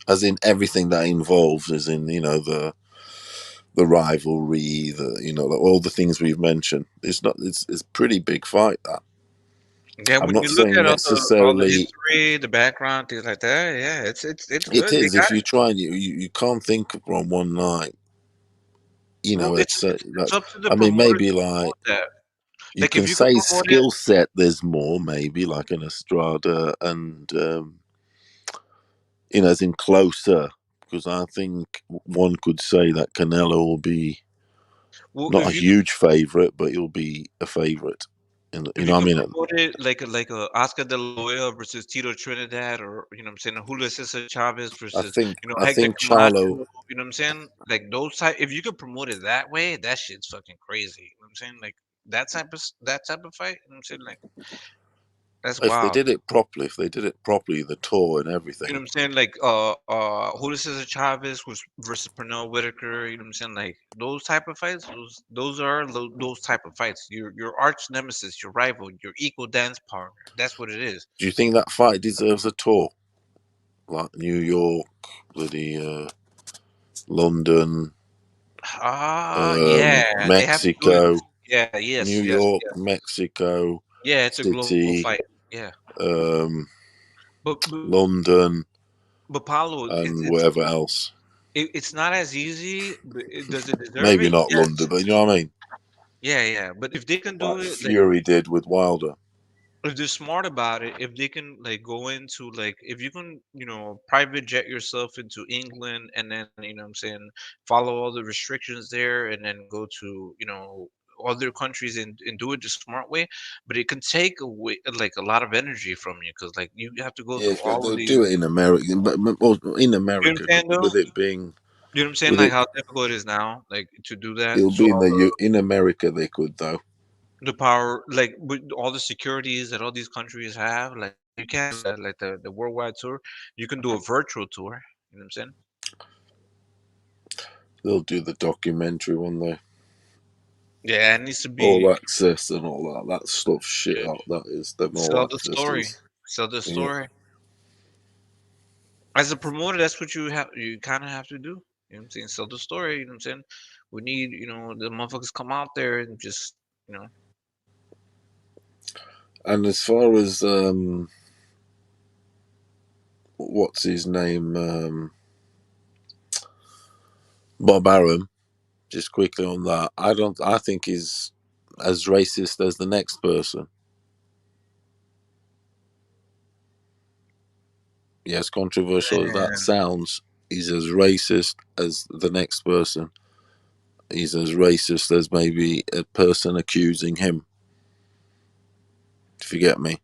as in everything that involves, as in the rivalry, all the things we've mentioned. It's pretty big fight that. Yeah, I'm when not you look saying at all the necessarily history, the background, things like that, yeah, it's it good. They is. got If you try, you can't think from one night. well, it's That's. up to the I mean, promoters maybe to like promote that. you Like if can you could say promote it, skill set. There's more, maybe like an Estrada and as in closer, because I think one could say that Canelo will be well, not a if you could huge favorite, but he'll be a favorite. And if what you I could mean, promote it like a Oscar De La Hoya versus Tito Trinidad, or you know what I'm saying, Julio Cesar Chavez I versus think I Hector think Camacho, Charlo. you know what I'm saying? Like those type, if you could promote it that way, that shit's fucking crazy. You know what I'm saying? Like that type of fight, you know what I'm saying? Like that's If they wild. did it properly, the tour and You know everything. what I'm saying? Like Julio Cesar Chavez was versus Pernell Whitaker, you know what I'm saying? Like those type of fights, those type of fights. Your arch nemesis, your rival, your equal dance partner. That's what it is. Do you think that fight deserves a tour? Like New York, bloody London, Yeah, they have to do it. Mexico, Yeah, New yes, York, yes. Mexico Yeah, it's a global City, fight. Yeah. um, But London, Paulo, and wherever else. it's not as easy. But does it deserve Maybe it? not London, Yes. but you know what I mean. Yeah, yeah. But if they can do Like it, like Fury did with Wilder. if they're smart about it, if they can like go into like if you can, private jet yourself into England and then, what I'm saying, follow all the restrictions there and then go to, other countries and do it the smart way, but it can take away like a lot of energy from you because like you have to go Yeah, through all of they'll these. do it in America, but in You know what America, I'm saying though? with it being, You know what I'm saying? with Like it, how difficult it is now, like to do that. it'll So be all in America. They could though. the power, like with all the securities that all these countries have, like you can't do that, like the worldwide tour. You can do a virtual tour. You know what I'm saying? They'll do the documentary one day. Yeah, it needs to be All access and all that stuff. Shit, yeah. that is them all Sell the story. accesses. Sell the Yeah, story. As a promoter, that's what you kind of have to do. You know what I'm saying? Sell the story. You know what I'm saying? We need, the motherfuckers come out there and just, you know. and as far as what's his name, Bob Arum. Just quickly on that, I think he's as racist as the next person. Yes, controversial as that Man. sounds, he's as racist as the next person. He's as racist as maybe a person accusing him. If you get me,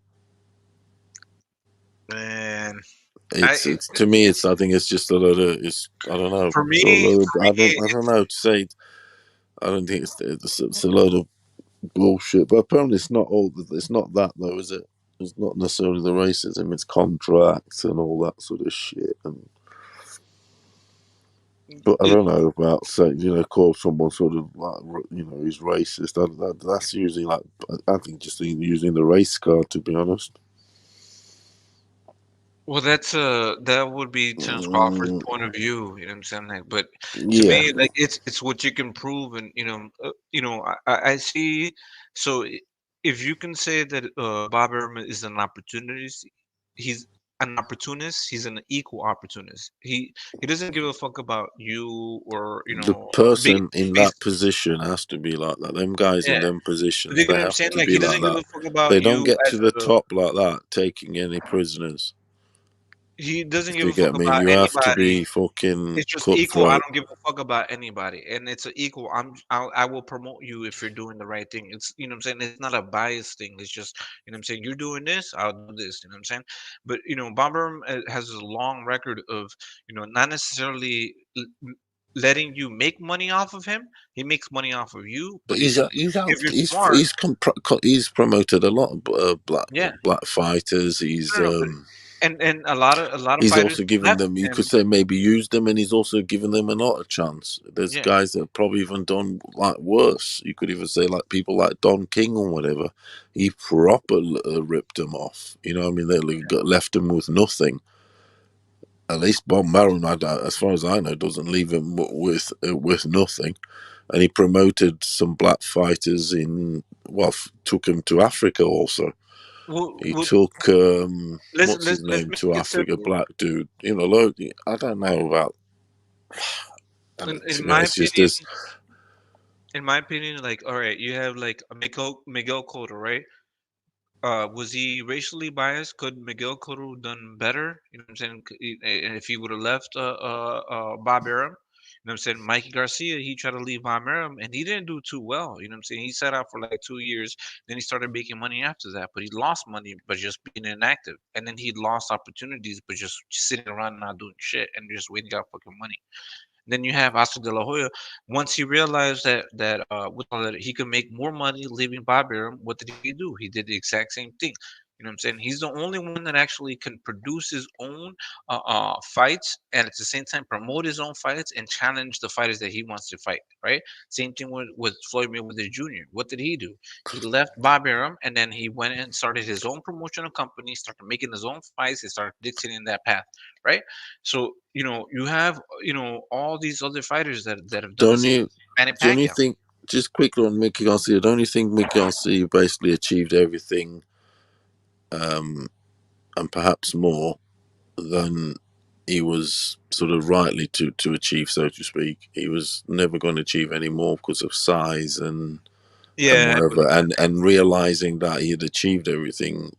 Man. it's to me, I think it's just a lot of, I don't know, For it's a me, lot of, for I don't know to say. I don't think it's a lot of bullshit. But apparently, it's not all. It's not that though, is it? It's not necessarily the racism. It's contracts and all that sort of shit. But I don't know about saying, call someone sort of like, he's racist. That's usually like, I think just using the race card, to be honest. Well, that would be Terence Crawford's Mm, point of view. You know what I'm saying? Like, but to yeah, me, like it's what you can prove, and I see. So if you can say that Bob Ehrman is an opportunist, he's an opportunist. He's an equal opportunist. He doesn't give a fuck about you or the being person in based. that position has to be like that. Them guys in Yeah, them but positions, you know they what I'm have saying? to Like be he like doesn't give that. a fuck about They don't you get as to the a top like that, taking any prisoners. He doesn't Do give you a fuck get me? about You have to anybody. be fucking It's just equal. I cutthroat. don't give a fuck about anybody, and it's an equal. I will promote you if you're doing the right thing. It's you know what I'm saying. It's not a bias thing. It's just you know what I'm saying. You're doing this, I'll do this. You know what I'm saying. But you know, Bomber has a long record of not necessarily letting you make money off of him. He makes money off of you. But But if you're smart, he's promoted a lot of yeah. black fighters. No, but and a lot of He's fighters also given left them. You could him. say maybe used them, and he's also given them another chance. There's Yeah. guys that have probably even done like worse. You could even say like people like Don King or whatever. He proper ripped them off. You know what I mean? They left them with nothing. At least Bob Maron, as far as I know, doesn't leave him with nothing. And he promoted some black fighters took him to Africa also. He took what's his Let's name make to it Africa, simple. black dude. Look, I don't know about. In my It's just opinion, this. like, all right, you have like a Miguel Cotto, right? Was he racially biased? Could Miguel Cotto done better? You know what I'm saying? And if he would have left Bob Arum, you know what I'm saying? Mikey Garcia, he tried to leave Bob Arum, and he didn't do too well. You know what I'm saying? He sat out for like 2 years, then he started making money after that, but he lost money, but just being inactive, and then he lost opportunities, but just sitting around not doing shit and just waiting out fucking money. Then you have Oscar De La Hoya. Once he realized that he could make more money leaving Bob Arum, what did he do? He did the exact same thing. You know what I'm saying? He's the only one that actually can produce his own fights and at the same time promote his own fights and challenge the fighters that he wants to fight. Right? Same thing with Floyd Mayweather Jr. What did he do? He left Bob Arum and then he went and started his own promotional company, started making his own fights, he started dictating that path. Right? So you have all these other fighters that have done the Don't same. you? Manny Don't you Pacquiao. think? Just quickly on Mickey Garcia. Don't you think Mickey Garcia basically achieved everything, and perhaps more than he was sort of rightly to achieve, so to speak? He was never going to achieve any more because of size and Yeah, whatever, and realizing that he had achieved everything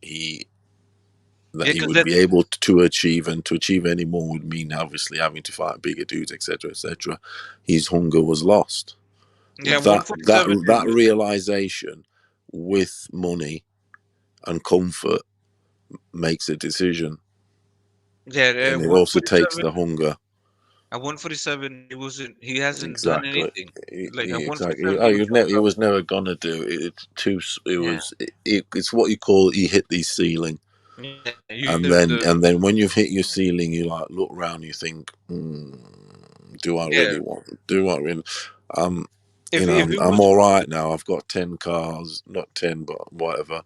that he because would be able to achieve, and to achieve any more would mean obviously having to fight bigger dudes, etc., etc. His hunger was lost. yeah, That 147 realization with money and comfort makes a decision, and it also takes 147 the hunger. at 147 he hasn't done Exactly. anything. Like at Exactly. 147 Oh, he was fucked he up. was never gonna do it. It's too. It Yeah. was. It's what you call he hit the ceiling. Yeah, And then when you've hit your ceiling, you like look around, you think, do I yeah. really want? Do I really? Um, If it I'm was all right now. I've got 10 cars, not 10, but whatever.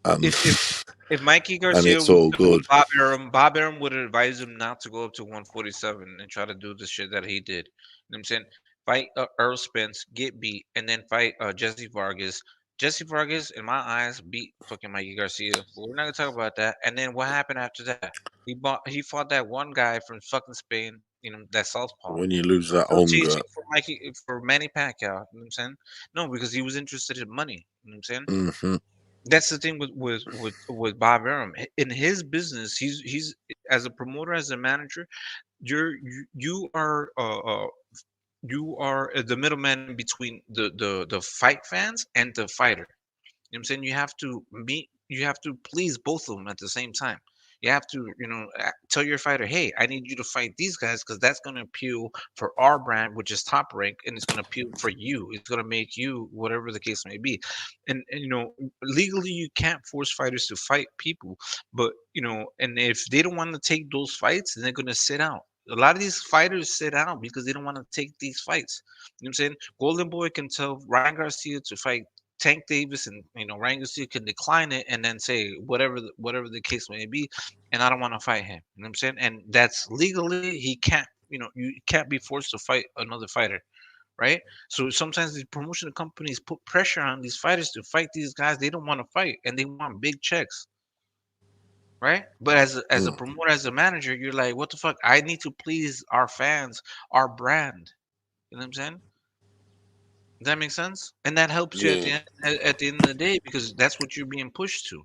Um, if Mikey and Garcia it's was all still with good. Bob Arum would advise him not to go up to 147 and try to do the shit that he did. You know what I'm saying? Fight Earl Spence, get beat, and then fight Jesse Vargas. Jesse Vargas, in my eyes, beat fucking Mikey Garcia. But we're not gonna talk about that. And then what happened after that? He fought that one guy from fucking Spain, that southpaw. When you lose that Still hunger, chasing for Manny Pacquiao. You know what I'm saying? No, because he was interested in money. You know what I'm saying? hmm That's the thing with Bob Arum. In his business, he's as a promoter, as a manager, you are the middleman between the fight fans and the fighter. You know what I'm saying? You have to please both of them at the same time. You have to, tell your fighter, hey, I need you to fight these guys because that's going to appeal for our brand, which is Top Rank, and it's going to appeal for you. It's going to make you whatever the case may be. And legally, you can't force fighters to fight people, but and if they don't want to take those fights, then they're going to sit out. A lot of these fighters sit out because they don't want to take these fights. You know what I'm saying? Golden Boy can tell Ryan Garcia to fight Tank Davis, and Ryan Garcia can decline it and then say whatever the case may be, and I don't want to fight him. You know what I'm saying? And that's legally he can't. You can't be forced to fight another fighter, right? So sometimes these promotional companies put pressure on these fighters to fight these guys they don't want to fight, and they want big checks, right? But as a promoter, as a manager, you're like, what the fuck? I need to please our fans, our brand. You know what I'm saying? Does that make sense? And that helps you yeah. at the end of the day because that's what you're being pushed to.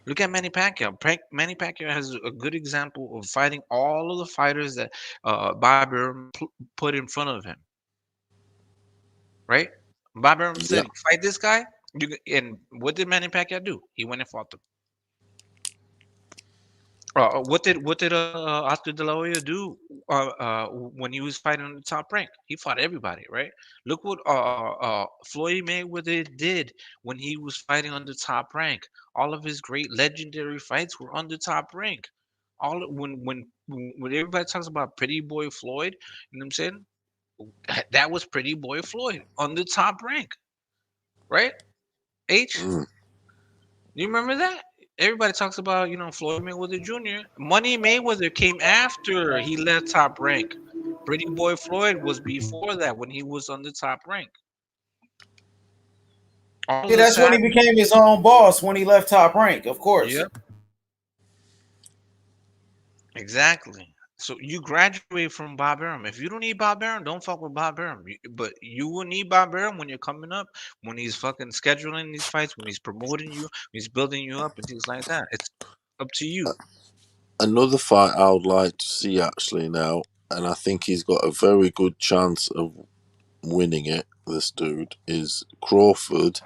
Look at Manny Pacquiao. Manny Pacquiao has a good example of fighting all of the fighters that Bob Arum put in front of him. Right? Bob Arum Yeah. said, "Fight this guy." And what did Manny Pacquiao do? He went and fought them. What did Oscar De La Hoya do when he was fighting on the top rank? He fought everybody, right? Look what Floyd Mayweather did when he was fighting on the top rank. All of his great legendary fights were on the top rank. All when everybody talks about Pretty Boy Floyd, you know what I'm saying? That was Pretty Boy Floyd on the top rank, right? H. Mm. You remember that? Everybody talks about, Floyd Mayweather Jr. Money Mayweather came after he left Top Rank. Pretty Boy Floyd was before that when he was on the top rank. All Yeah, the that's when he became his own boss when he left Top Rank, of course. Yep. Exactly. So you graduate from Bob Arum. If you don't need Bob Arum, don't fuck with Bob Arum. But you will need Bob Arum when you're coming up, when he's fucking scheduling these fights, when he's promoting you, when he's building you up and things like that. It's up to you. Another fight I would like to see actually now, and I think he's got a very good chance of winning it. This dude is Crawford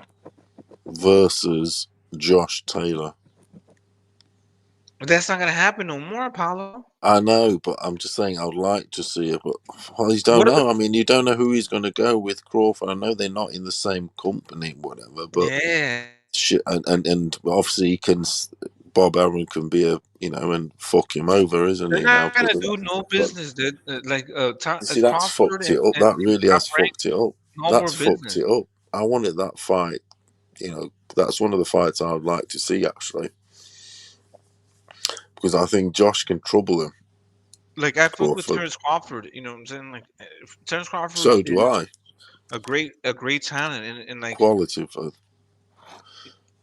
versus Josh Taylor. But that's not gonna happen no more, Apollo. I know, but I'm just saying I would like to see it, but you don't know. I mean, you don't know who he's going to go with Crawford. I know they're not in the same company, whatever, but Yeah. shit, and obviously he can. Bob Arum can be and fuck him over, isn't They're he? Now, not gonna do no business, dude. see, that's Crawford fucked it up. and That really Top has Rank, fucked it up. no more That's fucked business. it up. I wanted that fight. That's one of the fights I would like to see actually, because I think Josh can trouble him. Like I fuck with Crawford. Terrence Crawford. You know what I'm saying? Like Terrence Crawford So do is I. a great talent, and like Quality for.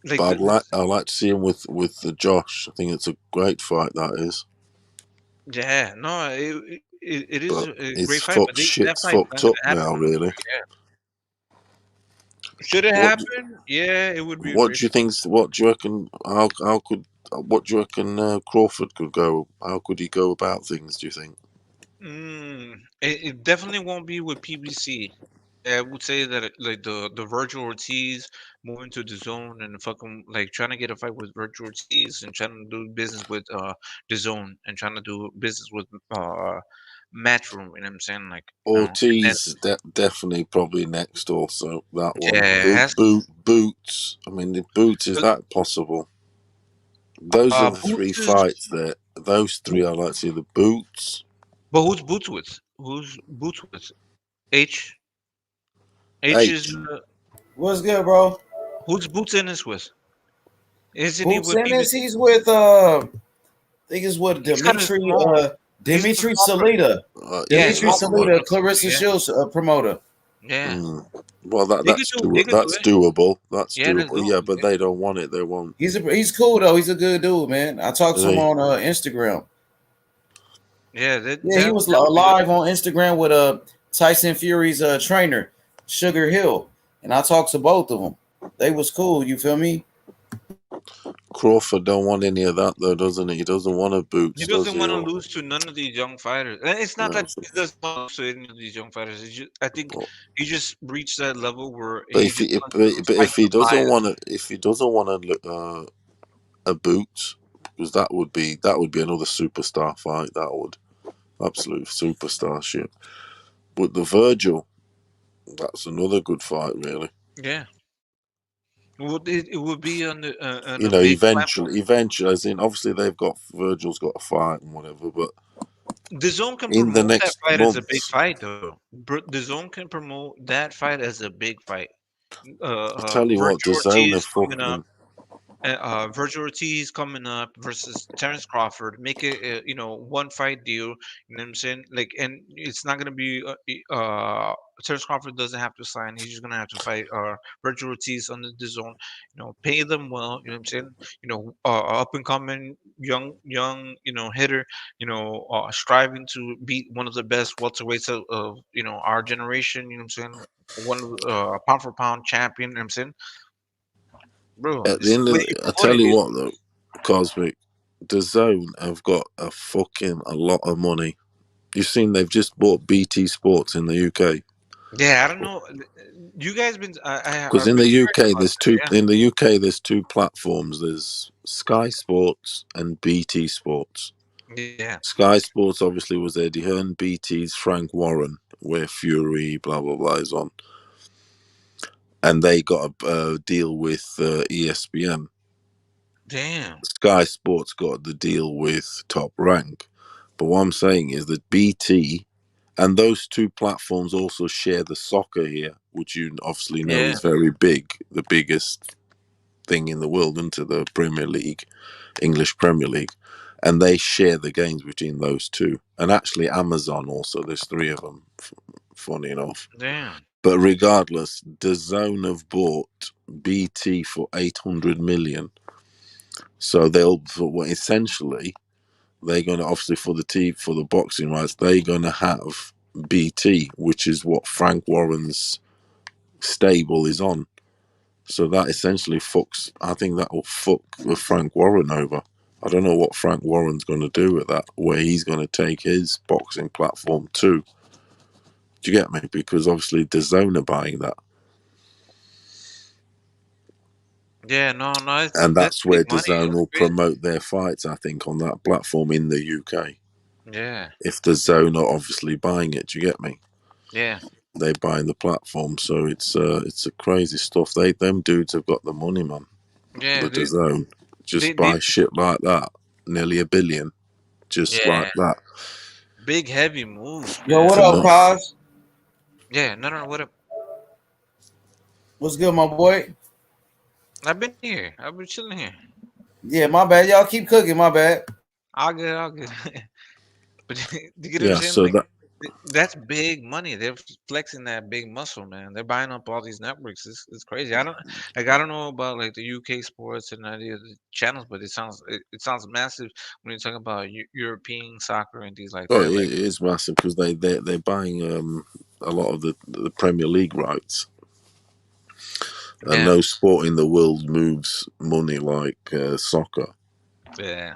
like But I'd like to see him with the Josh. I think it's a great fight that is. yeah, no, it is But a great it's fight, but fucked. that Shit's fight's not fucked gonna up happen now, no more. really. Yeah, should it What happen? Yeah, it would be a What great do you think? What do you reckon? How could? What do you reckon Crawford could go? How could he go about things? Do you think? It definitely won't be with PBC. I would say that like the Virgil Ortiz moving to the zone and fucking like trying to get a fight with Virgil Ortiz and trying to do business with the zone and trying to do business with Matchroom. You know what I'm saying? Like and then, Ortiz definitely probably next. Also that one. yeah, it has to. Boots. I mean, the Boots, is that possible? Those are the three Boots is. fights there. Those three I like to see. The Boots. But who's Boots with? Who's Boots with? H. H is. H. What's good, bro? Who's Boots in this with? Isn't he Boots with Ennis, PBC? he's with I think it's with He's kind of Dimitri small. He's with Dimitri Crawford. Salita. Yeah, he's Dimitri with Crawford. Salita, Clarissa Yeah, Shields promoter. yeah. Well, They could do. They could do that's it. doable. That's Yeah, that's doable. doable. Yeah, but they don't want it. They won't. He's cool though. He's a good dude, man. I talked to him They, on Instagram. Yeah, Yeah, he was that would be good. live on Instagram with Tyson Fury's trainer, Sugar Hill, and I talked to both of them. They was cool. You feel me? Crawford don't want any of that though, doesn't he? He doesn't want a He Boots, does doesn't he? want to Or, lose to none of these young fighters. And it's not no. that he doesn't want to lose to any of these young fighters. I think he just reached that level where But he just wants to but fight if he the doesn't highest. want to, a Boots, because that would be another superstar fight. That would absolute superstar shit. But the Virgil, that's another good fight, really. Yeah, it would be on a big platform. Eventually, as in obviously Virgil's got a fight and whatever, but The Zone can in the promote that next fight as a big month, fight, though. The Zone can promote that fight as a big fight. I tell you what, Virgil DAZN are Ortiz coming up. fucking. Virgil Ortiz coming up versus Terrence Crawford. Make it one fight deal. You know what I'm saying? Like, and it's not gonna be Terrence Crawford doesn't have to sign. He's just gonna have to fight Virgil Ortiz under the zone. Pay them well. You know what I'm saying? Up and coming young hitter. Striving to beat one of the best welterweights of our generation. You know what I'm saying? One of pound for pound champion. You know what I'm saying? Bro, At this the is end the of way you I promote tell it, you dude. what though, Cosmic, the Zone have got a lot of money. You've seen they've just bought BT Sports in the UK. Yeah, I don't know. You guys been? Because I've in been the hearing UK, about there's that. two. Yeah. In the UK, there's two platforms. There's Sky Sports and BT Sports. Yeah. Sky Sports obviously was Eddie Hearn. BT's Frank Warren, where Fury, blah blah blah, is on, and they got a deal with ESPN. Damn. Sky Sports got the deal with Top Rank. But what I'm saying is that BT and those two platforms also share the soccer here, which you obviously know Yeah. is very big, the biggest thing in the world, into the Premier League, English Premier League. And they share the games between those two. And actually Amazon also, there's three of them, funny enough. Damn. But regardless, DAZN have bought BT for 800 million. So essentially they're going to, obviously for the boxing rights, they're going to have BT, which is what Frank Warren's stable is on. So that essentially I think that will fuck the Frank Warren over. I don't know what Frank Warren's going to do with that, where he's going to take his boxing platform to. Do you get me? Because obviously DAZN are buying that. Yeah. No. And That's that's big where money. DAZN That's will crazy. promote their fights, I think, on that platform in the UK. Yeah. If DAZN are obviously buying it, do you get me? Yeah. They buying the platform, so it's a crazy stuff. Them dudes have got the money, man. Yeah. The DAZN just They. buy shit like that, nearly $1 billion, just Yeah. like that. Big heavy moves, Yo, man. what To up, not, Cos? Yeah. No. What up? What's good, my boy? I've been here. I've been chilling here. Yeah, my bad. Y'all keep cooking, my bad. All good. All good. But you get what I'm yeah. saying? So Like that that's big money. They're flexing that big muscle, man. They're buying up all these networks. It's crazy. I don't know about like the UK sports and any of the channels, but it sounds massive when you're talking about European soccer and things like that. it Like is massive because they're buying a lot of the Premier League rights, and yeah, no sport in the world moves money like soccer. yeah,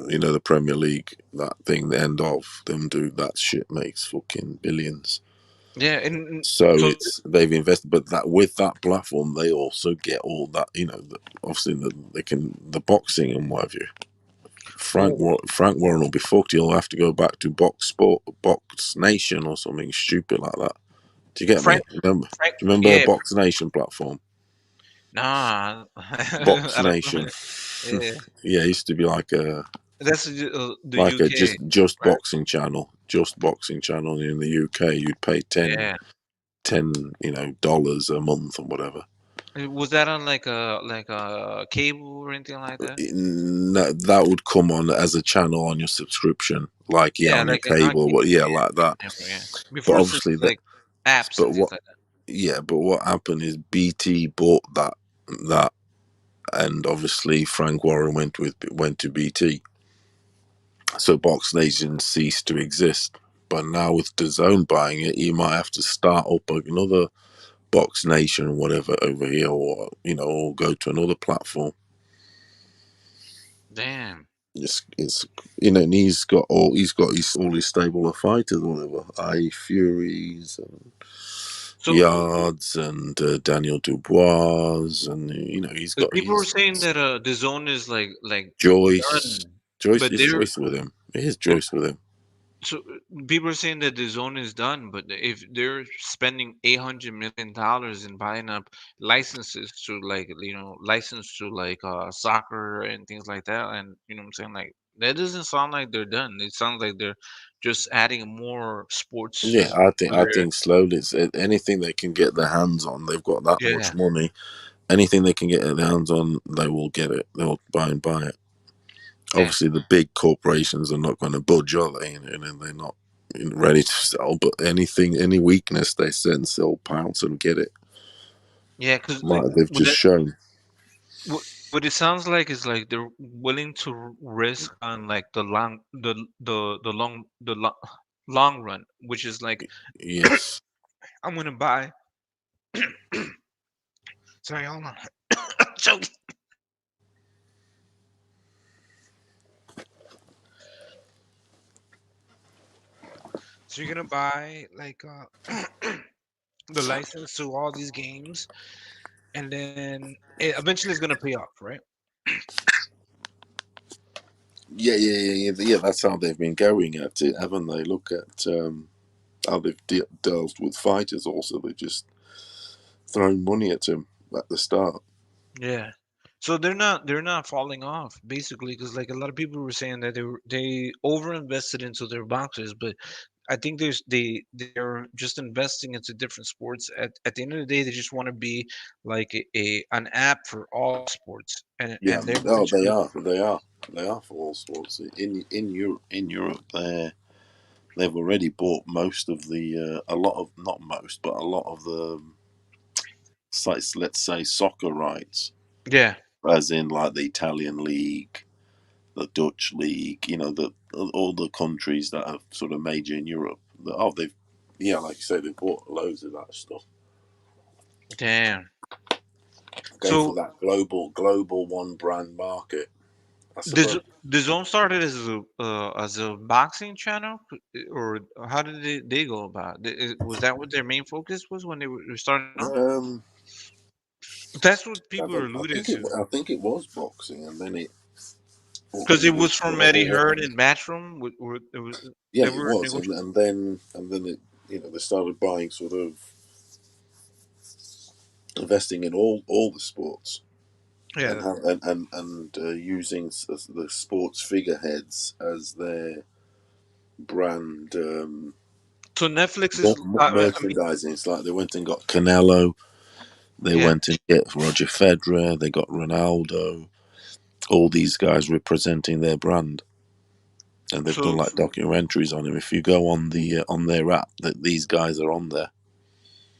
You know, the Premier League, that thing, the end of them do that shit makes fucking billions. yeah. And So so they've invested, but that with that platform, they also get all that. Obviously they can the boxing and what have you. well, Frank Warren will be fucked. He'll have to go back to Box Nation or something stupid like that. Do you get me? Frank, Remember? Frank, Do you remember yeah, Box Nation platform? nah, Box I don't know. Nation. Yeah, Yeah, it used to be like a that's the like a UK, just right? boxing channel, in the UK. You'd pay 10 Yeah. dollars a month or whatever. Was that on like a cable or anything like that? No, that would come on as a channel on your subscription, like Yeah, on your like on cable, but cable. yeah, Yeah, like that. yeah. But Before obviously systems like apps but and things what, like that. yeah, but what happened is BT bought that, and obviously Frank Warren went to BT, so Box Nation ceased to exist. But now with DAZN buying it, you might have to start up another Box Nation or whatever over here, or go to another platform. Damn. It's and all his stable of fighters, whatever, Furies and So Yards and Daniel Dubois, and he's got people were his saying that the zone is like Joyce. done, Joyce but is Joyce with him. It is Joyce with him. so people are saying that the zone is done, but if they're spending $800 million in buying up licenses to license to soccer and things like that, and you know what I'm saying, like that doesn't sound like they're done. It sounds like they're just adding more Yeah, sports I where think slowly it's anything they can get their hands on. They've got that yeah, much money. Anything they can get their hands on, they will get it. They'll buy it. yeah, Obviously, the big corporations are not going to budge, are they? And they're not ready to sell. But any weakness they sense, they'll pounce and get it. yeah, because like Like they've with just that, shown. what it sounds like is like they're willing to risk on like long run, which is like Yes. I'm gonna buy. Sorry, hold on. Choke. So you're gonna buy like the license to all these games, and then eventually it's gonna pay off, right? Yeah. That's how they've been going at it, haven't they? Look at how they've dealt with fighters. Also, they just thrown money at them at the start. Yeah. So they're not falling off basically because like a lot of people were saying that they over invested into their boxers, but I think they're just investing into different sports. At the end of the day, they just want to be like an app for all sports, Yeah, and they're oh, they eventually are, they are for all sports. In Europe, they've already bought most of the a lot of not most, but a lot of the sites. Let's say soccer rights, yeah. as in like the Italian league, the Dutch league. All the countries that are sort of major in Europe. They've like you say, they bought loads of that stuff. Damn. Go for So that global one brand market, I the suppose. the zone started as a boxing channel, or how did they go about it? Was that what their main focus was when they were starting off? Um, That's what I people are don't. alluding to. I think it was boxing, and then Because it it was was from whatever Eddie Hearn was. and Matchroom. Yeah, They it were was, negotiating. and then it they started buying sort of investing in all the sports and Yeah. have, and using the sports figureheads as their brand So Netflix is. I mean, merchandising. It's like they went and got Canelo, they yeah. went and get Roger Federer, they got Ronaldo, all these guys representing their brand. And they've done So like documentaries on him. If you go on the on their app, that these guys are on there.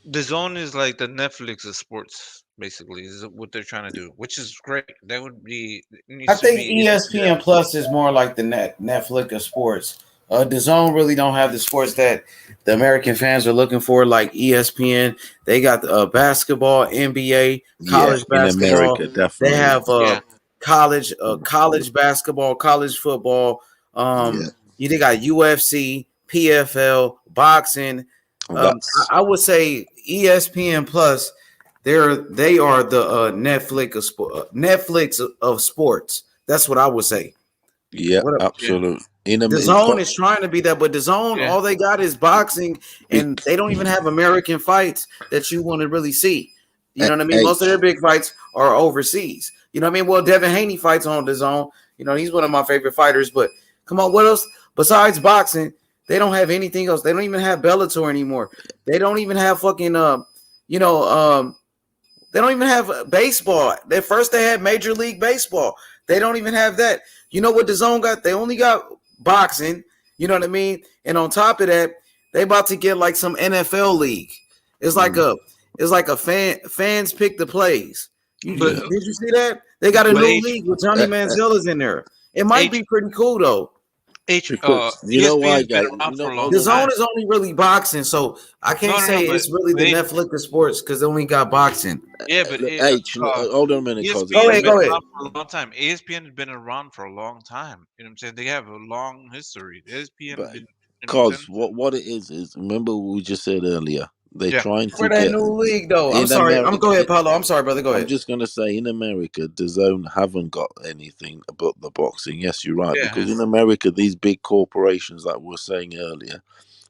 the zone is like the Netflix of sports, basically, is what they're trying to do, which is great. That would be it I needs to think be. It needs to be that ESPN way. Plus is more like the Netflix of sports. The Zone really don't have the sports that the American fans are looking for, like ESPN. They got basketball, NBA, Yeah, college in basketball. America, They definitely. have Yeah. college basketball, college football. Yeah, They got UFC, PFL, boxing. that's I would say ESPN Plus. They are the Netflix of sports. That's what I would say. yeah, What up? Yeah. absolute. The It's Zone got is trying to be that, but the Zone, Yeah. all they got is boxing, big and they don't even have American fights that you want to really see. You know what I mean? Most of their H. big fights are overseas. You know what I mean? Well, Devin Haney fights on the Zone. He's one of my favorite fighters. But come on, what else besides boxing? They don't have anything else. They don't even have Bellator anymore. They don't even have fucking you know, they don't even have baseball. At first, they had Major League Baseball. They don't even have that. You know what the Zone got? They only got boxing. You know what I mean? And on top of that, they about to get like some NFL league. It's like a fans pick the plays. But Did you see that? They got a but new H league with Johnny Manziel's in there. It might H be pretty cool though. Because you know why, ESPN's been guys? around for a long The Hold Zone time. on. is only really boxing, so I No, can't no, no. say it's really But the H, Netflix of sports because they only got boxing. yeah, but H. Hold on a minute, cause Go ESPN's ahead, been go ahead. around for a long time. ESPN has been around for a long time. You know what I'm saying? They have a long history. ESPN but been. You know what I'm saying? cause what it is remember what we just said earlier. They're Yeah. trying For to that get new league, though. I'm in sorry. I'm America. go ahead, Paulo. I'm sorry, brother. Go I'm ahead. just gonna say in America, the Zone haven't got anything about the boxing. Yes, you're right, Yeah. because in America, these big corporations, like we were saying earlier,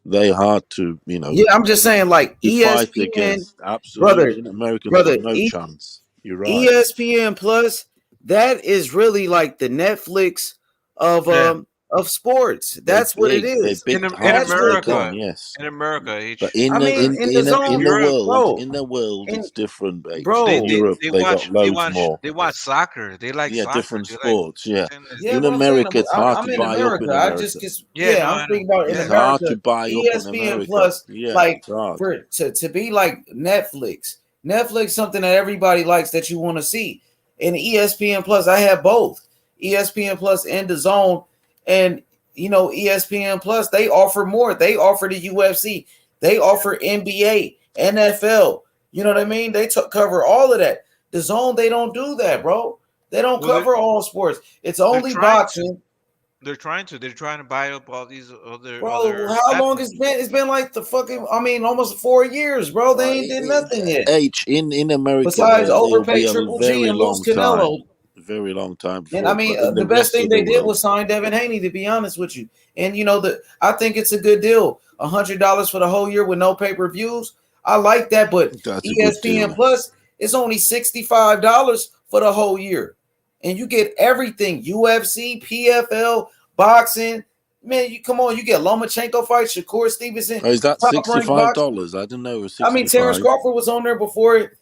they hard to Yeah, I'm just saying, like to fight ESPN, against. Absolutely, brother, in America, they got brother, no chance. You're right. ESPN Plus. That is really like the Netflix Yeah. of sports. They're That's what it big. They're is. big, In hard That's to what. take America, on. Yes, but H. I mean, in the In Zone, Europe, bro. in the world, In it's different, H. they In bro. they Europe, they they got watch they loads watch more. they watch soccer. They like Yeah, soccer. different They like. sports. Yeah, It's, Yeah, in but I'm saying America, it's hard I'm to in buy up in America. I just America. cause yeah, yeah, no, I'm I know. thinking about in It's Yeah. hard to America, buy up in ESPN America. Plus, Yeah, like it's hard. for to be like Netflix. Netflix something that everybody likes that you want to see. And ESPN Plus, I have both. ESPN Plus and the Zone. And ESPN Plus, they offer more. They offer the UFC, they offer NBA, NFL. You know what I mean? They cover all of that. The Zone, they don't do that, bro. They don't Well, cover all sports. It's they're only trying to. boxing. They're trying to buy up all these Bro, other how long platforms. it's been? It's been like the fucking, I mean, almost 4 years, bro. They ain't did nothing yet. In America, Besides there'll overpay be a Triple G very and lose long time, Canelo. very long time And I before. mean, But in the the best rest thing of the they did world, was sign Devin Haney. To be honest with you, and I think it's a good deal. $100 for the whole year with no pay per views. I like that, but that's a good ESPN deal. Plus it's only $65 for the whole year, and you get everything: UFC, PFL, boxing. Man, you come on, you get Lomachenko fight, Shakur Stevenson, Oh, is that top ranked boxer. $65? I didn't know it was I mean, Terrence 65. Crawford was on there before.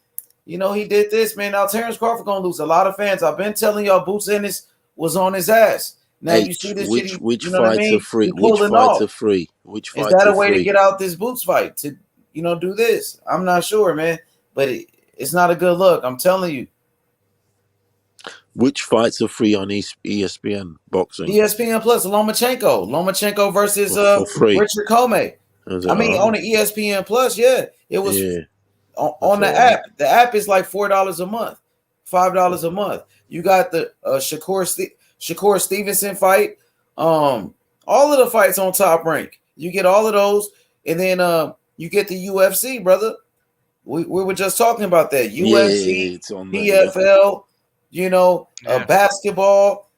He did this, man. Now Terrence Crawford gonna lose a lot of fans. I've been telling y'all, Boots Ennis was on his ass. Now you see H, this shit. which You know what I fights are mean? free? He Which pulling fights are off. free? Which Is fights that are a way to free? get out this Boots fight to, do this? I'm not sure, man. But it's not a good look. I'm telling you. Which fights are free on ESPN boxing ESPN Plus, Lomachenko versus for free? Richard Comey. Is it, I mean, on oh, the ESPN Plus, yeah, it was yeah, on that's the all right. app. The app is like $4 a month, $5 a month. You got the Shakur Stevenson fight, all of the fights on Top Rank. You get all of those, and then you get the UFC, brother. We were just talking about that. UFC, It's on there. Yeah, PFL, Yeah. basketball,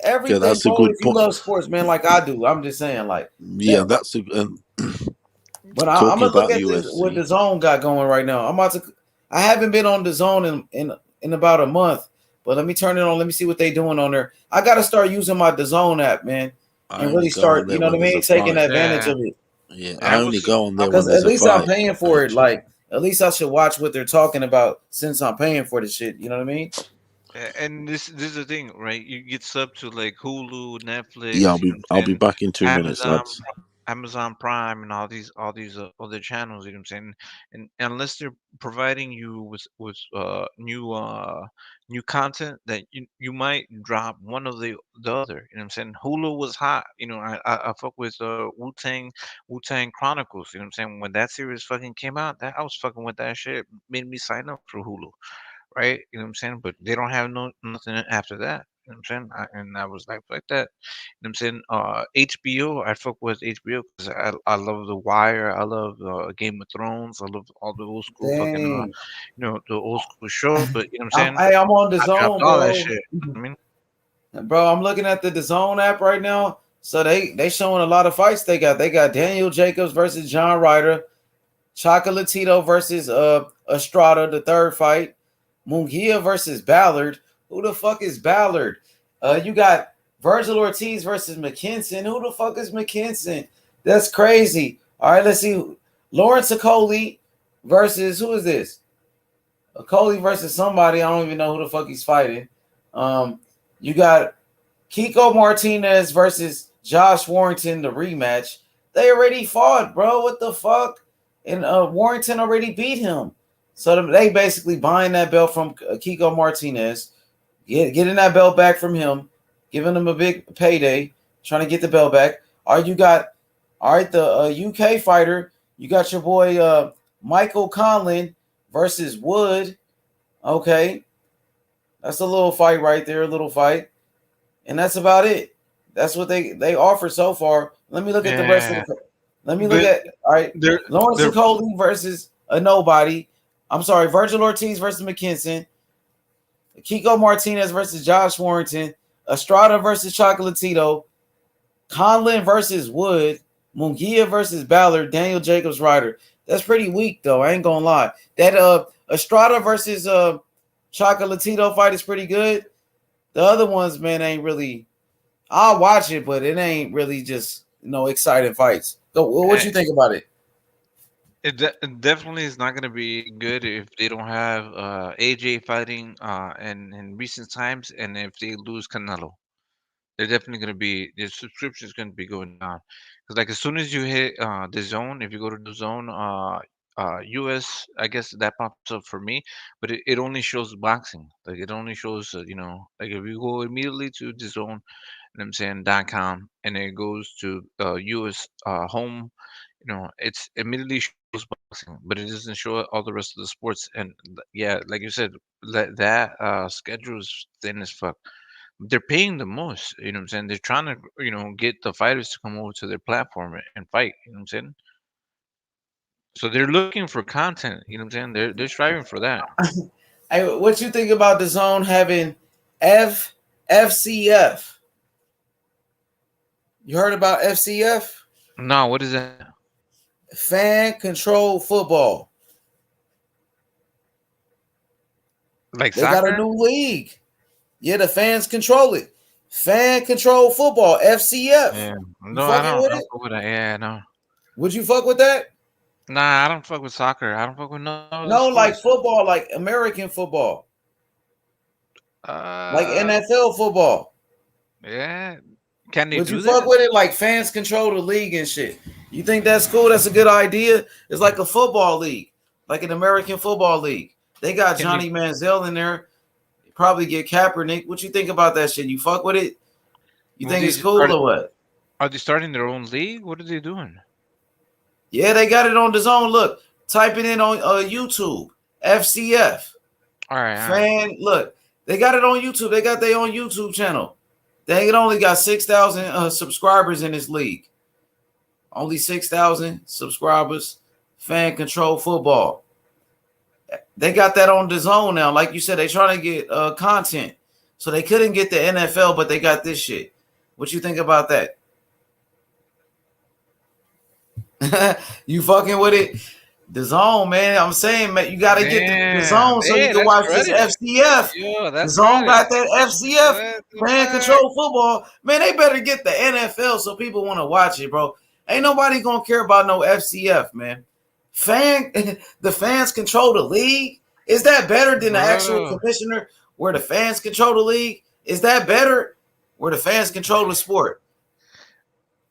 yeah, everything, that's a bro. good If you point. love sports, man, like I do, I'm just saying, like Yeah, that. that's a. But I'm Talking gonna look about the at this what UFC. the zone got going right now. I'm about to. I haven't been on the zone in about a month, but let me turn it on. Let me see what they doing on there. I got to start using my DAZN app, man, I and only really go on start. You there know what when I there's mean? a Taking fight. advantage Yeah. of it. Yeah, And I I only was go on there when Because there's at a least I'm fight. paying for it. H. Like at least I should watch what they're talking about since I'm paying for the shit. You know what I mean? and this is the thing, right? You get sub to like Hulu, Yeah, Netflix, you know what I'll I'm be saying, back in 2 minutes, Amazon, lads. Amazon Prime, and all these other channels. You know what I'm saying? And unless they're providing you with new content, that you might drop one of the other. You know what I'm saying? Hulu was hot. I fuck with Wu Tang Chronicles. You know what I'm saying? When that series fucking came out, that I was fucking with that shit. Made me sign up for Hulu, right? You know what I'm saying? But they don't have nothing after that. You know what I'm saying? And I was like that. You know what I'm saying? HBO, I fuck with HBO because I love The Wire. I love Game of Thrones. I love all the old school fucking, Dang. the old school shows. But you know what I'm I'm saying? hey, I'm on the I dropped zone, all that bro. shit. I mean, Bro, I'm looking at the DAZN app right now. So they showing a lot of fights they got. They got Daniel Jacobs versus John Ryder, Chocolatito versus Estrada, the third fight. Munguia versus Ballard. Who the fuck is Ballard? You got Virgil Ortiz versus McKinson. Who the fuck is McKinson? That's crazy. All right, let's see. Lawrence Okoli versus who is this? Okoli versus somebody. I don't even know who the fuck he's fighting. You got Kiko Martinez versus Josh Warrington, the rematch. They already fought, bro. What the fuck? And Warrington already beat him. So they basically buying that belt from Kiko Martinez, getting that belt back from him, giving him a big payday, trying to get the belt back. All right, the UK fighter. You got your boy Michael Conlon versus Wood. Okay, that's a little fight right there, a little fight. And that's about it. That's what they offer so far. Let me look at the rest of yeah. the. Let me look But at all right. they're Lawrence they're Okoli versus a nobody. I'm sorry, Virgil Ortiz versus McKinson. Kiko Martinez versus Josh Warrington. Estrada versus Chocolatito. Conlon versus Wood. Munguia versus Ballard. Daniel Jacobs Ryder. That's pretty weak though. I ain't gonna lie. That Estrada versus Chocolatito fight is pretty good. The other ones, man, ain't really. I'll watch it, but it ain't really just exciting fights. So, what you think about it? it definitely is not gonna be good if they don't have AJ fighting in recent times, and if they lose Canelo. They're definitely going to be the subscription is going to be going down because like as soon as you hit the zone, if you go to the zone, US, I guess that pops up for me, but it only shows boxing. Like it only shows like if you go immediately to the zone, and I'm saying .com, and it goes to US home, it's immediately shows boxing, but it doesn't show all the rest of the sports. And yeah, like you said, that schedule is thin as fuck. they're paying the most. You know what I'm saying? They're trying to get the fighters to come over to their platform and fight. You know what I'm saying? So they're looking for content. You know what I'm saying? They're striving for that. Hey, what you think about the zone having FCF? You heard about FCF? No, what is that? Fan control football. Like they got a soccer? new league. Yeah, the fans control it. Fan control football, FCF. Yeah. You No, I fucking don't. with I don't it? fuck with that. Yeah, no. Would you fuck with that? Nah, I don't fuck with soccer. I don't fuck with no other No, like sports. football, like American football, like Uh, NFL football. yeah. Can they Would you do fuck that? with it? Like fans control the league and shit. You think that's cool? That's a good idea. It's like a football league, like an American football league. They got Can Johnny Manziel in there. Probably get Kaepernick. What you think about that shit? You fuck with it? You Well, think it's cool or what? Are they starting their own league? What are they doing? Yeah, they got it on the zone. Look, type it in on YouTube. FCF. All right. Fan, look, they got it on YouTube. They got their own YouTube channel. They only got 6,000 subscribers in this league. Only 6,000 subscribers. Fan control football. They got that on the zone now. Like you said, they trying to get content. So they couldn't get the NFL, but they got this shit. What you think about that? You fucking with it? The zone, man. I'm saying, man, you got to get the zone so you can watch this FCF. The zone got that FCF, fan control football. Man, they better get the NFL so people want to watch it, bro. Ain't nobody gonna care about no FCF, man. The fans control the league. Is that better than the actual commissioner where the fans control the league? Is that better where the fans control the sport?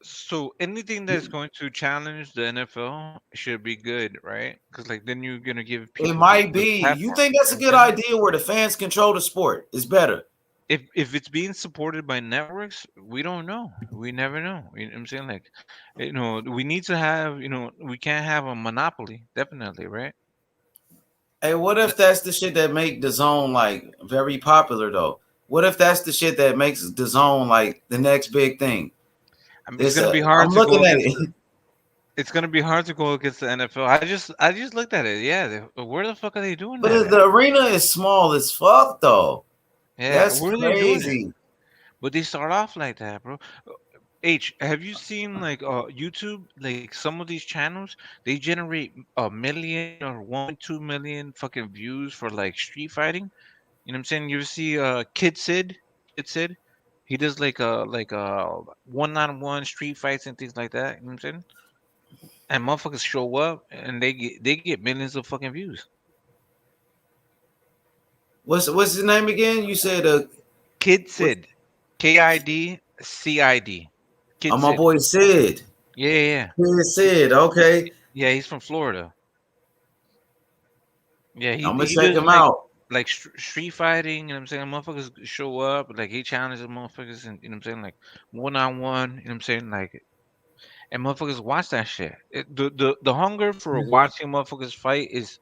So anything that's going to challenge the NFL should be good, right? Because like then you're gonna give people. It might the be. You platform, think that's a good idea where the fans control the sport? It's better. If it's being supported by networks, we don't know. We never know. You know what I'm saying? Like, we need to have, we can't have a monopoly, definitely, right? Hey, what if that's the shit that make the zone like very popular though? What if that's the shit that makes the zone like the next big thing? I mean, it's gonna be hard I'm to looking go at against. it. It's gonna be hard to go against the NFL. I just looked at it. Yeah, where the fuck are they doing But that? the arena is small as fuck though. Yeah, That's where are they doing it? crazy. But they start off like that, bro. H, have you seen like YouTube? Like some of these channels, they generate 1 million or 1.2 million fucking views for like street fighting. You know what I'm saying? You see Kid Sid, he does like one-on-one street fights and things like that. You know what I'm saying? And motherfuckers show up and they get millions of fucking views. What's his name again? You said Kid Sid, KIDCID. Kid my Sid. boy Sid. Yeah. Kid Sid. Okay. Yeah, he's from Florida. Yeah, I'm gonna he check does him out. like street fighting. You know what I'm saying? Motherfuckers show up, like he challenges motherfuckers, and you know what I'm saying, like one-on-one. You know what I'm saying, like, and motherfuckers watch that shit. The hunger for watching motherfuckers fight is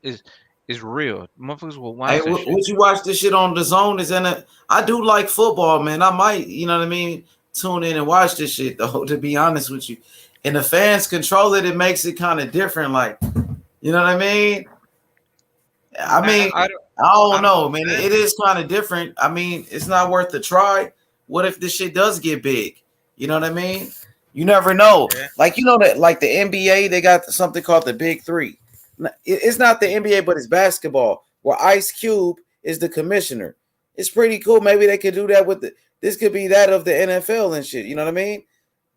real. Motherfuckers will Hey, watch that shit. would you watch this shit on the zone? I do like football, man. I might, you know what I mean, tune in and watch this shit though, to be honest with you. And the fans control it, it makes it kind of different, like, you know what I mean? I mean, I don't know, man. It is kind of different. I mean, it's not worth the try. What if this shit does get big? You know what I mean? You never know. Like, you know that, like the NBA, they got something called the Big Three. It's not the NBA, but it's basketball, where Ice Cube is the commissioner. It's pretty cool. Maybe they could do that with this could be that of the NFL and shit. You know what I mean?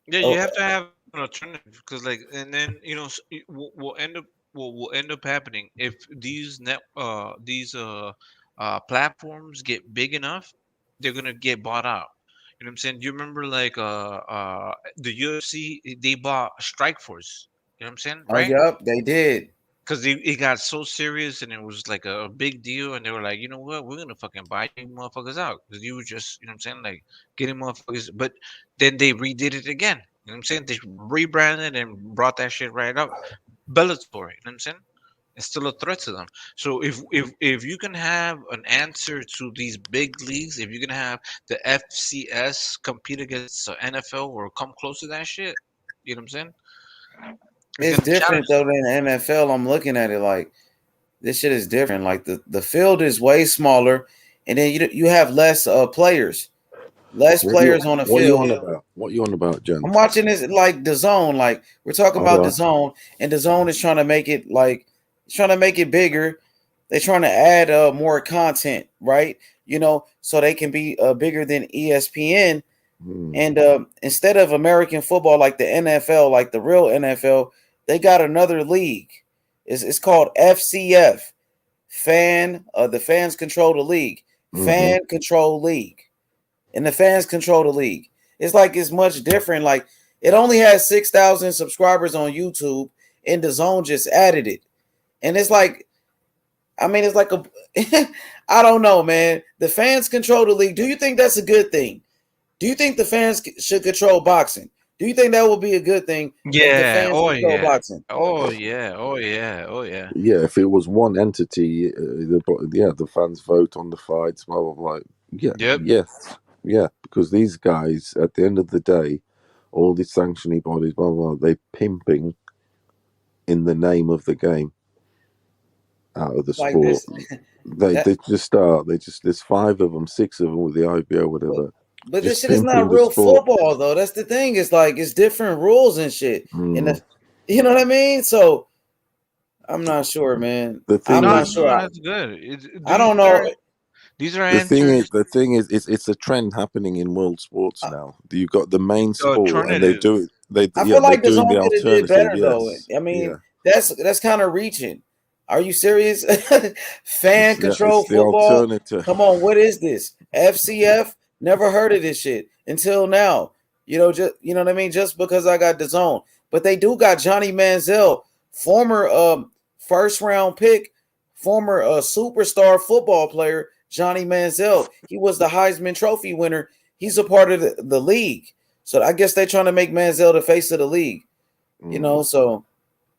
Yeah, you have to have an alternative because, like, and then we'll end up what will end up happening if these platforms get big enough, they're gonna get bought out. You know what I'm saying? Do you remember like the UFC? They bought Strikeforce. You know what I'm saying? Oh, Right? yep, they did. Because it got so serious and it was like a big deal, and they were like, you know what, we're gonna fucking buy you motherfuckers out because you were just, you know what I'm saying, like getting motherfuckers. But then they redid it again. You know what I'm saying? They rebranded and brought that shit right up. Bellator, you know what I'm saying? it's still a threat to them. So if you can have an answer to these big leagues, if you can have the FCS compete against the NFL or come close to that shit, you know what I'm saying? It's different though than the NFL. I'm looking at it like this shit is different. Like the field is way smaller, and then you have less players, less players on the What you field. on about? What you on about, Jen? I'm watching this like the zone. Like we're talking about the zone, and the zone is trying to make it bigger. They're trying to add more content, right? You know, so they can be bigger than ESPN. And instead of American football like the NFL, like the real NFL, they got another league. It's called FCF. The fans control the league. Fan control league. And the fans control the league. It's like it's much different. Like it only has 6,000 subscribers on YouTube, and the zone just added it. And it's like, I mean, it's like a I don't know, man. The fans control the league. Do you think that's a good thing? Do you think the fans should control boxing? Do you think that would be a good thing? If the Yeah. fans control boxing? Oh yeah. Oh yeah. Oh yeah. Yeah, if it was one entity, the fans vote on the fights, blah blah blah. Yeah, Yep. yes, yeah, because these guys, at the end of the day, all these sanctioning bodies, blah blah, blah, they pimping in the name of the game out of the Like sport. this, There's 5 of them, 6 of them with the IBO, whatever. but this just shit is not pimping the real sport. football, though. That's the thing. It's like it's different rules and shit. Mm. And you know what I mean? So I'm not sure, man. I'm No, not sure. that's good. I don't know. These are The answers. thing is, it's a trend happening in world sports now. You've got the main sport, and they Alternative. do it. I feel like the doing zone the could have did better, alternative. though. Yes, I mean, yeah. that's kind of reaching. Are you serious? Fan control it's the football. alternative. Come on, what is this? FCF? Never heard of this shit until now. You know, just you know what I mean. Just because I got the zone, but they do got Johnny Manziel, former first round pick, former superstar football player. Johnny Manziel. He was the Heisman Trophy winner. He's a part of the league. So I guess they're trying to make Manziel the face of the league. You know, so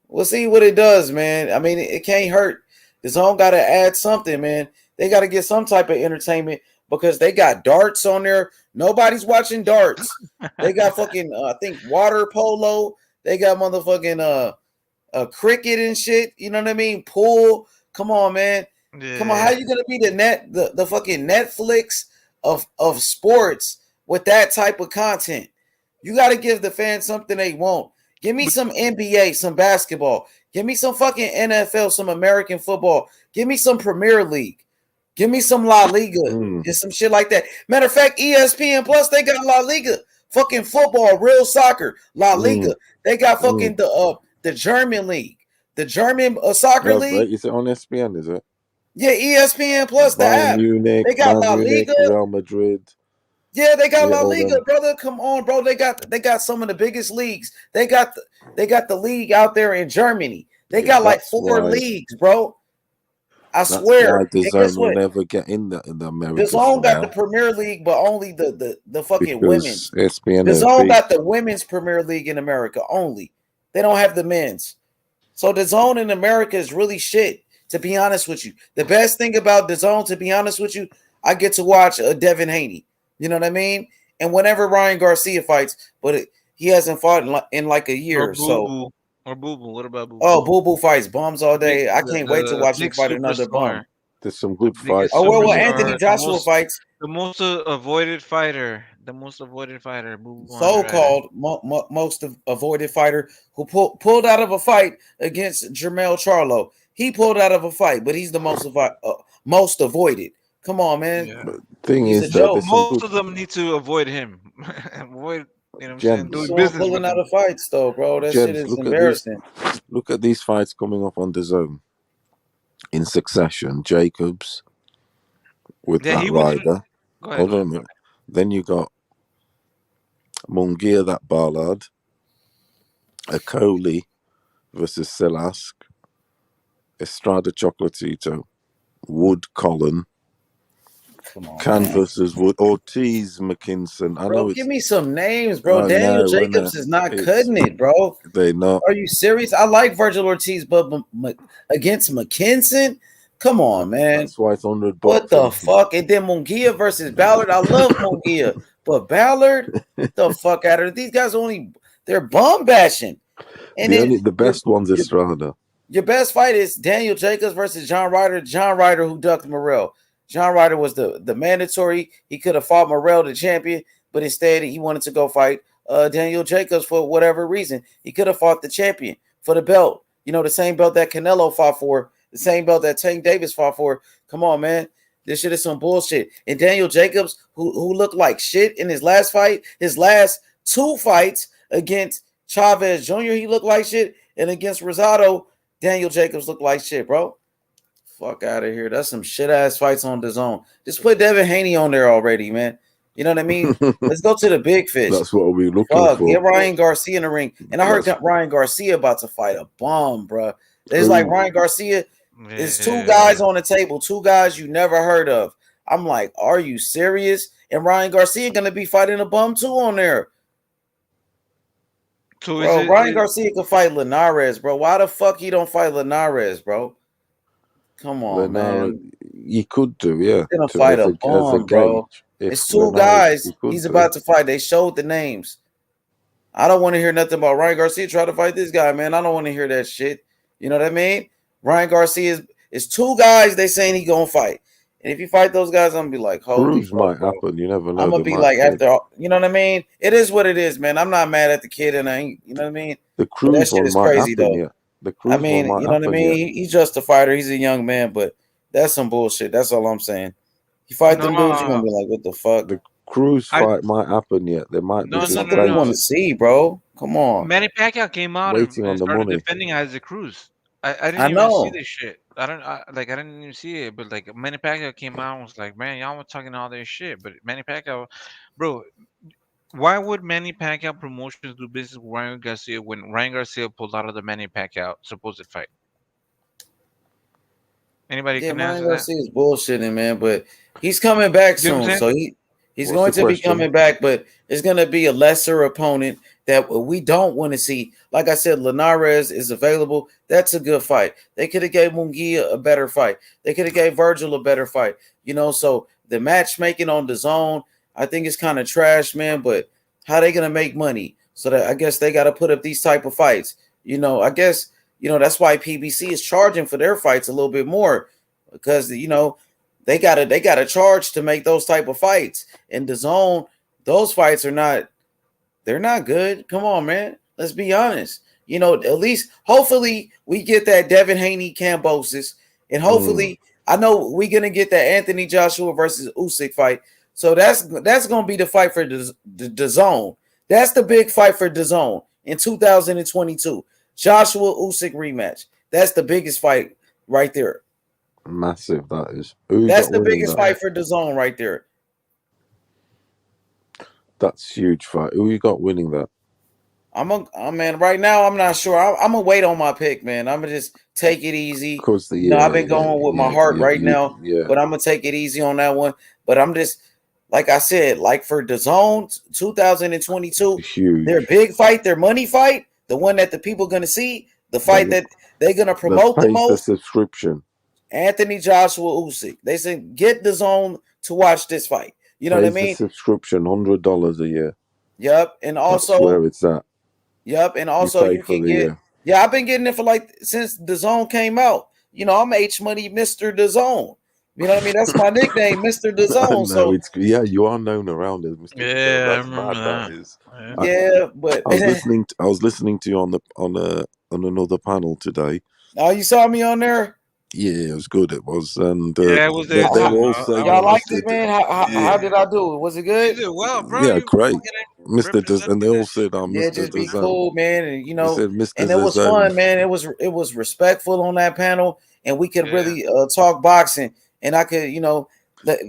we'll see what it does, man. I mean, it can't hurt. The zone got to add something, man. They got to get some type of entertainment because they got darts on there. Nobody's watching darts. They got fucking, I think, water polo. They got motherfucking cricket and shit. You know what I mean? Pool. Come on, man. Yeah. Come on, how you gonna be the fucking Netflix of sports with that type of content? You got to give the fans something they want. Give me some NBA, some basketball. Give me some fucking NFL, some American football. Give me some Premier League. Give me some La Liga and some shit like that. Matter of fact, ESPN Plus, they got La Liga, fucking football, real soccer, La Liga. They got fucking the German league, the German soccer league. Is it on ESPN? Is it? Yeah, ESPN Plus, the Bayern app. Munich, They got La Bayern Munich, Liga. Real Madrid. Yeah, they got La all Liga, them. brother. Come on, bro. They got some of the biggest leagues. They got the league out there in Germany. They got like That's 4 why- leagues, bro. I That's swear. why the And zone guess will what? never get in the The Americas zone got now the Premier League, but only the fucking because women's. ESPN The are zone big. got the women's Premier League in America only. They don't have the men's. So the zone in America is really shit, to be honest with you. The best thing about the zone, to be honest with you, I get to watch Devin Haney. You know what I mean? And whenever Ryan Garcia fights, but he hasn't fought in like a year. Or So, Boo Boo. Or Boo Boo. What about Boo Boo? oh, Boo Boo fights bums all day. I The, can't wait to watch him big fight another bum. superstar. There's some good Biggest fights. Oh, well, coming up. Anthony superstar. Joshua fights. The most avoided fighter. The most avoided fighter. Boo Boo. So-called most avoided fighter who pulled out of a fight against Jermall Charlo. He pulled out of a fight, but he's the most avoided. Come on, man. Yeah. Thing He's is a that joke. there's some Most good of them need to avoid him. Avoid, you know what I'm saying? gems. Doing So I'm business pulling with out him. of fights, though, bro. That shit Gems. is embarrassing. Look at these fights coming up on the zone in succession. Jacobs with Yeah, that he was. rider. Go ahead. Hold Go on a ahead. minute. Then you got Munguia, that Ballard, Akoli versus Selask, Estrada Chocolatito, Wood Colin, Come on, Canvases would Ortiz McKinson. I bro. know Give it's. me some names, bro. I Daniel know, Jacobs innit? is not It's cutting it, bro. they not. Are you serious? I like Virgil Ortiz, but against McKinson, come on, man. That's why it's $100. What the And fuck? And then Munguia versus Ballard. I love Munguia, but Ballard, get the fuck out of it. These guys they're bum bashing. And the best one's Estrada. Your best fight is Daniel Jacobs versus John Ryder. John Ryder who ducked Morrell. John Ryder was the mandatory. He could have fought Morrell, the champion, but instead he wanted to go fight Daniel Jacobs for whatever reason. He could have fought the champion for the belt. You know, the same belt that Canelo fought for, the same belt that Tank Davis fought for. Come on, man. This shit is some bullshit. And Daniel Jacobs, who looked like shit in his last fight, his last 2 fights against Chavez Jr., he looked like shit. And against Rosado, Daniel Jacobs looked like shit, bro. Fuck out of here. That's some shit-ass fights on the zone. Just put Devin Haney on there already, man. You know what I mean? Let's go to the big fish. That's what we're looking for. Get Ryan Garcia in the ring. And I heard Ryan Garcia about to fight a bomb, bro. It's like Ryan Garcia is 2 guys on the table, 2 guys you never heard of. I'm like, are you serious? And Ryan Garcia going to be fighting a bum too on there. So bro, Ryan Garcia could fight Linares, bro. Why the fuck he don't fight Linares, bro? Come on, man. You could do, yeah. He's gonna fight a bomb, bro. It's 2 guys he's about to fight. They showed the names. I don't want to hear nothing about Ryan Garcia try to fight this guy, man. I don't want to hear that shit. You know what I mean? Ryan Garcia is 2 guys they saying he gonna fight. And if you fight those guys, I'm gonna be like, holy Cruise might happen. You never know. I'm gonna be like, after all, you know what I mean? It is what it is, man. I'm not mad at the kid, and I ain't, you know what I mean? The Cruise one might crazy, happen, though. yeah. The Cruise I mean, one might you know what I happen, mean? yeah. He's just a fighter. He's a young man, but that's some bullshit. That's all I'm saying. You fight them dudes, you're gonna be like, what the fuck? The Cruise fight might happen yet. There might be It's some something we want to see, bro. Come on. Manny Pacquiao came out Waiting on and the started money. defending Isaac Cruz. I I didn't even know. see this shit. I didn't even see it. But like Manny Pacquiao came out and was like, man, y'all were talking all this shit. But Manny Pacquiao, bro, why would Manny Pacquiao Promotions do business with Ryan Garcia when Ryan Garcia pulled out of the Manny Pacquiao supposed fight? Anybody Yeah, can Ryan answer that? Garcia is bullshitting, man, but he's coming back You know what soon. I'm So saying? he's What's going the to be question? coming back, but it's going to be a lesser opponent that we don't want to see. Like I said, Linares is available. That's a good fight. They could have gave Munguia a better fight. They could have gave Virgil a better fight. You know, so the matchmaking on the zone, I think it's kind of trash, man, but how they going to make money? So that I guess they got to put up these type of fights. You know, I guess, you know, that's why PBC is charging for their fights a little bit more because, you know, they gotta charge to make those type of fights. In the zone, those fights they're not good. Come on, man. Let's be honest. You know, at least hopefully we get that Devin Haney Kambosos, and hopefully I know we're gonna get that Anthony Joshua versus Usyk fight. So that's gonna be the fight for the zone. That's the big fight for the zone in 2022. Joshua Usyk rematch. That's the biggest fight right there. Massive, that is. Who That's got the winning biggest that? fight for the zone right there. That's huge fight. Who you got winning that? Man, right now I'm not sure. I'm gonna wait on my pick, man. I'm gonna just take it easy. Because I've been going with my heart right now, yeah. but I'm gonna take it easy on that one. But I'm just, like I said, like for the zone 2022, Huge. their big fight, their money fight, the one that the people gonna see, the fight that they're gonna promote the Pays most. the subscription. Anthony Joshua Usyk. They said get the zone to watch this fight. You know what I Pays the mean? subscription, $100 a year. Yep, and That's also where it's at. Yep, and also pay you for can the get. year. Yeah, I've been getting it for like since the zone came out. You know, I'm H Money Mr. The Zone. You know what I mean? That's my nickname, Mr. The I Zone. know So it's you are known around as Mr. Yeah, That's I remember mad. that. That is. yeah, but I was listening to you on another panel today. oh, you saw me on there. Yeah, it was good. It was, and Yeah, it was they there were too. all saying, Y'all liked Mr. it, man? How did I do? Was it You good? did well, bro. Yeah, You great, fucking Mr. Des, and they all said, Yeah, Mr. just be Dazan. cool, man, and you They know, said, Mr. and it was Dazan. fun, man. It was respectful on that panel, and we could Yeah. really talk boxing, and I could, you know,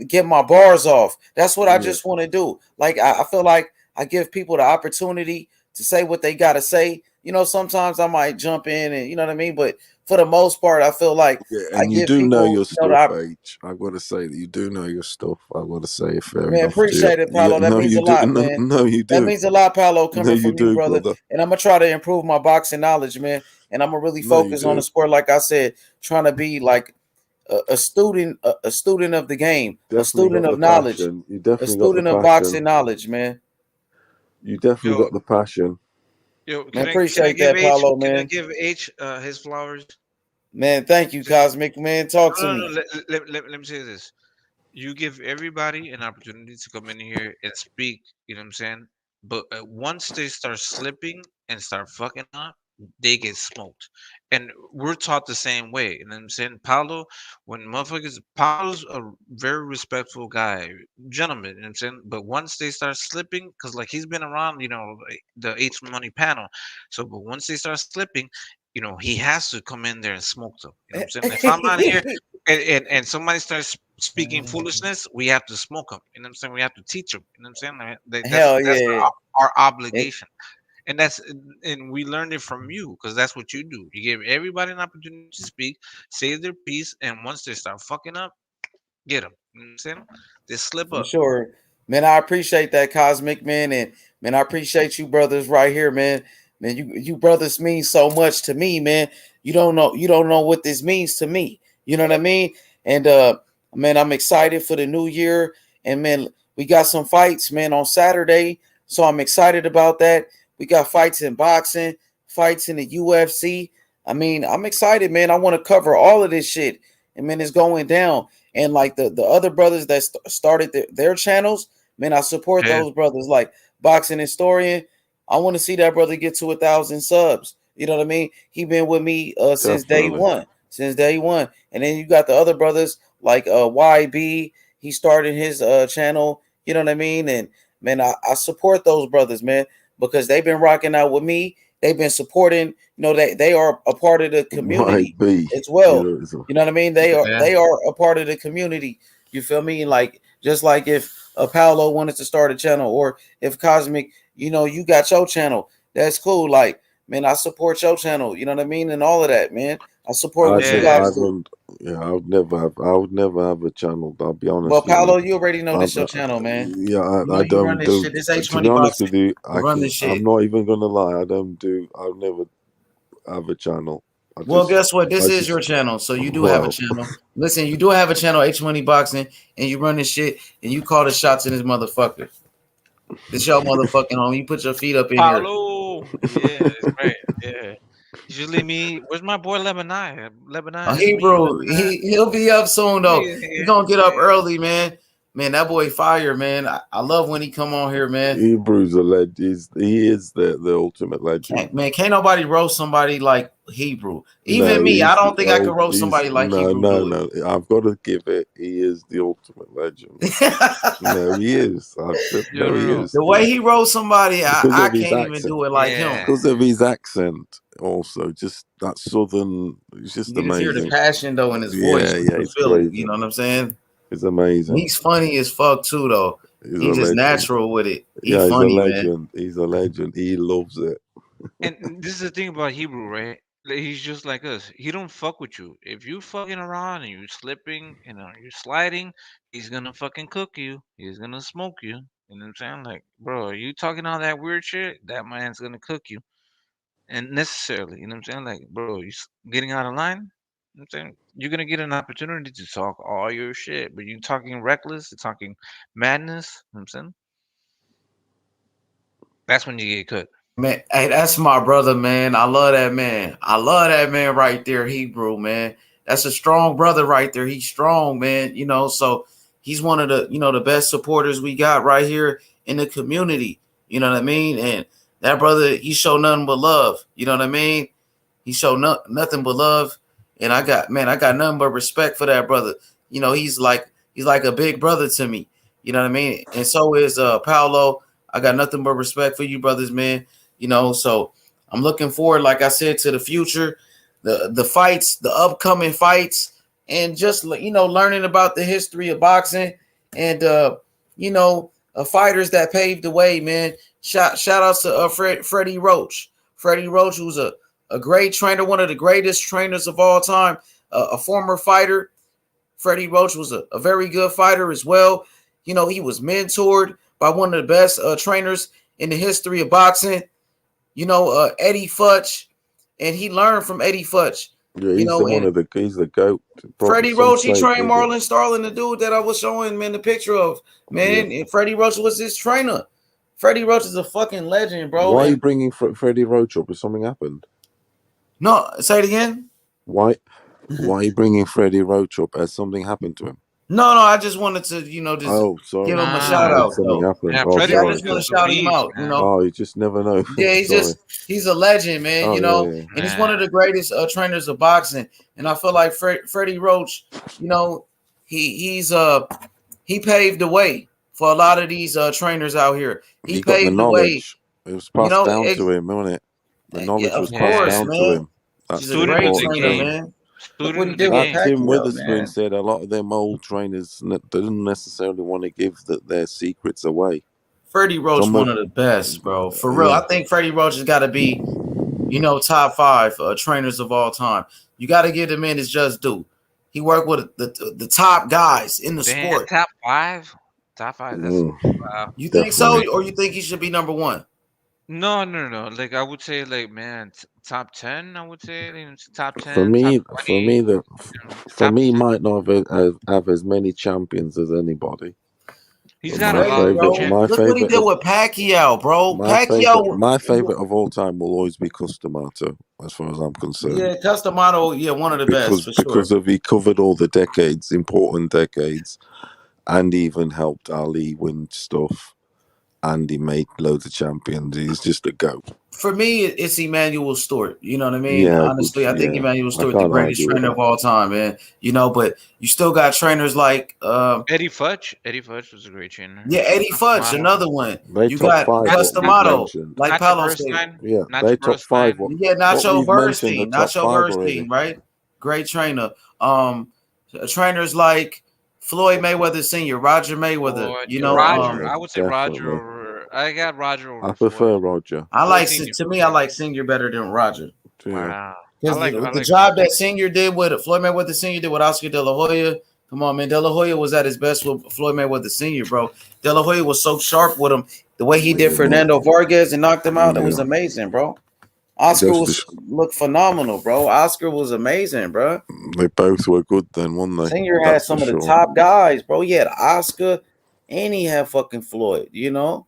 get my bars off. That's what I Yeah. just want to do. Like I feel like I give people the opportunity to say what they got to say. You know, sometimes I might jump in, and you know what I mean. But for the most part, I feel like Yeah, I and you give do know people, your you know, the stuff, H. I've got to say that you do know your stuff. I've got to say, fair man, enough to you. appreciate it, Yeah, Paolo. That no, means you a do. lot, No, man. no, you That do. means a lot, Paolo, No, coming you from you, do, brother. brother. And I'm gonna try to improve my boxing knowledge, man. And I'm gonna really No, you focus on the do. sport, like I said, trying to be like a student, a student of the game, a Definitely student got the of knowledge, passion. You a definitely got the student of passion. boxing knowledge, man. You definitely Yo, got the passion. yo, Man, can I appreciate give that, H? Paolo, Can I man. give H his flowers? Man, thank you, Cosmic, man. Talk to No, no, me. no. Let me say this. You give everybody an opportunity to come in here and speak, you know what I'm saying? But once they start slipping and start fucking up, they get smoked. And we're taught the same way. You know what I'm saying? Paulo's a very respectful guy, gentleman, you know what I'm saying? But once they start slipping, because like he's been around, like, the H Money panel. So, but once they start slipping, he has to come in there and smoke them. You know what I'm saying? If I'm not here and somebody starts speaking foolishness, we have to smoke them. You know what I'm saying? We have to teach them. You know what I'm saying? That's Hell that's yeah. our obligation, and we learned it from you because that's what you do. You give everybody an opportunity to speak, say their piece, and once they start fucking up, get them. You know what I'm saying? They slip For up. sure. Man, I appreciate that, Cosmic, man. And man, I appreciate you brothers right here, man. Man, you brothers mean so much to me, man. You don't know what this means to me. You know what I mean? And man, I'm excited for the new year. And man, we got some fights, man, on Saturday. So I'm excited about that. We got fights in boxing, fights in the UFC. I mean, I'm excited, man. I want to cover all of this shit. And man, it's going down. And like the other brothers that started their channels, man, I support Yeah. those brothers. Like Boxing Historian, I want to see that brother get to 1,000 subs. You know what I mean? He been with me since day Definitely. one. Since day one. And then you got the other brothers like YB. He started his channel. You know what I mean? And man, I support those brothers, man, because they've been rocking out with me. They've been supporting. They are a part of the community YB. as well. You know, so You know what I mean? They are a part of the community. You feel me? Like just like if Paolo wanted to start a channel, or if Cosmic, you got your channel. That's cool. Like, man, I support your channel. You know what I mean? And all of that, man. I support what you guys do. I would never have a channel. I'll be honest Well, with Paolo, you. you already know this your channel, man. I You run don't this do. shit. This H To be Money honest Boxing. with you, You run this shit. I'm not even gonna lie. I'll never have a channel. Well, guess what? This is your channel, so you do have a channel. Listen, you do have a channel, H Money Boxing, and you run this shit, and you call the shots in this motherfucker. This your motherfucking home. You put your feet up in here. Paulo. Yeah, it's great. Yeah. Usually me. Where's my boy Lebanon? Lebanon is me. Hebrew, he'll be up soon though. Yeah, He's gonna get up early, man. Man, that boy fire, man. I love when he come on here, man. Hebrew's a legend. He is the ultimate legend. Can't nobody roast somebody like Hebrew. Even me, I don't think I could roast somebody like Hebrew. No. I've got to give it. He is the ultimate legend. No, he is. No, he is. The way he roast somebody, I can't even do it like him. Because of his accent, also, just that southern. It's just You just hear the amazing. passion though in his voice. Yeah, You it's feel it, crazy. you know what I'm saying? It's amazing. He's funny as fuck too, though. He's He's a just legend. natural with it. He's He's funny, a man. legend. He's a legend. He loves it. And this is the thing about Hebrew, right? Like, he's just like us. He don't fuck with you. If you fucking around and you slipping, you're sliding, he's gonna fucking cook you. He's gonna smoke you. You know what I'm saying? Like, bro, you talking all that weird shit? That man's gonna cook you. And necessarily, you know what I'm saying? Like, bro, you getting out of line? You know what I'm saying? You're gonna get an opportunity to talk all your shit, but you talking reckless, you're talking madness. You know what I'm saying? That's when you get cooked. Man, hey, that's my brother, man. I love that man. I love that man right there, Hebrew, man. That's a strong brother right there. He's strong, man. So he's one of the, the best supporters we got right here in the community. You know what I mean? And that brother, he showed nothing but love. You know what I mean? He showed nothing but love. And I got nothing but respect for that brother. He's like a big brother to me. You know what I mean? And so is Paolo. I got nothing but respect for you brothers, man. So I'm looking forward, like I said, to the future, the fights, the upcoming fights, and just learning about the history of boxing and fighters that paved the way, man. Shout outs to Freddie Roach. Freddie Roach, who's a a great trainer, one of the greatest trainers of all time, a former fighter. Freddie Roach was a very good fighter as well. You know, he was mentored by one of the best trainers in the history of boxing. You know, Eddie Futch, and he learned from Eddie Futch. Yeah, You he's know, he's the GOAT. Freddie Some Roach, he say trained he's a- Marlon Starling, the dude that I was showing man the picture of. Man, and Freddie Roach was his trainer. Freddie Roach is a fucking legend, bro. Why are you And bringing Freddie Roach up? Has something happened? no, say it again. Why are you bringing Freddie Roach up? Has something happened to him? No, I just wanted to, you know, just Sorry. give him a I shout thought out. something Though. happened. Yeah, Oh, Freddie Yeah, I sorry. just want to Roach is a shout him beast, out. You man. know. Oh, you just never know. Yeah, he's a legend, man. Oh, You know, yeah. and he's one of the greatest trainers of boxing. And I feel like Freddie Roach, you know, he paved the way for a lot of these trainers out here. He got the Paved the way. knowledge. It was You passed know, down to him, wasn't it? The knowledge of was passed course, down to man. him. That's He's the a great important trainer, thing. man. Look what he did Like with Tim Pacquiao, Witherspoon man. said, a lot of them old trainers didn't necessarily want to give their secrets away. Freddie Roach, Some one of- of the best, bro. For real, Yeah. I think Freddie Roach has got to be, you know, top 5 trainers of all time. You got to give him in his just due. He worked with the top guys in the Damn, sport. top 5. Top 5. That's wow. You think so, or you think he should be number 1? No. Like I would say, like man, top 10. I would say top 10. For me, top 20, might not have as many champions as anybody. He's But got a lot of Look what he did with Pacquiao, bro. My favorite of all time will always be Customato, as far as I'm concerned. Yeah, Customato, one of the best for sure. Because he covered all the decades, important decades, and even helped Ali win stuff, and he made loads of champions. He's just a goat. For me, it's Emmanuel Stewart. You know what I mean? Yeah, Honestly, I think Emmanuel I Stewart, the can't greatest argue with trainer that. of all time, man. You know, but you still got trainers like Eddie Futch. Eddie Futch was a great trainer. yeah, Eddie Futch, another one. They You top got 5 what we've Customato, mentioned. like Nacho Paolo said. Bernstein. Yeah, Nacho they top 5. Bernstein. Yeah, Nacho we've mentioned, the Bernstein, top Nacho 5 Bernstein, already. right? Great trainer. Trainers like Floyd Mayweather Sr., Roger Mayweather. You know, Roger. I would say definitely. Roger over. I got Roger over. I prefer Roger. I like Senior. to me, I like Senior better than Roger. Yeah. Wow. Because I the like job that Senior did with Floyd Mayweather Sr. did with Oscar De La Hoya. Come on, man. De La Hoya was at his best with Floyd Mayweather Sr., bro. De La Hoya was so sharp with him. The way he did Fernando Vargas and knocked him out, that was amazing, bro. Oscar looked phenomenal, bro. Oscar was amazing, bro. They both were good then, weren't they? Senior had That's some for of the sure. top guys, bro. He had Oscar and he had fucking Floyd, you know?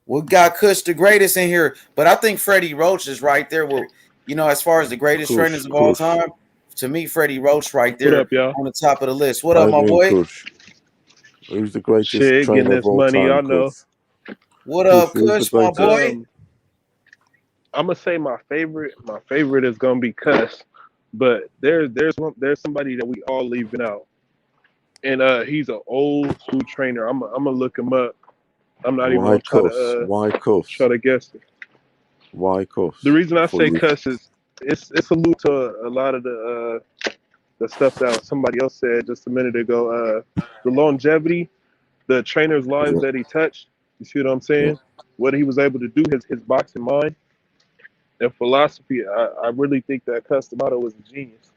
We got Kush the greatest in here, but I think Freddie Roach is right there with, you know, as far as the greatest trainers of all time. To me, Freddie Roach right there up, y'all? on the top of the list. What up, my boy? Kush? Who's the greatest Shit, getting trainer this of all money, time? y'all know. Kush? What up, Who's the Kush, my greatest? boy? I'm gonna say my favorite. My favorite is gonna be Cuss, but there's somebody that we all leaving out, and he's an old school trainer. I'm gonna look him up. I'm not even Why gonna try Kush? to Why Kush? try to guess it. Why Kush? The reason I For say you. Cuss is it's allude to a lot of the stuff that somebody else said just a minute ago. The longevity, the trainers' lives that he touched. You see what I'm saying? What he was able to do, his boxing mind and philosophy. I really think that Customato was a genius.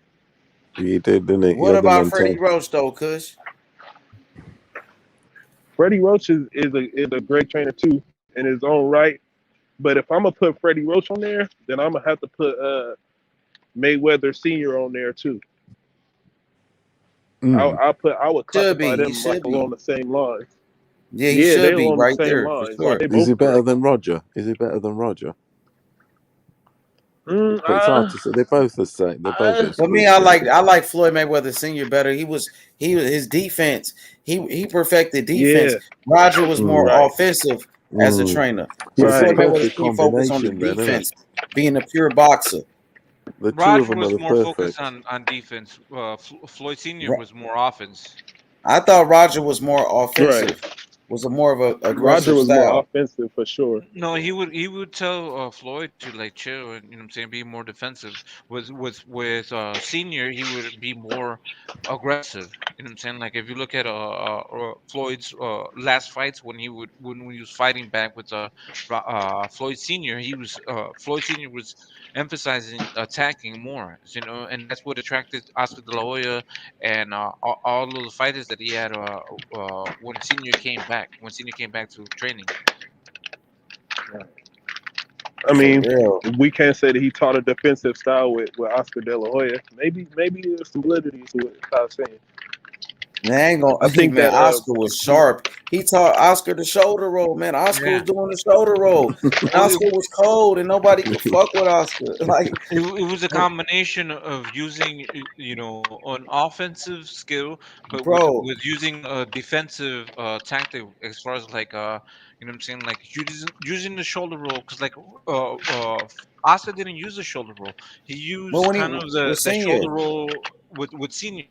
He did, didn't he? What about Freddie Roach, though, Kush? Freddie Roach is a great trainer too in his own right. But if I'm gonna put Freddie Roach on there, then I'm gonna have to put Mayweather Sr. on there too. I would classify them like along the same lines. Yeah, he should they're be along right the same there. lines. For sure. They Is both he better great. than Roger? Is he better than Roger? It's hard to say. They're both the same. They're both. For me, I like Floyd Mayweather Sr. better. He was his defense. He perfected defense. Yeah. Roger was more Right. offensive as a trainer. It's So a Floyd Mayweather perfect he focused on the combination then, isn't it? defense, being a pure boxer. The two of Roger them was are more perfect. focused on defense. Floyd Senior was more offense. I thought Roger was more offensive. was a more of a Roger aggressive was more style. offensive for sure. No, he would tell Floyd to like chill and you know what I'm saying, be more defensive. With Senior, he would be more aggressive. You know what I'm saying? Like if you look at Floyd's last fights when he was fighting back with Floyd Senior, Floyd Senior was emphasizing attacking more. You know, and that's what attracted Oscar De La Hoya and all of the fighters that he had when Senior came back. When Senior came back to training. I For mean, real. we can't say that he taught a defensive style with Oscar De La Hoya. Maybe there's some validity to it. I was saying. Man, I ain't gonna. I think Man, that Oscar was sharp. He taught Oscar the shoulder roll. Man, Oscar was doing the shoulder roll, and Well, Oscar was cold, and nobody could fuck with Oscar. Like it was a combination of using, an offensive skill, but with bro, with using a defensive tactic as far as like what I'm saying, like using the shoulder roll because like Oscar didn't use the shoulder roll. He but used when he kind of was the senior, shoulder roll with Senior.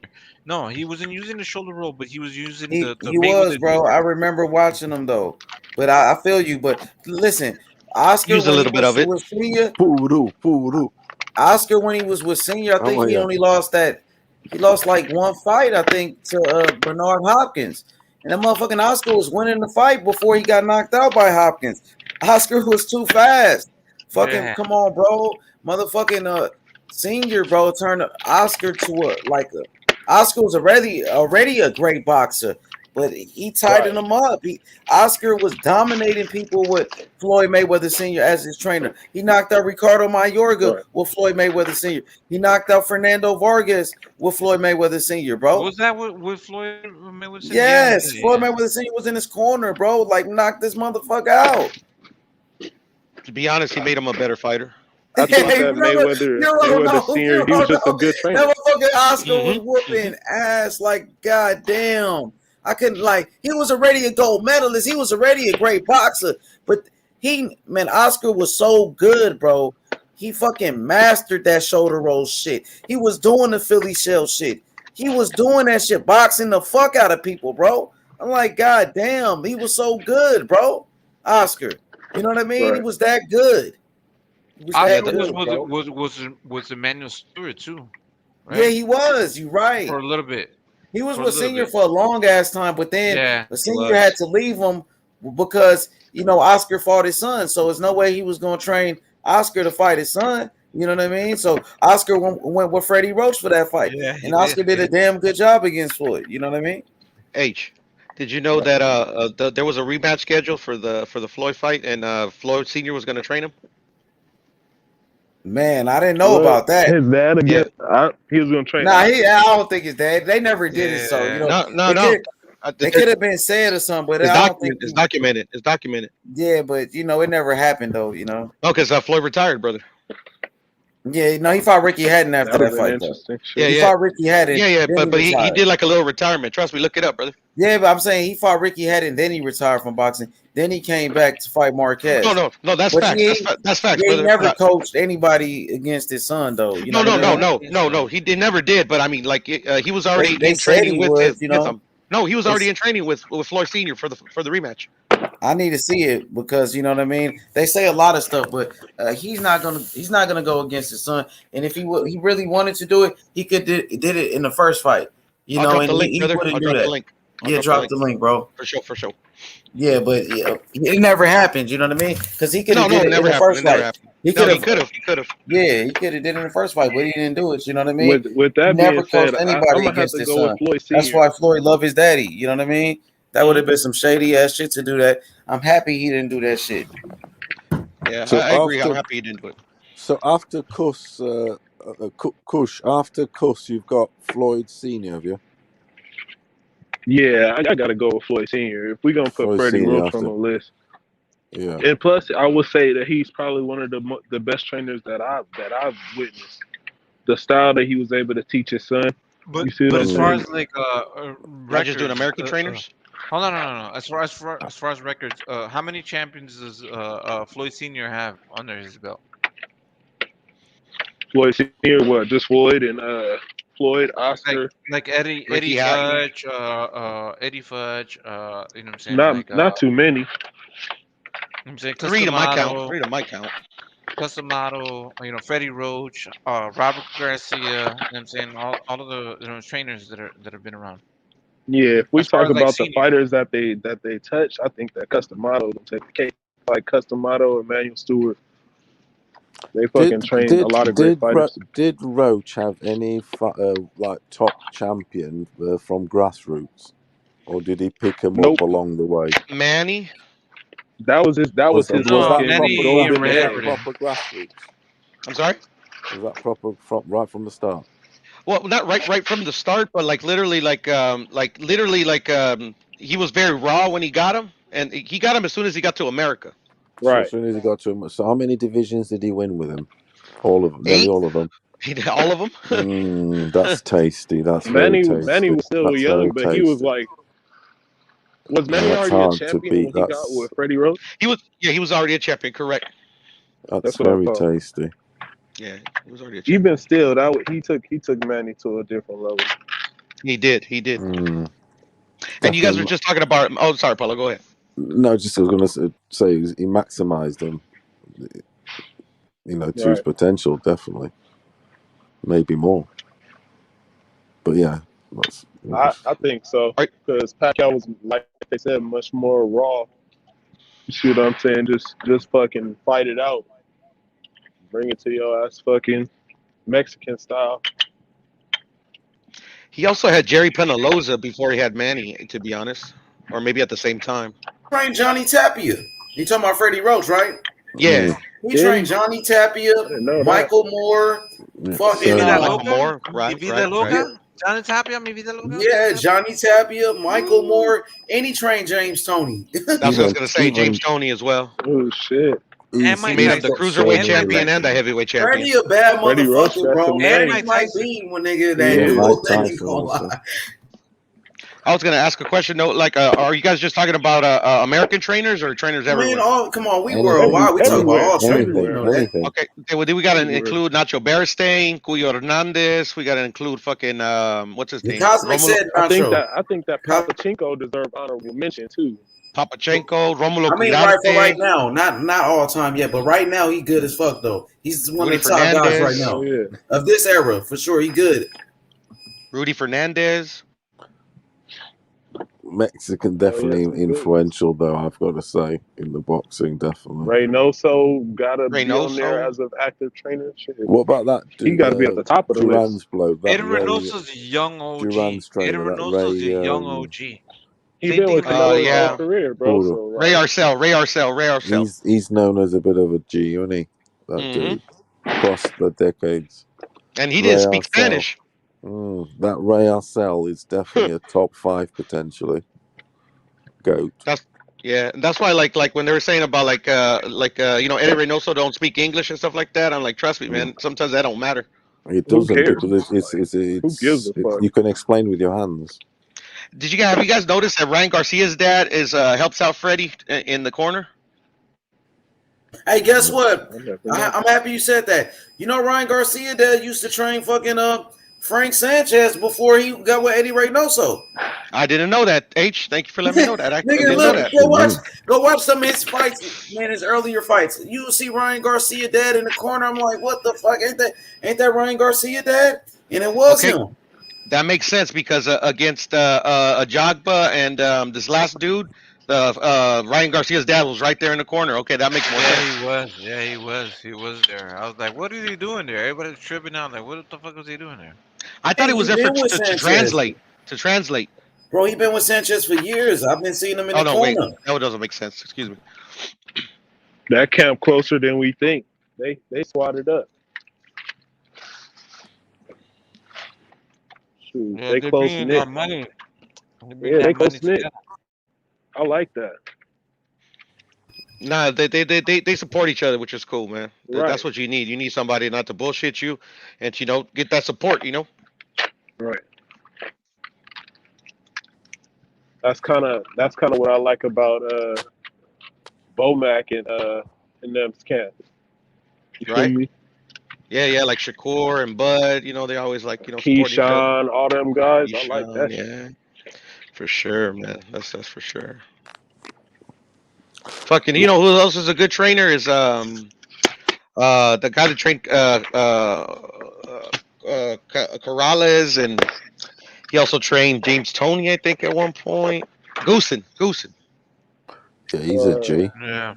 No, he wasn't using the shoulder roll, but he was using the he was, Mayweather. bro. I remember watching him though. But I feel you. But listen, Oscar Use a when he little bit was of it. with senior, Puru. Oscar when he was with senior, I think Oh he yeah. only lost that. He lost like one fight, I think, to Bernard Hopkins. And that motherfucking Oscar was winning the fight before he got knocked out by Hopkins. Oscar was too fast. Fucking Yeah. come on, bro. Motherfucking senior, bro, turned Oscar to Oscar was already a great boxer, but he tightened him up. Oscar was dominating people with Floyd Mayweather Sr. as his trainer. He knocked out Ricardo Mayorga with Floyd Mayweather Sr. He knocked out Fernando Vargas with Floyd Mayweather Sr., bro. Was that with Floyd Mayweather? Yes, Yeah. Floyd Mayweather Sr. was in his corner, bro. Like, knock this motherfucker out. To be honest, he made him a better fighter. I thought that Mayweather Senior, he was just a good trainer. That motherfucking Oscar was whooping ass like goddamn. I couldn't he was already a gold medalist. He was already a great boxer. But Oscar was so good, bro. He fucking mastered that shoulder roll shit. He was doing the Philly shell shit. He was doing that shit, boxing the fuck out of people, bro. I'm like, god damn, he was so good, bro. Oscar. You know what I mean? He was that good. Oscar was Emmanuel Stewart too, right? Yeah, he was. You right. For a little bit. He was with Senior for a long ass time, but then the Senior was. had to leave him because Oscar fought his son. So there's no way he was going to train Oscar to fight his son. You know what I mean? So Oscar went with Freddie Roach for that fight, and Oscar did a damn good job against Floyd. You know what I mean? Did you know that there was a rematch scheduled for the Floyd fight, and Floyd Senior was going to train him? Man, I didn't know about that. His dad again. He was going to train. I don't think his dad. They never did it. So No. It could have been said or something, but It's documented. It's documented. Yeah, but it never happened though. No, because Floyd retired, brother. Yeah, no, he fought Ricky Hatton after that fight though. He fought Ricky Hatton. Yeah, but he did like a little retirement. Trust me, look it up, brother. Yeah, but I'm saying he fought Ricky Hatton, then he retired from boxing. Then he came back to fight Marquez. No, that's fact. That's fact. He never coached anybody against his son, though. No. He never did. But I mean, like he was already in training with him. No, he was already in training with Floyd Senior for the rematch. I need to see it because you know what I mean. They say a lot of stuff, but he's not gonna go against his son. And if he really wanted to do it, he did it in the first fight. You know, and he wouldn't do that. Yeah, drop the link, bro. For sure. Yeah, but it never happened. You know what I mean? Because he could have did it in the first fight. He could have. Yeah, he could have did it in the first fight, but he didn't do it. You know what I mean? With that never being said, anybody against his son. That's why Floyd loved his daddy. You know what I mean? That would have been some shady ass shit to do that. I'm happy he didn't do that shit. Yeah, so I agree. I'm happy he didn't do it. So after Kush, after Kush, you've got Floyd Senior, have you? Yeah, I got to go with Floyd Senior. If we're gonna put Freddie Roach on the list, yeah. And plus, I would say that he's probably one of the best trainers that I've witnessed. The style that he was able to teach his son. But, you see but what as I'm far saying? as like records, just doing American trainers. Hold on, no. As far as records, how many champions does Floyd Senior have under his belt? Floyd Senior, what? Just Floyd and Floyd, Oscar. Like Eddie Ricky Hatton. Fudge, Eddie Fudge, you know what I'm saying? Like Not too many. you know what I'm saying? Three to my count. Customato, Three to my count. you know, Freddie Roach, Robert Garcia, you know what I'm saying? All of the trainers that have been around. Yeah, if we As far talk as like about the senior. fighters that they touch, I think that Customato will take the cake. Like Customato, Emmanuel Stewart, they fucking trained a lot of great fighters. Did Roach have any like top champion from grassroots, or did he pick them Nope. up along the way? Manny. That was his fucking Manny golden ran era. everything. Proper grassroots. I'm sorry. Was that proper right from the start? Well, not right from the start, but like literally, he was very raw when he got him, and he got him as soon as he got to America. So as soon as he got to him, so how many divisions did he win with him? All of them, nearly 8. all of them. He did all of them. That's tasty. That's very tasty. Manny was still That's young, very but tasty. he was like, was Manny That's already a hard to champion beat. when he got with Freddie Roach? He was already a champion, correct? That's what I very thought. tasty. Yeah, he was already a champion. Even still, he took Manny to a different level. He did. Mm. And you guys were just talking about. Oh, sorry, Paulo. Go ahead. No, just I was going to say he maximised them, you know, to his potential, definitely. Maybe more. But yeah, I think so, because Pacquiao was, like they said, much more raw. You see what I'm saying? Just fucking fight it out. Bring it to your ass fucking Mexican style. He also had Jerry Penaloza before he had Manny, to be honest, or maybe at the same time. Trained Johnny Tapia. You talking about Freddie Roach, right? Yeah. He trained Johnny Tapia, Michael Moore, fucking Michael Moore, right? Johnny Tapia, mi vida loca. Yeah, Johnny Tapia, Michael Moore, and he trained James Toney. That's what I was gonna say. James Toney as well. Oh shit! He made him the cruiserweight champion and the heavyweight champion. Freddie a bad Freddie Roach, motherfucker, bro. that's And he might be one nigga that Yeah, dude. Mike That ain't Tyson gonna also. lie. I was gonna ask a question though, like, are you guys just talking about American trainers or trainers everywhere? Man, come on, we worldwide. We talking about all trainers. You know that. Anything. Okay, we gotta include Nacho Beristain, Cuyo Hernandez. We gotta include fucking what's his name? Cosmic said I Nacho. think that Papachenko deserved honorable mention too. Papachenko, Romulo I mean, right for Quirarte, right now, not all time yet, but right now he good as fuck though. He's one Rudy of the top guys Fernandez. right now of this era for sure. He good. Rudy Fernandez. Mexican definitely influential though, I've got to say, in the boxing, definitely. Reynoso gotta be on there as an active trainer. Shit. What about that dude? He gotta be at the top of the Duran's list. bloke. Eddie Reynoso's a young OG. Duran's trainer, Eddie that Reynoso's a Ray, young OG. He Same been thing with like Canelo his whole career, bro. So, Ray Arcel. He's known as a bit of a G, isn't he? That dude. Across the decades. And he didn't speak Spanish. That Ray Arcel is definitely a top 5 potentially. Goat. That's why like when they were saying about like you know, Eddie Reynoso don't speak English and stuff like that. I'm like, trust me, man. Sometimes that don't matter. It doesn't because it's you can explain with your hands. Have you guys noticed that Ryan Garcia's dad is helps out Freddie in the corner? Hey, guess what? I'm happy you said that. You know, Ryan Garcia dad used to train fucking Frank Sanchez before he got with Eddie Reynoso. I didn't know that. H, thank you for letting me know that. I Nigga, didn't know that. go watch some of his fights, man. His earlier fights. You see Ryan Garcia dad in the corner. I'm like, what the fuck? Ain't that Ryan Garcia dad? And it was him. That makes sense because against Ajagba and this last dude, Ryan Garcia's dad was right there in the corner. Okay, that makes more sense. He was there. I was like, what is he doing there? Everybody's tripping out. Like, what the fuck was he doing there? I thought he was there to translate. To translate. Bro, he been with Sanchez for years. I've been seeing him in the corner. Wait. That doesn't make sense. Excuse me. That camp closer than we think. They swatted up. Shoot, they close knit. Yeah, they close knit. I like that. Nah, they support each other, which is cool, man. Right. That's what you need. You need somebody not to bullshit you, and get that support. Right. That's kind of what I like about Bomac and them's camp. You feel me? Yeah, like Shakur and Bud. They always like support each other. Keyshawn, all them guys. I like Keyshawn, that shit. yeah, for sure, man. That's for sure. Fucking, who else is a good trainer is the guy that trained Corrales, and he also trained James Toney, I think, at one point. Goosen. Yeah, he's a G. Yeah.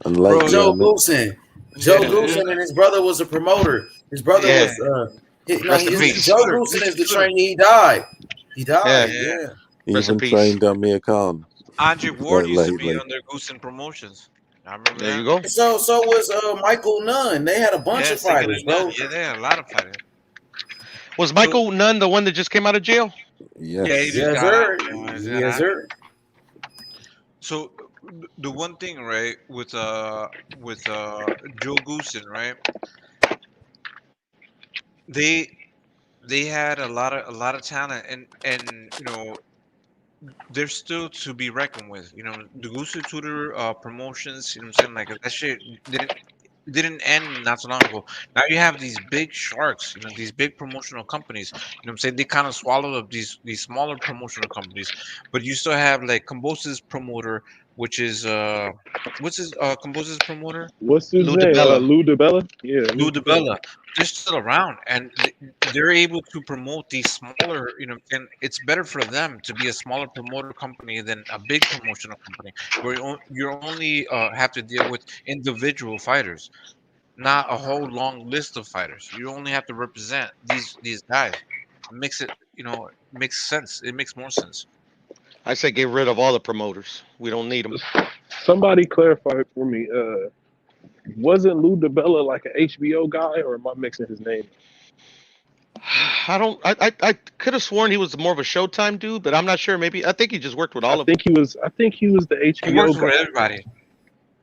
And Bro, lately, Joe I mean, Goosen. Joe Goosen and his brother was a promoter. His brother Yeah. was Rest in peace. Joe Goosen is the trainee. He died. Yeah. Yeah. he Rest in even peace. trained Amir Khan. Andre Ward used to be lately. under Goosen Promotions. I remember There that. you go. So was Michael Nunn. They had a bunch of fighters, bro. Yeah, they had a lot of fighters. Was Michael Nunn the one that just came out of jail? Yes. Yeah, he just Yes, got sir. out. Yes, sir. So the one thing, right, with Joe Goosen, right? They had a lot of talent, and they're still to be reckoned with. The Goosen Tudor promotions. What I'm saying, like that shit didn't end not so long ago. Now you have these big sharks, these big promotional companies. What I'm saying, they kind of swallowed up these smaller promotional companies, but you still have like Kambosos promoter, which is what's his Kambosos promoter? What's his Lou name? DiBella. Lou DiBella? Yeah. Lou DiBella. They're still around, and they're able to promote these smaller, and it's better for them to be a smaller promoter company than a big promotional company where you only have to deal with individual fighters, not a whole long list of fighters. You only have to represent these guys. It makes it, makes sense. It makes more sense. I say get rid of all the promoters. We don't need them. Somebody clarify for me. Wasn't Lou DiBella like an HBO guy, or am I mixing his name? I could have sworn he was more of a Showtime dude, but I'm not sure. Maybe I think he just worked with all of them. I think he was the HBO He works guy. with everybody.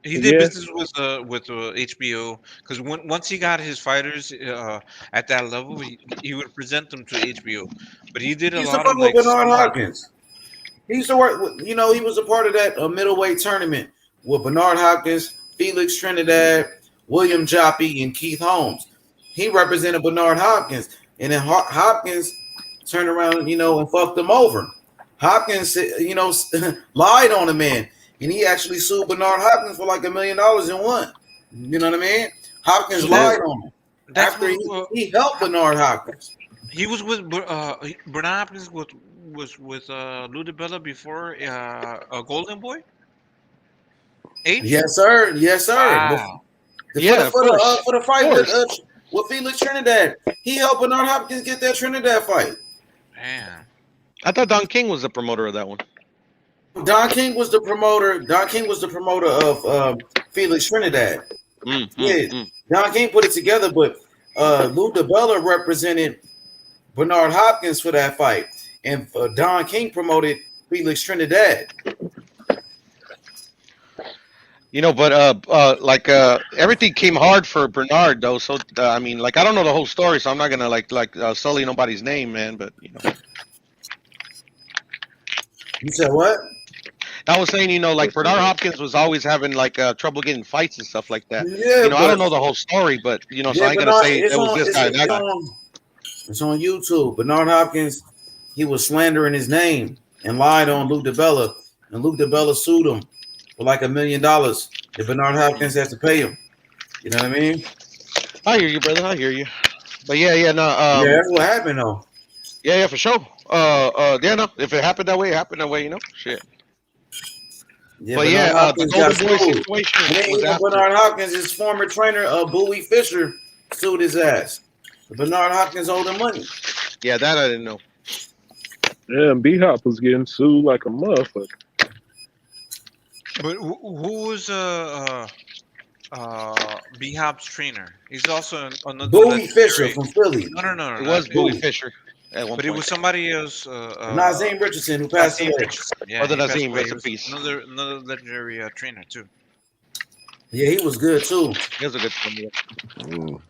He did business with HBO because once he got his fighters at that level, he would present them to HBO. But he did He a used to lot fuck of with like Bernard small- Hopkins. He used to work with, he was a part of that middleweight tournament with Bernard Hopkins, Felix Trinidad, William Joppy, and Keith Holmes. He represented Bernard Hopkins, and then Hopkins turned around, and fucked him over. Hopkins, lied on the man, and he actually sued Bernard Hopkins for like $1 million and won. You know what I mean? Hopkins lied on him after he helped Bernard Hopkins. He was with Bernard Hopkins was with Lou DiBella before Golden Boy. H? Yes, sir. Yes, sir. Wow. For the fight with Felix Trinidad, he helped Bernard Hopkins get that Trinidad fight. Man, I thought Don King was the promoter of that one. Don King was the promoter. Don King was the promoter of Felix Trinidad. Don King put it together, but Lou DiBella represented Bernard Hopkins for that fight, and Don King promoted Felix Trinidad. But everything came hard for Bernard though. So I mean, like I don't know the whole story, so I'm not gonna sully nobody's name, man. But You said what? I was saying, Bernard Hopkins was always having trouble getting fights and stuff like that. Yeah, I don't know the whole story, but so I ain't gonna say it was this guy and that guy. It's on YouTube. Bernard Hopkins, he was slandering his name and lied on Lou DiBella, and Lou DiBella sued him for like $1 million that Bernard Hopkins has to pay him. You know what I mean? I hear you, brother. I hear you. But yeah, no. That's what happened though. Yeah, for sure. No. If it happened that way, it happened that way. Shit. Yeah, but the Golden Boy situation was after. Bernard Hopkins, his former trainer, Bowie Fisher, sued his ass. Bernard Hopkins owed him money. Yeah, that I didn't know. Damn, B-Hop was getting sued like a motherfucker. but who was B-Hop's trainer? He's also another Bowie Fisher from Philly. No. It was Bowie Fisher at one But point. it was somebody else. Nazim Richardson, who passed away. Yeah, Other he passed Nazim, away. rest He in was peace. Another legendary trainer too. Yeah, he was good too. He was a good one.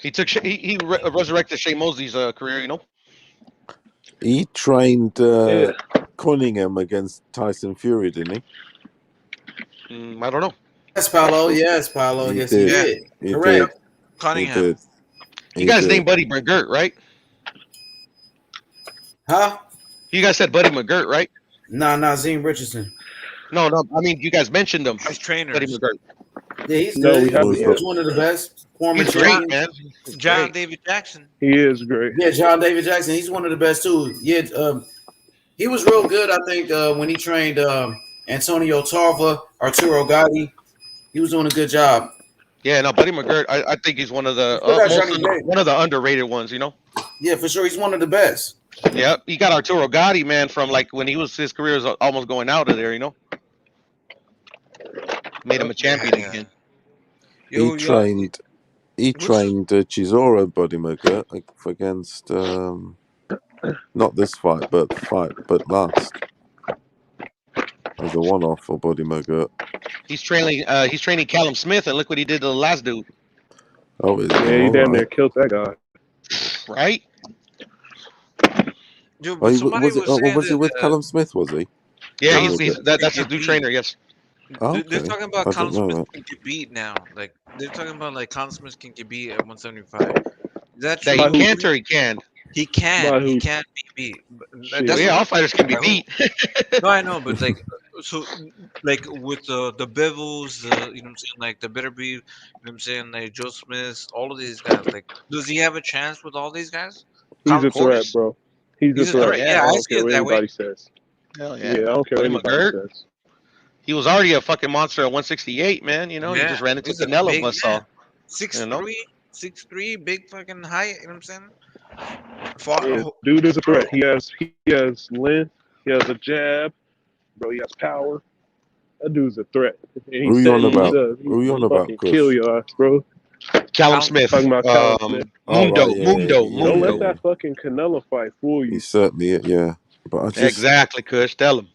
He took he resurrected Shea Mosley's career. He trained Cunningham against Tyson Fury, didn't he? I don't know. Yes, Paulo. Yes, Paulo. Yes, he did. He Correct. did. Cunningham. did. You guys named Buddy McGirt, right? Huh? You guys said Buddy McGirt, right? Nah, Zane Richardson. No. I mean, you guys mentioned him. His trainers. Buddy McGirt. Yeah, he's No, good. we haven't He's yet. one of the best. Former He's great, champion. man. John David Jackson. He is great. Yeah, John David Jackson. He's one of the best too. Yeah, he was real good. I think when he trained Antonio Tarver, Arturo Gotti, he was doing a good job. Yeah, no, Buddy McGirt. I think he's one of the one of the underrated ones. You know. Yeah, for sure. He's one of the best. Yeah, he got Arturo Gotti, man, from like when his career was almost going out of there. You know. Made him a champion again. He trained Chisora Buddy McGirt against not this fight, but last as a one-off for Buddy McGirt. He's training Callum Smith, and look what he did to the last dude. Oh, is Yeah, he damn near killed that guy. Right? Dude, Oh, was he with Callum Smith? Was he? Yeah, that's his new trainer. Yes. Oh, They're okay. talking about I Callum didn't know Smith that. can get beat now. Like they're talking about like Callum Smith can get beat at 175. Is that That true? he can't or he can. He can. He can't be beat. That's Yeah, all fighters can be beat. No, I know, but like, so like with the Bivels, you know what I'm saying, like the Bitterbeef, you know what I'm saying, like Joe Smith, all of these guys. Like, does he have a chance with all these guys? He's a threat, bro. He's a threat. Yeah, I I don't see care it what that way. anybody says. Hell Yeah, I don't care what Buddy anybody McGirt. says. He was already a fucking monster at 168, man. You know, he Yeah, just ran into he's a Canelo, big must man. all. 6'3", 6'3", big fucking height. You know what I'm saying? Fought, Yeah, dude is a threat. He has length. He has a jab. Bro, he has power. That dude's a threat. And he Who you said on he about? does. Who you on about, Fucking Kush? kill your ass, bro. Callum Smith. Talking about Callum Smith. Mundo. Don't let that fucking Canelo fight fool you. He certainly, yeah. But I just, Exactly, Kush. Tell him.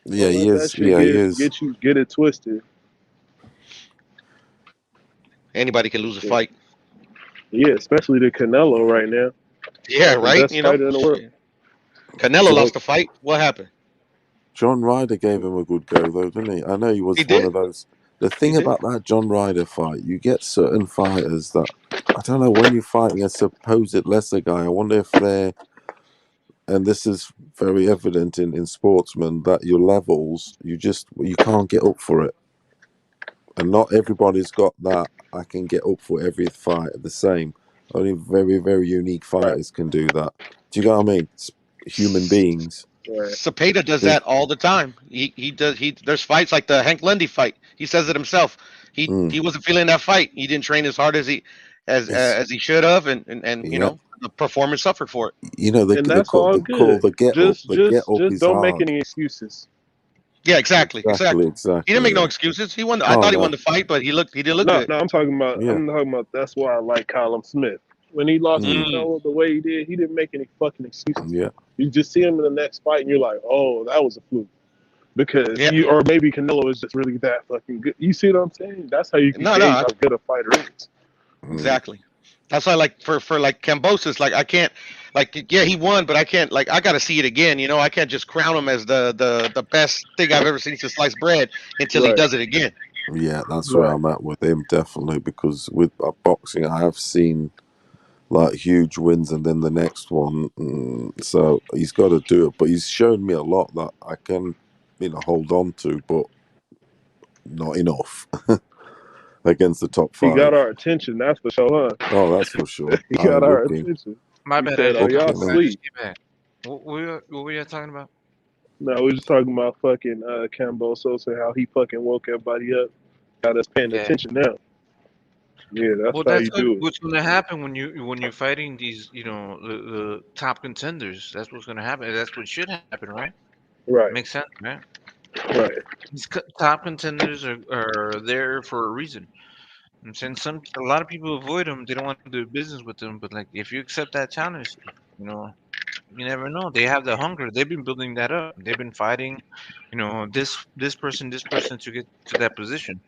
yeah, Don't he let that is. shit Yeah, he is. get it twisted. Anybody can lose a fight. Yeah, especially to Canelo right now. Yeah, The right. best You know, fighter in the world. Canelo lost the fight. What happened? John Ryder gave him a good go, though, didn't he? I know he was one of those. The thing about that John Ryder fight, you get certain fighters that, I don't know, when you're fighting a supposed lesser guy, I wonder if they're, and this is very evident in sportsmen, that your levels, you can't get up for it. And not everybody's got that, I can get up for every fight the same. Only very, very unique fighters can do that. Do you know what I mean? Human beings. Cepeda does that all the time. There's fights like the Hank Lundy fight. He says it himself. He wasn't feeling that fight. He didn't train as hard as he should have, and you know, the performance suffered for it. You know, And that's all good. The get Just is don't hard. make any excuses. Yeah, exactly. Exactly. He didn't make no excuses. He won. I thought he won the fight, but he didn't look good. No, I'm talking about. I'm talking about. That's why I like Callum Smith. When he lost to Canelo the way he did, he didn't make any fucking excuses. Yeah. You just see him in the next fight, and you're like, oh, that was a fluke. Because or maybe Canelo is just really that fucking good. You see what I'm saying? That's how you can gauge how good a fighter is. Exactly. That's why, like for like Kambosos, like I can't, like he won, but I can't, like I got to see it again. You know, I can't just crown him as the best thing I've ever seen since sliced bread until he does it again. Yeah, that's where I'm at with him, definitely, because with boxing, I have seen like huge wins and then the next one. So he's got to do it, but he's shown me a lot that I can, hold on to, but not enough against the top He five. got our attention, that's for sure, huh? Oh, that's for sure. He got our attention. My He bad. said, oh, y'all sleep. What were you talking about? No, we just talking about fucking Kambosos and how he fucking woke everybody up. Got us paying attention now. Yeah, that's how you do it. What's going to happen when you're fighting these, the top contenders. That's what's going to happen. That's what should happen, right? Right. Makes sense, right? Right. These top contenders are there for a reason. I'm saying a lot of people avoid them. They don't want to do business with them. But like, if you accept that challenge, you never know. They have the hunger. They've been building that up. They've been fighting, this person to get to that position.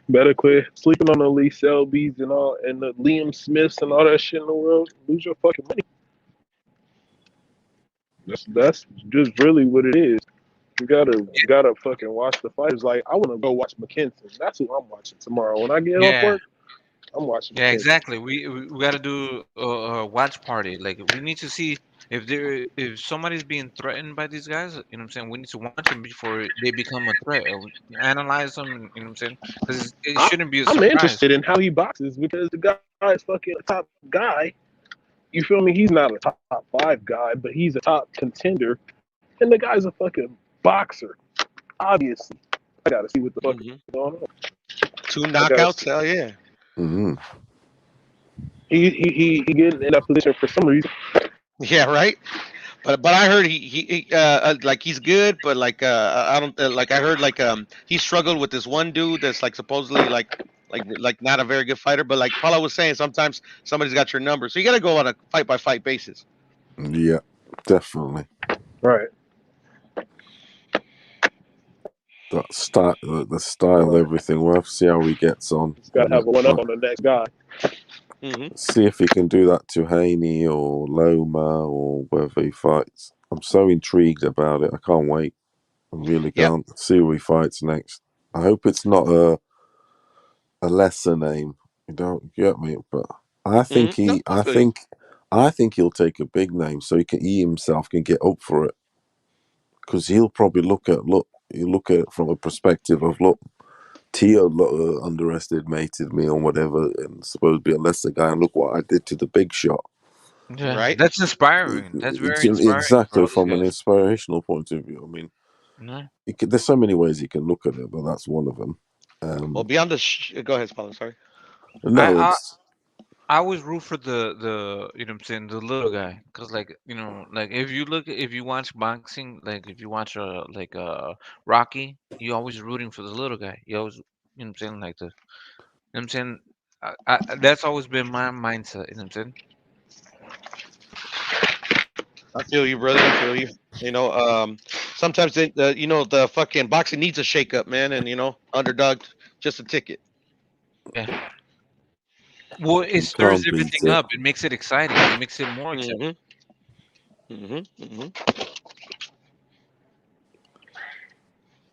Better quit sleeping on the Lee Selby's and all, and the Liam Smiths and all that shit in the world. Lose your fucking money. That's just really what it is. You gotta fucking watch the fighters. Like I want to go watch McKenzie. That's who I'm watching tomorrow. When I get off work, I'm watching the Yeah, fight. exactly. We got to do a watch party. Like we need to see if somebody's being threatened by these guys. You know what I'm saying? We need to watch them before they become a threat. Analyze them. You know what I'm saying? Because it shouldn't be a I'm surprise. interested in how he boxes because the guy is fucking a top guy. You feel me? He's not a top 5 guy, but he's a top contender, and the guy's a fucking boxer. Obviously, I gotta see what the fuck is going on. 2 I gotta knockouts. see. Hell yeah. Mm-hmm. He getting in that position for some reason. Yeah, right. But I heard like he's good, but like I don't like I heard like he struggled with this one dude that's like supposedly like not a very good fighter. But like Paula was saying, sometimes somebody's got your number, so you got to go on a fight by fight basis. Yeah, definitely. Right. That the style, everything. We'll have to see how he gets on. He's got to have a one up on the next guy. See if he can do that to Haney or Loma or whoever he fights. I'm so intrigued about it. I can't wait. I really can't. See who he fights next. I hope it's not a lesser name. You don't get me, but I think No, I think he'll take a big name so he himself can get up for it. Because he'll probably look at it from a perspective of Tio underestimated me or whatever, and supposed to be a lesser guy, and look what I did to the big shot. Yeah, right. that's inspiring. That's very inspiring Exactly, for all these from an guys. inspirational point of view. I mean, Yeah. there's so many ways you can look at it, but that's one of them. Well, beyond the go ahead, Paula. Sorry. No, I it's I always root for the you know what I'm saying, the little guy, because like like if you watch boxing, like if you watch Rocky, you always rooting for the little guy. You always, you know what I'm saying, like the, you know what I'm saying. That's always been my mindset. You know what I'm saying. I feel you, brother. I feel you. Sometimes the fucking boxing needs a shakeup, man, and underdog just a ticket. Yeah. Well, it you stirs can't beat everything it. up. It makes it exciting. It makes it more exciting.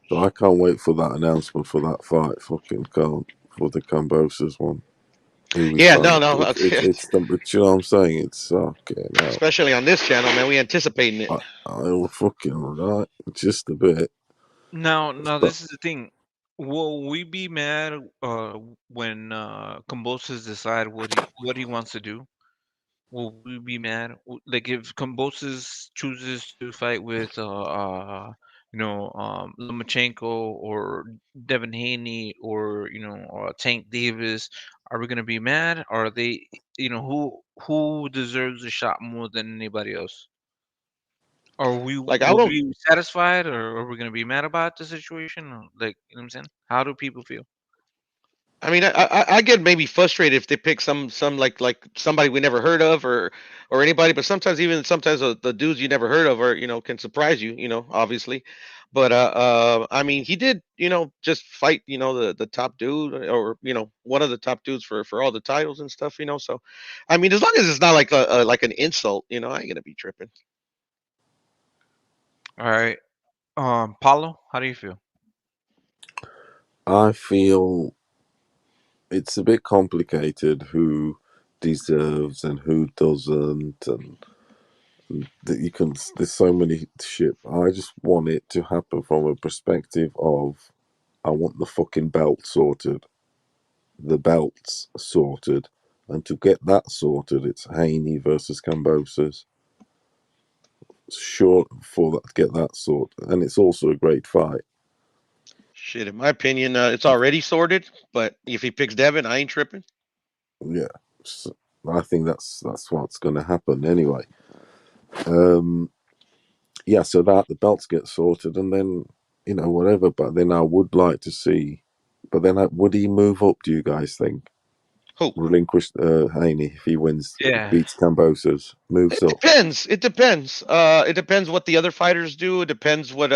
So I can't wait for that announcement for that fight. Fucking can't for the Kambosos one. Who we Yeah, fight. no. But you know what I'm saying? It's okay now. Especially on this channel, man. We anticipating it. I'll fucking right, just a bit. Now, But this is the thing. Will we be mad when Kambosos decide what he wants to do? Will we be mad? Like if Kambosos chooses to fight with Lomachenko or Devin Haney or Tank Davis, are we gonna be mad? Or are they, who deserves a shot more than anybody else? Or Like I will don't. we be satisfied, or are we gonna be mad about the situation? Or, like, you know what I'm saying? How do people feel? I mean, I get maybe frustrated if they pick some like somebody we never heard of or anybody, but sometimes the dudes you never heard of are can surprise you, obviously. But I mean, he did just fight the top dude or one of the top dudes for all the titles and stuff, So, I mean, as long as it's not like like an insult, I ain't gonna be tripping. All right. Paulo, how do you feel? I feel it's a bit complicated who deserves and who doesn't, and that you can. There's so many shit. I just want it to happen from a perspective of I want the fucking belt sorted, the belts sorted, and to get that sorted, it's Haney versus Kambosos. Sure, for that to get that sorted, and it's also a great fight. Shit, in my opinion, it's already sorted. But if he picks Devin, I ain't tripping. Yeah, so I think that's what's going to happen anyway. Yeah, so that the belts get sorted, and then whatever. But then I would like to see. But then would he move up? Do you guys think? Who? Relinquish Haney if he wins, Yeah. beats Kambosos, moves up. Depends. It depends. It depends what the other fighters do. It depends what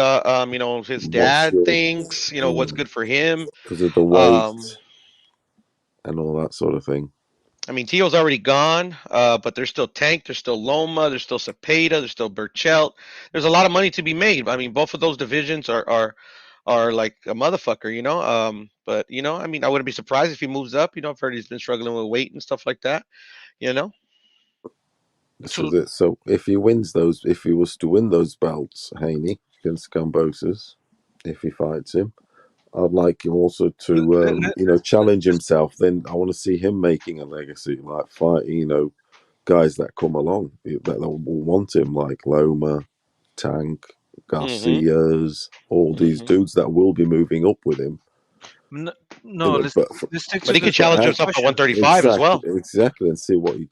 his dad thinks. What's good for him. Because of the weight and all that sort of thing. I mean, Tio's already gone, but there's still Tank, there's still Loma, there's still Cepeda, there's still Burchelt. There's a lot of money to be made. I mean, both of those divisions are are like a motherfucker, you know. But you know, I mean, I wouldn't be surprised if he moves up. You know, I've heard he's been struggling with weight and stuff like that. You know. This So is it. So if he was to win those belts, Haney against Kambosos, if he fights him, I'd like him also to, challenge himself. Then I want to see him making a legacy, like fighting, guys that come along that will want him, like Loma, Tank, Garcias, all these dudes that will be moving up with him. No, But let's stick But to he could the challenge the himself at question. 135 as well. exactly, and see what he's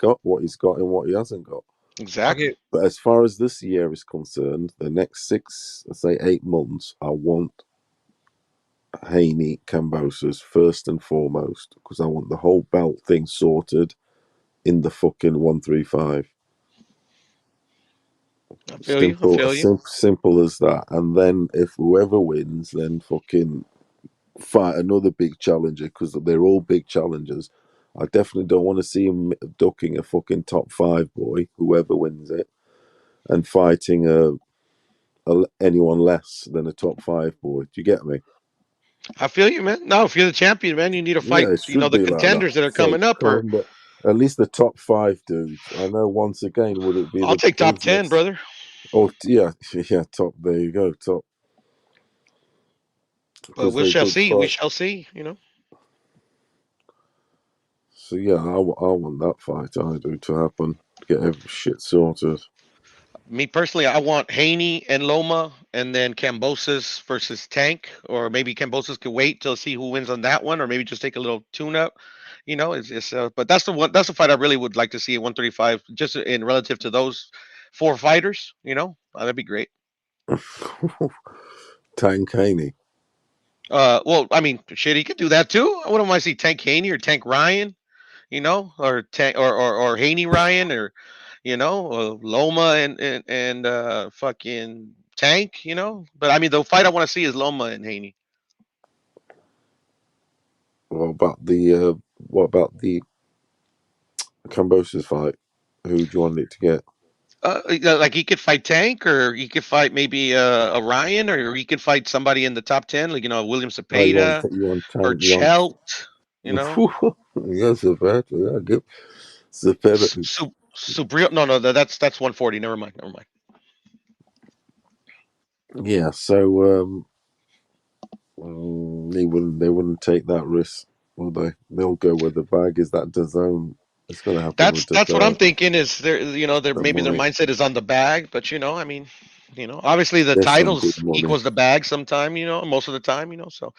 got, and what he hasn't got. Exactly. Okay, But as far as this year is concerned, the next 6, let's say 8 months, I want Haney, Kambosos first and foremost, because I want the whole belt thing sorted in the fucking 135. I feel you. Simple as that. And then if whoever wins, then fucking fight another big challenger, because they're all big challengers. I definitely don't want to see him ducking a fucking top 5 boy, whoever wins it, and fighting anyone less than a top 5 boy. Do you get me? I feel you, man. No, if you're the champion, man, you need to fight. Yeah, it You know, should the be like that. contenders that are So coming up. Or but at least the top 5 dudes. I know. Once again, would it be I'll the take top 10, business? brother. Oh yeah, top. There you go, top. But Because we they shall good see. We fight. shall see. You know. So yeah, I want that fight. I do to happen. Get every shit sorted. Me personally, I want Haney and Loma, and then Kambosos versus Tank, or maybe Kambosos could wait till see who wins on that one, or maybe just take a little tune-up. You know, it's but that's the one. That's the fight I really would like to see at 135, just in relative to those 4 fighters. You know, that'd be great. Tank Haney. Well, I mean, shit, he could do that too. I wouldn't mind see Tank Haney or Tank Ryan. You know, or Tank or Haney Ryan, or Loma and fucking Tank, you know. But I mean, the fight I want to see is Loma and Haney. What about the Kambosos fight? Who do you want it to get? Like he could fight Tank, or he could fight maybe a Ryan, or he could fight somebody in the top 10, like William Oh, Cepeda you want or Tank? You want? Chelt. You know, Yeah, Cepeda. Yeah, good. Cepeda. Subrio. No, that's 140. Never mind. Yeah. So they wouldn't take that risk, will they? They'll go where the bag is. That DAZN. It's going to happen with That's what I'm the thinking. Is their maybe their money. mindset is on the bag, but I mean, obviously the There's some good titles money. equals the bag sometime. Most of the time. So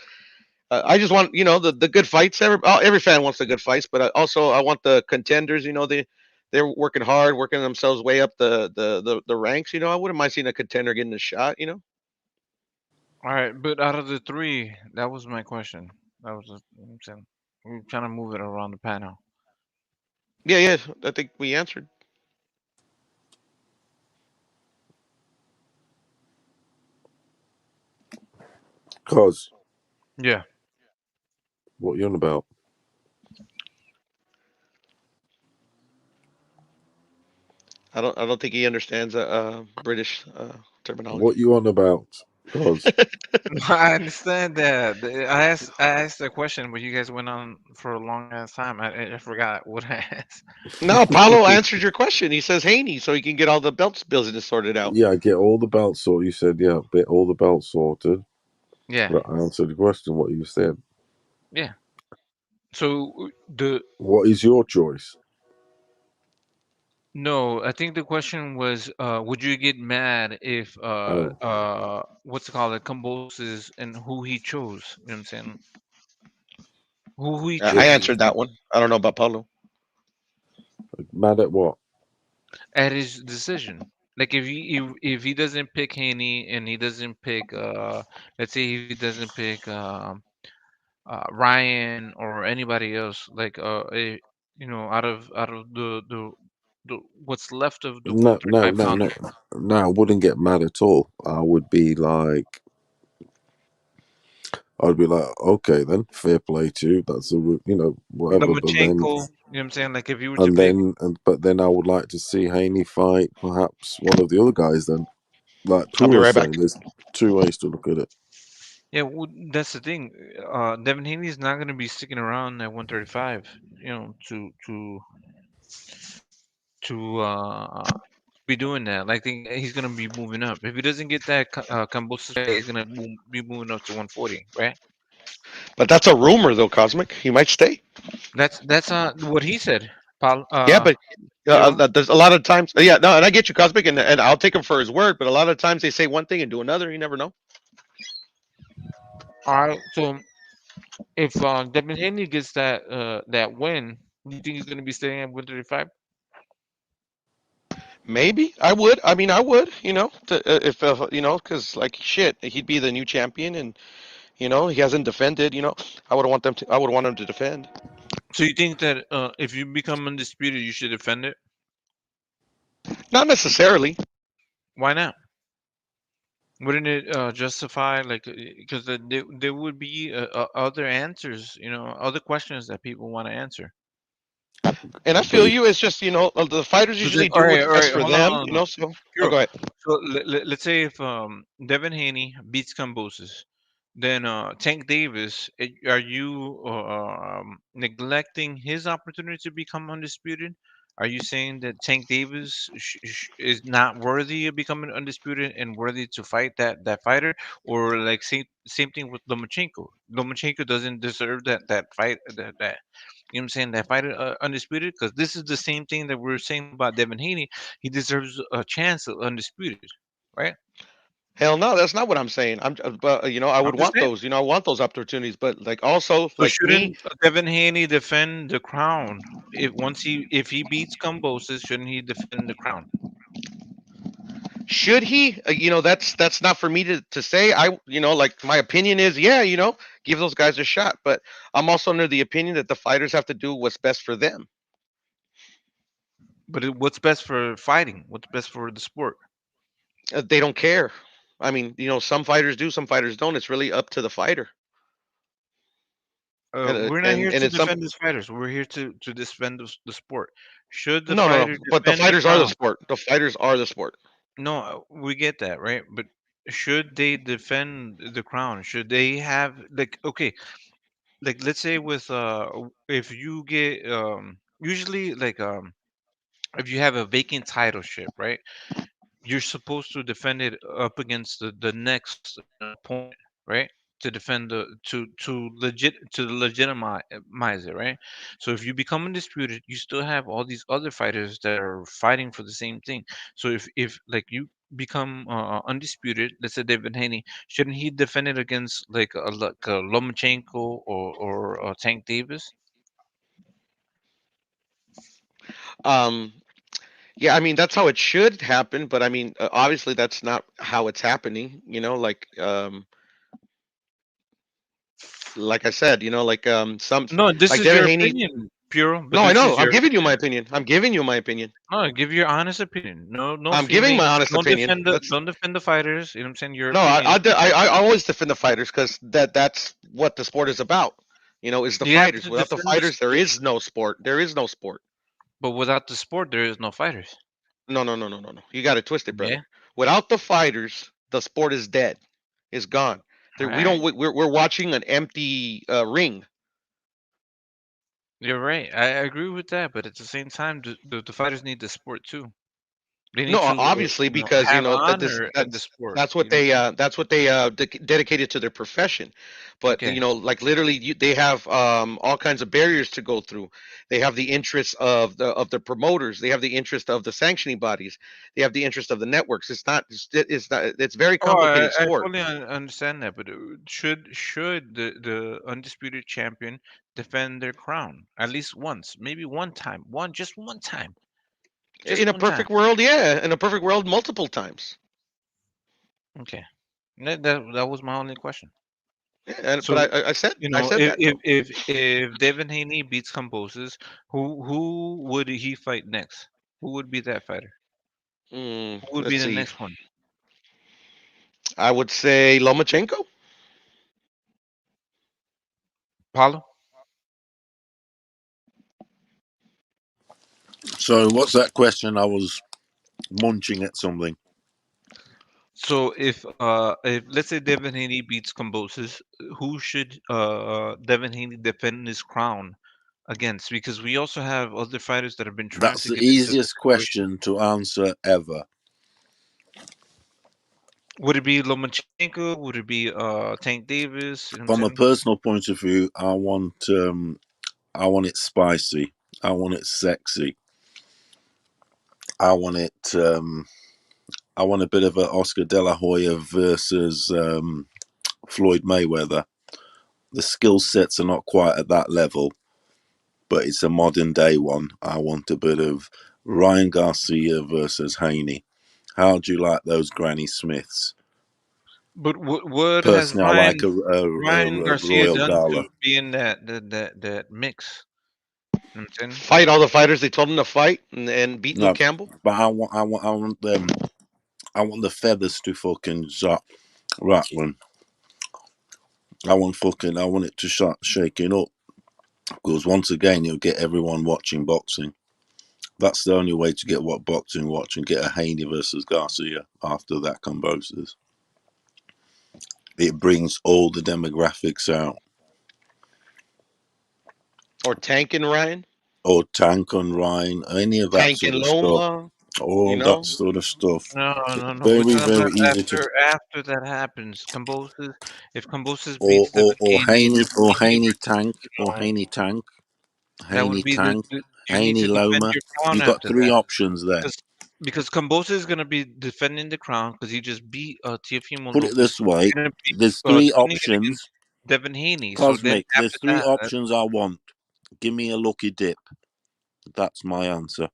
I just want the good fights. Every fan wants the good fights, but I want the contenders. They're working hard, working themselves way up the ranks. I wouldn't mind seeing a contender getting a shot. All right, but out of the 3, that was my question. That was I'm saying we're trying to move it around the panel. Yeah, I think we answered. Cause Yeah. what you on about? I don't think he understands British terminology. What you on about? Cause I understand that. I asked the question, but you guys went on for a long ass time. I forgot what I asked. No, Paulo answered your question. He says Haney, so he can get all the belts business sorted out. yeah, get all the belts sorted. You said get all the belts sorted. Yeah. But I answered the question. What you said. Yeah. So What is your choice? no, I think the question was, would you get mad if what's it called, Kambosos and who he chose? You know what I'm saying? Who he I chooses answered that one. I don't know about Paulo. Mad at what? at his decision. Like if he doesn't pick Haney and he doesn't pick let's say he doesn't pick Ryan or anybody else, like out of the what's left of the No, no, 135 no, no, pounder. no. I wouldn't get mad at all. I'd be like, okay, then fair play to you. That's whatever. But Lomachenko, then, you know what I'm saying? Like if you were to pick, but then I would like to see Haney fight perhaps one of the other guys. Then, like I'll be Puma right back. saying, there's 2 ways to look at it. Yeah, well, that's the thing. Devin Haney is not going to be sticking around at 135. To be doing that. Like, he's going to be moving up. If he doesn't get that Kambosos fight, he's going to be moving up to 140, right? But that's a rumor, though, Cosmic. He might stay. That's what he said, Paul. Yeah, but Piero. there's a lot of times. Yeah, no, and I get you, Cosmic, and I'll take him for his word. But a lot of times they say one thing and do another. You never know. All right, so if Devin Haney gets that win, do you think he's going to be staying at 135? Maybe I would. I mean, I would. If because like shit, he'd be the new champion, and he hasn't defended. I would want them to. I would want him to defend. So you think that if you become undisputed, you should defend it? Not necessarily. Why not? Wouldn't it justify, like, because there would be other answers, other questions that people want to answer. And I feel you. It's just the fighters usually do what's All best right, for hold them. on. So Pure. go ahead. So let's say if Devin Haney beats Kambosos, then Tank Davis, are you neglecting his opportunity to become undisputed? Are you saying that Tank Davis is not worthy of becoming undisputed and worthy to fight that fighter, or like same thing with Lomachenko? Lomachenko doesn't deserve that fight, that you know what I'm saying, that fighter undisputed, because this is the same thing that we're saying about Devin Haney. He deserves a chance of undisputed, right? Hell no, that's not what I'm saying. But I I'm would just want saying. those. I want those opportunities. But like also, So like me, shouldn't Devin Haney defend the crown if he beats Kambosos? Shouldn't he defend the crown? should he? That's not for me to say. Like my opinion is, yeah, give those guys a shot. But I'm also under the opinion that the fighters have to do what's best for them. But what's best for fighting? What's best for the sport? They don't care. I mean, some fighters do, some fighters don't. It's really up to the fighter. And We're not and here and to it's some. defend the fighters. We're here to defend the sport. Should the No, no, no. fighter But the defend the fighters are the crown? sport. The fighters are the sport. No, we get that, right? But should they defend the crown? Should they have, like, okay, like, let's say with if you get usually, like, if you have a vacant titleship, right? You're supposed to defend it up against the next opponent, right? To defend to legitimize it, right? So if you become undisputed, you still have all these other fighters that are fighting for the same thing. So if like you become undisputed, let's say David Haney, shouldn't he defend it against like a Lomachenko or Tank Davis? Um, yeah, I mean that's how it should happen, but I mean obviously that's not how it's happening. Like I said, some No, this like is Devin your Haney. opinion, Puro. But No, I this know. is I'm your giving you my opinion. I'm giving you my opinion. No, give your honest opinion. No I'm giving my feelings. honest opinion. That's Don't defend the fighters. You know what I'm saying? Your no. I opinion. always defend the fighters because that's what the sport is about. Is the You have fighters. to Without the defend the fighters, there sport, is no sport. There is no sport. but without the sport, there is no fighters. No, no, no, no, no, no. You got it twisted, Yeah. brother. Without the fighters, the sport is dead. It's gone. All We don't. right. We're watching an empty ring. You're right. I agree with that, but at the same time, the fighters need the sport too. They No, need to, obviously, because have that this honor in the sport. that's what You know what I'm they saying? dedicated to their profession. But Okay. like literally, they have all kinds of barriers to go through. They have the interests of the promoters. They have the interest of the sanctioning bodies. They have the interest of the networks. It's very Oh, complicated I sport. fully understand that, but should the undisputed champion defend their crown at least once, maybe one time, just one time, just In a one time. perfect world, yeah. In a perfect world, multiple times. Okay, that was my only question. Yeah, So, but I said if that though. Devin Haney beats Kambosos, who would he fight next? Who would be that fighter? Who would be Let's the see. next one? I would say Lomachenko. Paulo? So what's that question? I was munching at something. So if let's say Devin Haney beats Kambosos, who should Devin Haney defend his crown against? Because we also have other fighters that have been trying That's to the get into this easiest situation. question to answer ever. Would it be Lomachenko? Would it be Tank Davis? You know what I'm From a saying? personal point of view, I want it spicy. I want it sexy. I want it. I want a bit of a Oscar De La Hoya versus Floyd Mayweather. The skill sets are not quite at that level, but it's a modern day one. I want a bit of Ryan Garcia versus Haney. How do you like those Granny Smiths? But what has Personally, I like Ryan a Garcia Royal done to Gala. be in that mix? You know what I'm saying? Fight all the fighters they told him to fight and beat Luke No, Campbell. but I want them. I want the feathers to fucking zap, rattling. I want it to start shaking up, because once again you'll get everyone watching boxing. That's the only way to get what boxing watch and get a Haney versus Garcia after that Kambosos. It brings all the demographics out. Or Tank and Ryan. Or Tank and Ryan, any of that Tank sort and of stuff. Loma. You All that know. sort of stuff. No. We're Very, talking about very easy to. after that happens. Kambosos, if Kambosos Or beats Devin Haney, Haney Tank, or Haney Tank, that would Haney be Tank, you need Haney to defend Loma. your crown You got after three that. options there. Because Kambosos is gonna be defending the crown because he just beat Teofimo Put it Lopez. this way: He's gonna be there's three defending it against options. Devin Haney. So then Cosmic, there's after three that, options I want. Give me a lucky dip. That's my answer.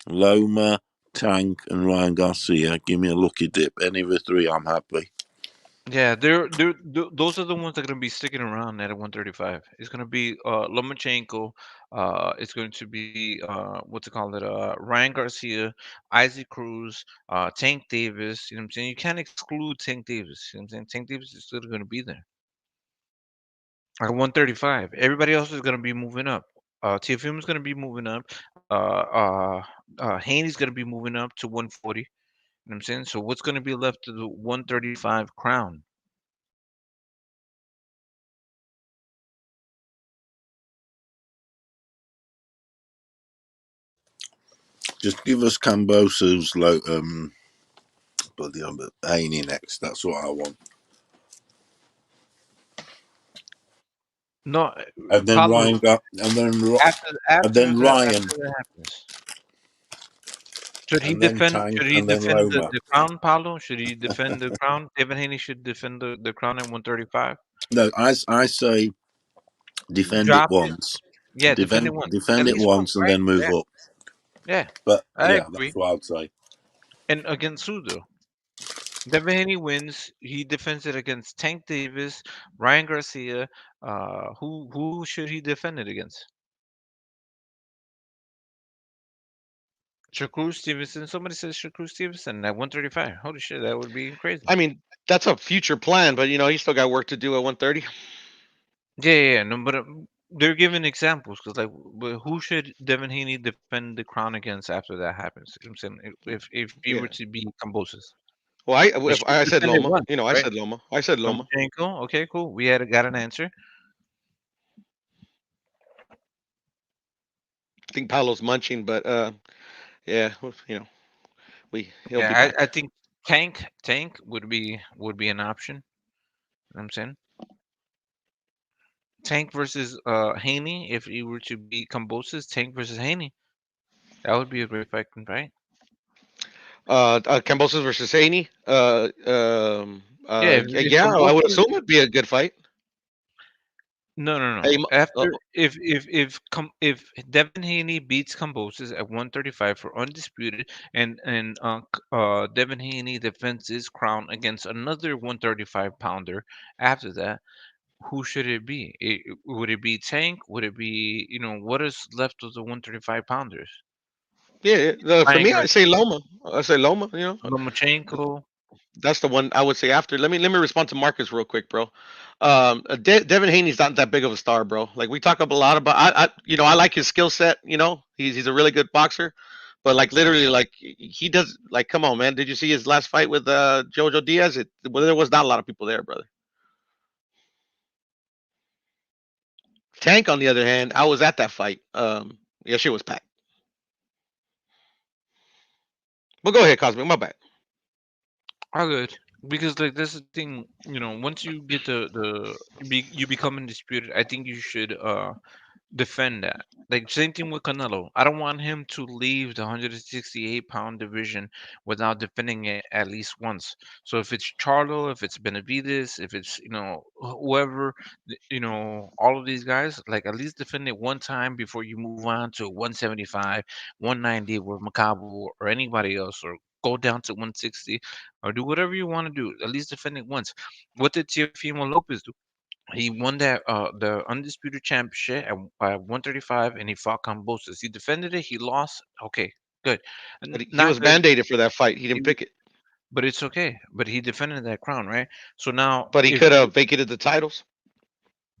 Loma, Tank, and Ryan Garcia. Give me a lucky dip. Any of the three, I'm happy. yeah, those are the ones that are gonna be sticking around at 135. It's gonna be Lomachenko. It's going to be what's it called? Ryan Garcia, Isaac Cruz, Tank Davis. You know what I'm saying? You can't exclude Tank Davis. You know what I'm saying? Tank Davis is still gonna be there at 135. Everybody else is gonna be moving up. Teofimo is gonna be moving up. Haney's gonna be moving up to 140. You know what I'm saying? So what's gonna be left to the 135 crown? Just give us Kambosos, but Haney next. That's what I want. No, And then Pablo. Ryan got, and then Ryan, After that happens, should he and then defend? Tank, Should he and then defend Loma. the crown, Pablo? Should he defend the crown? Devin Haney should defend the crown at 135. No, I say defend it Drop it. once. Yeah, defend it once. At Defend it least once, once, and right? then move Yeah. up. Yeah. But I yeah, agree. that's what I'd say. And against who though? Devin Haney wins. He defends it against Tank Davis, Ryan Garcia. Who should he defend it against? Shakur Stevenson. Somebody says Shakur Stevenson at 135. Holy shit, that would be crazy. I mean, that's a future plan, but you still got work to do at 130. Yeah. No, but they're giving examples because, like, who should Devin Haney defend the crown against after that happens? You know what I'm saying if he were Yeah. to be Kambosos, Well, he should I said defend it Loma. once, I right? said Loma. I said Loma. Lomachenko. Okay, cool. We got an answer. I think Paolo's munching, but yeah, he'll be Yeah, back. I think Tank would be an option. You know what I'm saying Tank versus Haney. If he were to be Kambosos, Tank versus Haney, that would be a great fight, right? Kambosos versus Haney. Yeah, if Yeah, I would Kambosos. assume it'd be a good fight. No. Hey, After if Devin Haney beats Kambosos at 135 for undisputed, and Devin Haney defends his crown against another 135 pounder after that, who should it be? Would it be Tank? Would it be what is left of the 135 pounders? yeah. For Ryan me, I say Garcia, Loma. I say Loma. Lomachenko. That's the one I would say after. Let me respond to Marcus real quick, bro. Devin Haney's not that big of a star, bro. Like we talk a lot about. I like his skill set. He's a really good boxer, But like literally, like he does. Like, come on, man. Did you see his last fight with Jojo Diaz? Well, there was not a lot of people there, brother. Tank, on the other hand, I was at that fight. Yeah, shit was packed. But go ahead, Cosmic. My bad. All good. Because like this is the thing, once you get you become undisputed, I think you should defend that. Like same thing with Canelo. I don't want him to leave the 168-pound division without defending it at least once. So if it's Charlo, if it's Benavidez, if it's whoever, all of these guys, like at least defend it one time before you move on to 175, 190 with Makabu or anybody else, or go down to 160, or do whatever you want to do. At least defend it once. What did Teofimo Lopez do? He won that the undisputed championship at 135, and he fought Kambosos. He defended it. He lost. Okay, good. But he Not was good. mandated for that fight. He didn't pick it. But it's okay. But he defended that crown, right? So now, But he if could have vacated the titles.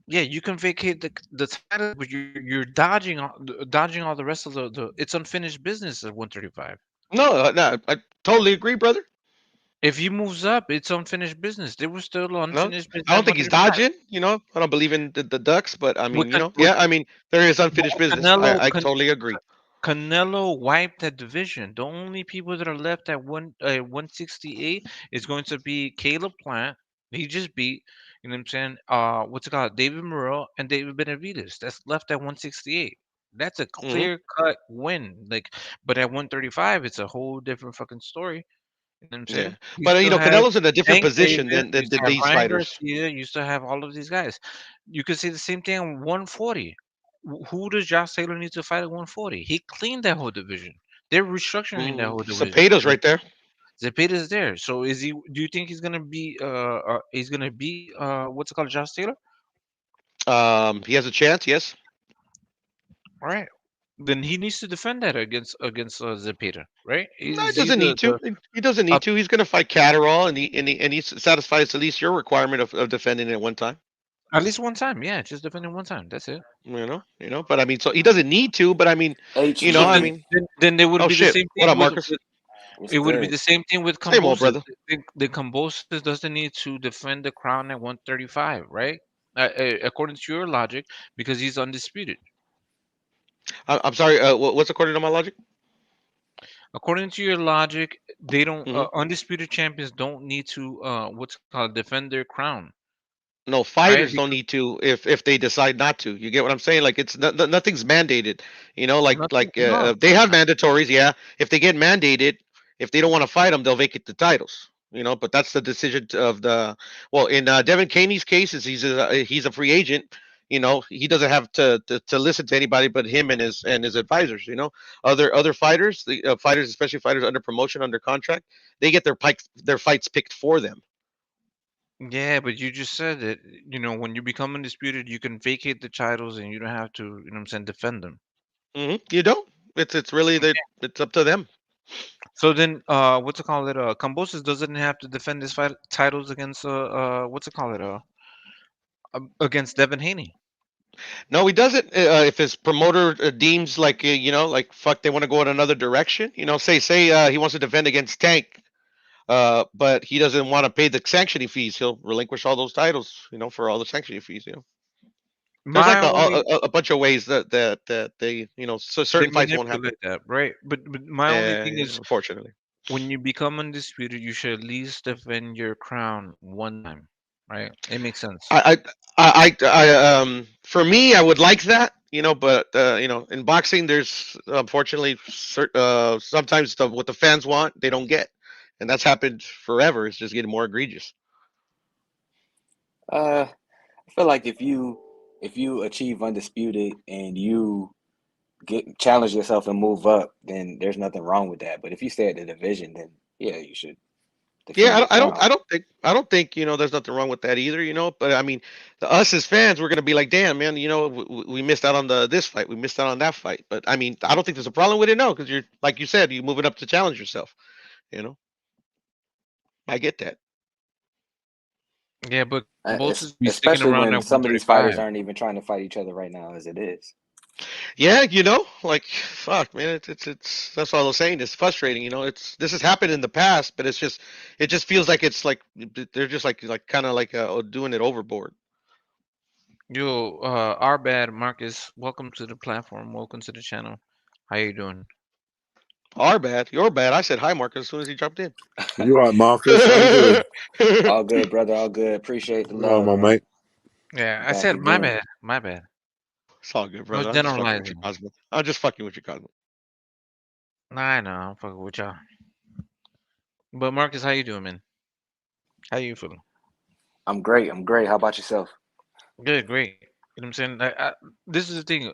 yeah, you can vacate the title, but you're dodging all the rest of the. It's unfinished business at 135. No, I totally agree, brother. If he moves up, it's unfinished business. There was still No, unfinished business I at don't think he's 135. dodging. I don't believe in the Ducks, but I mean, With, yeah, I mean, there is unfinished business. Canelo, I totally agree. Canelo wiped that division. The only people that are left at 168 is going to be Caleb Plant. He just beat, you know what I'm saying? What's it called? David Morrell and David Benavidez. That's left at 168. That's a Hmm. clear cut win. Like, but at 135, it's a whole different fucking story. You know what I'm Yeah, saying? You but still have Canelo's in a different Tank position Davis, than you still have these Ryan fighters. Garcia, you still have all of these guys. You could say the same thing on 140. Who does Josh Taylor need to fight at 140? He cleaned that whole division. They're restructuring that whole division. Cepedo's right there. Zepeda's there. So is he? Do you think he's gonna be? He's gonna beat what's it called, Josh Taylor? He has a chance. Yes. All right. Then he needs to defend that against Zepeda, right? No, he Is he doesn't need to. He doesn't need to. He's going to fight Catterall, and he satisfies at least your requirement of defending it at one time. At least one time, yeah. Just defending one time. That's it. But I mean, so he doesn't need to. But I mean, I mean, then they would oh be shit! the same What thing up, Marcus? it would be the same thing with Same old Kambosos. brother. The Kambosos doesn't need to defend the crown at 135, right? According to your logic, because he's undisputed. I'm sorry. What's according to my logic? According to your logic, they don't undisputed champions don't need to what's it called, defend their crown. No, fighters don't need to if they decide not to. You get what I'm saying? Like it's nothing's mandated. They have mandatories. Yeah, if they get mandated, if they don't want to fight them, they'll vacate the titles. But that's the decision of the. Well, in Devin Haney's case, is he's a free agent. He doesn't have to listen to anybody but him and his advisors. Other fighters, the fighters, especially fighters under promotion, under contract, they get their fights picked for them. Yeah, but you just said that, when you become undisputed, you can vacate the titles and you don't have to, what I'm saying, defend them. You don't. It's really it's up to them. So then, what's it called? Kambosos doesn't have to defend his fight titles against what's it called? Against Devin Haney. No, he doesn't. If his promoter deems like fuck, they want to go in another direction. Say he wants to defend against Tank. But he doesn't want to pay the sanctioning fees. He'll relinquish all those titles, for all the sanctioning fees. There's like a bunch of ways that they, so certain fights won't happen. That, right? But my only thing is, unfortunately, when you become undisputed, you should at least defend your crown one time, right? It makes sense. For me, I would like that, but in boxing, there's unfortunately sometimes what the fans want, they don't get. And that's happened forever. It's just getting more egregious. I feel like if you achieve undisputed and you challenge yourself and move up, then there's nothing wrong with that. But if you stay at the division, then yeah, you should. Yeah, I don't think there's nothing wrong with that either. But I mean, us as fans, we're gonna be like, damn, man, we missed out on this fight, we missed out on that fight. But I mean, I don't think there's a problem with it, no, because you're, like you said, you're moving up to challenge yourself. I get that. Yeah, but especially when some of these fighters aren't even trying to fight each other right now, as it is. Yeah, like fuck, man. It's that's what I was saying. It's frustrating. This has happened in the past, but it just feels like it's like they're just like kind of like doing it overboard. Yo, our bad, Marcus. Welcome to the platform. Welcome to the channel. How you doing? Our bad, your bad. I said hi, Marcus, as soon as he jumped in. You right, Marcus? How you doing? All good, brother. All good. Appreciate the Oh, love, my man. mate. Yeah, I Back said my again. bad. My bad. It's all good, I was brother. I'm just fucking with you, generalizing. Cosmo. I'm just fucking with you, Cosmo. Nah, I know. I'm fucking with y'all. But Marcus, how you doing, man? How you feeling? I'm great. I'm great. How about yourself? Good, great. You know what I'm saying? This is the thing,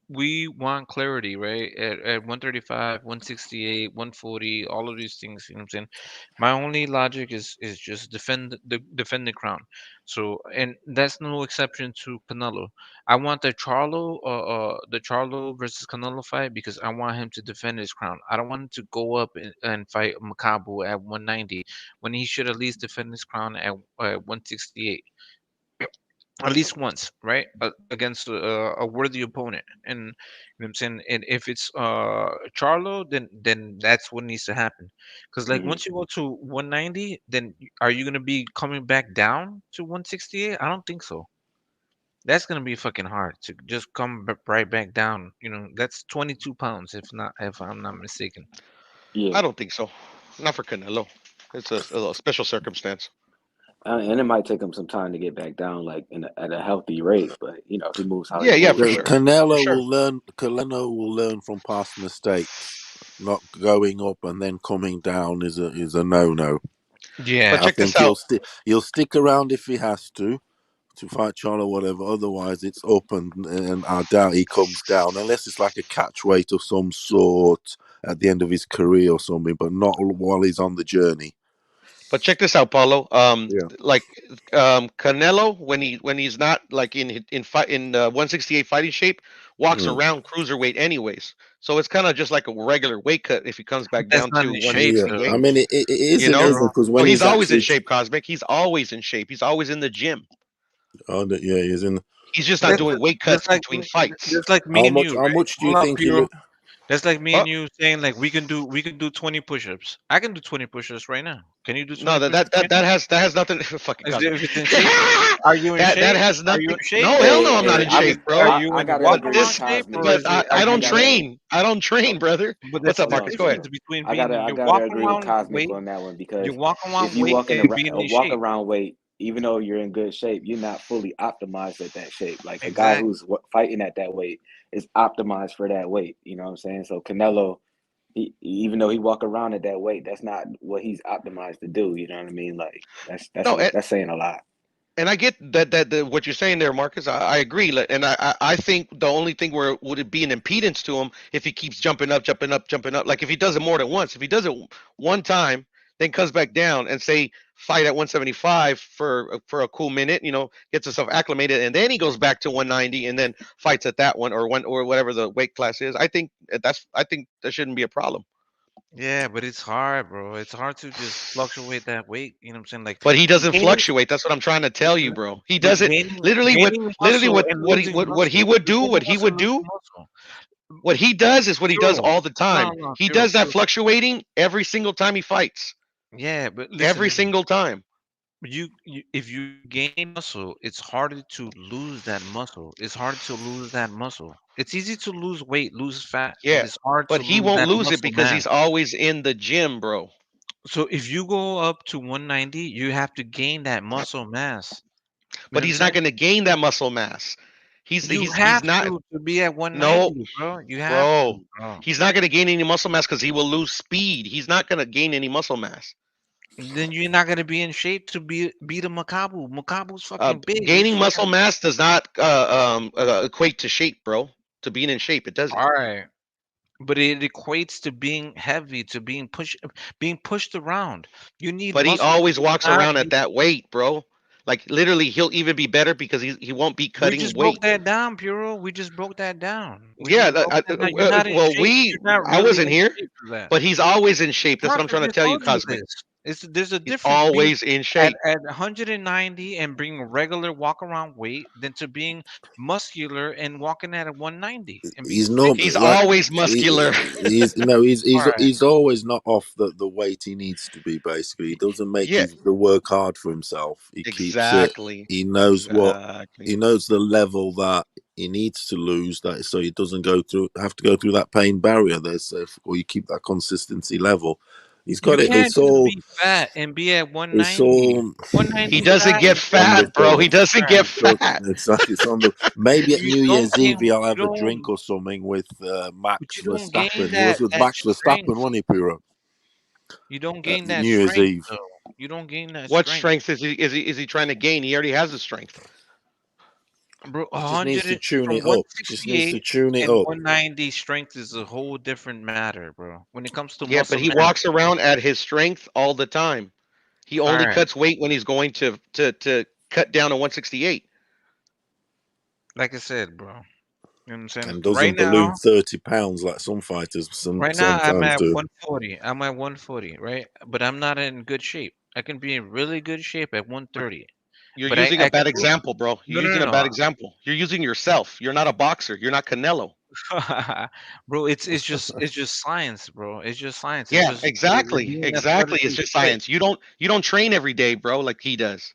we want clarity, right? At 135, 168, 140, all of these things, you know what I'm saying? My only logic is just defend the crown. So, and that's no exception to Canelo. I want the Charlo versus Canelo fight because I want him to defend his crown. I don't want him to go up and fight Makabu at 190 when he should at least defend his crown at 168 at least once, right? Against a worthy opponent. And you know what I'm saying? And if it's Charlo, then that's what needs to happen. Because like Hmm. once you go to 190, then are you gonna be coming back down to 168? I don't think so. That's gonna be fucking hard to just come right back down. That's 22 pounds, if I'm not mistaken. Yeah. I don't think so. Not for Canelo. It's a special circumstance. And it might take him some time to get back down, like at a healthy rate. But he moves how he Yeah, for moves. sure. For Canelo sure. will learn. Canelo will learn from past mistakes. Not going up and then coming down is a no. But Yeah. I check this think out. he'll stick around if he has to fight Charlo or whatever. Otherwise, it's up, and I doubt he comes down unless it's like a catch weight of some sort at the end of his career or something. But not while he's on the journey. But check this out, Paulo. Yeah. Like Canelo, when he's not like in fight in 168 fighting shape, walks Mm. around cruiserweight anyways. So it's kind of just like a regular weight cut if he comes back That's down not to in shape, Yeah. I 168. though. mean, it is You and know? isn't Puro. because Oh, when he's he's always in actually, shape, Cosmic. He's always in shape. He's always in the gym. yeah, he's in. He's just not That's doing weight just cuts like between fights. just like me and you, How right? much do you Hold up, think he? Puro. That's like me Huh? and you saying like we can do 20 push-ups. I can do 20 push-ups right now. Can you do No, 20 that push-ups that that right now? that has that has nothing. Fucking Is Cosmic. if it's in shape? Are you in That shape? has Are you nothing. in shape? No, hell no, I'm not Hey, in Are you shape, are bro. you I in gotta walk agree with around This, shape Cosmic. or but is it are I you don't I in shape? gotta train. I don't train, brother. But What's that's up, the no. Marcus? Go ahead. difference between I being gotta in I your gotta walk agree with around Cosmic weight, on that one your because walk if around you weight walking and around being a in walk shape. around weight, even though you're in good shape, you're not fully optimized at that shape. Like a guy Exactly. who's fighting at that weight is optimized for that weight. You know what I'm saying? So Canelo, even though he walk around at that weight, that's not what he's optimized to do. You know what I mean? Like No, that's saying a lot. and I get that what you're saying there, Marcus. I agree, and I think the only thing where would it be an impedance to him if he keeps jumping up, jumping up, jumping up. Like if he does it more than once, if he does it one time, then comes back down and say fight at 175 for a cool minute, gets himself acclimated, and then he goes back to 190 and then fights at that one or whatever the weight class is. I think that shouldn't be a problem. Yeah, but it's hard, bro. It's hard to just fluctuate that weight. You know what I'm saying? Like But he doesn't gaining, fluctuate. That's what I'm trying to tell you, bro. He but doesn't literally what gaining literally muscle what and what he losing what he muscle. would do, Gaining what he muscle would and losing do muscle. What he does is what he does Puro. all the No, time. no, He puro, does that puro. fluctuating every single time he fights. Yeah, but Every listen, single time. if you gain muscle, it's harder to lose that muscle. It's harder to lose that muscle. It's easy to lose weight, lose fat, but Yeah. it's hard to But he lose won't that lose it muscle because mass. he's always in the gym, bro. So if you go up to 190, you have to gain that muscle mass. You know But what I'm he's not saying? going to gain that muscle mass. He's You he's have not to be at no, 190, bro. You have bro. to, bro. He's not going to gain any muscle mass cuz he will lose speed. He's not going to gain any muscle mass. Then you're not gonna be in shape to beat a Makabu. Makabu's fucking big. He's Gaining muscle fucking mass does not equate to shape, bro. To being in shape, it doesn't. all right. But it equates to being heavy, to being pushed around. You need But he muscle. always It's walks not around at that weight, bro. Like literally, he'll even be better because he won't be we cutting just broke weight. that down, Puro. We just broke that down. We Yeah, just broke that down. You're not in well, shape. You're not I really wasn't in here, shape for that. but he's always in shape. That's what I'm Marcus trying to just tell you, told you Cosmic. this. There's a He's difference being always in shape. at 190 and being regular walk around weight than to being muscular and walking at a 190 and being He's sick. not He's like always muscular. he's no All right. he's always not off the weight he needs to be. Basically, he doesn't make Yeah, the work hard for himself. He keeps it. exactly. He knows Exactly. he knows the level that he needs to lose that, so he doesn't have to go through that pain barrier. Or you keep that consistency level. He's You got it. can't just be fat and be at It's 190. all 190 He doesn't fat get is on the fat, bro. go. He doesn't get fat. It's like it's on the maybe at You New don't Year's gain Eve I'll you have a don't drink or something with but Max you don't gain Verstappen. He was with that Max Verstappen, strength. wasn't he, Piro? You don't At gain the that New Year's strength Eve. though. You don't gain that What strength. strength is he trying to gain? He already has the strength. Bro, He just needs to tune from it up. Just needs to 168 tune it and up. 190 strength is a whole different matter, bro. When it comes to Yeah, but muscle he mass. walks around at his strength all the time. He All only right. cuts weight when he's going to cut down to 168. Like I said, bro. You know what I'm saying? And Right doesn't balloon now, 30 pounds like some fighters right now I'm sometimes at do. 140. I'm at 140, right? But I'm not in good shape. I can be in really good shape at 130. You're But using a I can bad move. example, bro. No, You're no, using a no, bad example. You're using yourself. You're not a boxer. You're not Canelo. no. Bro, it's just science, bro. It's just science. It's Yeah, just exactly. being Exactly. It's athletically just fit. science. You don't train every day, bro, like he does.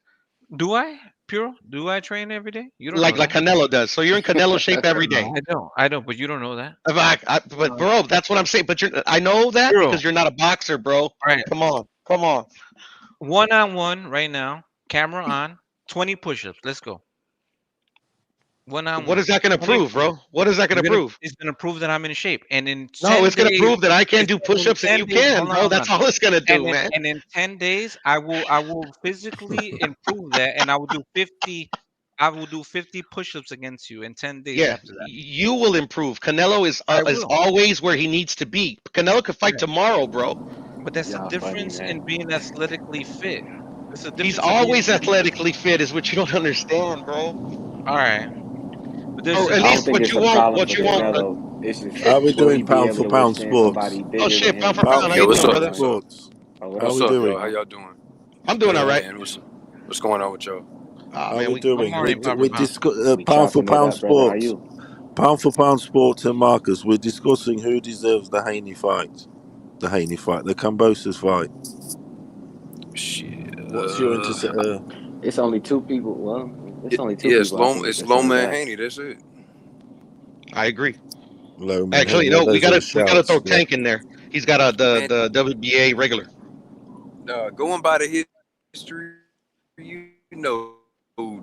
Do I? Puro? Do I train every day? You don't know Like that. Canelo does. So you're in Canelo shape every No, day. I don't. I don't, but you don't know that. But bro, that's what I'm saying. But I know that Puro. because you're not a boxer, bro. Right. Come on. Come on. One-on-one right now. Camera on. 20 push-ups. Let's go. One-on-one. What is that gonna 20 prove, bro? What is that gonna prove? It's gonna prove that I'm in shape. And in No, 10 it's gonna days, prove that I can't do in push-ups and 10 you days, can, hold on, bro. hold That's on. all it's gonna do, man. And in 10 days, I will physically improve that, and I will do 50 push-ups against you in 10 days Yeah, after that. you will improve. Canelo is I is will. always where he needs to be. Canelo could fight Yeah. tomorrow, bro. But that's the Y'all funny, difference in man. being athletically fit. That's the He's difference in being always athletically fit, is what you don't understand, bro. all right. But there's Or a at I don't least think difference. it's a problem for Canelo. It's just Are we will he doing be pound able for to pound withstand sports? somebody Oh bigger than shit, pound him for pound. How Pound you for What's doing, up? pound brother? What's up? sports. Oh, what How up? we What's up, doing? y'all? How y'all doing? I'm doing all Good. right. Man, what's going on with y'all? Ah, How man, we we Good doing? morning, Papa We Pound. discuss We pound for chopping it pound up, brother. How sports. you? Pound for pound sports and Marcus. We're discussing who deserves the Haney fight. The Haney fight. The Kambosos fight. Shit. What's your It's only two people. Well, it's only two Yeah, people I think it It's concerns. Loma and That Haney. That's it. I agree. Loman Actually, Haney? Yeah, no, we those are the gotta throw shouts. Yeah. Tank in there. He's got Man, the WBA regular. going by the history, you know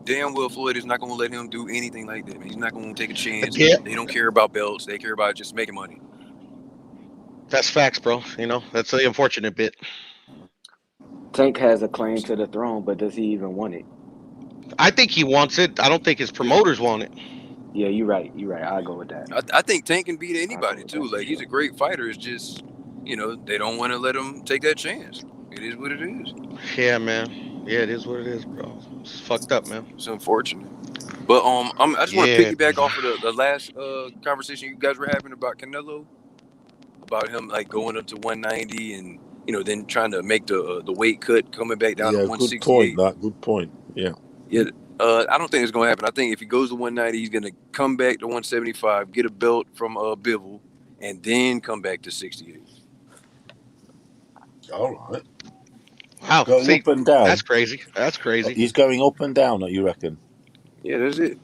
damn well Floyd is not going to let him do anything like that. Man. He's not going to take a chance. Yeah, They don't care about belts. They care about just making money. that's facts, bro. You know, that's the unfortunate bit. Tank has a claim to the throne, but does he even want it? I think he wants it. I don't think his promoters want it. Yeah, you're right. You're right. I'll go with that. I think Tank can beat anybody with too. that for Like he's sure. a great fighter. It's just they don't want to let him take that chance. It is what it is. Yeah, man. Yeah, it is what it is, bro. It's fucked up, man. It's unfortunate. But I just want to Yeah. piggyback off of the last conversation you guys were having about Canelo, about him like going up to 190 and then trying to make the weight cut, coming back down to Yeah, good point. 168. Good point. Yeah. Yeah, I don't think it's gonna happen. I think if he goes to 190, he's gonna come back to 175, get a belt from Bivol, and then come back to 68. All right. Wow. Going See, up and down. that's crazy. That's crazy. He's going up and down. You reckon? Yeah, that's it.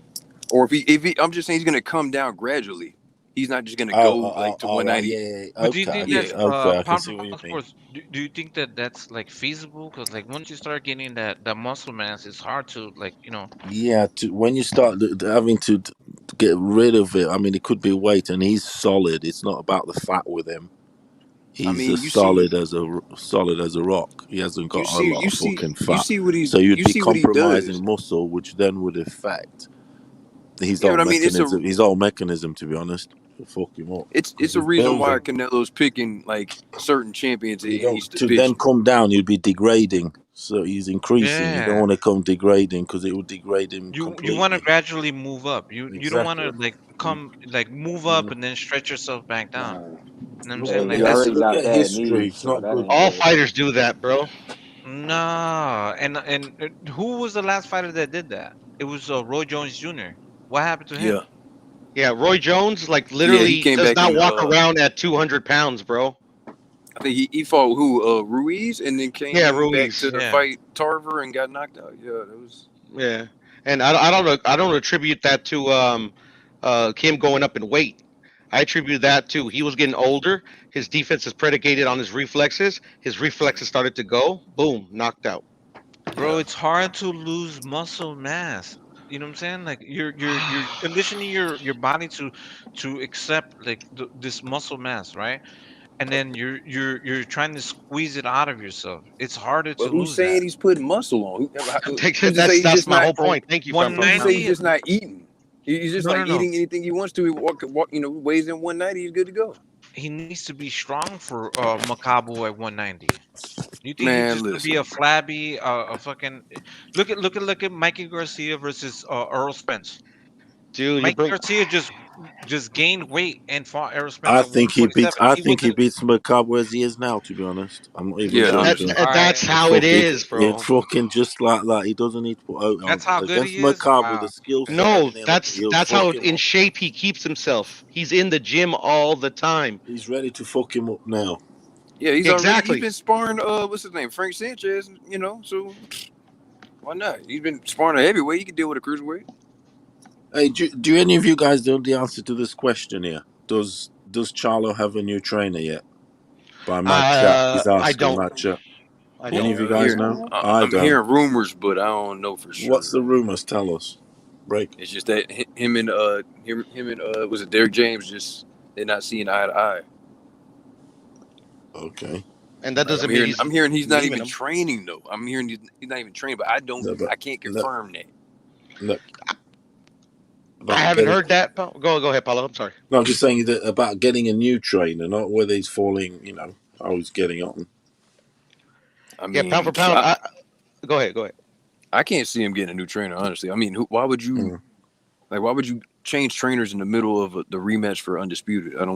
Or if he, I'm just saying he's gonna come down gradually. He's not just gonna go like to all right. 190. Yeah. But do you Okay. think Yeah. that's Okay. I can pound see for what you pound mean. sports? Do you think that that's like feasible? Because like once you start getting that muscle mass, it's hard to Yeah, when you start having to get rid of it, I mean, it could be weight, and he's solid. It's not about the fat with him. I He's mean, as solid as a rock. He hasn't got a lot of fucking you fat. see what he So you'd you be see what he does. compromising muscle, which then would affect his Yeah, whole but I mean, mechanism. His whole mechanism, to be honest, will fuck him up. it's 'Cause a he's reason why building. Canelo's picking like certain champions in You don't each to then division. come down. You'd be degrading. So he's increasing. You don't yeah. want to come degrading because it would degrade him You want to completely. gradually move up. You don't want Exactly. to like come like move up and then stretch yourself back down. You know what I'm Yeah, saying? He Like but that's already look got at bad history. knees, It's so not that good. ain't All good. fighters do that, bro. nah. And who was the last fighter that did that? It was Roy Jones Jr. What happened to Yeah, him? Yeah, Roy Jones like yeah. He literally came does back not in. walk around at 200 pounds, bro. I think he fought who Ruiz, and then Yeah, came back Ruiz. to Yeah. fight Tarver and got knocked out. Yeah, that was. Yeah, and I don't attribute that to him going up in weight. I attribute that to he was getting older. His defense is predicated on his reflexes. His reflexes started to go. Boom, knocked out. Bro, Yeah. it's hard to lose muscle mass. You know what I'm saying? Like you're conditioning your body to accept like this muscle mass, right? And then you're trying to squeeze it out of yourself. It's harder But to who's lose that. saying he's putting muscle on? What's to say that's he's that's just my not? whole point. Thank you, Who's to say 190. he's just not eating? He's just No, no, like no. eating anything he wants to. He walk. Weighs in 190. He's good to go. He needs to be strong for Macabo at 190. You think he's Man, just gonna be listen. a flabby, a fucking? Look at Mikey Garcia versus Earl Spence. dude. You Mikey bring Garcia just gained weight and fought Errol Spence I at think he beats. 147. I He think he wasn't. beats Macabre as he is now. To be honest, I'm not even Yeah, that's joking. 100%. All that's right, It how it fucking, is, it bro. fucking just like that. He doesn't need to put out on that's how good against he is. Macabre. The Wow. skill set, No, everything. that's He'll that's fuck how him in up. shape he keeps himself. He's in the gym all the time. He's ready to fuck him up now. Yeah, he's Exactly. been sparring. What's his name? Frank Sanchez. So why not? He's been sparring a heavyweight. He can deal with a cruiserweight. Hey, do any of you guys know the answer to this question here? Does Charlo have a new trainer yet? By Mad Chat, he's I asking don't. Mad Chat. I Any don't. of you I'm guys hearing. know? I I'm don't. hearing rumors, but I don't know for What's sure. the rumors? Tell us. Break. It's just that him and was it Derek James just they're not seeing eye to eye. Okay. And that Like doesn't mean he's I'm hearing he's not leaving even him. training though. I'm hearing he's not even training, but No, but I can't no, confirm that. no, I about haven't getting. heard that. Go ahead, Paulo. I'm sorry. No, I'm just saying that about getting a new trainer, not whether he's falling. How he's getting on. I Yeah, pound for mean, pound. Go ahead. Go ahead. I can't see him getting a new trainer. Honestly, I mean, why would you Mm. why would you change trainers in the middle of the rematch for undisputed? I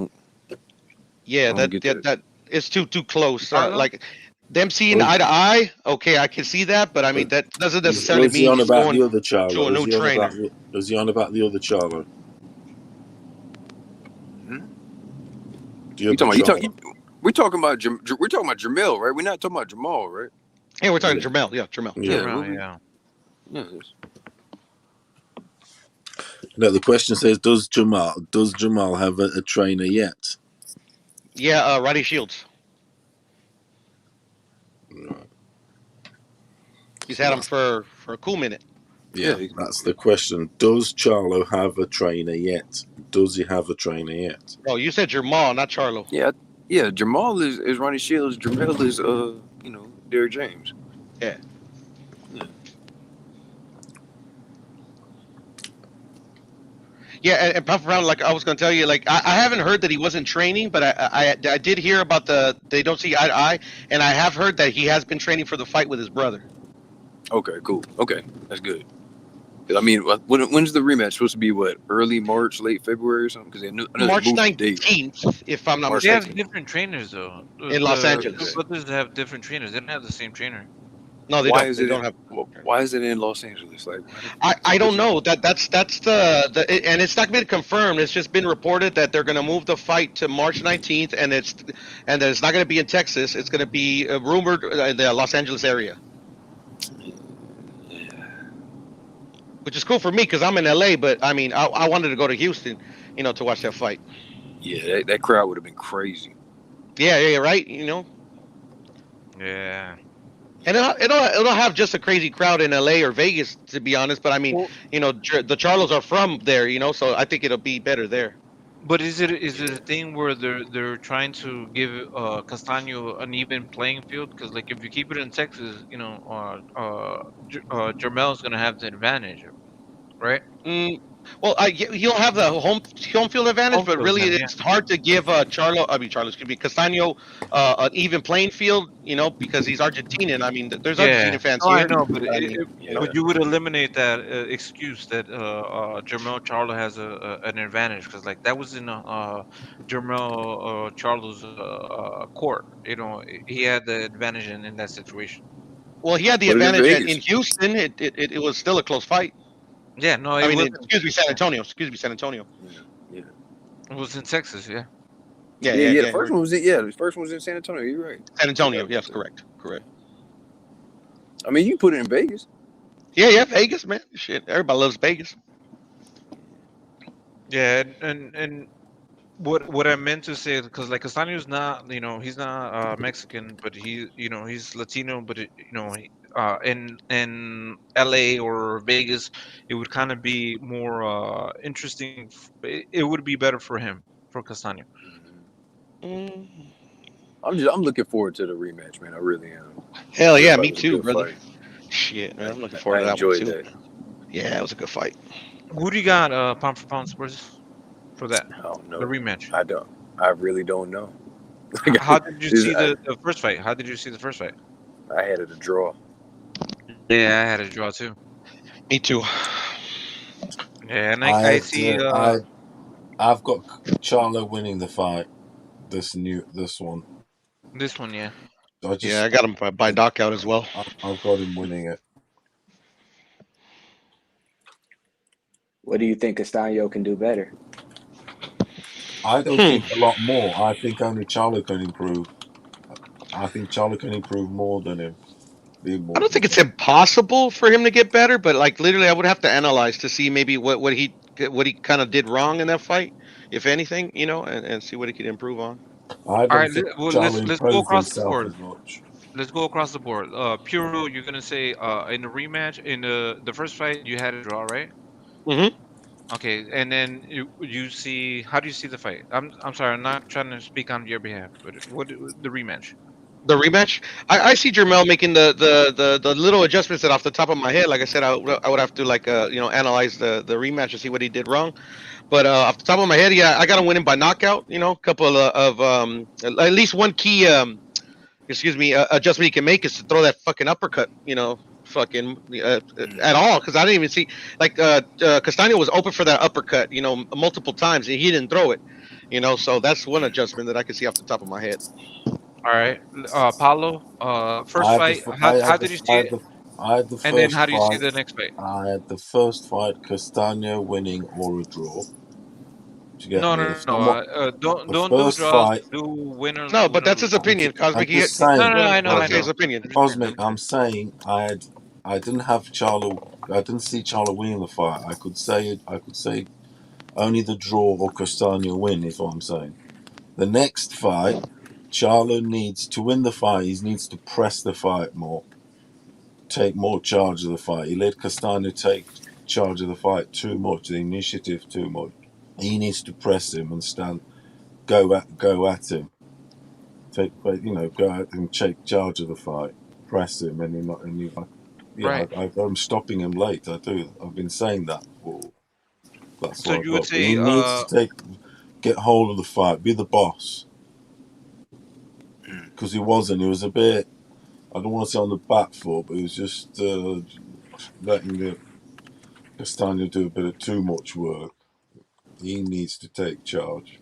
Yeah, don't get that. that it's too close. Charlo? Like them seeing Was, eye to eye. Okay, I can see that, but I mean that doesn't necessarily was he mean on he's about going the other to Charlo? a new trainer. Was he on about the other Charlo? Hmm? The You other talking about Charlo. we're talking about Jermell, right? We're not talking about Jamal, right? Yeah, we're talking Yeah. Jermell. Yeah, Jermell. Yeah. Yeah. Yeah. No, the question says, does Jamal have a trainer yet? Yeah, Roddy Shields. Right. He's had him for a cool minute. Yeah, that's the question. Does Charlo have a trainer yet? Does he have a trainer yet? Oh, you said Jermall, not Charlo. Yeah. Jamal is Ronnie Shields. Jermell is Derek James. Yeah. Yeah, and pound for pound, like I was gonna tell you, like I haven't heard that he wasn't training, but I did hear about they don't see eye to eye, and I have heard that he has been training for the fight with his brother. Okay, cool. Okay, that's good. 'Cause, I mean, when's the rematch supposed to be? What, early March, late February or something? Because I know they March moved the date. 19th, if I'm not March They have mistaken, different trainers though. in Los The Angeles. two brothers have different trainers. They don't have the same trainer. No, they Why don't. is They it? don't have. Why is it in Los Angeles? Like, I don't know. That's and it's not been confirmed. It's just been reported that they're going to move the fight to March 19th, and that it's not going to be in Texas. It's going to be rumored in the Los Angeles area, which is cool for me because I'm in LA. But I mean, I wanted to go to Houston, to watch that fight. yeah, that crowd would have been crazy. Yeah, right. Yeah. And it'll have just a crazy crowd in LA or Vegas, to be honest. But I mean, the Charlos are from there, so I think it'll be better there. But is it a thing where they're trying to give Castaño an even playing field? Because like if you keep it in Texas, Jermel's gonna have the advantage, right? Well, he'll have the home field advantage, Home but field really advantage, it's hard to give Charlo, excuse me, Castaño an even playing field, because he's Argentinian. I mean, there's yeah. Argentinian fans No, I here. know, but I mean, but you would eliminate that excuse that Jermall Charlo has an advantage because like that was in Jermall Charlo's court. He had the advantage in that situation. well, he had the Put it in advantage in Vegas. Houston. It was still a close fight. Yeah, no, I it mean, wasn't. excuse me, San Antonio. Excuse me, San Antonio. Yeah. It was in Texas. Yeah. Yeah, Yeah, yeah, yeah. yeah. The first one was in San Antonio. You're right. San I forgot Antonio. about Yes, that. correct. I mean, you put it in Vegas. Yeah, Vegas, man. Shit, everybody loves Vegas. Yeah, and what I meant to say because like Castaño's not he's not Mexican, but he's Latino, but in LA or Vegas, it would kind of be more interesting. It would be better for him, for Castaño. I'm looking forward to the rematch, man. I really am. Hell That yeah, fight me was a too, good brother. fight. Shit, man, I'm looking forward I to that one enjoyed too. that. Yeah, it was a good fight. Who do you got pound for pound Spurs for that? I don't know. The rematch. I don't. I really don't know. How did you see the first fight? How did you see the first fight? I had it a draw. Yeah, I had a draw too. Me too. Yeah, and I see. I've got Charlo winning the fight. This one. This one, yeah. I got him by knockout as well. I've got him winning it. What do you think Castaño can do better? I don't think a lot more. I think only Charlo can improve. I think Charlo can improve more than him. I don't think it's impossible for him to get better, but like literally, I would have to analyze to see maybe what he kind of did wrong in that fight, if anything, and see what he could improve on. I don't All right, think let's Charlo let's go improved across the himself board. as much. Let's go across the board. Puro, you're gonna say in the rematch in the first fight you had a draw, right? Mm-hmm. Okay, and then you see how do you see the fight? I'm sorry, I'm not trying to speak on your behalf, but what the rematch? The rematch, I see Jermall making the little adjustments that off the top of my head, like I said, I would have to analyze the rematch and see what he did wrong. But off the top of my head, yeah, I got him winning by knockout. A couple of at least one key adjustment he can make is to throw that fucking uppercut. Fucking at all, because I didn't even see Castaño was open for that uppercut. Multiple times and he didn't throw it. So that's one adjustment that I can see off the top of my head. All right, Paulo. First fight. How did you see it? I had the first And then how do you see fight. the next fight? I had the first fight, Castaño winning or a draw. To get No. Don't do first draws. fight. Do winners. No, but that's his opinion, Cosmic. I'm just saying. No, I know. His opinion. Cosmic, I'm saying I didn't have Charlo. I didn't see Charlo winning the fight. I could say only the draw or Castaño win is what I'm saying. The next fight, Charlo needs to win the fight. He needs to press the fight more, take more charge of the fight. He let Castaño take charge of the fight too much, the initiative too much. He needs to press him and go at him. Go out and take charge of the fight, press him, I'm stopping him late. I've been saying that before. That's So what you would But he say, needs to get hold of the fight, be the boss. Because he wasn't. He was a bit, I don't want to say on the back foot, but he was just letting Castaño do a bit of too much work. He needs to take charge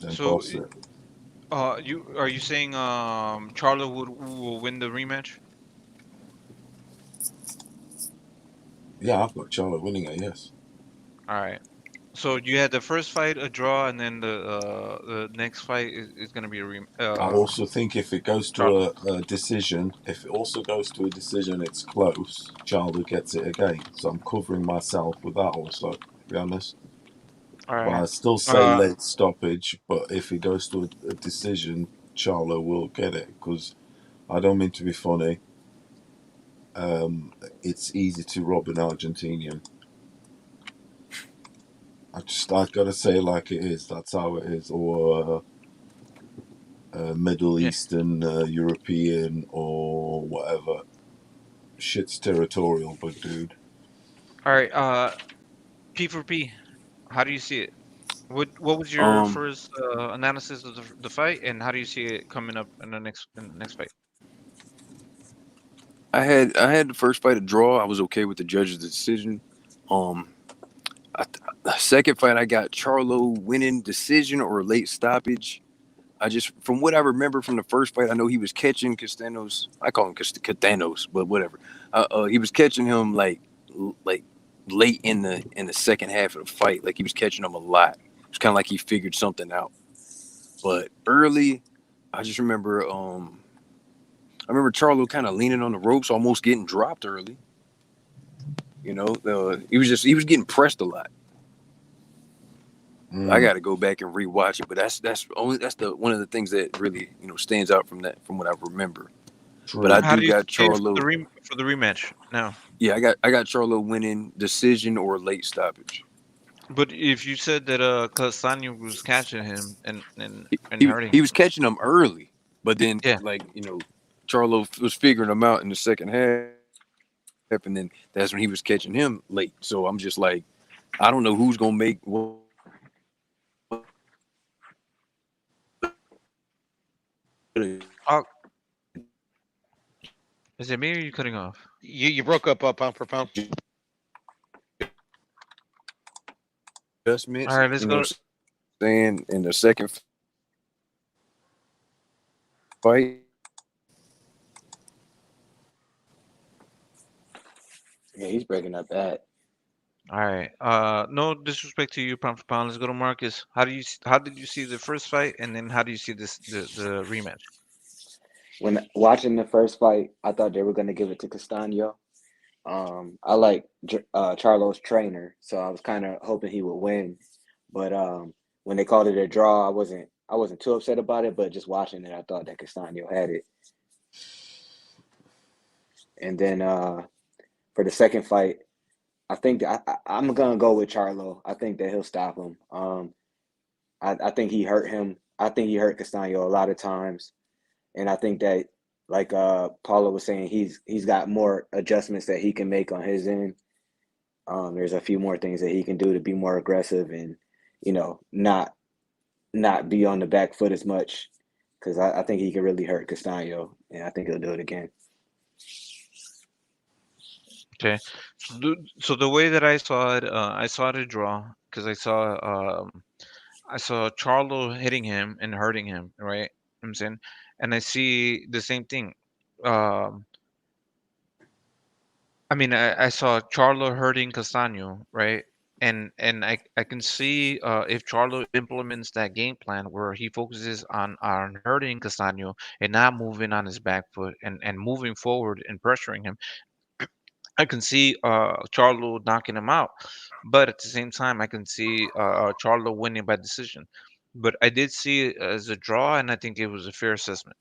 and boss it. are you saying Charlo will win the rematch? Yeah, I've got Charlo winning it. Yes. All right. So you had the first fight a draw, and then the next fight is going to be a rematch. I also think if it goes to a decision, it's close. Charlo gets it again. So I'm covering myself with that also, to be honest. All right. But I still say late stoppage. But if it goes to a decision, Charlo will get it. Because I don't mean to be funny. It's easy to rob an Argentinian. I've got to say it like it is. That's how it is. Or Middle Eastern, European, or whatever. Shit's territorial, but dude. All right. P for P. How do you see it? What was your Um, first analysis of the fight, and how do you see it coming up in the next fight? I had the first fight a draw. I was okay with the judge's decision. Um, the second fight I got Charlo winning decision or late stoppage. I just, from what I remember from the first fight, I know he was catching Castanos. I call him Castanos, but whatever. He was catching him like late in the second half of the fight. Like he was catching him a lot. It's kind of like he figured something out. But early, I just remember. I remember Charlo kind of leaning on the ropes, almost getting dropped early. He was getting pressed a lot. I got to go back and rewatch it, but that's the one of the things that really stands out from what I remember. But I How do do you got see it for the Charlo. rematch now? Yeah, I got Charlo winning decision or late stoppage. But if you said that Castaño was catching him and He hurting he him, was catching them early, but then yeah. Charlo was figuring them out in the second half, and then that's when he was catching him late. So I'm just like, I don't know who's gonna make what. Oh, is it me or you cutting off? You broke up pound for pound. All Adjustments, right, let's go. saying in the second fight. Yeah, he's breaking up bad. All right. No disrespect to you, pound for pound. Let's go to Marcus. How did you see the first fight, and then how do you see the rematch? When watching the first fight, I thought they were going to give it to Castano. I like Charlo's trainer, so I was kind of hoping he would win. But when they called it a draw, I wasn't too upset about it. But just watching it, I thought that Castano had it. And then for the second fight, I think that I'm gonna go with Charlo. I think that he'll stop him. I think he hurt him. I think he hurt Castano a lot of times, and I think that, like Paula was saying, he's got more adjustments that he can make on his end. There's a few more things that he can do to be more aggressive and not be on the back foot as much, because I think he can really hurt Castano, and I think he'll do it again. Okay. So the way that I saw it a draw because I saw Charlo hitting him and hurting him, right? I'm saying, and I see the same thing. Um, I mean, I saw Charlo hurting Castano, right? And I can see if Charlo implements that game plan where he focuses on hurting Castano and not moving on his back foot and moving forward and pressuring him, I can see Charlo knocking him out. But at the same time, I can see Charlo winning by decision. But I did see it as a draw, and I think it was a fair assessment.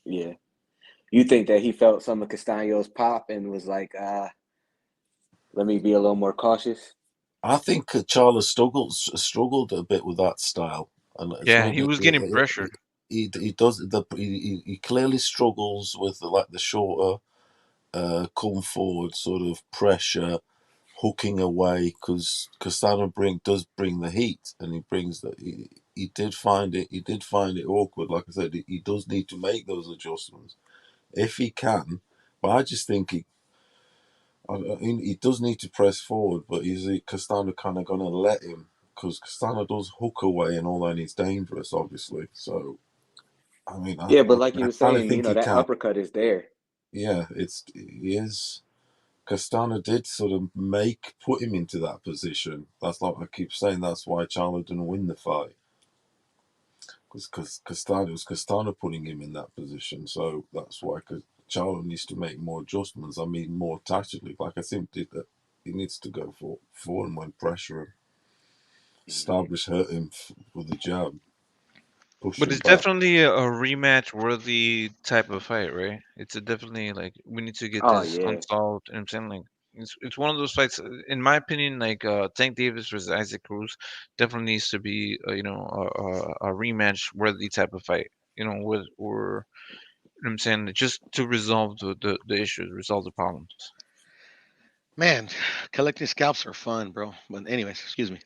Yeah. You think that he felt some of Castano's pop and was like, let me be a little more cautious? I think Charles struggled a bit with that style, and it's Yeah, he maybe was getting pressured. he does he clearly struggles with the shorter, come forward sort of pressure, hooking away because Castano does bring the heat, and he brings the he did find it awkward. Like I said, he does need to make those adjustments if he can, but I just think he does need to press forward, but is Castano kind of going to let him? Because Castano does hook away and all that, and he's dangerous, obviously. So, I mean, Yeah, but like you I were kind of saying, think he that can. uppercut is there. Yeah, he is. Castano did sort of put him into that position. That's like I keep saying. That's why Charlo didn't win the fight, because Castano putting him in that position. So that's why Charlo needs to make more adjustments. I mean, more tactically. Like I think did that. He needs to go for him when pressure Hmm. establish hurt him with the jab, push But him it's back. definitely a rematch worthy type of fight, right? It's a definitely like we need to get Oh this yeah, unsolved. And I'm saying like it's one of those fights. In my opinion, like Tank Davis versus Isaac Cruz definitely needs to be a rematch worthy type of fight. With or I'm saying just to resolve the issues, resolve the problems. Man, collecting scalps are fun, bro. But anyways, excuse me.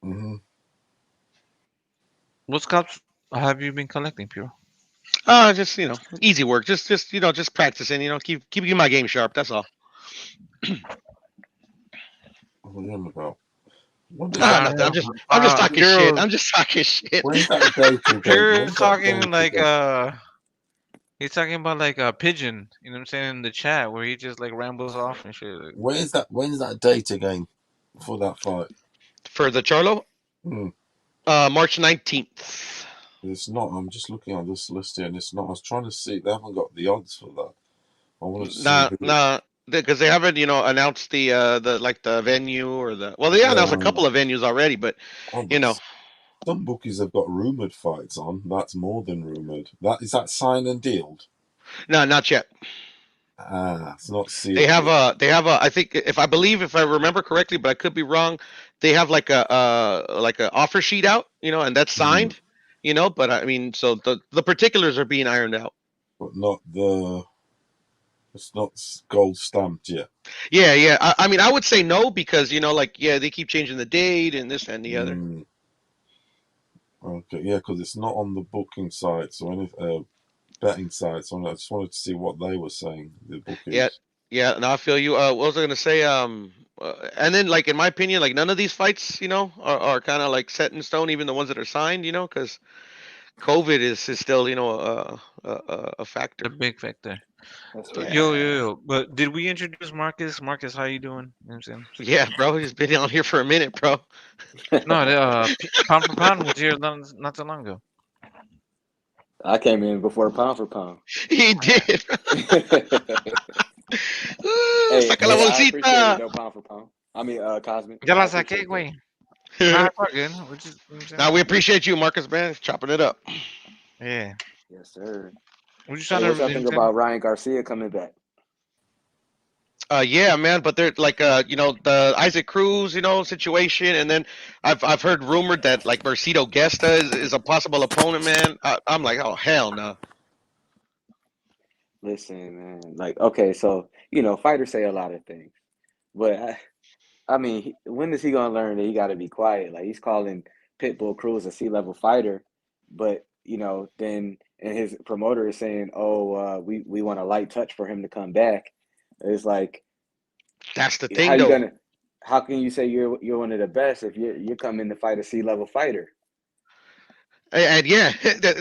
Hmm. What scalps have you been collecting, Pure? Just easy work. Just just practicing. Keeping my game sharp. That's all. What are you on about? What does Ah, that? nothing. I'm just talking shit. Pure I'm just talking shit. When's that dating game? Pure is When's that talking dating like game? he's talking about like a pigeon, you know what I'm saying, in the chat where he just like rambles off and shit. When's that date again for that fight? For the Charlo, Hmm. March 19th. It's not. I'm just looking on this list here, and it's not. I was trying to see. They haven't got the odds for that. I want to see Nah, who. nah, because they haven't, announced the venue or the. Well, they announced a couple of venues already, but Oh, you know, but some bookies have got rumored fights on. That's more than rumored. That signed and dealed. no, not yet. It's not They sealed have yet. I think if I remember correctly, but I could be wrong. They have like a offer sheet out, and that's Hmm. signed, But I mean, so the particulars are being ironed out. But not the. It's not gold stamped yet. Yeah, yeah. I mean, I would say no because they keep changing the date and this and the other. Hmm. Okay, yeah, because it's not on the booking sites or any betting sites. I just wanted to see what they were saying. The Yeah, bookies. yeah. No, I feel you. What was I gonna say? And then like in my opinion, like none of these fights, are kind of like set in stone, even the ones that are signed, because COVID is still, a The factor. big factor. That's Yeah, Yo. But did we introduce Marcus? Marcus, how you doing? You know what I'm saying? yeah, bro. He's been on here for a minute, bro. No, pound for pound was here not too long ago. I came in before pound for pound. He did. Saca la I appreciate it bolsita. though, pound for pound. I mean, Cosmic. Ya I la saqué, appreciate that. güey. Nah, it's all good. We're just, you know what I'm Now saying? we appreciate you, Marcus, man, chopping it up. Yeah. Yes, sir. We're just Hey, trying to, what y'all you know think what I'm saying? about Ryan Garcia coming back? Yeah, man, but they're like, the Isaac Cruz, situation, and then I've heard rumored that like Mercito Gesta is a possible opponent, man. I'm like, oh hell no. Listen, man. Like, okay, so fighters say a lot of things, but I mean, when is he gonna learn that he got to be quiet? Like he's calling Pitbull Cruz a C-level fighter, but then and his promoter is saying, "Oh, we want a light touch for him to come back." It's like, That's the how thing, you though. gonna? How can you say you're one of the best if you're coming to fight a C-level fighter? And yeah,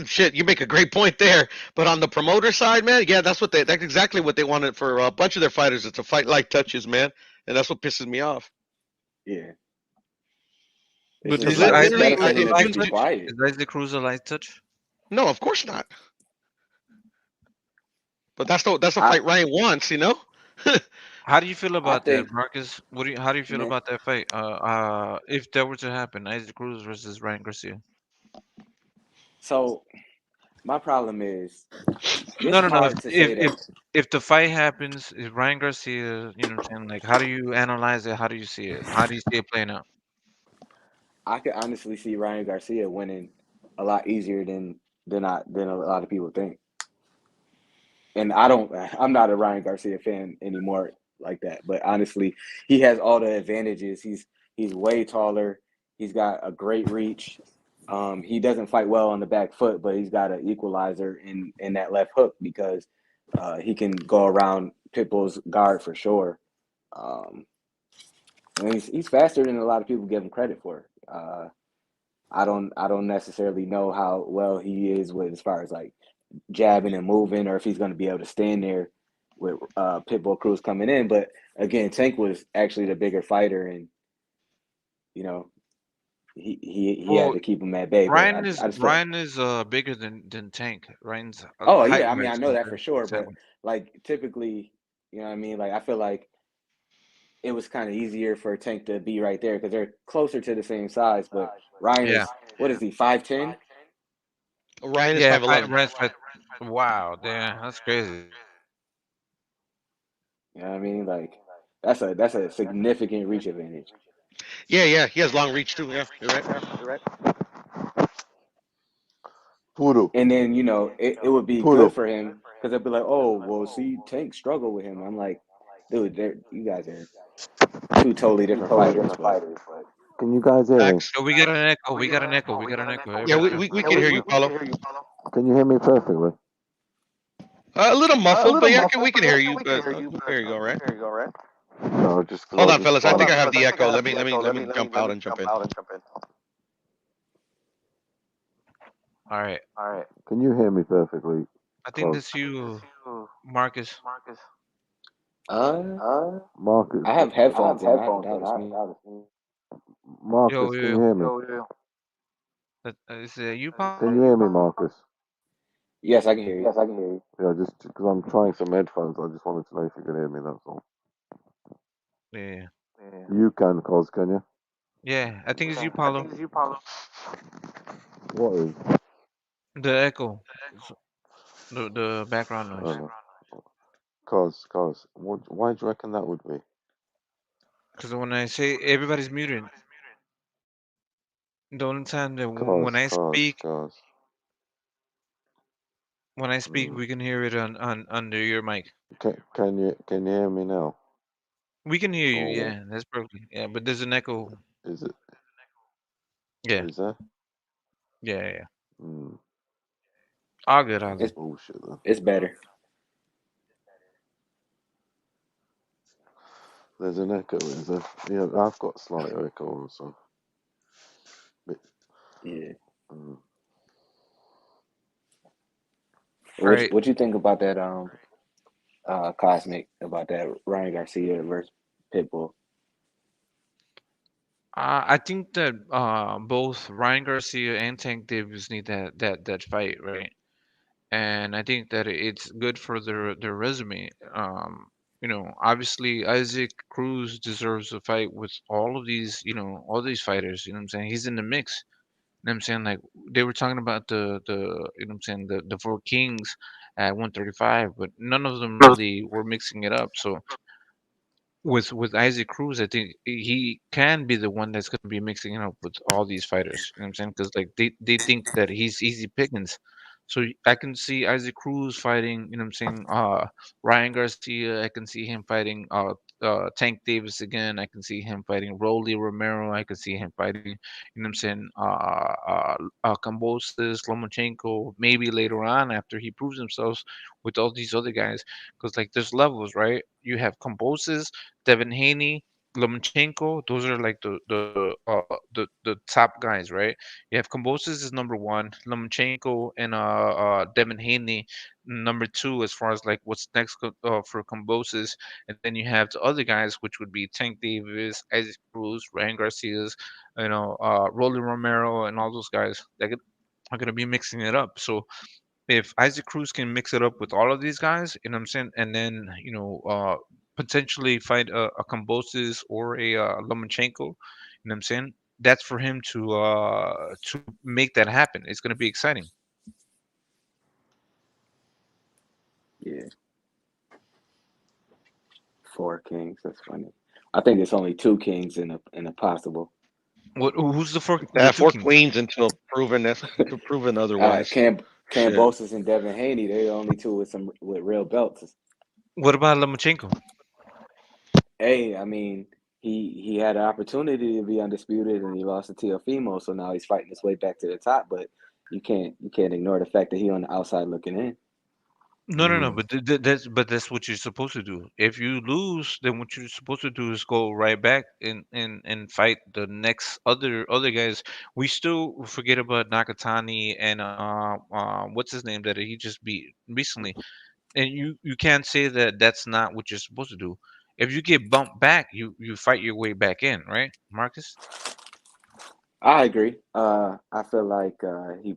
shit, you make a great point there. But on the promoter side, man, yeah, that's exactly what they wanted for a bunch of their fighters. It's to fight light touches, man, and that's what pisses me off. Yeah, it's But just Is like it's Isaac better Cruz for a him to light just be touch? quiet. Is Isaac Cruz a light touch? No, of course not. But that's the I fight Ryan wants. How do you feel I about that, think, Marcus? How do you feel man. about that fight? If that were to happen, Isaac Cruz versus Ryan Garcia. So my problem is it's No. hard to say that. If the fight happens, if Ryan Garcia, you know what I'm saying, like how do you analyze it? How do you see it? How do you see it playing out? I could honestly see Ryan Garcia winning a lot easier than a lot of people think. And I'm not a Ryan Garcia fan anymore like that. But honestly, he has all the advantages. He's way taller. He's got a great reach. He doesn't fight well on the back foot, but he's got an equalizer in that left hook because he can go around Pitbull's guard for sure. Um, and he's faster than a lot of people give him credit for. I don't necessarily know how well he is with as far as like jabbing and moving, or if he's going to be able to stand there with Pitbull Cruz coming in. But again, Tank was actually the bigger fighter, and you know he had Well, to keep him at bay. But I just felt, Ryan is bigger than Tank. Ryan's oh height yeah, I mean I wise know that for compared sure. to Tank. But like typically, you know what I mean. Like I feel like it was kind of easier for Tank to be right there because they're closer to the same size. But Ryan Yeah, is, what is he, 5'10"? Ryan is yeah. 5'11". Ryan's fight. Wow, damn, that's crazy. You know what I mean? Like that's a significant reach advantage. Yeah, yeah, he has long reach too. Yeah, you're right. Puro. And then, it would be good Puro. for him because they'd be like, oh, well, see, Tank struggle with him. I'm like, dude, you guys are two totally different fighters, but Can you guys hear me? Facts. Oh, we got an echo. We got an echo. We got an echo. Yeah, Everybody chill. we can hear you, Paulo. Can you hear me perfectly? A little muffled, but yeah, we can hear you. But there you go, right? No, just because Hold I on, just fellas. I find. think I have the echo. Let me jump out and jump in. All right. Can you hear me perfectly? I think Cause that's you, Marcus. Marcus, I have headphones in. I doubt it's me. Yo, Marcus, yo, can you yo. hear me? Is it you, Paul? Can you hear me, Marcus? Yes, I can hear you. Yeah, just because I'm trying some headphones, I just wanted to know if you could hear me. That's all. Yeah. You can, cause can you? Yeah, I think it's you, Paulo. What is? The echo. The background I noise. don't know. Cause, why do you reckon that would be? Because when I say everybody's muted, the only time that Cause, cause, cause. when I speak, we can hear it on under your mic. Can you hear me now? We can hear you. Or Yeah, that's perfect. Yeah, but there's an echo. is it? Yeah. Is there? Yeah. Hmm. All good. All That's good. bullshit then. It's better. There's an echo, is there? Yeah, I've got slight echo also. But, Yeah. mm. All right. What you think about that Cosmic, about that Ryan Garcia versus Pitbull? I think that both Ryan Garcia and Tank Davis need that fight, right? And I think that it's good for their resume. Obviously Isaac Cruz deserves a fight with all of these, all these fighters. You know what I'm saying? He's in the mix. You know what I'm saying? Like they were talking about the you know what I'm saying, the four kings at 135, but none of them really were mixing it up. So with Isaac Cruz, I think he can be the one that's going to be mixing it up with all these fighters. You know what I'm saying? Because like they think that he's easy pickings. So I can see Isaac Cruz fighting. You know what I'm saying? Ryan Garcia. I can see him fighting. Tank Davis again. I can see him fighting Rolly Romero. I can see him fighting. You know what I'm saying? Kambosos, Lomachenko. Maybe later on after he proves himself with all these other guys, because like there's levels, right? You have Kambosos, Devin Haney, Lomachenko. Those are like the top guys, right? You have Kambosos is number one, Lomachenko and Devin Haney number two as far as like what's next for Kambosos, and then you have the other guys, which would be Tank Davis, Isaac Cruz, Ryan Garcia's, Rolly Romero, and all those guys that are gonna be mixing it up. So if Isaac Cruz can mix it up with all of these guys, you know what I'm saying, and then potentially fight a Kambosos or a Lomachenko, you know what I'm saying, that's for him to make that happen. It's gonna be exciting. Yeah. Four kings. That's funny. I think it's only two kings in a possible. Who's the two Four kings? queens until proven otherwise. Shit. Kambosos and Devin Haney, they're the only two with real belts. What about Lomachenko? Hey, I mean, he had an opportunity to be undisputed and he lost to Teofimo, so now he's fighting his way back to the top. But you can't ignore the fact that he on the outside looking in. No. But that's what you're supposed to do. If you lose, then what you're supposed to do is go right back and fight the next other guys. We still forget about Nakatani and what's his name that he just beat recently. And you can't say that that's not what you're supposed to do. If you get bumped back, you fight your way back in, right, Marcus? I agree. I feel like he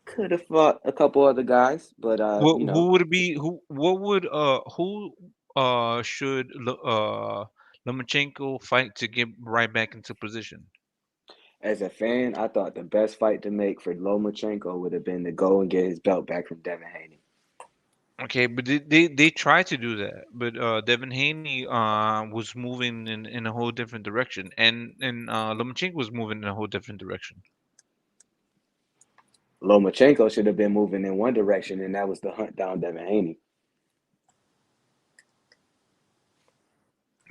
could have fought a couple other guys, but Who would it be? Who should Lomachenko fight to get right back into position? as a fan, I thought the best fight to make for Lomachenko would have been to go and get his belt back from Devin Haney. Okay, but they tried to do that, but Devin Haney was moving in a whole different direction, and Lomachenko was moving in a whole different direction. Lomachenko should have been moving in one direction, and that was to hunt down Devin Haney.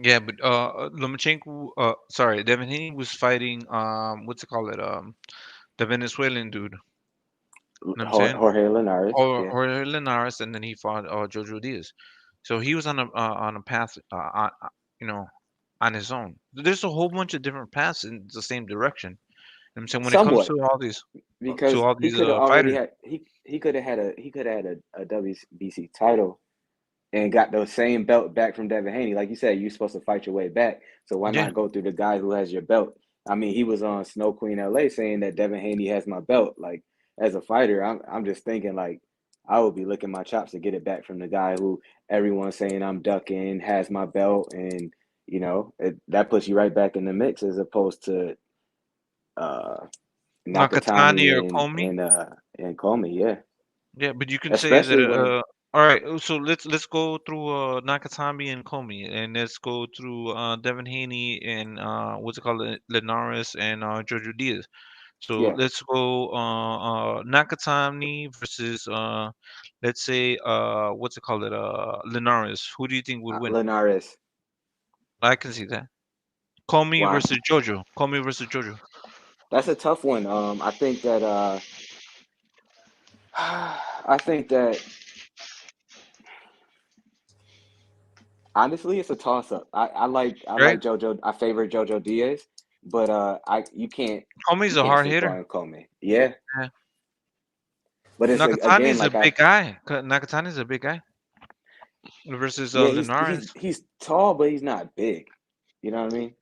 Yeah, but Lomachenko, sorry, Devin Haney was fighting what's it called it the Venezuelan dude. You know what I'm saying? Jorge Linares. Or Yeah. Jorge Linares, and then he fought Jojo Diaz. So he was on a path, you know, on his own. There's a whole bunch of different paths in the same direction. You know what I'm saying when it comes Somewhat, to because he could have already fighters. had he could have had a WBC title and got the same belt back from Devin Haney. Like you said, you're supposed to fight your way back. So why Yeah, not go through the guy who has your belt? I mean, he was on Snow Queen LA saying that Devin Haney has my belt. Like as a fighter, I'm just thinking like I would be licking my chops to get it back from the guy who everyone's saying I'm ducking has my belt, and that puts you right back in the mix as opposed to uh Nakatani Nakatani or and Comey. and Comey, yeah. Yeah, but you can say that. Especially when All right, so let's go through Nakatami and Comey, and let's go through Devin Haney and what's it called, Linares and Jojo Diaz. So yeah, let's go Nakatani versus let's say what's it called, Linares. Who do you think would win? Linares. I can see that. Comey Why? versus Jojo. Comey versus Jojo. That's a tough one. I think that I think that honestly, it's a toss up. I Right? like JoJo. I favor JoJo Diaz, but I Comey's you a can't hard sleep hitter. on Comey. Yeah, Yeah. but it's again Nakatani's a like big guy. Nakatani's a big guy versus yeah, Linares. he's tall, but he's not big. You know what I mean?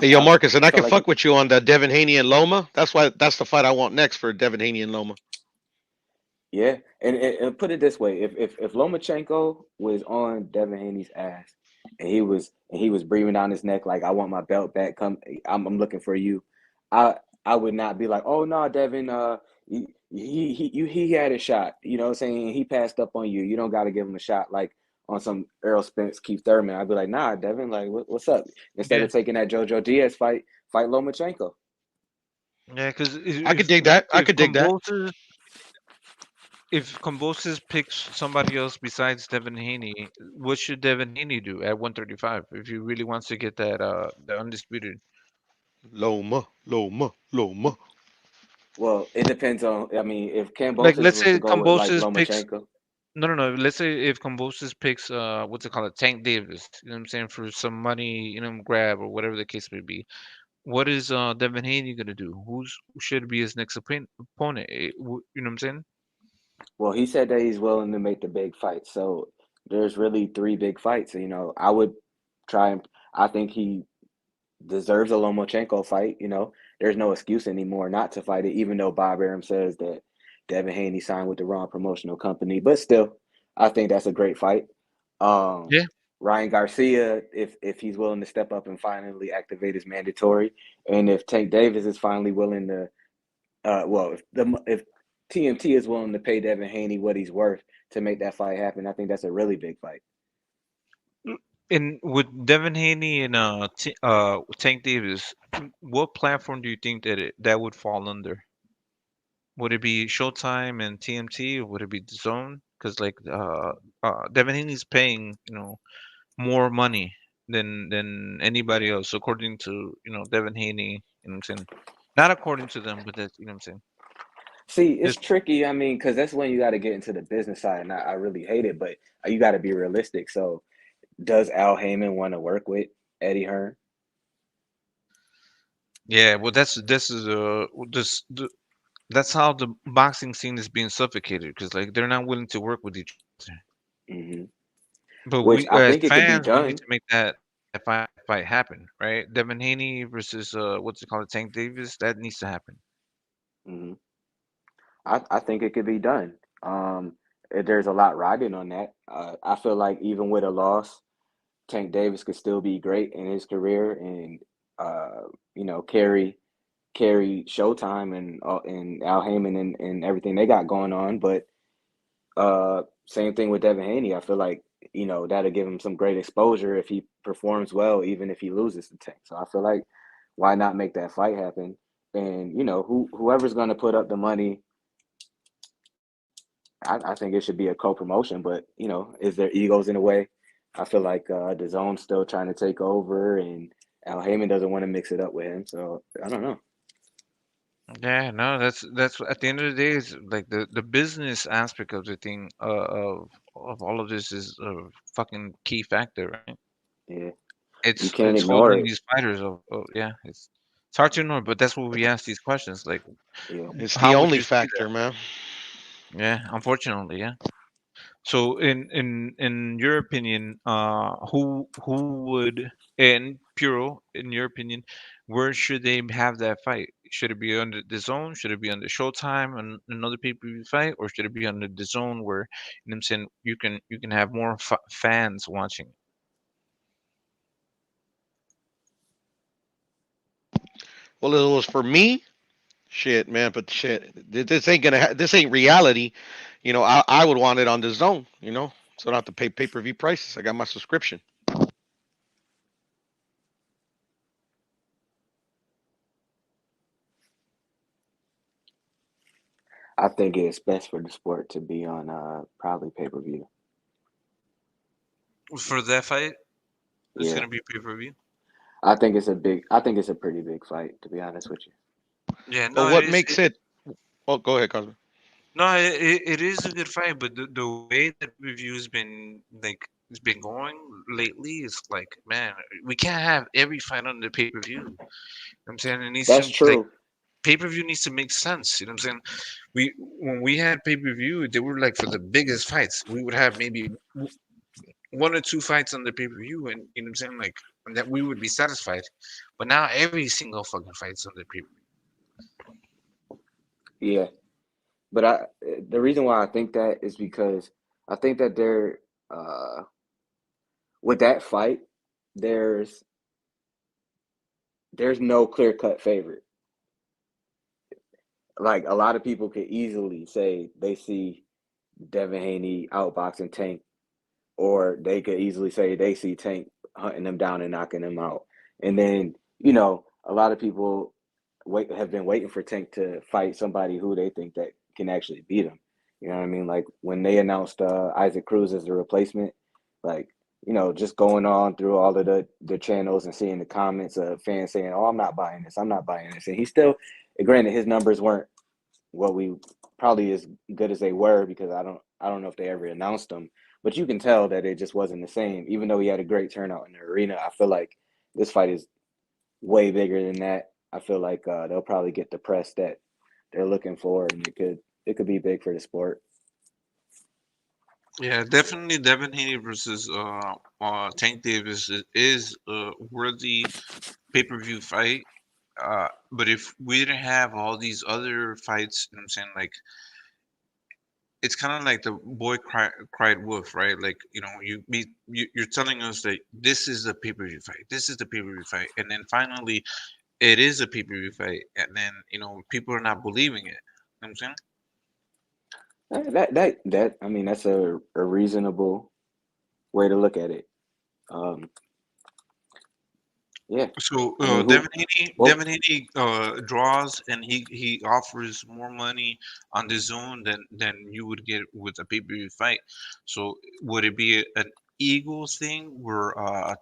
Hey, yo, I Marcus, and I feel can like fuck with you on the Devin Haney and Loma. That's the fight I want next for Devin Haney and Loma. yeah, and put it this way: if Lomachenko was on Devin Haney's ass, and he was breathing down his neck like I want my belt back, I'm looking for you, I would not be like, oh no, Devin, he had a shot, you know what I'm saying, he passed up on you. You don't got to give him a shot like on some Errol Spence, Keith Thurman. I'd be like, nah, Devin, like what's up? Instead Yeah. of taking that JoJo Diaz fight Lomachenko. Yeah, because I could dig that. I if could dig that. Kambosos picks somebody else besides Devin Haney, what should Devin Haney do at 135 if he really wants to get that the undisputed? Loma, Loma, Loma. Well, it depends on. I mean, if Like Kambosos let's was to say go with like Kambosos picks Lomachenko, no. Let's say if Kambosos picks what's it called, Tank Davis, you know what I'm saying, for some money, grab or whatever the case may be. What is Devin Haney gonna do? Who should be his next opponent? You know what I'm saying? well, he said that he's willing to make the big fight. So there's really three big fights. I would try and. I think he deserves a Lomachenko fight. There's no excuse anymore not to fight it, even though Bob Arum says that Devin Haney signed with the wrong promotional company. But still, I think that's a great fight. Um, Yeah. Ryan Garcia, if he's willing to step up and finally activate his mandatory, and if Tank Davis is finally willing to, if TMT is willing to pay Devin Haney what he's worth to make that fight happen, I think that's a really big fight. And with Devin Haney and Tank Davis, what platform do you think that would fall under? Would it be Showtime and TMT, or would it be the Zone? Because like Devin Haney's paying more money than anybody else, according to Devin Haney. You know what I'm saying? Not according to them, but that's what I'm saying. See, it's Just tricky. I mean, because that's when you got to get into the business side, and I really hate it, but you got to be realistic. So, does Al Heyman want to work with Eddie Hearn? yeah. Well, that's how the boxing scene is being suffocated because like they're not willing to work with each other. Hmm. But Which we I as think it could be fans, we need done. to make that fight happen, right? Devin Haney versus what's it called, Tank Davis. That needs to happen. Hmm. I think it could be done. There's a lot riding on that. I feel like even with a loss, Tank Davis could still be great in his career and carry Showtime and Al Heyman and everything they got going on. But same thing with Devin Haney. I feel like that'll give him some great exposure if he performs well, even if he loses the Tank. So I feel like why not make that fight happen? And whoever's going to put up the money, I think it should be a co-promotion. But is there egos in the way? I feel like the zone's still trying to take over, and Al Heyman doesn't want to mix it up with him. So I don't know. Yeah, no, that's at the end of the day, is like the business aspect of the thing, of all of this is a fucking key factor, right? Yeah, you can't It's ignore holding it. these fighters yeah, it's hard to ignore, but that's what we ask these questions, like, Yeah, It's the how would only you see factor, man. that? Yeah, unfortunately, yeah. So in your opinion, who would, in Puro, in your opinion, where should they have that fight? Should it be under the zone? Should it be under Showtime and another pay-per-view fight, or should it be under the zone where, you know what I'm saying, you can have more fans watching? Well, it was for me. Shit, man, but shit, this ain't this ain't reality. I would want it on the zone. So I don't have to pay pay-per-view prices. I got my subscription. I think it's best for the sport to be on probably pay-per-view. For that fight, it's Yeah, gonna be pay-per-view. I think it's a pretty big fight, to be honest with you. Yeah, Well, no, it what is. makes it? Oh, go ahead, Cosmo. No, it is a good fight, but the way that review's been, like, it's been going lately is like, man, we can't have every fight on the pay-per-view. I'm saying it needs That's to, like, true. pay-per-view needs to make sense. You know what I'm saying? When we had pay-per-view, they were like for the biggest fights. We would have maybe one or two fights on the pay-per-view, and you know what I'm saying, like, and that we would be satisfied. But now every single fucking fight's on the pay-per-view. Yeah, but the reason why I think that is because I think that uh with that fight there's no clear-cut favorite. Like a lot of people could easily say they see Devin Haney outboxing Tank, or they could easily say they see Tank hunting them down and knocking them out. And then, a lot of people have been waiting for Tank to fight somebody who they think that can actually beat him. You know what I mean? Like when they announced Isaac Cruz as the replacement, like, just going on through all of the channels and seeing the comments of fans saying, "Oh, I'm not buying this. I'm not buying this." And he still, granted, his numbers weren't what we probably as good as they were, because I don't know if they ever announced them, but you can tell that it just wasn't the same. Even though he had a great turnout in the arena, I feel like this fight is way bigger than that. I feel like they'll probably get the press that they're looking for, and it could be big for the sport. Yeah, definitely Devin Haney versus Tank Davis is a worthy pay-per-view fight. But if we didn't have all these other fights, you know what I'm saying, like, it's kind of like the boy cried wolf, right? Like, you're telling us that this is a pay-per-view fight, this is the pay-per-view fight, and then finally it is a pay-per-view fight, and then people are not believing it. You know what I'm saying? That I mean, that's a reasonable way to look at it. Yeah, So I mean, Devin Haney, well, draws, and he offers more money on the zone than you would get with a pay-per-view fight. So would it be an Eagles thing where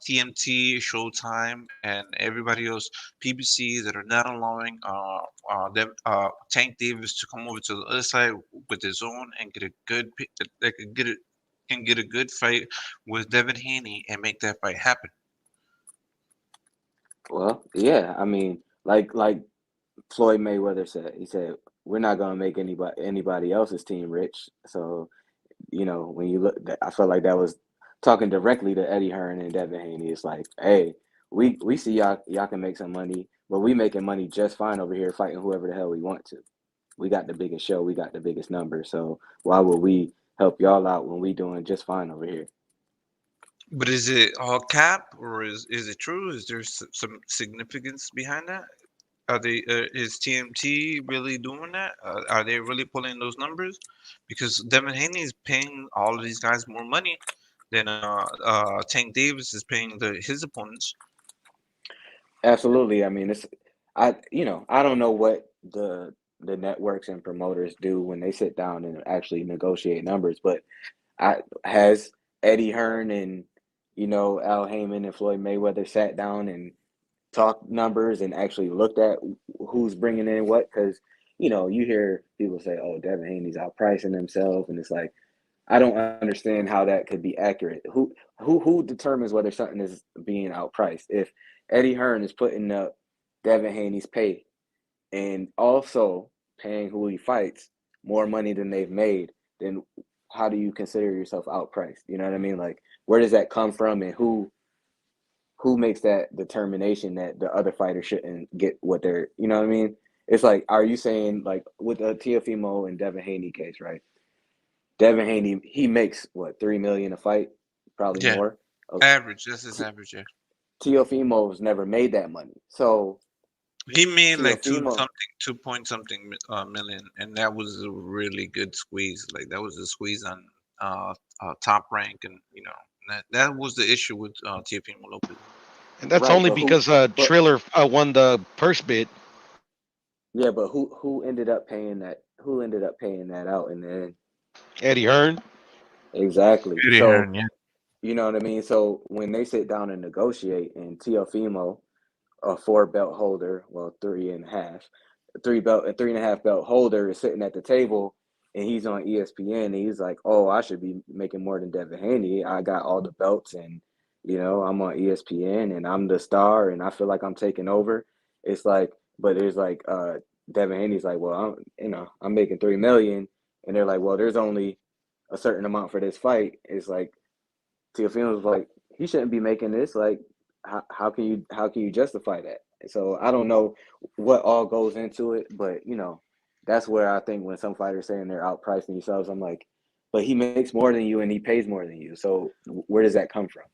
TMT, Showtime, and everybody else, PBC, that are not allowing Tank Davis to come over to the other side with his zone and get a good like get a good fight with Devin Haney and make that fight happen? well, yeah. I mean, like Floyd Mayweather said, he said, "We're not gonna make anybody else's team rich." So, when you look, I felt like that was talking directly to Eddie Hearn and Devin Haney. It's like, hey, we see y'all can make some money, but we making money just fine over here fighting whoever the hell we want to. We got the biggest show, we got the biggest numbers. So why would we help y'all out when we doing just fine over here? But is it all cap, or is it true? Is there some significance behind that? Are they is TMT really doing that? Are they really pulling those numbers? Because Devin Haney is paying all of these guys more money than Tank Davis is paying his opponents. Absolutely. I mean, I don't know what the networks and promoters do when they sit down and actually negotiate numbers, but has Eddie Hearn and Al Heyman and Floyd Mayweather sat down and talked numbers and actually looked at who's bringing in what? Because you hear people say, "Oh, Devin Haney's outpricing himself," and it's like, I don't understand how that could be accurate. Who determines whether something is being outpriced? If Eddie Hearn is putting up Devin Haney's pay and also paying who he fights more money than they've made, then how do you consider yourself outpriced? You know what I mean? Like, where does that come from, and who makes that determination that the other fighter shouldn't get what they're, you know what I mean? It's like, are you saying, like, with the Teofimo and Devin Haney case, right? Devin Haney, he makes what, $3 million a fight, probably Yeah, more. average. That's his average. Yeah, Teofimo's never made that money, so he made like Teofimo, 2 point something million, and that was a really good squeeze. Like that was a squeeze on top rank, and that was the issue with Teofimo Lopez. And that's right? only But because Triller won the purse bid. but who ended up paying that? Who ended up paying that out in the end? Eddie Hearn. Exactly. Eddie So Hearn, yeah. you know what I mean. So when they sit down and negotiate, and Teofimo, a 4 belt holder, well, 3.5, 3 belt, a 3.5 belt holder is sitting at the table, and he's on ESPN, and he's like, "Oh, I should be making more than Devin Haney. I got all the belts, and I'm on ESPN, and I'm the star, and I feel like I'm taking over." It's like, but there's like, Devin Haney's like, "Well, I'm making $3 million," and they're like, "Well, there's only a certain amount for this fight." It's like Teofimo's like, he shouldn't be making this. Like, how can you justify that? So I don't know what all goes into it, but that's where I think when some fighters saying they're outpricing themselves, I'm like, but he makes more than you and he pays more than you. So where does that come from?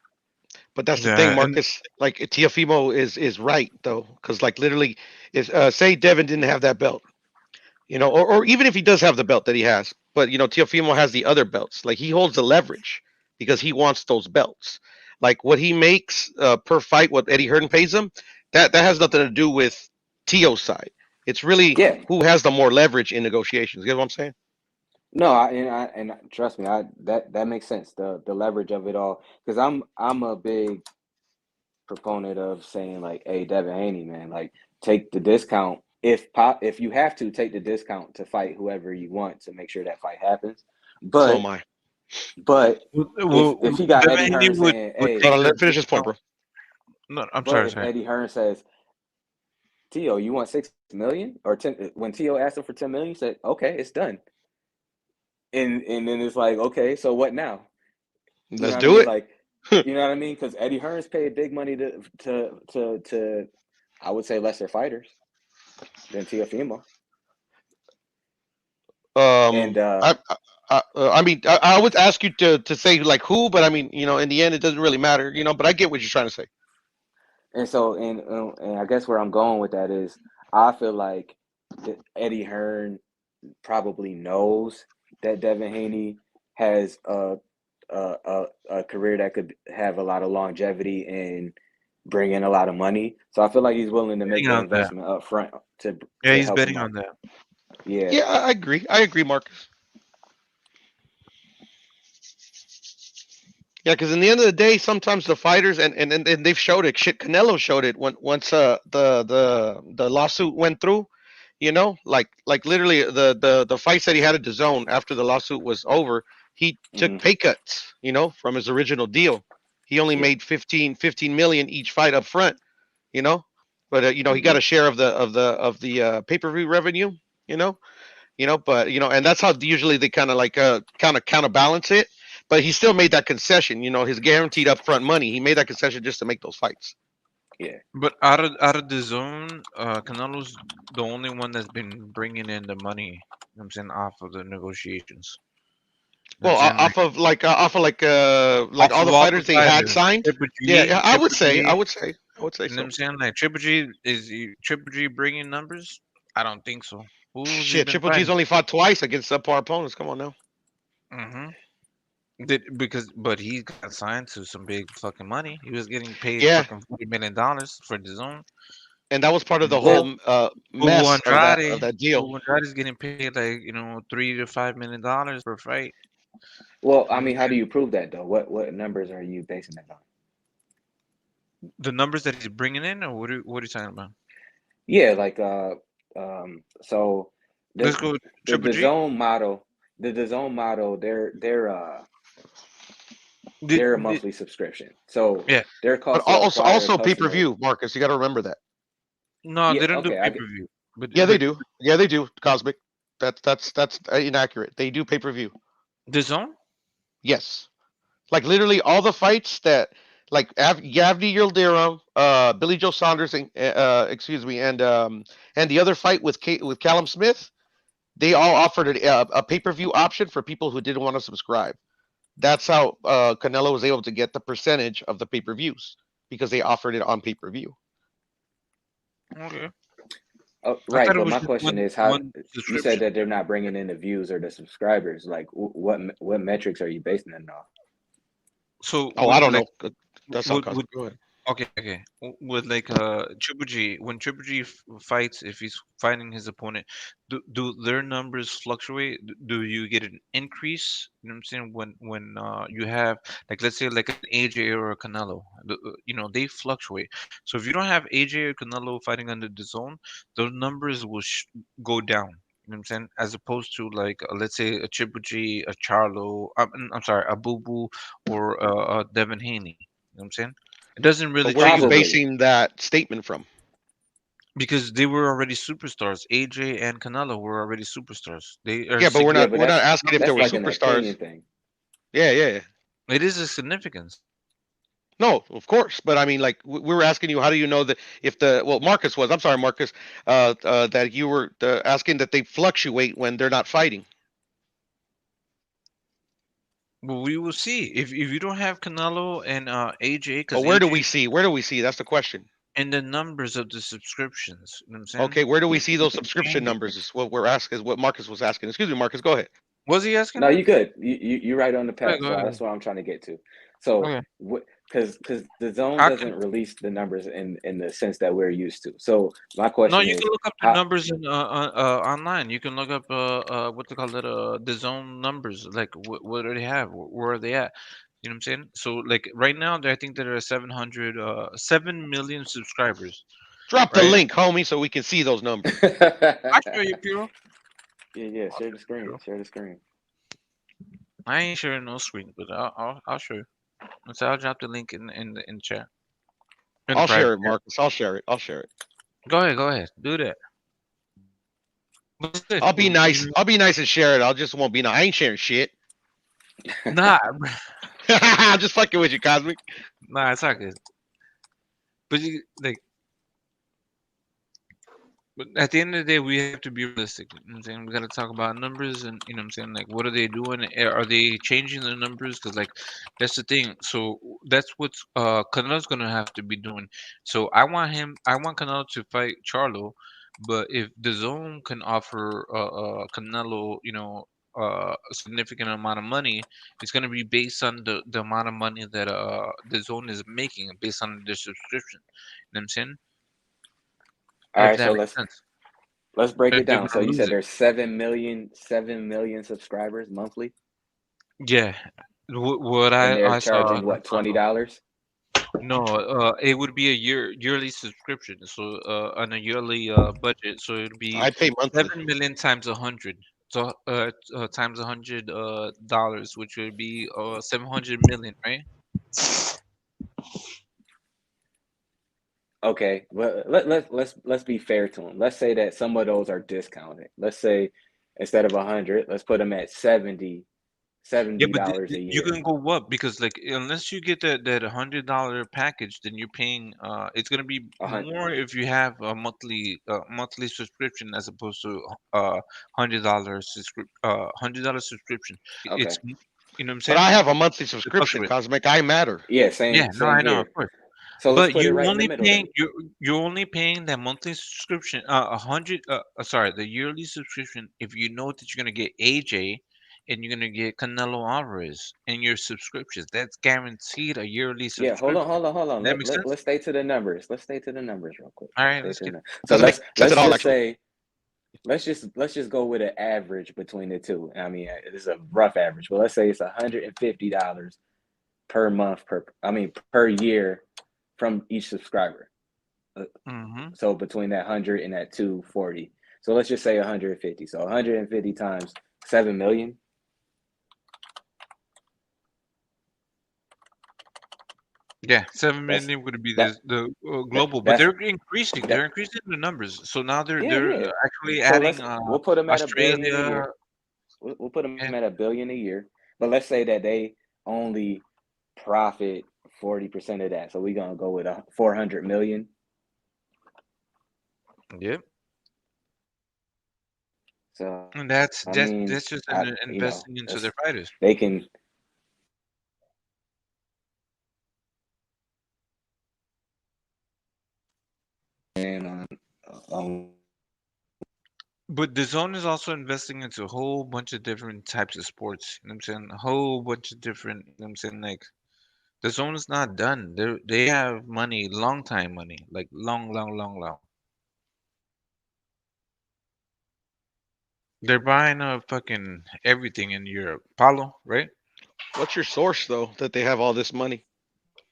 But that's the thing, Yeah, and Marcus. Like Teofimo is right though, because like literally, if say Devin didn't have that belt, or even if he does have the belt that he has, but Teofimo has the other belts. Like he holds the leverage because he wants those belts. Like what he makes per fight, what Eddie Hearn pays him, that has nothing to do with Teo's side. It's really Yeah, who has the more leverage in negotiations. You get what I'm saying? no, and trust me, that makes sense. The leverage of it all, because I'm a big proponent of saying like, hey, Devin Haney, man, like take the discount if you have to take the discount to fight whoever you want to make sure that fight happens. So am But I. but if he got Devin Eddie Haney Hearn saying, would hey, Hold take on, the let me finish this point, discount. bro. No, I'm but sorry, if sorry. Eddie Hearn says, Tio, you want 6 million or 10, when Tio asked him for 10 million, he said, okay, it's done. And then it's like, okay, so what now? You know Let's what I do mean? it. Like, you know what I mean? Because Eddie Hearn's paid big money to I would say lesser fighters than Teofimo. And I mean, I would ask you to say like who, but I mean, in the end, it doesn't really matter, But I get what you're trying to say. so and I guess where I'm going with that is I feel like Eddie Hearn probably knows that Devin Haney has a career that could have a lot of longevity and bring in a lot of money. So I feel like he's willing to make Betting that on that. investment up front Yeah, to he's help him betting out. on that. Yeah. Yeah, I agree. I agree, Marcus. Yeah, because in the end of the day, sometimes the fighters and they've showed it. Shit, Canelo showed it once the lawsuit went through. Like literally the fights that he had at the zone after the lawsuit was over, he took Mm-hmm. pay cuts. From his original deal. He only Yeah. made 15 million each fight up front. You know, but he got Mm-hmm. a share of the pay-per-view revenue. You know, but and that's how usually they kind of counterbalance it. But he still made that concession. His guaranteed upfront money. He made that concession just to make those fights. Yeah. But out of the zone, Canelo's the only one that's been bringing in the money. I'm saying off of the negotiations. I'm Well, saying like like off all of the all the fighters they had fighters, signed. Triple Yeah, G, yeah. I would Triple say, G. You know what so. I'm saying? Like Triple G bringing numbers? I don't think so. Who's he Shit, been Triple G's fighting? only fought twice against subpar opponents. Come on now. But he got signed to some big fucking money. He was getting paid Yeah, fucking $40 million for the zone. and that was part of the Well, whole Hugo mess of that Andrade, deal. Hugo Andrade's getting paid like $3 to $5 million per fight. Well, I mean, how do you prove that though? What numbers are you basing that on? The numbers that he's bringing in, or what are you talking about? Yeah, like so Let's the go the Triple the G. zone model, the zone model, Did, they're a did, monthly subscription. So yeah. their But cost to also acquire a also pay per customer. view, Marcus. You got to remember that. No, Yeah, they don't do okay, I pay get. per view. But Yeah, they but do. Yeah, they do. Cosmic. That's inaccurate. They do pay per view. the zone. Yes. Like literally all the fights that like Yavni Yildirim, Billy Joe Saunders, and excuse me, and the other fight with with Callum Smith, they all offered a pay per view option for people who didn't want to subscribe. That's how Canelo was able to get the percentage of the pay per views because they offered it on pay per view. Okay. Oh, I right, thought it but was my just question one is, how one you said subscription. that they're not bringing in the views or the subscribers? Like, what metrics are you basing it off? So Oh, with I don't like know. That's on with Cosmic. Go ahead. okay, okay. With like Triple G, when Triple G fights, if he's fighting his opponent, do their numbers fluctuate? Do you get an increase? You know what I'm saying? When you have, like, let's say like an AJ or a Canelo, they fluctuate. So if you don't have AJ or Canelo fighting under the zone, those numbers will go down. You know what I'm saying? As opposed to like let's say a Triple G, a Charlo, I'm sorry, a Boo Boo, or Devin Haney. You know what I'm saying? It doesn't really But where are you change them Probably. basing that statement from? because they were already superstars. AJ and Canelo were already superstars. They are Yeah, but Yeah, significant but we're not asking if they that's were like an superstars. opinion thing. Yeah, yeah. It is a significance. No, of course, but I mean, like we were asking you, how do you know that if Marcus was? I'm sorry, Marcus, that you were asking that they fluctuate when they're not fighting. Well, we will see if you don't have Canelo and AJ, But because where do AJ we see? Where do we see? That's the question. and the numbers of the subscriptions. You know what I'm saying? Okay, where do we see those They subscription change them. numbers? Is what we're asking. Is what Marcus was asking. Excuse me, Marcus. Go ahead. Was he asking No, that? you good. You're right on the Go ahead, path. go So ahead. that's what I'm trying to get to. So, Okay. because the zone I can doesn't release the numbers in the sense that we're used to. So my no, question you is, can look up the how? numbers in online. You can look up what they call it the zone numbers. Like what do they have? Where are they at? You know what I'm saying? So like right now, I think there are 7 million subscribers, Drop the right? link, homie, so we can see those numbers. I show you, Piro. Yeah, I'll share show the you, screen. Piro. Share the screen. I ain't sharing no screen, but I'll show you. So I'll drop the link in the chat in the I'll private share it, chat. Marcus. I'll share it. I'll share it. Go ahead, do that. What's this? I'll be nice. I'll be nice and share it. I just won't be nice. I ain't sharing shit. Nah, I'm just fucking with you, Cosmic. nah, it's not good. But you like. But at the end of the day, we have to be realistic. You know what I'm saying? We got to talk about numbers and, you know what I'm saying? Like, what are they doing? Are they changing the numbers? Because, like, that's the thing. So that's what Canelo's going to have to be doing. So I want Canelo to fight Charlo. But if the zone can offer Canelo, a significant amount of money, it's going to be based on the amount of money that the zone is making based on the subscription. You know what I'm saying? All If right, that so makes sense. let's break If it they're down. So gonna you lose said it. there's 7 million subscribers monthly, Yeah. What and they're I saw charging on what, $20? no, it would be a yearly subscription. So on a yearly budget, so it'd be I pay monthly. 7 million times 100. So times $100, which would be 700 million, right? Okay, well let's be fair to them. Let's say that some of those are discounted. Let's say instead of 100, let's put them at 70 Yeah, but dollars a you year. can go up because like unless you get that $100 package, then you're paying. It's gonna be A hundred. more if you have a monthly subscription as opposed to $100 subscription. Okay. It's you know what I'm But saying? I have a monthly It subscription, fluctuates. Cosmic. I matter. Yeah, Yeah, same no, same I know, here. of course. So let's But put it you're right in the only middle paying then. you're only paying that monthly subscription, the yearly subscription if you know that you're gonna get AJ and you're gonna get Canelo Alvarez in your subscriptions. That's guaranteed a yearly Yeah, hold on, subscription. hold on, hold on. That Let, makes let, sense? let's stay to the numbers. Let's stay to the numbers real quick. All Let's right, stay let's to the get numbers. So Cosmic says it let's all, just actually. say let's just go with an average between the two. I mean, it's a rough average, but let's say it's $150 per month per year from each subscriber. So between that 100 and that 240. So let's just say 150. So 150 times 7 million. Yeah, 7 That's million would be that the that global, but that's they're increasing. They're that. increasing the numbers. So now Yeah, yeah. actually So adding we'll put them at $1 billion a Australia. year. We'll put them Yeah. at $1 billion a year. But let's say that they only profit 40% of that. So we're gonna go with 400 million. Yep. So And that's I that's mean, that's just investing into their fighters. they can. And But the zone is also investing into a whole bunch of different types of sports. You know what I'm saying? A whole bunch of different, you know what I'm saying? Like the zone is not done. They have money, long time money. Like long, long, long, long. They're buying up fucking everything in Europe. Paulo, right? What's your source though that they have all this money?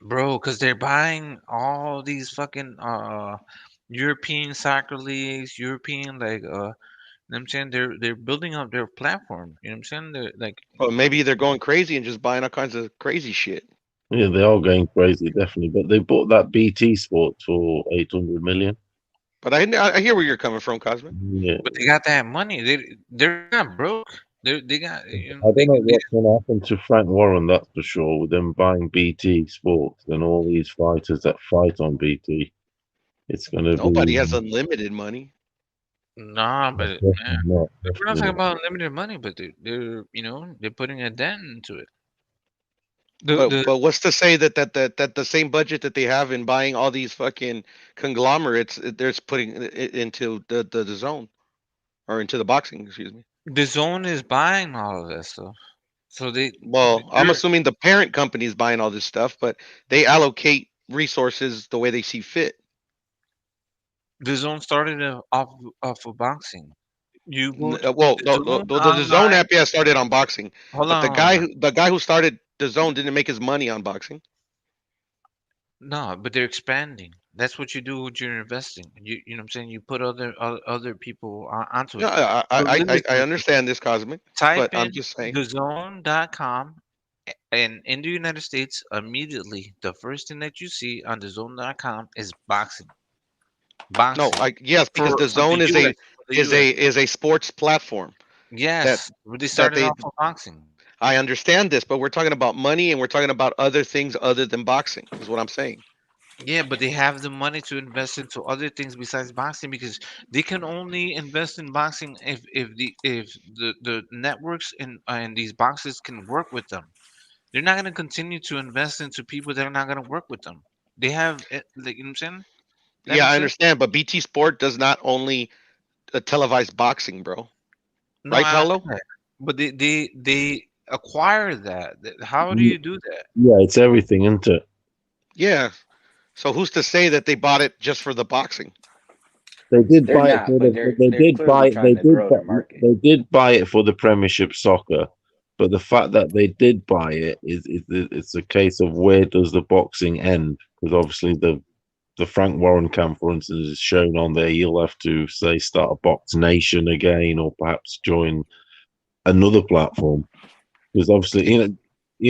Bro, because they're buying all these fucking European soccer leagues, European like you know what I'm saying? They're building up their platform. You know what I'm saying? They're like Or maybe they're going crazy and just buying all kinds of crazy shit. Yeah, they are going crazy, definitely. But they bought that BT Sport for 800 million. But I hear where you're coming from, Cosmic. Yeah, but they got that money. They're not broke. They got you know, I don't know what's going to happen to Frank Warren. That's for sure. With them buying BT Sports and all these fighters that fight on BT, it's going to Nobody be has unlimited money. nah, but definitely not. we're not Definitely talking not. about unlimited money, but they're you know they're putting a dent into it. The But what's to say that the same budget that they have in buying all these fucking conglomerates, they're putting it into the zone or into the boxing, excuse me. the zone is buying all of that stuff. So Well, I'm they're assuming the parent company is buying all this stuff, but they allocate resources the way they see fit. the zone started off of boxing. You go to Well, the the, zone the zone online. app yeah started on boxing, Hold but on, hold on. the guy who started the zone didn't make his money on boxing. No, but they're expanding. That's what you do when you're investing. You know what I'm saying? You put other people onto it. Yeah, So I listen, understand this, Cosmic, but type I'm in just saying. thezone.com and in the United States immediately the first thing that you see on thezone.com is boxing. No, Boxing. yes, because the For the zone US, for the US. is a sports platform that Yes, but they that started they. off with boxing. I understand this, but we're talking about money and we're talking about other things other than boxing. Is what I'm saying. Yeah, but they have the money to invest into other things besides boxing because they can only invest in boxing if the networks and these boxes can work with them. They're not gonna continue to invest into people that are not gonna work with them. They have like you know what I'm saying? That Yeah, I makes sense? understand, but BT Sport does not only televise boxing, bro. No, Right, I Paolo? understand that. But they acquire that. How do Yeah, you do that? it's everything, isn't it? Yeah. So who's to say that they bought it just for the boxing? They did They're buy it not, for but the. they're They they're did clearly buy. trying to grow their market. They did buy it for the Premiership Soccer, but the fact that they did buy it is it's a case of where does the boxing end? Because obviously the Frank Warren camp, for instance, is shown on there. You'll have to say start a Box Nation again, or perhaps join another platform. Because obviously,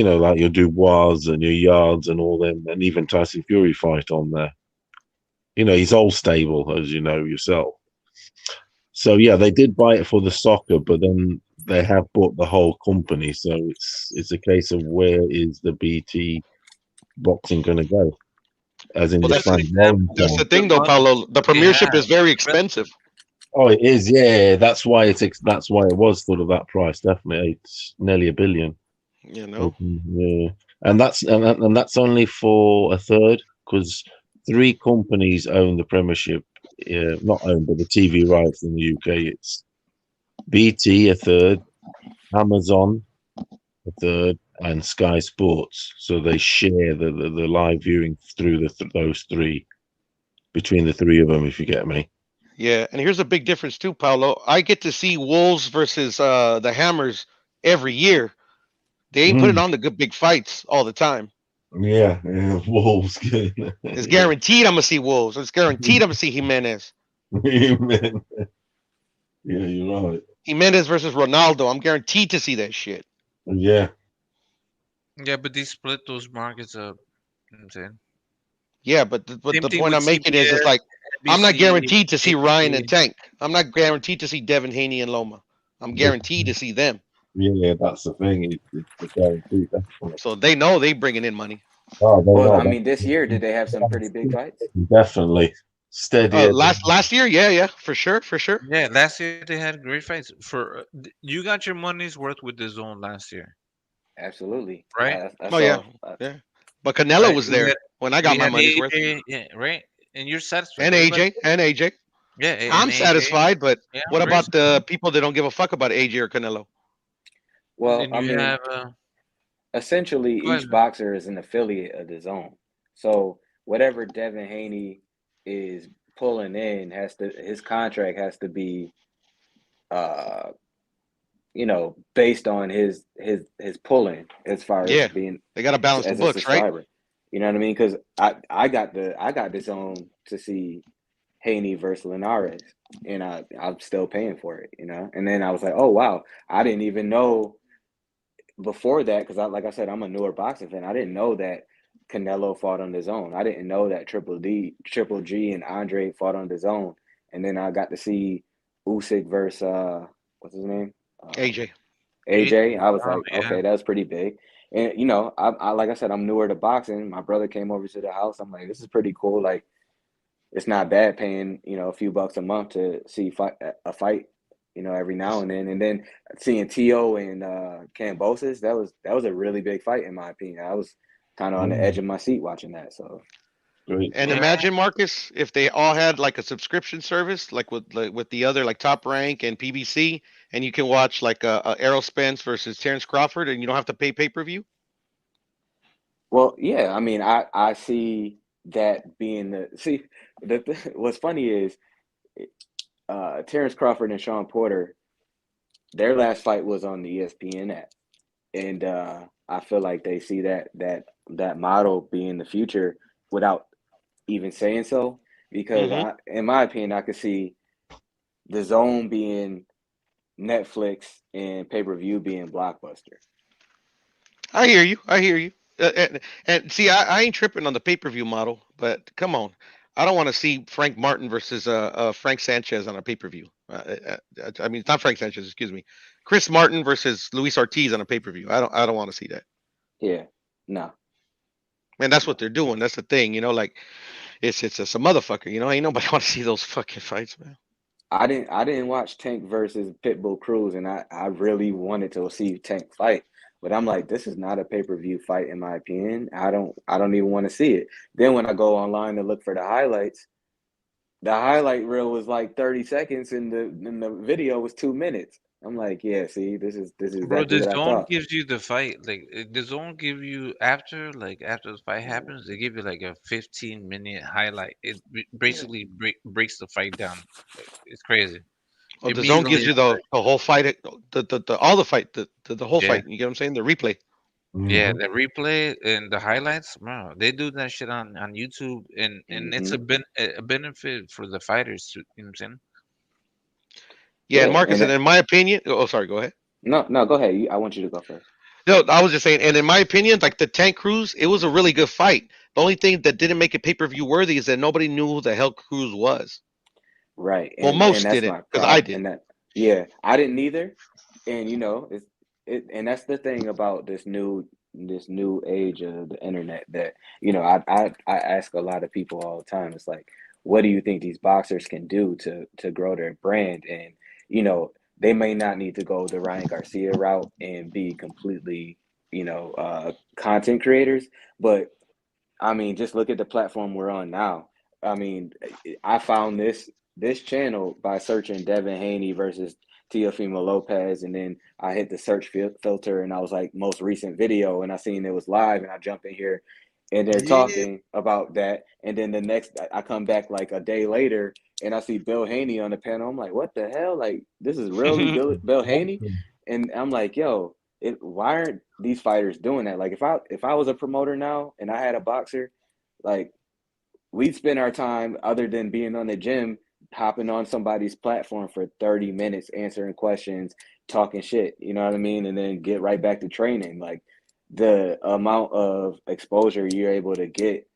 like your Dubois and your Yards and all them, and even Tyson Fury fight on there. He's all stable, as you know yourself. So yeah, they did buy it for the soccer, but then they have bought the whole company. So it's a case of where is the BT boxing going to go? As in Well, the Just Frank an Warren that's example, the camp. the thing, though, money Paolo. The that they premiership have. is very expensive. Oh, it is. Yeah, that's why that's why it was sort of that price. Definitely, it's nearly $1 billion. You know. Yeah, and that's only for a third because 3 companies own the Premiership. Yeah, not owned, but the TV rights in the UK. It's BT a third, Amazon a third, and Sky Sports. So they share the live viewing through those three between the three of them. If you get me. Yeah, and here's a big difference too, Paolo. I get to see Wolves versus the Hammers every year. They ain't putting Mm. on the good big fights all the time. Yeah, Wolves. It's guaranteed I'm gonna see Wolves. It's guaranteed I'm gonna see Jimenez. Amen. Yeah, you're right. Jimenez versus Ronaldo. I'm guaranteed to see that shit. Yeah. Yeah, but they split those markets up. You know what I'm saying? Yeah, but the Thing point with I'm making is, it's CBS, like I'm not NBC, guaranteed to see Ryan and ABC. Tank. I'm not guaranteed to see Devin Haney and Loma. I'm guaranteed to see them. Yeah, that's the thing. It's the guarantee. Definitely. So they know they bringing in money. Oh, they Well, I know mean, this year did they have some pretty big fights? that. Definitely. Steady. Last year, yeah, for sure. Yeah, last year they had great fights. You got your money's worth with the zone last year, Absolutely. right? I Oh yeah, saw. yeah. But Canelo Right. was there when I got We my had money's worth, AJ, yeah, right. And you're satisfied. and Everybody, AJ. yeah, I'm and AJ, satisfied, but yeah, what I'm very about the satisfied. people that don't give a fuck about AJ or Canelo? Well, And I you mean, have essentially go ahead, each man. boxer is an affiliate of the zone. So whatever Devin Haney is pulling in his contract has to be uh based on his pulling as far as Yeah, being they got to balance the as a books, right? subscriber. You know what I mean? Because I got the zone to see Haney versus Linares, and I'm still paying for it. And then I was like, oh wow, I didn't even know before that, because like I said, I'm a newer boxing fan. I didn't know that Canelo fought on his own. I didn't know that Triple G, and Andre fought on his own. And then I got to see Usyk versus what's his name, AJ. AJ. I was Oh like, yeah. okay, that's pretty big. And I like I said, I'm newer to boxing. My brother came over to the house. I'm like, this is pretty cool. Like, it's not bad paying a few bucks a month to see a fight, every now and then seeing T.O. and Kambosos, that was a really big fight in my opinion. I was kind of on the edge of my seat watching that. So Great. And Yeah. imagine, Marcus, if they all had like a subscription service, like with the other like Top Rank and PBC, and you can watch like a Errol Spence versus Terrence Crawford, and you don't have to pay per view. well, yeah, I mean, I see that being what's funny is Terrence Crawford and Sean Porter, their last fight was on the ESPN app, and I feel like they see that model being the future without even saying so, because in my opinion, I could see the zone being Netflix and pay-per-view being Blockbuster. I hear you. And see, I ain't tripping on the pay per view model, but come on, I don't want to see Frank Martin versus Frank Sanchez on a pay per view. I mean, it's not Frank Sanchez, excuse me. Chris Martin versus Luis Ortiz on a pay per view. I don't want to see that. Yeah, no. And that's what they're doing. That's the thing, like it's a motherfucker. Ain't nobody want to see those fucking fights, man. I didn't watch Tank versus Pitbull Cruz, and I really wanted to see Tank fight, but I'm like, this is not a pay-per-view fight in my opinion. I don't even want to see it. Then when I go online to look for the highlights, the highlight reel was like 30 seconds, and the video was 2 minutes. I'm like, yeah, see, this is Bro, exactly the what I zone thought. gives you the fight. The zone give you after the fight happens, they give you like a 15-minute highlight. It basically breaks the fight down. It's crazy. Oh, the zone Immediately gives you after. the whole fight, the all the fight, the whole Yeah. fight. You get what I'm saying? The replay. Yeah, Mhm. the replay and the highlights, bro, they do that shit on YouTube, and it's Hmm. a benefit for the fighters too. You know what I'm saying? Yeah, and Yeah, Marcus, and in my opinion, oh, sorry, go ahead. no, go ahead. I want you to go first. No, I was just saying, and in my opinion, like the Tank Cruz, it was a really good fight. The only thing that didn't make it pay per view worthy is that nobody knew who the hell Cruz was. Right, Well, and most that's didn't, my because I problem. did. Yeah, I didn't either. And and that's the thing about this new age of the internet, that I ask a lot of people all the time. It's like, what do you think these boxers can do to grow their brand? And they may not need to go the Ryan Garcia route and be completely content creators, but I mean, just look at the platform we're on now. I mean, I found this channel by searching Devin Haney versus Teofimo Lopez, and then I hit the search filter, and I was like, most recent video, and I seen it was live, and I jump in here, and they're Yeah. talking about that, and then the next, I come back like a day later, and I see Bill Haney on the panel. I'm like, what the hell? Like, this is really Bill Haney, and I'm like, yo. Why aren't these fighters doing that? Like if I was a promoter now and I had a boxer, like we'd spend our time other than being on the gym, hopping on somebody's platform for 30 minutes, answering questions, talking shit, you know what I mean? And then get right back to training. Like the amount of exposure you're able to get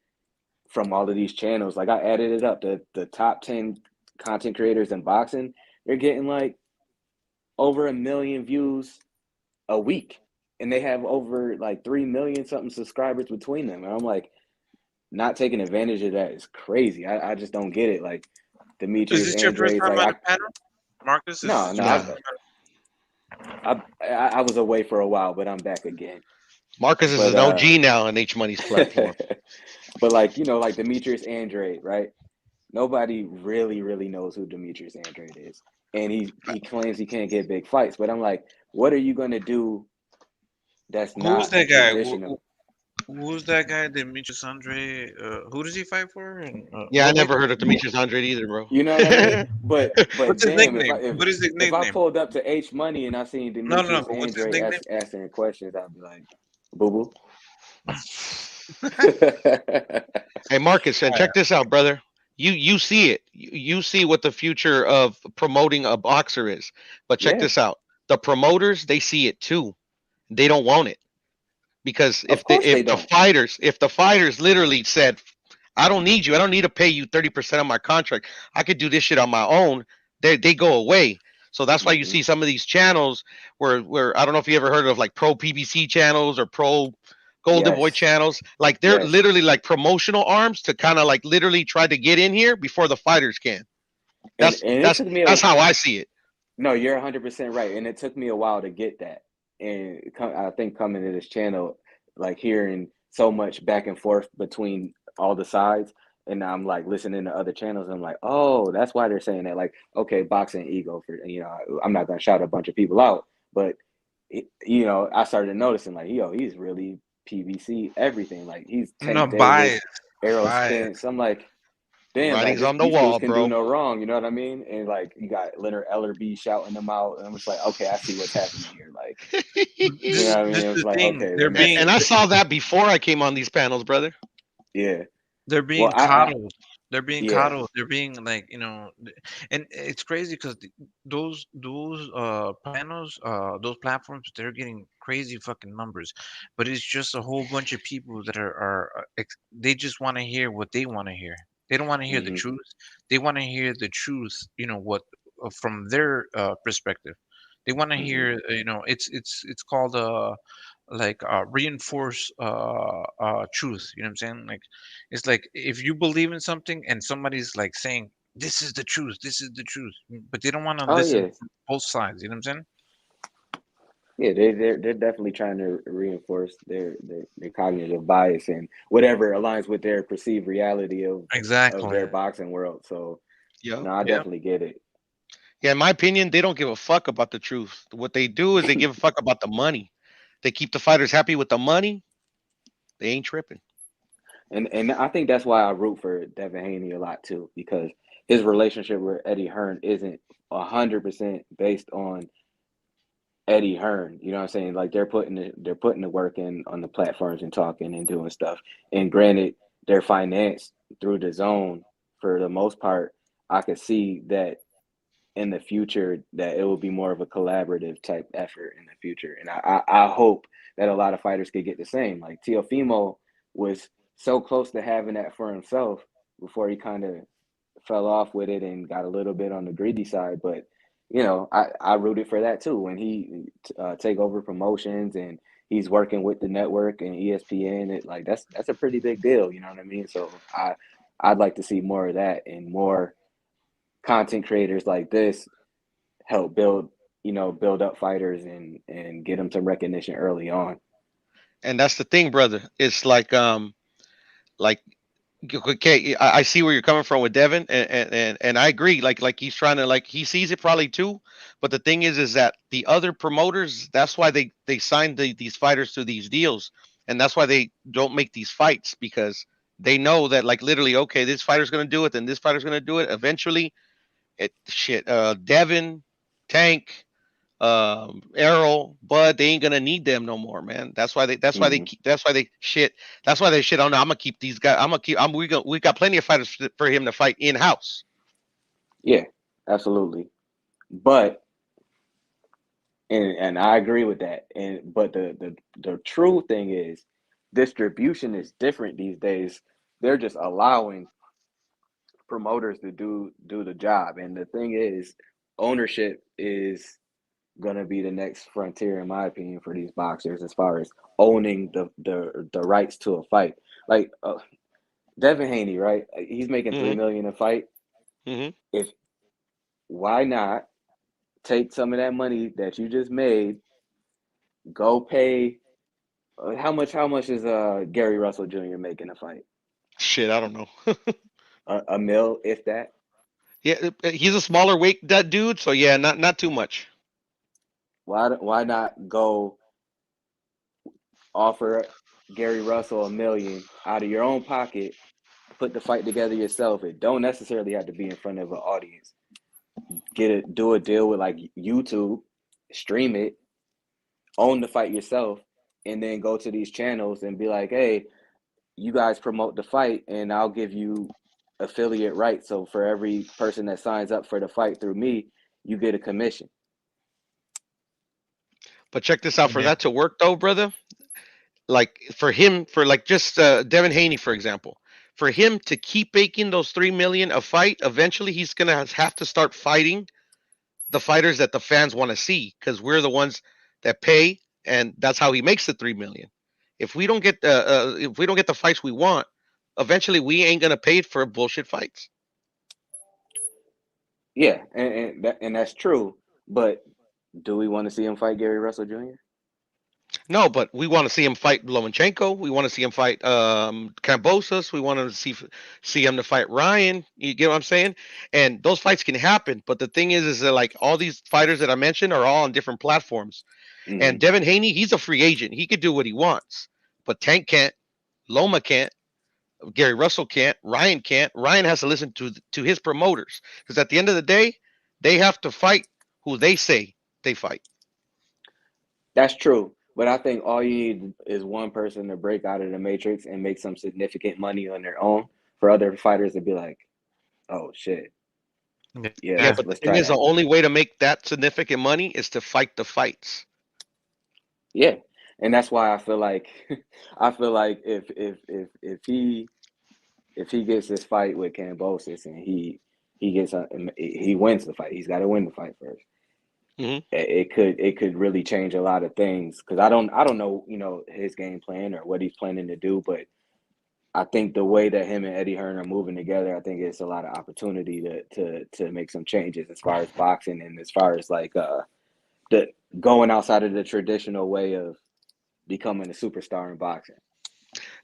from all of these channels. Like I added it up, the top 10 content creators in boxing, they're getting like over 1 million views a week. And they have over like 3 million something subscribers between them. And I'm like, not taking advantage of that is crazy. I just don't get it. Like Is Demetrius this your first Andrade's time like on the panel, Marcus? Is no, this no, your Nah. first time I was away for a while, but I'm back again. Marcus is But an OG now on H Money's platform. but like, you know, like Demetrius Andrade, right? Nobody really knows who Demetrius Andrade is. And he claims he can't get big fights. But I'm like, what are you gonna do that's Who's not that guy? traditional? Who's that guy? Demetrius Andre. Who does he fight for? And Yeah, I what weight? never heard of Demetrius Andrade either, bro. You know what I mean? But What's his damn, nickname? What is his if I nickname? pulled up to H Money and I seen No, Demetrius but what's his Andrade nickname? asking questions, I'd be like, boo boo. Hey, Marcus, and All right. check this out, brother. You see it. You see what the future of promoting a boxer is. But check Yeah, this out. The promoters, they see it too. They don't want it because of course they don't. if the fighters literally said, I don't need you. I don't need to pay you 30% of my contract. I could do this shit on my own. They go away. So that's why you Hmm. see some of these channels where I don't know if you ever heard of like pro PBC channels or pro Golden Boy Yes, channels. Like they're yes. literally like promotional arms to kind of like literally try to get in here before the fighters can. And That's it that's took me that's how I see it. no, you're 100% right. And it took me a while to get that. And I think coming to this channel, like hearing so much back and forth between all the sides, and I'm like listening to other channels, I'm like, oh, that's why they're saying that. Like, okay, boxing ego for, you know, I'm not gonna shout a bunch of people out, but you know, I started noticing like, yo, he's really PVC everything. Like he's No, Tank Davis, bias. Errol Bias. Spence. I'm like, damn, like Writing's on the these dudes wall, can do bro. no wrong, you know what I mean? And like you got Leonard Ellerby shouting them out, and I'm just like, okay, I see what's happening here. Like, you know what I This mean? is It was the like, thing. okay, They're that makes being And I sense. saw that before I came on these panels, brother. Yeah. they're Well, being I coddled. They're being yeah. coddled. They're being like, and it's crazy because those panels, those platforms, they're getting crazy fucking numbers, but it's just a whole bunch of people that they just want to hear what they want to hear. They don't want to hear the Hmm. truth. They want to hear the truth. What from their perspective. They want to Hmm. hear. It's called like reinforce truth. You know what I'm saying? Like it's like if you believe in something and somebody's like saying this is the truth, this is the truth, but they don't want to Oh listen yeah. from both sides. You know what I'm saying? Yeah, they're definitely trying to reinforce their cognitive bias and whatever aligns with their perceived reality of Exactly. their boxing world. So Yeah. no, I Yeah. definitely get it. Yeah, in my opinion, they don't give a fuck about the truth. What they do is they give a fuck about the money. They keep the fighters happy with the money. They ain't tripping. And I think that's why I root for Devin Haney a lot too, because his relationship with Eddie Hearn isn't 100% based on Eddie Hearn. You know what I'm saying? Like they're putting the work in on the platforms and talking and doing stuff. And granted, they're financed through the zone for the most part. I could see that in the future that it will be more of a collaborative type effort in the future. And I hope that a lot of fighters could get the same. Like Teofimo was so close to having that for himself before he kind of fell off with it and got a little bit on the greedy side. But you know, I rooted for that too when he take over promotions and he's working with the network and ESPN. It like that's a pretty big deal. You know what I mean? So I'd like to see more of that and more content creators like this help build up fighters and get them some recognition early on. And that's the thing, brother. It's like okay, I see where you're coming from with Devin, and I agree. Like he's trying to like he sees it probably too, but the thing is that the other promoters, that's why they signed these fighters to these deals, and that's why they don't make these fights because they know that like literally, okay, this fighter's gonna do it, then this fighter's gonna do it. Eventually, Devin, Tank, Errol, Bud, they ain't gonna need them no more, man. That's why they. That's why they. Mhm. That's why they shit. That's why they shit on. I'm gonna keep these guys. I'm gonna keep. We got plenty of fighters for him to fight in house. Yeah, absolutely. But and I agree with that. And but the true thing is distribution is different these days. They're just allowing promoters to do the job. And the thing is, ownership is gonna be the next frontier, in my opinion, for these boxers as far as owning the rights to a fight. Like Devin Haney, right? He's making $3 million a fight. If why not take some of that money that you just made, go pay how much is Gary Russell Jr. making a fight? Shit, I don't know. A mil, if that. Yeah, he's a smaller weight that dude, so yeah, not too much. Why not go offer Gary Russell $1 million out of your own pocket, put the fight together yourself? It don't necessarily have to be in front of an audience. Do a deal with like YouTube, stream it, own the fight yourself, and then go to these channels and be like, hey, you guys promote the fight and I'll give you affiliate rights. So for every person that signs up for the fight through me, you get a commission. But check this out. For that to work, though, brother, like for him, for like just Devin Haney, for example, for him to keep making those $3 million a fight, eventually he's gonna have to start fighting the fighters that the fans want to see, because we're the ones that pay, and that's how he makes the $3 million. If we don't get the fights we want, eventually we ain't gonna pay for bullshit fights. Yeah, and that's true. But do we want to see him fight Gary Russell Jr.? No, but we want to see him fight Lomachenko. We want to see him fight Kambosos. We want to see him to fight Ryan. You get what I'm saying? And those fights can happen. But the thing is that like all these fighters that I mentioned are all on different platforms. And Devin Haney, he's a free agent. He could do what he wants. But Tank can't. Loma can't. Gary Russell can't. Ryan can't. Ryan has to listen to his promoters, because at the end of the day, they have to fight who they say they fight. That's true. But I think all you need is one person to break out of the matrix and make some significant money on their own for other fighters to be like, oh, shit. Yeah, But the let's thing try is, the that. only way to make that significant money is to fight the fights. Yeah. And that's why I feel like if he gets this fight with Kambosos and he wins the fight, he's got to win the fight first. It could really change a lot of things, because I don't know, his game plan or what he's planning to do, but I think the way that him and Eddie Hearn are moving together, I think it's a lot of opportunity to make some changes as far as boxing, and as far as like the going outside of the traditional way of becoming a superstar in boxing.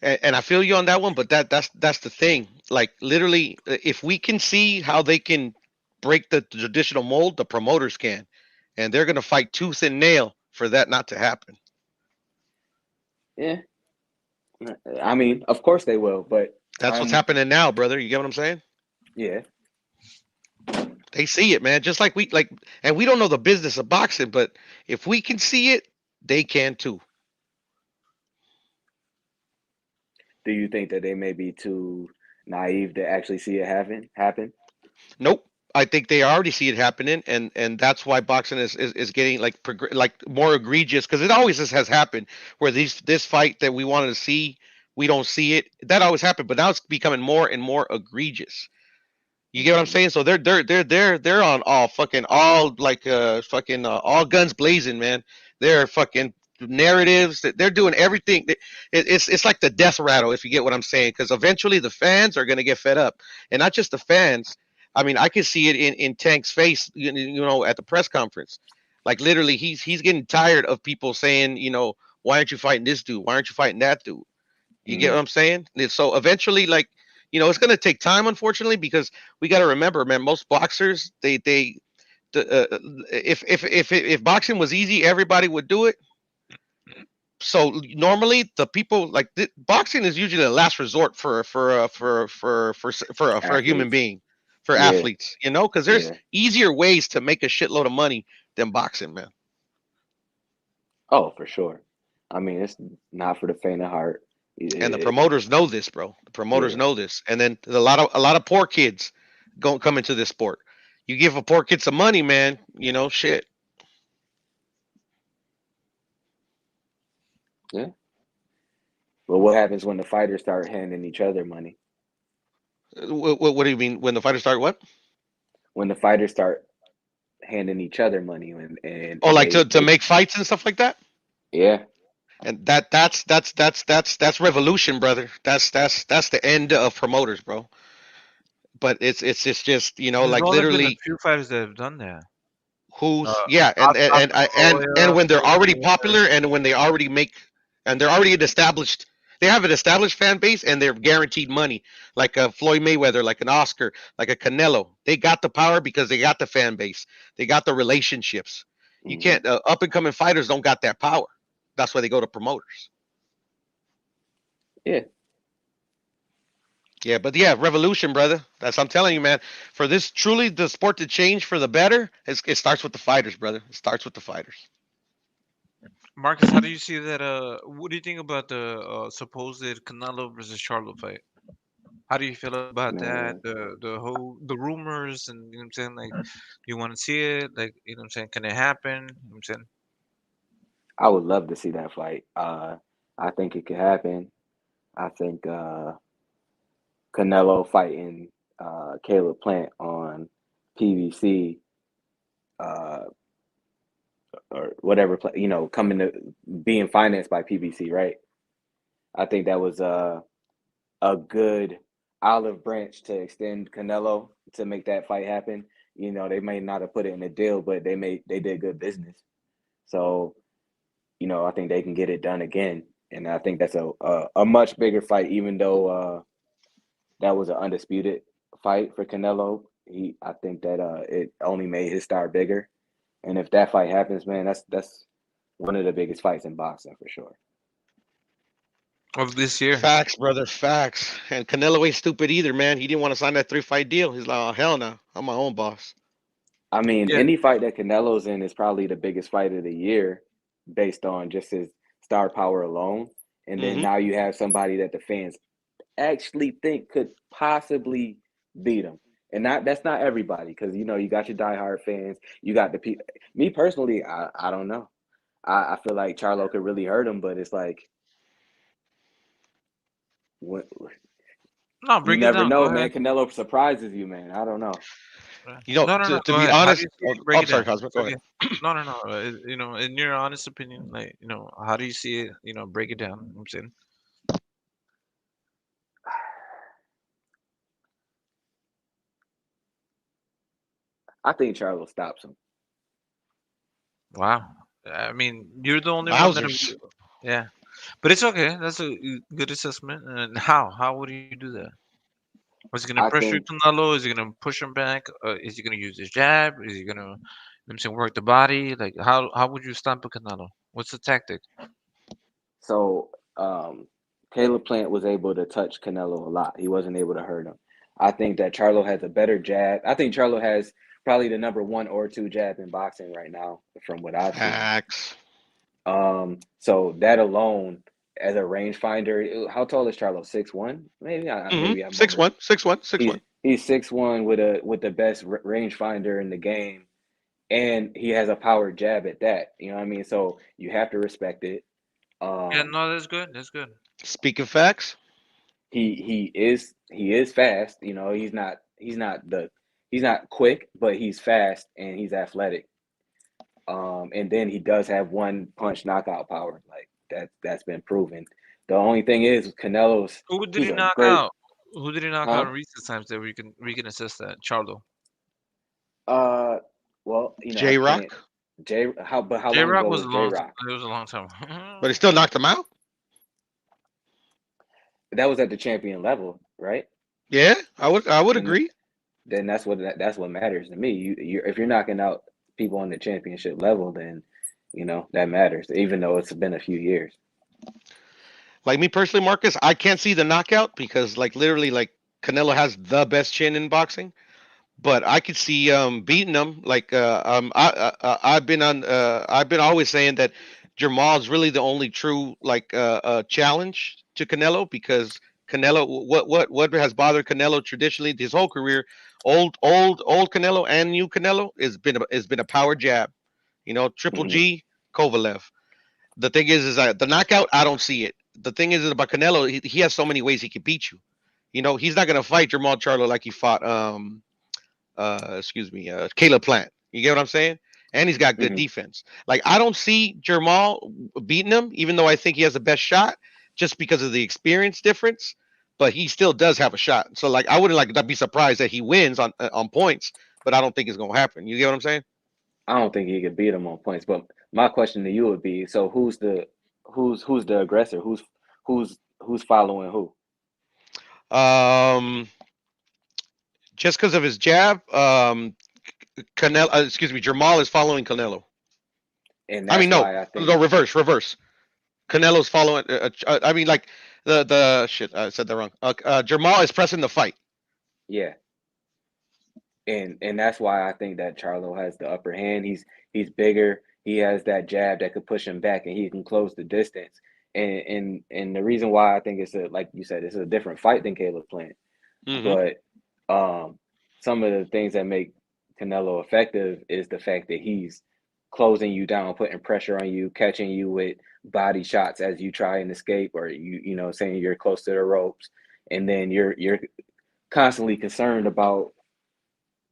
And I feel you on that one, but that's the thing. Like literally, if we can see how they can break the traditional mold, the promoters can, and they're gonna fight tooth and nail for that not to happen. Yeah, I mean, of course they will, but that's what's happening now, brother. You get what I'm saying? Yeah. They see it, man. Just like and we don't know the business of boxing, but if we can see it, they can too. Do you think that they may be too naive to actually see it happen? Nope. I think they already see it happening, and that's why boxing is getting like more egregious, because it always has happened where this fight that we wanted to see, we don't see it. That always happened, but now it's becoming more and more egregious. You get what I'm saying? So they're on all guns blazing, man. They're fucking narratives. They're doing everything. It's like the death rattle, if you get what I'm saying, because eventually the fans are gonna get fed up, and not just the fans. I mean, I can see it in Tank's face, at the press conference. Like literally, he's getting tired of people saying, why aren't you fighting this dude? Why aren't you fighting that dude? You get what I'm saying? So eventually, like, it's going to take time, unfortunately, because we got to remember, man, most boxers, if boxing was easy, everybody would do it. So normally the people like boxing is usually the last resort for a human being, for athletes, because there's easier ways to make a shitload of money than boxing, man. Oh, for sure. I mean, it's not for the faint of heart. And the It- promoters know this, bro. The promoters yeah, know this. And then a lot of poor kids go come into this sport. You give a poor kid some money, man. You know, shit. yeah. But what happens when the fighters start handing each other money? What do you mean when the fighters start? What? When the fighters start handing each other money, and Oh, like to they make fights and stuff like that. yeah. And that's revolution, brother. That's the end of promoters, bro. But it's just There's like only been a literally few fighters that have done that. who's yeah, Oscar De La and when they're already Hoya, popular and when they already make and they're already an established they have an established fan base and they're guaranteed money like a Floyd Mayweather, like an Oscar, like a Canelo. They got the power because they got the fan base, they got the relationships. You Hmm. can't up and coming fighters don't got that power. That's why they go to promoters. Yeah. Yeah, but yeah, revolution, brother. That's I'm telling you, man. For this truly the sport to change for the better, it starts with the fighters, brother. It starts with the fighters. Marcus, how do you see that? What do you think about the supposed Canelo versus Charlo fight? How do you feel about that? Man, The rumors and you know what I'm saying. Like, do you want to see it? Like, you know what I'm saying. Can it happen? You know what I'm saying. I would love to see that fight. I think it could happen. I think Canelo fighting Caleb Plant on PBC uh, or whatever, coming to being financed by PBC, right? I think that was a good olive branch to extend Canelo to make that fight happen. They may not have put it in a deal, but they did good business. So, I think they can get it done again. And I think that's a much bigger fight, even though that was an undisputed fight for Canelo. I think that it only made his star bigger. And if that fight happens, man, that's one of the biggest fights in boxing for sure. Of this year. Facts, brother, facts. And Canelo ain't stupid either, man. He didn't want to sign that 3-fight deal. He's like, oh hell no, I'm my own boss. I mean, Yeah. any fight that Canelo's in is probably the biggest fight of the year based on just his star power alone. And then now you have somebody that the fans actually think could possibly beat him. And that's not everybody, because you got your diehard fans, you got the people. Me personally, I don't know. I feel like Charlo could really hurt him, but it's like when, No, you break it never down. Go know, man. ahead. Canelo surprises you, man. I don't know. No. To Go be ahead. How do honest, you see it? Break it sorry, down. Cosmo, go Break ahead. it. No. In your honest opinion, like, how do you see it? Break it down. You know what I'm saying. I think Charlo stops him. Wow. I mean, you're the only one that. Wowzers. Yeah, but it's okay. That's a good assessment. And how? How would you do that? Was he gonna I pressure think Canelo? Is he gonna push him back? Is he gonna use his jab? Is he gonna, I'm saying, work the body? Like, how would you stomp a Canelo? What's the tactic? so. Caleb Plant was able to touch Canelo a lot. He wasn't able to hurt him. I think that Charlo has a better jab. I think Charlo has probably the number 1 or 2 jab in boxing right now, from what I've seen. Facts. So that alone, as a rangefinder, how tall is Charlo? 6'1"? Maybe maybe I'm 6'1", 6'1", 6'1". He's 6'1" with the best rangefinder in the game, and he has a power jab at that. You know what I mean? So you have to respect it. Yeah, no, that's good. That's good. Speaking facts. He is fast. He's not quick, but he's fast and he's athletic. And then he does have one punch knockout power. Like that's been proven. The only thing is Canelo's. Who did He's he a knock great. out? Who did he knock out Huh? in recent times that we can assess that? Charlo. Well, I J Rock. can't. How J long Rock ago was was a J long. Rock? It was a long time. But he still knocked him out. That was at the champion level, right? Yeah, I would Then agree. then that's what matters to me. You if you're knocking out people on the championship level, then that matters. Even though it's been a few years. Like me personally, Marcus, I can't see the knockout because like literally like Canelo has the best chin in boxing. But I could see beating him. Like I've been always saying that Jermall's really the only true like challenge to Canelo, because Canelo, what has bothered Canelo traditionally his whole career, old Canelo and new Canelo, has been a power jab. Triple Mm-hmm. G, Kovalev. The thing is the knockout, I don't see it. The thing is about Canelo, he has so many ways he can beat you. He's not gonna fight Jermall Charlo like he fought Caleb Plant. You get what I'm saying? And he's got good Mm-hmm. defense. Like I don't see Jermall beating him, even though I think he has the best shot, just because of the experience difference. But he still does have a shot. So like I wouldn't like to be surprised that he wins on points, but I don't think it's gonna happen. You get what I'm saying? I don't think he could beat him on points. But my question to you would be: so who's the aggressor? Who's following who? Um, just because of his jab, Canelo, Jermall is following Canelo. And I that's mean, no, why I think. no, reverse. Canelo's following. I mean, like the shit. I said that wrong. Jermall is pressing the fight. Yeah, and that's why I think that Charlo has the upper hand. He's bigger. He has that jab that could push him back, and he can close the distance. And the reason why I think like you said, it's a different fight than Caleb Plant. Mm-hmm. But some of the things that make Canelo effective is the fact that he's closing you down, putting pressure on you, catching you with body shots as you try and escape, or saying you're close to the ropes, and then you're constantly concerned about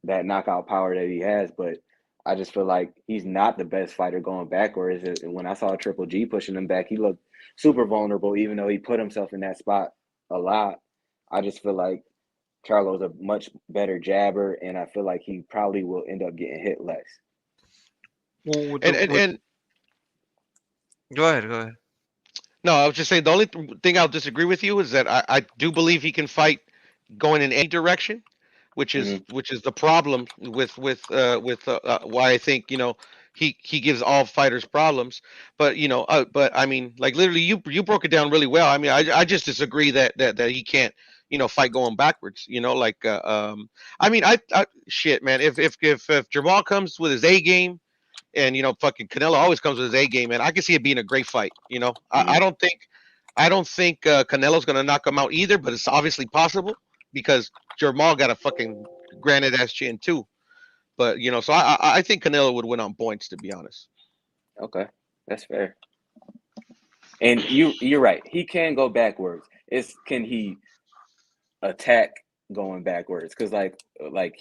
that knockout power that he has. But I just feel like he's not the best fighter going backwards. When I saw Triple G pushing him back, he looked super vulnerable, even though he put himself in that spot a lot. I just feel like Charlo's a much better jabber, and I feel like he probably will end up getting hit less. Well, with And go ahead. no, I was just saying the only thing I'll disagree with you is that I do believe he can fight going in any direction, which is Mm-hmm. the problem with why I think he gives all fighters problems. But I mean, like literally, you broke it down really well. I mean, I just disagree that he can't fight going backwards. I mean, I shit, man. If Jamal comes with his A game, and fucking Canelo always comes with his A game, and I can see it being a great fight. I don't think Canelo's gonna knock him out either, but it's obviously possible because Jermall got a fucking granite ass chin too. But so I think Canelo would win on points, to be honest. Okay, that's fair. And you're right. He can go backwards. Can he attack going backwards? Because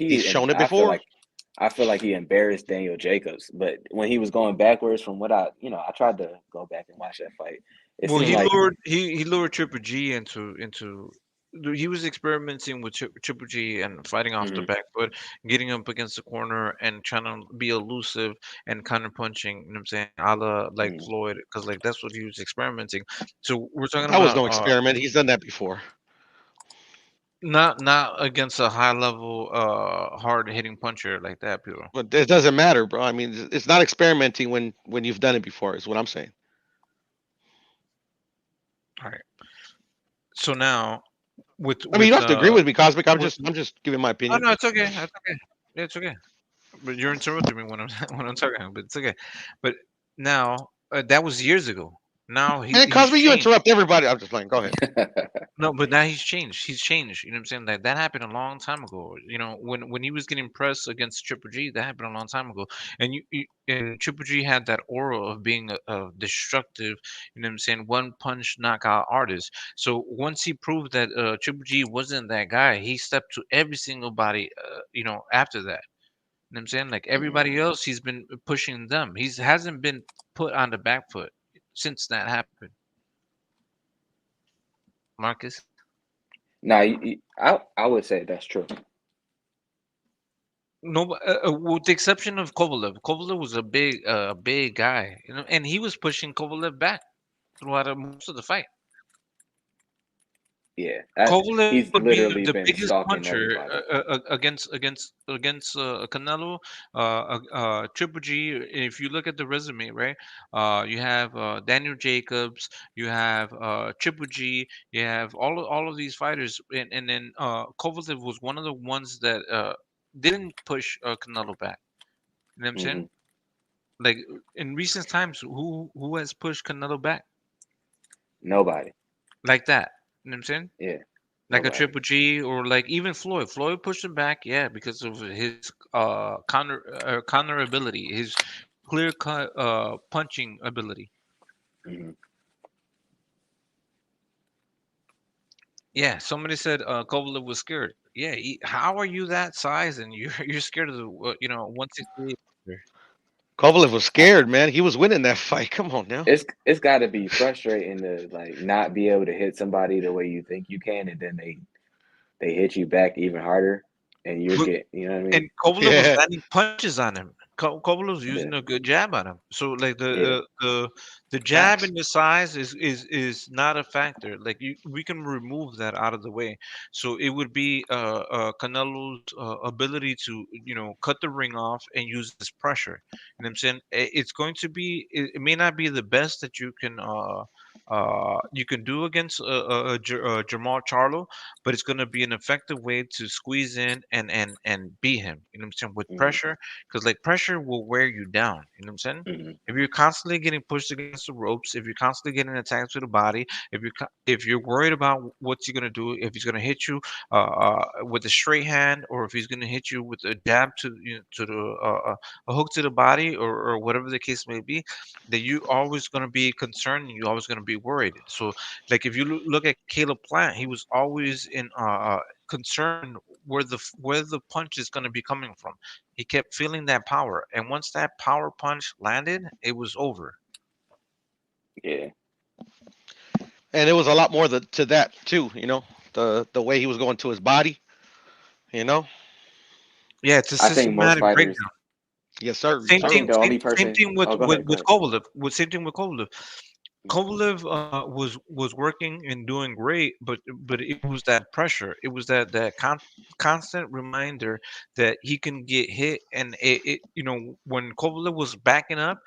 He's shown it I feel before. like he embarrassed Daniel Jacobs. But when he was going backwards, from what I tried to go back and watch that fight. It Well, seemed he like lured Triple G into. He was experimenting with Triple G and fighting off the Mhm. back foot, getting up against the corner and trying to be elusive and counter punching. You know what I'm saying? A la like Mhm. Floyd, because like that's what he was experimenting. So we're talking That was about no experiment. He's done that before. not against a high level, hard hitting puncher like that, people. But it doesn't matter, bro. I mean, it's not experimenting when you've done it before. Is what I'm saying. All right. So now with I mean, you with don't have to agree with me, Cosmic. I'm with just giving my oh opinion. no, it's okay. It's okay. Yeah, it's okay. But you're interrupting me when I'm when I'm talking. But it's okay. But now that was years ago. Now And he's Cosby, you changed. interrupt everybody. I'm just playing. Go ahead. No, but now he's changed. He's changed. You know what I'm saying? That happened a long time ago. When he was getting pressed against Triple G, that happened a long time ago. And and Triple G had that aura of being a destructive, you know what I'm saying, one punch knockout artist. So once he proved that Triple G wasn't that guy, he stepped to every single body, after that. You know what I'm saying? Like Mhm. everybody else, he's been pushing them. He hasn't been put on the back foot since that happened. Marcus. Now, I would say that's true. No, with the exception of Kovalev. Kovalev was a big guy, and he was pushing Kovalev back throughout most of the fight. Yeah, Kovalev he's would be literally the been biggest stalking puncher everybody. against Canelo. Triple G. If you look at the resume, right? You have Daniel Jacobs. You have Triple G. You have all of these fighters, and then Kovalev was one of the ones that didn't push Canelo back. You know what I'm hmm saying? Like in recent times, who has pushed Canelo back Nobody. like that? You know what I'm saying? Yeah. Like a Nobody. Triple G or like even Floyd. Floyd pushed him back, yeah, because of his counter ability, his clear cut punching ability. Mm-hmm. Yeah, somebody said Kovalev was scared. Yeah, how are you that size and you're scared of the 168? Kovalev was scared, man. He was winning that fight. Come on now. It's got to be frustrating to like not be able to hit somebody the way you think you can, and then they hit you back even harder, and you But get, you know what I and mean? Kovalev was Yeah. landing punches on him. Kovalev was Yeah. using a good jab on him. So like Yeah. the jab Facts. and the size is not a factor. Like we can remove that out of the way. So it would be Canelo's ability to cut the ring off and use this pressure. You know what I'm saying? It's going to be it may not be the best that you can do against Jermall Charlo, but it's going to be an effective way to squeeze in and beat him. You know what I'm saying? With Mm-hmm. pressure, because like pressure will wear you down. You know what I'm saying? Mm-hmm. If you're constantly getting pushed against the ropes, if you're constantly getting attacked to the body, if you're worried about what's he gonna do, if he's gonna hit you with a straight hand, or if he's gonna hit you with a jab to the a hook to the body, or whatever the case may be, that you always gonna be concerned and you're always gonna be worried. So like if you look at Caleb Plant, he was always in concern where the punch is gonna be coming from. He kept feeling that power, and once that power punch landed, it was over. Yeah. And it was a lot more to that too, the way he was going to his body, you know. Yeah, it's a I think most systematic fighters. breakdown. Yes, sir. Yes, Same I sir. think thing, the only same person. thing with Oh, go ahead. Go with ahead. Kovalev. Same thing with Kovalev. Kovalev was working and doing great, but it was that pressure. It was that constant reminder that he can get hit, and when Kovalev was backing up,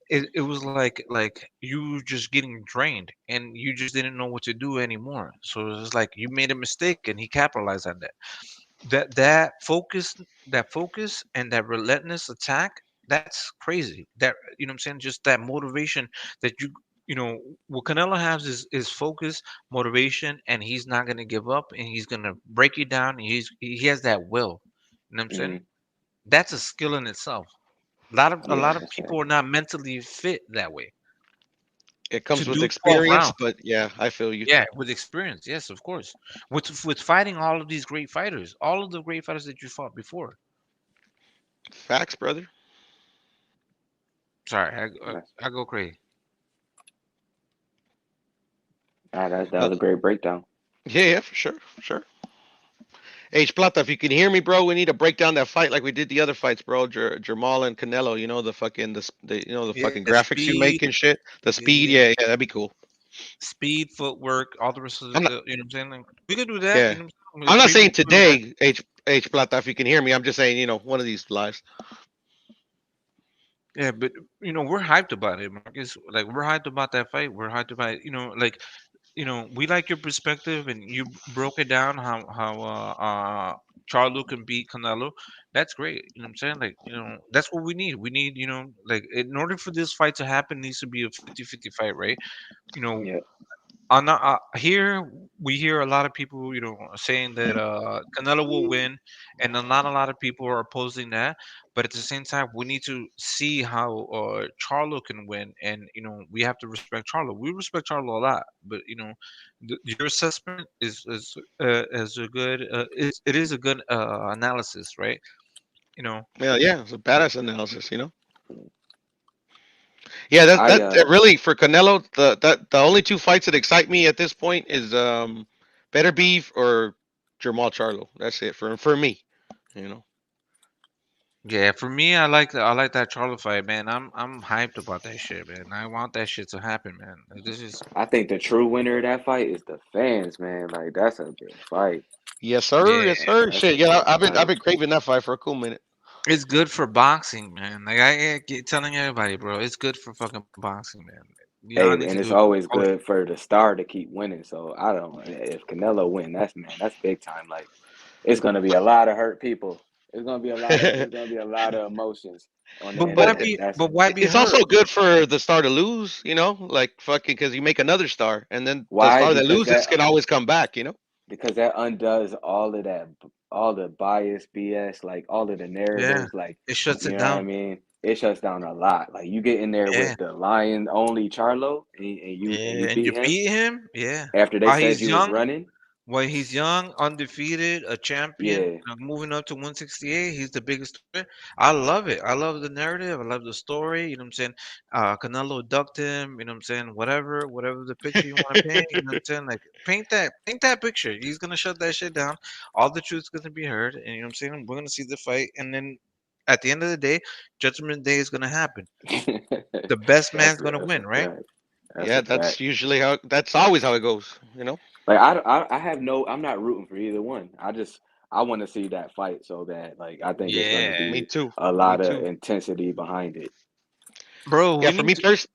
it was like you just getting drained, and you just didn't know what to do anymore. So it was like you made a mistake, and he capitalized on that. That focus and that relentless attack, that's crazy. That you know what I'm saying, just that motivation that what Canelo has is focus, motivation, and he's not going to give up, and he's going to break you down, and he has that will. You know what I'm Mm-hmm. saying? That's a skill in itself. A lot Yeah, of that's right. people are not mentally fit that way It to comes with do 12 experience, rounds. but yeah, I feel you. Yeah, with experience, yes, of course. With fighting all of these great fighters, all of the great fighters that you fought before. Facts, brother. Sorry, That's, I go crazy. that was a great breakdown. Yeah, yeah, for sure, for sure. H Plata, if you can hear me, bro, we need to break down that fight like we did the other fights, bro. Jamal and Canelo. You know the fucking the Yeah, fucking graphics you make speed. and shit. The speed, Yeah, yeah, yeah, that'd be cool. speed, footwork, all the rest of I'm not, you know what I'm saying? Like, we could do that, yeah, you know what I'm saying? I'm With not saying preview that. today, H Plata, if you can hear me. I'm just saying, one of these lives. Yeah, but we're hyped about it, Marcus. Like we're hyped about that fight. We're hyped about like we like your perspective, and you broke it down how Charlo can beat Canelo. That's great. You know what I'm saying? Like, that's what we need. We need, like in order for this fight to happen, it needs to be a 50-50 fight, right? You know, Yeah. here we hear a lot of people, saying that Canelo will win, and not a lot of people are opposing that. But at the same time, we need to see how Charlo can win, and we have to respect Charlo. We respect Charlo a lot, but your assessment is a good it is a good analysis, right? You know, Yeah, yeah, it's a badass analysis. Yeah, that I that really for Canelo, the only two fights that excite me at this point is Better Beef or Jermall Charlo. That's it for me. You know. yeah. For me, I like that Charlo fight, man. I'm hyped about that shit, man. I want that shit to happen, man. Like, this is I think the true winner of that fight is the fans, man. Like that's a good fight. Yes, sir. yeah. Yes, sir. That's a Shit. Yeah, good I've fight. been craving that fight for a cool minute. It's good for boxing, man. Like I keep telling everybody, bro, it's good for fucking boxing, man. Y'all Hey, need to and do it's it more always often. good for the star to keep winning. So I don't. If Canelo win, that's big time. Like it's gonna be a lot of hurt people It's gonna be a lot of emotions on the But why internet. be That's but why be It's hurt? also good for the star to lose, you know, like fucking because you make another star, and then the why star that because loses can always come back, you know. that undoes all of that, all the bias, BS, like all of the Yeah, narratives, like it shuts you it know what I down. mean. It shuts down a lot. Like you get in there Yeah, with the lion only Charlo, and yeah, you and you beat him beat him. Yeah, after they while said he's you was young, running. while he's young, undefeated, a champion, Yeah. moving up to 168, he's the biggest threat. I love it. I love the narrative. I love the story. You know what I'm saying? Canelo ducked him. You know what I'm saying? Whatever the picture you want to paint. You know what I'm saying? Like paint that picture. He's gonna shut that shit down. All the truth's gonna be heard, and you know what I'm saying? We're gonna see the fight, and then at the end of the day, Judgment Day is gonna happen. The best man's gonna That's a win, right? fact. That's Yeah, a that's fact. usually how. That's always how it goes, you know. Like I have no. I'm not rooting for either one. I want to see that fight so bad. Like I think it's gonna Yeah, Me be too. a Me lot of too. intensity behind it. bro. Yeah, We for need me to first.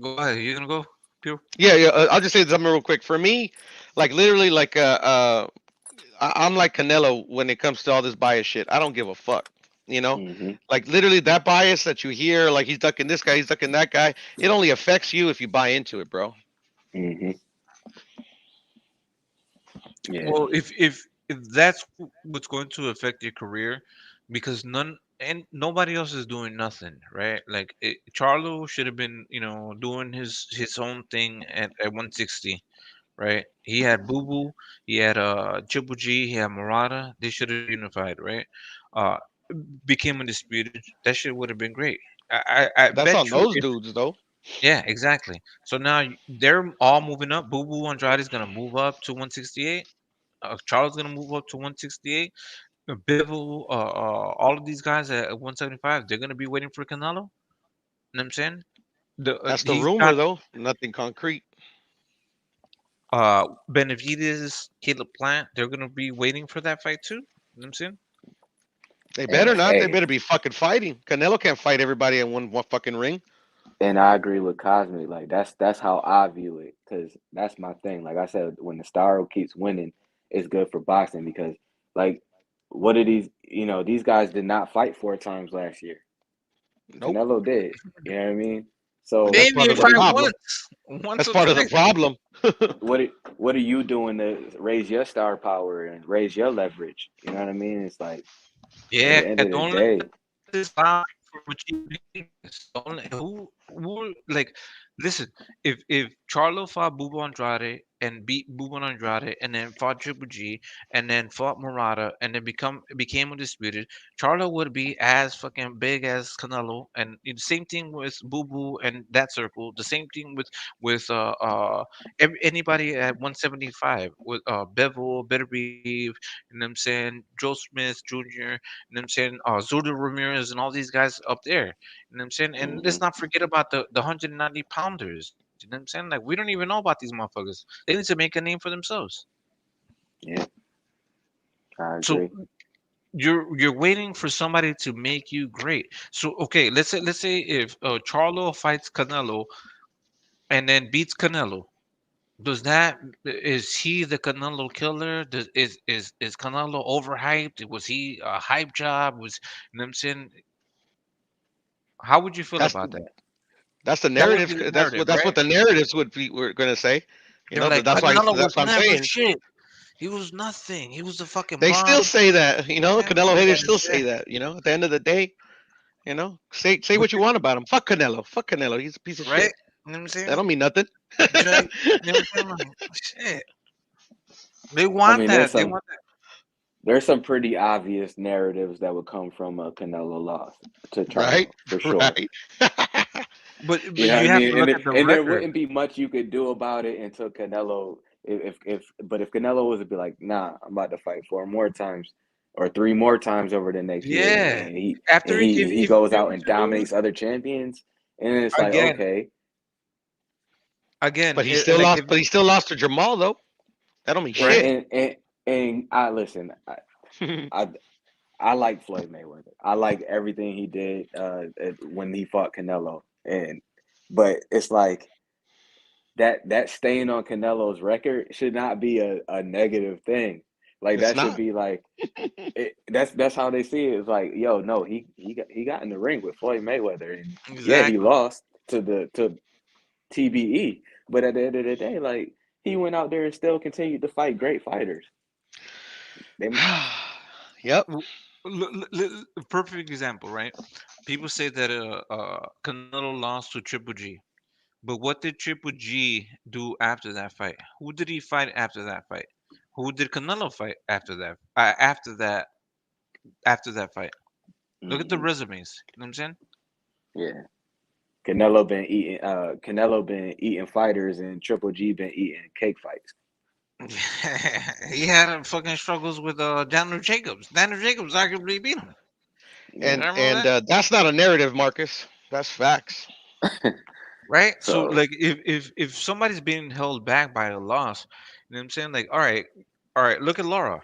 go ahead. You gonna go, Pure? Yeah. I'll just say something real quick. For me, like literally, like I'm like Canelo when it comes to all this bias shit. I don't give a fuck. You know, Hmm. like literally that bias that you hear, like he's ducking this guy, he's ducking that guy. It only affects you if you buy into it, bro. Hmm. Yeah. Well, if that's what's going to affect your career, because nobody else is doing nothing, right? Like Charlo should have been, doing his own thing at 160, right? He had Boo Boo, he had Triple G, he had Murata. They should have unified, right? Uh, became undisputed. That shit would have been great. I That's bet on you those if dudes, though. yeah, exactly. So now they're all moving up. Boo Boo Andrade is gonna move up to 168. Charles gonna move up to 168. Bivol, all of these guys at 175, they're gonna be waiting for Canelo. You know what I'm saying? That's the He's rumor, got though. Nothing concrete. Benavidez, Caleb Plant. They're gonna be waiting for that fight too. You know what I'm saying? They better And not. They hey, better be fucking fighting. Canelo can't fight everybody in one fucking ring. and I agree with Cosmic. Like that's how I view it. Cause that's my thing. Like I said, when the star keeps winning, it's good for boxing because like what did these these guys did not fight 4 times last year. Nope. Canelo did. You know what I mean? And So that's Maybe part of if the what I are problem. once That's or part of the twice, problem. what are you doing to raise your star power and raise your leverage? You know what I mean? It's like at yeah. the end of the Don't let day. this stop from achieving greatness. Don't let, who like listen. If Charlo fought Bubo Andrade and beat Bubo Andrade and then fought Triple G and then fought Murata and then became undisputed, Charlo would be as fucking big as Canelo. And the same thing with Bubu and that circle. The same thing with anybody at 175 with Bevel, Beterbiev. You know what I'm saying? Joe Smith Jr. You know what I'm saying? Zurdo Ramirez and all these guys up there. You know what I'm saying? And Hmm. let's not forget about the 190 pounders. You know what I'm saying? Like we don't even know about these motherfuckers. They need to make a name for themselves. Yeah, I So agree. you're waiting for somebody to make you great. So okay, let's say if Charlo fights Canelo and then beats Canelo. Does that is he the Canelo killer? Is Canelo overhyped? Was he a hype job? You know what I'm saying? How would you feel That's about that? that's the That would narrative. be the That's narrative, what right? the narratives would be. We're gonna say. You They're know. like, That's why. Canelo was That's what I'm never saying. shit. He was nothing. He was the fucking They still bomb. say that. You know. Yeah, Canelo yeah, haters still yeah. say that. You know. At the end of the day, you know, say But what you want about him. Fuck Canelo. Fuck Canelo. He's a piece of right? shit. You know what I'm That saying? don't mean nothing. Jay, you know what I'm saying? Like, shit. They I want mean, that. They want that. there's some pretty obvious narratives that would come from a Canelo loss to Right. Charlo for sure. Right. You But know what I you have mean? to look at the And there record. wouldn't be much you could do about it until Canelo. If Canelo was to be like, nah, I'm about to fight 4 more times or 3 more times over the next year, Yeah. and he After he if goes he out was and to lose dominates other champions, and it's like, again, okay, again, But he still like lost. if But he still lost to Jamal though. That don't mean right? shit. And I listen, I I like Floyd Mayweather. I like everything he did when he fought Canelo, and but it's like that stain on Canelo's record should not be a negative thing. Like It's that should not. be like that's how they see it. It's like, yo, no, he got in the ring with Floyd Mayweather, and yeah, he Exactly. lost to TBE, but at the end of the day, like he went out there and still continued to fight great fighters. They, Yep. Perfect example, right? People say that Canelo lost to Triple G, but what did Triple G do after that fight? Who did he fight after that fight? Who did Canelo fight after that? After that fight? Look at the resumes. You know what I'm saying? yeah, Canelo been eating fighters, and Triple G been eating cake fights. He had fucking struggles with Daniel Jacobs. Daniel Jacobs arguably beat him. Yeah. And Remember and that? that's not a narrative, Marcus. That's facts. Right? So So like if somebody's being held back by a loss, you know what I'm saying? Like, all right, look at Laura,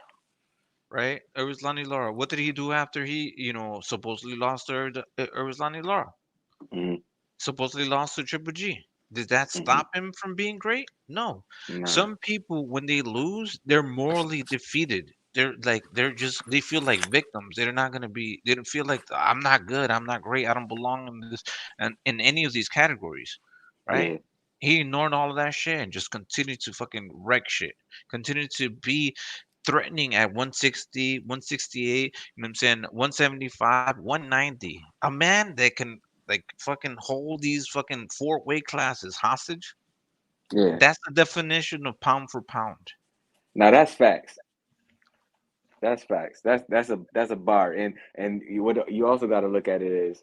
right? Eruslani Lara. What did he do after he, supposedly lost to Eruslani Lara? mhm, Supposedly lost to Triple G. Did that mhm, stop him from being great? No. nah, Some people, when they lose, they're morally defeated. They feel like victims. They're not gonna be. They don't feel like I'm not good. I'm not great. I don't belong in this and in any of these categories, right? yeah, He ignored all of that shit and just continued to fucking wreck shit. Continued to be threatening at 160, 168. You know what I'm saying? 175, 190. A man that can like fucking hold these fucking four weight classes hostage. yeah. That's the definition of pound for pound. Now that's facts. That's facts. That's a bar. And you also got to look at it is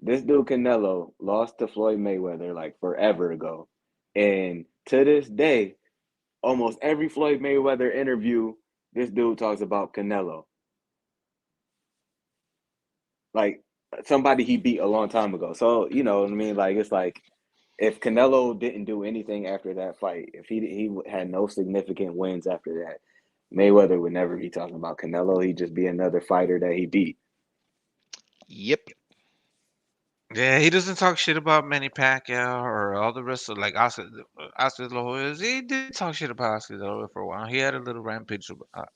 this dude Canelo lost to Floyd Mayweather like forever ago, and to this day, almost every Floyd Mayweather interview, this dude talks about Canelo, like somebody he beat a long time ago. So you know what I mean? Like it's like if Canelo didn't do anything after that fight, if he had no significant wins after that, Mayweather would never be talking about Canelo. He'd just be another fighter that he beat. Yep. Yeah, he doesn't talk shit about Manny Pacquiao or all the rest of like Oscar De La Hoya. He did talk shit about Oscar De La Hoya for a while. He had a little rampage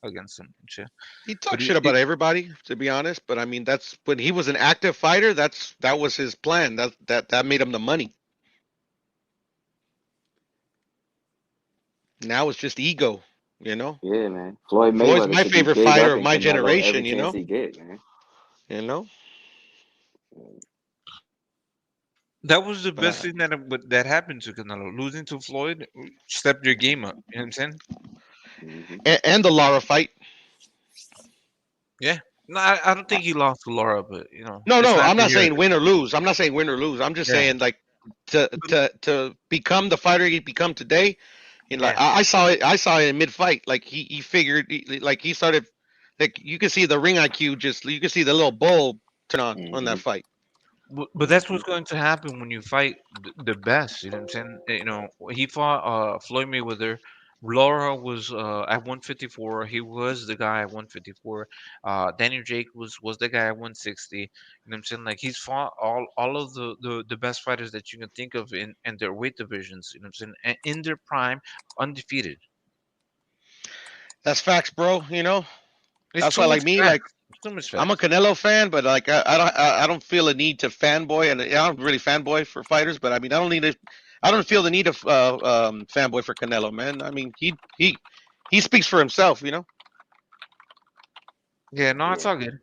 against him and shit. He But talks shit about everybody, to be honest. But I mean, that's when he was an active fighter. That was his plan. That made him the money. Now it's just ego. You know, Yeah, man. Floyd Floyd's Mayweather my should be favorite big fighter up of in my Canelo generation. every chance he get, man. You know. that was the But best thing that happened to Canelo. Losing to Floyd stepped your game up. You know what I'm saying? Mm-hmm. and the Lara fight. Yeah. No, I don't think he lost to Laura, but No, it's no, nice I'm to not hear saying that. win or lose. I'm not saying win or lose. I'm just Yeah. saying like to become the fighter he become today. And like Yeah. I saw it. I saw it in mid fight. Like he figured like he started. Like you can see the ring IQ. Just you can see the little bulb turn on Mm-hmm. that fight. But that's what's going to happen when you fight the best. You know what I'm saying? He fought Floyd Mayweather. Laura was at 154. He was the guy at 154. Daniel Jake was the guy at 160. You know what I'm saying? Like he's fought all of the best fighters that you can think of in their weight divisions. You know what I'm saying? And in their prime, undefeated. That's facts, bro. You know. It's That's too why like much me like facts. It's too much I'm a facts. Canelo fan, but like I don't feel a need to fanboy, and I don't really fanboy for fighters, but I mean I don't feel the need of fanboy for Canelo, man. I mean he speaks for himself, you know. Yeah, no, it's Yeah. all good.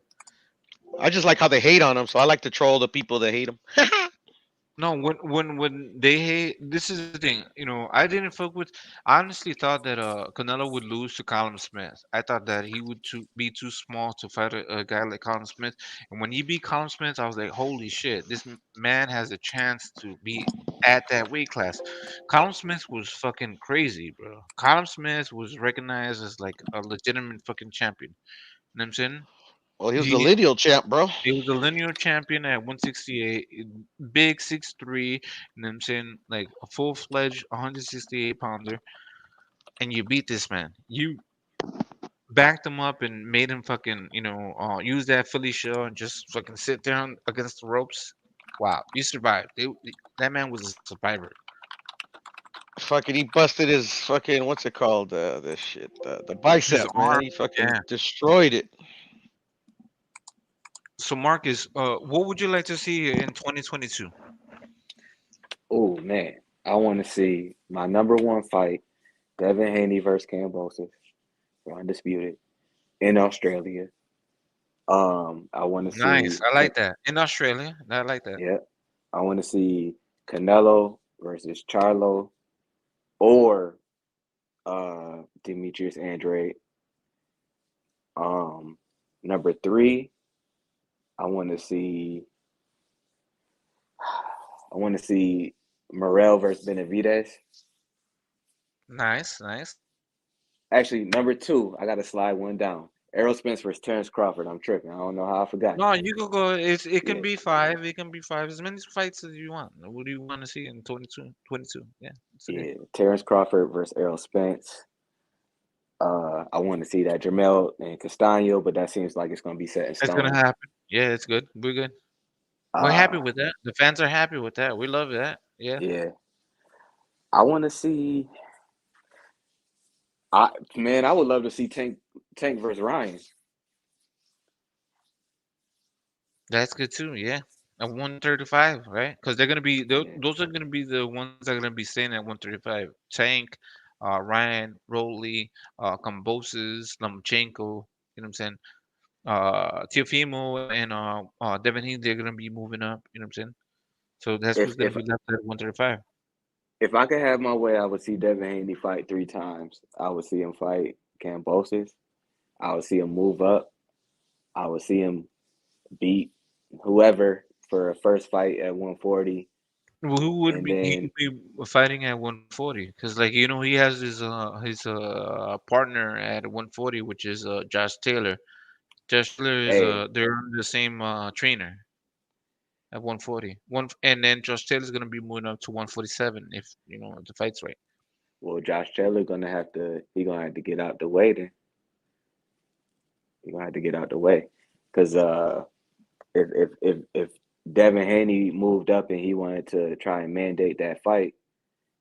I just like how they hate on him, so I like to troll the people that hate him. No, when they hate, this is the thing. I didn't fuck with. I honestly thought that Canelo would lose to Callum Smith. I thought that he would be too small to fight a guy like Callum Smith. And when he beat Callum Smith, I was like, holy shit, this man has a chance to be at that weight class. Callum Smith was fucking crazy, bro. Callum Smith was recognized as like a legitimate fucking champion. You know what I'm saying? Well, he was the He lineal champ, bro. he was a linear champion at 168, big 6'3", you know what I'm saying? Like a full fledged 168 pounder, and you beat this man. You backed him up and made him fucking, use that Philly shell and just fucking sit down against the ropes. Wow, you survived. That man was a survivor. Fucking, he busted his fucking what's it called? This shit, the His bicep, man. arm. He fucking Yeah. destroyed it. So Marcus, what would you like to see in 2022? Oh man, I want to see my number one fight: Devin Haney versus Kambosos, for undisputed in Australia. I want to Nice. see, I like that. In Australia, I like that. yeah, I want to see Canelo versus Charlo or Demetrius Andrade. Number three, I want to see Morrell versus Benavidez. Nice, nice. Actually, number two, I got to slide one down. Errol Spence versus Terrence Crawford. I'm tripping. I don't know how I forgot. No, you could go. It Yeah, can be five. It can be five. As many fights as you want. What do you want to see in 22? 22. Yeah, it's okay. yeah. Terrence Crawford versus Errol Spence. I want to see that Jermall and Castano, but that seems like it's going to be set in It's gonna stone. happen. Yeah, it's good. We're good. We're happy Uh, with that. The fans are happy with that. We love that. Yeah. yeah. I want to see. I would love to see Tank versus Ryan. That's good too. Yeah. At 135, right? Because they're gonna be Yeah. those are gonna be the ones that are gonna be staying at 135. Tank, Ryan, Rowley, Kambosos, Lomachenko. You know what I'm saying? Teofimo and Devin Haney, they're gonna be moving up. You know what I'm saying? So that's who's If gonna be left at 135. if I could have my way, I would see Devin Haney fight 3 times. I would see him fight Kambosos. I would see him move up. I would see him beat whoever for a first fight at 140, Well, who would and be he then would be fighting at 140? Because like he has his partner at 140, which is Josh Taylor. Josh Taylor is hey, they're under the same trainer at 140. And then Josh Taylor's gonna be moving up to 147 if the fight's right. well, Josh Taylor he gonna have to get out the way then. He gonna have to get out the way, because if Devin Haney moved up and he wanted to try and mandate that fight,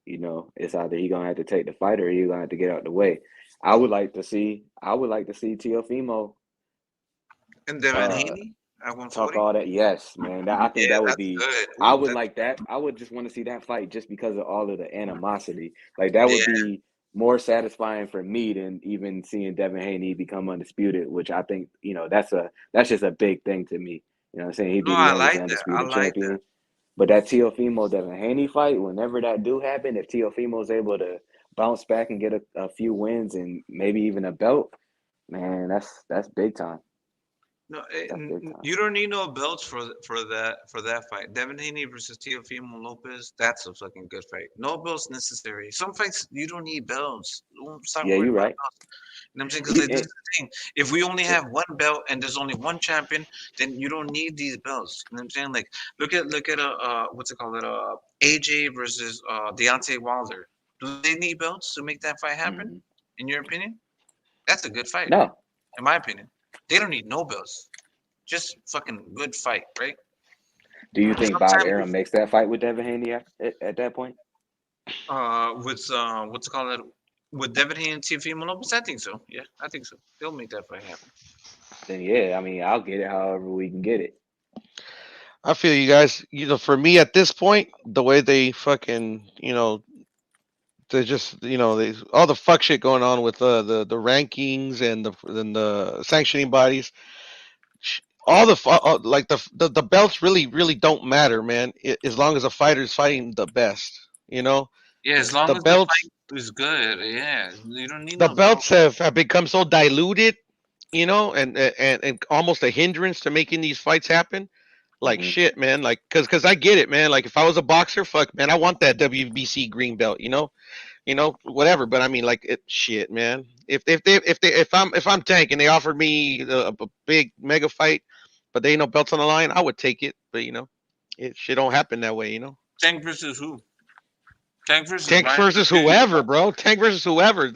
it's either he gonna have to take the fight or he gonna have to get out the way. I would like to see Teofimo And Devin uh Haney at talk 140. all that. Yes, man. I think Yeah, that would that's be. good. I Ooh, would that's like that. I would just want to see that fight just because of all of the animosity. Like that would yeah. be more satisfying for me than even seeing Devin Haney become undisputed, which I think that's just a big thing to me. You know what I'm saying? He'd No, be the I youngest like that. I undisputed like that. champion. But that Teofimo Devin Haney fight, whenever that do happen, if Teofimo's able to bounce back and get a few wins and maybe even a belt, man, that's big time. No, That's big time. you don't need no belts for that fight. Devin Haney versus Teofimo Lopez. That's a fucking good fight. No belts necessary. Some fights you don't need belts. Don't stop Yeah, worrying you're about right. belts. You know what I'm saying? Because You, like, this is the thing. If we only have one belt and there's only one champion, then you don't need these belts. You know what I'm saying? Like look at what's it called? AJ versus Deontay Wilder. Do they need belts to make that fight happen? mhm. In your opinion? That's a good fight, No. in my opinion. They don't need no belts. Just fucking good fight, right? Do you think Bob Sometimes Arum makes that fight with Devin Haney at that point? with what's it called with Devin Haney and Teofimo Lopez, I think so. Yeah, I think so. They'll make that fight happen. Then yeah, I mean, I'll get it however we can get it. I feel you guys. For me at this point, the way they fucking, they just, they all the fuck shit going on with the rankings and the sanctioning bodies. All like the belts really don't matter, man. As long as a fighter is fighting the best, Yeah, as long the as the belts fight is good, yeah, you don't need the no belt. belts have become so diluted, and almost a hindrance to making these fights happen. Like Hmm. shit, man. Like, cause I get it, man. Like, if I was a boxer, fuck, man, I want that WBC green belt, whatever. But I mean, like, shit, man. If I'm Tank and they offered me a big mega fight, but they ain't no belts on the line, I would take it. But it shit don't happen that way, Tank versus who? Tank versus Tank Ryan. versus whoever, bro. Tank versus whoever.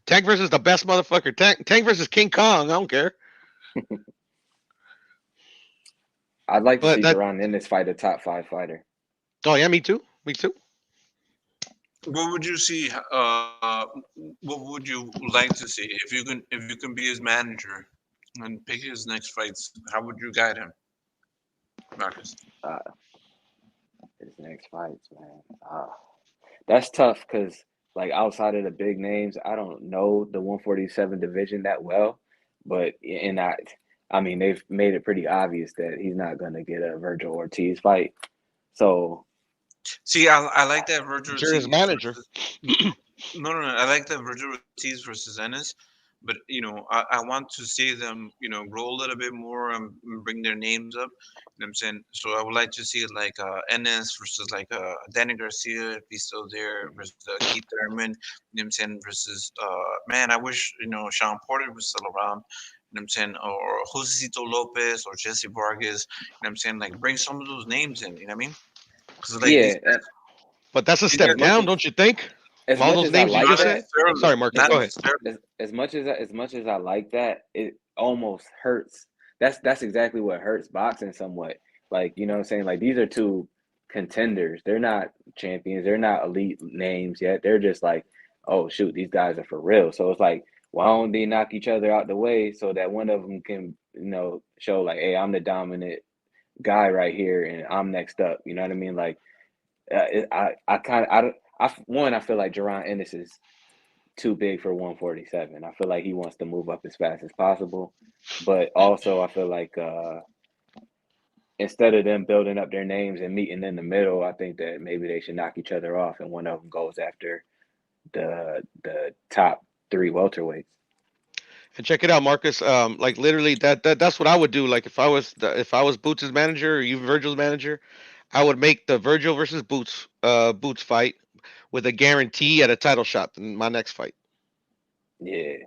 Tank versus the best motherfucker. Tank versus King Kong. I don't care. I'd like to But see that. Deron Ennis fight a top 5 fighter. Oh yeah, me too. Me too. What would you see? What would you like to see if you can be his manager and pick his next fights? How would you guide him, Marcus? Uh, his next fights, man. That's tough because like outside of the big names, I don't know the 147 division that well. But and I mean, they've made it pretty obvious that he's not gonna get a Virgil Ortiz fight. So See, I like that Virgil You're his Ortiz manager. versus no. I like that Virgil Ortiz versus Ennis, but I want to see them grow a little bit more and bring their names up. You know what I'm saying? So I would like to see like Ennis versus like Danny Garcia if he's still there versus Keith Thurman. You know what I'm saying? Versus man, I wish Sean Porter was still around. You know what I'm saying? Or Josecito Lopez or Jesse Vargas. You know what I'm saying? Like bring some of those names in. You know what I mean? Because like yeah, But that's a these step as guys, much down, as don't you think? as All much those as I names you like not just that, said. necessarily, Sorry, Marcus. as not Go ahead. necessarily. as much as I like that, it almost hurts. That's exactly what hurts boxing somewhat. Like, you know what I'm saying? Like these are two contenders. They're not champions. They're not elite names yet. They're just like, oh shoot, these guys are for real. So it's like, why don't they knock each other out the way so that one of them can, show like, hey, I'm the dominant guy right here and I'm next up. You know what I mean? Like, I kind of, I don't, I feel like Jerron Ennis is too big for 147. I feel like he wants to move up as fast as possible. But also, I feel like instead of them building up their names and meeting in the middle, I think that maybe they should knock each other off and one of them goes after the top three welterweights. And check it out, Marcus. Like literally, that's what I would do. Like if I was Boots' manager or you Virgil's manager, I would make the Virgil versus Boots fight with a guarantee at a title shot in my next fight. Yeah.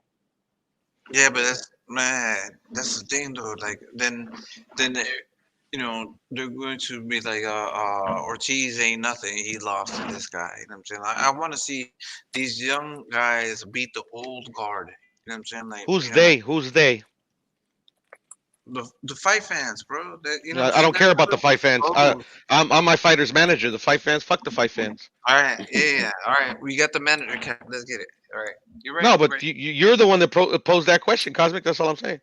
Yeah, but that's man. That's the thing though. Like then they're going to be like Ortiz ain't nothing. He lost to this guy. You know what I'm saying? Like, I want to see these young guys beat the old guard. You know what I'm saying? Like Who's they? Who's they? the fight fans, bro. That you know what I'm I saying? don't care about the fight fans. Oh, I'm my fighter's manager. The fight fans, fuck the fight fans. all right, yeah. All right, we got the manager cap. Let's get it. All right, you're right. No, You're but right. you're the one that posed that question, Cosmic. That's all I'm saying.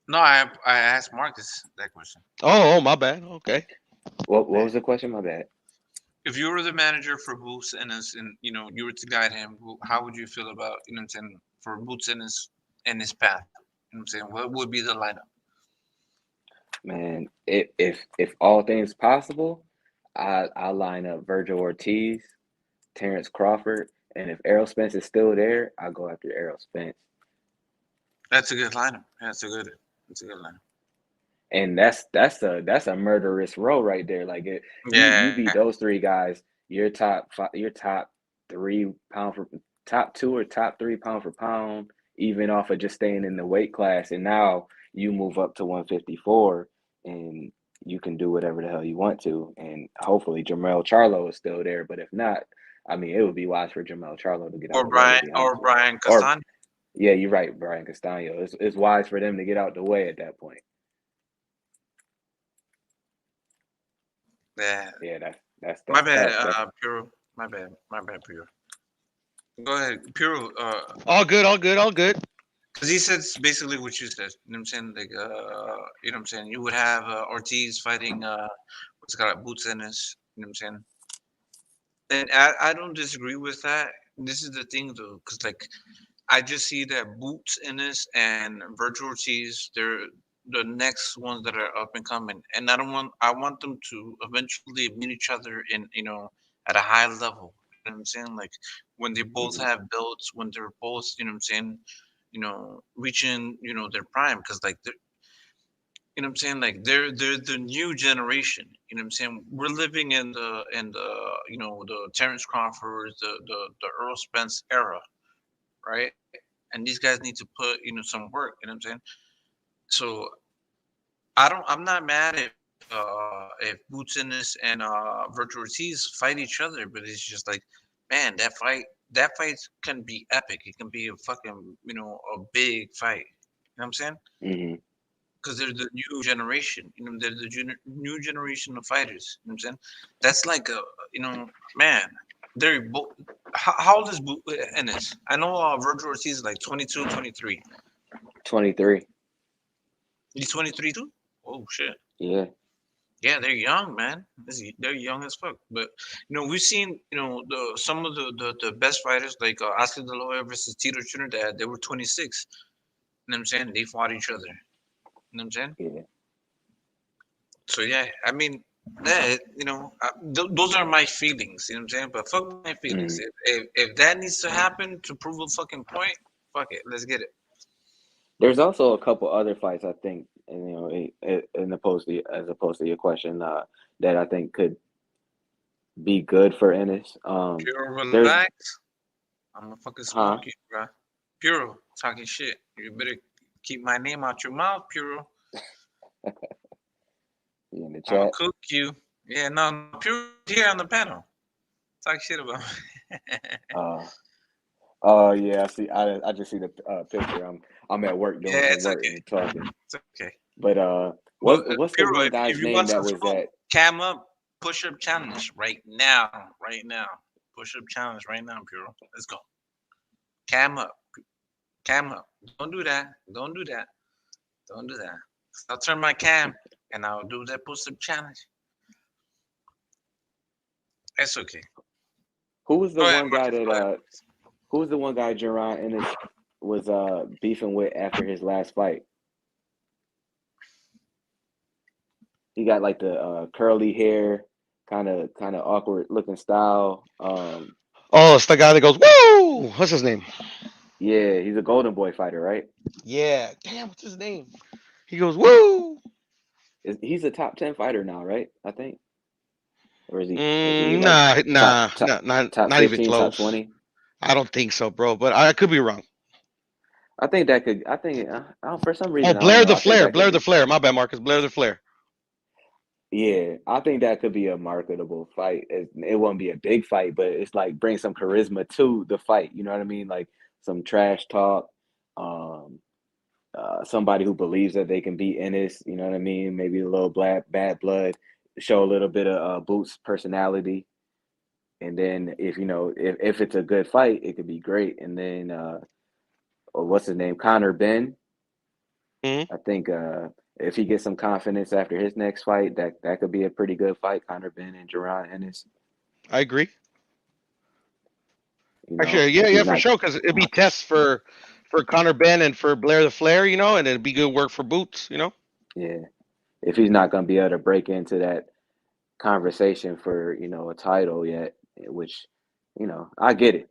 No, I asked Marcus that question. Oh, my bad. Okay. What was the question? My bad. If you were the manager for Boots and you were to guide him, how would you feel about what I'm saying for Boots and his path? You know what I'm saying? What would be the lineup? Man, if all things possible, I line up Virgil Ortiz, Terrence Crawford, and if Errol Spence is still there, I go after Errol Spence. That's a good lineup. That's a good lineup. And that's a murderous row right there. Like you Yeah. beat those three guys, your top three pound for top two or top three pound for pound, even off of just staying in the weight class. And now you move up to 154 and you can do whatever the hell you want to. And hopefully Jermall Charlo is still there. But if not, I mean, it would be wise for Jermall Charlo to get out Or the way, to Brian be or honest with you. Brian Or Castano. yeah, you're right, Brian Castano. It's wise for them to get out the way at that point. Yeah. Yeah, that's My bad, tough. Puro. My bad, Puro. Go ahead, Puro. All good. All good. All good. Because he said basically what you said. You know what I'm saying? Like, you know what I'm saying? You would have Ortiz fighting what's it called, Boots Ennis. You know what I'm saying? And I don't disagree with that. This is the thing though, because like I just see that Boots Ennis and Virgil Ortiz, they're the next ones that are up and coming, and I want them to eventually meet each other in at a high level. You know what I'm saying? Like when they both Mhm. have belts, when they're both you know what I'm saying, reaching their prime, because like they're you know what I'm saying, like they're the new generation. You know what I'm saying? We're living in the the Terrence Crawford, the Earl Spence era, right? And these guys need to put some work. You know what I'm saying? So I'm not mad if Boots Ennis and Virtual Ortiz fight each other, but it's just like, man, that fight can be epic. It can be a fucking a big fight. You know what I'm saying? Mhm. Because they're the new generation. They're the new generation of fighters. You know what I'm saying? That's like a man. They're both. how old is Ennis? I know Virgil Ortiz is like 22, 23. 23. He's 23 too? Oh, shit. Yeah. Yeah, they're young, man. They're young as fuck. But, we've seen, some of the best fighters, like Oscar De La Hoya versus Tito Trinidad, they were 26. You know what I'm saying? They fought each other. You know what I'm saying? Yeah. So, yeah, I mean, that, those are my feelings. You know what I'm saying? But fuck my feelings. If that needs to happen to prove a fucking point, fuck it. Let's get it. There's also a couple other fights I think, as opposed to your question, that I think could be good for Ennis. Pure There's relax. I'm gonna fucking smoke you, bro. Puro talking shit. You better keep my name out your mouth, Puro. You in the I'll chat? cook you. Yeah, no, Puro here on the panel. Talk shit about me. Oh yeah, I see. I just see the picture. I'm at work doing Yeah, some it's work okay. and talking. It's okay. But But what's the Puro, one if guy's you name want that some was smoke, at? cam up, push up challenge right now. Push up challenge right now, Puro. Let's go. Cam up. Cam up. Don't do that. Don't do that. Don't do that. I'll turn my cam and I'll do that push up challenge. It's okay. Who was the Go ahead, one guy Marcus. Go ahead. that who was the one guy Jerron Ennis was beefing with after his last fight? He got like the curly hair, kind of awkward looking style. Oh, it's the guy that goes, woo! What's his name? Yeah, he's a Golden Boy fighter, right? Yeah. Damn, what's his name? He goes, woo! He's a top 10 fighter now, right? I think. Or is he like Nah, top not even 15, top close. 20? I don't think so, bro. But I could be wrong. I think that could. I think for some Oh, reason I don't Blair know. the I think Flair. that could Blair the be. Flair. My bad, Marcus. Blair the Flair. Yeah, I think that could be a marketable fight. It won't be a big fight, but it's like bring some charisma to the fight. You know what I mean? Like some trash talk. Um, somebody who believes that they can beat Ennis. You know what I mean? Maybe a little bad blood. Show a little bit of Boots' personality, and then if it's a good fight, it could be great. And then what's his name? Conor Ben. Mm-hmm. I think if he gets some confidence after his next fight, that could be a pretty good fight. Conor Ben and Jerron Ennis. I agree. You know, Actually, if yeah, he's for not, sure. Because it'd be tests for Conor Ben and for Blair the Flair, and it'd be good work for Boots, yeah, if he's not going to be able to break into that conversation for a title yet, which I get it.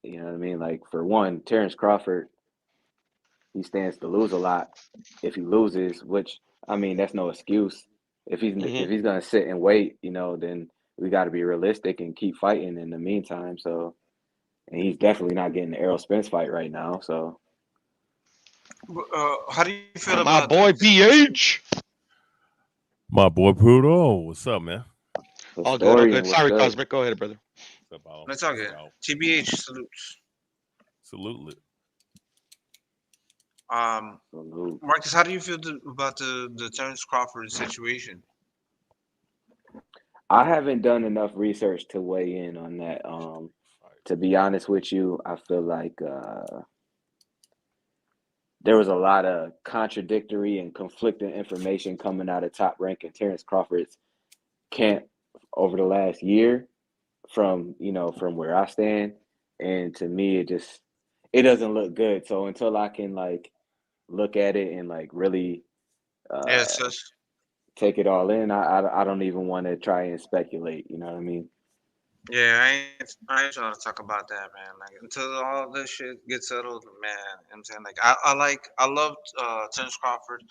You know what I mean? Like for one, Terrence Crawford, he stands to lose a lot if he loses, which I mean that's no excuse. If he's gonna sit and wait, then we got to be realistic and keep fighting in the meantime. So, and he's definitely not getting the Errol Spence fight right now. So, How do you feel My about boy BH. My boy Prudo, what's up, man? All good, all good. what's Sorry, good? Cosmic. Go ahead, brother. What's up, all? Let's talk it. TBH salutes. Salute. Marcus, how do you feel about the Terrence Crawford situation? I haven't done enough research to weigh in on that. To be honest with you, I feel like there was a lot of contradictory and conflicting information coming out of Top Rank and Terrence Crawford's camp over the last year from where I stand. And to me, it doesn't look good. So until I can look at it and really take it all in, I don't even want to try and speculate. You know what I mean? Yeah, I ain't trying to talk about that, man. Like until all this shit gets settled, man. You know what I'm saying, like I love Terrence Crawford.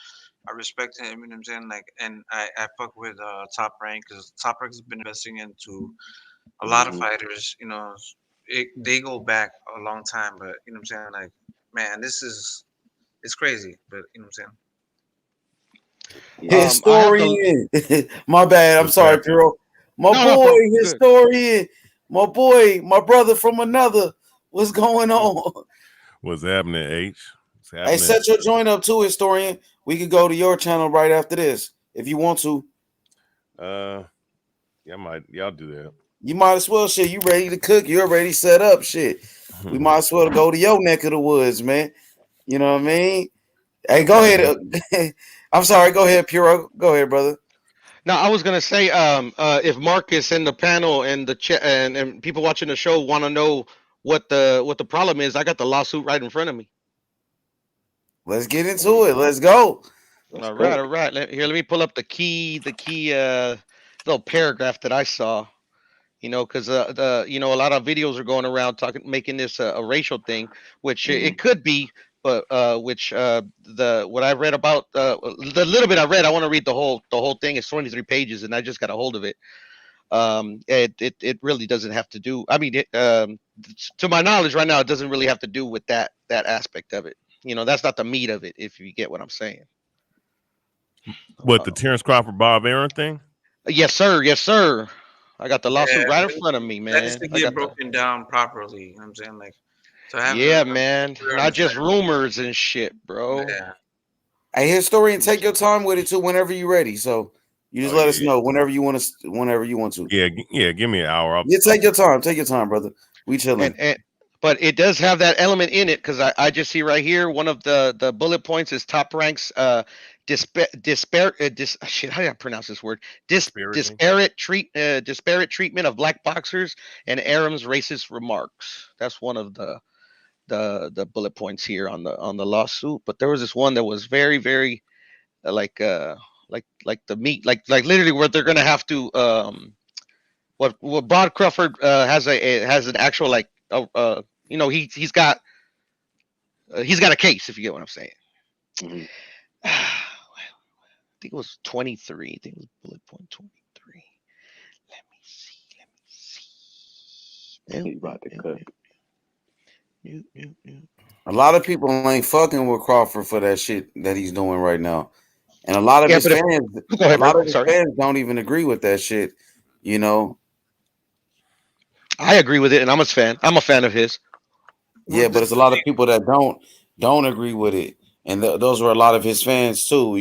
I respect him. You know what I'm saying, like, and I fuck with Top Rank because Top Rank has been investing into a lot of fighters. They go back a long time, but you know what I'm saying, like, man, it's crazy, but you know what I'm saying. Historian. My bad. I'm sorry, Piro. My boy, historian. My boy, my brother from another. What's going on? What's happening, H? What's happening? Hey, set your joint up too, historian. We could go to your channel right after this if you want to. Yeah, y'all do that. You might as well shit. You ready to cook? You already set up shit. We might as well go to your neck of the woods, man. You know what I mean? Hey, go ahead. I'm sorry. Go ahead, Puro. Go ahead, brother. Now, I was gonna say, if Marcus in the panel and the chat and people watching the show want to know what the problem is, I got the lawsuit right in front of me. Let's get into it. Let's go. All right. Let me pull up the key little paragraph that I saw. Because a lot of videos are going around making this a racial thing, which it could be, but what I read about the little bit I read, I want to read the whole thing. It's 23 pages, and I just got a hold of it. It really doesn't have to do. I mean, to my knowledge, right now, it doesn't really have to do with that aspect of it. That's not the meat of it. If you get what I'm saying. What, the Terrence Crawford Bob Aaron thing? Yes, sir. Yes, sir. I got the lawsuit right in front of me, That is man. to get broken down properly. You know what I'm saying? Like, to have Yeah, man. Not just rumors and shit, bro. Yeah. Hey, historian, take your time with it too. Whenever you're ready, so you just let us know whenever you want to. Whenever you want to. Yeah. Give me an hour. Take your time. Take your time, brother. We chilling. But it does have that element in it because I just see right here one of the bullet points is Top Rank's disparate how do I pronounce this word? Disparate treatment of black boxers and Aram's racist remarks. That's one of the bullet points here on the lawsuit. But there was this one that was very, very like the meat, like literally where they're gonna have to what Bob Crawford has an actual like he's got a case, if you get what I'm saying. I think it was 23. I think it was bullet point 23. Let me see. He's about to cook. A lot of people ain't fucking with Crawford for that shit that he's doing right now, and a lot of his fans don't even agree with that shit. I agree with it, and I'm a fan. I'm a fan of his. Yeah, but it's a lot of people that don't agree with it, and those were a lot of his fans too.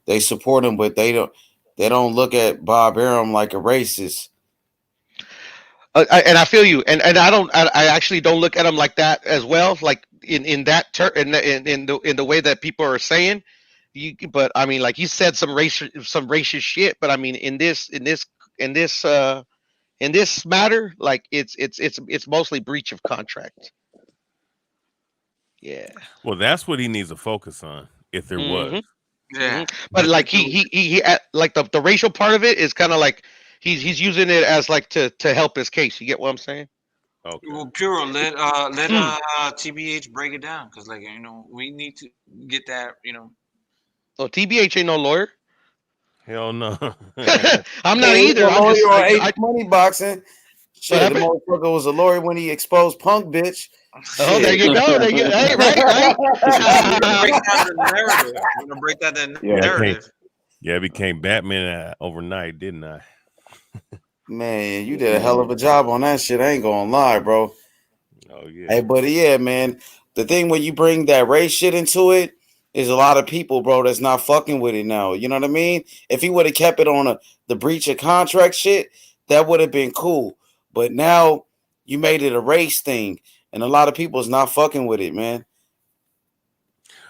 They support him, but they don't look at Bob Arum like a racist. And I feel you, and I actually don't look at him like that as well. Like in the way that people are saying, but I mean, like you said some racist shit. But I mean, in this matter, like it's mostly breach of contract. Yeah. Well, that's what he needs to focus on. If there was. Yeah. But like he like the racial part of it is kind of like he's using it as like to help his case. You get what I'm saying? Okay. Well, Puro, let TBH break it down because we need to get that. Oh, TBH ain't no lawyer. Hell no. I'm not either. I'm just on money boxing. Shit, the motherfucker was a lawyer when he exposed Punk, bitch. Oh, there you go. Hey, right. I'm gonna break that narrative. I became Batman overnight, didn't I? Man, you did a hell of a job on that shit. I ain't gonna lie, bro. Oh yeah. Hey, buddy, yeah, man. The thing when you bring that race shit into it is a lot of people, bro, that's not fucking with it now. You know what I mean? If he would have kept it on the breach of contract shit, that would have been cool. But now you made it a race thing, and a lot of people is not fucking with it, man.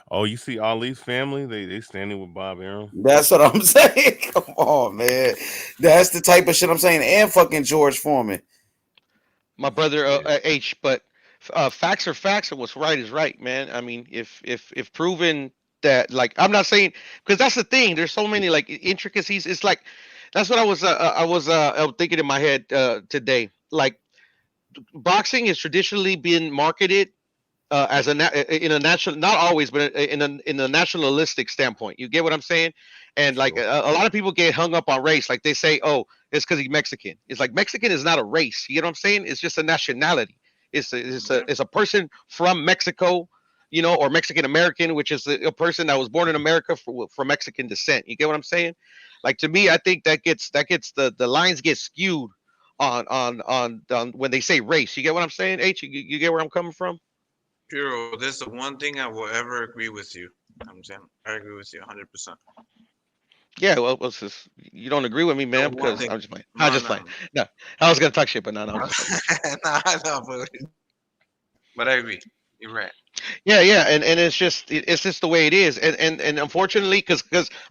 Oh, you see Ali's family? They standing with Bob Arum. That's what I'm saying. Come on, man. That's the type of shit I'm saying. And fucking George Foreman. My brother H, but facts are facts, and what's right is right, man. I mean, if proven that, like, I'm not saying because that's the thing. There's so many like intricacies. It's like that's what I was thinking in my head today. Like, boxing is traditionally been marketed as in a national, not always, but in a nationalistic standpoint. You get what I'm saying? And like a lot of people get hung up on race. Like they say, oh, it's because he's Mexican. It's like Mexican is not a race. You get what I'm saying? It's just a nationality. It's a person from Mexico, or Mexican American, which is a person that was born in America from Mexican descent. You get what I'm saying? Like, to me, I think that gets the lines get skewed on when they say race. You get what I'm saying? H, you get where I'm coming from? Puro, this is the one thing I will ever agree with you. I'm saying I agree with you 100%. Yeah, well, what's this? You don't agree with me, man? One Because thing. I'm just playing. I'm No, just no. playing. No, I was gonna talk shit, but no, I'm just playing. Nah, no, but I agree. You're right. Yeah, and it's just the way it is, and unfortunately, because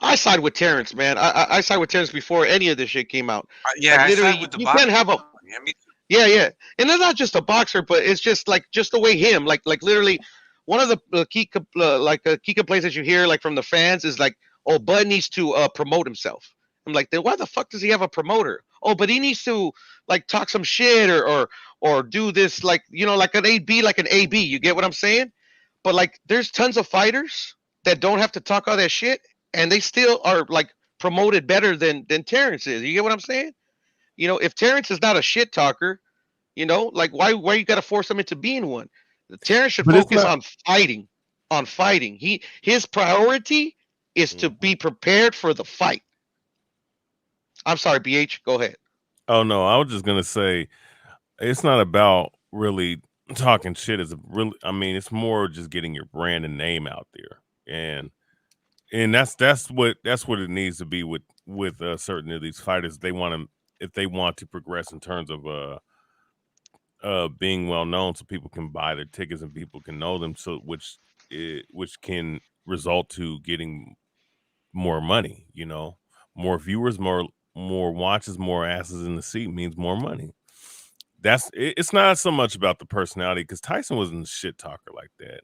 I side with Terrence, man. I side with Terrence before any of this shit came out. Yeah, Like I literally, side with the you can't boxer. have a Yeah, me too. yeah, and it's not just a boxer, but it's just like just the way him, like literally, one of the key complaints that you hear like from the fans is like, oh, Bud needs to promote himself. I'm like, then why the fuck does he have a promoter? Oh, but he needs to like talk some shit or do this like like an AB, like an AB. You get what I'm saying? But like, there's tons of fighters that don't have to talk all that shit, and they still are like promoted better than Terrence is. You get what I'm saying? If Terrence is not a shit talker, like why you got to force him into being one? Terrence should But it's focus not. on fighting, his priority is to be prepared for the fight. I'm sorry, BH. Go ahead. Oh no, I was just gonna say it's not about really talking shit. It's really, I mean, it's more just getting your brand and name out there, and that's what it needs to be with certain of these fighters. They want to, if they want to progress in terms of being well known, so people can buy their tickets and people can know them, so which can result to getting more money. More viewers, more watches, more asses in the seat means more money. It's not so much about the personality, because Tyson wasn't a shit talker like that,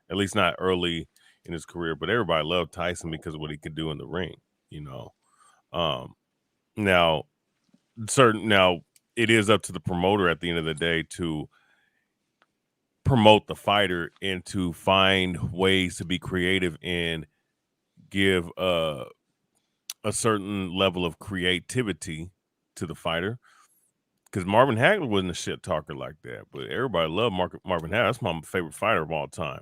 at least not early in his career. But everybody loved Tyson because of what he could do in the ring. Now it is up to the promoter at the end of the day to promote the fighter and to find ways to be creative and give a certain level of creativity to the fighter. Because Marvin Hagler wasn't a shit talker like that, but everybody loved Marvin Hagler. That's my favorite fighter of all time.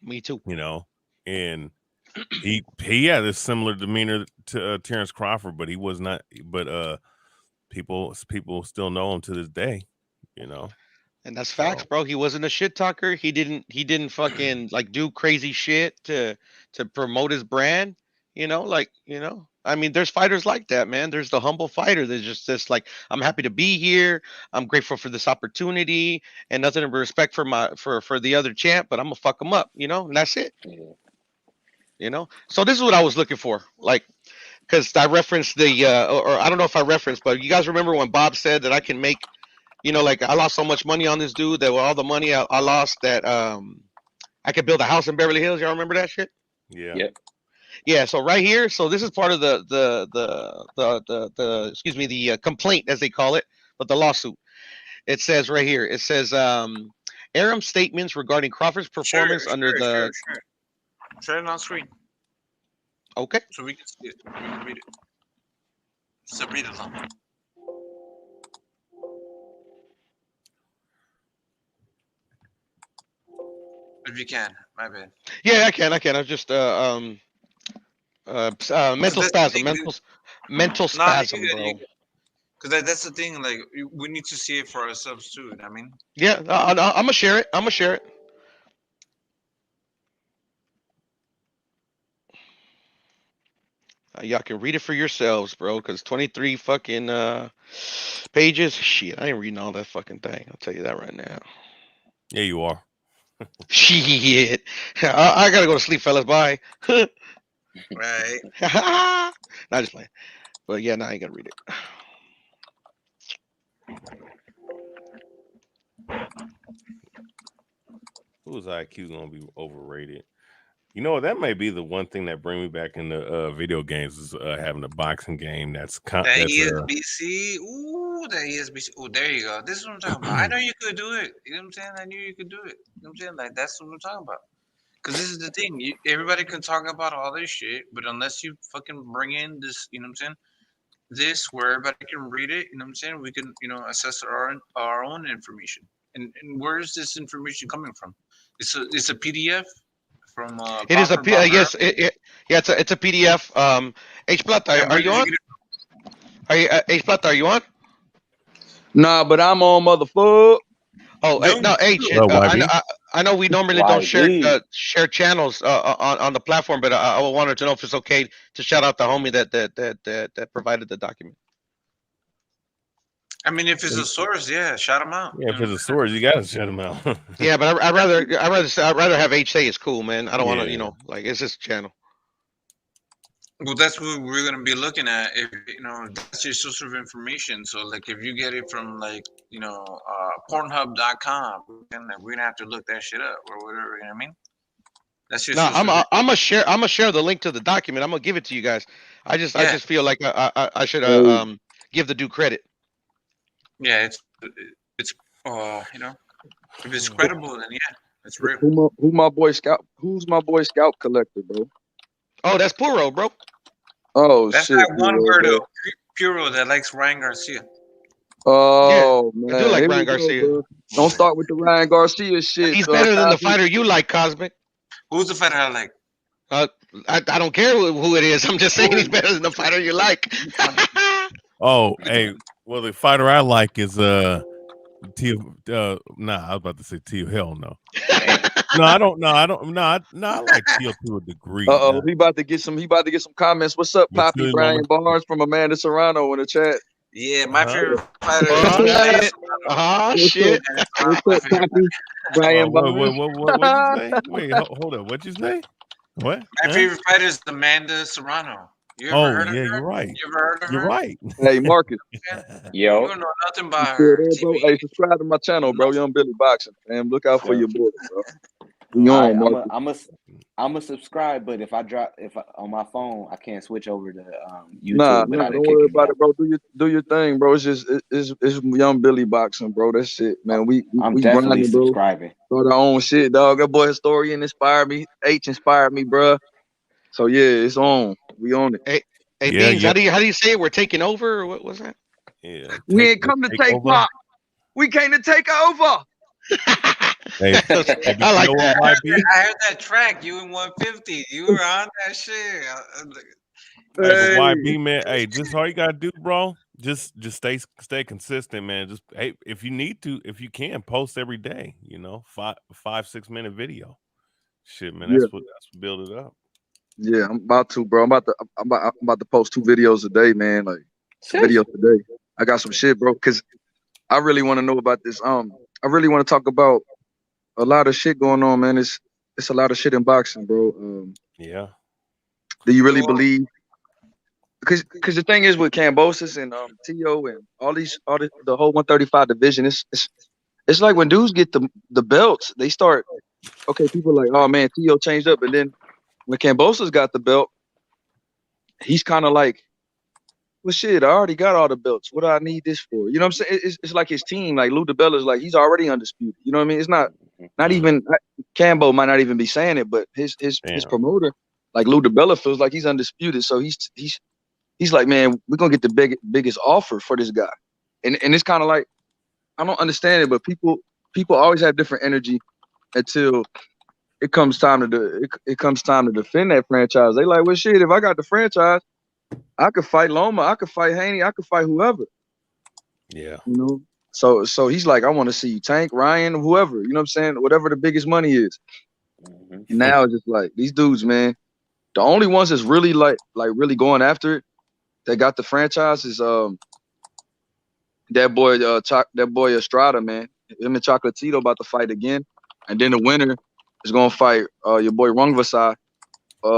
Me too. And he had a similar demeanor to Terrence Crawford, but he was not. But people still know him to this day. And that's facts, bro. He wasn't a shit talker. He didn't fucking like do crazy shit to promote his brand. I mean, there's fighters like that, man. There's the humble fighter that's just this like, I'm happy to be here. I'm grateful for this opportunity, and nothing but respect for the other champ, but I'm gonna fuck him up, and that's it. So this is what I was looking for, like, because I referenced the or I don't know if I referenced, but you guys remember when Bob said that I can make, like I lost so much money on this dude that with all the money I lost that I could build a house in Beverly Hills. Y'all remember that shit? Yeah. Yep. Yeah. So right here, so this is part of the excuse me, the complaint, as they call it, but the lawsuit. It says right here. It says Aram's statements regarding Crawford's performance under the. Sure. Share it on screen. Okay. So we can see it. We can read it. So read it along. If you can, my bad. Yeah, I can. I was just mental spasm, mental spasm, bro. Because that's the thing. Like, we need to see it for ourselves too. I mean. Yeah, I'm gonna share it. Y'all can read it for yourselves, bro. Because 23 fucking pages. Shit, I ain't reading all that fucking thing. I'll tell you that right now. Yeah, you are. Shit, I gotta go to sleep, fellas. Bye. Right. Not just playing. But yeah, I ain't gonna read it. Who's IQ gonna be overrated? That may be the one thing that bring me back into video games is having a boxing game that's ESBC. Ooh, that ESBC. Oh, there you go. This is what I'm talking about. I know you could do it. You know what I'm saying? I knew you could do it. You know what I'm saying? Like, that's what I'm talking about. Because this is the thing. Everybody can talk about all this shit, but unless you fucking bring in this, you know what I'm saying? This where everybody can read it, you know what I'm saying? We can, assess our own information. And where is this information coming from? It's a PDF from. It is a yes. It's a PDF. H Plata, are you on? H Plata, are you on? Nah, but I'm on, motherfucker. Oh, no, H. I know we normally don't share channels on the platform, but I wanted to know if it's okay to shout out the homie that provided the document. I mean, if it's a source, yeah, shout him out. Yeah, if it's a source, you gotta shut him out. Yeah, but I'd rather have H say it's cool, man. I don't want to, Yeah. like it's just a channel. Well, that's what we're gonna be looking at. If that's your source of information. So, like, if you get it from like Pornhub.com, we're gonna have to look that shit up or whatever. You know what I mean? That's your. No, source of I'm gonna share the link to the document. I'm gonna give it to you guys. I just feel like I should give the dude credit. Yeah, it's if it's credible, then yeah, it's real. Who's my boy Scout Collector, bro? Oh, that's Puro, bro. Oh That's shit, that one Puro, weirdo, Puro, that likes Ryan Garcia. Oh man, I do like here Ryan we go, Garcia. bro. Don't start with the Ryan Garcia shit. He's better than the Cosby. fighter you like, Cosmic. Who's the fighter I like? I don't care who it is. I'm just saying he's better than the fighter you like. Oh, hey, well, the fighter I like is Tio. Nah, I was about to say Tio. Hell no. No, I don't. No, I don't. No, I like Tio to a degree. He about to get some comments. What's up, Yes, Poppy? good, Brian mama. Barnes from Amanda Serrano in the chat. Yeah, my favorite fighter. Shit. What's up, Poppy? Brian What'd Barnes. you say? Wait, hold up. What'd you say? What? My favorite fighter is Amanda Serrano. You ever Oh, heard of yeah, her? you're right. You ever heard of You're her? right. Hey, Marcus. Yo. You don't know nothing about You her. still there, bro? Hey, subscribe to my channel, bro. Young Billy Boxing, fam. Look out for your boy, bro. We on, Marcus. I'm a subscribe, but if on my phone I can't switch over to YouTube. Nah, without don't it worry kicking about me it, bro. Do your thing, bro. It's Young Billy Boxing, bro. That's it, man. We I'm we definitely grinding, bro. subscribing. Start our own shit, dog. That boy historian inspired me. H inspired me, bro. So yeah, it's on. We on it. Hey, Beans, how do you say it? We're taking over, or what was that? Yeah. We ain't come to take pop. We came to take over. Hey, I like that. I heard that track. You in 150. You were on that shit. Hey, but YB, man, hey, just all you gotta do, bro, just stay consistent, man. Just if you need to, if you can, post every day. 5-6 minute video. Shit, man, that's what build it up. Yeah, I'm about to, bro. I'm about to post 2 videos a day, man. Like 2 videos a day. I got some shit, bro. Cause I really want to know about this. I really want to talk about a lot of shit going on, man. It's a lot of shit in boxing, bro. Yeah. Do you really believe? Because the thing is with Kambosos and Tio and the whole 135 division, it's like when dudes get the belts, they start. Okay, people are like, oh man, Tio changed up, and then when Kambosos got the belt, he's kind of like, well, shit, I already got all the belts. What do I need this for? You know what I'm saying? It's like his team, like Lou DiBella's like, he's already undisputed. You know what I mean? It's not even, Cambo might not even be saying it, but his promoter, like Lou DiBella, feels like he's undisputed. So he's like, man, we're going to get the biggest offer for this guy. And it's kind of like, I don't understand it, but people always have different energy until it comes time to defend that franchise. They like, well, shit, if I got the franchise, I could fight Loma, I could fight Haney, I could fight whoever. Yeah. So he's like, I want to see Tank, Ryan, whoever. You know what I'm saying? Whatever the biggest money is. And now it's just like these dudes, man. The only ones that's really like really going after it, that got the franchise is that boy Estrada, man. Him and Chocolatito about to fight again, and then the winner is gonna fight your boy Rungvisai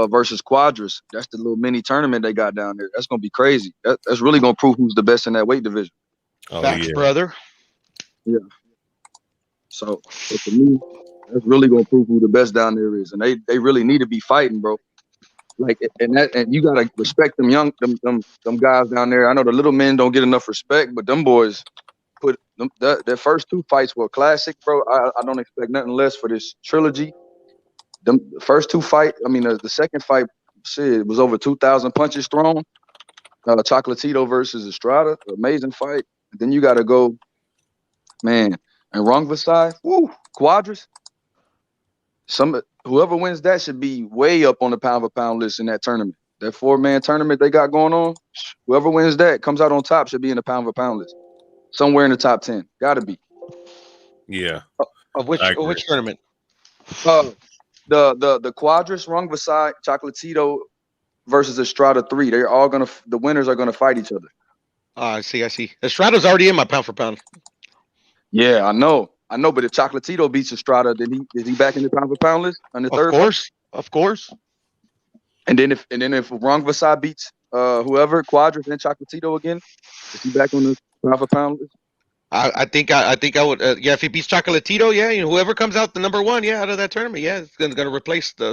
versus Quadras. That's the little mini tournament they got down there. That's gonna be crazy. That's really gonna prove who's the best in that weight division. Facts, brother. Yeah. So for me, that's really gonna prove who the best down there is, and they really need to be fighting, bro. Like and you gotta respect them them guys down there. I know the little men don't get enough respect, but them boys put their first 2 fights were classic, bro. I don't expect nothing less for this trilogy. The first 2 fight, I mean the second fight, shit, it was over 2,000 punches thrown. Chocolatito versus Estrada, amazing fight. And then you gotta go, man, and Rungvisai, Quadras. Whoever wins that should be way up on the pound for pound list in that tournament. That 4-man tournament they got going on, whoever wins that comes out on top should be in the pound for pound list. Somewhere in the top 10. Gotta be. Yeah. Of which tournament? The Quadras, Rungvisai, Chocolatito versus Estrada 3. They're all the winners are gonna fight each other. I see. Estrada's already in my pound for pound. Yeah, I know. But if Chocolatito beats Estrada, then is he back in the pound for pound list on the third? Of course. And then if Rungvisai beats whoever, Quadras and Chocolatito again, is he back on the pound for pound list? I think I would. If he beats Chocolatito, yeah, whoever comes out the number one, out of that tournament, it's gonna replace the